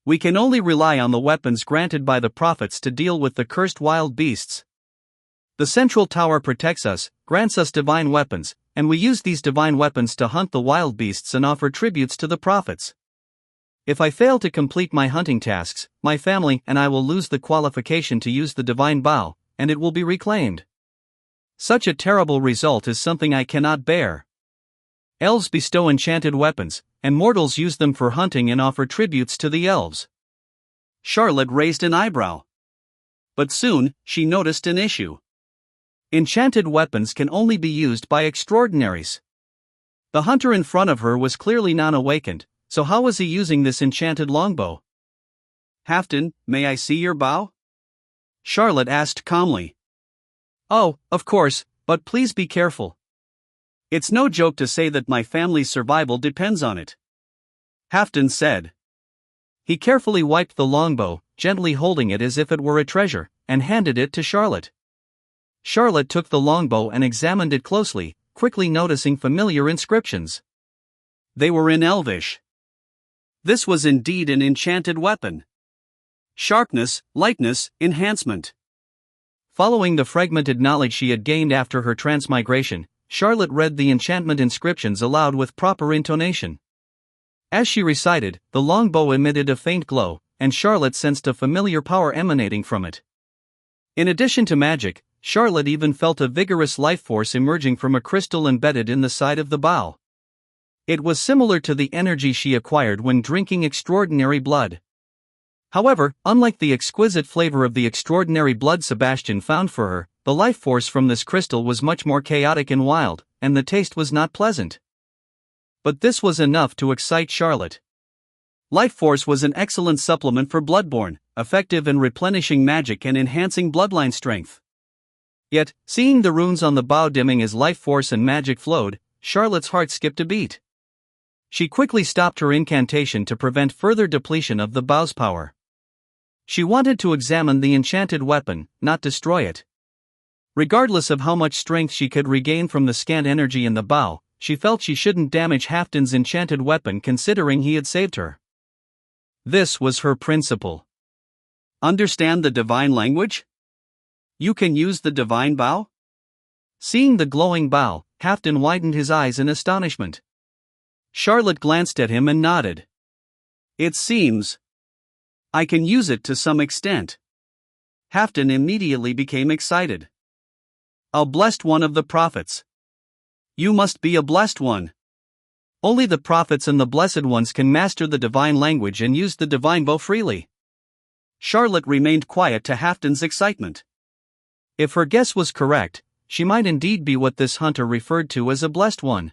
We can only rely on the weapons granted by the prophets to deal with the cursed wild beasts. The central tower protects us, grants us divine weapons, and we use these divine weapons to hunt the wild beasts and offer tributes to the prophets. If I fail to complete my hunting tasks, my family and I will lose the qualification to use the divine bow, and it will be reclaimed. Such a terrible result is something I cannot bear. Elves bestow enchanted weapons, and mortals use them for hunting and offer tributes to the elves. Charlotte raised an eyebrow. But soon, she noticed an issue. Enchanted weapons can only be used by extraordinaries. The hunter in front of her was clearly non-awakened, so how was he using this enchanted longbow? Halfdan, may I see your bow? Charlotte asked calmly. Oh, of course, but please be careful. It's no joke to say that my family's survival depends on it. Halfdan said. He carefully wiped the longbow, gently holding it as if it were a treasure, and handed it to Charlotte. Charlotte took the longbow and examined it closely, quickly noticing familiar inscriptions. They were in Elvish. This was indeed an enchanted weapon. Sharpness, lightness, enhancement. Following the fragmented knowledge she had gained after her transmigration, Charlotte read the enchantment inscriptions aloud with proper intonation. As she recited, the longbow emitted a faint glow, and Charlotte sensed a familiar power emanating from it. In addition to magic, Charlotte even felt a vigorous life force emerging from a crystal embedded in the side of the bow. It was similar to the energy she acquired when drinking extraordinary blood. However, unlike the exquisite flavor of the extraordinary blood Sebastian found for her, the life force from this crystal was much more chaotic and wild, and the taste was not pleasant. But this was enough to excite Charlotte. Life force was an excellent supplement for Bloodborne, effective in replenishing magic and enhancing bloodline strength. Yet, seeing the runes on the bow dimming as life force and magic flowed, Charlotte's heart skipped a beat. She quickly stopped her incantation to prevent further depletion of the bow's power. She wanted to examine the enchanted weapon, not destroy it. Regardless of how much strength she could regain from the scant energy in the bow, she felt she shouldn't damage Halfdan's enchanted weapon considering he had saved her. This was her principle. Understand the divine language? You can use the divine bow? Seeing the glowing bow, Halfdan widened his eyes in astonishment. Charlotte glanced at him and nodded. It seems. I can use it to some extent. Halfdan immediately became excited. A blessed one of the prophets. You must be a blessed one. Only the prophets and the blessed ones can master the divine language and use the divine bow freely. Charlotte remained quiet to Halfdan's excitement. If her guess was correct, she might indeed be what this hunter referred to as a blessed one.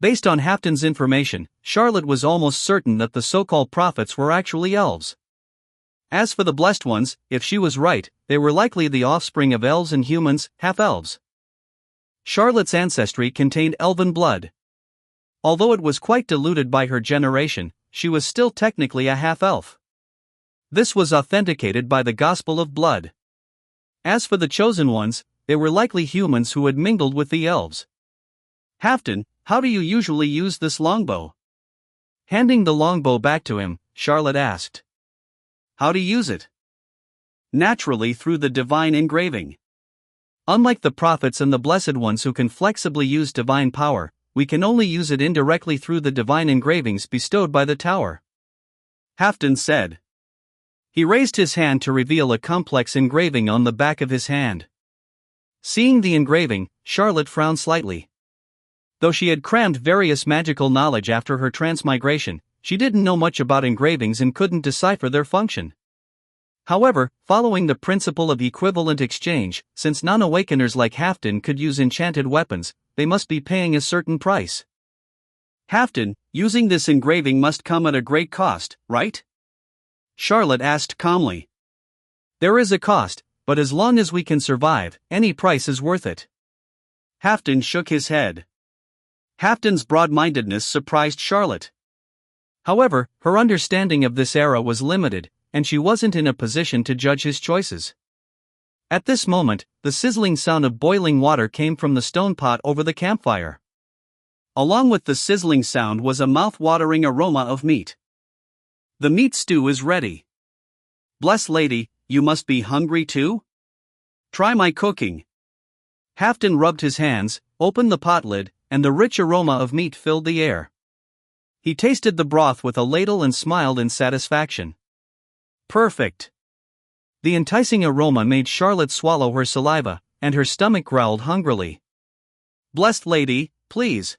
Based on Halfton's information, Charlotte was almost certain that the so-called prophets were actually elves. As for the blessed ones, if she was right, they were likely the offspring of elves and humans, half-elves. Charlotte's ancestry contained elven blood. Although it was quite diluted by her generation, she was still technically a half-elf. This was authenticated by the Gospel of Blood. As for the chosen ones, they were likely humans who had mingled with the elves. Halfton, how do you usually use this longbow? Handing the longbow back to him, Charlotte asked. How to use it? Naturally, through the divine engraving. Unlike the prophets and the blessed ones who can flexibly use divine power, we can only use it indirectly through the divine engravings bestowed by the tower. Halfton said. He raised his hand to reveal a complex engraving on the back of his hand. Seeing the engraving, Charlotte frowned slightly. Though she had crammed various magical knowledge after her transmigration, she didn't know much about engravings and couldn't decipher their function. However, following the principle of equivalent exchange, since non-awakeners like Halfton could use enchanted weapons, they must be paying a certain price. Halfton, using this engraving must come at a great cost, right? Charlotte asked calmly. There is a cost, but as long as we can survive, any price is worth it. Halfton shook his head. Halfton's broad-mindedness surprised Charlotte. However, her understanding of this era was limited, and she wasn't in a position to judge his choices. At this moment, the sizzling sound of boiling water came from the stone pot over the campfire. Along with the sizzling sound was a mouth-watering aroma of meat. The meat stew is ready. Bless lady, you must be hungry too? Try my cooking. Halfton rubbed his hands, opened the pot lid, and the rich aroma of meat filled the air. He tasted the broth with a ladle and smiled in satisfaction. Perfect. The enticing aroma made Charlotte swallow her saliva, and her stomach growled hungrily. Blessed lady, please.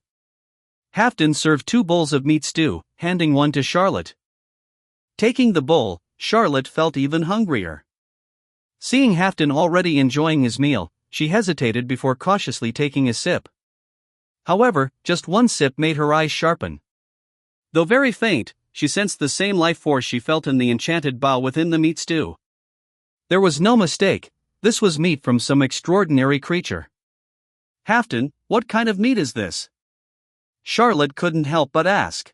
Halfton served 2 bowls of meat stew, handing one to Charlotte. Taking the bowl, Charlotte felt even hungrier. Seeing Halfton already enjoying his meal, she hesitated before cautiously taking a sip. However, just one sip made her eyes sharpen. Though very faint, she sensed the same life force she felt in the enchanted bowl within the meat stew. There was no mistake, this was meat from some extraordinary creature. Halfton, what kind of meat is this? Charlotte couldn't help but ask.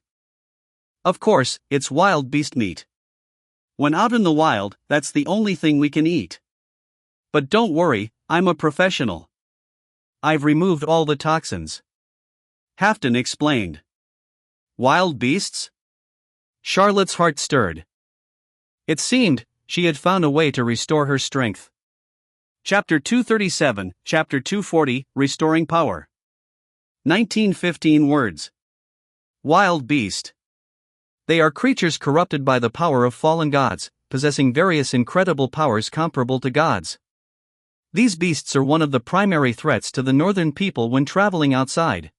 Of course, it's wild beast meat. When out in the wild, that's the only thing we can eat. But don't worry, I'm a professional. I've removed all the toxins. Halfton explained. Wild beasts? Charlotte's heart stirred. It seemed she had found a way to restore her strength. Chapter 237, Chapter 240, Restoring Power. 1915 words. Wild beast. They are creatures corrupted by the power of fallen gods, possessing various incredible powers comparable to gods. These beasts are one of the primary threats to the northern people when traveling outside.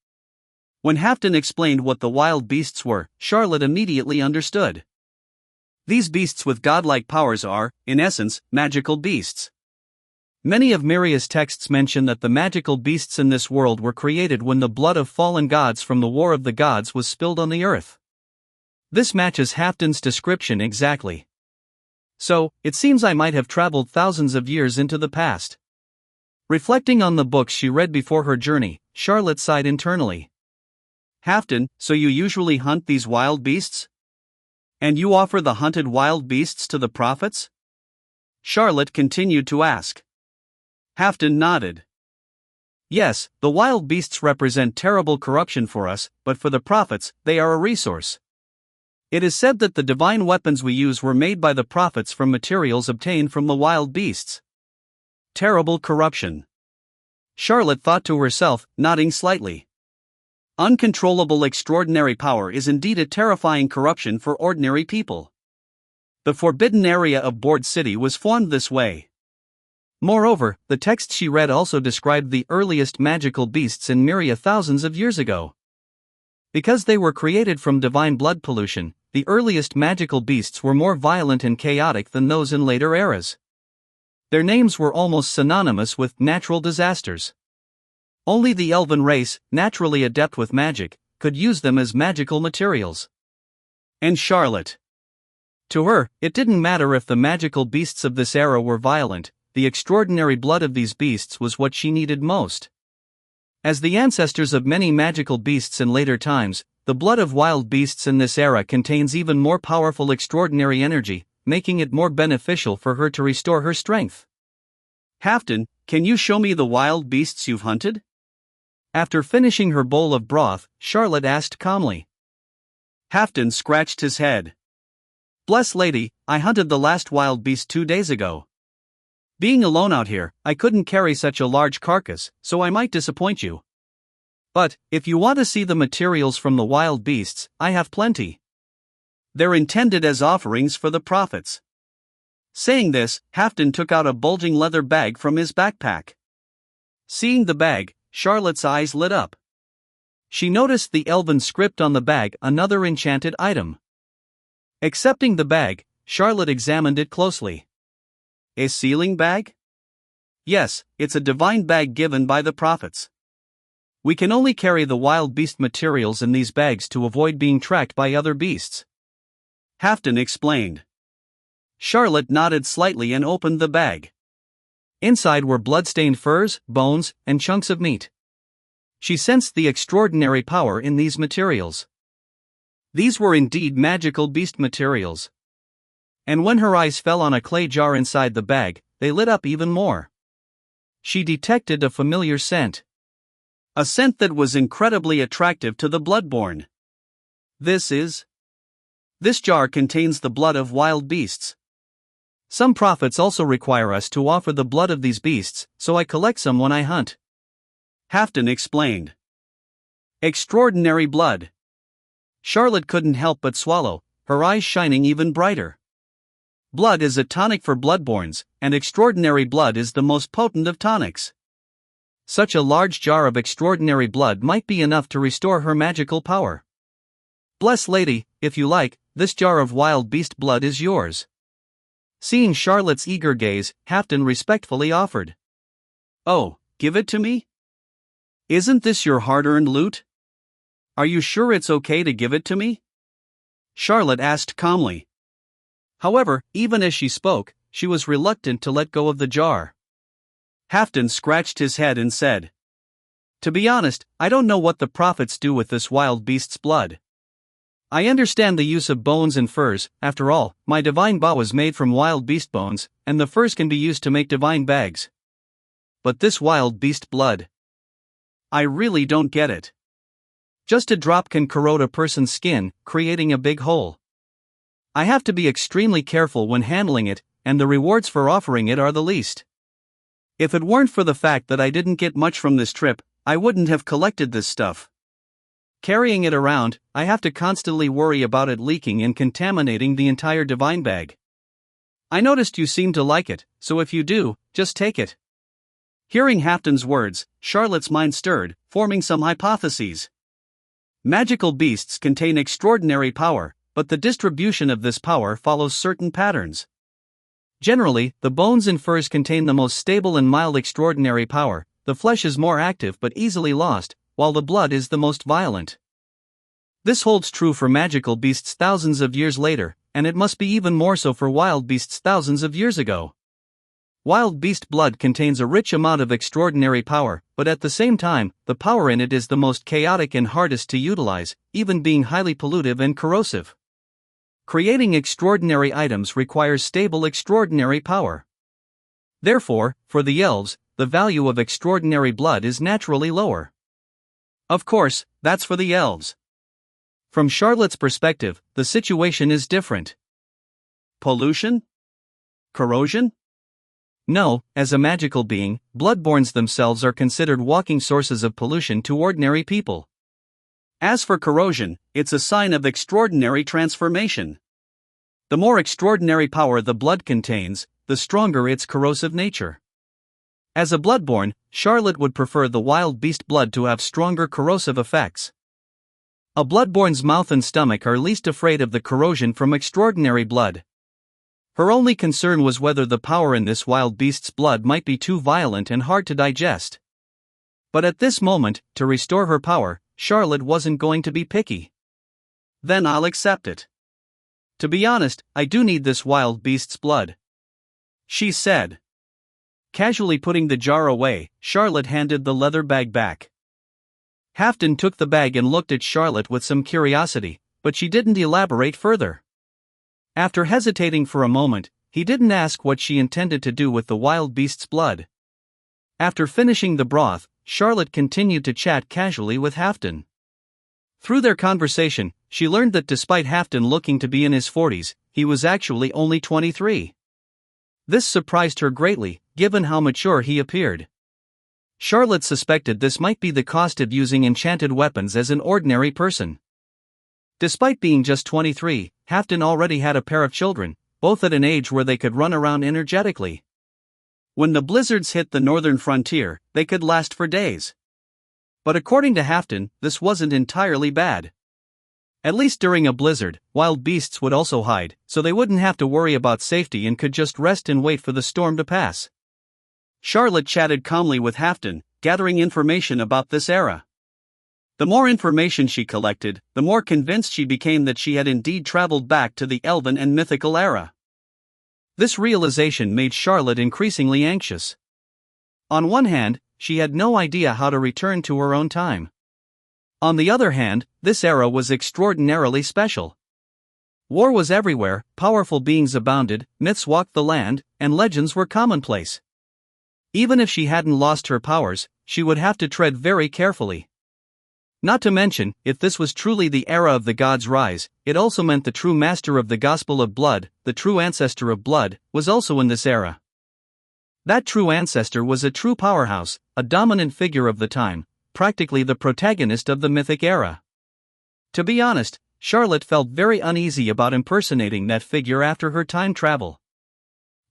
When Halfton explained what the wild beasts were, Charlotte immediately understood. These beasts with godlike powers are, in essence, magical beasts. Many of Miria's texts mention that the magical beasts in this world were created when the blood of fallen gods from the War of the Gods was spilled on the earth. This matches Halfton's description exactly. So, it seems I might have traveled thousands of years into the past. Reflecting on the books she read before her journey, Charlotte sighed internally. Halfton, so you usually hunt these wild beasts? And you offer the hunted wild beasts to the prophets? Charlotte continued to ask. Halfton nodded. Yes, the wild beasts represent terrible corruption for us, but for the prophets, they are a resource. It is said that the divine weapons we use were made by the prophets from materials obtained from the wild beasts. Terrible corruption. Charlotte thought to herself, nodding slightly. Uncontrollable extraordinary power is indeed a terrifying corruption for ordinary people. The forbidden area of Board City was formed this way. Moreover, the text she read also described the earliest magical beasts in Miria thousands of years ago. Because they were created from divine blood pollution, the earliest magical beasts were more violent and chaotic than those in later eras. Their names were almost synonymous with natural disasters. Only the elven race, naturally adept with magic, could use them as magical materials. And Charlotte. To her, it didn't matter if the magical beasts of this era were violent, the extraordinary blood of these beasts was what she needed most. As the ancestors of many magical beasts in later times, the blood of wild beasts in this era contains even more powerful extraordinary energy, making it more beneficial for her to restore her strength. Halfdan, can you show me the wild beasts you've hunted? After finishing her bowl of broth, Charlotte asked calmly. Halfdan scratched his head. Bless lady, I hunted the last wild beast 2 days ago. Being alone out here, I couldn't carry such a large carcass, so I might disappoint you. But, if you want to see the materials from the wild beasts, I have plenty. They're intended as offerings for the prophets. Saying this, Halfdan took out a bulging leather bag from his backpack. Seeing the bag, Charlotte's eyes lit up. She noticed the elven script on the bag, another enchanted item. Accepting the bag, Charlotte examined it closely. A sealing bag? Yes, it's a divine bag given by the prophets. We can only carry the wild beast materials in these bags to avoid being tracked by other beasts. Halfdan explained. Charlotte nodded slightly and opened the bag. Inside were blood-stained furs, bones, and chunks of meat. She sensed the extraordinary power in these materials. These were indeed magical beast materials. And when her eyes fell on a clay jar inside the bag, they lit up even more. She detected a familiar scent. A scent that was incredibly attractive to the bloodborne. This jar contains the blood of wild beasts. Some prophets also require us to offer the blood of these beasts, so I collect some when I hunt. Halfdan explained. Extraordinary blood. Charlotte couldn't help but swallow, her eyes shining even brighter. Blood is a tonic for bloodborns, and extraordinary blood is the most potent of tonics. Such a large jar of extraordinary blood might be enough to restore her magical power. Bless lady, if you like, this jar of wild beast blood is yours. Seeing Charlotte's eager gaze, Halfdan respectfully offered. Oh, give it to me? Isn't this your hard-earned loot? Are you sure it's okay to give it to me? Charlotte asked calmly. However, even as she spoke, she was reluctant to let go of the jar. Halfdan scratched his head and said, To be honest, I don't know what the prophets do with this wild beast's blood. I understand the use of bones and furs, after all, my divine bow was made from wild beast bones, and the furs can be used to make divine bags. But this wild beast blood. I really don't get it. Just a drop can corrode a person's skin, creating a big hole. I have to be extremely careful when handling it, and the rewards for offering it are the least. If it weren't for the fact that I didn't get much from this trip, I wouldn't have collected this stuff. Carrying it around, I have to constantly worry about it leaking and contaminating the entire divine bag. I noticed you seem to like it, so if you do, just take it. Hearing Halfdan's words, Charlotte's mind stirred, forming some hypotheses. Magical beasts contain extraordinary power, but the distribution of this power follows certain patterns. Generally, the bones and furs contain the most stable and mild extraordinary power, the flesh is more active but easily lost, while the blood is the most violent. This holds true for magical beasts thousands of years later, and it must be even more so for wild beasts thousands of years ago. Wild beast blood contains a rich amount of extraordinary power, but at the same time, the power in it is the most chaotic and hardest to utilize, even being highly pollutive and corrosive. Creating extraordinary items requires stable extraordinary power. Therefore, for the elves, the value of extraordinary blood is naturally lower. Of course, that's for the elves. From Charlotte's perspective, the situation is different. Pollution? Corrosion? No, as a magical being, bloodborns themselves are considered walking sources of pollution to ordinary people. As for corrosion, it's a sign of extraordinary transformation. The more extraordinary power the blood contains, the stronger its corrosive nature. As a bloodborne, Charlotte would prefer the wild beast blood to have stronger corrosive effects. A bloodborne's mouth and stomach are least afraid of the corrosion from extraordinary blood. Her only concern was whether the power in this wild beast's blood might be too violent and hard to digest. But at this moment, to restore her power, Charlotte wasn't going to be picky. Then I'll accept it. To be honest, I do need this wild beast's blood, she said. Casually putting the jar away, Charlotte handed the leather bag back. Halfdan took the bag and looked at Charlotte with some curiosity, but she didn't elaborate further. After hesitating for a moment, he didn't ask what she intended to do with the wild beast's blood. After finishing the broth, Charlotte continued to chat casually with Halfdan. Through their conversation, she learned that despite Halfdan looking to be in his 40s, he was actually only 23. This surprised her greatly, given how mature he appeared. Charlotte suspected this might be the cost of using enchanted weapons as an ordinary person. Despite being just 23, Halfdan already had a pair of children, both at an age where they could run around energetically. When the blizzards hit the northern frontier, they could last for days. But according to Halfdan, this wasn't entirely bad. At least during a blizzard, wild beasts would also hide, so they wouldn't have to worry about safety and could just rest and wait for the storm to pass. Charlotte chatted calmly with Halfdan, gathering information about this era. The more information she collected, the more convinced she became that she had indeed traveled back to the elven and mythical era. This realization made Charlotte increasingly anxious. On one hand, she had no idea how to return to her own time. On the other hand, this era was extraordinarily special. War was everywhere, powerful beings abounded, myths walked the land, and legends were commonplace. Even if she hadn't lost her powers, she would have to tread very carefully. Not to mention, if this was truly the era of the gods' rise, it also meant the true master of the Gospel of Blood, the true ancestor of blood, was also in this era. That true ancestor was a true powerhouse, a dominant figure of the time, practically the protagonist of the mythic era. To be honest, Charlotte felt very uneasy about impersonating that figure after her time travel.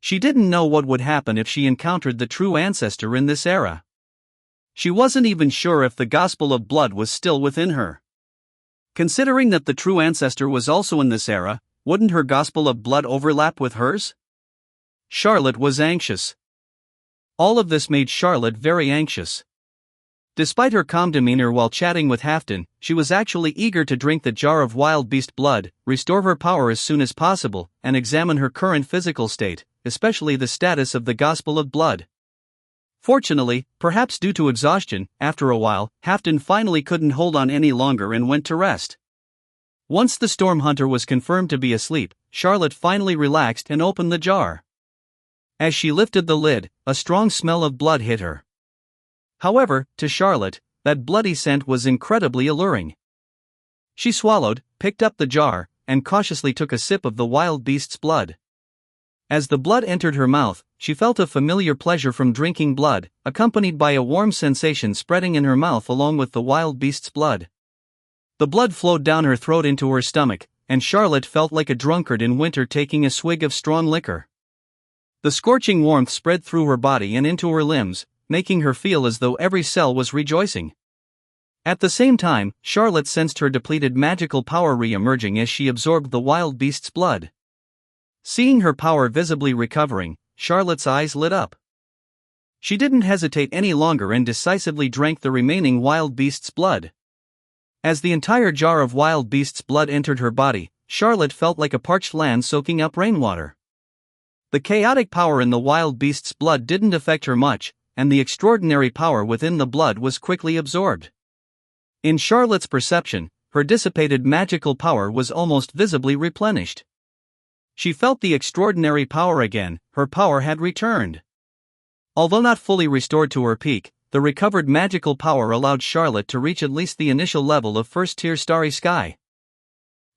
She didn't know what would happen if she encountered the true ancestor in this era. She wasn't even sure if the Gospel of Blood was still within her. Considering that the true ancestor was also in this era, wouldn't her Gospel of Blood overlap with hers? Charlotte was anxious. All of this made Charlotte very anxious. Despite her calm demeanor while chatting with Halfdan, she was actually eager to drink the jar of wild beast blood, restore her power as soon as possible, and examine her current physical state, especially the status of the Gospel of Blood. Fortunately, perhaps due to exhaustion, after a while, Halfdan finally couldn't hold on any longer and went to rest. Once the Storm Hunter was confirmed to be asleep, Charlotte finally relaxed and opened the jar. As she lifted the lid, a strong smell of blood hit her. However, to Charlotte, that bloody scent was incredibly alluring. She swallowed, picked up the jar, and cautiously took a sip of the wild beast's blood. As the blood entered her mouth, she felt a familiar pleasure from drinking blood, accompanied by a warm sensation spreading in her mouth along with the wild beast's blood. The blood flowed down her throat into her stomach, and Charlotte felt like a drunkard in winter taking a swig of strong liquor. The scorching warmth spread through her body and into her limbs, making her feel as though every cell was rejoicing. At the same time, Charlotte sensed her depleted magical power re-emerging as she absorbed the wild beast's blood. Seeing her power visibly recovering, Charlotte's eyes lit up. She didn't hesitate any longer and decisively drank the remaining wild beast's blood. As the entire jar of wild beast's blood entered her body, Charlotte felt like a parched land soaking up rainwater. The chaotic power in the wild beast's blood didn't affect her much, and the extraordinary power within the blood was quickly absorbed. In Charlotte's perception, her dissipated magical power was almost visibly replenished. She felt the extraordinary power again, her power had returned. Although not fully restored to her peak, the recovered magical power allowed Charlotte to reach at least the initial level of first-tier Starry Sky.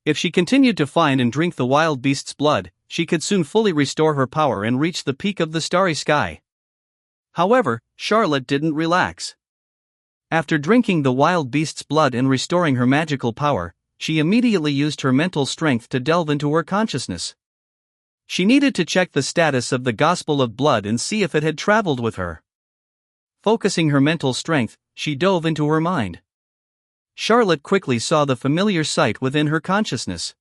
If she continued to find and drink the wild beast's blood, she could soon fully restore her power and reach the peak of the Starry Sky. However, Charlotte didn't relax. After drinking the wild beast's blood and restoring her magical power, she immediately used her mental strength to delve into her consciousness. She needed to check the status of the Gospel of Blood and see if it had traveled with her. Focusing her mental strength, she dove into her mind. Charlotte quickly saw the familiar sight within her consciousness.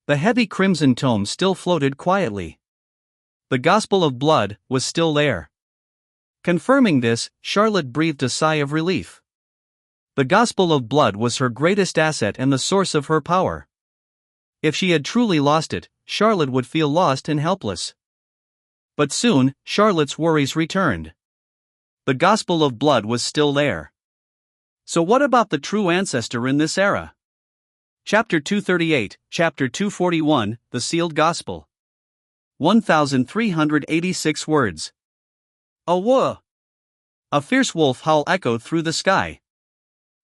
The heavy crimson tome still floated quietly. The Gospel of Blood was still there. Confirming this, Charlotte breathed a sigh of relief. The Gospel of Blood was her greatest asset and the source of her power. If she had truly lost it, Charlotte would feel lost and helpless. But soon, Charlotte's worries returned. The Gospel of Blood was still there. So what about the true ancestor in this era? Chapter 238, Chapter 241, The Sealed Gospel. 1,386 words. A whoa! A fierce wolf howl echoed through the sky.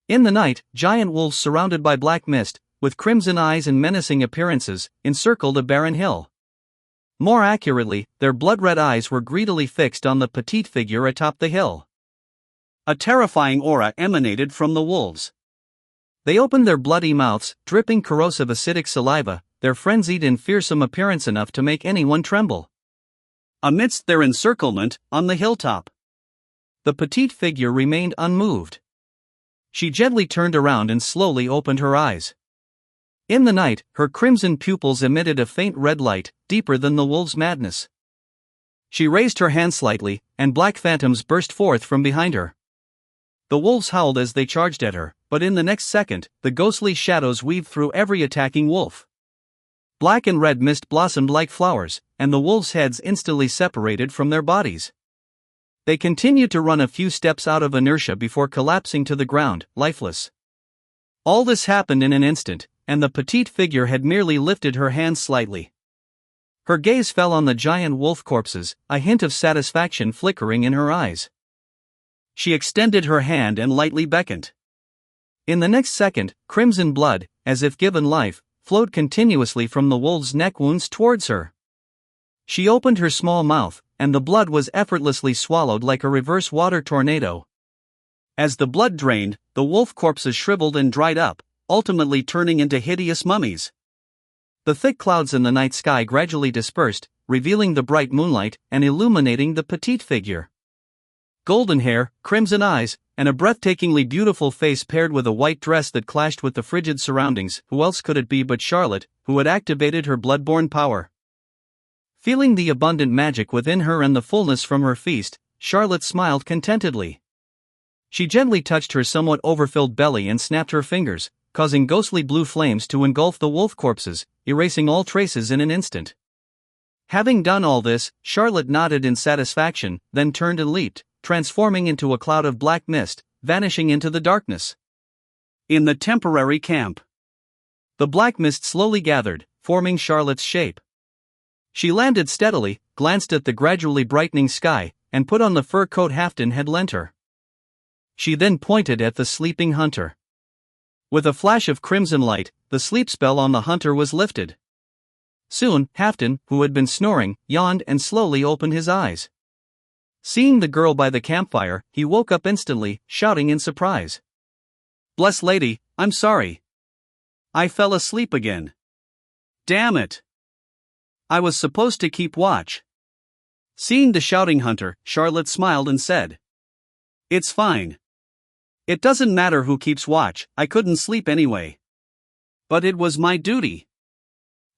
In the night, giant wolves surrounded by black mist, with crimson eyes and menacing appearances, encircled a barren hill. More accurately, their blood-red eyes were greedily fixed on the petite figure atop the hill. A terrifying aura emanated from the wolves. They opened their bloody mouths, dripping corrosive acidic saliva, their frenzied and fearsome appearance enough to make anyone tremble. Amidst their encirclement, on the hilltop, the petite figure remained unmoved. She gently turned around and slowly opened her eyes. In the night, her crimson pupils emitted a faint red light, deeper than the wolf's madness. She raised her hand slightly, and black phantoms burst forth from behind her. The wolves howled as they charged at her, but in the next second, the ghostly shadows weaved through every attacking wolf. Black and red mist blossomed like flowers, and the wolves' heads instantly separated from their bodies. They continued to run a few steps out of inertia before collapsing to the ground, lifeless. All this happened in an instant, and the petite figure had merely lifted her hands slightly. Her gaze fell on the giant wolf corpses, a hint of satisfaction flickering in her eyes. She extended her hand and lightly beckoned. In the next second, crimson blood, as if given life, flowed continuously from the wolf's neck wounds towards her. She opened her small mouth, and the blood was effortlessly swallowed like a reverse water tornado. As the blood drained, the wolf corpses shriveled and dried up, ultimately turning into hideous mummies. The thick clouds in the night sky gradually dispersed, revealing the bright moonlight and illuminating the petite figure. Golden hair, crimson eyes, and a breathtakingly beautiful face paired with a white dress that clashed with the frigid surroundings. Who else could it be but Charlotte, who had activated her bloodborne power? Feeling the abundant magic within her and the fullness from her feast, Charlotte smiled contentedly. She gently touched her somewhat overfilled belly and snapped her fingers, causing ghostly blue flames to engulf the wolf corpses, erasing all traces in an instant. Having done all this, Charlotte nodded in satisfaction, then turned and leaped, transforming into a cloud of black mist, vanishing into the darkness. In the temporary camp, the black mist slowly gathered, forming Charlotte's shape. She landed steadily, glanced at the gradually brightening sky, and put on the fur coat Halfdan had lent her. She then pointed at the sleeping hunter. With a flash of crimson light, the sleep spell on the hunter was lifted. Soon, Halfdan, who had been snoring, yawned and slowly opened his eyes. Seeing the girl by the campfire, he woke up instantly, shouting in surprise. "Bless Lady, I'm sorry. I fell asleep again. Damn it. I was supposed to keep watch." Seeing the shouting hunter, Charlotte smiled and said, "It's fine. It doesn't matter who keeps watch, I couldn't sleep anyway. But it was my duty.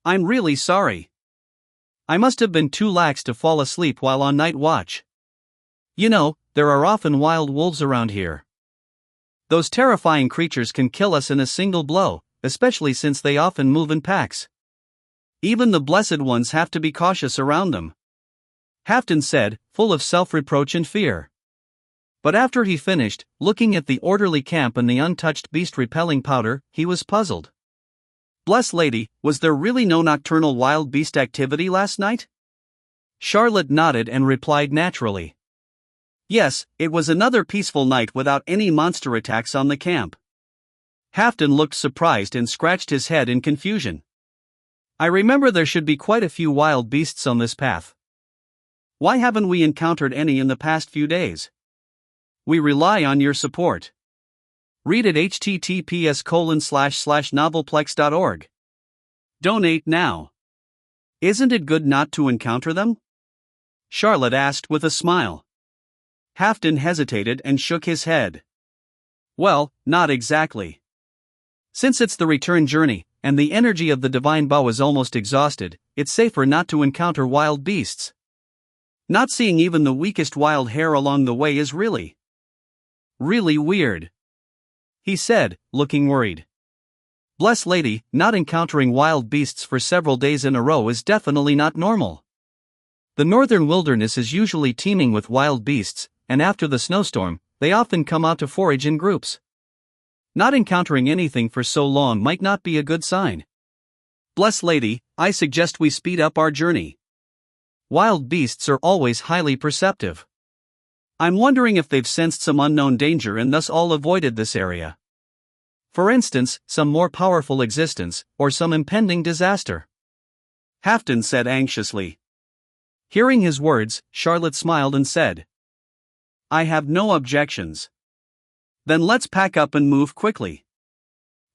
I'm really sorry. I must have been too lax to fall asleep while on night watch. You know, there are often wild wolves around here. Those terrifying creatures can kill us in a single blow, especially since they often move in packs. Even the blessed ones have to be cautious around them," Halfdan said, full of self-reproach and fear. But after he finished, looking at the orderly camp and the untouched beast-repelling powder, he was puzzled. "Bless Lady, was there really no nocturnal wild beast activity last night?" Charlotte nodded and replied naturally. "Yes, it was another peaceful night without any monster attacks on the camp." Halfdan looked surprised and scratched his head in confusion. "I remember there should be quite a few wild beasts on this path. Why haven't we encountered any in the past few days? We rely on your support. Read at https://novelplex.org. Donate now. Isn't it good not to encounter them?" Charlotte asked with a smile. Halfdan hesitated and shook his head. "Well, not exactly. Since it's the return journey, and the energy of the divine bow is almost exhausted, it's safer not to encounter wild beasts. Not seeing even the weakest wild hare along the way is really weird." he said, looking worried. Bless lady, not encountering wild beasts for several days in a row is definitely not normal. The northern wilderness is usually teeming with wild beasts, and after the snowstorm, they often come out to forage in groups. Not encountering anything for so long might not be a good sign. Bless lady, I suggest we speed up our journey. Wild beasts are always highly perceptive. I'm wondering if they've sensed some unknown danger and thus all avoided this area. For instance, some more powerful existence, or some impending disaster. Halfdan said anxiously. Hearing his words, Charlotte smiled and said, I have no objections. Then let's pack up and move quickly.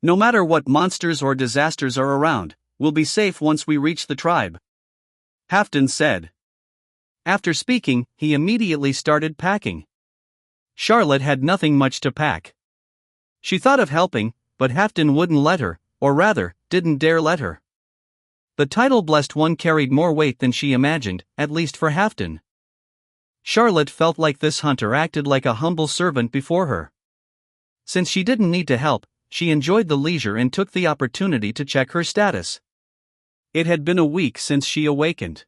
No matter what monsters or disasters are around, we'll be safe once we reach the tribe. Halfdan said. After speaking, he immediately started packing. Charlotte had nothing much to pack. She thought of helping, but Halfdan wouldn't let her, or rather, didn't dare let her. The title Blessed One carried more weight than she imagined, at least for Halfdan. Charlotte felt like this hunter acted like a humble servant before her. Since she didn't need to help, she enjoyed the leisure and took the opportunity to check her status. It had been a week since she awakened.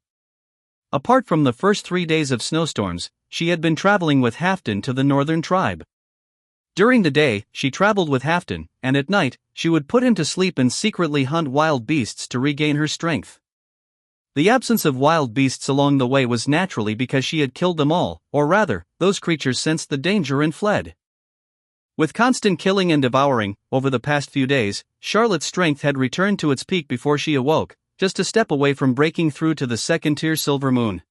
Apart from the first 3 days of snowstorms, she had been traveling with Halfdan to the northern tribe. During the day, she traveled with Halfdan, and at night, she would put him to sleep and secretly hunt wild beasts to regain her strength. The absence of wild beasts along the way was naturally because she had killed them all, or rather, those creatures sensed the danger and fled. With constant killing and devouring, over the past few days, Charlotte's strength had returned to its peak before she awoke, just a step away from breaking through to the second-tier silver moon.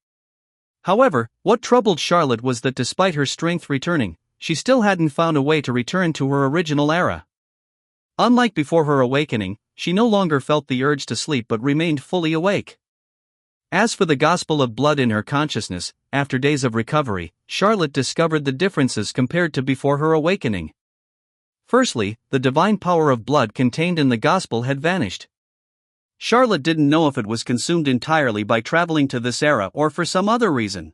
However, what troubled Charlotte was that despite her strength returning, she still hadn't found a way to return to her original era. Unlike before her awakening, she no longer felt the urge to sleep but remained fully awake. As for the gospel of blood in her consciousness, after days of recovery, Charlotte discovered the differences compared to before her awakening. Firstly, the divine power of blood contained in the gospel had vanished. Charlotte didn't know if it was consumed entirely by traveling to this era or for some other reason.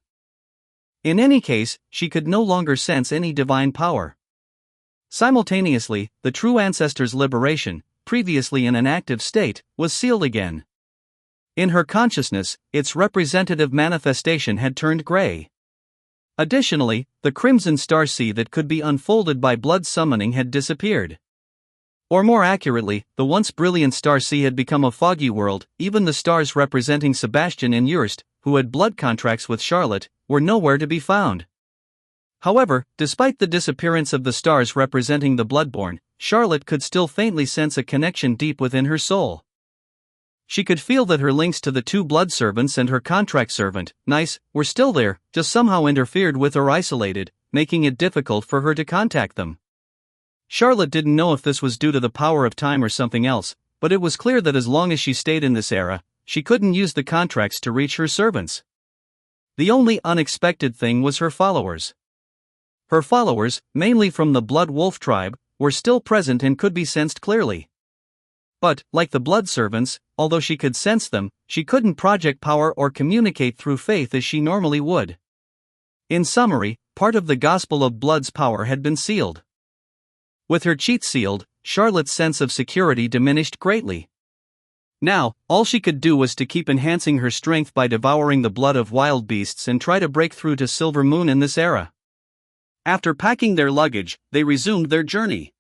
In any case, she could no longer sense any divine power. Simultaneously, the true ancestor's liberation, previously in an active state, was sealed again. In her consciousness, its representative manifestation had turned gray. Additionally, the crimson star sea that could be unfolded by blood summoning had disappeared. Or more accurately, the once brilliant star sea had become a foggy world. Even the stars representing Sebastian and Jurst, who had blood contracts with Charlotte, were nowhere to be found. However, despite the disappearance of the stars representing the bloodborne, Charlotte could still faintly sense a connection deep within her soul. She could feel that her links to the two blood servants and her contract servant, Nice, were still there, just somehow interfered with or isolated, making it difficult for her to contact them. Charlotte didn't know if this was due to the power of time or something else, but it was clear that as long as she stayed in this era, she couldn't use the contracts to reach her servants. The only unexpected thing was her followers. Her followers, mainly from the Blood Wolf tribe, were still present and could be sensed clearly. But, like the blood servants, although she could sense them, she couldn't project power or communicate through faith as she normally would. In summary, part of the gospel of blood's power had been sealed. With her cheat sealed, Charlotte's sense of security diminished greatly. Now, all she could do was to keep enhancing her strength by devouring the blood of wild beasts and try to break through to Silver Moon in this era. After packing their luggage, they resumed their journey.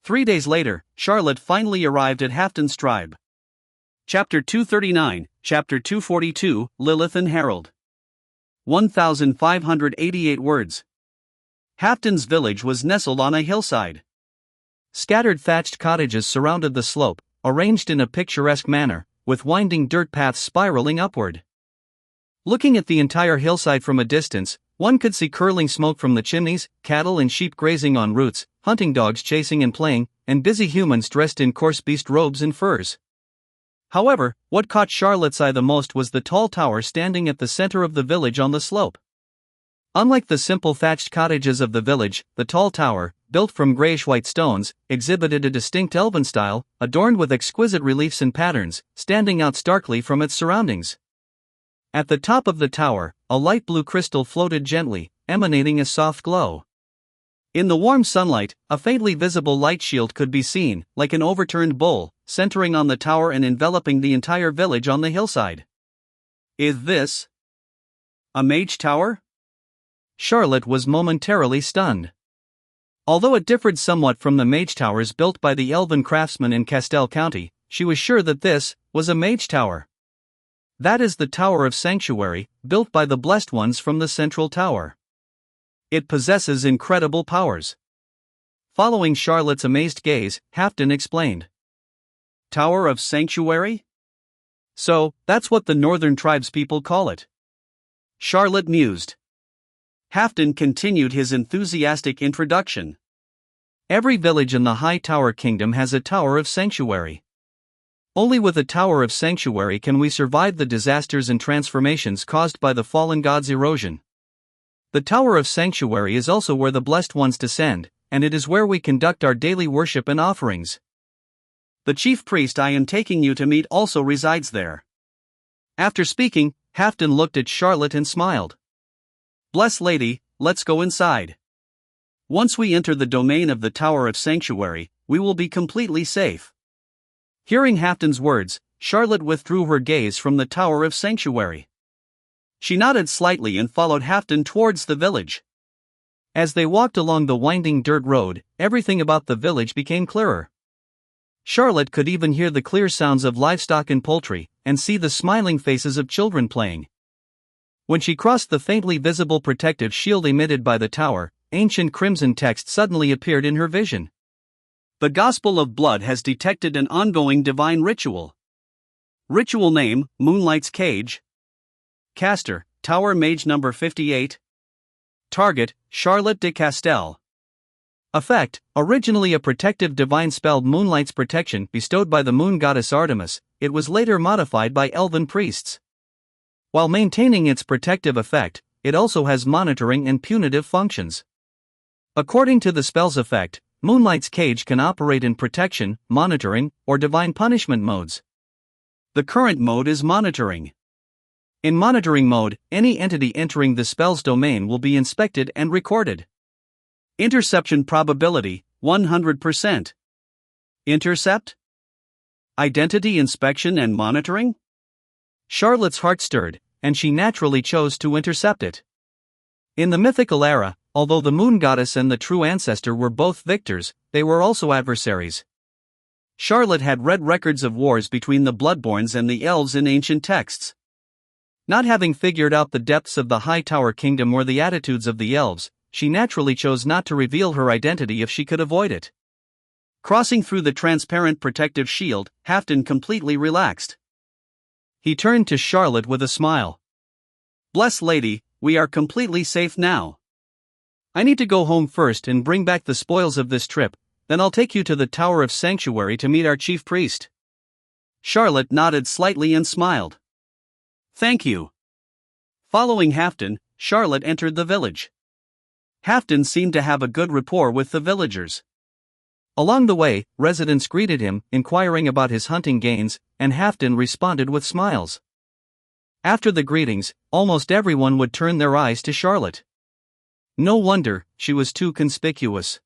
3 days later, Charlotte finally arrived at Halfdan's tribe. Chapter 239, Chapter 242, Lilith and Harold. 1,588 words. Halfdan's village was nestled on a hillside. Scattered thatched cottages surrounded the slope, arranged in a picturesque manner, with winding dirt paths spiraling upward. Looking at the entire hillside from a distance, one could see curling smoke from the chimneys, cattle and sheep grazing on roots, hunting dogs chasing and playing, and busy humans dressed in coarse beast robes and furs. However, what caught Charlotte's eye the most was the tall tower standing at the center of the village on the slope. Unlike the simple thatched cottages of the village, the tall tower, built from grayish-white stones, exhibited a distinct elven style, adorned with exquisite reliefs and patterns, standing out starkly from its surroundings. At the top of the tower, a light blue crystal floated gently, emanating a soft glow. In the warm sunlight, a faintly visible light shield could be seen, like an overturned bowl, centering on the tower and enveloping the entire village on the hillside. Is this a mage tower? Charlotte was momentarily stunned. Although it differed somewhat from the mage towers built by the elven craftsmen in Castell County, she was sure that this was a mage tower. That is the Tower of Sanctuary, built by the Blessed Ones from the Central Tower. It possesses incredible powers. Following Charlotte's amazed gaze, Halfdan explained. Tower of Sanctuary? So, that's what the northern tribespeople call it. Charlotte mused. Halfdan continued his enthusiastic introduction. Every village in the High Tower Kingdom has a Tower of Sanctuary. Only with a Tower of Sanctuary can we survive the disasters and transformations caused by the fallen god's erosion. The Tower of Sanctuary is also where the Blessed Ones descend, and it is where we conduct our daily worship and offerings. The chief priest I am taking you to meet also resides there. After speaking, Halfdan looked at Charlotte and smiled. Bless Lady, let's go inside. Once we enter the domain of the Tower of Sanctuary, we will be completely safe. Hearing Halfdan's words, Charlotte withdrew her gaze from the Tower of Sanctuary. She nodded slightly and followed Halfdan towards the village. As they walked along the winding dirt road, everything about the village became clearer. Charlotte could even hear the clear sounds of livestock and poultry, and see the smiling faces of children playing. When she crossed the faintly visible protective shield emitted by the tower, ancient crimson text suddenly appeared in her vision. The Gospel of Blood has detected an ongoing divine ritual. Ritual name, Moonlight's Cage. Caster, Tower Mage number 58. Target, Charlotte de Castell. Effect, originally a protective divine spell Moonlight's protection bestowed by the moon goddess Artemis, it was later modified by elven priests. While maintaining its protective effect, it also has monitoring and punitive functions. According to the spell's effect, Moonlight's Cage can operate in protection, monitoring, or divine punishment modes. The current mode is monitoring. In monitoring mode, any entity entering the spell's domain will be inspected and recorded. Interception probability, 100%. Intercept? Identity inspection and monitoring? Charlotte's heart stirred, and she naturally chose to intercept it. In the mythical era, although the moon goddess and the true ancestor were both victors, they were also adversaries. Charlotte had read records of wars between the Bloodborns and the elves in ancient texts. Not having figured out the depths of the High Tower Kingdom or the attitudes of the elves, she naturally chose not to reveal her identity if she could avoid it. Crossing through the transparent protective shield, Halfdan completely relaxed. He turned to Charlotte with a smile. Bless Lady, we are completely safe now. I need to go home first and bring back the spoils of this trip, then I'll take you to the Tower of Sanctuary to meet our chief priest. Charlotte nodded slightly and smiled. Thank you. Following Halfdan, Charlotte entered the village. Halfdan seemed to have a good rapport with the villagers. Along the way, residents greeted him, inquiring about his hunting gains, and Halfdan responded with smiles. After the greetings, almost everyone would turn their eyes to Charlotte. No wonder, she was too conspicuous.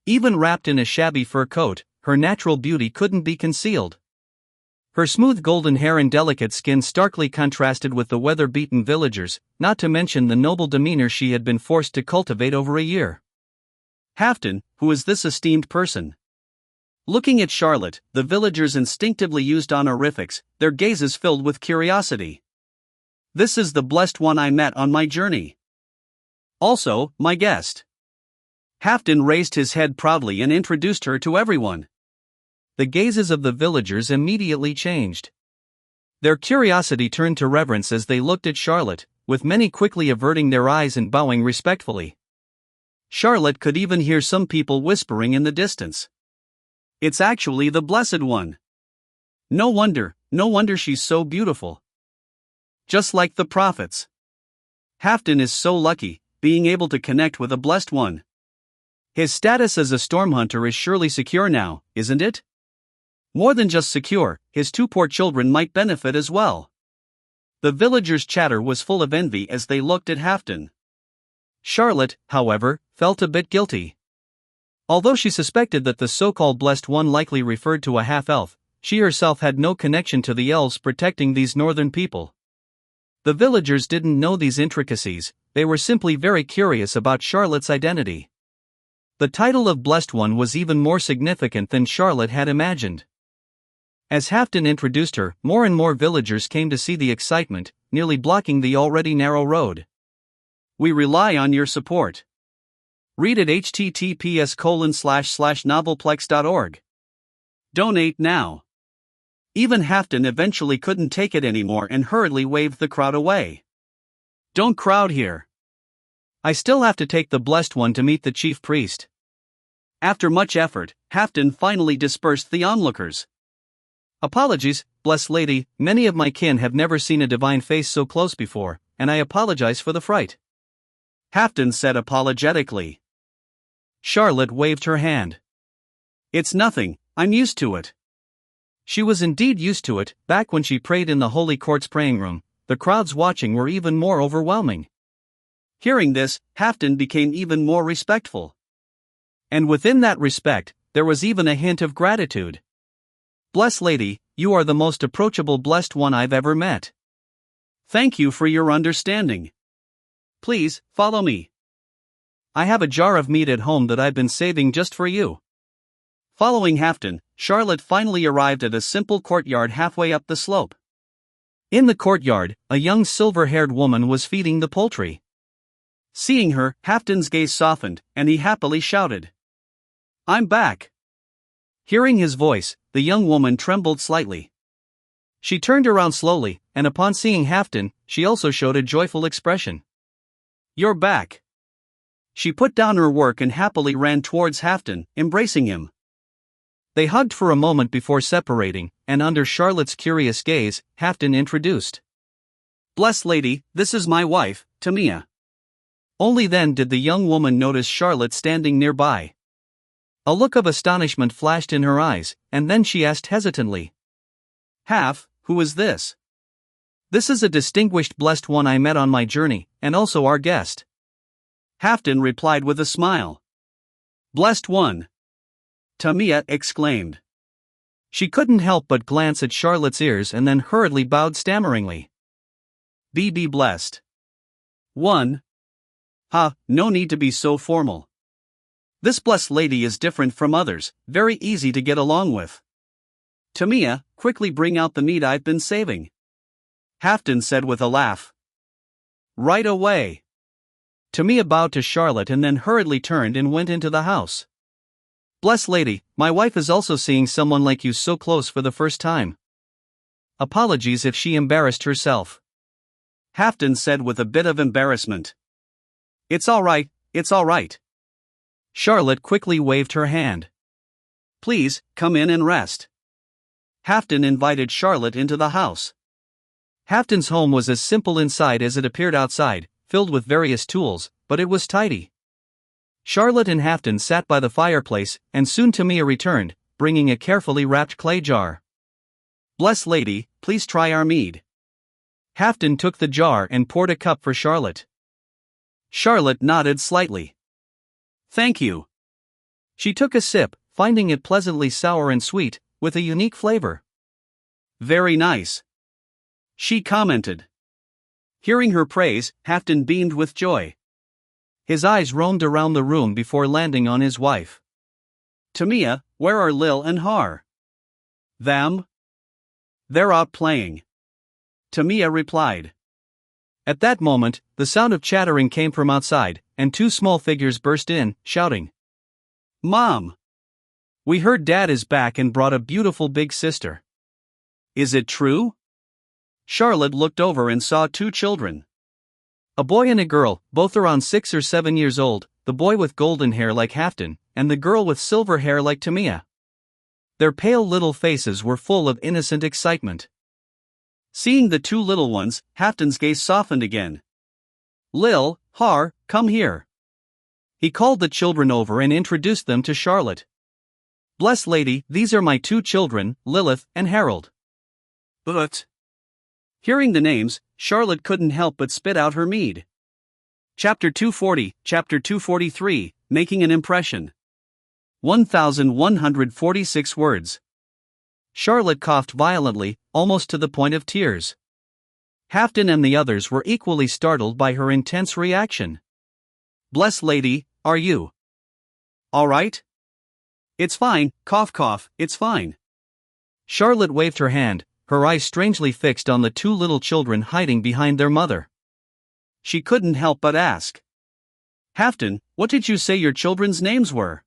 Even wrapped in a shabby fur coat, her natural beauty couldn't be concealed. Her smooth golden hair and delicate skin starkly contrasted with the weather-beaten villagers, not to mention the noble demeanor she had been forced to cultivate over a year. Halfdan, who is this esteemed person? Looking at Charlotte, the villagers instinctively used honorifics, their gazes filled with curiosity. This is the blessed one I met on my journey. Also, my guest. Halfdan raised his head proudly and introduced her to everyone. The gazes of the villagers immediately changed. Their curiosity turned to reverence as they looked at Charlotte, with many quickly averting their eyes and bowing respectfully. Charlotte could even hear some people whispering in the distance. It's actually the Blessed One. No wonder she's so beautiful. Just like the prophets. Halfdan is so lucky, being able to connect with a Blessed One. His status as a storm hunter is surely secure now, isn't it? More than just secure, his two poor children might benefit as well. The villagers' chatter was full of envy as they looked at Halfdan. Charlotte, however, felt a bit guilty. Although she suspected that the so-called blessed one likely referred to a half-elf, she herself had no connection to the elves protecting these northern people. The villagers didn't know these intricacies, they were simply very curious about Charlotte's identity. The title of Blessed One was even more significant than Charlotte had imagined. As Halfdan introduced her, more and more villagers came to see the excitement, nearly blocking the already narrow road. We rely on your support. Read at https://novelplex.org. Donate now. Even Halfdan eventually couldn't take it anymore and hurriedly waved the crowd away. Don't crowd here. I still have to take the Blessed One to meet the chief priest. After much effort, Halfdan finally dispersed the onlookers. Apologies, blessed lady, many of my kin have never seen a divine face so close before, and I apologize for the fright. Halfdan said apologetically. Charlotte waved her hand. It's nothing, I'm used to it. She was indeed used to it. Back when she prayed in the Holy Court's praying room, the crowds watching were even more overwhelming. Hearing this, Halfdan became even more respectful. And within that respect, there was even a hint of gratitude. Blessed lady, you are the most approachable blessed one I've ever met. Thank you for your understanding. Please, follow me. I have a jar of meat at home that I've been saving just for you. Following Halfdan, Charlotte finally arrived at a simple courtyard halfway up the slope. In the courtyard, a young silver-haired woman was feeding the poultry. Seeing her, Halfdan's gaze softened, and he happily shouted, I'm back. Hearing his voice, the young woman trembled slightly. She turned around slowly, and upon seeing Halfdan, she also showed a joyful expression. You're back. She put down her work and happily ran towards Halfdan, embracing him. They hugged for a moment before separating, and under Charlotte's curious gaze, Halfdan introduced. Blessed lady, this is my wife, Tamia. Only then did the young woman notice Charlotte standing nearby. A look of astonishment flashed in her eyes, and then she asked hesitantly. Who is this? This is a distinguished blessed one I met on my journey, and also our guest. Halfdan replied with a smile. Blessed one. Tamia exclaimed. She couldn't help but glance at Charlotte's ears and then hurriedly bowed stammeringly. Be blessed. 1. No need to be so formal. This blessed lady is different from others, very easy to get along with. Tamia, quickly bring out the meat I've been saving. Halfdan said with a laugh. Right away. Tamia bowed to Charlotte and then hurriedly turned and went into the house. Blessed lady, my wife is also seeing someone like you so close for the first time. Apologies if she embarrassed herself. Halfdan said with a bit of embarrassment. It's all right. Charlotte quickly waved her hand. Please, come in and rest. Halfdan invited Charlotte into the house. Halfdan's home was as simple inside as it appeared outside, filled with various tools, but it was tidy. Charlotte and Halfdan sat by the fireplace, and soon Tamia returned, bringing a carefully wrapped clay jar. Blessed lady, please try our mead. Halfdan took the jar and poured a cup for Charlotte. Charlotte nodded slightly. Thank you. She took a sip, finding it pleasantly sour and sweet, with a unique flavor. Very nice. She commented. Hearing her praise, Halfdan beamed with joy. His eyes roamed around the room before landing on his wife. Tamia, where are Lil and Har? Them? They're out playing. Tamia replied. At that moment, the sound of chattering came from outside, and two small figures burst in, shouting. Mom! We heard Dad is back and brought a beautiful big sister. Is it true? Charlotte looked over and saw two children. A boy and a girl, both around 6 or 7 years old, the boy with golden hair like Halfdan, and the girl with silver hair like Tamia. Their pale little faces were full of innocent excitement. Seeing the two little ones, Halfdan's gaze softened again. Lil, Har, come here. He called the children over and introduced them to Charlotte. Blessed lady, these are my two children, Lilith and Harold. But hearing the names, Charlotte couldn't help but spit out her mead. Chapter 240, Chapter 243, Making an Impression. 1,146 words. Charlotte coughed violently, almost to the point of tears. Halfton and the others were equally startled by her intense reaction. "Bless lady, are you all right?" "It's fine, cough cough, it's fine." Charlotte waved her hand, her eyes strangely fixed on the two little children hiding behind their mother. She couldn't help but ask. "Halfton, what did you say your children's names were?"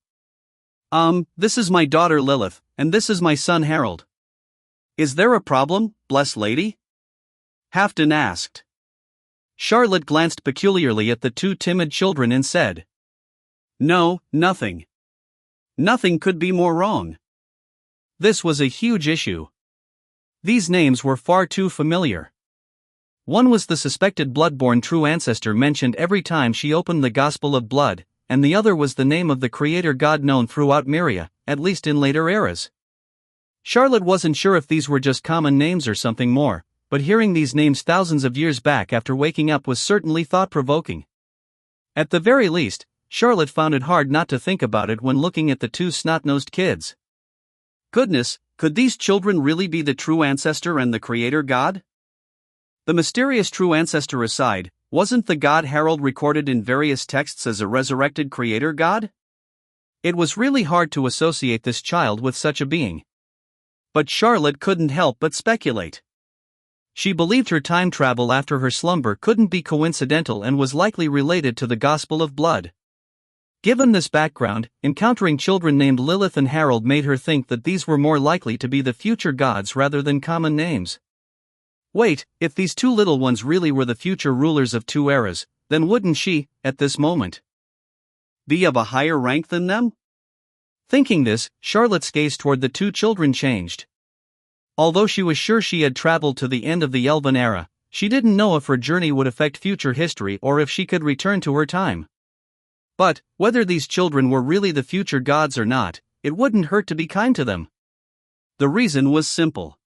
This is my daughter Lilith, and this is my son Harold." "Is there a problem, bless lady?" Halfton asked. Charlotte glanced peculiarly at the two timid children and said, "No, nothing. Nothing could be more wrong." This was a huge issue. These names were far too familiar. One was the suspected blood-born true ancestor mentioned every time she opened the Gospel of Blood, and the other was the name of the creator god known throughout Myria, at least in later eras. Charlotte wasn't sure if these were just common names or something more, but hearing these names thousands of years back after waking up was certainly thought-provoking. At the very least, Charlotte found it hard not to think about it when looking at the two snot-nosed kids. Goodness, could these children really be the true ancestor and the creator god? The mysterious true ancestor aside, wasn't the god Harold recorded in various texts as a resurrected creator god? It was really hard to associate this child with such a being. But Charlotte couldn't help but speculate. She believed her time travel after her slumber couldn't be coincidental and was likely related to the Gospel of Blood. Given this background, encountering children named Lilith and Harold made her think that these were more likely to be the future gods rather than common names. Wait, if these two little ones really were the future rulers of two eras, then wouldn't she, at this moment, be of a higher rank than them? Thinking this, Charlotte's gaze toward the two children changed. Although she was sure she had traveled to the end of the Elven era, she didn't know if her journey would affect future history or if she could return to her time. But, whether these children were really the future gods or not, it wouldn't hurt to be kind to them. The reason was simple.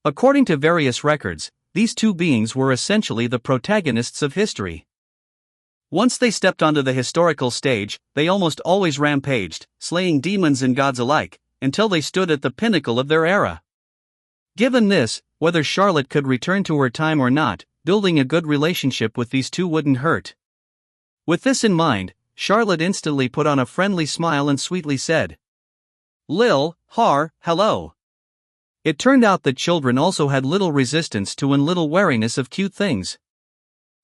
According to various records, these two beings were essentially the protagonists of history. Once they stepped onto the historical stage, they almost always rampaged, slaying demons and gods alike, until they stood at the pinnacle of their era. Given this, whether Charlotte could return to her time or not, building a good relationship with these two wouldn't hurt. With this in mind, Charlotte instantly put on a friendly smile and sweetly said, "Lil, Har, hello." It turned out that children also had little resistance to and little wariness of cute things.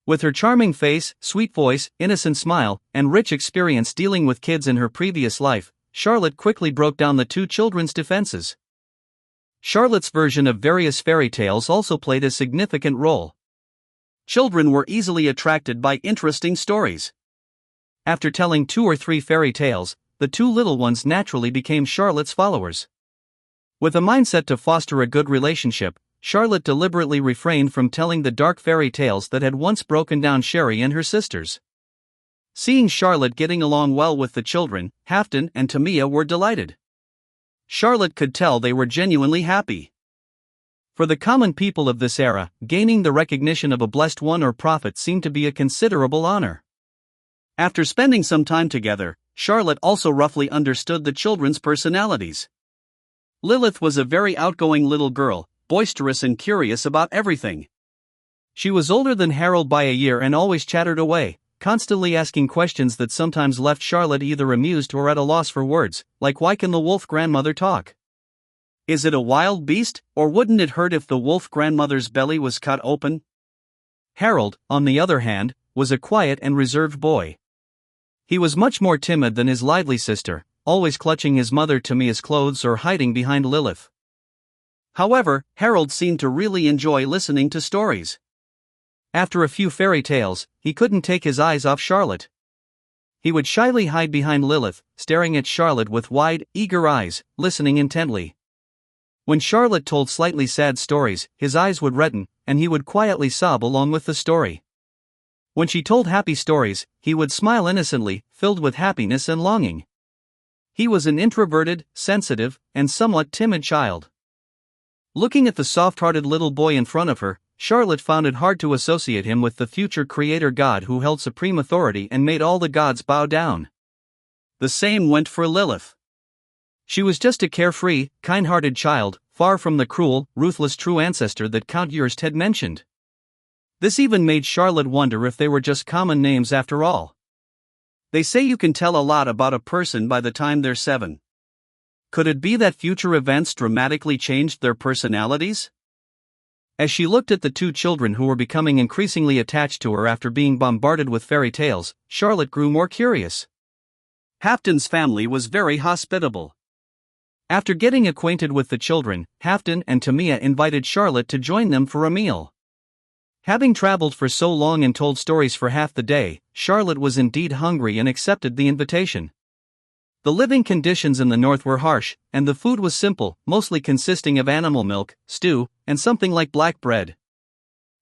With her charming face, sweet voice, innocent smile, and rich experience dealing with kids in her previous life, Charlotte quickly broke down the two children's defenses. Charlotte's version of various fairy tales also played a significant role. Children were easily attracted by interesting stories. After telling 2 or 3 fairy tales, the two little ones naturally became Charlotte's followers. With a mindset to foster a good relationship, Charlotte deliberately refrained from telling the dark fairy tales that had once broken down Sherry and her sisters. Seeing Charlotte getting along well with the children, Halfton and Tamia were delighted. Charlotte could tell they were genuinely happy. For the common people of this era, gaining the recognition of a blessed one or prophet seemed to be a considerable honor. After spending some time together, Charlotte also roughly understood the children's personalities. Lilith was a very outgoing little girl, boisterous and curious about everything. She was older than Harold by a year and always chattered away, constantly asking questions that sometimes left Charlotte either amused or at a loss for words, like why can the wolf grandmother talk? Is it a wild beast, or wouldn't it hurt if the wolf grandmother's belly was cut open? Harold, on the other hand, was a quiet and reserved boy. He was much more timid than his lively sister, always clutching his mother Tamia's clothes or hiding behind Lilith. However, Harold seemed to really enjoy listening to stories. After a few fairy tales, he couldn't take his eyes off Charlotte. He would shyly hide behind Lilith, staring at Charlotte with wide, eager eyes, listening intently. When Charlotte told slightly sad stories, his eyes would redden, and he would quietly sob along with the story. When she told happy stories, he would smile innocently, filled with happiness and longing. He was an introverted, sensitive, and somewhat timid child. Looking at the soft-hearted little boy in front of her, Charlotte found it hard to associate him with the future creator god who held supreme authority and made all the gods bow down. The same went for Lilith. She was just a carefree, kind-hearted child, far from the cruel, ruthless true ancestor that Count Yrst had mentioned. This even made Charlotte wonder if they were just common names after all. They say you can tell a lot about a person by the time they're 7. Could it be that future events dramatically changed their personalities? As she looked at the two children who were becoming increasingly attached to her after being bombarded with fairy tales, Charlotte grew more curious. Halfdan's family was very hospitable. After getting acquainted with the children, Halfdan and Tamia invited Charlotte to join them for a meal. Having traveled for so long and told stories for half the day, Charlotte was indeed hungry and accepted the invitation. The living conditions in the north were harsh, and the food was simple, mostly consisting of animal milk, stew, and something like black bread.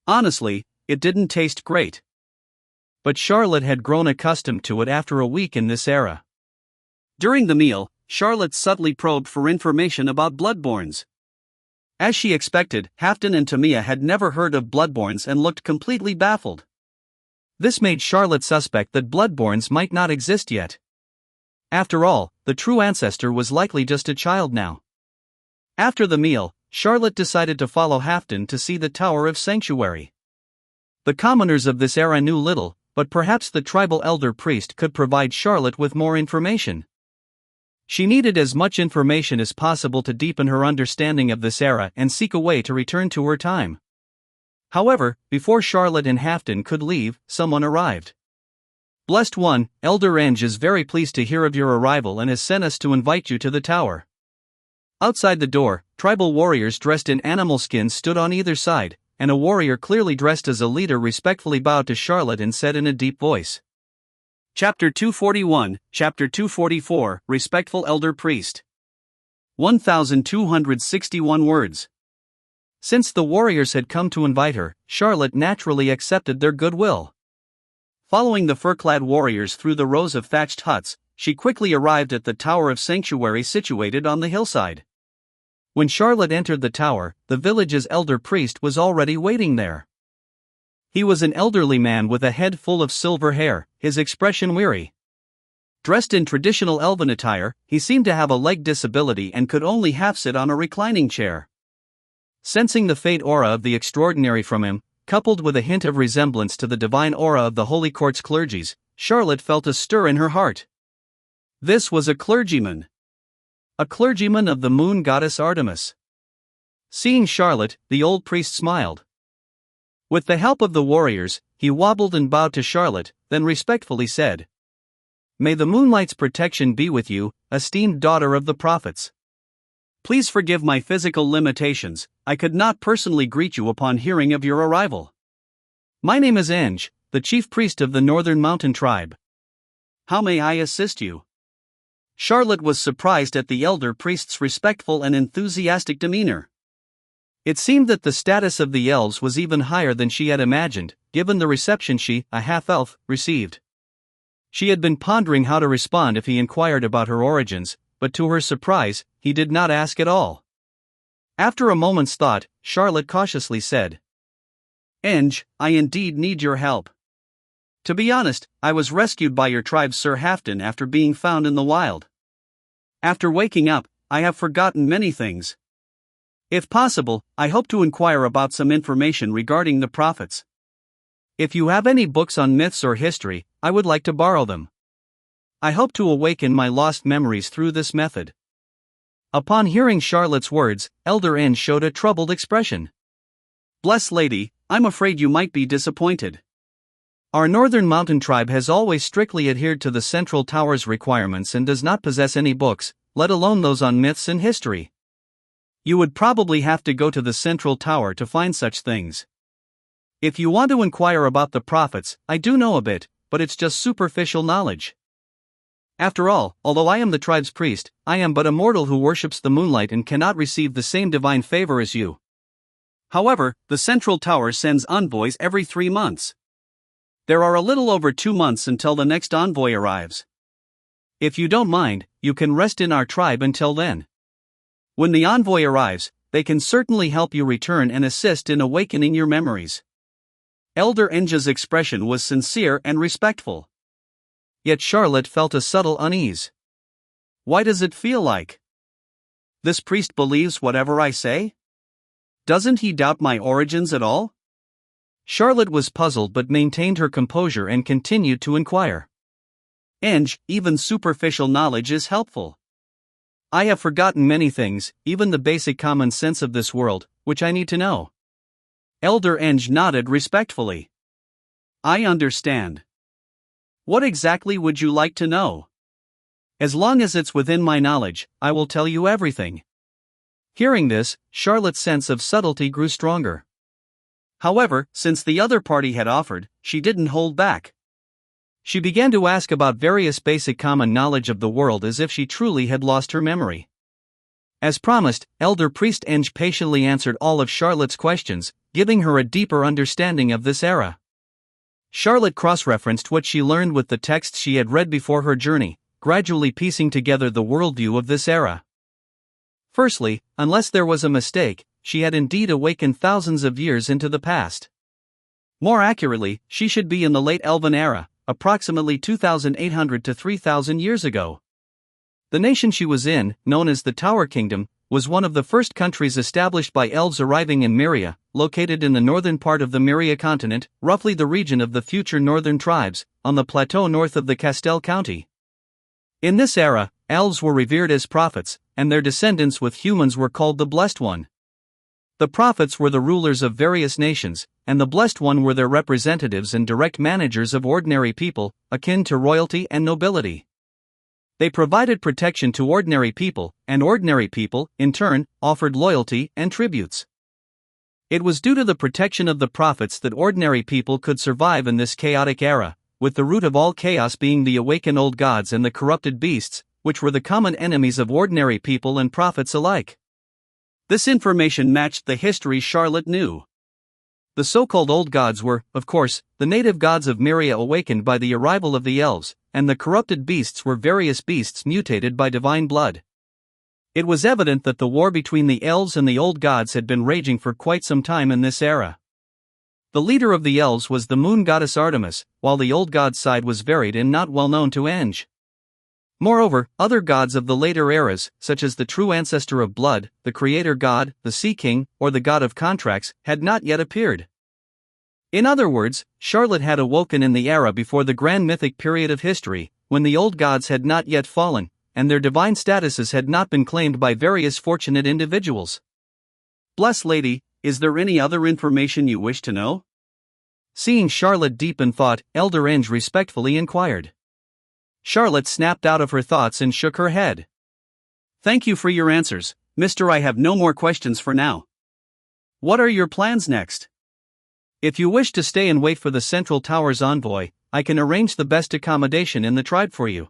Honestly, it didn't taste great. But Charlotte had grown accustomed to it after a week in this era. During the meal, Charlotte subtly probed for information about Bloodborns. As she expected, Halfdan and Tamia had never heard of Bloodborns and looked completely baffled. This made Charlotte suspect that Bloodborns might not exist yet. After all, the true ancestor was likely just a child now. After the meal, Charlotte decided to follow Halfdan to see the Tower of Sanctuary. The commoners of this era knew little, but perhaps the tribal elder priest could provide Charlotte with more information. She needed as much information as possible to deepen her understanding of this era and seek a way to return to her time. However, before Charlotte and Halfdan could leave, someone arrived. "Blessed One, Elder Enge is very pleased to hear of your arrival and has sent us to invite you to the tower." Outside the door, tribal warriors dressed in animal skins stood on either side, and a warrior clearly dressed as a leader respectfully bowed to Charlotte and said in a deep voice. Chapter 241, Chapter 244, Respectful Elder Priest. 1261 words. Since the warriors had come to invite her, Charlotte naturally accepted their goodwill. Following the fur-clad warriors through the rows of thatched huts, she quickly arrived at the Tower of Sanctuary situated on the hillside. When Charlotte entered the tower, the village's elder priest was already waiting there. He was an elderly man with a head full of silver hair, his expression weary. Dressed in traditional elven attire, he seemed to have a leg disability and could only half sit on a reclining chair. Sensing the faint aura of the extraordinary from him, coupled with a hint of resemblance to the divine aura of the Holy Court's clergies, Charlotte felt a stir in her heart. This was a clergyman. A clergyman of the moon goddess Artemis. Seeing Charlotte, the old priest smiled. With the help of the warriors, he wobbled and bowed to Charlotte, then respectfully said, "May the moonlight's protection be with you, esteemed daughter of the prophets. Please forgive my physical limitations, I could not personally greet you upon hearing of your arrival. My name is Enge, the chief priest of the Northern Mountain Tribe. How may I assist you?" Charlotte was surprised at the elder priest's respectful and enthusiastic demeanor. It seemed that the status of the elves was even higher than she had imagined, given the reception she, a half-elf, received. She had been pondering how to respond if he inquired about her origins, but to her surprise, he did not ask at all. After a moment's thought, Charlotte cautiously said, "Enge, I indeed need your help. To be honest, I was rescued by your tribe's Sir Halfdan after being found in the wild. After waking up, I have forgotten many things. If possible, I hope to inquire about some information regarding the prophets. If you have any books on myths or history, I would like to borrow them. I hope to awaken my lost memories through this method." Upon hearing Charlotte's words, Elder Enge showed a troubled expression. "Bless Lady, I'm afraid you might be disappointed. Our Northern Mountain Tribe has always strictly adhered to the Central Tower's requirements and does not possess any books, let alone those on myths and history. You would probably have to go to the Central Tower to find such things. If you want to inquire about the prophets, I do know a bit, but it's just superficial knowledge. After all, although I am the tribe's priest, I am but a mortal who worships the moonlight and cannot receive the same divine favor as you. However, the Central Tower sends envoys every 3 months. There are a little over 2 months until the next envoy arrives. If you don't mind, you can rest in our tribe until then. When the envoy arrives, they can certainly help you return and assist in awakening your memories. Elder Enja's expression was sincere and respectful. Yet Charlotte felt a subtle unease. Why does it feel like this priest believes whatever I say? Doesn't he doubt my origins at all? Charlotte was puzzled but maintained her composure and continued to inquire. Eng, even superficial knowledge is helpful. I have forgotten many things, even the basic common sense of this world, which I need to know. Elder Eng nodded respectfully. I understand. What exactly would you like to know? As long as it's within my knowledge, I will tell you everything. Hearing this, Charlotte's sense of subtlety grew stronger. However, since the other party had offered, she didn't hold back. She began to ask about various basic common knowledge of the world as if she truly had lost her memory. As promised, Elder Priest Eng patiently answered all of Charlotte's questions, giving her a deeper understanding of this era. Charlotte cross-referenced what she learned with the texts she had read before her journey, gradually piecing together the worldview of this era. Firstly, unless there was a mistake, she had indeed awakened thousands of years into the past. More accurately, she should be in the late Elven era, approximately 2,800 to 3,000 years ago. The nation she was in, known as the Tower Kingdom, was one of the first countries established by elves arriving in Myria, located in the northern part of the Myria continent, roughly the region of the future northern tribes, on the plateau north of the Castell County. In this era, elves were revered as prophets, and their descendants with humans were called the Blessed One. The prophets were the rulers of various nations, and the Blessed One were their representatives and direct managers of ordinary people, akin to royalty and nobility. They provided protection to ordinary people, and ordinary people, in turn, offered loyalty and tributes. It was due to the protection of the prophets that ordinary people could survive in this chaotic era, with the root of all chaos being the awakened old gods and the corrupted beasts, which were the common enemies of ordinary people and prophets alike. This information matched the history Charlotte knew. The so-called old gods were, of course, the native gods of Myria awakened by the arrival of the elves, and the corrupted beasts were various beasts mutated by divine blood. It was evident that the war between the elves and the old gods had been raging for quite some time in this era. The leader of the elves was the moon goddess Artemis, while the old god's side was varied and not well known to Eng. Moreover, other gods of the later eras, such as the true ancestor of blood, the creator god, the sea king, or the god of contracts, had not yet appeared. In other words, Charlotte had awoken in the era before the grand mythic period of history, when the old gods had not yet fallen, and their divine statuses had not been claimed by various fortunate individuals. Blessed Lady, is there any other information you wish to know? Seeing Charlotte deep in thought, Elder Eng respectfully inquired. Charlotte snapped out of her thoughts and shook her head. Thank you for your answers, Mr. I have no more questions for now. What are your plans next? If you wish to stay and wait for the Central Tower's envoy, I can arrange the best accommodation in the tribe for you.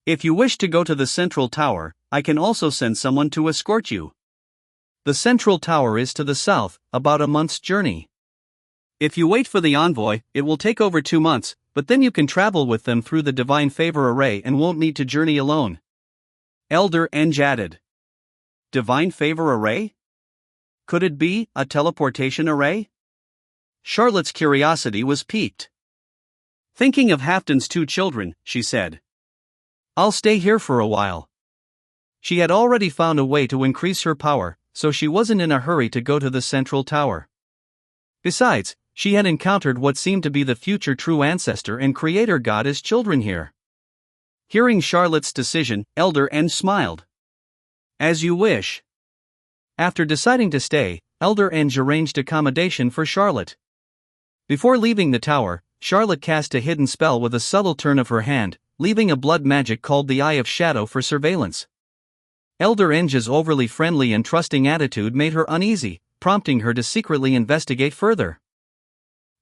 If you wish to go to the Central Tower, I can also send someone to escort you. The Central Tower is to the south, about a month's journey. If you wait for the envoy, it will take over 2 months, but then you can travel with them through the Divine Favor Array and won't need to journey alone. Elder Eng added. Divine Favor Array? Could it be a teleportation array? Charlotte's curiosity was piqued. Thinking of Halfdan's 2 children, she said. I'll stay here for a while. She had already found a way to increase her power, so she wasn't in a hurry to go to the Central Tower. Besides, she had encountered what seemed to be the future true ancestor and creator god as children here. Hearing Charlotte's decision, Elder Eng smiled. As you wish. After deciding to stay, Elder Eng arranged accommodation for Charlotte. Before leaving the tower, Charlotte cast a hidden spell with a subtle turn of her hand, leaving a blood magic called the Eye of Shadow for surveillance. Elder Eng's overly friendly and trusting attitude made her uneasy, prompting her to secretly investigate further.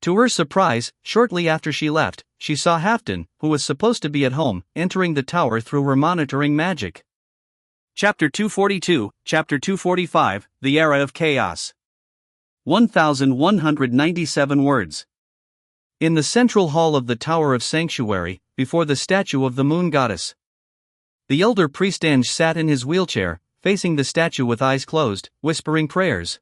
To her surprise, shortly after she left, she saw Halfdan, who was supposed to be at home, entering the tower through her monitoring magic. Chapter 242, Chapter 245, The Era of Chaos. 1,197 words. In the central hall of the Tower of Sanctuary, before the statue of the Moon Goddess, the elder priest Eng sat in his wheelchair, facing the statue with eyes closed, whispering prayers.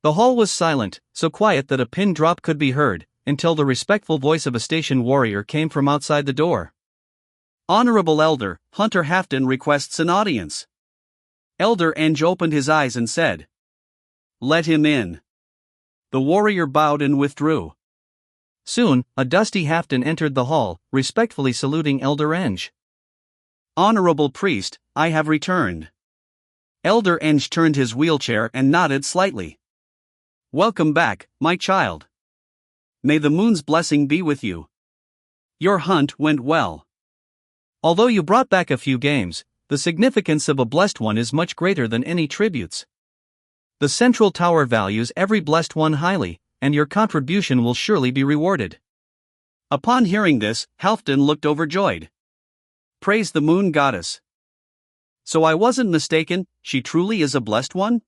The hall was silent, so quiet that a pin drop could be heard, until the respectful voice of a station warrior came from outside the door. "Honorable Elder, Hunter Halfton requests an audience." Elder Enge opened his eyes and said, "Let him in." The warrior bowed and withdrew. Soon, a dusty Halfton entered the hall, respectfully saluting Elder Enge. "Honorable priest, I have returned." Elder Enge turned his wheelchair and nodded slightly. "Welcome back, my child. May the moon's blessing be with you. Your hunt went well. Although you brought back a few games, the significance of a blessed one is much greater than any tributes. The Central Tower values every blessed one highly, and your contribution will surely be rewarded." Upon hearing this, Halfton looked overjoyed. Praise the moon goddess. So I wasn't mistaken, she truly is a blessed one?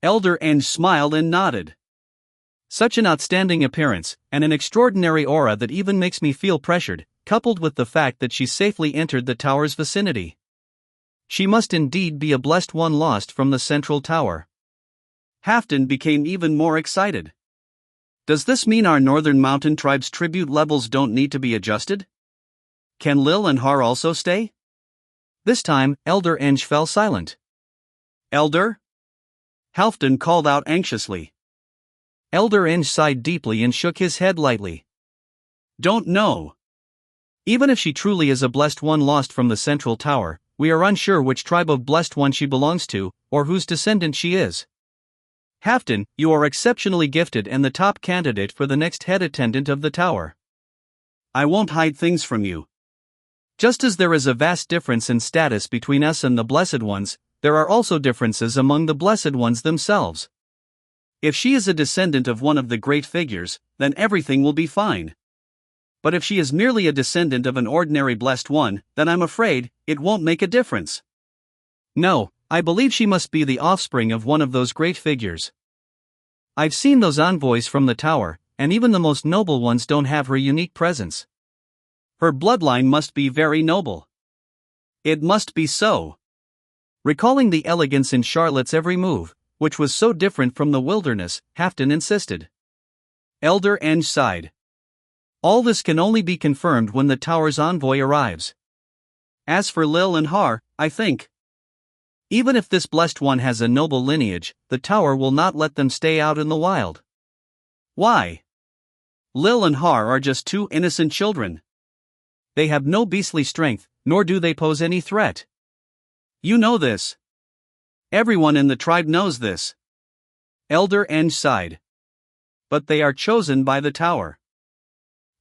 Elder Enge smiled and nodded. Such an outstanding appearance, and an extraordinary aura that even makes me feel pressured, coupled with the fact that she safely entered the tower's vicinity. She must indeed be a blessed one lost from the Central Tower. Halfton became even more excited. Does this mean our northern mountain tribe's tribute levels don't need to be adjusted? Can Lil and Har also stay? This time, Elder Enge fell silent. "Elder?" Halfton called out anxiously. Elder Enge sighed deeply and shook his head lightly. "Don't know. Even if she truly is a blessed one lost from the Central Tower, we are unsure which tribe of blessed one she belongs to, or whose descendant she is. Halfton, you are exceptionally gifted and the top candidate for the next head attendant of the tower. I won't hide things from you. Just as there is a vast difference in status between us and the blessed ones, there are also differences among the blessed ones themselves. If she is a descendant of one of the great figures, then everything will be fine. But if she is merely a descendant of an ordinary blessed one, then I'm afraid it won't make a difference. No, I believe she must be the offspring of one of those great figures. I've seen those envoys from the tower, and even the most noble ones don't have her unique presence. Her bloodline must be very noble. It must be so." Recalling the elegance in Charlotte's every move, which was so different from the wilderness, Halfton insisted. Elder Enge sighed. All this can only be confirmed when the tower's envoy arrives. As for Lil and Har, I think, even if this blessed one has a noble lineage, the tower will not let them stay out in the wild. Why? Lil and Har are just two innocent children. They have no beastly strength, nor do they pose any threat. You know this. Everyone in the tribe knows this. Elder Enge sighed. But they are chosen by the tower.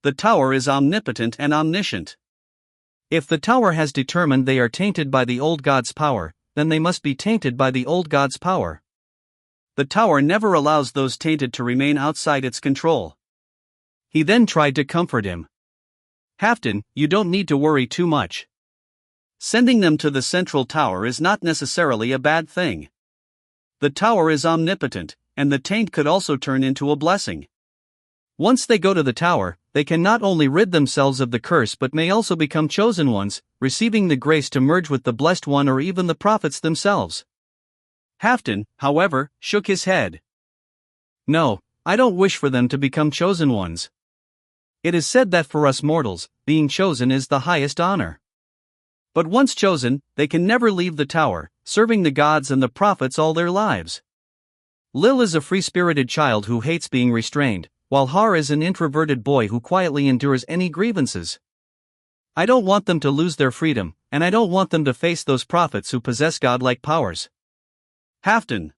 The tower is omnipotent and omniscient. If the tower has determined they are tainted by the old god's power, then they must be tainted by the old god's power. The tower never allows those tainted to remain outside its control. He then tried to comfort him. Halfton, you don't need to worry too much. Sending them to the Central Tower is not necessarily a bad thing. The tower is omnipotent, and the taint could also turn into a blessing. Once they go to the tower, they can not only rid themselves of the curse but may also become chosen ones, receiving the grace to merge with the blessed one or even the prophets themselves. Halfton, however, shook his head. No, I don't wish for them to become chosen ones. It is said that for us mortals, being chosen is the highest honor. But once chosen, they can never leave the tower, serving the gods and the prophets all their lives. Lil is a free-spirited child who hates being restrained, while Har is an introverted boy who quietly endures any grievances. I don't want them to lose their freedom, and I don't want them to face those prophets who possess godlike powers. Halfton,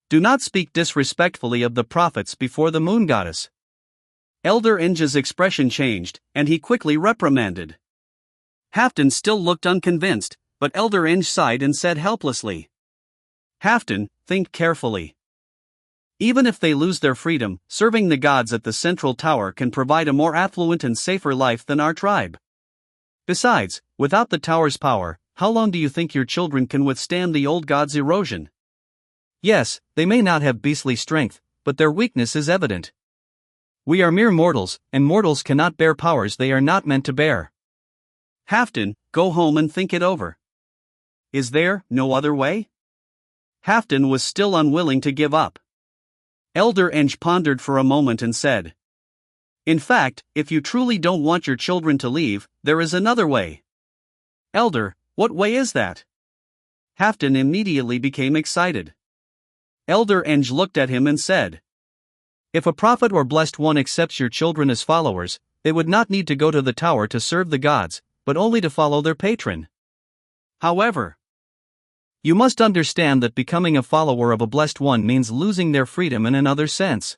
do not speak disrespectfully of the prophets before the moon goddess. Elder Enge's expression changed, and he quickly reprimanded. Halfton still looked unconvinced, but Elder Enge sighed and said helplessly. Halfton, think carefully. Even if they lose their freedom, serving the gods at the Central Tower can provide a more affluent and safer life than our tribe. Besides, without the tower's power, how long do you think your children can withstand the old god's erosion? Yes, they may not have beastly strength, but their weakness is evident. We are mere mortals, and mortals cannot bear powers they are not meant to bear. Halfton, go home and think it over. Is there no other way? Halfdan was still unwilling to give up. Elder Enge pondered for a moment and said, "In fact, if you truly don't want your children to leave, there is another way." "Elder, what way is that?" Halfdan immediately became excited. Elder Enge looked at him and said, "If a prophet or blessed one accepts your children as followers, they would not need to go to the tower to serve the gods, but only to follow their patron. However, you must understand that becoming a follower of a blessed one means losing their freedom in another sense."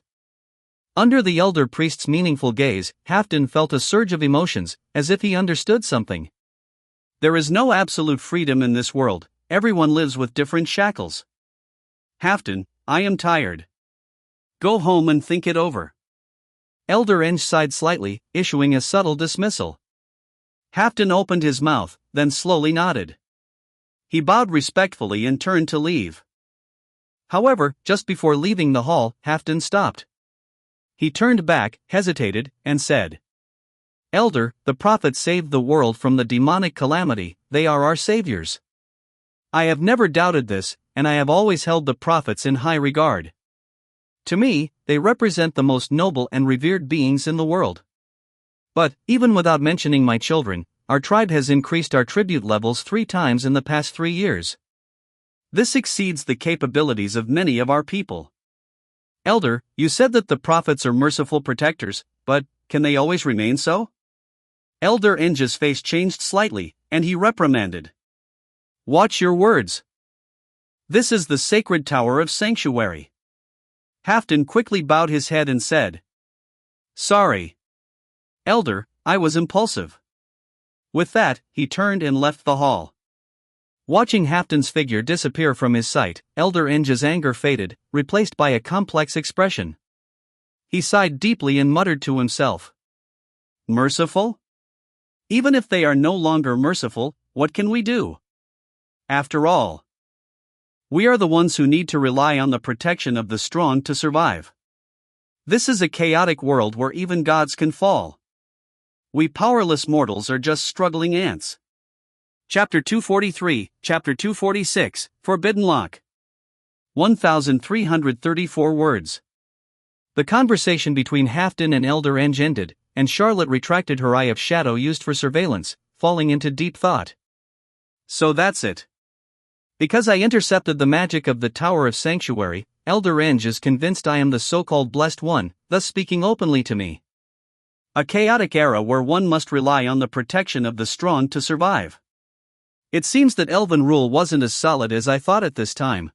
Under the elder priest's meaningful gaze, Halfdan felt a surge of emotions, as if he understood something. There is no absolute freedom in this world, everyone lives with different shackles. Halfdan, I am tired. Go home and think it over. Elder Enge sighed slightly, issuing a subtle dismissal. Halfdan opened his mouth, then slowly nodded. He bowed respectfully and turned to leave. However, just before leaving the hall, Halfdan stopped. He turned back, hesitated, and said, "Elder, the prophets saved the world from the demonic calamity, they are our saviors. I have never doubted this, and I have always held the prophets in high regard. To me, they represent the most noble and revered beings in the world. But, even without mentioning my children, our tribe has increased our tribute levels 3 times in the past 3 years. This exceeds the capabilities of many of our people. Elder, you said that the prophets are merciful protectors, but can they always remain so?" Elder Enge's face changed slightly, and he reprimanded. "Watch your words. This is the sacred tower of sanctuary." Halfdan quickly bowed his head and said, "Sorry. Elder, I was impulsive." With that, he turned and left the hall. Watching Halfdan's figure disappear from his sight, Elder Enge's anger faded, replaced by a complex expression. He sighed deeply and muttered to himself, "Merciful? Even if they are no longer merciful, what can we do? After all, we are the ones who need to rely on the protection of the strong to survive. This is a chaotic world where even gods can fall. We powerless mortals are just struggling ants." Chapter 243, Chapter 246, Forbidden Lock. 1,334 words. The conversation between Halfdan and Elder Enge ended, and Charlotte retracted her eye of shadow used for surveillance, falling into deep thought. "So that's it. Because I intercepted the magic of the Tower of Sanctuary, Elder Enge is convinced I am the so-called blessed one, thus speaking openly to me. A chaotic era where one must rely on the protection of the strong to survive. It seems that Elven rule wasn't as solid as I thought at this time."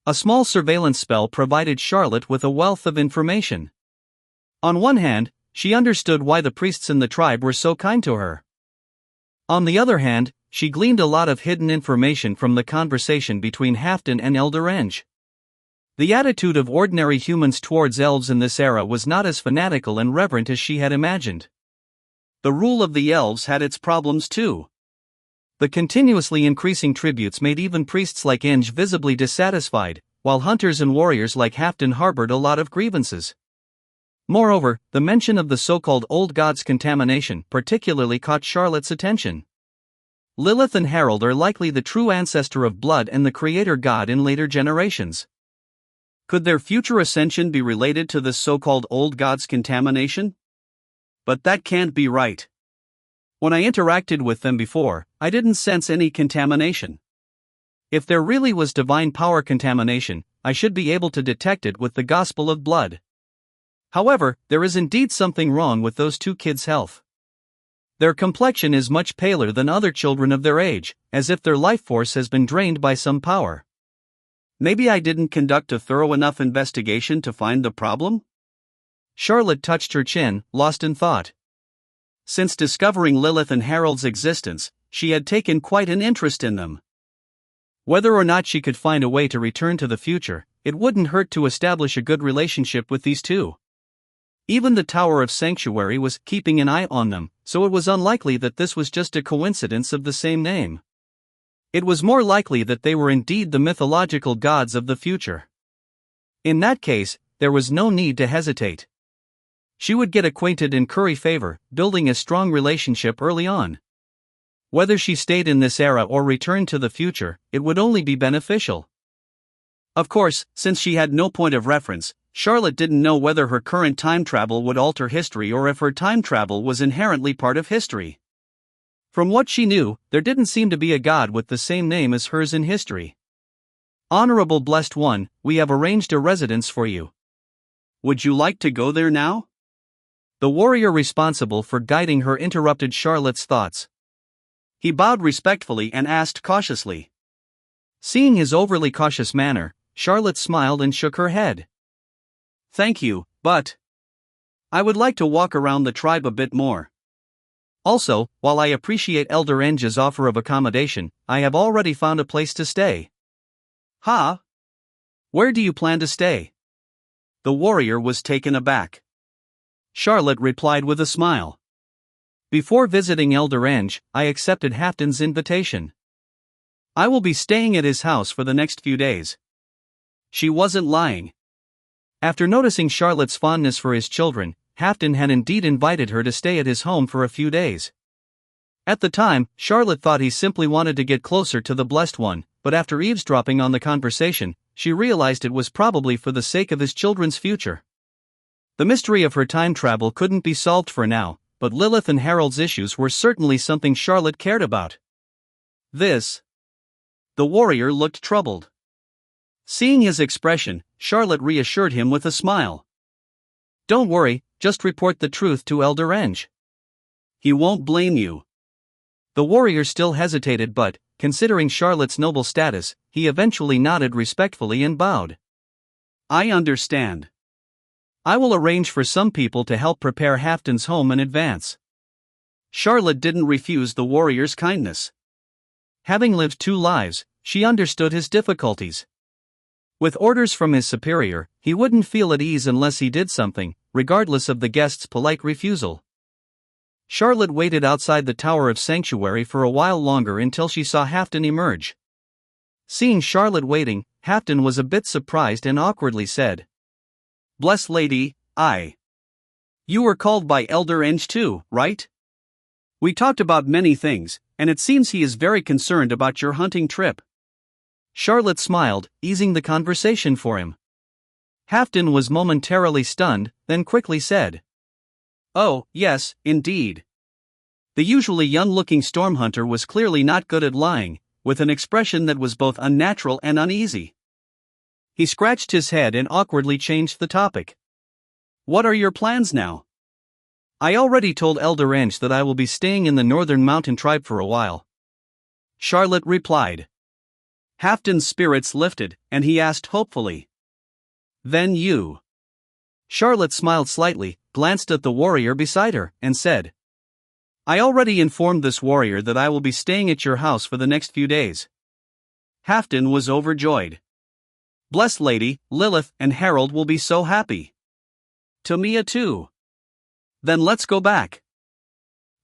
A small surveillance spell provided Charlotte with a wealth of information. On one hand, she understood why the priests in the tribe were so kind to her. On the other hand, she gleaned a lot of hidden information from the conversation between Halfdan and Elder Enge. The attitude of ordinary humans towards elves in this era was not as fanatical and reverent as she had imagined. The rule of the elves had its problems too. The continuously increasing tributes made even priests like Enge visibly dissatisfied, while hunters and warriors like Halfdan harbored a lot of grievances. Moreover, the mention of the so-called old gods' contamination particularly caught Charlotte's attention. Lilith and Harald are likely the true ancestor of blood and the creator god in later generations. Could their future ascension be related to this so-called old gods' contamination? But that can't be right. When I interacted with them before, I didn't sense any contamination. If there really was divine power contamination, I should be able to detect it with the Gospel of Blood. However, there is indeed something wrong with those 2 kids' health. Their complexion is much paler than other children of their age, as if their life force has been drained by some power. Maybe I didn't conduct a thorough enough investigation to find the problem? Charlotte touched her chin, lost in thought. Since discovering Lilith and Harald's existence, she had taken quite an interest in them. Whether or not she could find a way to return to the future, it wouldn't hurt to establish a good relationship with these 2. Even the Tower of Sanctuary was keeping an eye on them, so it was unlikely that this was just a coincidence of the same name. It was more likely that they were indeed the mythological gods of the future. In that case, there was no need to hesitate. She would get acquainted and curry favor, building a strong relationship early on. Whether she stayed in this era or returned to the future, it would only be beneficial. Of course, since she had no point of reference, Charlotte didn't know whether her current time travel would alter history or if her time travel was inherently part of history. From what she knew, there didn't seem to be a god with the same name as hers in history. Honorable Blessed One, we have arranged a residence for you. Would you like to go there now? The warrior responsible for guiding her interrupted Charlotte's thoughts. He bowed respectfully and asked cautiously. Seeing his overly cautious manner, Charlotte smiled and shook her head. Thank you, but I would like to walk around the tribe a bit more. Also, while I appreciate Elder Enge's offer of accommodation, I have already found a place to stay. Huh? Where do you plan to stay? The warrior was taken aback. Charlotte replied with a smile. Before visiting Elder Enge, I accepted Halfdan's invitation. I will be staying at his house for the next few days. She wasn't lying. After noticing Charlotte's fondness for his children, Halfdan had indeed invited her to stay at his home for a few days. At the time, Charlotte thought he simply wanted to get closer to the Blessed One, but after eavesdropping on the conversation, she realized it was probably for the sake of his children's future. The mystery of her time travel couldn't be solved for now, but Lilith and Harold's issues were certainly something Charlotte cared about. The warrior looked troubled. Seeing his expression, Charlotte reassured him with a smile. Don't worry, just report the truth to Elder Enge. He won't blame you. The warrior still hesitated but, considering Charlotte's noble status, he eventually nodded respectfully and bowed. I understand. I will arrange for some people to help prepare Halfdan's home in advance. Charlotte didn't refuse the warrior's kindness. Having lived 2 lives, she understood his difficulties. With orders from his superior, he wouldn't feel at ease unless he did something, regardless of the guest's polite refusal. Charlotte waited outside the Tower of Sanctuary for a while longer until she saw Halfdan emerge. Seeing Charlotte waiting, Halfdan was a bit surprised and awkwardly said, Blessed Lady, You were called by Elder Enge too, right? We talked about many things, and it seems he is very concerned about your hunting trip. Charlotte smiled, easing the conversation for him. Halfdan was momentarily stunned, then quickly said, Oh, yes, indeed. The usually young-looking storm hunter was clearly not good at lying, with an expression that was both unnatural and uneasy. He scratched his head and awkwardly changed the topic. What are your plans now? I already told Elder Enge that I will be staying in the Northern Mountain Tribe for a while. Charlotte replied. Halfdan's spirits lifted, and he asked hopefully. Then you? Charlotte smiled slightly, glanced at the warrior beside her, and said, I already informed this warrior that I will be staying at your house for the next few days. Halfdan was overjoyed. Blessed Lady, Lilith and Harold will be so happy. Tamia too. Then let's go back.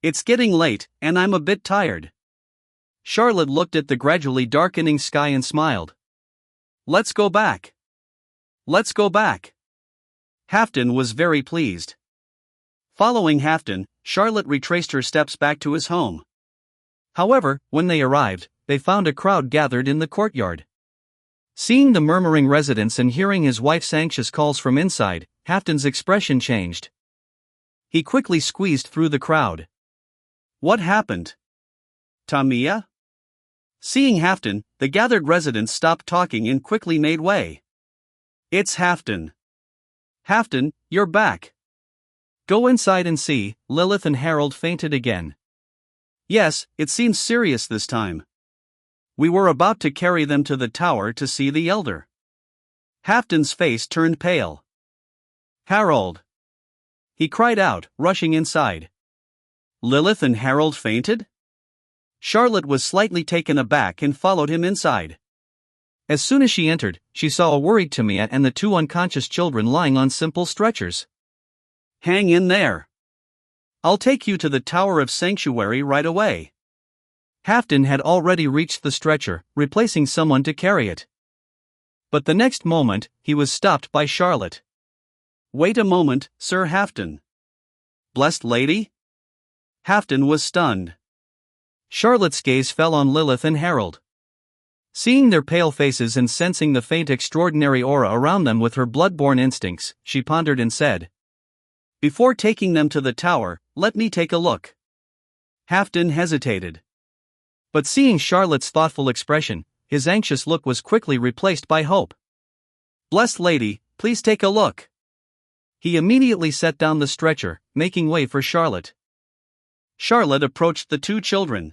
It's getting late, and I'm a bit tired. Charlotte looked at the gradually darkening sky and smiled. Let's go back. Let's go back. Halfdan was very pleased. Following Halfdan, Charlotte retraced her steps back to his home. However, when they arrived, they found a crowd gathered in the courtyard. Seeing the murmuring residents and hearing his wife's anxious calls from inside, Halfdan's expression changed. He quickly squeezed through the crowd. What happened? Tamia? Seeing Halfdan, the gathered residents stopped talking and quickly made way. It's Halfdan. Halfdan, you're back. Go inside and see, Lilith and Harold fainted again. Yes, it seems serious this time. We were about to carry them to the tower to see the elder. Halfdan's face turned pale. Harold! He cried out, rushing inside. Lilith and Harold fainted? Charlotte was slightly taken aback and followed him inside. As soon as she entered, she saw a worried Tamia and the 2 unconscious children lying on simple stretchers. Hang in there. I'll take you to the Tower of Sanctuary right away. Halfdan had already reached the stretcher, replacing someone to carry it. But the next moment, he was stopped by Charlotte. Wait a moment, Sir Halfdan. Blessed Lady? Halfdan was stunned. Charlotte's gaze fell on Lilith and Harold. Seeing their pale faces and sensing the faint extraordinary aura around them with her blood-born instincts, she pondered and said, "Before taking them to the tower, let me take a look." Halfdan hesitated. But seeing Charlotte's thoughtful expression, his anxious look was quickly replaced by hope. "Blessed Lady, please take a look." He immediately set down the stretcher, making way for Charlotte. Charlotte approached the two children.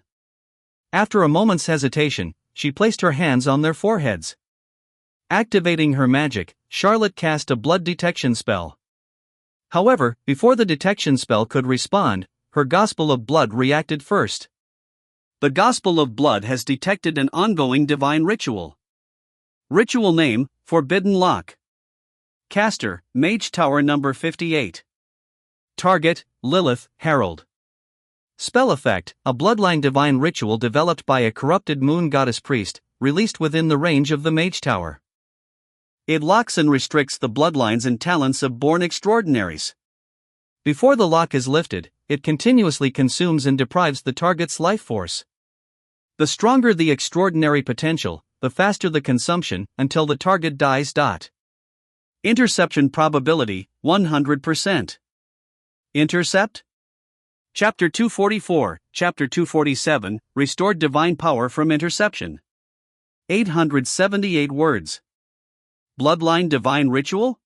After a moment's hesitation, she placed her hands on their foreheads. Activating her magic, Charlotte cast a blood detection spell. However, before the detection spell could respond, her Gospel of Blood reacted first. The Gospel of Blood has detected an ongoing divine ritual. Ritual name, Forbidden Lock. Caster, Mage Tower number 58. Target, Lilith, Harold. Spell effect, a bloodline divine ritual developed by a corrupted moon goddess priest, released within the range of the Mage Tower. It locks and restricts the bloodlines and talents of born extraordinaries. Before the lock is lifted, it continuously consumes and deprives the target's life force. The stronger the extraordinary potential, the faster the consumption, until the target dies. Interception probability, 100%. Intercept? Chapter 244, Chapter 247, Restored Divine Power from Interception. 878 words. Bloodline Divine Ritual?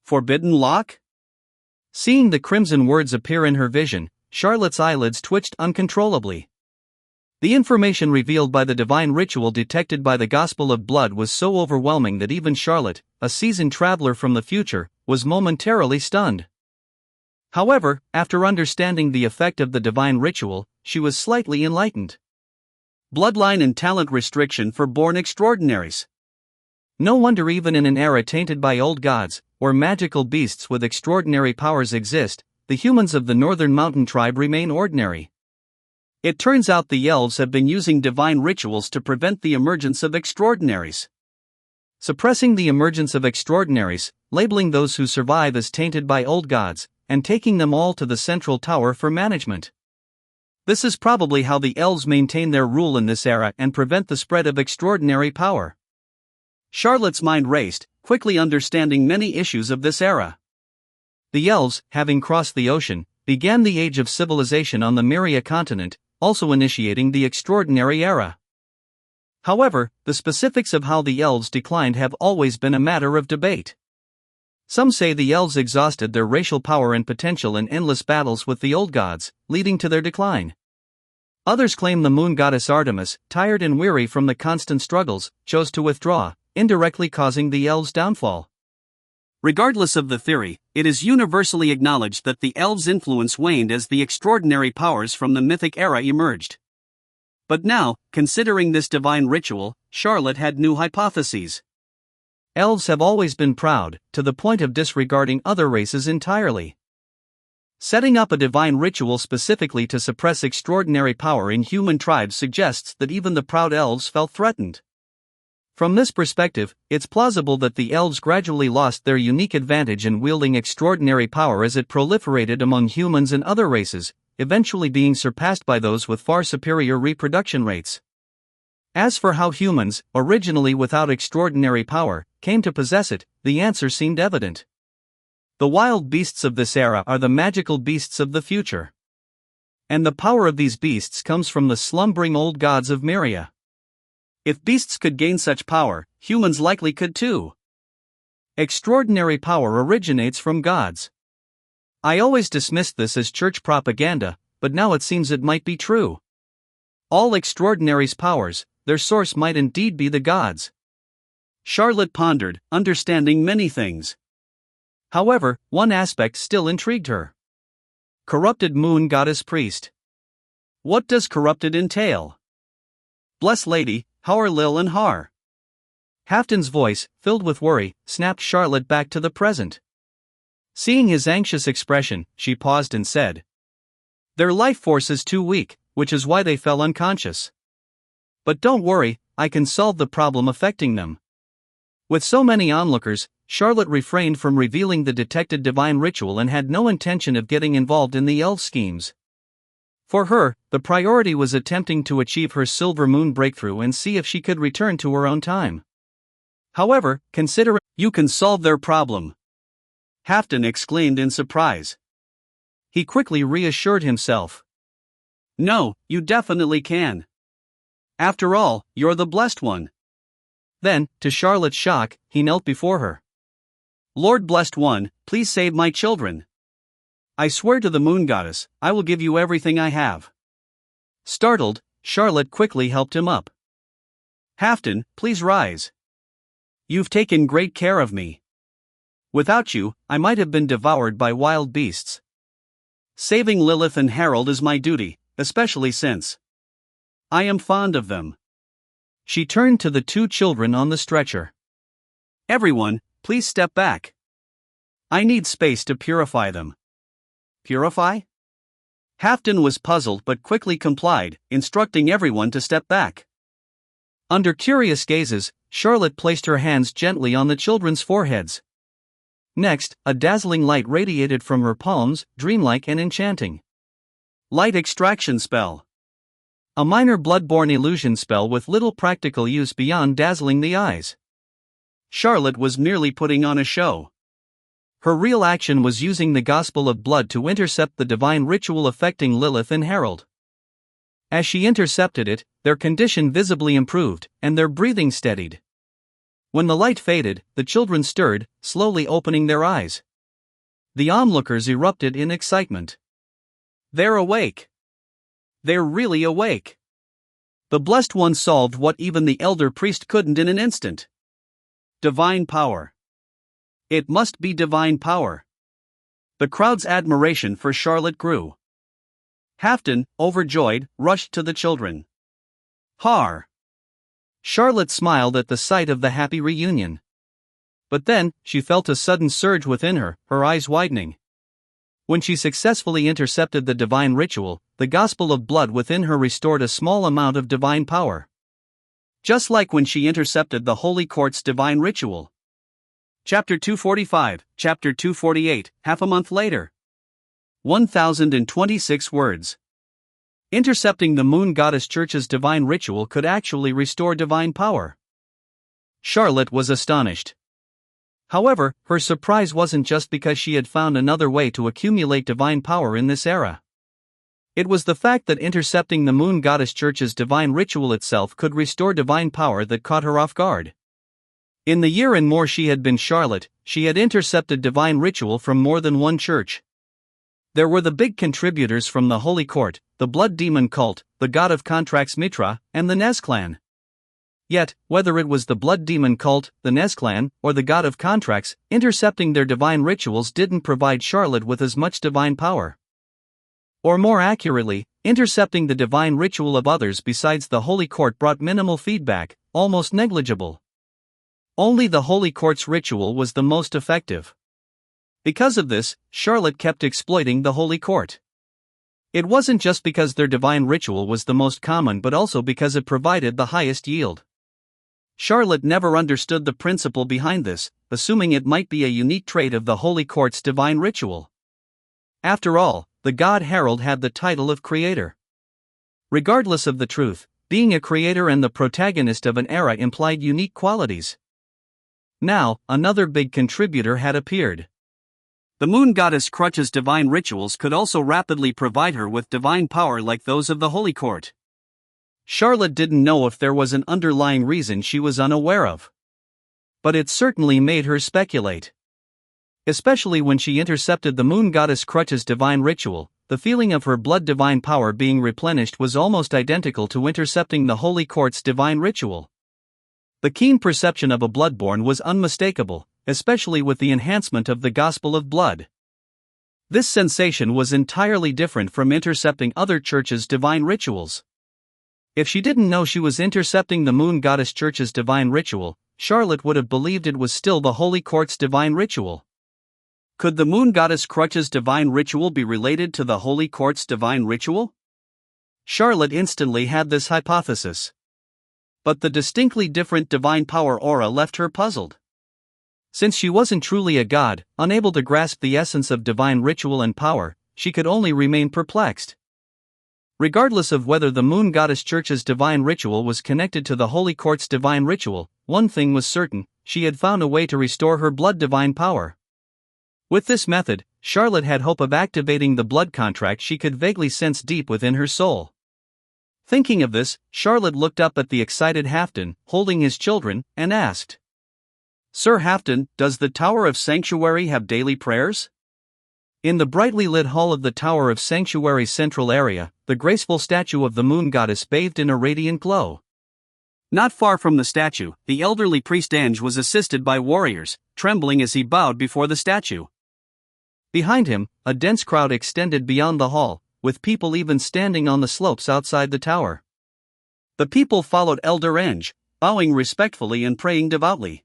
Forbidden Lock? Seeing the crimson words appear in her vision, Charlotte's eyelids twitched uncontrollably. The information revealed by the divine ritual detected by the Gospel of Blood was so overwhelming that even Charlotte, a seasoned traveler from the future, was momentarily stunned. However, after understanding the effect of the divine ritual, she was slightly enlightened. Bloodline and talent restriction for born extraordinaries. No wonder even in an era tainted by old gods, where magical beasts with extraordinary powers exist, the humans of the Northern Mountain Tribe remain ordinary. It turns out the elves have been using divine rituals to prevent the emergence of extraordinaries. Suppressing the emergence of extraordinaries, labeling those who survive as tainted by old gods, and taking them all to the central tower for management. This is probably how the elves maintain their rule in this era and prevent the spread of extraordinary power. Charlotte's mind raced, quickly understanding many issues of this era. The elves, having crossed the ocean, began the age of civilization on the Myria continent, also initiating the extraordinary era. However, the specifics of how the elves declined have always been a matter of debate. Some say the elves exhausted their racial power and potential in endless battles with the old gods, leading to their decline. Others claim the moon goddess Artemis, tired and weary from the constant struggles, chose to withdraw, indirectly causing the elves' downfall. Regardless of the theory, it is universally acknowledged that the elves' influence waned as the extraordinary powers from the mythic era emerged. But now, considering this divine ritual, Charlotte had new hypotheses. Elves have always been proud, to the point of disregarding other races entirely. Setting up a divine ritual specifically to suppress extraordinary power in human tribes suggests that even the proud elves felt threatened. From this perspective, it's plausible that the elves gradually lost their unique advantage in wielding extraordinary power as it proliferated among humans and other races, eventually being surpassed by those with far superior reproduction rates. As for how humans, originally without extraordinary power, came to possess it, the answer seemed evident. The wild beasts of this era are the magical beasts of the future. And the power of these beasts comes from the slumbering old gods of Myria. If beasts could gain such power, humans likely could too. Extraordinary power originates from gods. I always dismissed this as church propaganda, but now it seems it might be true. All extraordinaries' powers, their source might indeed be the gods. Charlotte pondered, understanding many things. However, one aspect still intrigued her. Corrupted moon goddess priest. What does corrupted entail? Bless Lady, how are Lil and Har? Halfdan's voice, filled with worry, snapped Charlotte back to the present. Seeing his anxious expression, she paused and said, "Their life force is too weak, which is why they fell unconscious. But don't worry, I can solve the problem affecting them." With so many onlookers, Charlotte refrained from revealing the detected divine ritual and had no intention of getting involved in the elf schemes. For her, the priority was attempting to achieve her silver moon breakthrough and see if she could return to her own time. However, consider you can solve their problem, Halfdan exclaimed in surprise. He quickly reassured himself. No, you definitely can. After all, you're the blessed one. Then, to Charlotte's shock, he knelt before her. Lord Blessed One, please save my children. I swear to the moon goddess, I will give you everything I have. Startled, Charlotte quickly helped him up. Halfdan, please rise. You've taken great care of me. Without you, I might have been devoured by wild beasts. Saving Lilith and Harold is my duty, especially since I am fond of them. She turned to the two children on the stretcher. Everyone, please step back. I need space to purify them. Purify? Halfdan was puzzled but quickly complied, instructing everyone to step back. Under curious gazes, Charlotte placed her hands gently on the children's foreheads. Next, a dazzling light radiated from her palms, dreamlike and enchanting. Light extraction spell. A minor blood-borne illusion spell with little practical use beyond dazzling the eyes. Charlotte was merely putting on a show. Her real action was using the Gospel of Blood to intercept the divine ritual affecting Lilith and Harold. As she intercepted it, their condition visibly improved, and their breathing steadied. When the light faded, the children stirred, slowly opening their eyes. The onlookers erupted in excitement. They're awake. They're really awake. The Blessed One solved what even the elder priest couldn't in an instant. Divine power. It must be divine power. The crowd's admiration for Charlotte grew. Halfdan, overjoyed, rushed to the children. Har! Charlotte smiled at the sight of the happy reunion. But then, she felt a sudden surge within her, her eyes widening. When she successfully intercepted the divine ritual, the Gospel of Blood within her restored a small amount of divine power. Just like when she intercepted the Holy Court's divine ritual. Chapter 245, Chapter 248, half a month later. 1026 words. Intercepting the Moon Goddess Church's divine ritual could actually restore divine power. Charlotte was astonished. However, her surprise wasn't just because she had found another way to accumulate divine power in this era. It was the fact that intercepting the Moon Goddess Church's divine ritual itself could restore divine power that caught her off guard. In the year and more she had been Charlotte, she had intercepted divine ritual from more than one church. There were the big contributors from the Holy Court, the Blood Demon Cult, the God of Contracts Mitra, and the Nez Clan. Yet, whether it was the Blood Demon Cult, the Nez Clan, or the God of Contracts, intercepting their divine rituals didn't provide Charlotte with as much divine power. Or more accurately, intercepting the divine ritual of others besides the Holy Court brought minimal feedback, almost negligible. Only the Holy Court's ritual was the most effective. Because of this, Charlotte kept exploiting the Holy Court. It wasn't just because their divine ritual was the most common but also because it provided the highest yield. Charlotte never understood the principle behind this, assuming it might be a unique trait of the Holy Court's divine ritual. After all, the god Harold had the title of creator. Regardless of the truth, being a creator and the protagonist of an era implied unique qualities. Now, another big contributor had appeared. The Moon Goddess Crutch's divine rituals could also rapidly provide her with divine power like those of the Holy Court. Charlotte didn't know if there was an underlying reason she was unaware of. But it certainly made her speculate. Especially when she intercepted the Moon Goddess Crutch's divine ritual, the feeling of her blood divine power being replenished was almost identical to intercepting the Holy Court's divine ritual. The keen perception of a bloodborne was unmistakable, especially with the enhancement of the Gospel of Blood. This sensation was entirely different from intercepting other churches' divine rituals. If she didn't know she was intercepting the Moon Goddess Church's divine ritual, Charlotte would have believed it was still the Holy Court's divine ritual. Could the Moon Goddess Crutch's divine ritual be related to the Holy Court's divine ritual? Charlotte instantly had this hypothesis. But the distinctly different divine power aura left her puzzled. Since she wasn't truly a god, unable to grasp the essence of divine ritual and power, she could only remain perplexed. Regardless of whether the Moon Goddess Church's divine ritual was connected to the Holy Court's divine ritual, one thing was certain: she had found a way to restore her blood divine power. With this method, Charlotte had hope of activating the blood contract she could vaguely sense deep within her soul. Thinking of this, Charlotte looked up at the excited Halfdan, holding his children, and asked, "Sir Halfdan, does the Tower of Sanctuary have daily prayers?" In the brightly lit hall of the Tower of Sanctuary's central area, the graceful statue of the Moon Goddess bathed in a radiant glow. Not far from the statue, the elderly priest Ange was assisted by warriors, trembling as he bowed before the statue. Behind him, a dense crowd extended beyond the hall, with people even standing on the slopes outside the tower. The people followed Elder Ange, bowing respectfully and praying devoutly.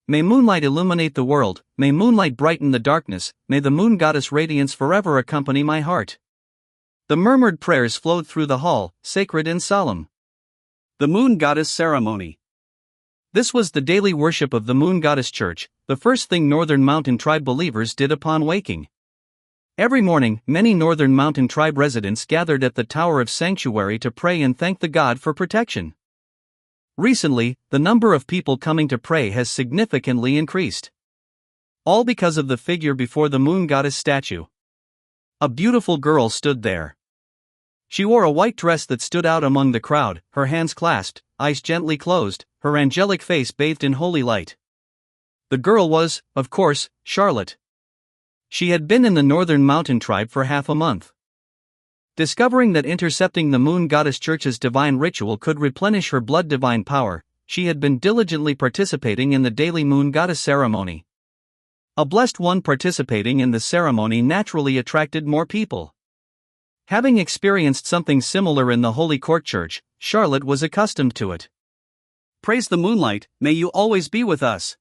"May moonlight illuminate the world, may moonlight brighten the darkness, may the Moon Goddess' radiance forever accompany my heart." The murmured prayers flowed through the hall, sacred and solemn. The Moon Goddess Ceremony. This was the daily worship of the Moon Goddess Church, the first thing Northern Mountain Tribe believers did upon waking. Every morning, many Northern Mountain Tribe residents gathered at the Tower of Sanctuary to pray and thank the god for protection. Recently, the number of people coming to pray has significantly increased. All because of the figure before the Moon Goddess statue. A beautiful girl stood there. She wore a white dress that stood out among the crowd, her hands clasped, eyes gently closed, her angelic face bathed in holy light. The girl was, of course, Charlotte. She had been in the Northern Mountain Tribe for half a month. Discovering that intercepting the Moon Goddess Church's divine ritual could replenish her blood divine power, she had been diligently participating in the daily Moon Goddess ceremony. A blessed one participating in the ceremony naturally attracted more people. Having experienced something similar in the Holy Court Church, Charlotte was accustomed to it. "Praise the moonlight, may you always be with us."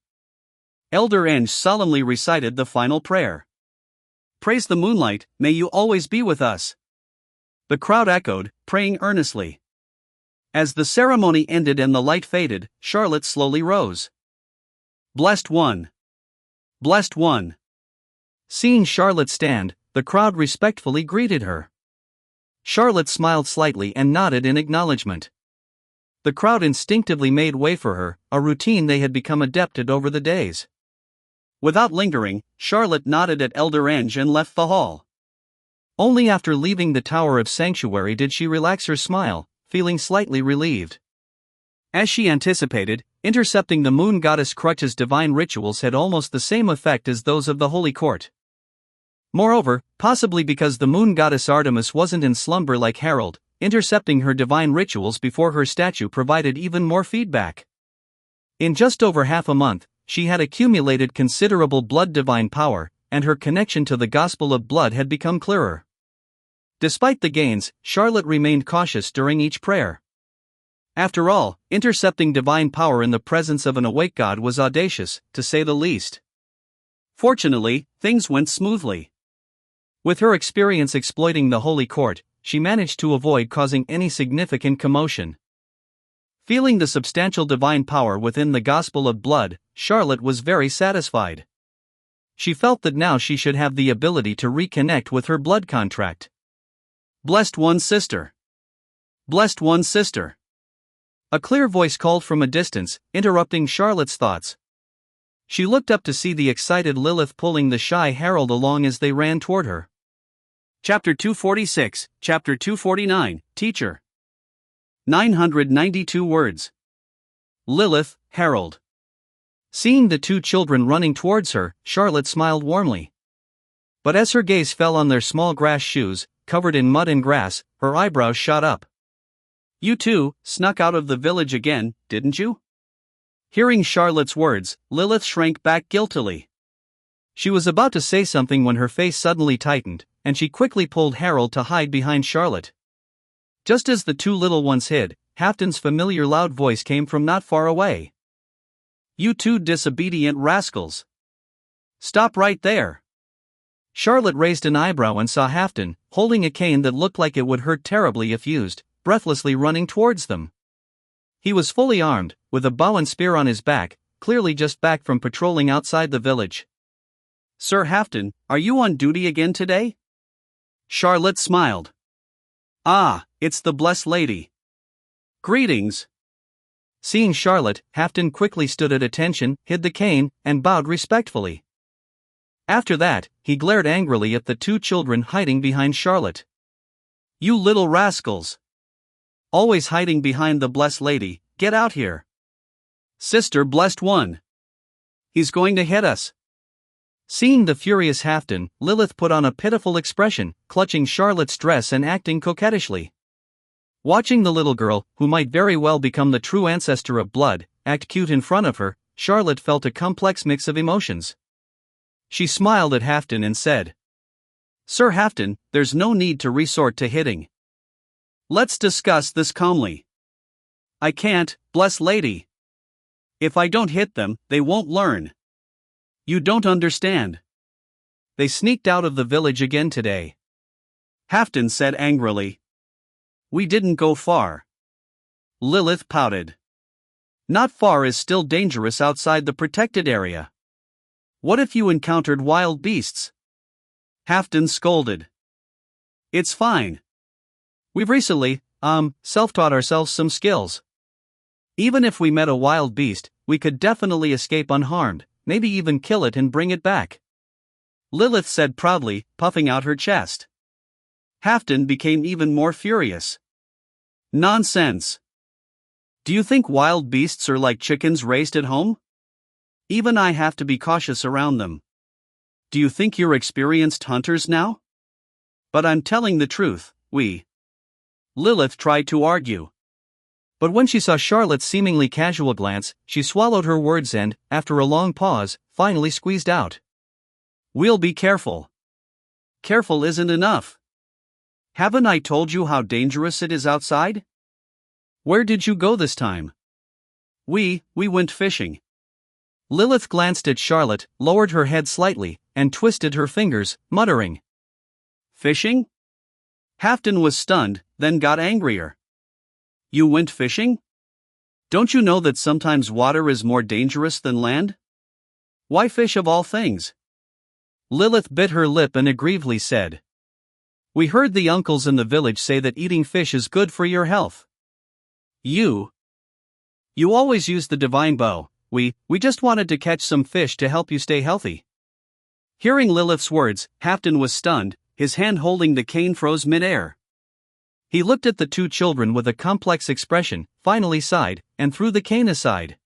Elder Ange solemnly recited the final prayer. "Praise the moonlight, may you always be with us." The crowd echoed, praying earnestly. As the ceremony ended and the light faded, Charlotte slowly rose. "Blessed one! Blessed one!" Seeing Charlotte stand, the crowd respectfully greeted her. Charlotte smiled slightly and nodded in acknowledgement. The crowd instinctively made way for her, a routine they had become adept at over the days. Without lingering, Charlotte nodded at Elder Ange and left the hall. Only after leaving the Tower of Sanctuary did she relax her smile, feeling slightly relieved. As she anticipated, intercepting the Moon Goddess Crutch's divine rituals had almost the same effect as those of the Holy Court. Moreover, possibly because the Moon Goddess Artemis wasn't in slumber like Harold, intercepting her divine rituals before her statue provided even more feedback. In just over half a month, she had accumulated considerable blood divine power, and her connection to the Gospel of Blood had become clearer. Despite the gains, Charlotte remained cautious during each prayer. After all, intercepting divine power in the presence of an awake god was audacious, to say the least. Fortunately, things went smoothly. With her experience exploiting the Holy Court, she managed to avoid causing any significant commotion. Feeling the substantial divine power within the Gospel of Blood, Charlotte was very satisfied. She felt that now she should have the ability to reconnect with her blood contract. "Blessed one, sister! Blessed one, sister!" A clear voice called from a distance, interrupting Charlotte's thoughts. She looked up to see the excited Lilith pulling the shy Harold along as they ran toward her. Chapter 246, Chapter 249, Teacher. 992 words. Lilith, Harold. Seeing the two children running towards her, Charlotte smiled warmly. But as her gaze fell on their small grass shoes, covered in mud and grass, her eyebrows shot up. "You two snuck out of the village again, didn't you?" Hearing Charlotte's words, Lilith shrank back guiltily. She was about to say something when her face suddenly tightened, and she quickly pulled Harold to hide behind Charlotte. Just as the two little ones hid, Halfdan's familiar loud voice came from not far away. "You two disobedient rascals! Stop right there!" Charlotte raised an eyebrow and saw Halfdan, holding a cane that looked like it would hurt terribly if used, breathlessly running towards them. He was fully armed, with a bow and spear on his back, clearly just back from patrolling outside the village. "Sir Halfdan, are you on duty again today?" Charlotte smiled. Ah, it's the blessed lady. Greetings. Seeing Charlotte, Halfdan quickly stood at attention, hid the cane, and bowed respectfully. After that, he glared angrily at the two children hiding behind Charlotte. You little rascals! Always hiding behind the blessed lady, get out here! Sister blessed one! He's going to hit us! Seeing the furious Halfdan, Lilith put on a pitiful expression, clutching Charlotte's dress and acting coquettishly. Watching the little girl, who might very well become the true ancestor of blood, act cute in front of her, Charlotte felt a complex mix of emotions. She smiled at Halfdan and said, Sir Halfdan, there's no need to resort to hitting. Let's discuss this calmly. I can't, blessed lady. If I don't hit them, they won't learn. You don't understand. They sneaked out of the village again today. Halfdan said angrily. We didn't go far. Lilith pouted. Not far is still dangerous outside the protected area. What if you encountered wild beasts? Halfdan scolded. It's fine. We've recently, self-taught ourselves some skills. Even if we met a wild beast, we could definitely escape unharmed, maybe even kill it and bring it back. Lilith said proudly, puffing out her chest. Halfdan became even more furious. Nonsense. Do you think wild beasts are like chickens raised at home? Even I have to be cautious around them. Do you think you're experienced hunters now? But I'm telling the truth, Lilith tried to argue. But when she saw Charlotte's seemingly casual glance, she swallowed her words and, after a long pause, finally squeezed out. We'll be careful. Careful isn't enough. Haven't I told you how dangerous it is outside? Where did you go this time? We went fishing. Lilith glanced at Charlotte, lowered her head slightly, and twisted her fingers, muttering. Fishing? Halfdan was stunned, then got angrier. You went fishing? Don't you know that sometimes water is more dangerous than land? Why fish of all things? Lilith bit her lip and aggrievedly said. We heard the uncles in the village say that eating fish is good for your health. You always use the divine bow. We just wanted to catch some fish to help you stay healthy. Hearing Lilith's words, Halfdan was stunned, his hand holding the cane froze mid-air. He looked at the two children with a complex expression, finally sighed, and threw the cane aside.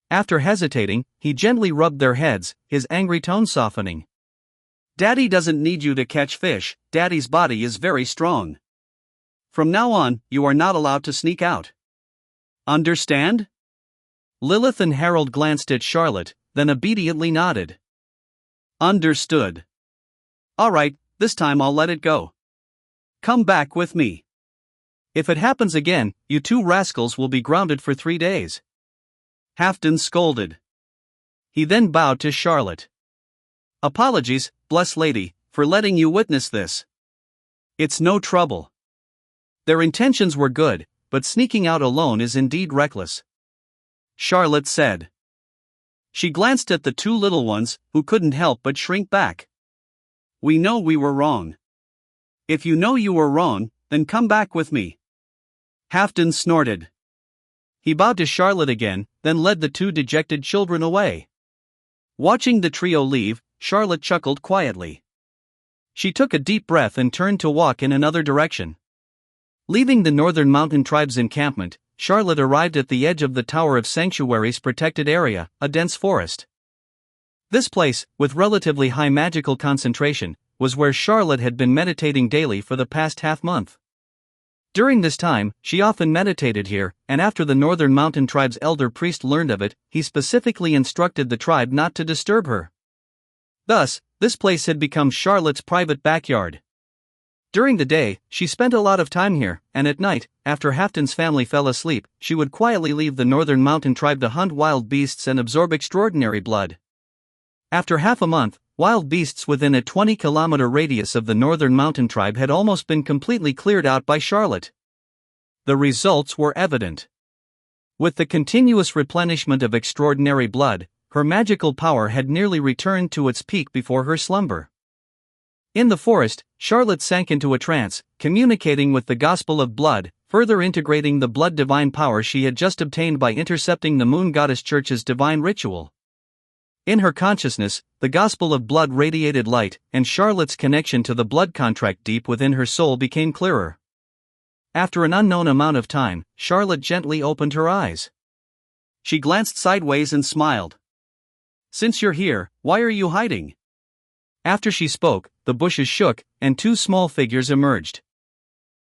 After hesitating, he gently rubbed their heads, his angry tone softening. Daddy doesn't need you to catch fish, Daddy's body is very strong. From now on, you are not allowed to sneak out. Understand? Lilith and Harold glanced at Charlotte, then obediently nodded. Understood. All right, this time I'll let it go. Come back with me. If it happens again, you two rascals will be grounded for 3 days. Halfdan scolded. He then bowed to Charlotte. Apologies, blessed lady, for letting you witness this. It's no trouble. Their intentions were good, but sneaking out alone is indeed reckless. Charlotte said. She glanced at the two little ones, who couldn't help but shrink back. We know we were wrong. If you know you were wrong, then come back with me. Halfdan snorted. He bowed to Charlotte again, then led the two dejected children away. Watching the trio leave, Charlotte chuckled quietly. She took a deep breath and turned to walk in another direction. Leaving the Northern Mountain Tribe's encampment, Charlotte arrived at the edge of the Tower of Sanctuary's protected area, a dense forest. This place, with relatively high magical concentration, was where Charlotte had been meditating daily for the past half-month. During this time, she often meditated here, and after the Northern Mountain Tribe's elder priest learned of it, he specifically instructed the tribe not to disturb her. Thus, this place had become Charlotte's private backyard. During the day, she spent a lot of time here, and at night, after Halfdan's family fell asleep, she would quietly leave the Northern Mountain Tribe to hunt wild beasts and absorb extraordinary blood. After half a month, wild beasts within a 20-kilometer radius of the Northern Mountain Tribe had almost been completely cleared out by Charlotte. The results were evident. With the continuous replenishment of extraordinary blood, her magical power had nearly returned to its peak before her slumber. In the forest, Charlotte sank into a trance, communicating with the Gospel of Blood, further integrating the blood divine power she had just obtained by intercepting the Moon Goddess Church's divine ritual. In her consciousness, the Gospel of Blood radiated light, and Charlotte's connection to the blood contract deep within her soul became clearer. After an unknown amount of time, Charlotte gently opened her eyes. She glanced sideways and smiled. "Since you're here, why are you hiding?" After she spoke, the bushes shook, and two small figures emerged.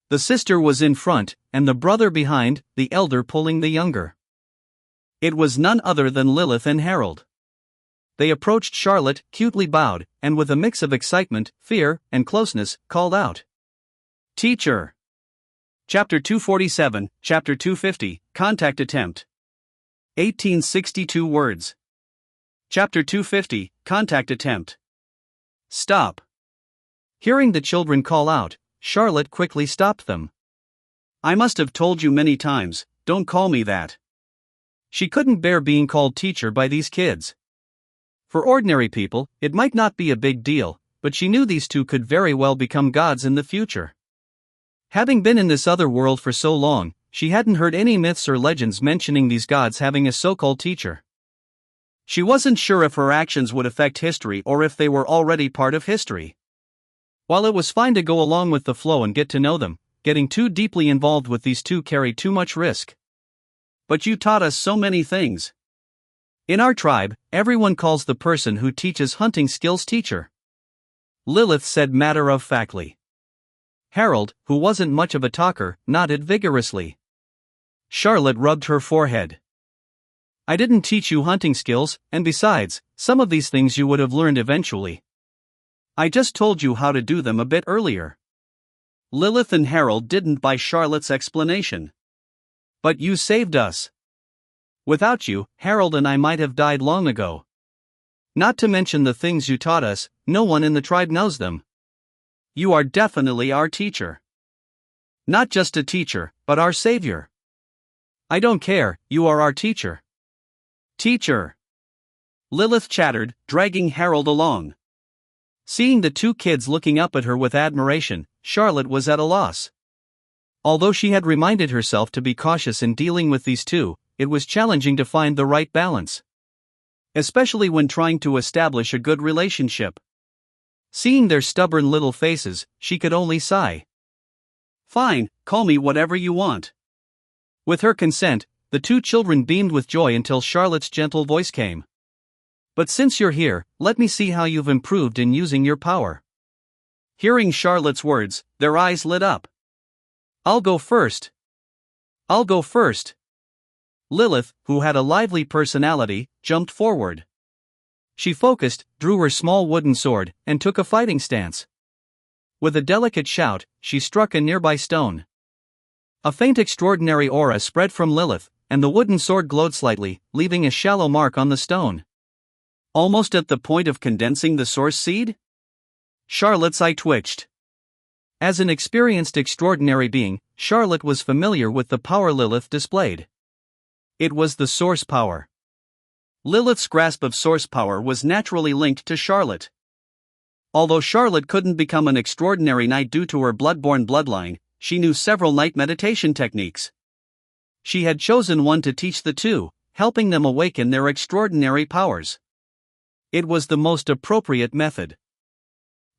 The sister was in front, and the brother behind, the elder pulling the younger. It was none other than Lilith and Harold. They approached Charlotte, cutely bowed, and with a mix of excitement, fear, and closeness, called out, "Teacher!" Chapter 247, Chapter 250, Contact Attempt. 1862 words. Chapter 250, Contact Attempt. Stop. Hearing the children call out, Charlotte quickly stopped them. "I must have told you many times, don't call me that." She couldn't bear being called teacher by these kids. For ordinary people, it might not be a big deal, but she knew these two could very well become gods in the future. Having been in this other world for so long, she hadn't heard any myths or legends mentioning these gods having a so-called teacher. She wasn't sure if her actions would affect history or if they were already part of history. While it was fine to go along with the flow and get to know them, getting too deeply involved with these two carried too much risk. "But you taught us so many things." In our tribe, everyone calls the person who teaches hunting skills teacher. Lilith said matter-of-factly. Harold, who wasn't much of a talker, nodded vigorously. Charlotte rubbed her forehead. "I didn't teach you hunting skills, and besides, some of these things you would have learned eventually. I just told you how to do them a bit earlier." Lilith and Harold didn't buy Charlotte's explanation. "But you saved us. Without you, Harold and I might have died long ago. Not to mention the things you taught us, no one in the tribe knows them. You are definitely our teacher. Not just a teacher, but our savior." "I don't care, you are our teacher." "Teacher!" Lilith chattered, dragging Harold along. Seeing the two kids looking up at her with admiration, Charlotte was at a loss. Although she had reminded herself to be cautious in dealing with these two, it was challenging to find the right balance. Especially when trying to establish a good relationship. Seeing their stubborn little faces, she could only sigh. "Fine, call me whatever you want." With her consent, the two children beamed with joy until Charlotte's gentle voice came. "But since you're here, let me see how you've improved in using your power." Hearing Charlotte's words, their eyes lit up. "I'll go first." "I'll go first." Lilith, who had a lively personality, jumped forward. She focused, drew her small wooden sword, and took a fighting stance. With a delicate shout, she struck a nearby stone. A faint extraordinary aura spread from Lilith, and the wooden sword glowed slightly, leaving a shallow mark on the stone. Almost at the point of condensing the source seed? Charlotte's eye twitched. As an experienced extraordinary being, Charlotte was familiar with the power Lilith displayed. It was the source power. Lilith's grasp of source power was naturally linked to Charlotte. Although Charlotte couldn't become an extraordinary knight due to her bloodborne bloodline, she knew several knight meditation techniques. She had chosen one to teach the two, helping them awaken their extraordinary powers. It was the most appropriate method.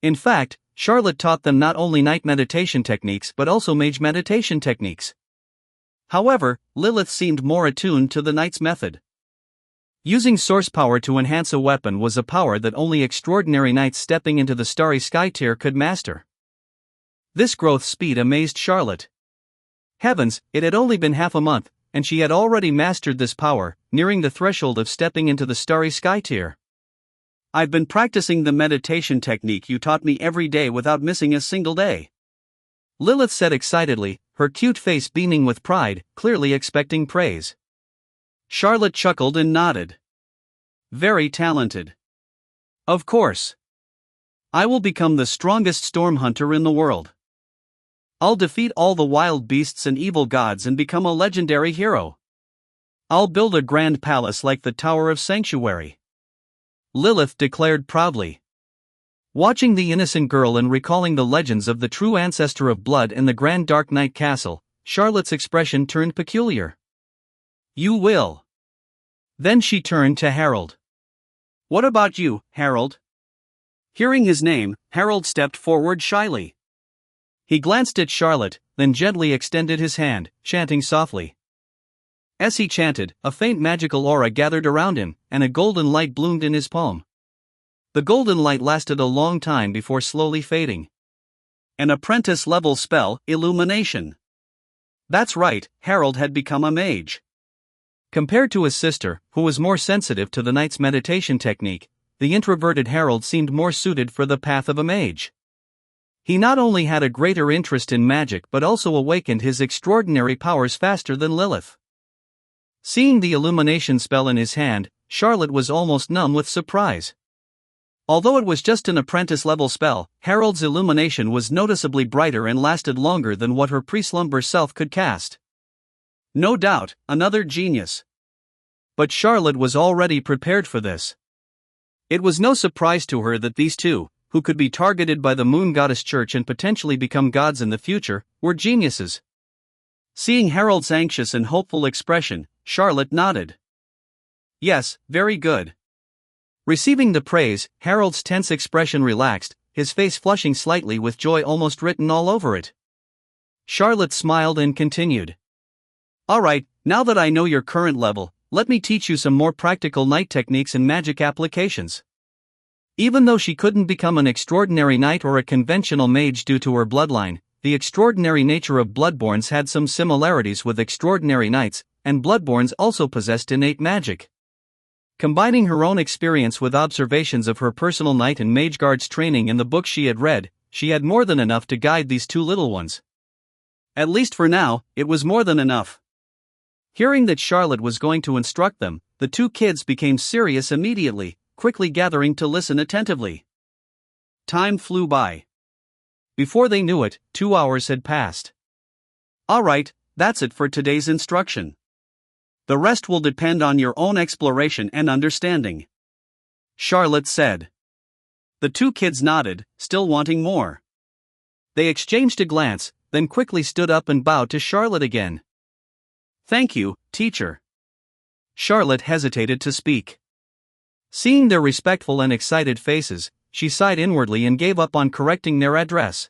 In fact, Charlotte taught them not only knight meditation techniques but also mage meditation techniques. However, Lilith seemed more attuned to the knight's method. Using source power to enhance a weapon was a power that only extraordinary knights stepping into the starry sky tier could master. This growth speed amazed Charlotte. Heavens, it had only been half a month, and she had already mastered this power, nearing the threshold of stepping into the starry sky tier. "I've been practicing the meditation technique you taught me every day without missing a single day," Lilith said excitedly, her cute face beaming with pride, clearly expecting praise. Charlotte chuckled and nodded. "Very talented. Of course. I will become the strongest storm hunter in the world. I'll defeat all the wild beasts and evil gods and become a legendary hero. I'll build a grand palace like the Tower of Sanctuary," Lilith declared proudly. Watching the innocent girl and recalling the legends of the true ancestor of blood in the Grand Dark Knight Castle, Charlotte's expression turned peculiar. You will. Then she turned to Harold. What about you, Harold? Hearing his name, Harold stepped forward shyly. He glanced at Charlotte, then gently extended his hand, chanting softly. As he chanted, a faint magical aura gathered around him, and a golden light bloomed in his palm. The golden light lasted a long time before slowly fading. An apprentice-level spell, Illumination. That's right, Harold had become a mage. Compared to his sister, who was more sensitive to the knight's meditation technique, the introverted Harold seemed more suited for the path of a mage. He not only had a greater interest in magic but also awakened his extraordinary powers faster than Lilith. Seeing the illumination spell in his hand, Charlotte was almost numb with surprise. Although it was just an apprentice-level spell, Harold's illumination was noticeably brighter and lasted longer than what her pre-slumber self could cast. No doubt, another genius. But Charlotte was already prepared for this. It was no surprise to her that these two, who could be targeted by the Moon Goddess Church and potentially become gods in the future, were geniuses. Seeing Harold's anxious and hopeful expression, Charlotte nodded. Yes, very good. Receiving the praise, Harold's tense expression relaxed, his face flushing slightly with joy almost written all over it. Charlotte smiled and continued. Alright, now that I know your current level, let me teach you some more practical knight techniques and magic applications. Even though she couldn't become an extraordinary knight or a conventional mage due to her bloodline, the extraordinary nature of Bloodborns had some similarities with extraordinary knights, and Bloodborns also possessed innate magic. Combining her own experience with observations of her personal knight and mage guard's training in the books she had read, she had more than enough to guide these two little ones. At least for now, it was more than enough. Hearing that Charlotte was going to instruct them, the two kids became serious immediately, quickly gathering to listen attentively. Time flew by. Before they knew it, 2 hours had passed. Alright, that's it for today's instruction. The rest will depend on your own exploration and understanding, Charlotte said. The two kids nodded, still wanting more. They exchanged a glance, then quickly stood up and bowed to Charlotte again. Thank you, teacher. Charlotte hesitated to speak. Seeing their respectful and excited faces, she sighed inwardly and gave up on correcting their address.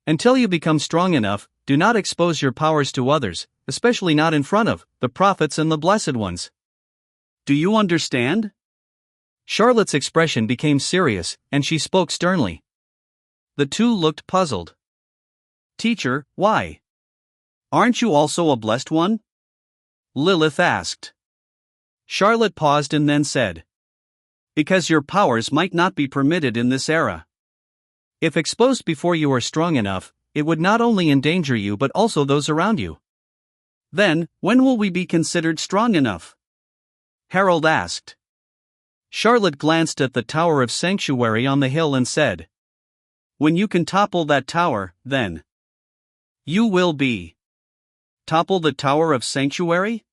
Until you become strong enough, do not expose your powers to others, especially not in front of the prophets and the blessed ones. Do you understand? Charlotte's expression became serious, and she spoke sternly. The two looked puzzled. Teacher, why? Aren't you also a blessed one? Lilith asked. Charlotte paused and then said. Because your powers might not be permitted in this era. If exposed before you are strong enough, it would not only endanger you but also those around you. Then, when will we be considered strong enough? Harold asked. Charlotte glanced at the Tower of Sanctuary on the hill and said. When you can topple that tower, then. You will be. Topple the Tower of Sanctuary?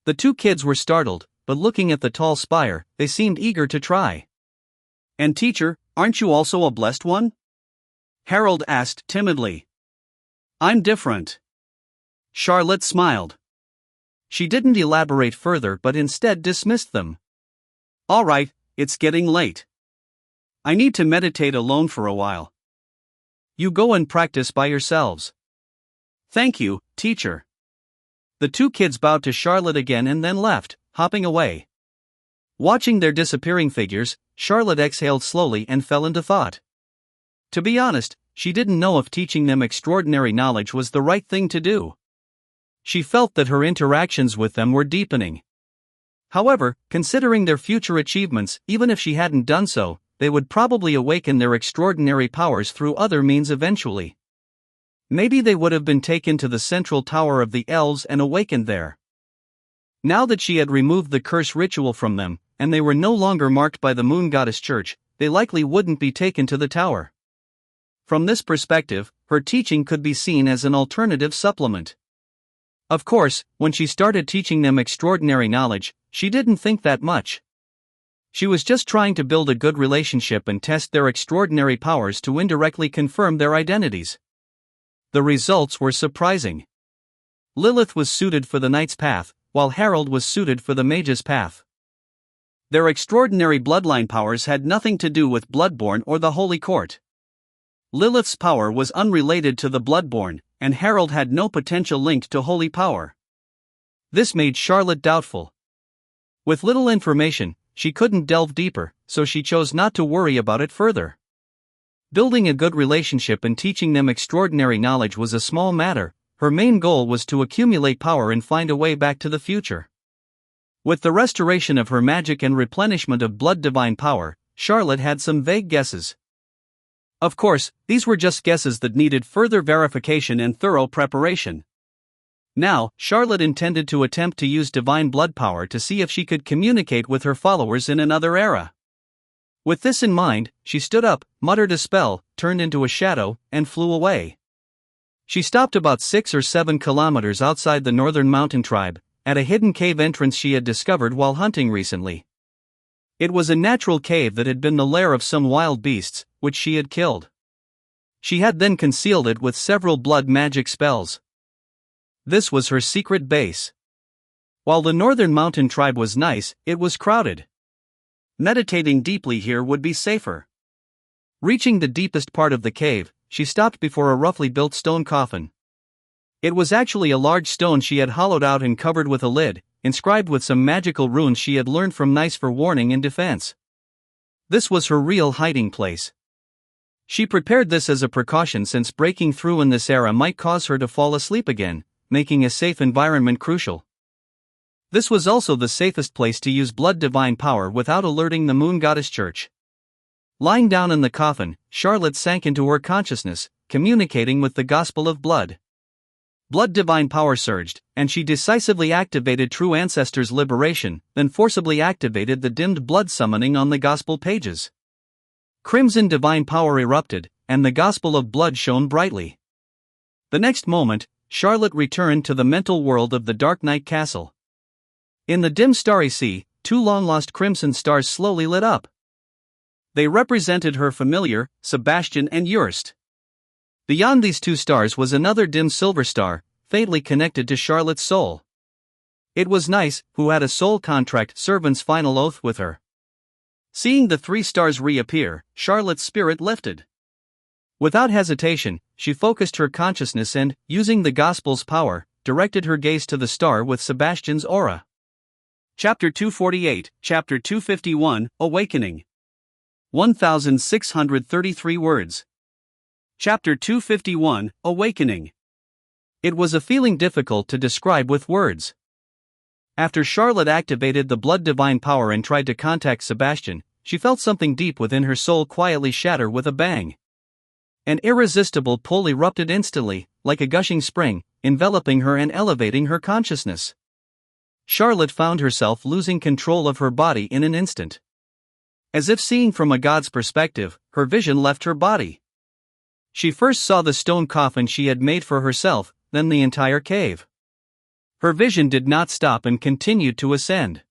The two kids were startled, but looking at the tall spire, they seemed eager to try. And teacher, aren't you also a blessed one? Harold asked timidly. I'm different. Charlotte smiled. She didn't elaborate further but instead dismissed them. All right, it's getting late. I need to meditate alone for a while. You go and practice by yourselves. Thank you, teacher. The two kids bowed to Charlotte again and then left, hopping away. Watching their disappearing figures, Charlotte exhaled slowly and fell into thought. To be honest, she didn't know if teaching them extraordinary knowledge was the right thing to do. She felt that her interactions with them were deepening. However, considering their future achievements, even if she hadn't done so, they would probably awaken their extraordinary powers through other means eventually. Maybe they would have been taken to the central tower of the elves and awakened there. Now that she had removed the curse ritual from them, and they were no longer marked by the Moon Goddess Church, they likely wouldn't be taken to the tower. From this perspective, her teaching could be seen as an alternative supplement. Of course, when she started teaching them extraordinary knowledge, she didn't think that much. She was just trying to build a good relationship and test their extraordinary powers to indirectly confirm their identities. The results were surprising. Lilith was suited for the knight's path, while Harold was suited for the mage's path. Their extraordinary bloodline powers had nothing to do with Bloodborne or the Holy Court. Lilith's power was unrelated to the Bloodborne, and Harold had no potential link to holy power. This made Charlotte doubtful. With little information, she couldn't delve deeper, so she chose not to worry about it further. Building a good relationship and teaching them extraordinary knowledge was a small matter. Her main goal was to accumulate power and find a way back to the future. With the restoration of her magic and replenishment of blood divine power, Charlotte had some vague guesses. Of course, these were just guesses that needed further verification and thorough preparation. Now, Charlotte intended to attempt to use divine blood power to see if she could communicate with her followers in another era. With this in mind, she stood up, muttered a spell, turned into a shadow, and flew away. She stopped about 6 or 7 kilometers outside the northern mountain tribe, at a hidden cave entrance she had discovered while hunting recently. It was a natural cave that had been the lair of some wild beasts, which she had killed. She had then concealed it with several blood magic spells. This was her secret base. While the northern mountain tribe was nice, it was crowded. Meditating deeply here would be safer. Reaching the deepest part of the cave, she stopped before a roughly built stone coffin. It was actually a large stone she had hollowed out and covered with a lid, inscribed with some magical runes she had learned from Nice for warning and defense. This was her real hiding place. She prepared this as a precaution since breaking through in this era might cause her to fall asleep again, making a safe environment crucial. This was also the safest place to use blood divine power without alerting the Moon Goddess Church. Lying down in the coffin, Charlotte sank into her consciousness, communicating with the Gospel of Blood. Blood divine power surged, and she decisively activated True Ancestors' liberation, then forcibly activated the dimmed blood summoning on the Gospel pages. Crimson divine power erupted, and the Gospel of Blood shone brightly. The next moment, Charlotte returned to the mental world of the Dark Knight Castle. In the dim starry sea, 2 long-lost crimson stars slowly lit up. They represented her familiar, Sebastian and Jurst. Beyond these 2 stars was another dim silver star, faintly connected to Charlotte's soul. It was Nice, who had a soul contract servant's final oath with her. Seeing the 3 stars reappear, Charlotte's spirit lifted. Without hesitation, she focused her consciousness and, using the Gospel's power, directed her gaze to the star with Sebastian's aura. Chapter 248, Chapter 251, Awakening. 1633 words. Chapter 251, Awakening. It was a feeling difficult to describe with words. After Charlotte activated the blood divine power and tried to contact Sebastian, she felt something deep within her soul quietly shatter with a bang. An irresistible pull erupted instantly, like a gushing spring, enveloping her and elevating her consciousness. Charlotte found herself losing control of her body in an instant. As if seeing from a god's perspective, her vision left her body. She first saw the stone coffin she had made for herself, then the entire cave. Her vision did not stop and continued to ascend.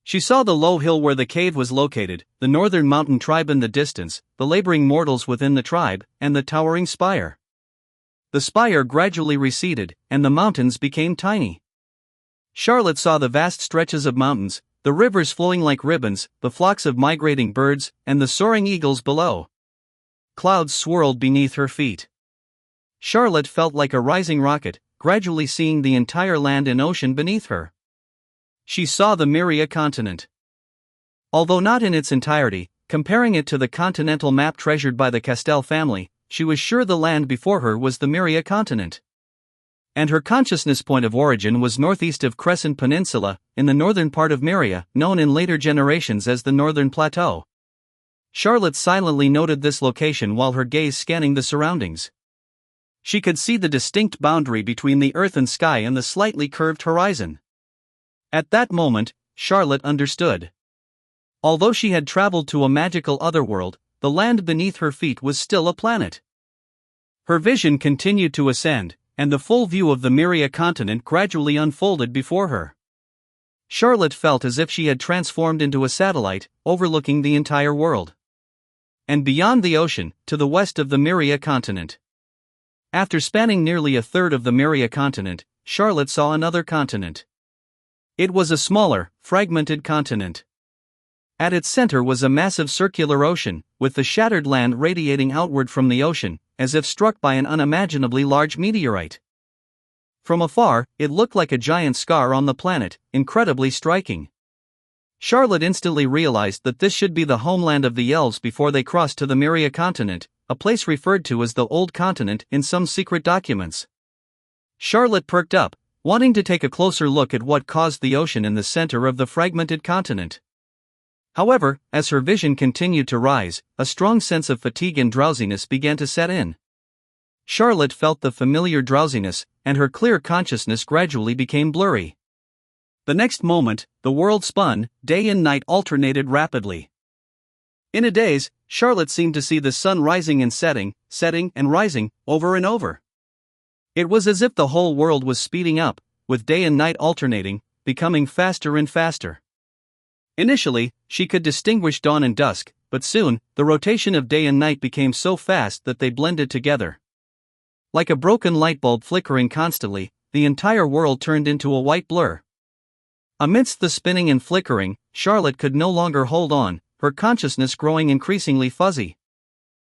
She saw the low hill where the cave was located, the northern mountain tribe in the distance, the laboring mortals within the tribe, and the towering spire. The spire gradually receded, and the mountains became tiny. Charlotte saw the vast stretches of mountains, the rivers flowing like ribbons, the flocks of migrating birds, and the soaring eagles below. Clouds swirled beneath her feet. Charlotte felt like a rising rocket, gradually seeing the entire land and ocean beneath her. She saw the Myria continent. Although not in its entirety, comparing it to the continental map treasured by the Castell family, she was sure the land before her was the Myria continent. And her consciousness point of origin was northeast of Crescent Peninsula, in the northern part of Myria, known in later generations as the Northern Plateau. Charlotte silently noted this location while her gaze scanning the surroundings. She could see the distinct boundary between the earth and sky and the slightly curved horizon. At that moment, Charlotte understood. Although she had traveled to a magical otherworld, the land beneath her feet was still a planet. Her vision continued to ascend, and the full view of the Myria continent gradually unfolded before her. Charlotte felt as if she had transformed into a satellite, overlooking the entire world. And beyond the ocean, to the west of the Myria continent. After spanning nearly a third of the Myria continent, Charlotte saw another continent. It was a smaller, fragmented continent. At its center was a massive circular ocean, with the shattered land radiating outward from the ocean, as if struck by an unimaginably large meteorite. From afar, it looked like a giant scar on the planet, incredibly striking. Charlotte instantly realized that this should be the homeland of the elves before they crossed to the Myria continent, a place referred to as the Old Continent in some secret documents. Charlotte perked up, wanting to take a closer look at what caused the ocean in the center of the fragmented continent. However, as her vision continued to rise, a strong sense of fatigue and drowsiness began to set in. Charlotte felt the familiar drowsiness, and her clear consciousness gradually became blurry. The next moment, the world spun, day and night alternated rapidly. In a daze, Charlotte seemed to see the sun rising and setting and rising, over and over. It was as if the whole world was speeding up, with day and night alternating, becoming faster and faster. Initially, she could distinguish dawn and dusk, but soon, the rotation of day and night became so fast that they blended together. Like a broken light bulb flickering constantly, the entire world turned into a white blur. Amidst the spinning and flickering, Charlotte could no longer hold on, her consciousness growing increasingly fuzzy.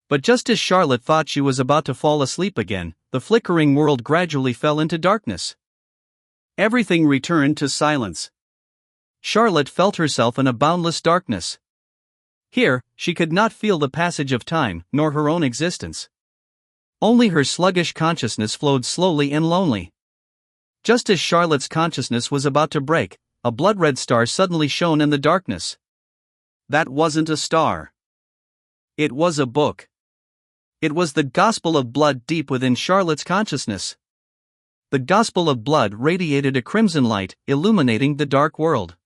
But just as Charlotte thought she was about to fall asleep again, the flickering world gradually fell into darkness. Everything returned to silence. Charlotte felt herself in a boundless darkness. Here, she could not feel the passage of time, nor her own existence. Only her sluggish consciousness flowed slowly and lonely. Just as Charlotte's consciousness was about to break, a blood-red star suddenly shone in the darkness. That wasn't a star. It was a book. It was the Gospel of Blood deep within Charlotte's consciousness. The Gospel of Blood radiated a crimson light, illuminating the dark world.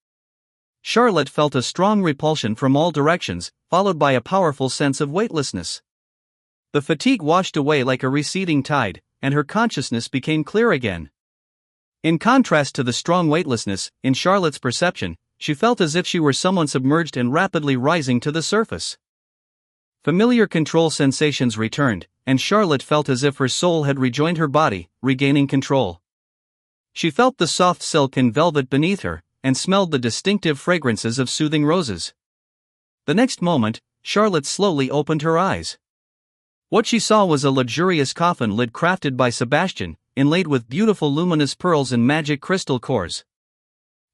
Charlotte felt a strong repulsion from all directions, followed by a powerful sense of weightlessness. The fatigue washed away like a receding tide, and her consciousness became clear again. In contrast to the strong weightlessness, in Charlotte's perception, she felt as if she were someone submerged and rapidly rising to the surface. Familiar control sensations returned, and Charlotte felt as if her soul had rejoined her body, regaining control. She felt the soft silk and velvet beneath her, and smelled the distinctive fragrances of soothing roses. The next moment, Charlotte slowly opened her eyes. What she saw was a luxurious coffin lid crafted by Sebastian, inlaid with beautiful luminous pearls and magic crystal cores.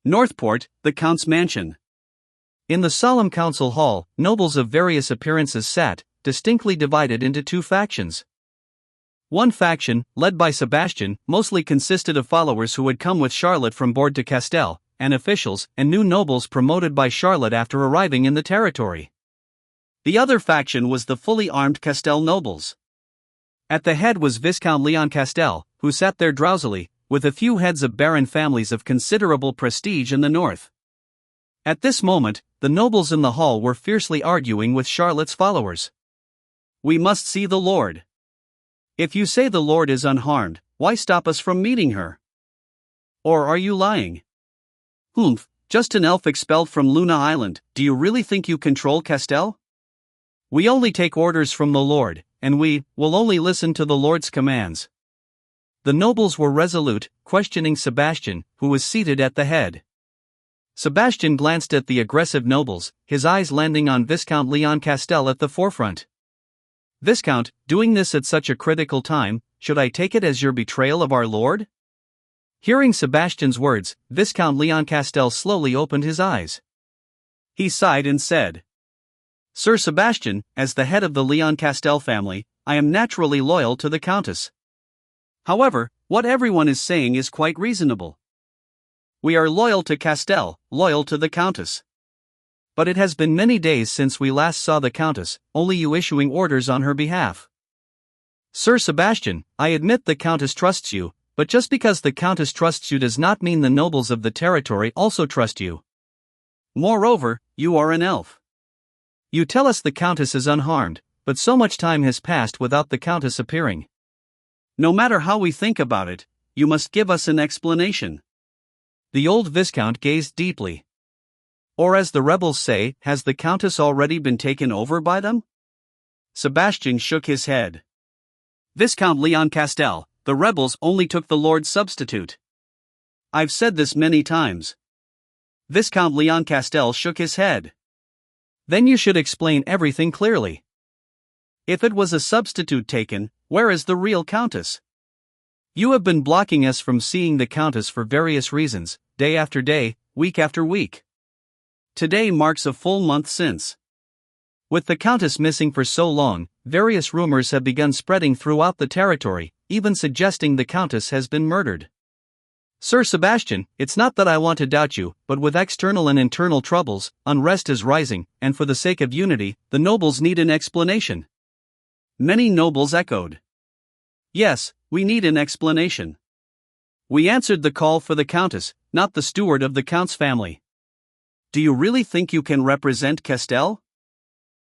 Northport, the Count's mansion. In the solemn council hall, nobles of various appearances sat, distinctly divided into two factions. One faction, led by Sebastian, mostly consisted of followers who had come with Charlotte from Bord de Castel, and officials and new nobles promoted by Charlotte after arriving in the territory. The other faction was the fully armed Castel nobles. At the head was Viscount Leon Castel, who sat there drowsily, with a few heads of baron families of considerable prestige in the north. At this moment, the nobles in the hall were fiercely arguing with Charlotte's followers. "We must see the Lord. If you say the Lord is unharmed, why stop us from meeting her? Or are you lying? Humph, just an elf expelled from Luna Island, do you really think you control Castel? We only take orders from the Lord, and we will only listen to the Lord's commands." The nobles were resolute, questioning Sebastian, who was seated at the head. Sebastian glanced at the aggressive nobles, his eyes landing on Viscount Leon Castel at the forefront. "Viscount, doing this at such a critical time, should I take it as your betrayal of our Lord?" Hearing Sebastian's words, Viscount Leon Castel slowly opened his eyes. He sighed and said, "Sir Sebastian, as the head of the Leon Castel family, I am naturally loyal to the Countess. However, what everyone is saying is quite reasonable. We are loyal to Castel, loyal to the Countess. But it has been many days since we last saw the Countess, only you issuing orders on her behalf. Sir Sebastian, I admit the Countess trusts you, but just because the Countess trusts you does not mean the nobles of the territory also trust you. Moreover, you are an elf. You tell us the Countess is unharmed, but so much time has passed without the Countess appearing. No matter how we think about it, you must give us an explanation. The old Viscount gazed deeply. Or as the rebels say, has the Countess already been taken over by them? Sebastian shook his head. Viscount Leon Castel, the rebels only took the Lord's substitute. I've said this many times. Viscount Leon Castel shook his head. Then you should explain everything clearly. If it was a substitute taken, where is the real Countess? You have been blocking us from seeing the Countess for various reasons, day after day, week after week. Today marks a full month since. With the Countess missing for so long, various rumors have begun spreading throughout the territory, even suggesting the Countess has been murdered. Sir Sebastian, it's not that I want to doubt you, but with external and internal troubles, unrest is rising, and for the sake of unity, the nobles need an explanation. Many nobles echoed. Yes, we need an explanation. We answered the call for the Countess, not the steward of the Count's family. Do you really think you can represent Castel?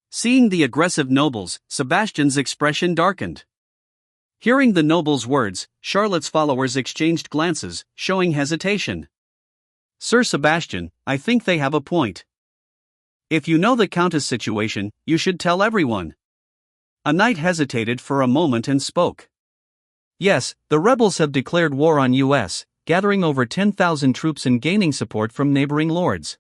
Seeing the aggressive nobles, Sebastian's expression darkened. Hearing the noble's words, Charlotte's followers exchanged glances, showing hesitation. Sir Sebastian, I think they have a point. If you know the Countess' situation, you should tell everyone. A knight hesitated for a moment and spoke. Yes, the rebels have declared war on US, gathering over 10,000 troops and gaining support from neighboring lords.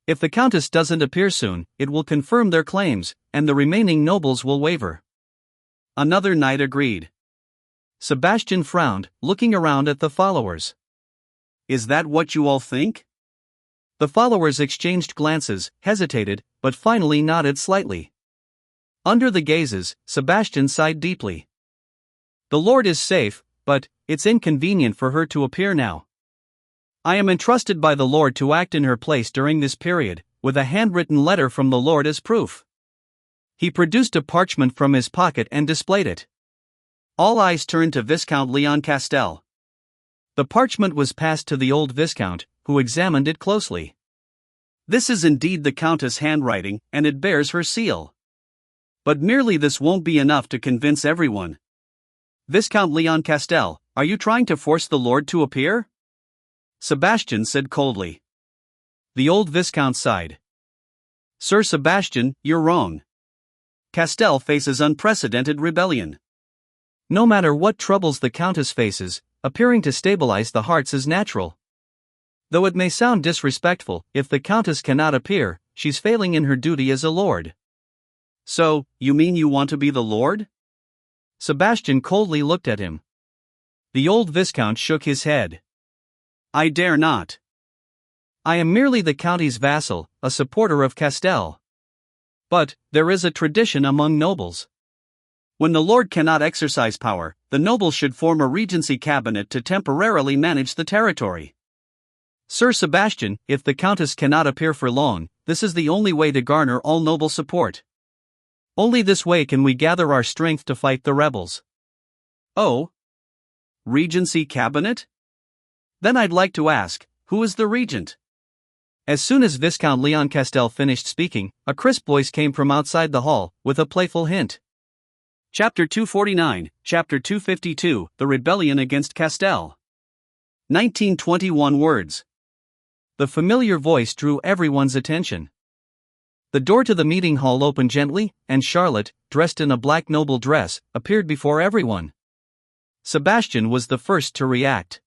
If the Countess doesn't appear soon, it will confirm their claims, and the remaining nobles will waver. Another knight agreed. Sebastian frowned, looking around at the followers. Is that what you all think? The followers exchanged glances, hesitated, but finally nodded slightly. Under the gazes, Sebastian sighed deeply. The Lord is safe, but it's inconvenient for her to appear now. I am entrusted by the Lord to act in her place during this period, with a handwritten letter from the Lord as proof. He produced a parchment from his pocket and displayed it. All eyes turned to Viscount Leon Castel. The parchment was passed to the old Viscount, who examined it closely. This is indeed the Countess' handwriting, and it bears her seal. But merely this won't be enough to convince everyone. Viscount Leon Castel, are you trying to force the Lord to appear? Sebastian said coldly. The old Viscount sighed. Sir Sebastian, you're wrong. Castel faces unprecedented rebellion. No matter what troubles the Countess faces, appearing to stabilize the hearts is natural. Though it may sound disrespectful, if the Countess cannot appear, she's failing in her duty as a lord. So, you mean you want to be the lord? Sebastian coldly looked at him. The old Viscount shook his head. I dare not. I am merely the county's vassal, a supporter of Castel. But, there is a tradition among nobles. When the Lord cannot exercise power, the nobles should form a regency cabinet to temporarily manage the territory. Sir Sebastian, if the Countess cannot appear for long, this is the only way to garner all noble support. Only this way can we gather our strength to fight the rebels. Oh? Regency cabinet? Then I'd like to ask, who is the regent? As soon as Viscount Leon Castel finished speaking, a crisp voice came from outside the hall, with a playful hint. Chapter 249, Chapter 252, The Rebellion Against Castel. 1921 words. The familiar voice drew everyone's attention. The door to the meeting hall opened gently, and Charlotte, dressed in a black noble dress, appeared before everyone. Sebastian was the first to react.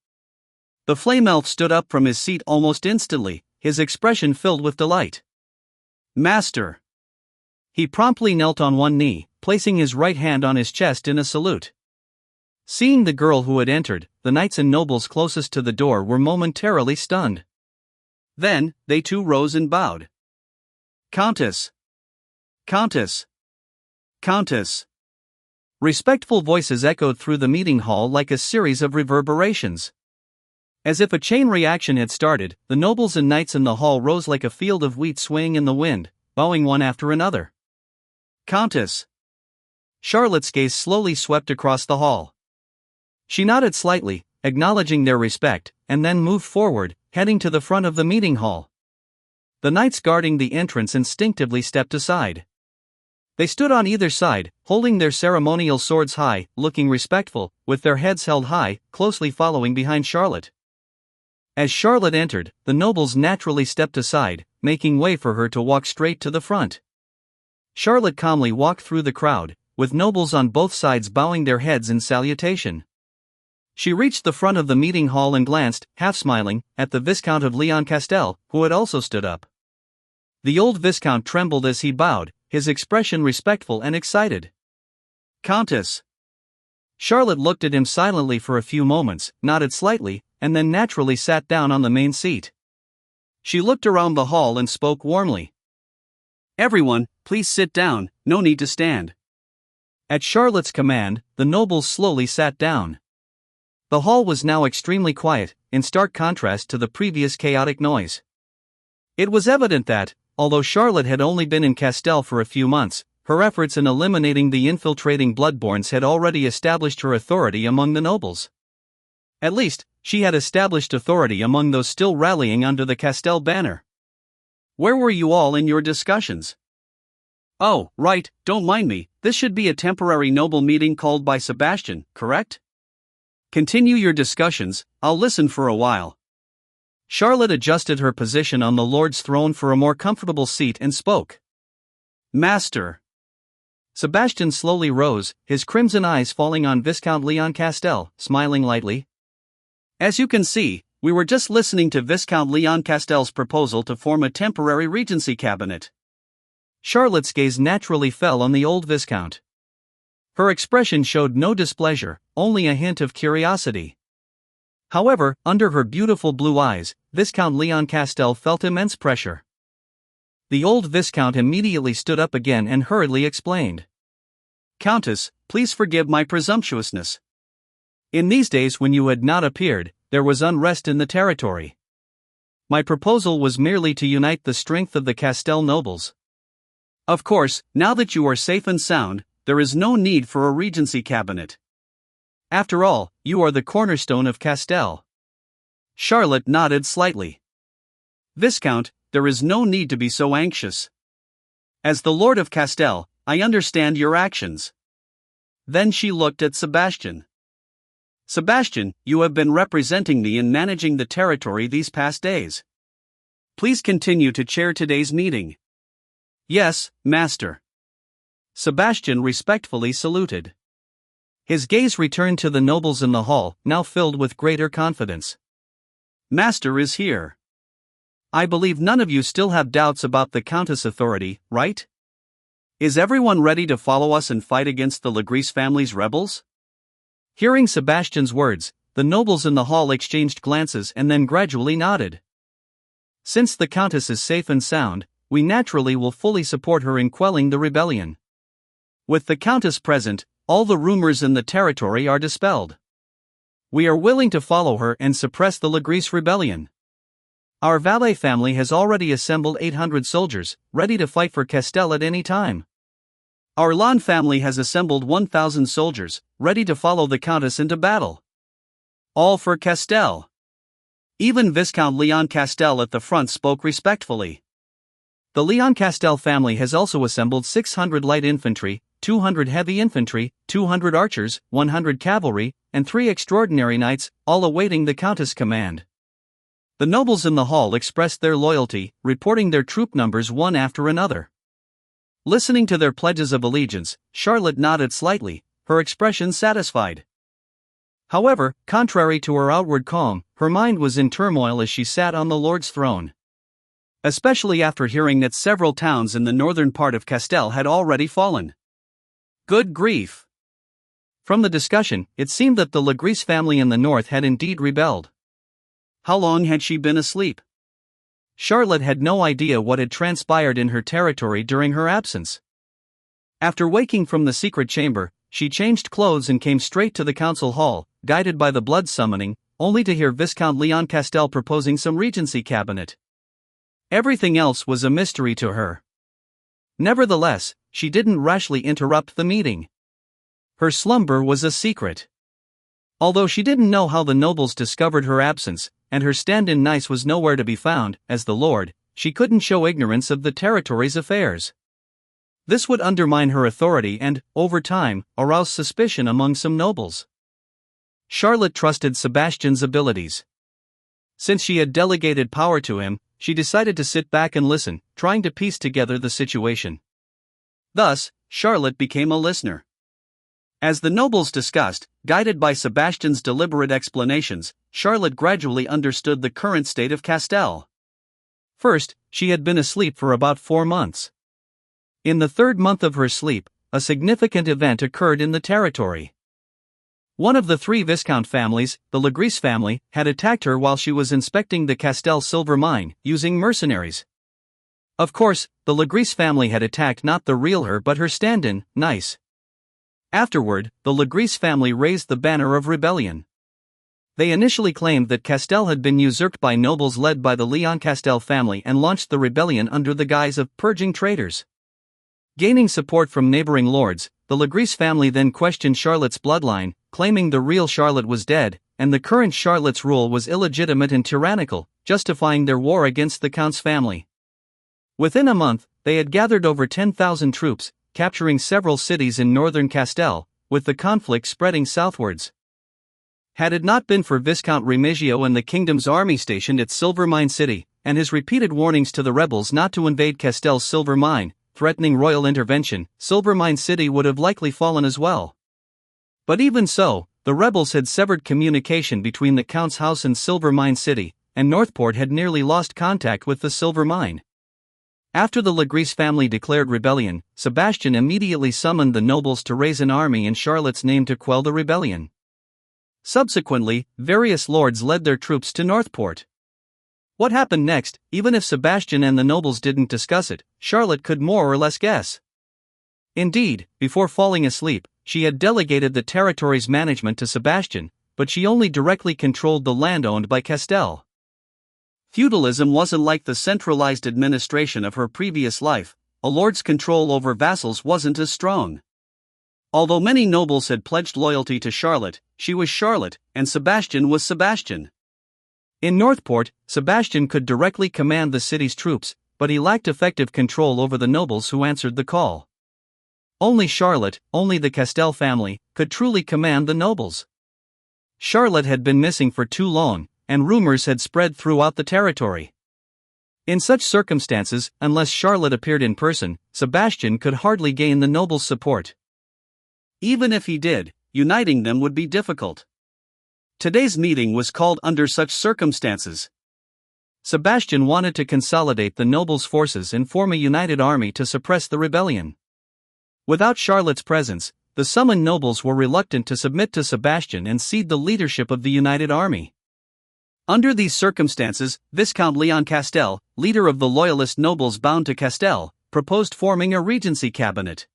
The flame elf stood up from his seat almost instantly, his expression filled with delight. Master! He promptly knelt on one knee, placing his right hand on his chest in a salute. Seeing the girl who had entered, the knights and nobles closest to the door were momentarily stunned. Then, they too rose and bowed. Countess! Countess! Countess! Respectful voices echoed through the meeting hall like a series of reverberations. As if a chain reaction had started, the nobles and knights in the hall rose like a field of wheat swaying in the wind, bowing one after another. Countess! Charlotte's gaze slowly swept across the hall. She nodded slightly, acknowledging their respect, and then moved forward, heading to the front of the meeting hall. The knights guarding the entrance instinctively stepped aside. They stood on either side, holding their ceremonial swords high, looking respectful, with their heads held high, closely following behind Charlotte. As Charlotte entered, the nobles naturally stepped aside, making way for her to walk straight to the front. Charlotte calmly walked through the crowd, with nobles on both sides bowing their heads in salutation. She reached the front of the meeting hall and glanced, half-smiling, at the Viscount of Leon-Castel, who had also stood up. The old Viscount trembled as he bowed, his expression respectful and excited. "Countess." Charlotte looked at him silently for a few moments, nodded slightly, and then naturally sat down on the main seat. She looked around the hall and spoke warmly. "Everyone, please sit down, no need to stand." At Charlotte's command, the nobles slowly sat down. The hall was now extremely quiet, in stark contrast to the previous chaotic noise. It was evident that, although Charlotte had only been in Castel for a few months, her efforts in eliminating the infiltrating Bloodborns had already established her authority among the nobles. At least, she had established authority among those still rallying under the Castel banner. "Where were you all in your discussions?" "Oh, right, don't mind me, this should be a temporary noble meeting called by Sebastian, correct? Continue your discussions, I'll listen for a while." Charlotte adjusted her position on the Lord's throne for a more comfortable seat and spoke. "Master." Sebastian slowly rose, his crimson eyes falling on Viscount Leon-Castel, smiling lightly. "As you can see, we were just listening to Viscount Leon-Castel's proposal to form a temporary regency cabinet." Charlotte's gaze naturally fell on the old Viscount. Her expression showed no displeasure, only a hint of curiosity. However, under her beautiful blue eyes, Viscount Leon-Castel felt immense pressure. The old Viscount immediately stood up again and hurriedly explained. "Countess, please forgive my presumptuousness. In these days when you had not appeared, there was unrest in the territory. My proposal was merely to unite the strength of the Castel nobles. Of course, now that you are safe and sound, there is no need for a regency cabinet. After all, you are the cornerstone of Castel." Charlotte nodded slightly. "Viscount, there is no need to be so anxious. As the Lord of Castel, I understand your actions." Then she looked at Sebastian. "Sebastian, you have been representing me in managing the territory these past days. Please continue to chair today's meeting." "Yes, Master." Sebastian respectfully saluted. His gaze returned to the nobles in the hall, now filled with greater confidence. "Master is here. I believe none of you still have doubts about the Countess' authority, right? Is everyone ready to follow us and fight against the Legris family's rebels?" Hearing Sebastian's words, the nobles in the hall exchanged glances and then gradually nodded. "Since the Countess is safe and sound, we naturally will fully support her in quelling the rebellion. With the Countess present, all the rumors in the territory are dispelled. We are willing to follow her and suppress the Legris rebellion. Our Valet family has already assembled 800 soldiers, ready to fight for Castel at any time. Our Lan family has assembled 1,000 soldiers, ready to follow the Countess into battle. All for Castel." Even Viscount Leon-Castel at the front spoke respectfully. The Leon-Castel family has also assembled 600 light infantry, 200 heavy infantry, 200 archers, 100 cavalry, and 3 extraordinary knights, all awaiting the Countess' command. The nobles in the hall expressed their loyalty, reporting their troop numbers one after another. Listening to their pledges of allegiance, Charlotte nodded slightly, her expression satisfied. However, contrary to her outward calm, her mind was in turmoil as she sat on the Lord's throne. Especially after hearing that several towns in the northern part of Castel had already fallen. Good grief! From the discussion, it seemed that the Legris family in the north had indeed rebelled. How long had she been asleep? Charlotte had no idea what had transpired in her territory during her absence. After waking from the secret chamber, she changed clothes and came straight to the council hall, guided by the blood summoning, only to hear Viscount Leon-Castel proposing some regency cabinet. Everything else was a mystery to her. Nevertheless, she didn't rashly interrupt the meeting. Her slumber was a secret. Although she didn't know how the nobles discovered her absence, and her stand-in Nice was nowhere to be found, as the Lord, she couldn't show ignorance of the territory's affairs. This would undermine her authority and, over time, arouse suspicion among some nobles. Charlotte trusted Sebastian's abilities. Since she had delegated power to him, she decided to sit back and listen, trying to piece together the situation. Thus, Charlotte became a listener. As the nobles discussed, guided by Sebastian's deliberate explanations, Charlotte gradually understood the current state of Castell. First, she had been asleep for about 4 months. In the 3rd month of her sleep, a significant event occurred in the territory. One of the 3 Viscount families, the Legris family, had attacked her while she was inspecting the Castell silver mine, using mercenaries. Of course, the Legris family had attacked not the real her but her stand-in, Nice. Afterward, the Legris family raised the banner of rebellion. They initially claimed that Castell had been usurped by nobles led by the Leon Castell family and launched the rebellion under the guise of purging traitors. Gaining support from neighboring lords, the Legris family then questioned Charlotte's bloodline, claiming the real Charlotte was dead, and the current Charlotte's rule was illegitimate and tyrannical, justifying their war against the Count's family. Within a month, they had gathered over 10,000 troops, capturing several cities in northern Castell, with the conflict spreading southwards. Had it not been for Viscount Remigio and the kingdom's army stationed at Silver Mine City, and his repeated warnings to the rebels not to invade Castell's silver mine, threatening royal intervention, Silver Mine City would have likely fallen as well. But even so, the rebels had severed communication between the Count's house and Silver Mine City, and Northport had nearly lost contact with the silver mine. After the Legris family declared rebellion, Sebastian immediately summoned the nobles to raise an army in Charlotte's name to quell the rebellion. Subsequently, various lords led their troops to Northport. What happened next, even if Sebastian and the nobles didn't discuss it, Charlotte could more or less guess. Indeed, before falling asleep, she had delegated the territory's management to Sebastian, but she only directly controlled the land owned by Castell. Feudalism wasn't like the centralized administration of her previous life. A lord's control over vassals wasn't as strong. Although many nobles had pledged loyalty to Charlotte, she was Charlotte, and Sebastian was Sebastian. In Northport, Sebastian could directly command the city's troops, but he lacked effective control over the nobles who answered the call. Only Charlotte, only the Castell family, could truly command the nobles. Charlotte had been missing for too long, and rumors had spread throughout the territory. In such circumstances, unless Charlotte appeared in person, Sebastian could hardly gain the nobles' support. Even if he did, uniting them would be difficult. Today's meeting was called under such circumstances. Sebastian wanted to consolidate the nobles' forces and form a united army to suppress the rebellion. Without Charlotte's presence, the summoned nobles were reluctant to submit to Sebastian and cede the leadership of the united army. Under these circumstances, Viscount Leon Castell, leader of the loyalist nobles bound to Castell, proposed forming a regency cabinet.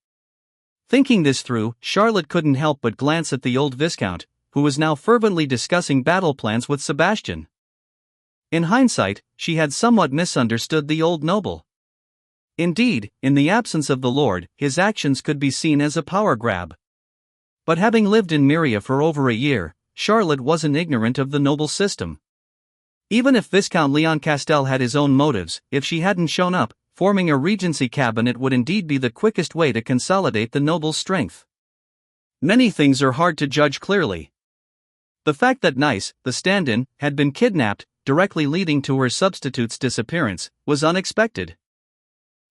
Thinking this through, Charlotte couldn't help but glance at the old Viscount, who was now fervently discussing battle plans with Sebastian. In hindsight, she had somewhat misunderstood the old noble. Indeed, in the absence of the Lord, his actions could be seen as a power grab. But having lived in Myria for over a year, Charlotte wasn't ignorant of the noble system. Even if Viscount Leon Castell had his own motives, if she hadn't shown up, forming a regency cabinet would indeed be the quickest way to consolidate the nobles' strength. Many things are hard to judge clearly. The fact that Nice, the stand-in, had been kidnapped, directly leading to her substitute's disappearance, was unexpected.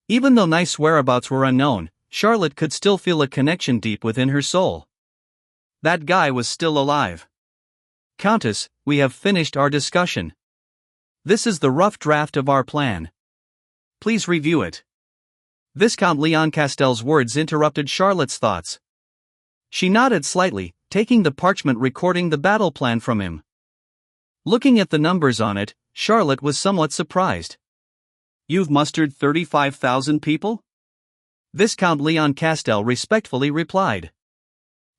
Even though Nice's whereabouts were unknown, Charlotte could still feel a connection deep within her soul. That guy was still alive. Countess, we have finished our discussion. This is the rough draft of our plan. Please review it. Viscount Leon Castell's words interrupted Charlotte's thoughts. She nodded slightly, taking the parchment recording the battle plan from him. Looking at the numbers on it, Charlotte was somewhat surprised. You've mustered 35,000 people? Viscount Leon Castell respectfully replied.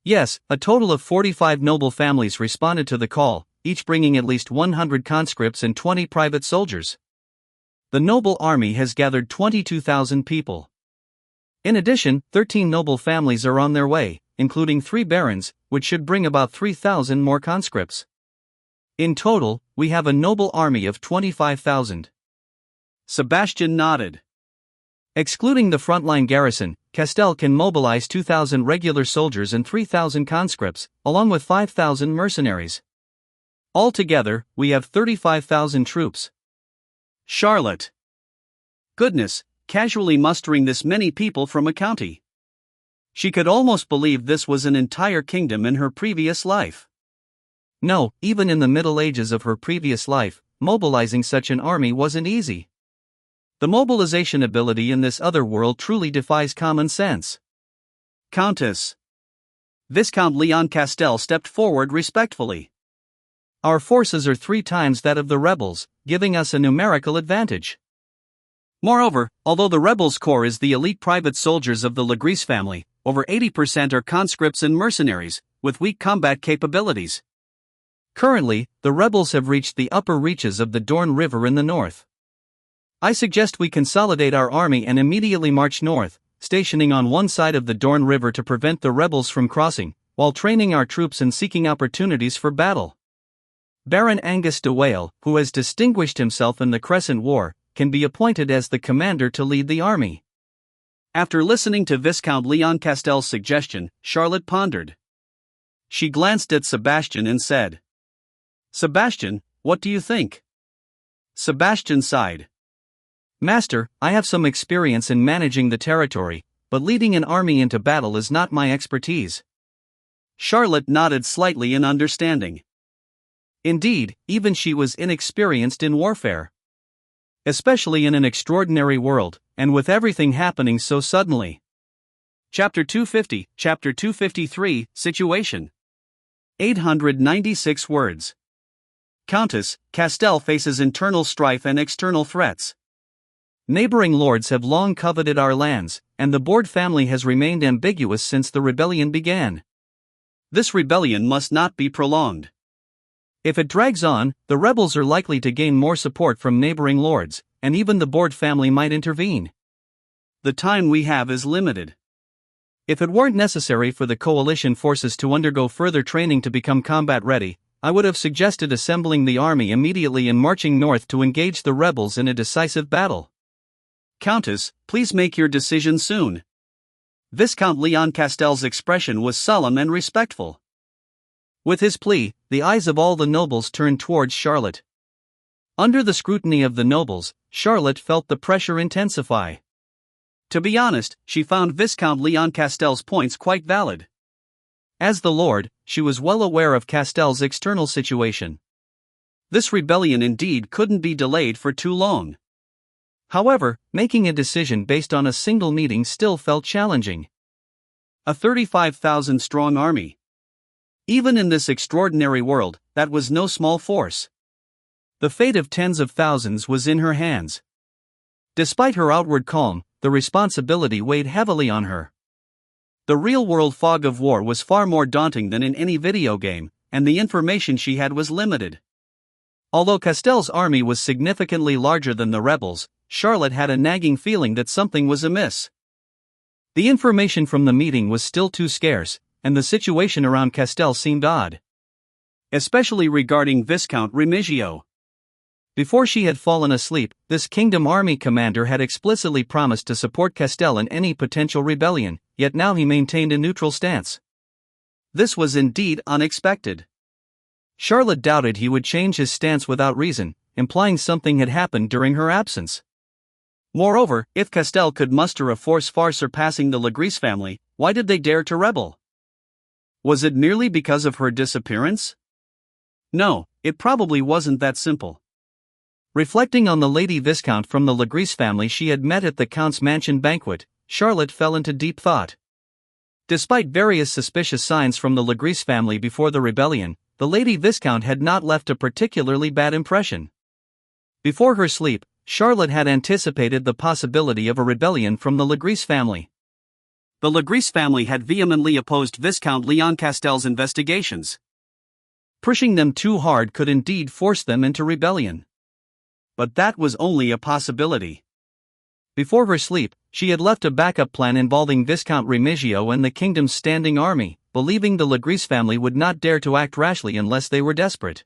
Yes, a total of 45 noble families responded to the call, each bringing at least 100 conscripts and 20 private soldiers. The noble army has gathered 22,000 people. In addition, 13 noble families are on their way, including 3 barons, which should bring about 3,000 more conscripts. In total, we have a noble army of 25,000. Sebastian nodded. Excluding the frontline garrison, Castell can mobilize 2,000 regular soldiers and 3,000 conscripts, along with 5,000 mercenaries. Altogether, we have 35,000 troops. Charlotte. Goodness, casually mustering this many people from a county. She could almost believe this was an entire kingdom in her previous life. No, even in the Middle Ages of her previous life, mobilizing such an army wasn't easy. The mobilization ability in this other world truly defies common sense. Countess. Viscount Leon Castel stepped forward respectfully. Our forces are 3 times that of the rebels, giving us a numerical advantage. Moreover, although the rebels' core is the elite private soldiers of the Legris family, over 80% are conscripts and mercenaries, with weak combat capabilities. Currently, the rebels have reached the upper reaches of the Dorne River in the north. I suggest we consolidate our army and immediately march north, stationing on one side of the Dorne River to prevent the rebels from crossing, while training our troops and seeking opportunities for battle. Baron Angus de Wale, who has distinguished himself in the Crescent War, can be appointed as the commander to lead the army. After listening to Viscount Leon Castel's suggestion, Charlotte pondered. She glanced at Sebastian and said, "Sebastian, what do you think?" Sebastian sighed. "Master, I have some experience in managing the territory, but leading an army into battle is not my expertise." Charlotte nodded slightly in understanding. Indeed, even she was inexperienced in warfare. Especially in an extraordinary world, and with everything happening so suddenly. Chapter 250, Chapter 253, Situation. 896 words. Countess, Castel faces internal strife and external threats. Neighboring lords have long coveted our lands, and the Borde family has remained ambiguous since the rebellion began. This rebellion must not be prolonged. If it drags on, the rebels are likely to gain more support from neighboring lords, and even the Borde family might intervene. The time we have is limited. If it weren't necessary for the coalition forces to undergo further training to become combat ready, I would have suggested assembling the army immediately and marching north to engage the rebels in a decisive battle. Countess, please make your decision soon. Viscount Leon Castel's expression was solemn and respectful. With his plea, the eyes of all the nobles turned towards Charlotte. Under the scrutiny of the nobles, Charlotte felt the pressure intensify. To be honest, she found Viscount Leon Castel's points quite valid. As the lord, she was well aware of Castel's external situation. This rebellion indeed couldn't be delayed for too long. However, making a decision based on a single meeting still felt challenging. A 35,000-strong army. Even in this extraordinary world, that was no small force. The fate of tens of thousands was in her hands. Despite her outward calm, the responsibility weighed heavily on her. The real-world fog of war was far more daunting than in any video game, and the information she had was limited. Although Castel's army was significantly larger than the rebels, Charlotte had a nagging feeling that something was amiss. The information from the meeting was still too scarce, and the situation around Castel seemed odd. Especially regarding Viscount Remigio. Before she had fallen asleep, this kingdom army commander had explicitly promised to support Castel in any potential rebellion, yet now he maintained a neutral stance. This was indeed unexpected. Charlotte doubted he would change his stance without reason, implying something had happened during her absence. Moreover, if Castel could muster a force far surpassing the Legris family, why did they dare to rebel? Was it merely because of her disappearance? No, it probably wasn't that simple. Reflecting on the Lady Viscount from the Legris family she had met at the Count's mansion banquet, Charlotte fell into deep thought. Despite various suspicious signs from the Legris family before the rebellion, the Lady Viscount had not left a particularly bad impression. Before her sleep, Charlotte had anticipated the possibility of a rebellion from the Legris family. The Legris family had vehemently opposed Viscount Leon Castel's investigations. Pushing them too hard could indeed force them into rebellion. But that was only a possibility. Before her sleep, she had left a backup plan involving Viscount Remigio and the kingdom's standing army, believing the Legris family would not dare to act rashly unless they were desperate.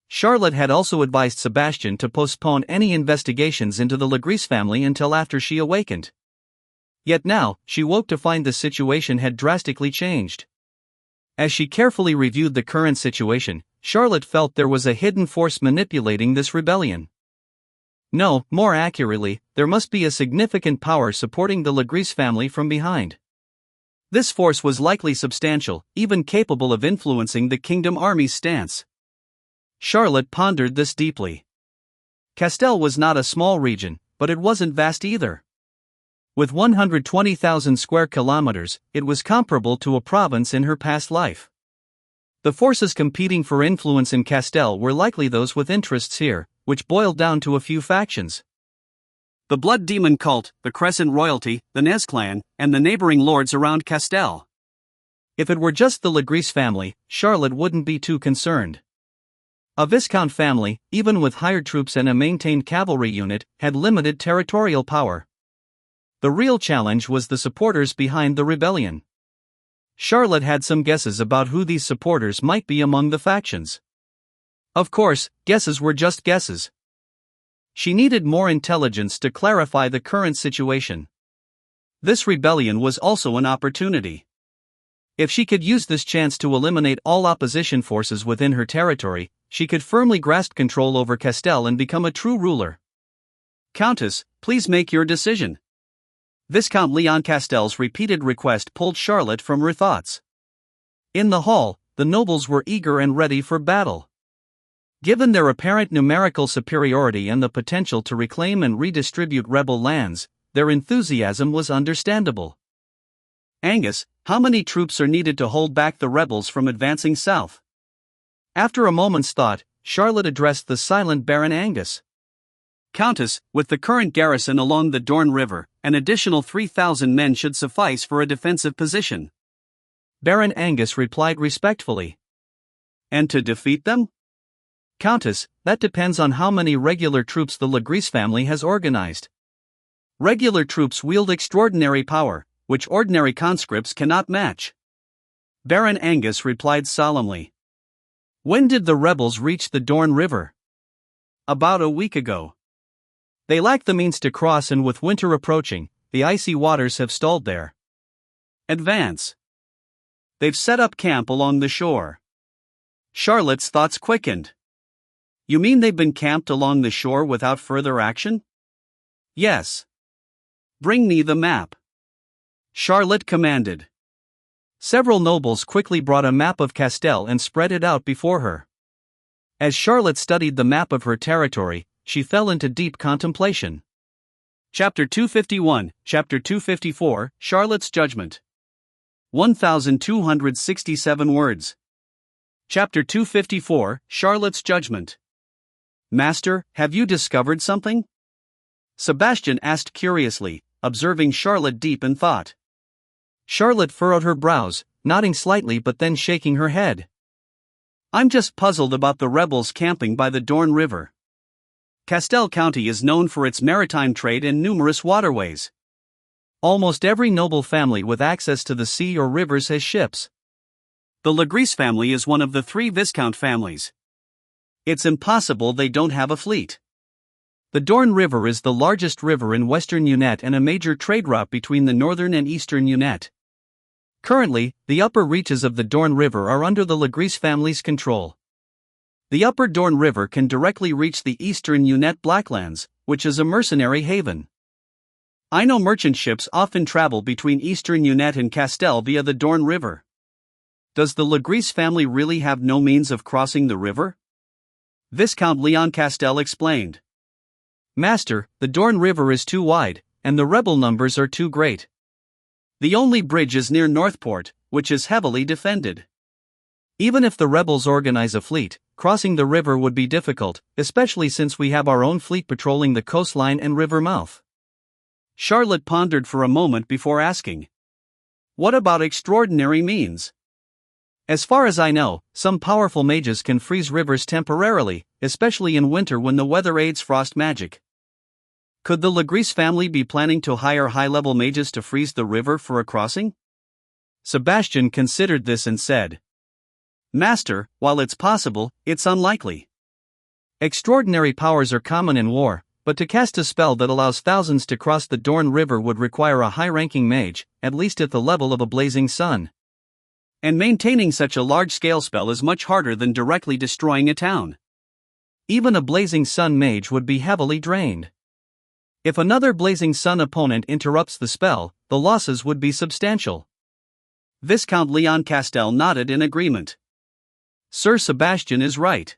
Charlotte had also advised Sebastian to postpone any investigations into the Legris family until after she awakened. Yet now, she woke to find the situation had drastically changed. As she carefully reviewed the current situation, Charlotte felt there was a hidden force manipulating this rebellion. No, more accurately, there must be a significant power supporting the Legris family from behind. This force was likely substantial, even capable of influencing the kingdom army's stance. Charlotte pondered this deeply. Castel was not a small region, but it wasn't vast either. With 120,000 square kilometers, it was comparable to a province in her past life. The forces competing for influence in Castel were likely those with interests here, which boiled down to a few factions. The Blood Demon cult, the Crescent royalty, the Nez clan, and the neighboring lords around Castel. If it were just the Legris family, Charlotte wouldn't be too concerned. A Viscount family, even with hired troops and a maintained cavalry unit, had limited territorial power. The real challenge was the supporters behind the rebellion. Charlotte had some guesses about who these supporters might be among the factions. Of course, guesses were just guesses. She needed more intelligence to clarify the current situation. This rebellion was also an opportunity. If she could use this chance to eliminate all opposition forces within her territory, she could firmly grasp control over Castel and become a true ruler. Countess, please make your decision. Viscount Leon Castel's repeated request pulled Charlotte from her thoughts. In the hall, the nobles were eager and ready for battle. Given their apparent numerical superiority and the potential to reclaim and redistribute rebel lands, their enthusiasm was understandable. Angus, how many troops are needed to hold back the rebels from advancing south? After a moment's thought, Charlotte addressed the silent Baron Angus. Countess, with the current garrison along the Dorne River, an additional 3,000 men should suffice for a defensive position. Baron Angus replied respectfully. And to defeat them? Countess, that depends on how many regular troops the Legris family has organized. Regular troops wield extraordinary power, which ordinary conscripts cannot match. Baron Angus replied solemnly. When did the rebels reach the Dorne River? About a week ago. They lack the means to cross, and with winter approaching, the icy waters have stalled there. Advance. They've set up camp along the shore. Charlotte's thoughts quickened. You mean they've been camped along the shore without further action? Yes. Bring me the map. Charlotte commanded. Several nobles quickly brought a map of Castel and spread it out before her. As Charlotte studied the map of her territory, she fell into deep contemplation. Chapter 251, Chapter 254, Charlotte's Judgment. 1,267 words. Chapter 254, Charlotte's Judgment. Master, have you discovered something? Sebastian asked curiously, observing Charlotte deep in thought. Charlotte furrowed her brows, nodding slightly but then shaking her head. I'm just puzzled about the rebels camping by the Dorne River. Castel County is known for its maritime trade and numerous waterways. Almost every noble family with access to the sea or rivers has ships. The Legris family is one of the 3 Viscount families. It's impossible they don't have a fleet. The Dorne River is the largest river in western Unette and a major trade route between the northern and eastern Unette. Currently, the upper reaches of the Dorne River are under the Legris family's control. The upper Dorne River can directly reach the eastern Unette Blacklands, which is a mercenary haven. I know merchant ships often travel between eastern Unette and Castel via the Dorne River. Does the Legris family really have no means of crossing the river? Viscount Leon Castel explained. Master, the Dorne River is too wide, and the rebel numbers are too great. The only bridge is near Northport, which is heavily defended. Even if the rebels organize a fleet, crossing the river would be difficult, especially since we have our own fleet patrolling the coastline and river mouth. Charlotte pondered for a moment before asking. What about extraordinary means? As far as I know, some powerful mages can freeze rivers temporarily, especially in winter when the weather aids frost magic. Could the Legris family be planning to hire high-level mages to freeze the river for a crossing? Sebastian considered this and said, Master, while it's possible, it's unlikely. Extraordinary powers are common in war, but to cast a spell that allows thousands to cross the Dorne River would require a high-ranking mage, at least at the level of a blazing sun. And maintaining such a large-scale spell is much harder than directly destroying a town. Even a Blazing Sun mage would be heavily drained. If another Blazing Sun opponent interrupts the spell, the losses would be substantial. Viscount Leon Castel nodded in agreement. Sir Sebastian is right.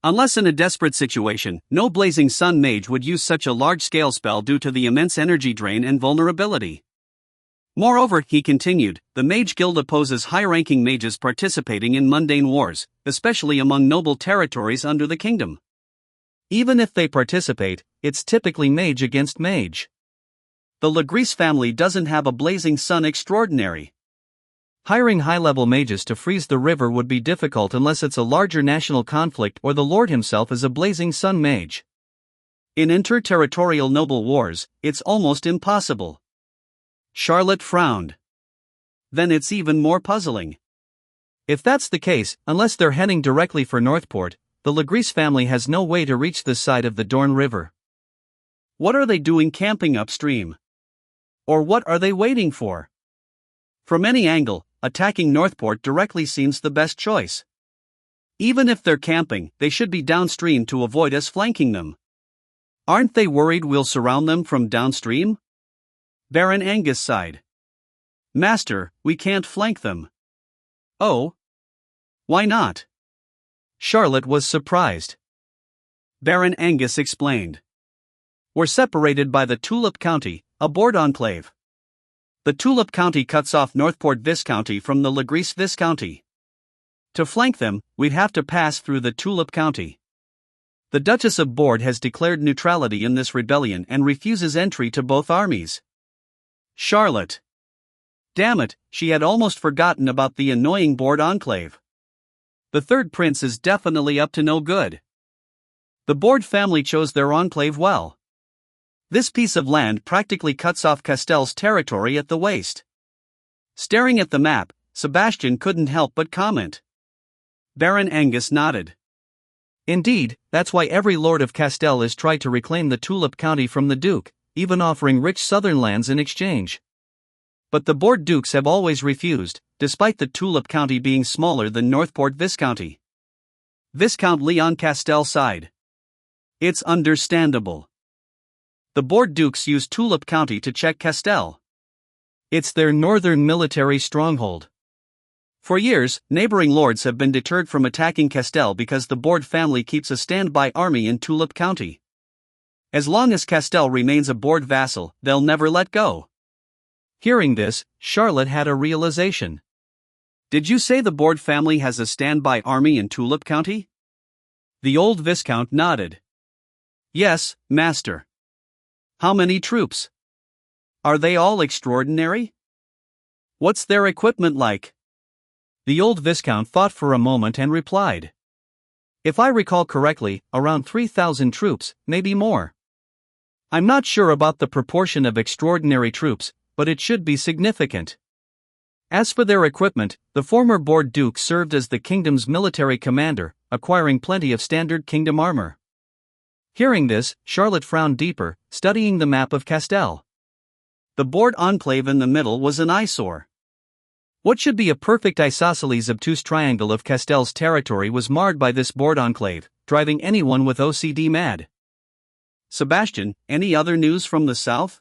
Unless in a desperate situation, no Blazing Sun mage would use such a large-scale spell due to the immense energy drain and vulnerability. Moreover, he continued, the Mage Guild opposes high-ranking mages participating in mundane wars, especially among noble territories under the kingdom. Even if they participate, it's typically mage against mage. The Legris family doesn't have a Blazing Sun extraordinary. Hiring high-level mages to freeze the river would be difficult unless it's a larger national conflict or the Lord himself is a Blazing Sun mage. In inter-territorial noble wars, it's almost impossible. Charlotte frowned. Then it's even more puzzling. If that's the case, unless they're heading directly for Northport, the Legris family has no way to reach this side of the Dorne River. What are they doing camping upstream? Or what are they waiting for? From any angle, attacking Northport directly seems the best choice. Even if they're camping, they should be downstream to avoid us flanking them. Aren't they worried we'll surround them from downstream? Baron Angus sighed. Master, we can't flank them. Oh? Why not? Charlotte was surprised. Baron Angus explained. We're separated by the Tulip County, a board enclave. The Tulip County cuts off Northport Viscounty from the Legris Viscounty. To flank them, we'd have to pass through the Tulip County. The Duchess of Borde has declared neutrality in this rebellion and refuses entry to both armies. Charlotte. Damn it, she had almost forgotten about the annoying Borde enclave. The third prince is definitely up to no good. The Borde family chose their enclave well. This piece of land practically cuts off Castel's territory at the waist. Staring at the map, Sebastian couldn't help but comment. Baron Angus nodded. Indeed, that's why every lord of Castel has tried to reclaim the Tulip County from the Duke, even offering rich southern lands in exchange. But the Borde dukes have always refused, despite the Tulip County being smaller than Northport Viscounty. Viscount Leon Castel sighed. It's understandable. The Borde dukes use Tulip County to check Castel. It's their northern military stronghold. For years, neighboring lords have been deterred from attacking Castel because the Borde family keeps a standby army in Tulip County. As long as Castel remains a Borde vassal, they'll never let go. Hearing this, Charlotte had a realization. Did you say the Borde family has a standby army in Tulip County? The old Viscount nodded. Yes, master. How many troops? Are they all extraordinary? What's their equipment like? The old Viscount thought for a moment and replied. If I recall correctly, around 3,000 troops, maybe more. I'm not sure about the proportion of extraordinary troops, but it should be significant. As for their equipment, the former Borde Duke served as the kingdom's military commander, acquiring plenty of standard kingdom armor. Hearing this, Charlotte frowned deeper, studying the map of Castel. The Borde enclave in the middle was an eyesore. What should be a perfect isosceles obtuse triangle of Castel's territory was marred by this Borde enclave, driving anyone with OCD mad. Sebastian, any other news from the south?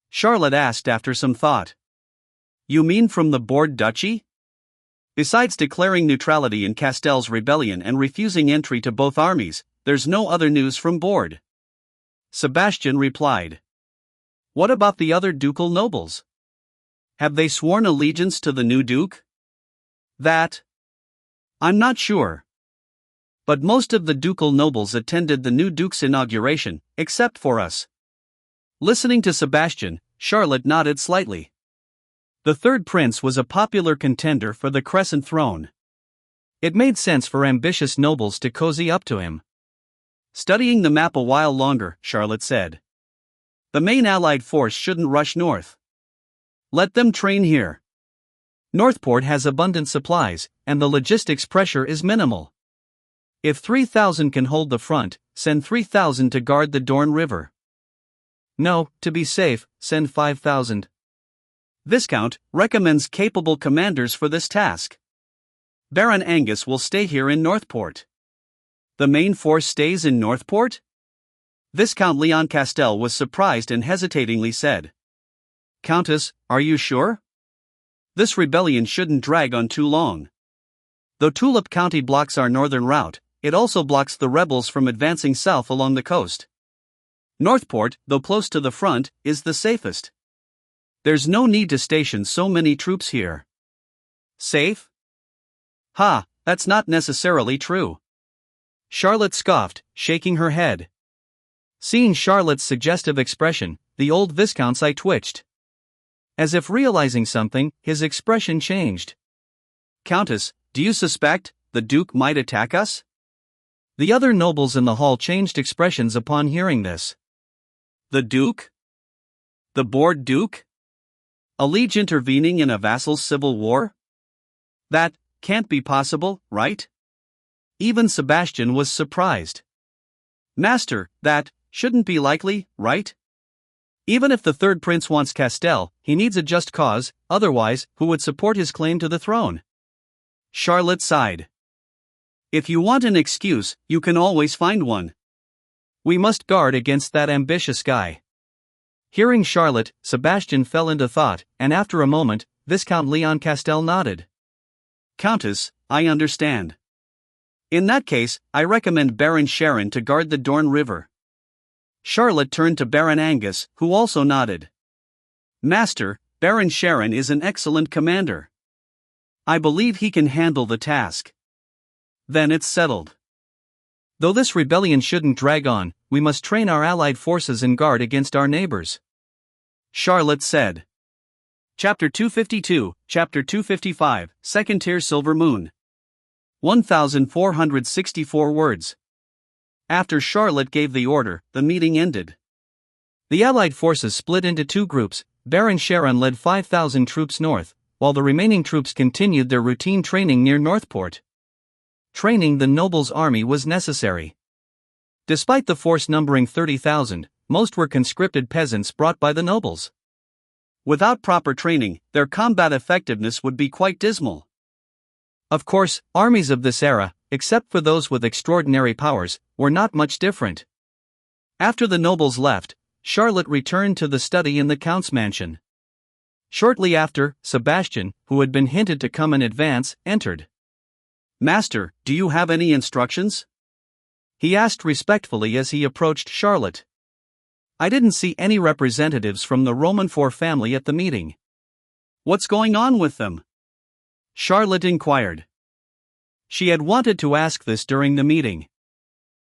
Charlotte asked after some thought. You mean from the Borde Duchy? Besides declaring neutrality in Castel's rebellion and refusing entry to both armies, there's no other news from Borde. Sebastian replied. What about the other ducal nobles? Have they sworn allegiance to the new duke? That? I'm not sure. But most of the ducal nobles attended the new duke's inauguration, except for us. Listening to Sebastian, Charlotte nodded slightly. The third prince was a popular contender for the Crescent throne. It made sense for ambitious nobles to cozy up to him. Studying the map a while longer, Charlotte said. The main allied force shouldn't rush north. Let them train here. Northport has abundant supplies, and the logistics pressure is minimal. If 3,000 can hold the front, send 3,000 to guard the Dorne River. No, to be safe, send 5,000. Viscount recommends capable commanders for this task. Baron Angus will stay here in Northport. The main force stays in Northport? Viscount Leon Castell was surprised and hesitatingly said. Countess, are you sure? This rebellion shouldn't drag on too long. Though Tulip County blocks our northern route, it also blocks the rebels from advancing south along the coast. Northport, though close to the front, is the safest. There's no need to station so many troops here. Safe? Ha, that's not necessarily true. Charlotte scoffed, shaking her head. Seeing Charlotte's suggestive expression, the old Viscount's eye twitched. As if realizing something, his expression changed. Countess, do you suspect the Duke might attack us? The other nobles in the hall changed expressions upon hearing this. The Duke? The bored Duke? A liege intervening in a vassal's civil war? That can't be possible, right? Even Sebastian was surprised. Master, that shouldn't be likely, right? Even if the third prince wants Castell, he needs a just cause, otherwise, who would support his claim to the throne? Charlotte sighed. If you want an excuse, you can always find one. We must guard against that ambitious guy. Hearing Charlotte, Sebastian fell into thought, and after a moment, Viscount Leon Castell nodded. Countess, I understand. In that case, I recommend Baron Sharon to guard the Dorne River. Charlotte turned to Baron Angus, who also nodded. Master, Baron Sharon is an excellent commander. I believe he can handle the task. Then it's settled. Though this rebellion shouldn't drag on, we must train our allied forces and guard against our neighbors. Charlotte said. Chapter 252, Chapter 255, Second Tier Silver Moon. 1,464 words. After Charlotte gave the order, the meeting ended. The allied forces split into two groups. Baron Sharon led 5,000 troops north, while the remaining troops continued their routine training near Northport. Training the nobles' army was necessary. Despite the force numbering 30,000, most were conscripted peasants brought by the nobles. Without proper training, their combat effectiveness would be quite dismal. Of course, armies of this era, except for those with extraordinary powers, were not much different. After the nobles left, Charlotte returned to the study in the Count's mansion. Shortly after, Sebastian, who had been hinted to come in advance, entered. Master, do you have any instructions? He asked respectfully as he approached Charlotte. I didn't see any representatives from the Romanfort family at the meeting. What's going on with them? Charlotte inquired. She had wanted to ask this during the meeting.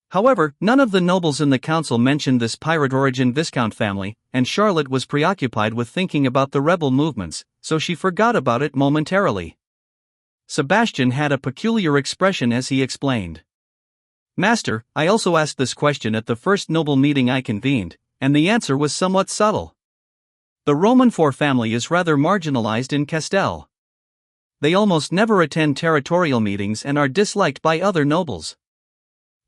However, none of the nobles in the council mentioned this pirate origin Viscount family, and Charlotte was preoccupied with thinking about the rebel movements, so she forgot about it momentarily. Sebastian had a peculiar expression as he explained. Master, I also asked this question at the first noble meeting I convened, and the answer was somewhat subtle. The Romanfort family is rather marginalized in Castell. They almost never attend territorial meetings and are disliked by other nobles.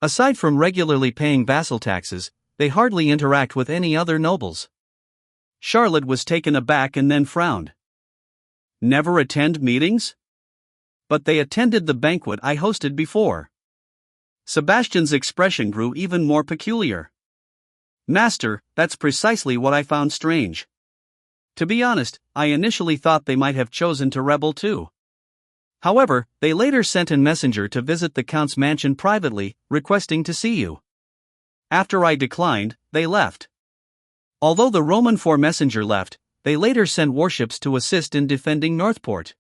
Aside from regularly paying vassal taxes, they hardly interact with any other nobles. Charlotte was taken aback and then frowned. Never attend meetings? But they attended the banquet I hosted before. Sebastian's expression grew even more peculiar. Master, that's precisely what I found strange. To be honest, I initially thought they might have chosen to rebel too. However, they later sent a messenger to visit the Count's mansion privately, requesting to see you. After I declined, they left. Although the Romanfort messenger left, they later sent warships to assist in defending Northport.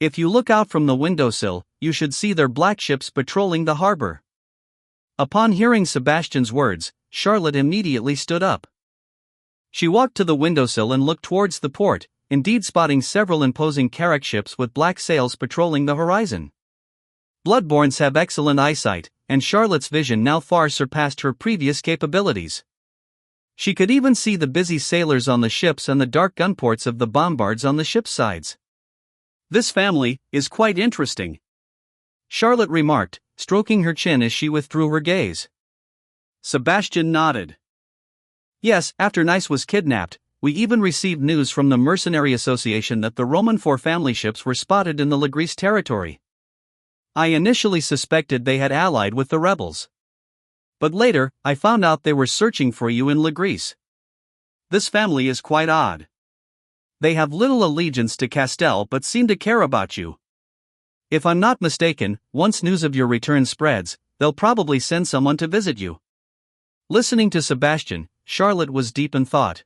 If you look out from the windowsill, you should see their black ships patrolling the harbor. Upon hearing Sebastian's words, Charlotte immediately stood up. She walked to the windowsill and looked towards the port, indeed spotting several imposing carrack ships with black sails patrolling the horizon. Bloodborns have excellent eyesight, and Charlotte's vision now far surpassed her previous capabilities. She could even see the busy sailors on the ships and the dark gunports of the bombards on the ship's sides. This family is quite interesting, Charlotte remarked, stroking her chin as she withdrew her gaze. Sebastian nodded. Yes, after Nice was kidnapped, we even received news from the Mercenary Association that the Roman 4 family ships were spotted in the Legris territory. I initially suspected they had allied with the rebels. But later, I found out they were searching for you in Legris. This family is quite odd. They have little allegiance to Castel but seem to care about you. If I'm not mistaken, once news of your return spreads, they'll probably send someone to visit you. Listening to Sebastian, Charlotte was deep in thought.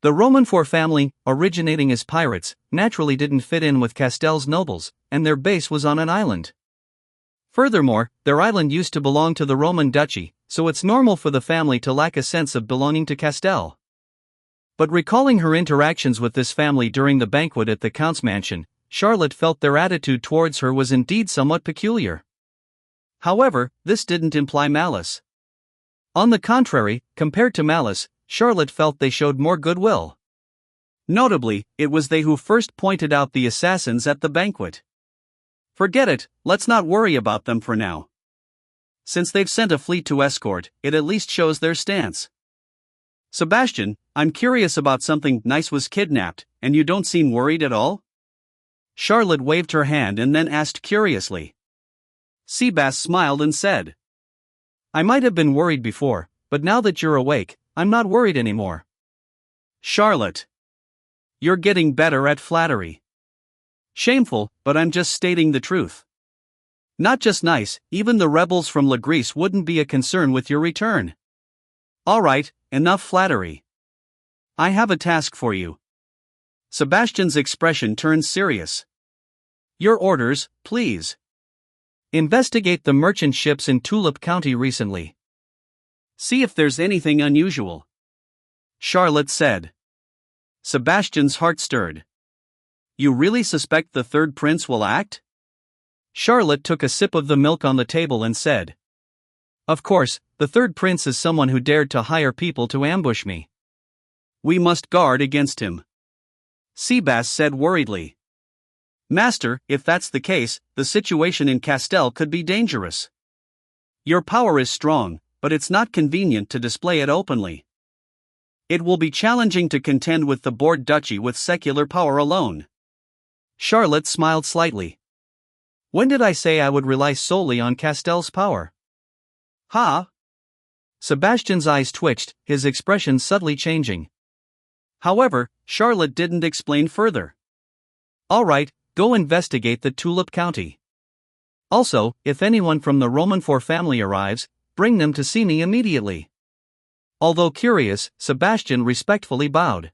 The Roman 4 family, originating as pirates, naturally didn't fit in with Castel's nobles, and their base was on an island. Furthermore, their island used to belong to the Roman duchy, so it's normal for the family to lack a sense of belonging to Castel. But recalling her interactions with this family during the banquet at the Count's mansion, Charlotte felt their attitude towards her was indeed somewhat peculiar. However, this didn't imply malice. On the contrary, compared to malice, Charlotte felt they showed more goodwill. Notably, it was they who first pointed out the assassins at the banquet. Forget it, let's not worry about them for now. Since they've sent a fleet to escort, it at least shows their stance. Sebastian, I'm curious about something. Nice was kidnapped, and you don't seem worried at all? Charlotte waved her hand and then asked curiously. Sebas smiled and said, I might have been worried before, but now that you're awake, I'm not worried anymore. Charlotte. You're getting better at flattery. Shameful, but I'm just stating the truth. Not just nice, even the rebels from Legris wouldn't be a concern with your return. Alright, enough flattery. I have a task for you. Sebastian's expression turned serious. Your orders, please. Investigate the merchant ships in Tulip County recently. See if there's anything unusual. Charlotte said. Sebastian's heart stirred. You really suspect the third prince will act? Charlotte took a sip of the milk on the table and said. Of course, the third prince is someone who dared to hire people to ambush me. We must guard against him. Sebas said worriedly. Master, if that's the case, the situation in Castel could be dangerous. Your power is strong, but it's not convenient to display it openly. It will be challenging to contend with the Board Duchy with secular power alone. Charlotte smiled slightly. When did I say I would rely solely on Castel's power? Ha! Sebastian's eyes twitched, his expression subtly changing. However, Charlotte didn't explain further. All right, go investigate the Tulip County. Also, if anyone from the Roman 4 family arrives, bring them to see me immediately. Although curious, Sebastian respectfully bowed.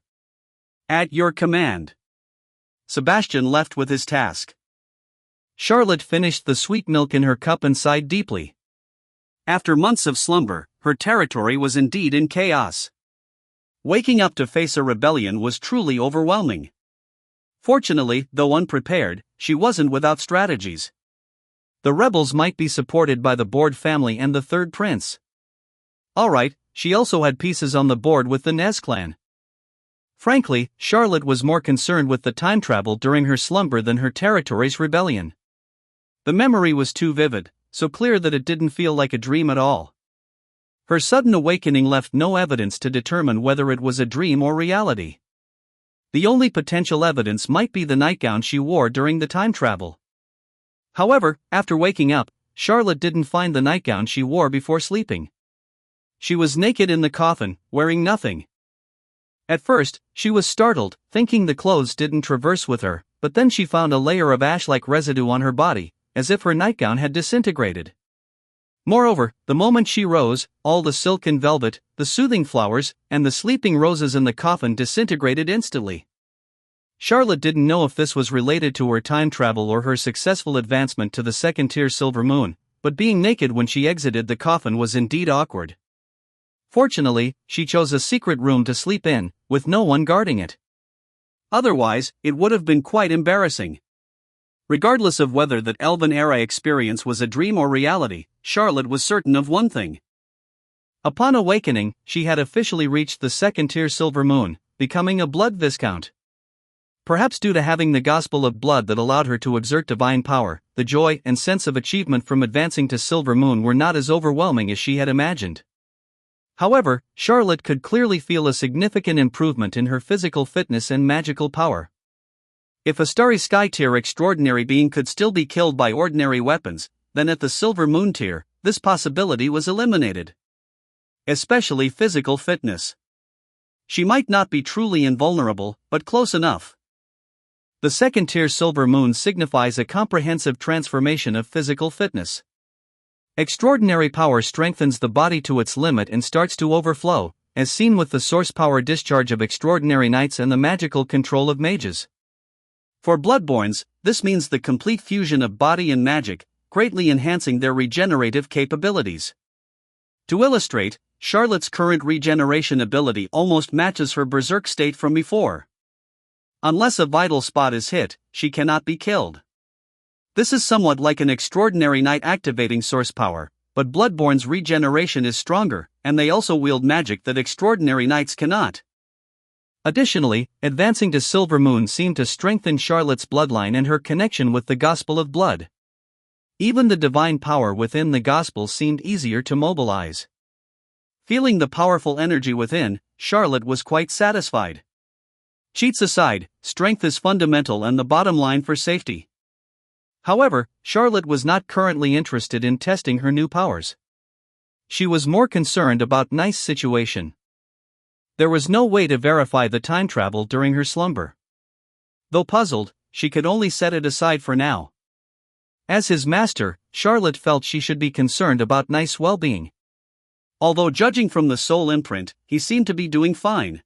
At your command. Sebastian left with his task. Charlotte finished the sweet milk in her cup and sighed deeply. After months of slumber, her territory was indeed in chaos. Waking up to face a rebellion was truly overwhelming. Fortunately, though unprepared, she wasn't without strategies. The rebels might be supported by the Board family and the third prince. Alright, she also had pieces on the board with the Nez clan. Frankly, Charlotte was more concerned with the time travel during her slumber than her territory's rebellion. The memory was too vivid, so clear that it didn't feel like a dream at all. Her sudden awakening left no evidence to determine whether it was a dream or reality. The only potential evidence might be the nightgown she wore during the time travel. However, after waking up, Charlotte didn't find the nightgown she wore before sleeping. She was naked in the coffin, wearing nothing. At first, she was startled, thinking the clothes didn't traverse with her, but then she found a layer of ash-like residue on her body, as if her nightgown had disintegrated. Moreover, the moment she rose, all the silk and velvet, the soothing flowers, and the sleeping roses in the coffin disintegrated instantly. Charlotte didn't know if this was related to her time travel or her successful advancement to the second-tier Silver Moon, but being naked when she exited the coffin was indeed awkward. Fortunately, she chose a secret room to sleep in, with no one guarding it. Otherwise, it would have been quite embarrassing. Regardless of whether that Elven-era experience was a dream or reality, Charlotte was certain of one thing. Upon awakening, she had officially reached the second-tier Silver Moon, becoming a Blood Viscount. Perhaps due to having the Gospel of Blood that allowed her to exert divine power, the joy and sense of achievement from advancing to Silver Moon were not as overwhelming as she had imagined. However, Charlotte could clearly feel a significant improvement in her physical fitness and magical power. If a Starry Sky tier extraordinary being could still be killed by ordinary weapons, then at the Silver Moon tier, this possibility was eliminated. Especially physical fitness. She might not be truly invulnerable, but close enough. The second tier Silver Moon signifies a comprehensive transformation of physical fitness. Extraordinary power strengthens the body to its limit and starts to overflow, as seen with the source power discharge of extraordinary knights and the magical control of mages. For Bloodborns, this means the complete fusion of body and magic, greatly enhancing their regenerative capabilities. To illustrate, Charlotte's current regeneration ability almost matches her berserk state from before. Unless a vital spot is hit, she cannot be killed. This is somewhat like an extraordinary knight activating source power, but Bloodborne's regeneration is stronger, and they also wield magic that extraordinary knights cannot. Additionally, advancing to Silver Moon seemed to strengthen Charlotte's bloodline and her connection with the Gospel of Blood. Even the divine power within the Gospel seemed easier to mobilize. Feeling the powerful energy within, Charlotte was quite satisfied. Cheats aside, strength is fundamental and the bottom line for safety. However, Charlotte was not currently interested in testing her new powers. She was more concerned about Nice's situation. There was no way to verify the time travel during her slumber. Though puzzled, she could only set it aside for now. As his master, Charlotte felt she should be concerned about Nice's well-being. Although judging from the soul imprint, he seemed to be doing fine.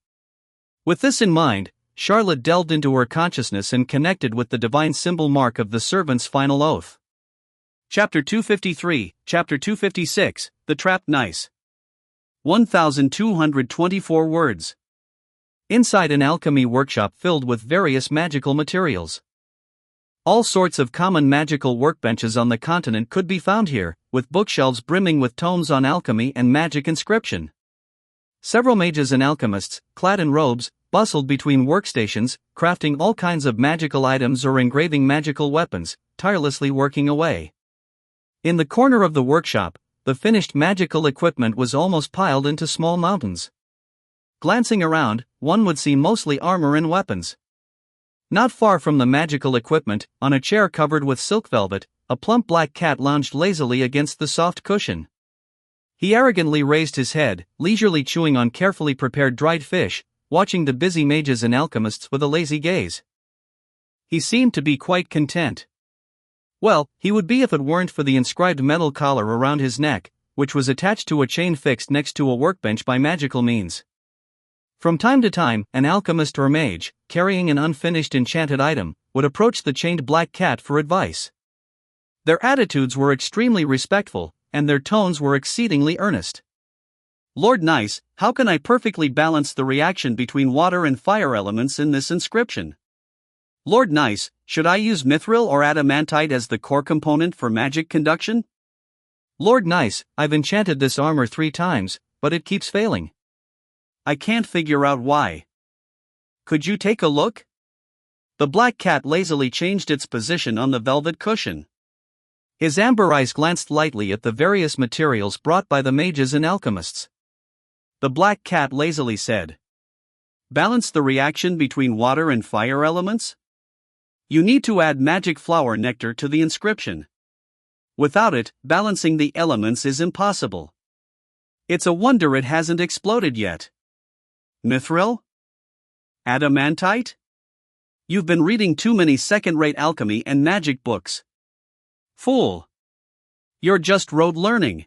With this in mind, Charlotte delved into her consciousness and connected with the divine symbol mark of the servant's final oath. Chapter 253, Chapter 256, The Trapped Nice. 1,224 words. Inside an alchemy workshop filled with various magical materials. All sorts of common magical workbenches on the continent could be found here, with bookshelves brimming with tomes on alchemy and magic inscription. Several mages and alchemists, clad in robes, bustled between workstations, crafting all kinds of magical items or engraving magical weapons, tirelessly working away. In the corner of the workshop, the finished magical equipment was almost piled into small mountains. Glancing around, one would see mostly armor and weapons. Not far from the magical equipment, on a chair covered with silk velvet, a plump black cat lounged lazily against the soft cushion. He arrogantly raised his head, leisurely chewing on carefully prepared dried fish, watching the busy mages and alchemists with a lazy gaze. He seemed to be quite content. Well, he would be if it weren't for the inscribed metal collar around his neck, which was attached to a chain fixed next to a workbench by magical means. From time to time, an alchemist or mage, carrying an unfinished enchanted item, would approach the chained black cat for advice. Their attitudes were extremely respectful, and their tones were exceedingly earnest. Lord Nice, how can I perfectly balance the reaction between water and fire elements in this inscription? Lord Nice, should I use mithril or adamantite as the core component for magic conduction? Lord Nice, I've enchanted this armor 3 times, but it keeps failing. I can't figure out why. Could you take a look? The black cat lazily changed its position on the velvet cushion. His amber eyes glanced lightly at the various materials brought by the mages and alchemists. The black cat lazily said, "Balance the reaction between water and fire elements? You need to add magic flower nectar to the inscription. Without it, balancing the elements is impossible. It's a wonder it hasn't exploded yet. Mithril? Adamantite? You've been reading too many second-rate alchemy and magic books. Fool! You're just rote learning."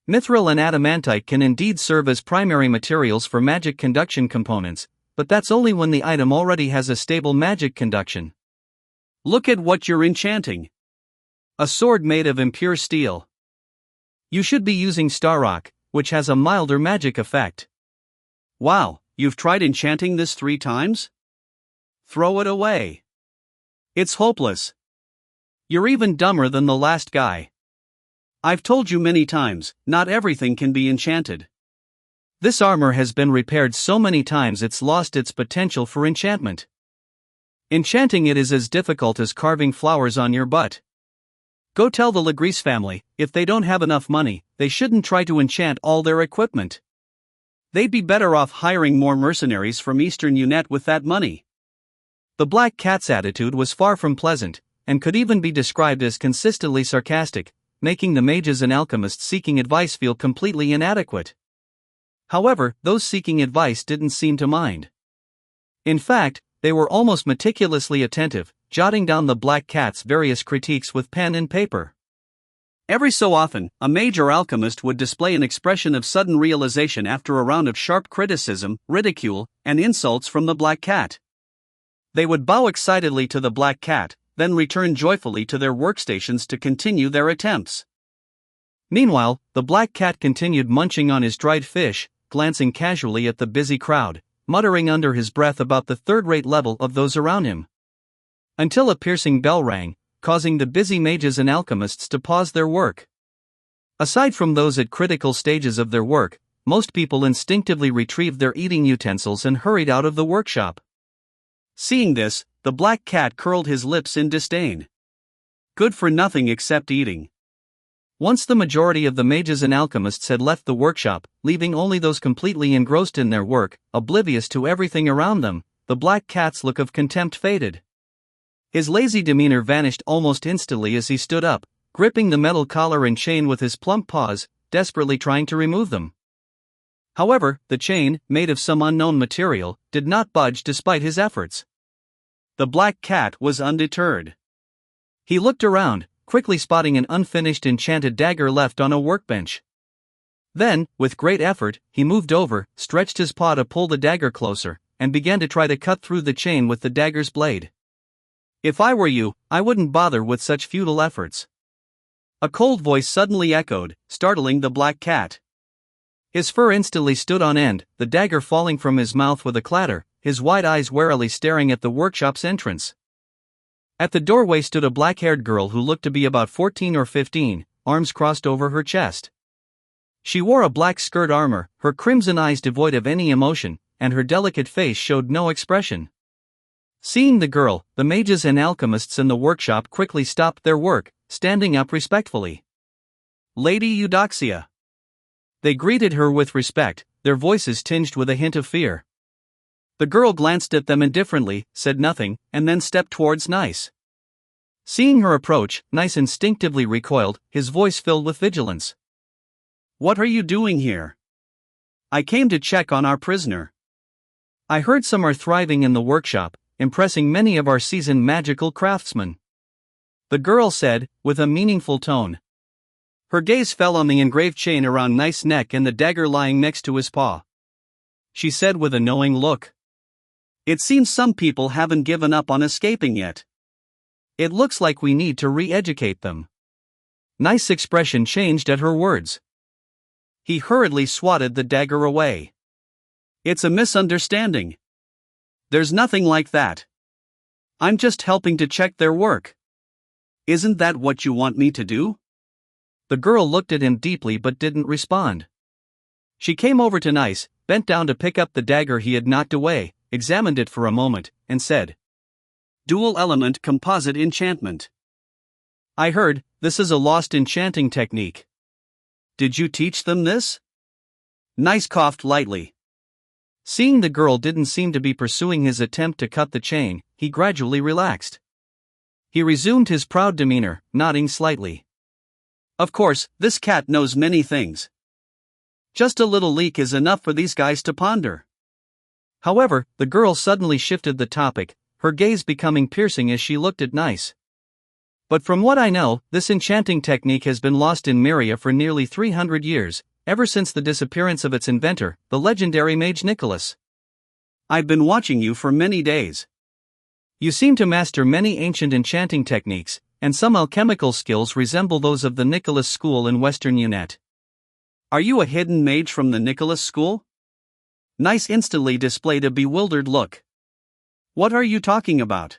Mithril and adamantite can indeed serve as primary materials for magic conduction components, but that's only when the item already has a stable magic conduction. Look at what you're enchanting. A sword made of impure steel. You should be using Starrock, which has a milder magic effect. Wow, you've tried enchanting this 3 times? Throw it away. It's hopeless. You're even dumber than the last guy. I've told you many times, not everything can be enchanted. This armor has been repaired so many times it's lost its potential for enchantment. Enchanting it is as difficult as carving flowers on your butt. Go tell the Legris family, if they don't have enough money, they shouldn't try to enchant all their equipment. They'd be better off hiring more mercenaries from Eastern Unet with that money. The Black Cat's attitude was far from pleasant, and could even be described as consistently sarcastic, making the mages and alchemists seeking advice feel completely inadequate. However, those seeking advice didn't seem to mind. In fact, they were almost meticulously attentive, jotting down the Black Cat's various critiques with pen and paper. Every so often, a mage or alchemist would display an expression of sudden realization after a round of sharp criticism, ridicule, and insults from the Black Cat. They would bow excitedly to the Black Cat, then return joyfully to their workstations to continue their attempts. Meanwhile, the Black Cat continued munching on his dried fish, glancing casually at the busy crowd, muttering under his breath about the third-rate level of those around him. Until a piercing bell rang, causing the busy mages and alchemists to pause their work. Aside from those at critical stages of their work, most people instinctively retrieved their eating utensils and hurried out of the workshop. Seeing this, the Black Cat curled his lips in disdain. Good for nothing except eating. Once the majority of the mages and alchemists had left the workshop, leaving only those completely engrossed in their work, oblivious to everything around them, the Black Cat's look of contempt faded. His lazy demeanor vanished almost instantly as he stood up, gripping the metal collar and chain with his plump paws, desperately trying to remove them. However, the chain, made of some unknown material, did not budge despite his efforts. The Black Cat was undeterred. He looked around, quickly spotting an unfinished enchanted dagger left on a workbench. Then, with great effort, he moved over, stretched his paw to pull the dagger closer, and began to try to cut through the chain with the dagger's blade. If I were you, I wouldn't bother with such futile efforts. A cold voice suddenly echoed, startling the Black Cat. His fur instantly stood on end, the dagger falling from his mouth with a clatter, his wide eyes warily staring at the workshop's entrance. At the doorway stood a black-haired girl who looked to be about 14 or 15, arms crossed over her chest. She wore a black skirt armor, her crimson eyes devoid of any emotion, and her delicate face showed no expression. Seeing the girl, the mages and alchemists in the workshop quickly stopped their work, standing up respectfully. Lady Eudoxia. They greeted her with respect, their voices tinged with a hint of fear. The girl glanced at them indifferently, said nothing, and then stepped towards Nice. Seeing her approach, Nice instinctively recoiled, his voice filled with vigilance. What are you doing here? I came to check on our prisoner. I heard some are thriving in the workshop, impressing many of our seasoned magical craftsmen. The girl said, with a meaningful tone. Her gaze fell on the engraved chain around Nice's neck and the dagger lying next to his paw. She said with a knowing look. It seems some people haven't given up on escaping yet. It looks like we need to re-educate them. Nice's expression changed at her words. He hurriedly swatted the dagger away. It's a misunderstanding. There's nothing like that. I'm just helping to check their work. Isn't that what you want me to do? The girl looked at him deeply but didn't respond. She came over to Nice, bent down to pick up the dagger he had knocked away, examined it for a moment, and said, Dual element composite enchantment. I heard, this is a lost enchanting technique. Did you teach them this? Nice coughed lightly. Seeing the girl didn't seem to be pursuing his attempt to cut the chain, he gradually relaxed. He resumed his proud demeanor, nodding slightly. Of course, this cat knows many things. Just a little leak is enough for these guys to ponder. However, the girl suddenly shifted the topic, her gaze becoming piercing as she looked at Nice. But from what I know, this enchanting technique has been lost in Myria for nearly 300 years, ever since the disappearance of its inventor, the legendary mage Nicholas. I've been watching you for many days. You seem to master many ancient enchanting techniques, and some alchemical skills resemble those of the Nicholas School in Western Unet. Are you a hidden mage from the Nicholas School? Nice instantly displayed a bewildered look. What are you talking about?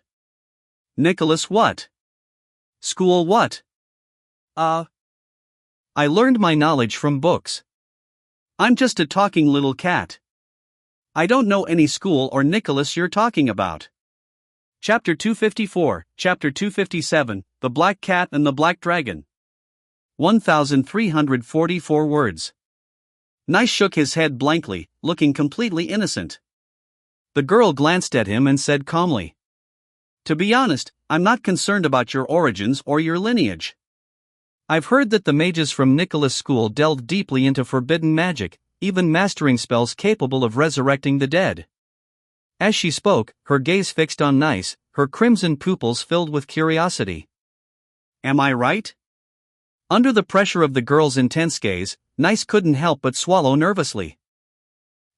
Nicholas what? School what? I learned my knowledge from books. I'm just a talking little cat. I don't know any school or Nicholas you're talking about. Chapter 254, Chapter 257, The Black Cat and the Black Dragon. 1,344 words. Nice shook his head blankly, looking completely innocent. The girl glanced at him and said calmly, "To be honest, I'm not concerned about your origins or your lineage. I've heard that the mages from Nicholas School delved deeply into forbidden magic, even mastering spells capable of resurrecting the dead." As she spoke, her gaze fixed on Nice, her crimson pupils filled with curiosity. "Am I right?" Under the pressure of the girl's intense gaze, Nice couldn't help but swallow nervously.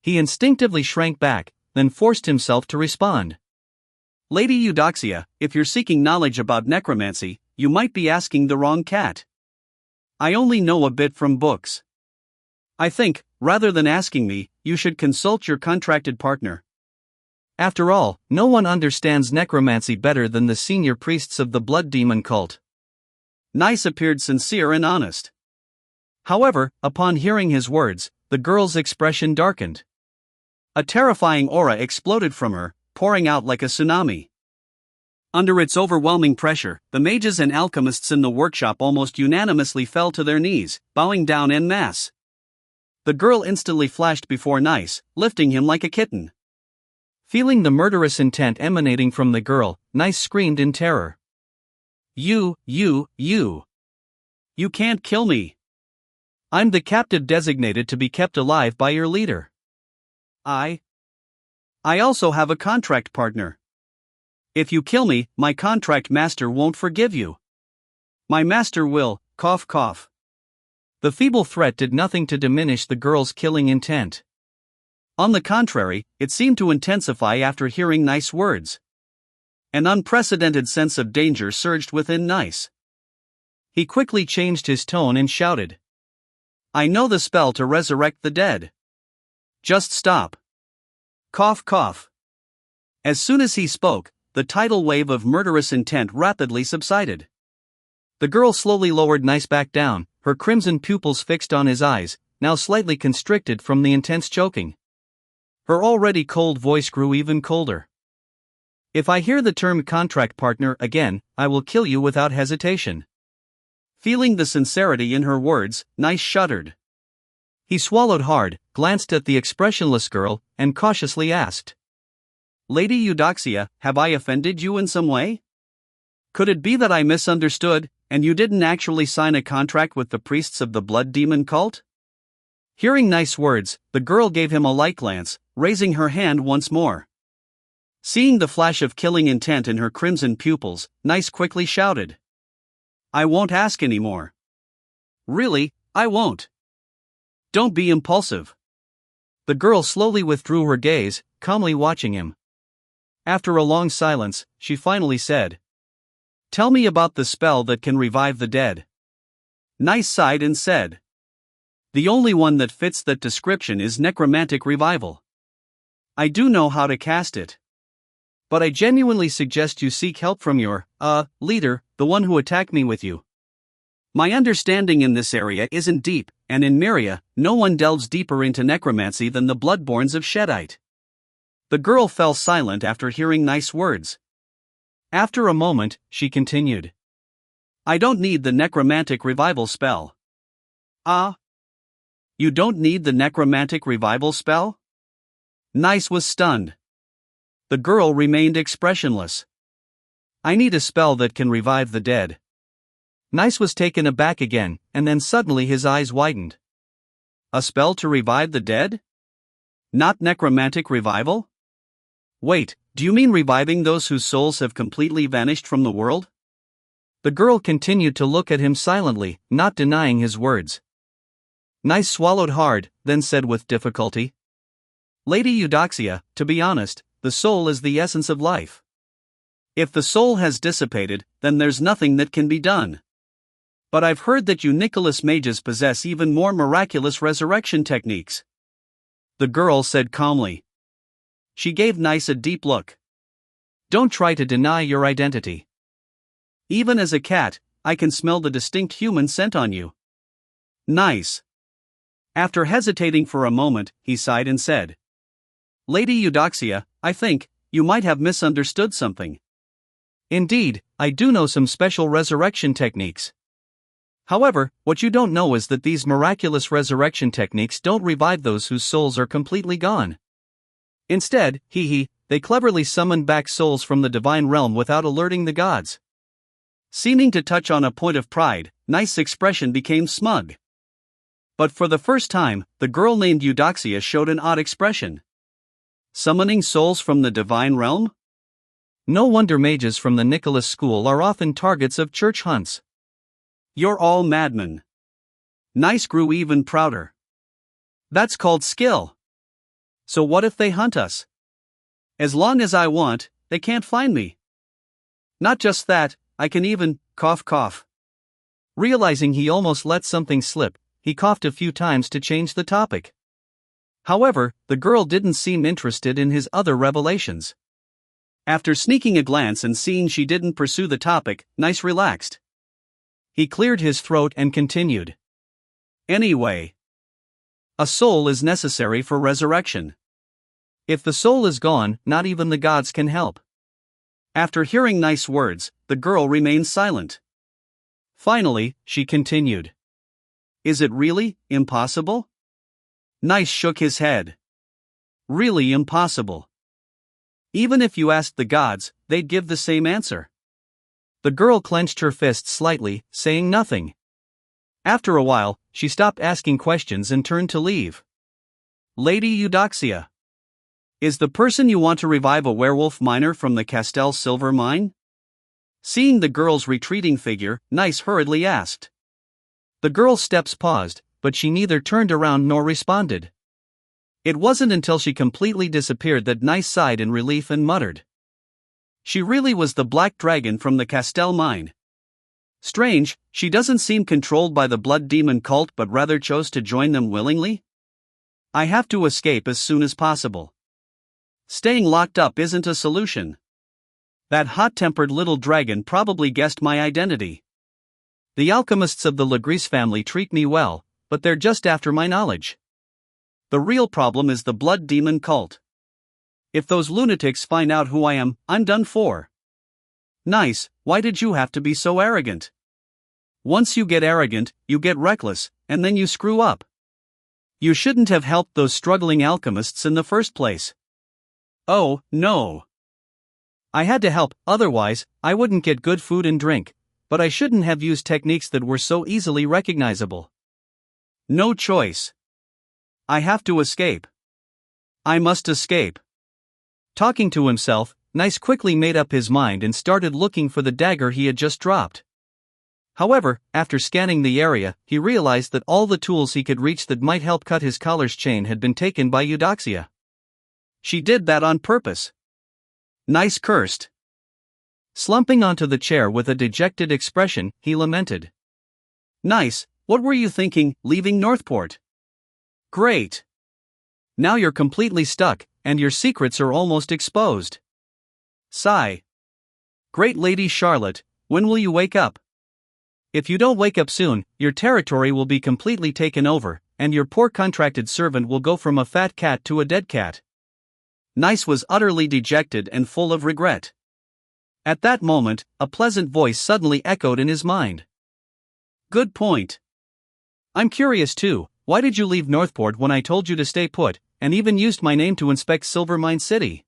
He instinctively shrank back, then forced himself to respond. "Lady Eudoxia, if you're seeking knowledge about necromancy, you might be asking the wrong cat. I only know a bit from books. I think, rather than asking me, you should consult your contracted partner. After all, no one understands necromancy better than the senior priests of the blood demon cult." Nice appeared sincere and honest. However, upon hearing his words, the girl's expression darkened. A terrifying aura exploded from her, pouring out like a tsunami. Under its overwhelming pressure, the mages and alchemists in the workshop almost unanimously fell to their knees, bowing down en masse. The girl instantly flashed before Nice, lifting him like a kitten. Feeling the murderous intent emanating from the girl, Nice screamed in terror. You can't kill me. I'm the captive designated to be kept alive by your leader. I also have a contract partner. If you kill me, my contract master won't forgive you. My master will, cough cough." The feeble threat did nothing to diminish the girl's killing intent. On the contrary, it seemed to intensify after hearing Nice's words. An unprecedented sense of danger surged within Nice. He quickly changed his tone and shouted, "I know the spell to resurrect the dead. Just stop. Cough cough." As soon as he spoke, the tidal wave of murderous intent rapidly subsided. The girl slowly lowered Nice back down, her crimson pupils fixed on his eyes, now slightly constricted from the intense choking. Her already cold voice grew even colder. "If I hear the term contract partner again, I will kill you without hesitation." Feeling the sincerity in her words, Nice shuddered. He swallowed hard, glanced at the expressionless girl, and cautiously asked, "Lady Eudoxia, have I offended you in some way? Could it be that I misunderstood, and you didn't actually sign a contract with the priests of the blood demon cult?" Hearing Nice's words, the girl gave him a light glance, raising her hand once more. Seeing the flash of killing intent in her crimson pupils, Nice quickly shouted, "I won't ask anymore. Really, I won't. Don't be impulsive." The girl slowly withdrew her gaze, calmly watching him. After a long silence, she finally said, "Tell me about the spell that can revive the dead." Nice sighed and said, "The only one that fits that description is necromantic revival. I do know how to cast it. But I genuinely suggest you seek help from your, leader, the one who attacked me with you. My understanding in this area isn't deep, and in Myria, no one delves deeper into necromancy than the bloodborns of Shedite." The girl fell silent after hearing Nice's words. After a moment, she continued, "I don't need the necromantic revival spell." "Ah? You don't need the necromantic revival spell?" Nice was stunned. The girl remained expressionless. "I need a spell that can revive the dead." Nice was taken aback again, and then suddenly his eyes widened. "A spell to revive the dead? Not necromantic revival? Wait, do you mean reviving those whose souls have completely vanished from the world?" The girl continued to look at him silently, not denying his words. Nice swallowed hard, then said with difficulty, "Lady Eudoxia, to be honest, the soul is the essence of life. If the soul has dissipated, then there's nothing that can be done. But I've heard that you Nicholas mages possess even more miraculous resurrection techniques." The girl said calmly. She gave Nice a deep look. "Don't try to deny your identity. Even as a cat, I can smell the distinct human scent on you." Nice. After hesitating for a moment, he sighed and said, "Lady Eudoxia, I think you might have misunderstood something. Indeed, I do know some special resurrection techniques. However, what you don't know is that these miraculous resurrection techniques don't revive those whose souls are completely gone. Instead, they cleverly summon back souls from the divine realm without alerting the gods. Seeming to touch on a point of pride, Nice's expression became smug. But for the first time, the girl named Eudoxia showed an odd expression. Summoning souls from the divine realm? No wonder mages from the Nicholas School are often targets of church hunts. You're all madmen. Nice grew even prouder. That's called skill. So what if they hunt us? As long as I want, they can't find me. Not just that, I can even, cough. Realizing he almost let something slip, he coughed a few times to change the topic. However, the girl didn't seem interested in his other revelations. After sneaking a glance and seeing she didn't pursue the topic, Nice relaxed. He cleared his throat and continued. Anyway, a soul is necessary for resurrection. If the soul is gone, not even the gods can help. After hearing Nice's words, the girl remained silent. Finally, she continued. Is it really impossible? Nice shook his head. Really impossible. Even if you asked the gods, they'd give the same answer. The girl clenched her fist slightly, saying nothing. After a while, she stopped asking questions and turned to leave. Lady Eudoxia. Is the person you want to revive a werewolf miner from the Castell silver mine? Seeing the girl's retreating figure, Nice hurriedly asked. The girl's steps paused, but she neither turned around nor responded. It wasn't until she completely disappeared that Nice sighed in relief and muttered. She really was the Black Dragon from the Castell mine. Strange, she doesn't seem controlled by the blood demon cult but rather chose to join them willingly? I have to escape as soon as possible. Staying locked up isn't a solution. That hot-tempered little dragon probably guessed my identity. The alchemists of the Legris family treat me well, but they're just after my knowledge. The real problem is the blood demon cult. If those lunatics find out who I am, I'm done for. Nice, why did you have to be so arrogant? Once you get arrogant, you get reckless, and then you screw up. You shouldn't have helped those struggling alchemists in the first place. Oh, no. I had to help, otherwise, I wouldn't get good food and drink, but I shouldn't have used techniques that were so easily recognizable. No choice. I have to escape. I must escape. Talking to himself, Nice quickly made up his mind and started looking for the dagger he had just dropped. However, after scanning the area, he realized that all the tools he could reach that might help cut his collar's chain had been taken by Eudoxia. She did that on purpose. Nice cursed. Slumping onto the chair with a dejected expression, he lamented. Nice, what were you thinking, leaving Northport? Great. Now you're completely stuck, and your secrets are almost exposed. Sigh. Great Lady Charlotte, when will you wake up? If you don't wake up soon, your territory will be completely taken over, and your poor contracted servant will go from a fat cat to a dead cat. Nice was utterly dejected and full of regret. At that moment, a pleasant voice suddenly echoed in his mind. Good point. I'm curious too, why did you leave Northport when I told you to stay put, and even used my name to inspect Silvermine City?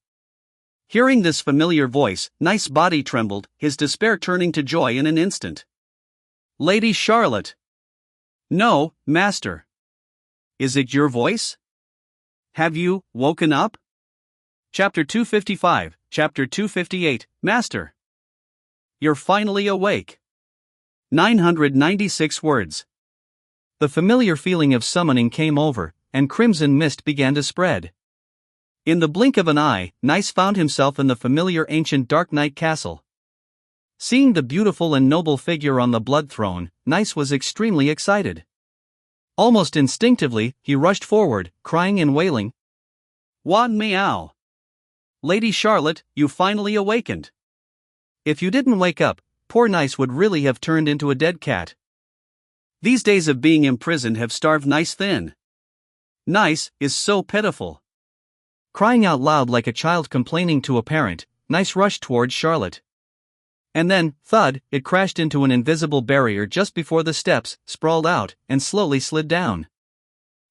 Hearing this familiar voice, Nice's body trembled, his despair turning to joy in an instant. Lady Charlotte. No, Master. Is it your voice? Have you woken up? Chapter 255, Chapter 258, Master. You're finally awake. 996 words. The familiar feeling of summoning came over, and crimson mist began to spread. In the blink of an eye, Nice found himself in the familiar ancient Dark Knight castle. Seeing the beautiful and noble figure on the blood throne, Nice was extremely excited. Almost instinctively, he rushed forward, crying and wailing. Wan meow! Lady Charlotte, you finally awakened. If you didn't wake up, poor Nice would really have turned into a dead cat. These days of being imprisoned have starved Nice thin. Nice is so pitiful. Crying out loud like a child complaining to a parent, Nice rushed towards Charlotte. And then, thud, it crashed into an invisible barrier just before the steps, sprawled out, and slowly slid down.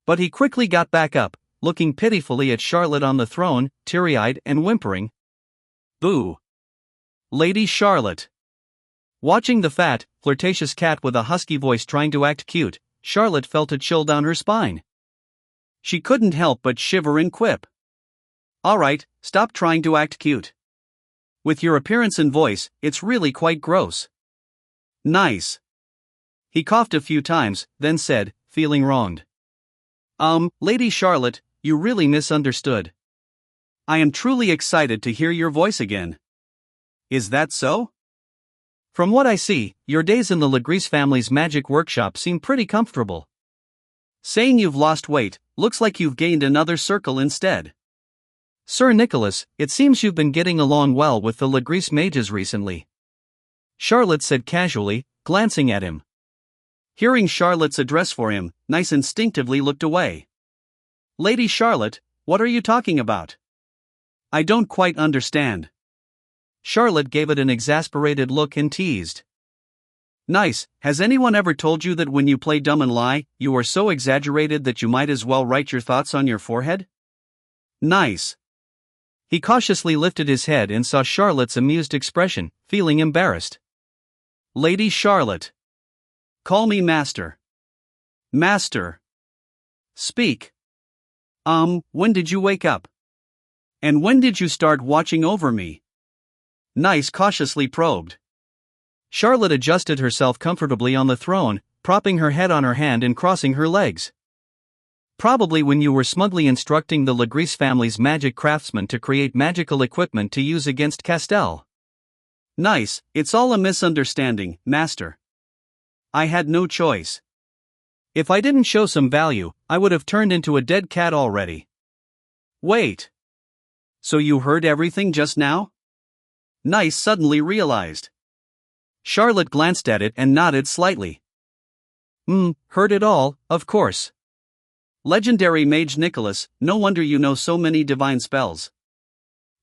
But he quickly got back up, looking pitifully at Charlotte on the throne, teary-eyed and whimpering. Boo! Lady Charlotte! Watching the fat, flirtatious cat with a husky voice trying to act cute, Charlotte felt a chill down her spine. She couldn't help but shiver and quip. Alright, stop trying to act cute. With your appearance and voice, it's really quite gross. Nice. He coughed a few times, then said, feeling wronged. Lady Charlotte, you really misunderstood. I am truly excited to hear your voice again. Is that so? From what I see, your days in the Legris family's magic workshop seem pretty comfortable. Saying you've lost weight, looks like you've gained another circle instead. Sir Nicholas, it seems you've been getting along well with the Legris mages recently. Charlotte said casually, glancing at him. Hearing Charlotte's address for him, Nice instinctively looked away. Lady Charlotte, what are you talking about? I don't quite understand. Charlotte gave it an exasperated look and teased. Nice, has anyone ever told you that when you play dumb and lie, you are so exaggerated that you might as well write your thoughts on your forehead? Nice. He cautiously lifted his head and saw Charlotte's amused expression, feeling embarrassed. Lady Charlotte. Call me Master. Master. Speak. When did you wake up? And when did you start watching over me? Nice cautiously probed. Charlotte adjusted herself comfortably on the throne, propping her head on her hand and crossing her legs. Probably when you were smugly instructing the Legris family's magic craftsmen to create magical equipment to use against Castell. Nice, it's all a misunderstanding, Master. I had no choice. If I didn't show some value, I would have turned into a dead cat already. Wait. So you heard everything just now? Nice suddenly realized. Charlotte glanced at it and nodded slightly. Heard it all, of course. Legendary Mage Nicholas, no wonder you know so many divine spells.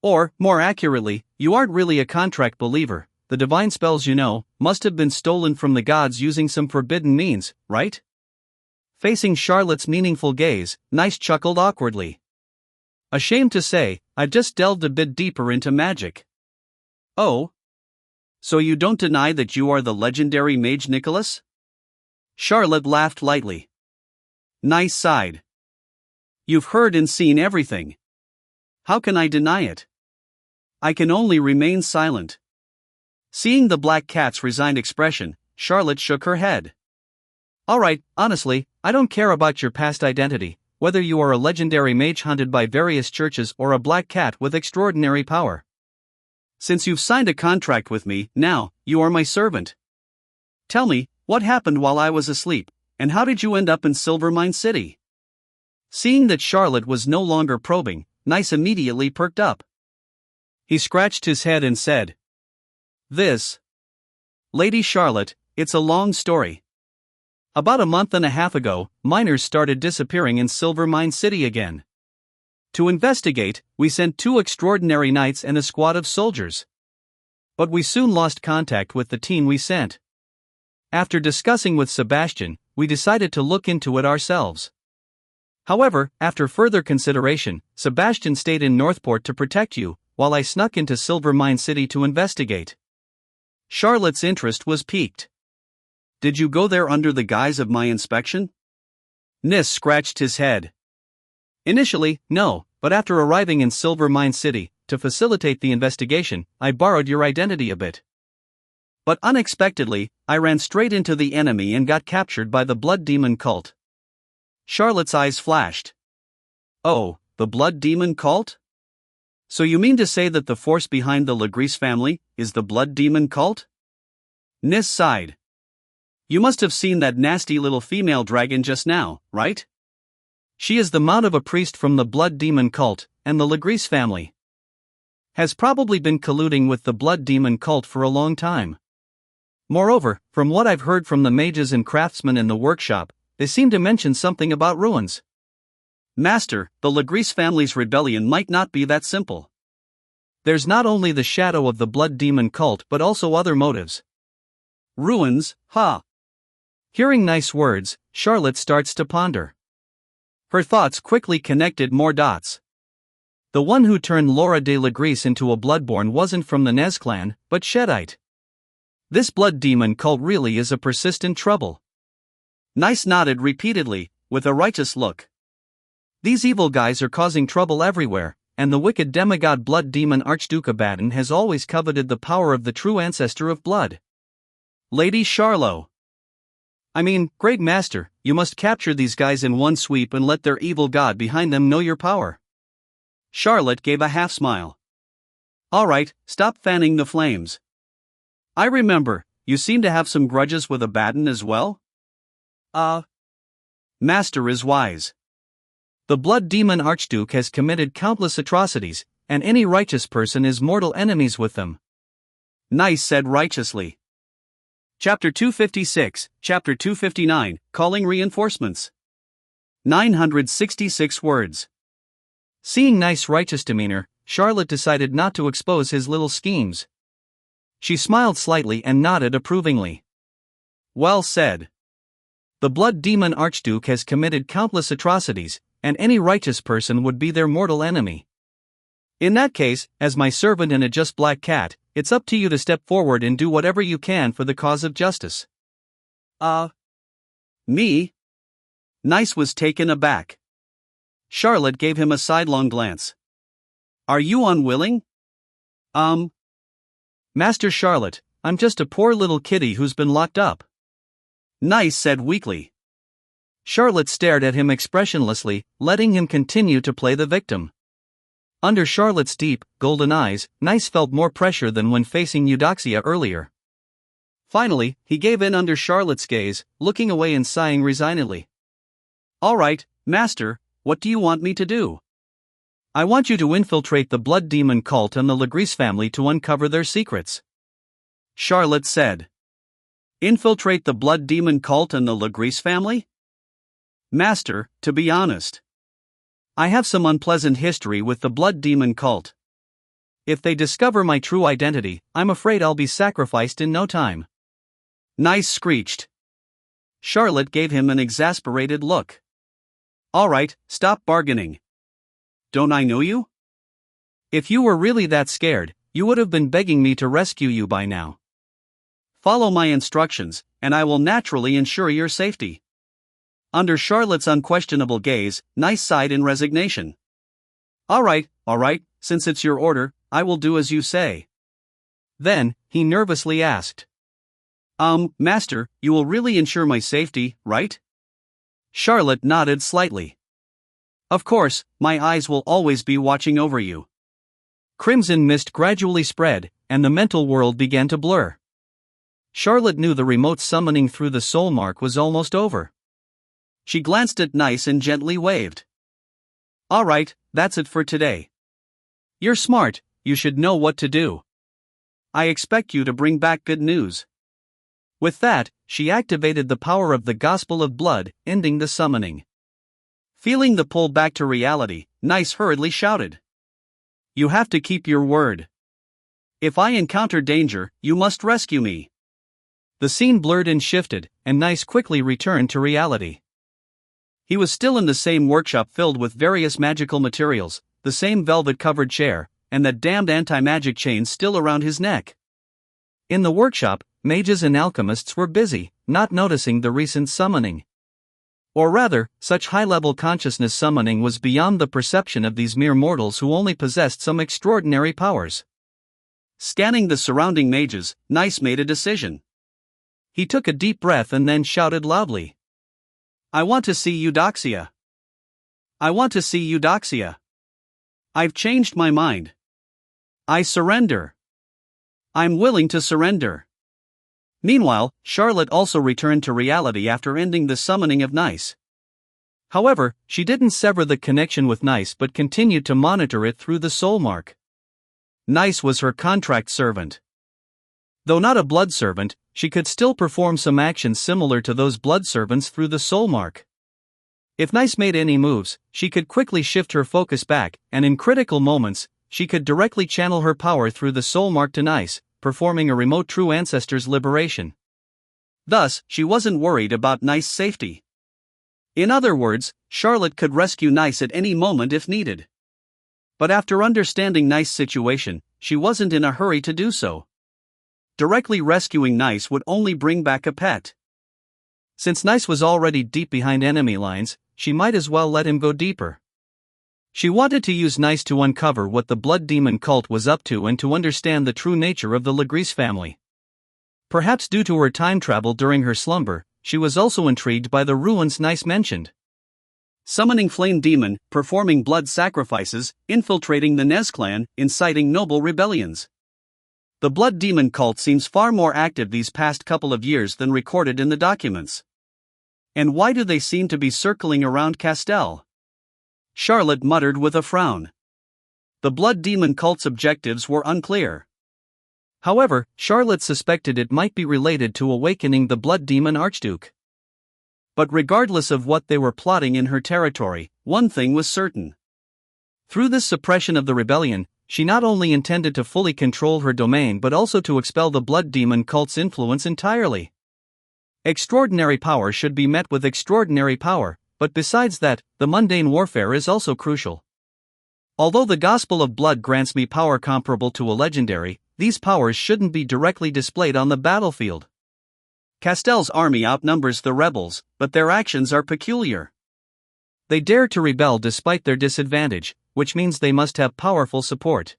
Or, more accurately, you aren't really a contract believer. The divine spells you know must have been stolen from the gods using some forbidden means, right? Facing Charlotte's meaningful gaze, Nice chuckled awkwardly. Ashamed to say, I've just delved a bit deeper into magic. Oh? So you don't deny that you are the legendary Mage Nicholas? Charlotte laughed lightly. Nice sighed. You've heard and seen everything. How can I deny it? I can only remain silent. Seeing the black cat's resigned expression, Charlotte shook her head. Alright, honestly, I don't care about your past identity, whether you are a legendary mage hunted by various churches or a black cat with extraordinary power. Since you've signed a contract with me, now, you are my servant. Tell me, what happened while I was asleep, and how did you end up in Silvermine City? Seeing that Charlotte was no longer probing, Nice immediately perked up. He scratched his head and said, Lady Charlotte, it's a long story. About a month and a half ago, miners started disappearing in Silvermine City again. To investigate, we sent 2 extraordinary knights and a squad of soldiers. But we soon lost contact with the team we sent. After discussing with Sebastian, we decided to look into it ourselves. However, after further consideration, Sebastian stayed in Northport to protect you, while I snuck into Silvermine City to investigate. Charlotte's interest was piqued. Did you go there under the guise of my inspection? Nis scratched his head. Initially, no, but after arriving in Silvermine City, to facilitate the investigation, I borrowed your identity a bit. But unexpectedly, I ran straight into the enemy and got captured by the Blood Demon cult. Charlotte's eyes flashed. Oh, the Blood Demon cult? So you mean to say that the force behind the Legris family is the Blood Demon cult? Nis sighed. You must have seen that nasty little female dragon just now, right? She is the mount of a priest from the Blood Demon cult, and the Legris family has probably been colluding with the Blood Demon cult for a long time. Moreover, from what I've heard from the mages and craftsmen in the workshop, they seem to mention something about ruins. Master, the Legris family's rebellion might not be that simple. There's not only the shadow of the blood demon cult but also other motives. Ruins, ha! Hearing nice words, Charlotte starts to ponder. Her thoughts quickly connected more dots. The one who turned Laura de Lagrice into a bloodborne wasn't from the Nez clan, but Shedite. This blood demon cult really is a persistent trouble. Nice nodded repeatedly, with a righteous look. These evil guys are causing trouble everywhere, and the wicked demigod blood demon Archduke Abaddon has always coveted the power of the true ancestor of blood. Lady Charlo. Great master, you must capture these guys in one sweep and let their evil god behind them know your power. Charlotte gave a half smile. Alright, stop fanning the flames. I remember, you seem to have some grudges with Abaddon as well? Master is wise. The blood demon Archduke has committed countless atrocities, and any righteous person is mortal enemies with them. Nice said righteously. Chapter 256, Chapter 259, Calling Reinforcements. 966 words. Seeing Nice's righteous demeanor, Charlotte decided not to expose his little schemes. She smiled slightly and nodded approvingly. Well said. The blood demon Archduke has committed countless atrocities, and any righteous person would be their mortal enemy. In that case, as my servant and a just black cat, it's up to you to step forward and do whatever you can for the cause of justice. Me? Nice was taken aback. Charlotte gave him a sidelong glance. Are you unwilling? Master Charlotte, I'm just a poor little kitty who's been locked up. Nice said weakly. Charlotte stared at him expressionlessly, letting him continue to play the victim. Under Charlotte's deep, golden eyes, Nice felt more pressure than when facing Eudoxia earlier. Finally, he gave in under Charlotte's gaze, looking away and sighing resignedly. Alright, master, what do you want me to do? I want you to infiltrate the blood demon cult and the Lagrice family to uncover their secrets. Charlotte said. Infiltrate the blood demon cult and the Lagrice family? Master, to be honest, I have some unpleasant history with the blood demon cult. If they discover my true identity, I'm afraid I'll be sacrificed in no time. Nice screeched. Charlotte gave him an exasperated look. Alright, stop bargaining. Don't I know you? If you were really that scared, you would have been begging me to rescue you by now. Follow my instructions, and I will naturally ensure your safety. Under Charlotte's unquestionable gaze, Nice sighed in resignation. Alright, since it's your order, I will do as you say. Then, he nervously asked. Master, you will really ensure my safety, right? Charlotte nodded slightly. Of course, my eyes will always be watching over you. Crimson mist gradually spread, and the mental world began to blur. Charlotte knew the remote summoning through the soul mark was almost over. She glanced at Nice and gently waved. Alright, that's it for today. You're smart, you should know what to do. I expect you to bring back good news. With that, she activated the power of the Gospel of Blood, ending the summoning. Feeling the pull back to reality, Nice hurriedly shouted. You have to keep your word. If I encounter danger, you must rescue me. The scene blurred and shifted, and Nice quickly returned to reality. He was still in the same workshop filled with various magical materials, the same velvet-covered chair, and that damned anti-magic chain still around his neck. In the workshop, mages and alchemists were busy, not noticing the recent summoning. Or rather, such high-level consciousness summoning was beyond the perception of these mere mortals who only possessed some extraordinary powers. Scanning the surrounding mages, Nice made a decision. He took a deep breath and then shouted loudly. I want to see Eudoxia. I want to see Eudoxia. I've changed my mind. I surrender. I'm willing to surrender. Meanwhile, Charlotte also returned to reality after ending the summoning of Nice. However, she didn't sever the connection with Nice but continued to monitor it through the soul mark. Nice was her contract servant. Though not a blood servant, she could still perform some actions similar to those blood servants through the soul mark. If Nice made any moves, she could quickly shift her focus back, and in critical moments, she could directly channel her power through the soul mark to Nice, performing a remote true ancestor's liberation. Thus, she wasn't worried about Nice's safety. In other words, Charlotte could rescue Nice at any moment if needed. But after understanding Nice's situation, she wasn't in a hurry to do so. Directly rescuing Nice would only bring back a pet. Since Nice was already deep behind enemy lines, she might as well let him go deeper. She wanted to use Nice to uncover what the Blood Demon cult was up to and to understand the true nature of the Legris family. Perhaps due to her time travel during her slumber, she was also intrigued by the ruins Nice mentioned. Summoning Flame Demon, performing blood sacrifices, infiltrating the Nez clan, inciting noble rebellions. The Blood Demon cult seems far more active these past couple of years than recorded in the documents. And why do they seem to be circling around Castell? Charlotte muttered with a frown. The Blood Demon cult's objectives were unclear. However, Charlotte suspected it might be related to awakening the Blood Demon Archduke. But regardless of what they were plotting in her territory, one thing was certain. Through this suppression of the rebellion, she not only intended to fully control her domain but also to expel the Blood Demon cult's influence entirely. Extraordinary power should be met with extraordinary power, but besides that, the mundane warfare is also crucial. Although the Gospel of Blood grants me power comparable to a legendary, these powers shouldn't be directly displayed on the battlefield. Castell's army outnumbers the rebels, but their actions are peculiar. They dare to rebel despite their disadvantage, which means they must have powerful support.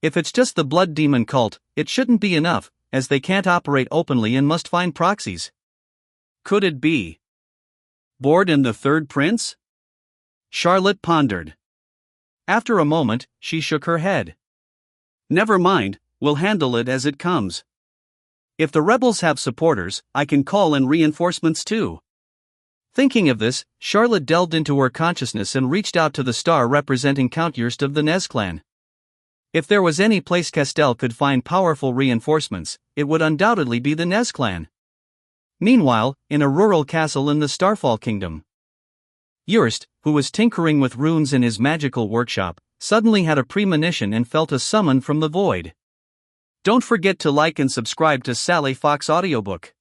If it's just the Blood Demon cult, it shouldn't be enough, as they can't operate openly and must find proxies. Could it be Borde and the Third Prince? Charlotte pondered. After a moment, she shook her head. Never mind, we'll handle it as it comes. If the rebels have supporters, I can call in reinforcements too. Thinking of this, Charlotte delved into her consciousness and reached out to the star representing Count Jurst of the Nez clan. If there was any place Castell could find powerful reinforcements, it would undoubtedly be the Nez clan. Meanwhile, in a rural castle in the Starfall Kingdom, Jurst, who was tinkering with runes in his magical workshop, suddenly had a premonition and felt a summon from the void. Don't forget to like and subscribe to Sally Fox Audiobook.